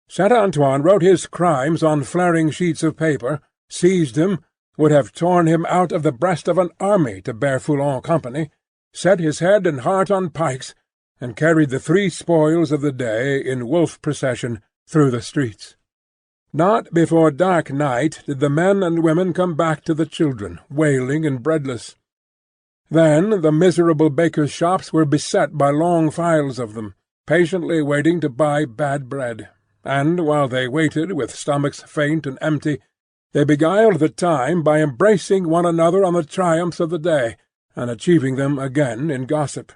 Saint-Antoine wrote his crimes on flaring sheets of paper, seized him, would have torn him out of the breast of an army to bear Foulon company, set his head and heart on pikes, and carried the 3 spoils of the day in wolf procession through the streets. Not before dark night did the men and women come back to the children, wailing and breadless. Then the miserable bakers' shops were beset by long files of them, patiently waiting to buy bad bread, and while they waited with stomachs faint and empty, they beguiled the time by embracing one another on the triumphs of the day, and achieving them again in gossip.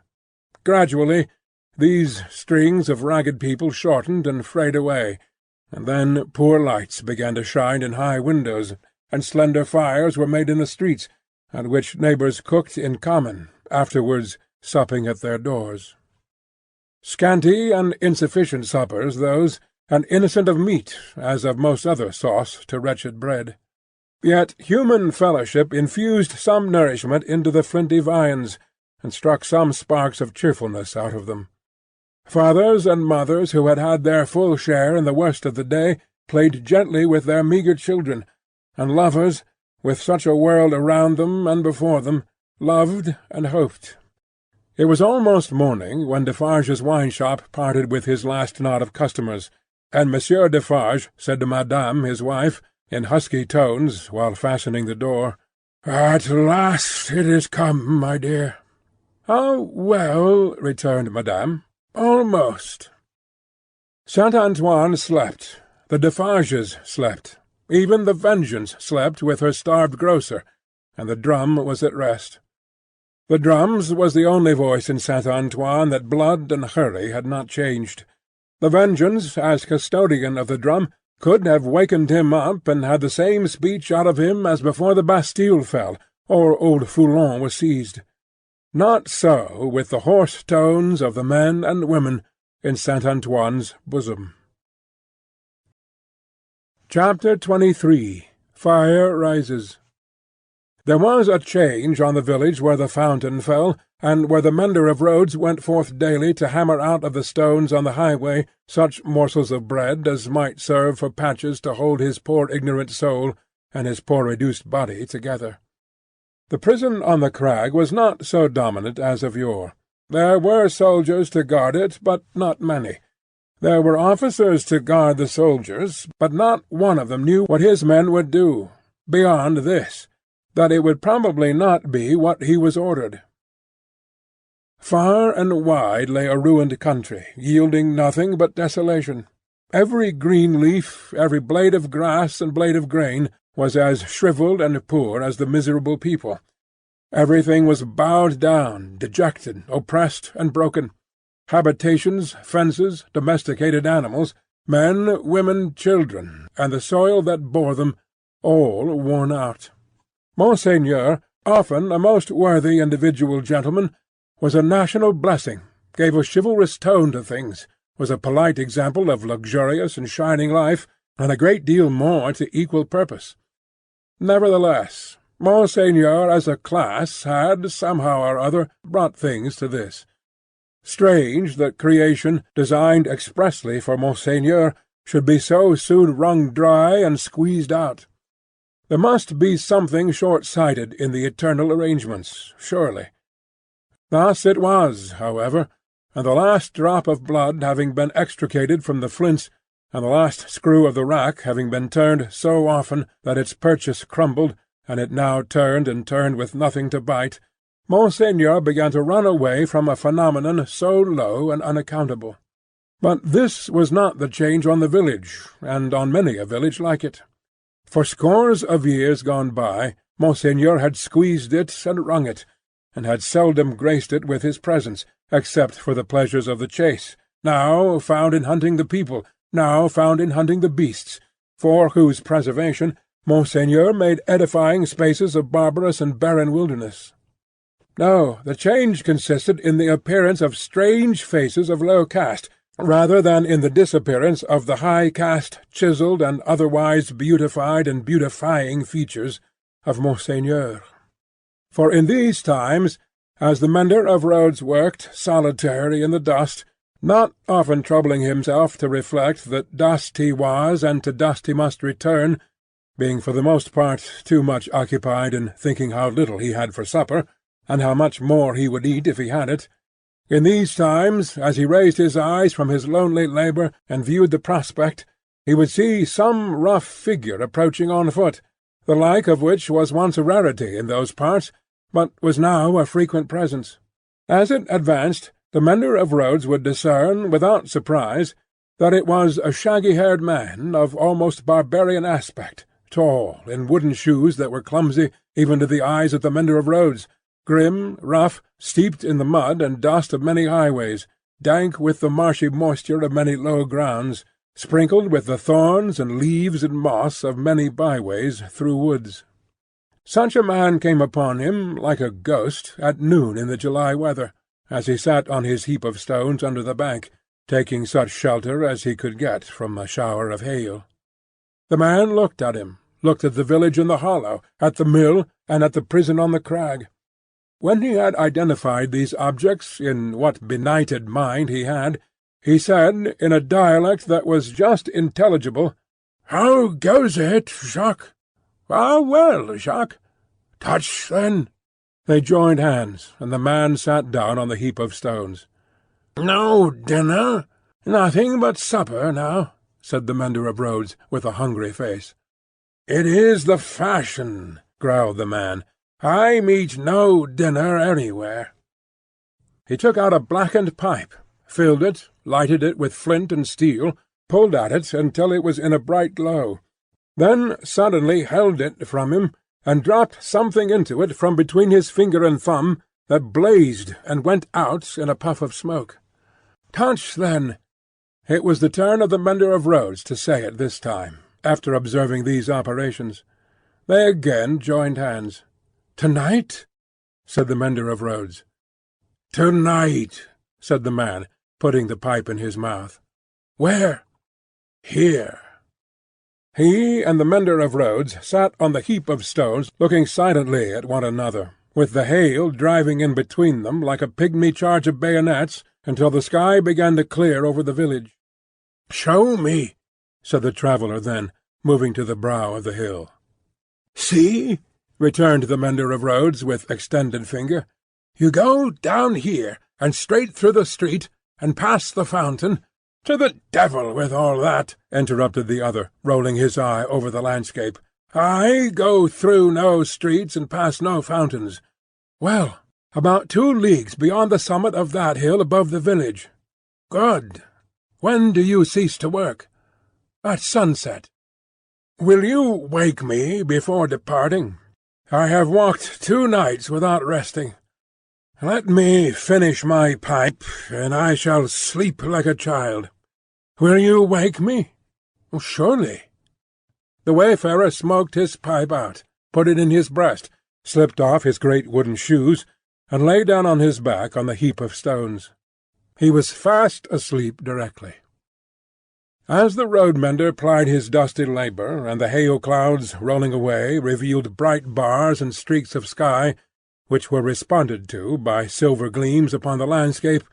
Gradually these strings of ragged people shortened and frayed away, and then poor lights began to shine in high windows, and slender fires were made in the streets, at which neighbours cooked in common, afterwards supping at their doors. Scanty and insufficient suppers those, and innocent of meat, as of most other sauce to wretched bread. Yet human fellowship infused some nourishment into the flinty viands, and struck some sparks of cheerfulness out of them. Fathers and mothers who had had their full share in the worst of the day played gently with their meagre children, and lovers, with such a world around them and before them, loved and hoped. It was almost morning when Defarge's wine-shop parted with his last knot of customers, and Monsieur Defarge said to Madame his wife, in husky tones, while fastening the door, "At last it is come, my dear." "Oh, well," returned Madame, "almost." Saint-Antoine slept, the Defarges slept, even the Vengeance slept with her starved grocer, and the drum was at rest. The drum's was the only voice in Saint-Antoine that blood and hurry had not changed. The Vengeance, as custodian of the drum, could have wakened him up and had the same speech out of him as before the Bastille fell, or old Foulon was seized. Not so with the hoarse tones of the men and women in Saint-Antoine's bosom. Chapter 23. Fire Rises. There was a change on the village where the fountain fell, and where the mender of roads went forth daily to hammer out of the stones on the highway such morsels of bread as might serve for patches to hold his poor ignorant soul and his poor reduced body together. The prison on the crag was not so dominant as of yore. There were soldiers to guard it, but not many. There were officers to guard the soldiers, but not one of them knew what his men would do, beyond this, that it would probably not be what he was ordered. Far and wide lay a ruined country, yielding nothing but desolation. Every green leaf, every blade of grass and blade of grain, was as shrivelled and poor as the miserable people. Everything was bowed down, dejected, oppressed, and broken. Habitations, fences, domesticated animals, men, women, children, and the soil that bore them, all worn out. Monseigneur, often a most worthy individual gentleman, was a national blessing, gave a chivalrous tone to things, was a polite example of luxurious and shining life, and a great deal more to equal purpose. Nevertheless, Monseigneur as a class had, somehow or other, brought things to this. Strange that creation, designed expressly for Monseigneur, should be so soon wrung dry and squeezed out. There must be something short-sighted in the eternal arrangements, surely. Thus it was, however, and the last drop of blood having been extricated from the flints, and the last screw of the rack having been turned so often that its purchase crumbled, and it now turned and turned with nothing to bite, Monseigneur began to run away from a phenomenon so low and unaccountable. But this was not the change on the village, and on many a village like it. For scores of years gone by, Monseigneur had squeezed it and wrung it, and had seldom graced it with his presence, except for the pleasures of the chase, now found in hunting the people, now found in hunting the beasts, for whose preservation Monseigneur made edifying spaces of barbarous and barren wilderness. No, the change consisted in the appearance of strange faces of low caste, rather than in the disappearance of the high caste, chiselled and otherwise beautified and beautifying features of Monseigneur. For in these times, as the mender of roads worked, solitary in the dust, not often troubling himself to reflect that dust he was and to dust he must return, being for the most part too much occupied in thinking how little he had for supper, and how much more he would eat if he had it, in these times, as he raised his eyes from his lonely labour and viewed the prospect, he would see some rough figure approaching on foot, the like of which was once a rarity in those parts, but was now a frequent presence. As it advanced, the mender of roads would discern, without surprise, that it was a shaggy-haired man of almost barbarian aspect, tall, in wooden shoes that were clumsy even to the eyes of the mender of roads, grim, rough, steeped in the mud and dust of many highways, dank with the marshy moisture of many low grounds, sprinkled with the thorns and leaves and moss of many byways through woods. Such a man came upon him, like a ghost, at noon in the July weather, as he sat on his heap of stones under the bank, taking such shelter as he could get from a shower of hail. The man looked at him, looked at the village in the hollow, at the mill, and at the prison on the crag. When he had identified these objects in what benighted mind he had, he said, in a dialect that was just intelligible, "How goes it, Jacques?" "Ah, well, Jacques." "Touch, then." They joined hands, and the man sat down on the heap of stones. "No dinner?" "Nothing but supper now," said the mender of roads, with a hungry face. "It is the fashion," growled the man. "I meet no dinner anywhere." He took out a blackened pipe, filled it, lighted it with flint and steel, pulled at it until it was in a bright glow, then suddenly held it from him, and dropped something into it from between his finger and thumb that blazed and went out in a puff of smoke. "Touch, then." It was the turn of the mender of roads to say it this time, after observing these operations. They again joined hands. "To-night?" said the mender of roads. "To-night," said the man, putting the pipe in his mouth. "Where?" "Here." He and the mender of roads sat on the heap of stones looking silently at one another, with the hail driving in between them like a pygmy charge of bayonets, until the sky began to clear over the village. "Show me," said the traveller then, moving to the brow of the hill. "See," returned the mender of roads with extended finger. "You go down here, and straight through the street, and past the fountain—" "To the devil with all that," interrupted the other, rolling his eye over the landscape. "I go through no streets and past no fountains." "Well, about 2 leagues beyond the summit of that hill above the village." "Good. When do you cease to work?" "At sunset." "Will you wake me before departing? I have walked 2 nights without resting. Let me finish my pipe, and I shall sleep like a child. Will you wake me?" "Surely." The wayfarer smoked his pipe out, put it in his breast, slipped off his great wooden shoes, and lay down on his back on the heap of stones. He was fast asleep directly. As the road-mender plied his dusty labour, and the hail clouds rolling away revealed bright bars and streaks of sky, which were responded to by silver gleams upon the landscape,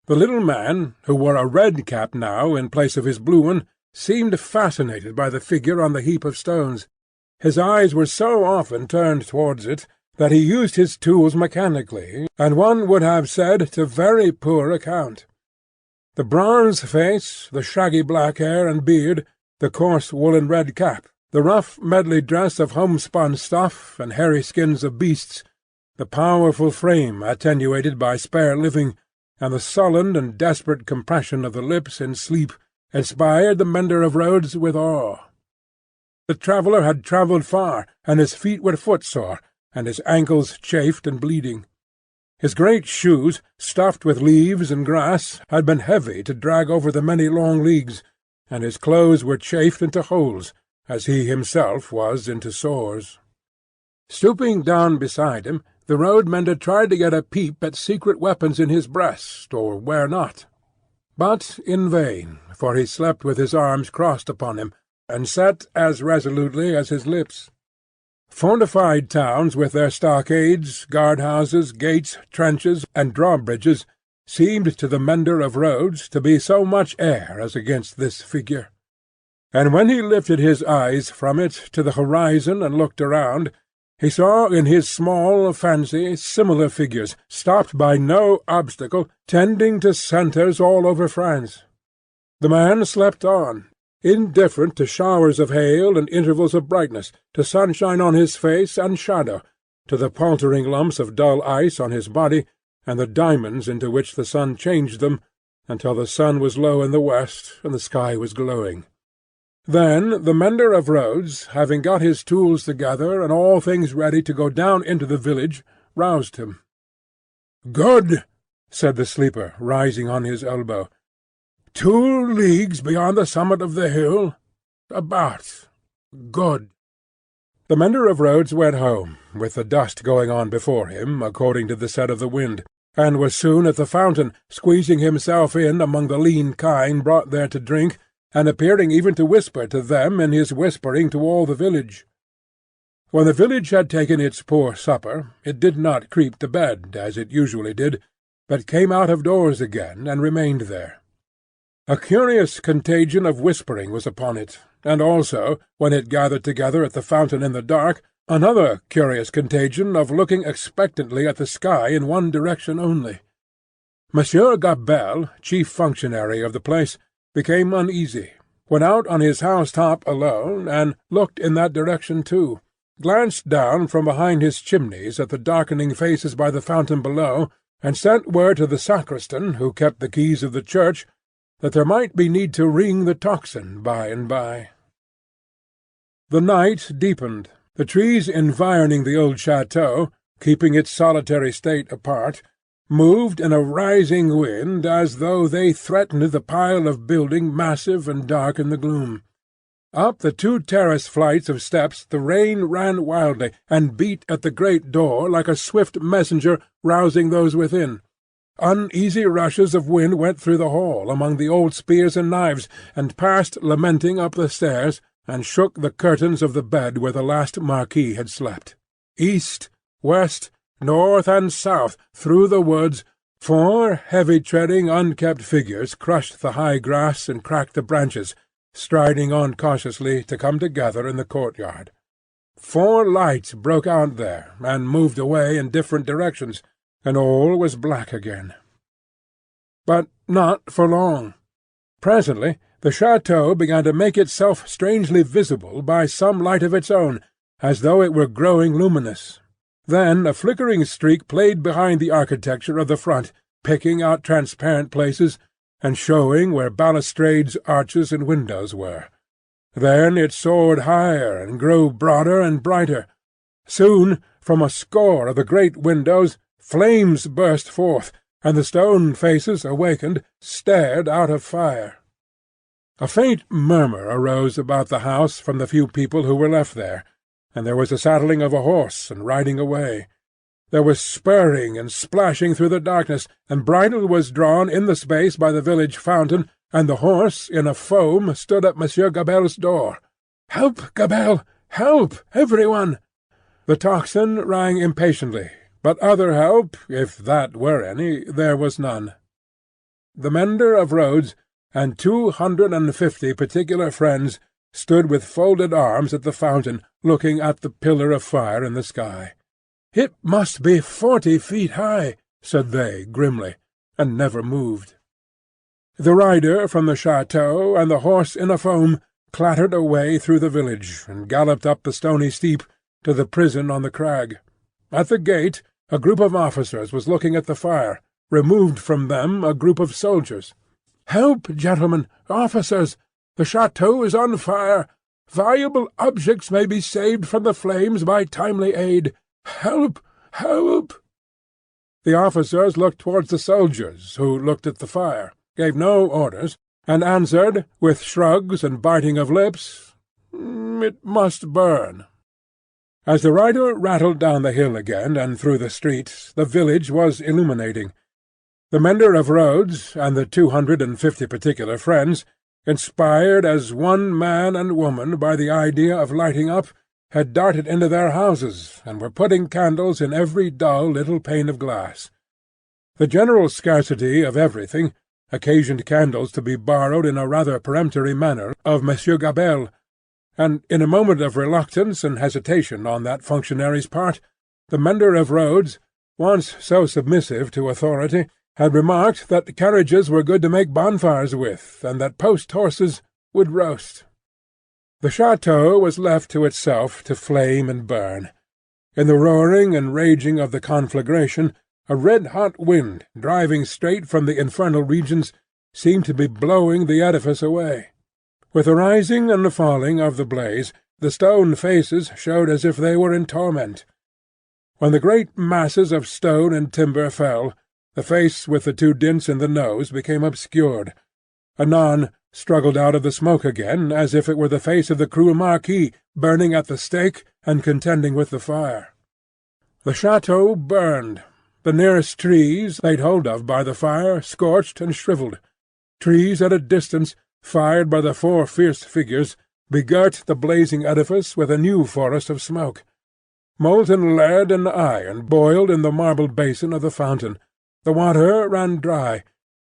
the little man, who wore a red cap now in place of his blue one, seemed fascinated by the figure on the heap of stones. His eyes were so often turned towards it that he used his tools mechanically, and one would have said to very poor account. The bronze face, the shaggy black hair and beard, the coarse woollen red cap, the rough medley dress of homespun stuff and hairy skins of beasts, the powerful frame attenuated by spare living, and the sullen and desperate compression of the lips in sleep, inspired the mender of roads with awe. The traveller had travelled far, and his feet were footsore, and his ankles chafed and bleeding. His great shoes, stuffed with leaves and grass, had been heavy to drag over the many long leagues, and his clothes were chafed into holes, as he himself was into sores. Stooping down beside him, the road-mender tried to get a peep at secret weapons in his breast, or where not. But in vain, for he slept with his arms crossed upon him, and sat as resolutely as his lips. Fortified towns with their stockades, guard-houses, gates, trenches, and drawbridges seemed to the mender of roads to be so much air as against this figure. And when he lifted his eyes from it to the horizon and looked around, he saw in his small fancy similar figures, stopped by no obstacle, tending to centres all over France. The man slept on, indifferent to showers of hail and intervals of brightness, to sunshine on his face and shadow, to the paltering lumps of dull ice on his body, and the diamonds into which the sun changed them, until the sun was low in the west and the sky was glowing. Then the mender of roads, having got his tools together and all things ready to go down into the village, roused him. "Good," said the sleeper, rising on his elbow. 2 leagues beyond the summit of the hill? About. Good." The mender of roads went home, with the dust going on before him, according to the set of the wind, and was soon at the fountain, squeezing himself in among the lean kine brought there to drink, and appearing even to whisper to them in his whispering to all the village. When the village had taken its poor supper, it did not creep to bed, as it usually did, but came out of doors again, and remained there. A curious contagion of whispering was upon it, and also, when it gathered together at the fountain in the dark, another curious contagion of looking expectantly at the sky in one direction only. Monsieur Gabelle, chief functionary of the place, became uneasy, went out on his house-top alone, and looked in that direction too, glanced down from behind his chimneys at the darkening faces by the fountain below, and sent word to the sacristan, who kept the keys of the church, that there might be need to ring the tocsin by and by. The night deepened. The trees environing the old château, keeping its solitary state apart, moved in a rising wind as though they threatened the pile of building massive and dark in the gloom. Up the 2 terrace flights of steps the rain ran wildly, and beat at the great door like a swift messenger rousing those within. Uneasy rushes of wind went through the hall among the old spears and knives, and passed lamenting up the stairs, and shook the curtains of the bed where the last Marquis had slept. East, west, north, and south, through the woods, 4 heavy-treading, unkempt figures crushed the high grass and cracked the branches, striding on cautiously to come together in the courtyard. 4 lights broke out there, and moved away in different directions, and all was black again. But not for long. Presently the château began to make itself strangely visible by some light of its own, as though it were growing luminous. Then a flickering streak played behind the architecture of the front, picking out transparent places, and showing where balustrades, arches, and windows were. Then it soared higher, and grew broader and brighter. Soon, from a score of the great windows, flames burst forth, and the stone faces, awakened, stared out of fire. A faint murmur arose about the house from the few people who were left there, and there was a saddling of a horse and riding away. There was spurring and splashing through the darkness, and bridle was drawn in the space by the village fountain, and the horse, in a foam, stood at Monsieur Gabelle's door. "Help, Gabelle! Help, every one!" The tocsin rang impatiently, but other help, if that were any, there was none. The mender of roads and 250 particular friends stood with folded arms at the fountain, looking at the pillar of fire in the sky. "It must be 40 feet high," said they grimly, and never moved. The rider from the chateau and the horse in a foam clattered away through the village, and galloped up the stony steep to the prison on the crag. At the gate a group of officers was looking at the fire, removed from them a group of soldiers. "Help, gentlemen, officers! The chateau is on fire. Valuable objects may be saved from the flames by timely aid. Help! Help!" The officers looked towards the soldiers, who looked at the fire, gave no orders, and answered, with shrugs and biting of lips, "It must burn." As the rider rattled down the hill again and through the streets, the village was illuminating. The mender of roads and the 250 particular friends, inspired as one man and woman by the idea of lighting up, had darted into their houses, and were putting candles in every dull little pane of glass. The general scarcity of everything occasioned candles to be borrowed in a rather peremptory manner of Monsieur Gabelle, and in a moment of reluctance and hesitation on that functionary's part, the mender of roads, once so submissive to authority, had remarked that carriages were good to make bonfires with, and that post-horses would roast. The chateau was left to itself to flame and burn. In the roaring and raging of the conflagration, a red-hot wind, driving straight from the infernal regions, seemed to be blowing the edifice away. With the rising and the falling of the blaze, the stone faces showed as if they were in torment. When the great masses of stone and timber fell, the face with the 2 dints in the nose became obscured. Anon struggled out of the smoke again, as if it were the face of the cruel Marquis, burning at the stake and contending with the fire. The chateau burned. The nearest trees, laid hold of by the fire, scorched and shrivelled. Trees at a distance, fired by the 4 fierce figures, begirt the blazing edifice with a new forest of smoke. Molten lead and iron boiled in the marble basin of the fountain. The water ran dry.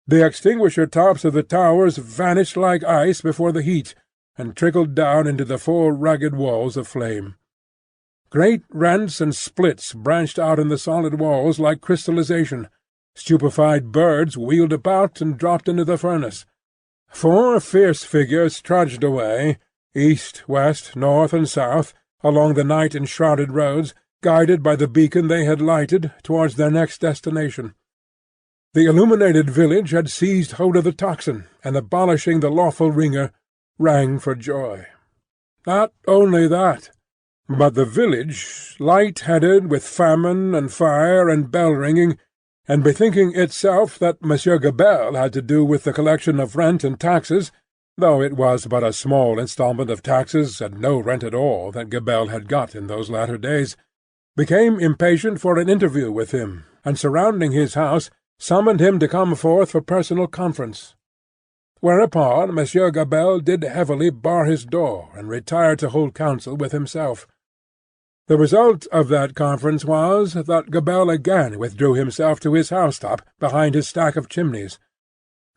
The extinguisher tops of the towers vanished like ice before the heat, and trickled down into the 4 rugged walls of flame. Great rents and splits branched out in the solid walls like crystallization. Stupefied birds wheeled about and dropped into the furnace. 4 fierce figures trudged away, east, west, north, and south, along the night-enshrouded roads, guided by the beacon they had lighted, towards their next destination. The illuminated village had seized hold of the tocsin, and, abolishing the lawful ringer, rang for joy. Not only that, but the village, light-headed with famine and fire and bell-ringing, and bethinking itself that Monsieur Gabelle had to do with the collection of rent and taxes, though it was but a small instalment of taxes and no rent at all that Gabelle had got in those latter days, became impatient for an interview with him, and surrounding his house, summoned him to come forth for personal conference. Whereupon Monsieur Gabelle did heavily bar his door, and retired to hold counsel with himself. The result of that conference was that Gabelle again withdrew himself to his housetop behind his stack of chimneys.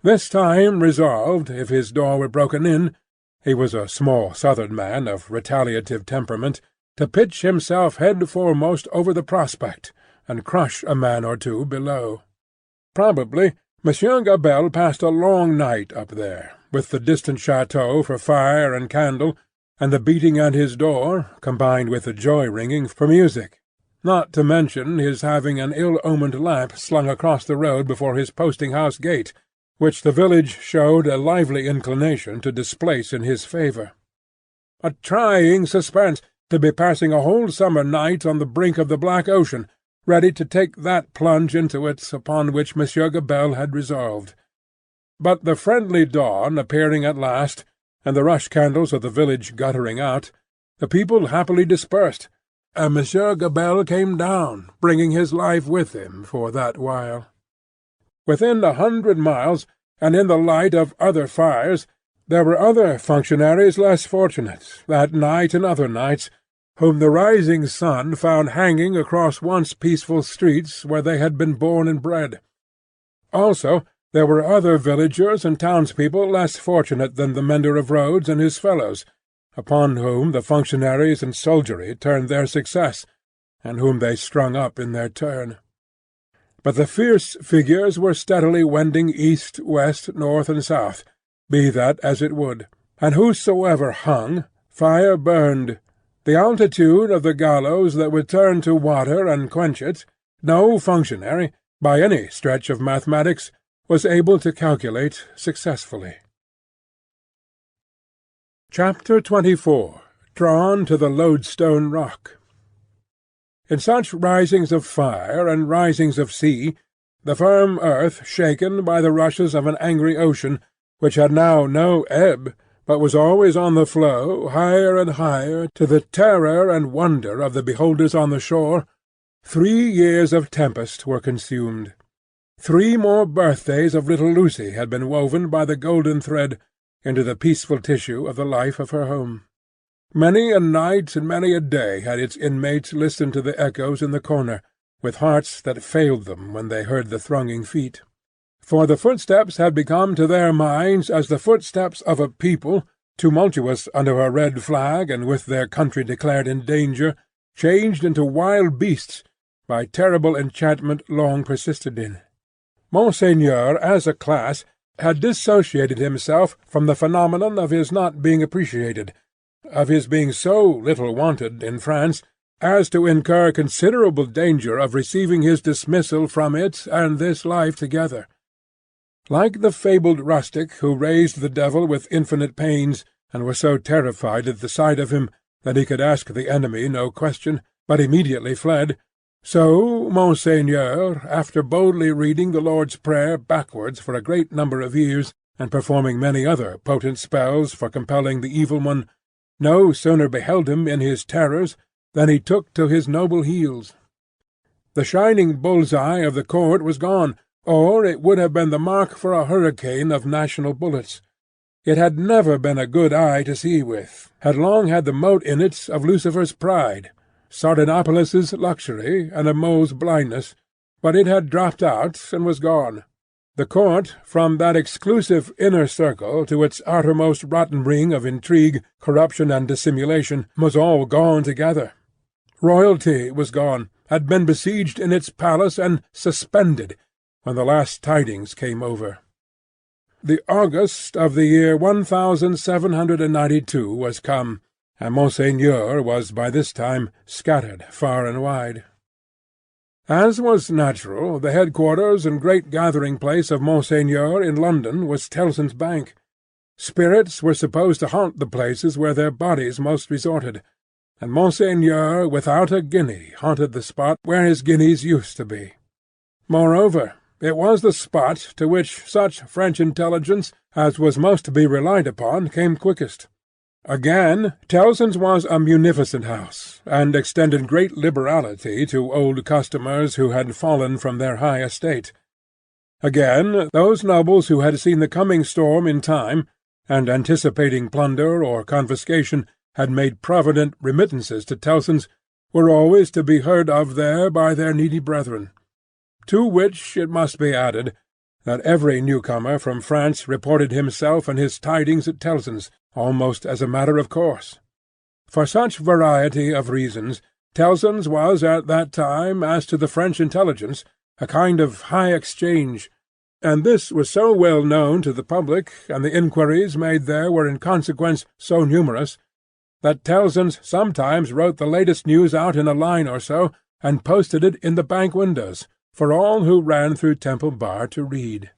This time resolved, if his door were broken in, he was a small southern man of retaliative temperament, to pitch himself head foremost over the prospect, and crush a man or 2 below. Probably Monsieur Gabelle passed a long night up there, with the distant chateau for fire and candle, and the beating at his door, combined with the joy-ringing, for music, not to mention his having an ill-omened lamp slung across the road before his posting-house gate, which the village showed a lively inclination to displace in his favour. A trying suspense, to be passing a whole summer night on the brink of the black ocean, ready to take that plunge into it upon which Monsieur Gabelle had resolved. But the friendly dawn appearing at last, and the rush-candles of the village guttering out, the people happily dispersed, and Monsieur Gabelle came down, bringing his life with him for that while. Within 100 miles, and in the light of other fires, there were other functionaries less fortunate, that night and other nights, whom the rising sun found hanging across once peaceful streets where they had been born and bred. Also, there were other villagers and townspeople less fortunate than the mender of roads and his fellows, upon whom the functionaries and soldiery turned their success, and whom they strung up in their turn. But the fierce figures were steadily wending east, west, north, and south, be that as it would, and whosoever hung, fire burned. The altitude of the gallows that would turn to water and quench it, no functionary, by any stretch of mathematics, was able to calculate successfully. Chapter 24. Drawn to the Loadstone Rock. In such risings of fire and risings of sea, the firm earth shaken by the rushes of an angry ocean, which had now no ebb, but was always on the flow, higher and higher, to the terror and wonder of the beholders on the shore, 3 years of tempest were consumed. 3 more birthdays of little Lucy had been woven by the golden thread into the peaceful tissue of the life of her home. Many a night and many a day had its inmates listened to the echoes in the corner, with hearts that failed them when they heard the thronging feet. For the footsteps had become to their minds as the footsteps of a people, tumultuous under a red flag and with their country declared in danger, changed into wild beasts by terrible enchantment long persisted in. Monseigneur, as a class, had dissociated himself from the phenomenon of his not being appreciated, of his being so little wanted in France as to incur considerable danger of receiving his dismissal from it and this life together. Like the fabled rustic who raised the devil with infinite pains, and was so terrified at the sight of him that he could ask the enemy no question, but immediately fled, so Monseigneur, after boldly reading the Lord's Prayer backwards for a great number of years, and performing many other potent spells for compelling the evil one, no sooner beheld him in his terrors than he took to his noble heels. The shining bull's-eye of the court was gone, or it would have been the mark for a hurricane of national bullets. It had never been a good eye to see with, had long had the mote in it of Lucifer's pride, Sardanapalis's luxury, and a mole's blindness, but it had dropped out and was gone. The court, from that exclusive inner circle to its outermost rotten ring of intrigue, corruption, and dissimulation, was all gone together. Royalty was gone, had been besieged in its palace and suspended, when the last tidings came over. The August of the year 1792 was come, and Monseigneur was by this time scattered far and wide. As was natural, the headquarters and great gathering-place of Monseigneur in London was Tellson's Bank. Spirits were supposed to haunt the places where their bodies most resorted, and Monseigneur without a guinea haunted the spot where his guineas used to be. Moreover, it was the spot to which such French intelligence as was most to be relied upon came quickest. Again, Tellson's was a munificent house, and extended great liberality to old customers who had fallen from their high estate. Again, those nobles who had seen the coming storm in time, and anticipating plunder or confiscation had made provident remittances to Tellson's, were always to be heard of there by their needy brethren. To which it must be added that every newcomer from France reported himself and his tidings at Tellson's, almost as a matter of course. For such variety of reasons, Tellson's was at that time, as to the French intelligence, a kind of high exchange, and this was so well known to the public, and the inquiries made there were in consequence so numerous, that Tellson's sometimes wrote the latest news out in a line or so, and posted it in the bank windows, for all who ran through Temple Bar to read.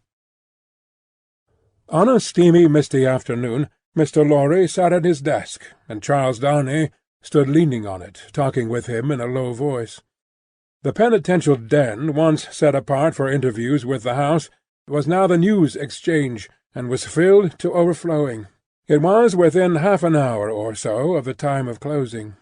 On a steamy, misty afternoon, Mr. Lorry sat at his desk, and Charles Darnay stood leaning on it, talking with him in a low voice. The penitential den, once set apart for interviews with the House, was now the news exchange, and was filled to overflowing. It was within half an hour or so of the time of closing.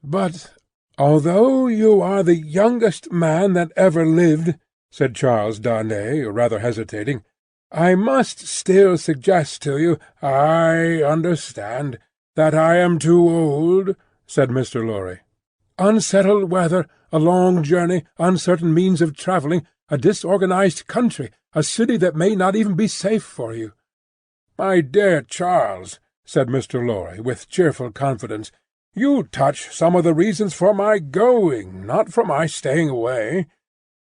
"But although you are the youngest man that ever lived," said Charles Darnay, rather hesitating, "I must still suggest to you—" "I understand that I am too old," said Mr. Lorry. "Unsettled weather, a long journey, uncertain means of travelling, a disorganized country, a city that may not even be safe for you." "My dear Charles," said Mr. Lorry, with cheerful confidence, "you touch some of the reasons for my going, not for my staying away.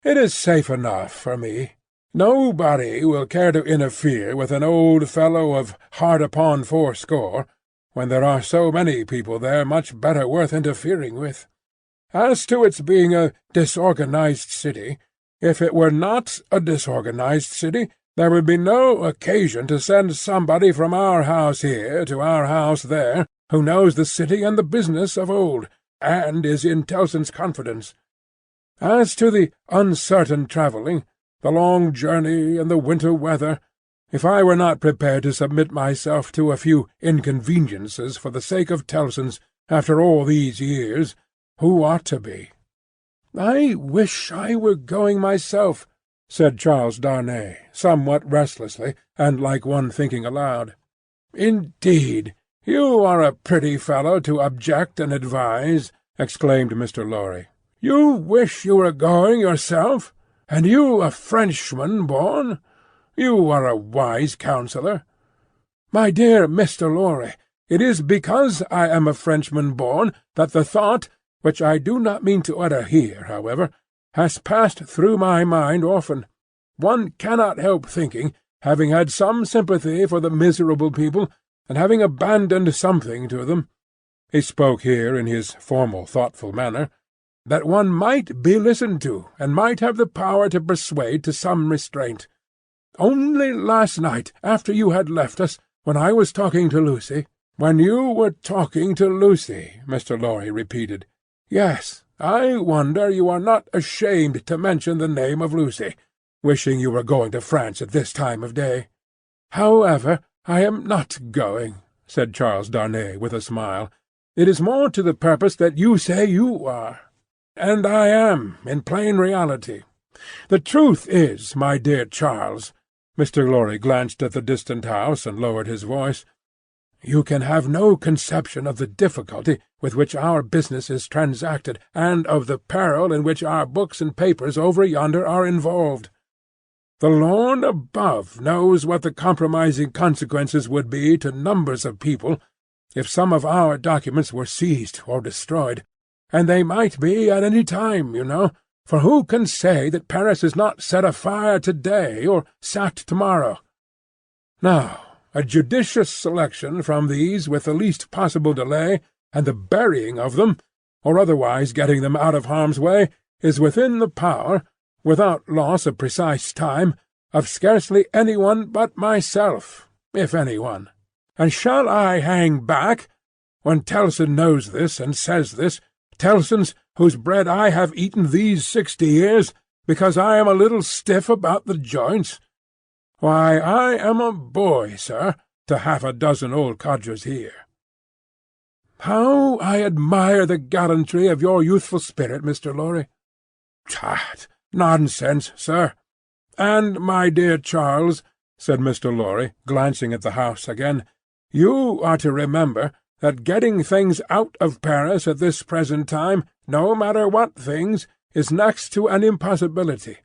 It is safe enough for me. Nobody will care to interfere with an old fellow of hard upon fourscore, when there are so many people there much better worth interfering with. As to its being a disorganized city, if it were not a disorganized city, there would be no occasion to send somebody from our house here to our house there, who knows the city and the business of old, and is in Tellson's confidence. As to the uncertain travelling, the long journey, and the winter weather, if I were not prepared to submit myself to a few inconveniences for the sake of Tellson's, after all these years, who ought to be?" "I wish I were going myself," said Charles Darnay, somewhat restlessly, and like one thinking aloud. "Indeed, you are a pretty fellow to object and advise," exclaimed Mr. Lorry. "You wish you were going yourself? And you a Frenchman born? You are a wise counsellor." "My dear Mr. Lorry, it is because I am a Frenchman born that the thought, which I do not mean to utter here, however, has passed through my mind often. One cannot help thinking, having had some sympathy for the miserable people, and having abandoned something to them," he spoke here in his formal, thoughtful manner, "that one might be listened to, and might have the power to persuade to some restraint. Only last night, after you had left us, when I was talking to Lucy—" "When you were talking to Lucy," Mr. Lorry repeated. "Yes, I wonder you are not ashamed to mention the name of Lucy, wishing you were going to France at this time of day." "However, I am not going," said Charles Darnay with a smile. "It is more to the purpose that you say you are." "And I am, in plain reality. The truth is, my dear Charles," Mr. Lorry glanced at the distant house and lowered his voice, "you can have no conception of the difficulty with which our business is transacted, and of the peril in which our books and papers over yonder are involved. The Lord above knows what the compromising consequences would be to numbers of people if some of our documents were seized or destroyed, and they might be at any time, you know, for who can say that Paris is not set afire to-day or sacked to-morrow? Now, a judicious selection from these with the least possible delay, and the burying of them, or otherwise getting them out of harm's way, is within the power, without loss of precise time, of scarcely any one but myself, if any one. And shall I hang back, when Tellson knows this and says this, Tellson's, whose bread I have eaten these 60 years, because I am a little stiff about the joints? Why, I am a boy, sir, to half a dozen old codgers here. How I admire the gallantry of your youthful spirit, Mr. Lorry. Tut, nonsense, sir. And, my dear Charles, said Mr. Lorry, glancing at the house again, you are to remember that getting things out of Paris at this present time, no matter what things, is next to an impossibility.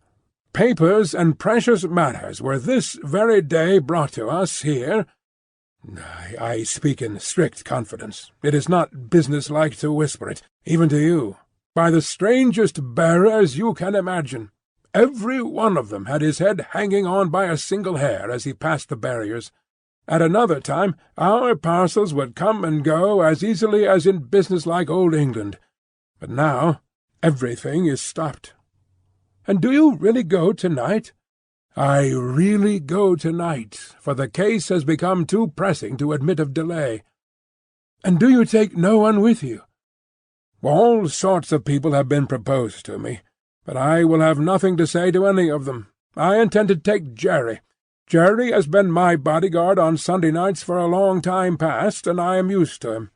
Papers and precious matters were this very day brought to us here. I speak in strict confidence. It is not business-like to whisper it, even to you. By the strangest bearers you can imagine. Every one of them had his head hanging on by a single hair as he passed the barriers. At another time our parcels would come and go as easily as in business-like old England. But now everything is stopped. And do you really go to-night? I really go to-night, for the case has become too pressing to admit of delay. And do you take no one with you? All sorts of people have been proposed to me, but I will have nothing to say to any of them. I intend to take Jerry. Jerry has been my bodyguard on Sunday nights for a long time past, and I am used to him.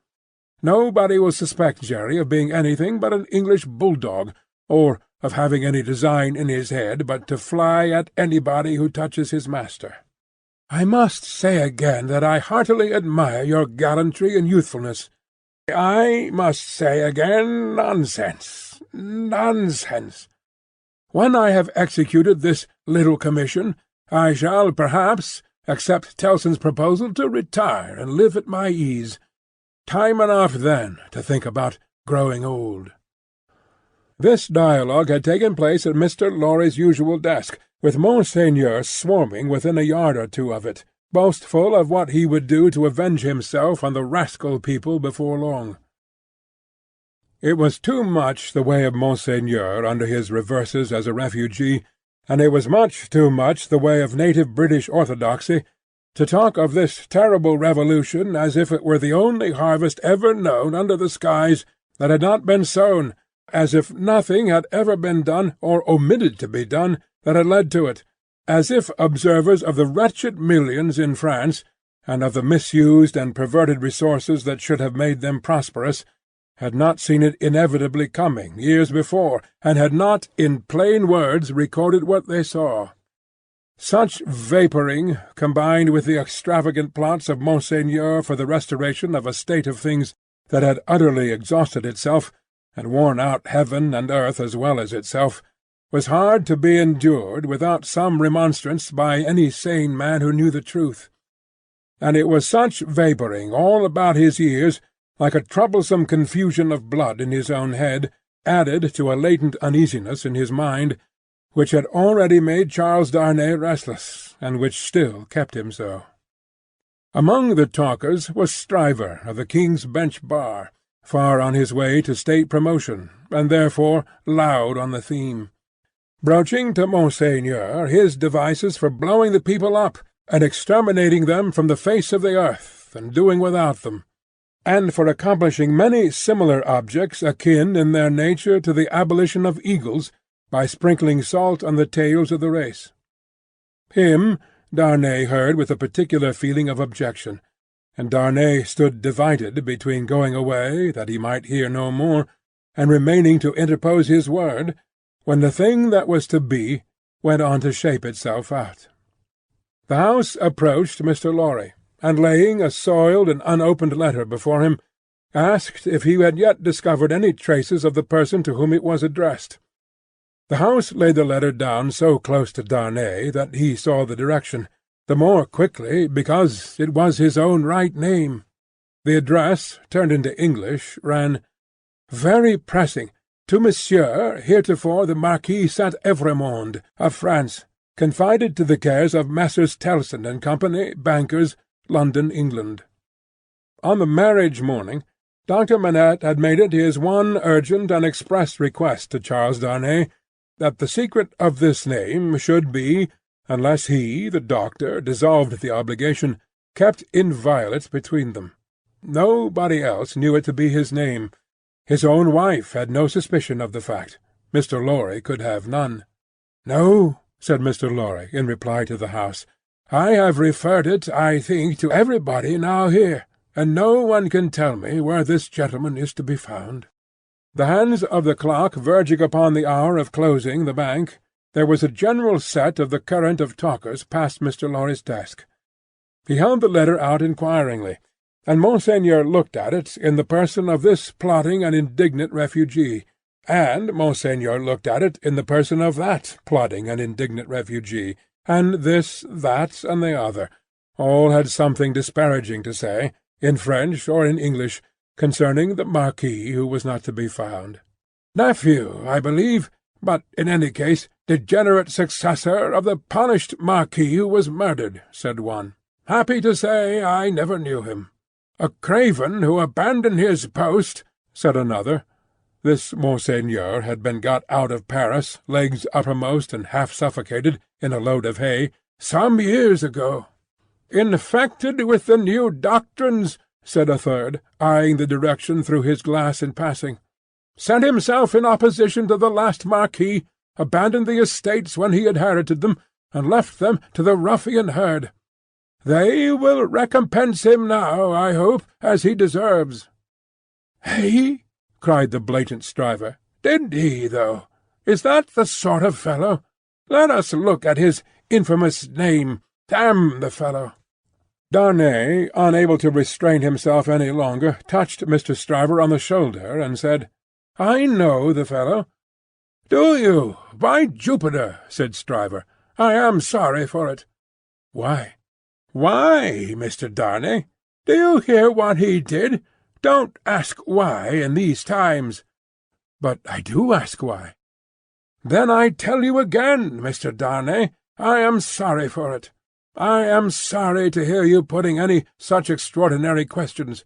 Nobody will suspect Jerry of being anything but an English bulldog, or of having any design in his head but to fly at anybody who touches his master. I must say again that I heartily admire your gallantry and youthfulness. I must say again, nonsense, nonsense. When I have executed this little commission, I shall, perhaps, accept Tellson's proposal to retire and live at my ease. Time enough then to think about growing old." This dialogue had taken place at Mr. Lorry's usual desk, with Monseigneur swarming within a yard or two of it, boastful of what he would do to avenge himself on the rascal people before long. It was too much the way of Monseigneur under his reverses as a refugee, and it was much too much the way of native British orthodoxy, to talk of this terrible revolution as if it were the only harvest ever known under the skies that had not been sown, as if nothing had ever been done, or omitted to be done, that had led to it, as if observers of the wretched millions in France, and of the misused and perverted resources that should have made them prosperous, had not seen it inevitably coming years before, and had not, in plain words, recorded what they saw. Such vapouring, combined with the extravagant plots of Monseigneur for the restoration of a state of things that had utterly exhausted itself, and worn out heaven and earth as well as itself, was hard to be endured without some remonstrance by any sane man who knew the truth. And it was such vapouring all about his ears, like a troublesome confusion of blood in his own head, added to a latent uneasiness in his mind, which had already made Charles Darnay restless, and which still kept him so. Among the talkers was Stryver of the King's Bench Bar, far on his way to state promotion, and therefore loud on the theme, broaching to Monseigneur his devices for blowing the people up, and exterminating them from the face of the earth, and doing without them, and for accomplishing many similar objects akin in their nature to the abolition of eagles, by sprinkling salt on the tails of the race. Him Darnay heard with a particular feeling of objection, and Darnay stood divided between going away, that he might hear no more, and remaining to interpose his word, when the thing that was to be went on to shape itself out. The House approached Mr. Lorry, and laying a soiled and unopened letter before him, asked if he had yet discovered any traces of the person to whom it was addressed. The House laid the letter down so close to Darnay that he saw the direction, the more quickly because it was his own right name. The address, turned into English, ran, "Very pressing, to Monsieur, heretofore the Marquis Saint-Evrémonde, of France, confided to the cares of Messrs. Tellson and Company, bankers, London, England." On the marriage morning, Dr. Manette had made it his one urgent and express request to Charles Darnay that the secret of this name should be, unless he, the doctor, dissolved the obligation, kept inviolate between them. Nobody else knew it to be his name. His own wife had no suspicion of the fact. Mr. Lorry could have none. "No," said Mr. Lorry, in reply to the House. "I have referred it, I think, to everybody now here, and no one can tell me where this gentleman is to be found." The hands of the clock verging upon the hour of closing the bank, there was a general set of the current of talkers past Mr. Lorry's desk. He held the letter out inquiringly, and Monseigneur looked at it in the person of this plotting and indignant refugee, and Monseigneur looked at it in the person of that plotting and indignant refugee, and this, that, and the other. All had something disparaging to say, in French or in English, concerning the Marquis who was not to be found. "Nephew, I believe, but in any case degenerate successor of the punished Marquis who was murdered," said one. "Happy to say I never knew him." "A craven who abandoned his post," said another. This Monseigneur had been got out of Paris, legs uppermost and half suffocated, in a load of hay, "some years ago." "Infected with the new doctrines," said a third, eyeing the direction through his glass in passing. "Set himself in opposition to the last Marquis, abandoned the estates when he inherited them, and left them to the ruffian herd. They will recompense him now, I hope, as he deserves." "He?" cried the blatant Stryver. "Did he, though? Is that the sort of fellow? Let us look at his infamous name. Damn the fellow!" Darnay, unable to restrain himself any longer, touched Mr. Stryver on the shoulder, and said, "I know the fellow." "Do you? By Jupiter," said Stryver, "I am sorry for it." "Why?" "Why, Mr. Darnay? Do you hear what he did? Don't ask why in these times." "But I do ask why." "Then I tell you again, Mr. Darnay, I am sorry for it. I am sorry to hear you putting any such extraordinary questions.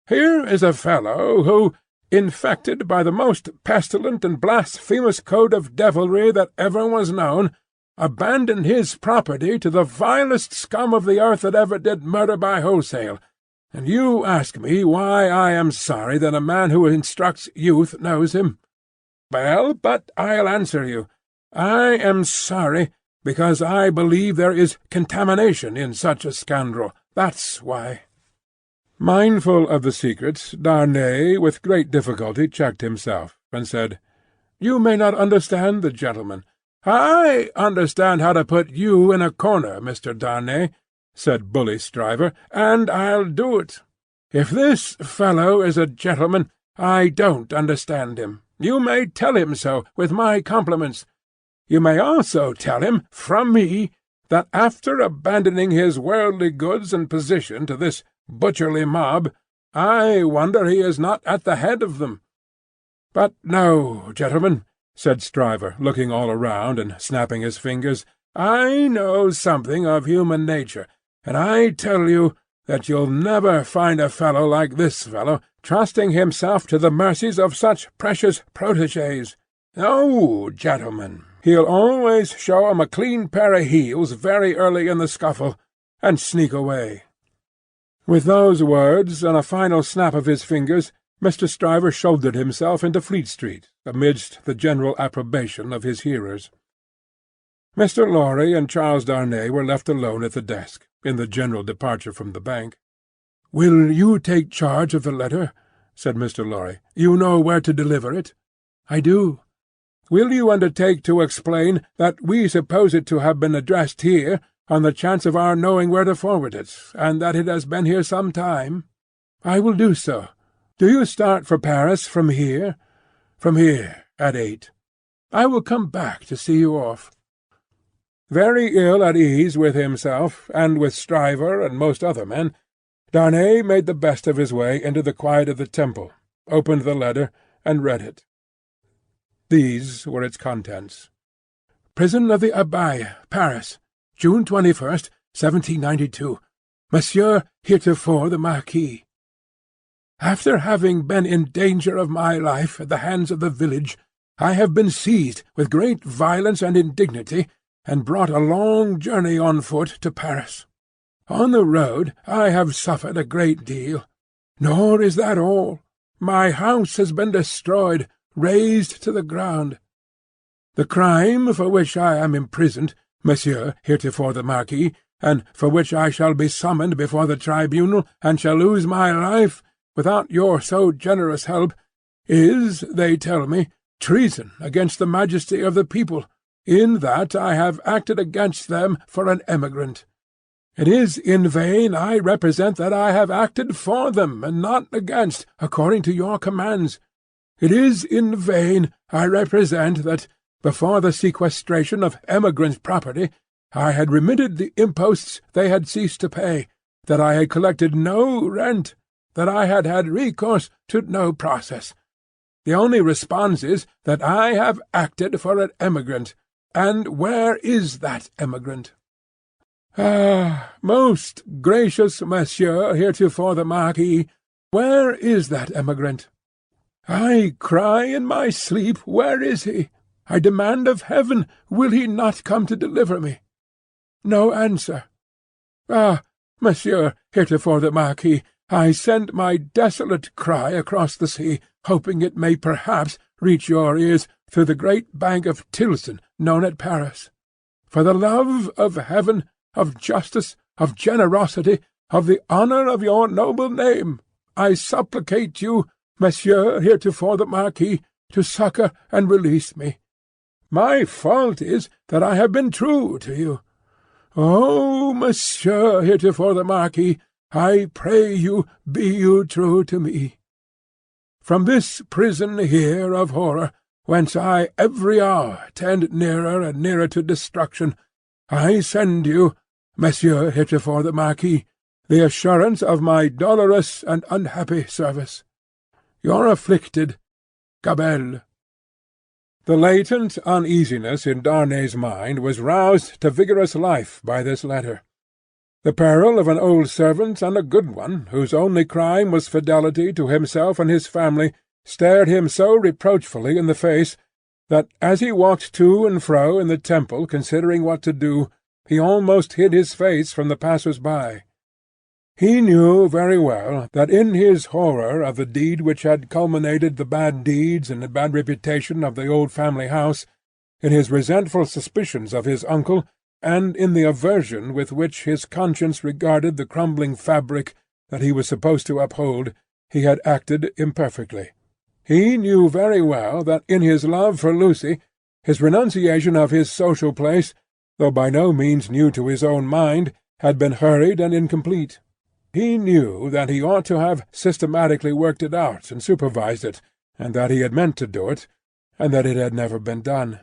Here is a fellow who, infected by the most pestilent and blasphemous code of devilry that ever was known, abandoned his property to the vilest scum of the earth that ever did murder by wholesale, and you ask me why I am sorry that a man who instructs youth knows him. Well, but I'll answer you. I am sorry because I believe there is contamination in such a scoundrel. That's why." Mindful of the secret, Darnay with great difficulty checked himself, and said, "You may not understand the gentleman." "I understand how to put you in a corner, Mr. Darnay," said bully Stryver, "and I'll do it. If this fellow is a gentleman, I don't understand him. You may tell him so, with my compliments. You may also tell him, from me, that after abandoning his worldly goods and position to this butcherly mob, I wonder he is not at the head of them. But no, gentlemen," said Stryver, looking all around and snapping his fingers, "I know something of human nature, and I tell you that you'll never find a fellow like this fellow trusting himself to the mercies of such precious protégés. No, gentlemen, he'll always show 'em a clean pair of heels very early in the scuffle, and sneak away." With those words, and a final snap of his fingers, Mr. Stryver shouldered himself into Fleet Street, amidst the general approbation of his hearers. Mr. Lorry and Charles Darnay were left alone at the desk, in the general departure from the bank. "Will you take charge of the letter?" said Mr. Lorry. "You know where to deliver it?" "I do." "Will you undertake to explain that we suppose it to have been addressed here, on the chance of our knowing where to forward it, and that it has been here some time?" "I will do so. Do you start for Paris from here?" "From here, at 8. "I will come back to see you off." Very ill at ease with himself, and with Stryver and most other men, Darnay made the best of his way into the quiet of the Temple, opened the letter, and read it. These were its contents. "Prison of the Abbaye, Paris, June 21st, 1792. Monsieur heretofore the Marquis. After having been in danger of my life at the hands of the village, I have been seized with great violence and indignity, and brought a long journey on foot to Paris. On the road I have suffered a great deal. Nor is that all. My house has been destroyed, razed to the ground. The crime for which I am imprisoned, Monsieur heretofore the Marquis, and for which I shall be summoned before the tribunal, and shall lose my life, without your so generous help, is, they tell me, treason against the majesty of the people, in that I have acted against them for an emigrant. It is in vain I represent that I have acted for them, and not against, according to your commands. It is in vain I represent that, before the sequestration of emigrant property, I had remitted the imposts they had ceased to pay, that I had collected no rent, that I had had recourse to no process. The only response is that I have acted for an emigrant. And where is that emigrant? Ah, most gracious Monsieur heretofore the Marquis, where is that emigrant? I cry in my sleep, where is he? I demand of heaven, will he not come to deliver me? No answer. Ah, Monsieur heretofore the Marquis, I send my desolate cry across the sea, hoping it may perhaps reach your ears through the great bank of Tilson, known at Paris.
For the love of heaven, of justice, of generosity, of the honour of your noble name, I supplicate you, Monsieur heretofore the Marquis, to succour and release me. My fault is that I have been true to you. Oh, Monsieur heretofore the Marquis, I pray you, be you true to me. From this prison here of horror, whence I every hour tend nearer and nearer to destruction, I send you, Monsieur heretofore the Marquis, the assurance of my dolorous and unhappy service. Your afflicted Gabelle. The latent uneasiness in Darnay's mind was roused to vigorous life by this letter. The peril of an old servant and a good one, whose only crime was fidelity to himself and his family, stared him so reproachfully in the face that, as he walked to and fro in the temple considering what to do, he almost hid his face from the passers-by. He knew very well that in his horror of the deed which had culminated the bad deeds and the bad reputation of the old family house, in his resentful suspicions of his uncle, and in the aversion with which his conscience regarded the crumbling fabric that he was supposed to uphold, he had acted imperfectly. He knew very well that in his love for Lucy, his renunciation of his social place, though by no means new to his own mind, had been hurried and incomplete. He knew that he ought to have systematically worked it out and supervised it, and that he had meant to do it, and that it had never been done.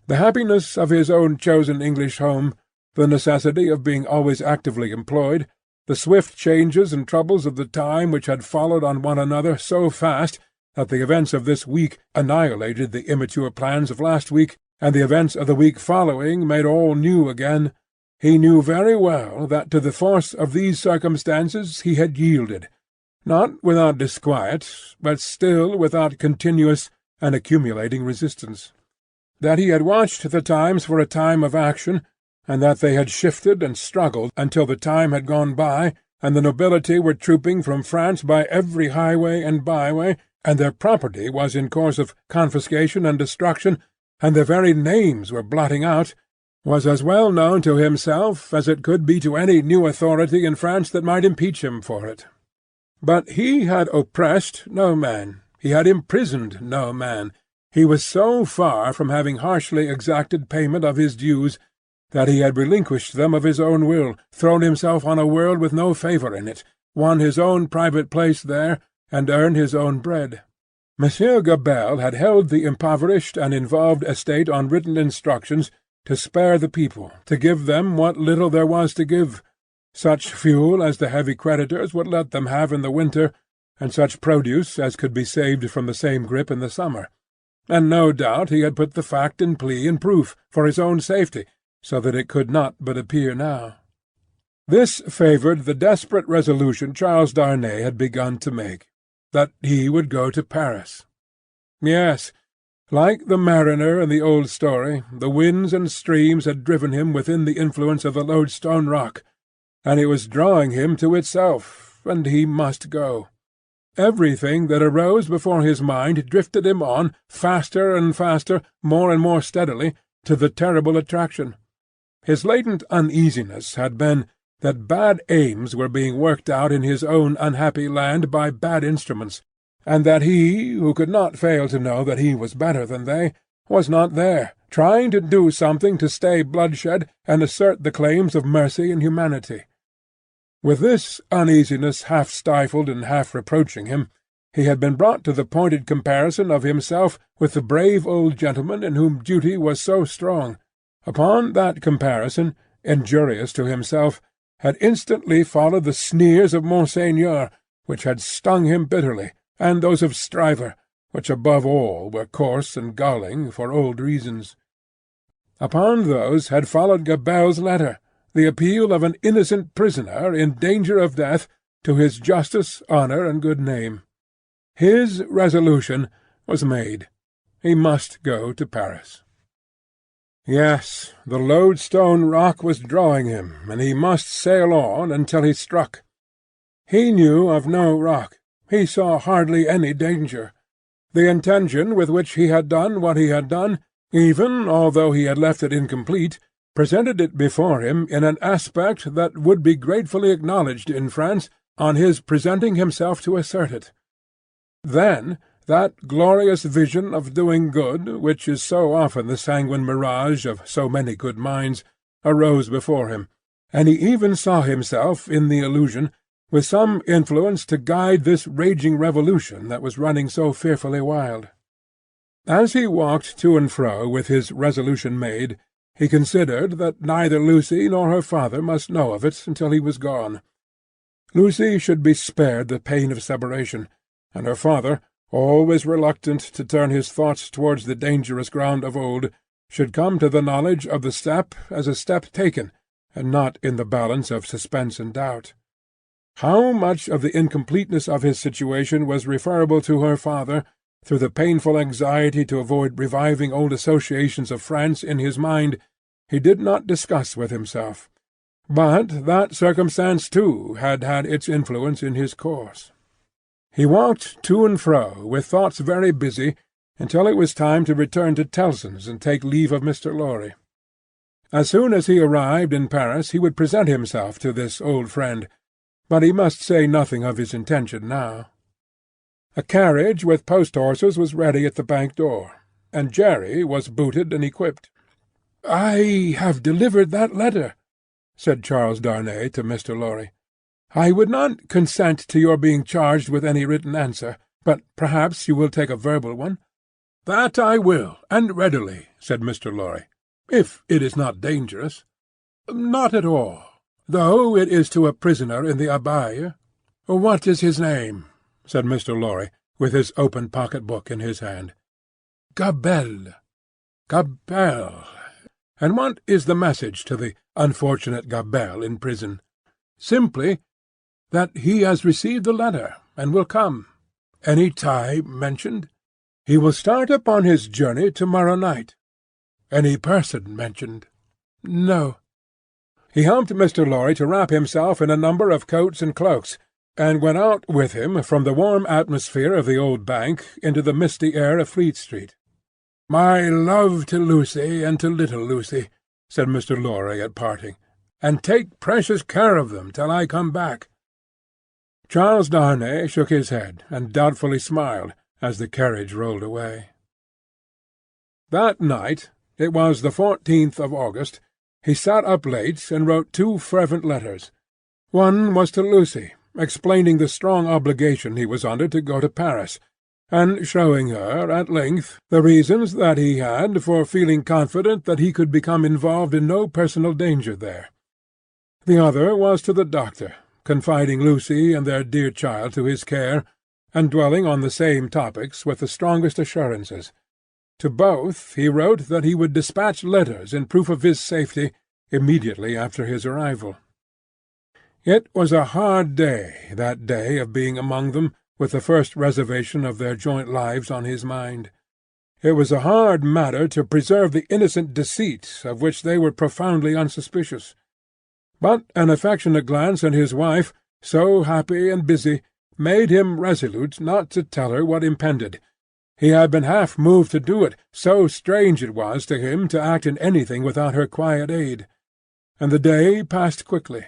The happiness of his own chosen English home, the necessity of being always actively employed, the swift changes and troubles of the time which had followed on one another so fast that the events of this week annihilated the immature plans of last week, and the events of the week following made all new again, he knew very well that to the force of these circumstances he had yielded, not without disquiet, but still without continuous and accumulating resistance. That he had watched the times for a time of action, and that they had shifted and struggled until the time had gone by, and the nobility were trooping from France by every highway and byway, and their property was in course of confiscation and destruction, and their very names were blotting out, was as well known to himself as it could be to any new authority in France that might impeach him for it. But he had oppressed no man, he had imprisoned no man. He was so far from having harshly exacted payment of his dues that he had relinquished them of his own will, thrown himself on a world with no favour in it, won his own private place there, and earned his own bread. Monsieur Gabelle had held the impoverished and involved estate on written instructions to spare the people, to give them what little there was to give, such fuel as the heavy creditors would let them have in the winter, and such produce as could be saved from the same grip in the summer. And no doubt he had put the fact in plea and proof, for his own safety, so that it could not but appear now. This favoured the desperate resolution Charles Darnay had begun to make, that he would go to Paris. Yes, like the mariner in the old story, the winds and streams had driven him within the influence of the Loadstone rock, and it was drawing him to itself, and he must go. Everything that arose before his mind drifted him on, faster and faster, more and more steadily, to the terrible attraction. His latent uneasiness had been that bad aims were being worked out in his own unhappy land by bad instruments, and that he, who could not fail to know that he was better than they, was not there, trying to do something to stay bloodshed and assert the claims of mercy and humanity. With this uneasiness half stifled and half reproaching him, he had been brought to the pointed comparison of himself with the brave old gentleman in whom duty was so strong. Upon that comparison, injurious to himself, had instantly followed the sneers of Monseigneur, which had stung him bitterly, and those of Stryver, which above all were coarse and galling for old reasons. Upon those had followed Gabelle's letter, the appeal of an innocent prisoner in danger of death to his justice, honour, and good name. His resolution was made. He must go to Paris. Yes, the Loadstone rock was drawing him, and he must sail on until he struck. He knew of no rock. He saw hardly any danger. The intention with which he had done what he had done,
even although he had left it incomplete, presented it before him in an aspect that would be gratefully acknowledged in France on his presenting himself to assert it. Then that glorious vision of doing good, which is so often the sanguine mirage of so many good minds, arose before him, and he even saw himself, in the illusion, with some influence to guide this raging revolution that was running so fearfully wild. As he walked to and fro with his resolution made, he considered that neither Lucy nor her father must know of it until he was gone. Lucy should be spared the pain of separation, and her father, always reluctant to turn his thoughts towards the dangerous ground of old, should come to the knowledge of the step as a step taken, and not in the balance of suspense and doubt. How much of the incompleteness of his situation was referable to her father, through the painful anxiety to avoid reviving old associations of France in his mind, he did not discuss with himself. But that circumstance, too, had had its influence in his course. He walked to and fro, with thoughts very busy, until it was time to return to Tellson's and take leave of Mr. Lorry. As soon as he arrived in Paris he would present himself to this old friend, but he must say nothing of his intention now. A carriage with post-horses was ready at the bank door, and Jerry was booted and equipped. "I have delivered that letter," said Charles Darnay to Mr. Lorry. "I would not consent to your being charged with any written answer, but perhaps you will take a verbal one." "That I will, and readily," said Mr. Lorry, "if it is not dangerous." "Not at all, though it is to a prisoner in the Abbaye." "What is his name?" said Mr. Lorry, with his open pocket-book in his hand. "Gabelle." "Gabelle. And what is the message to the unfortunate Gabelle in prison?" "Simply that he has received the letter, and will come." "Any time mentioned?" "He will start upon his journey tomorrow night." "Any person mentioned?" "No." He helped Mr. Lorry to wrap himself in a number of coats and cloaks, and went out with him from the warm atmosphere of the old bank into the misty air of Fleet Street. "My love to Lucy and to little Lucy," said Mr. Lorry at parting, "and take precious care of them till I come back." Charles Darnay shook his head and doubtfully smiled as the carriage rolled away. That night, it was the 14th of August, he sat up late and wrote 2 fervent letters. One was to Lucy, explaining the strong obligation he was under to go to Paris, and showing her, at length, the reasons that he had for feeling confident that he could become involved in no personal danger there. The other was to the doctor, confiding Lucy and their dear child to his care, and dwelling on the same topics with the strongest assurances. To both he wrote that he would dispatch letters in proof of his safety immediately after his arrival. It was a hard day, that day of being among them, with the first reservation of their joint lives on his mind. It was a hard matter to preserve the innocent deceit of which they were profoundly unsuspicious. But an affectionate glance at his wife, so happy and busy, made him resolute not to tell her what impended. He had been half moved to do it, so strange it was to him to act in anything without her quiet aid. And the day passed quickly.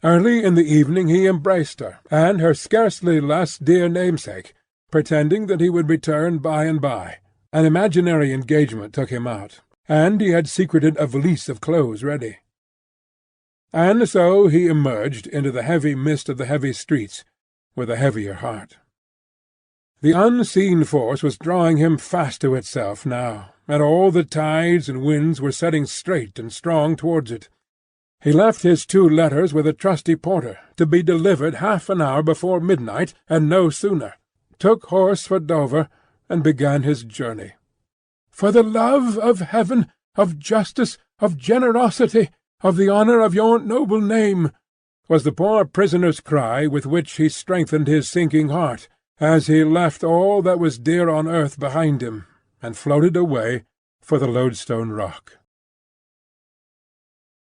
Early in the evening he embraced her, and her scarcely less dear namesake, pretending that he would return by and by. An imaginary engagement took him out, and he had secreted a valise of clothes ready. And so he emerged into the heavy mist of the heavy streets, with a heavier heart. The unseen force was drawing him fast to itself now, and all the tides and winds were setting straight and strong towards it. He left his 2 letters with a trusty porter, to be delivered half an hour before midnight, and no sooner, took horse for Dover, and began his journey. "For the love of heaven, of justice, of generosity, of the honour of your noble name," was the poor prisoner's cry with which he strengthened his sinking heart, as he left all that was dear on earth behind him, and floated away for the Loadstone rock.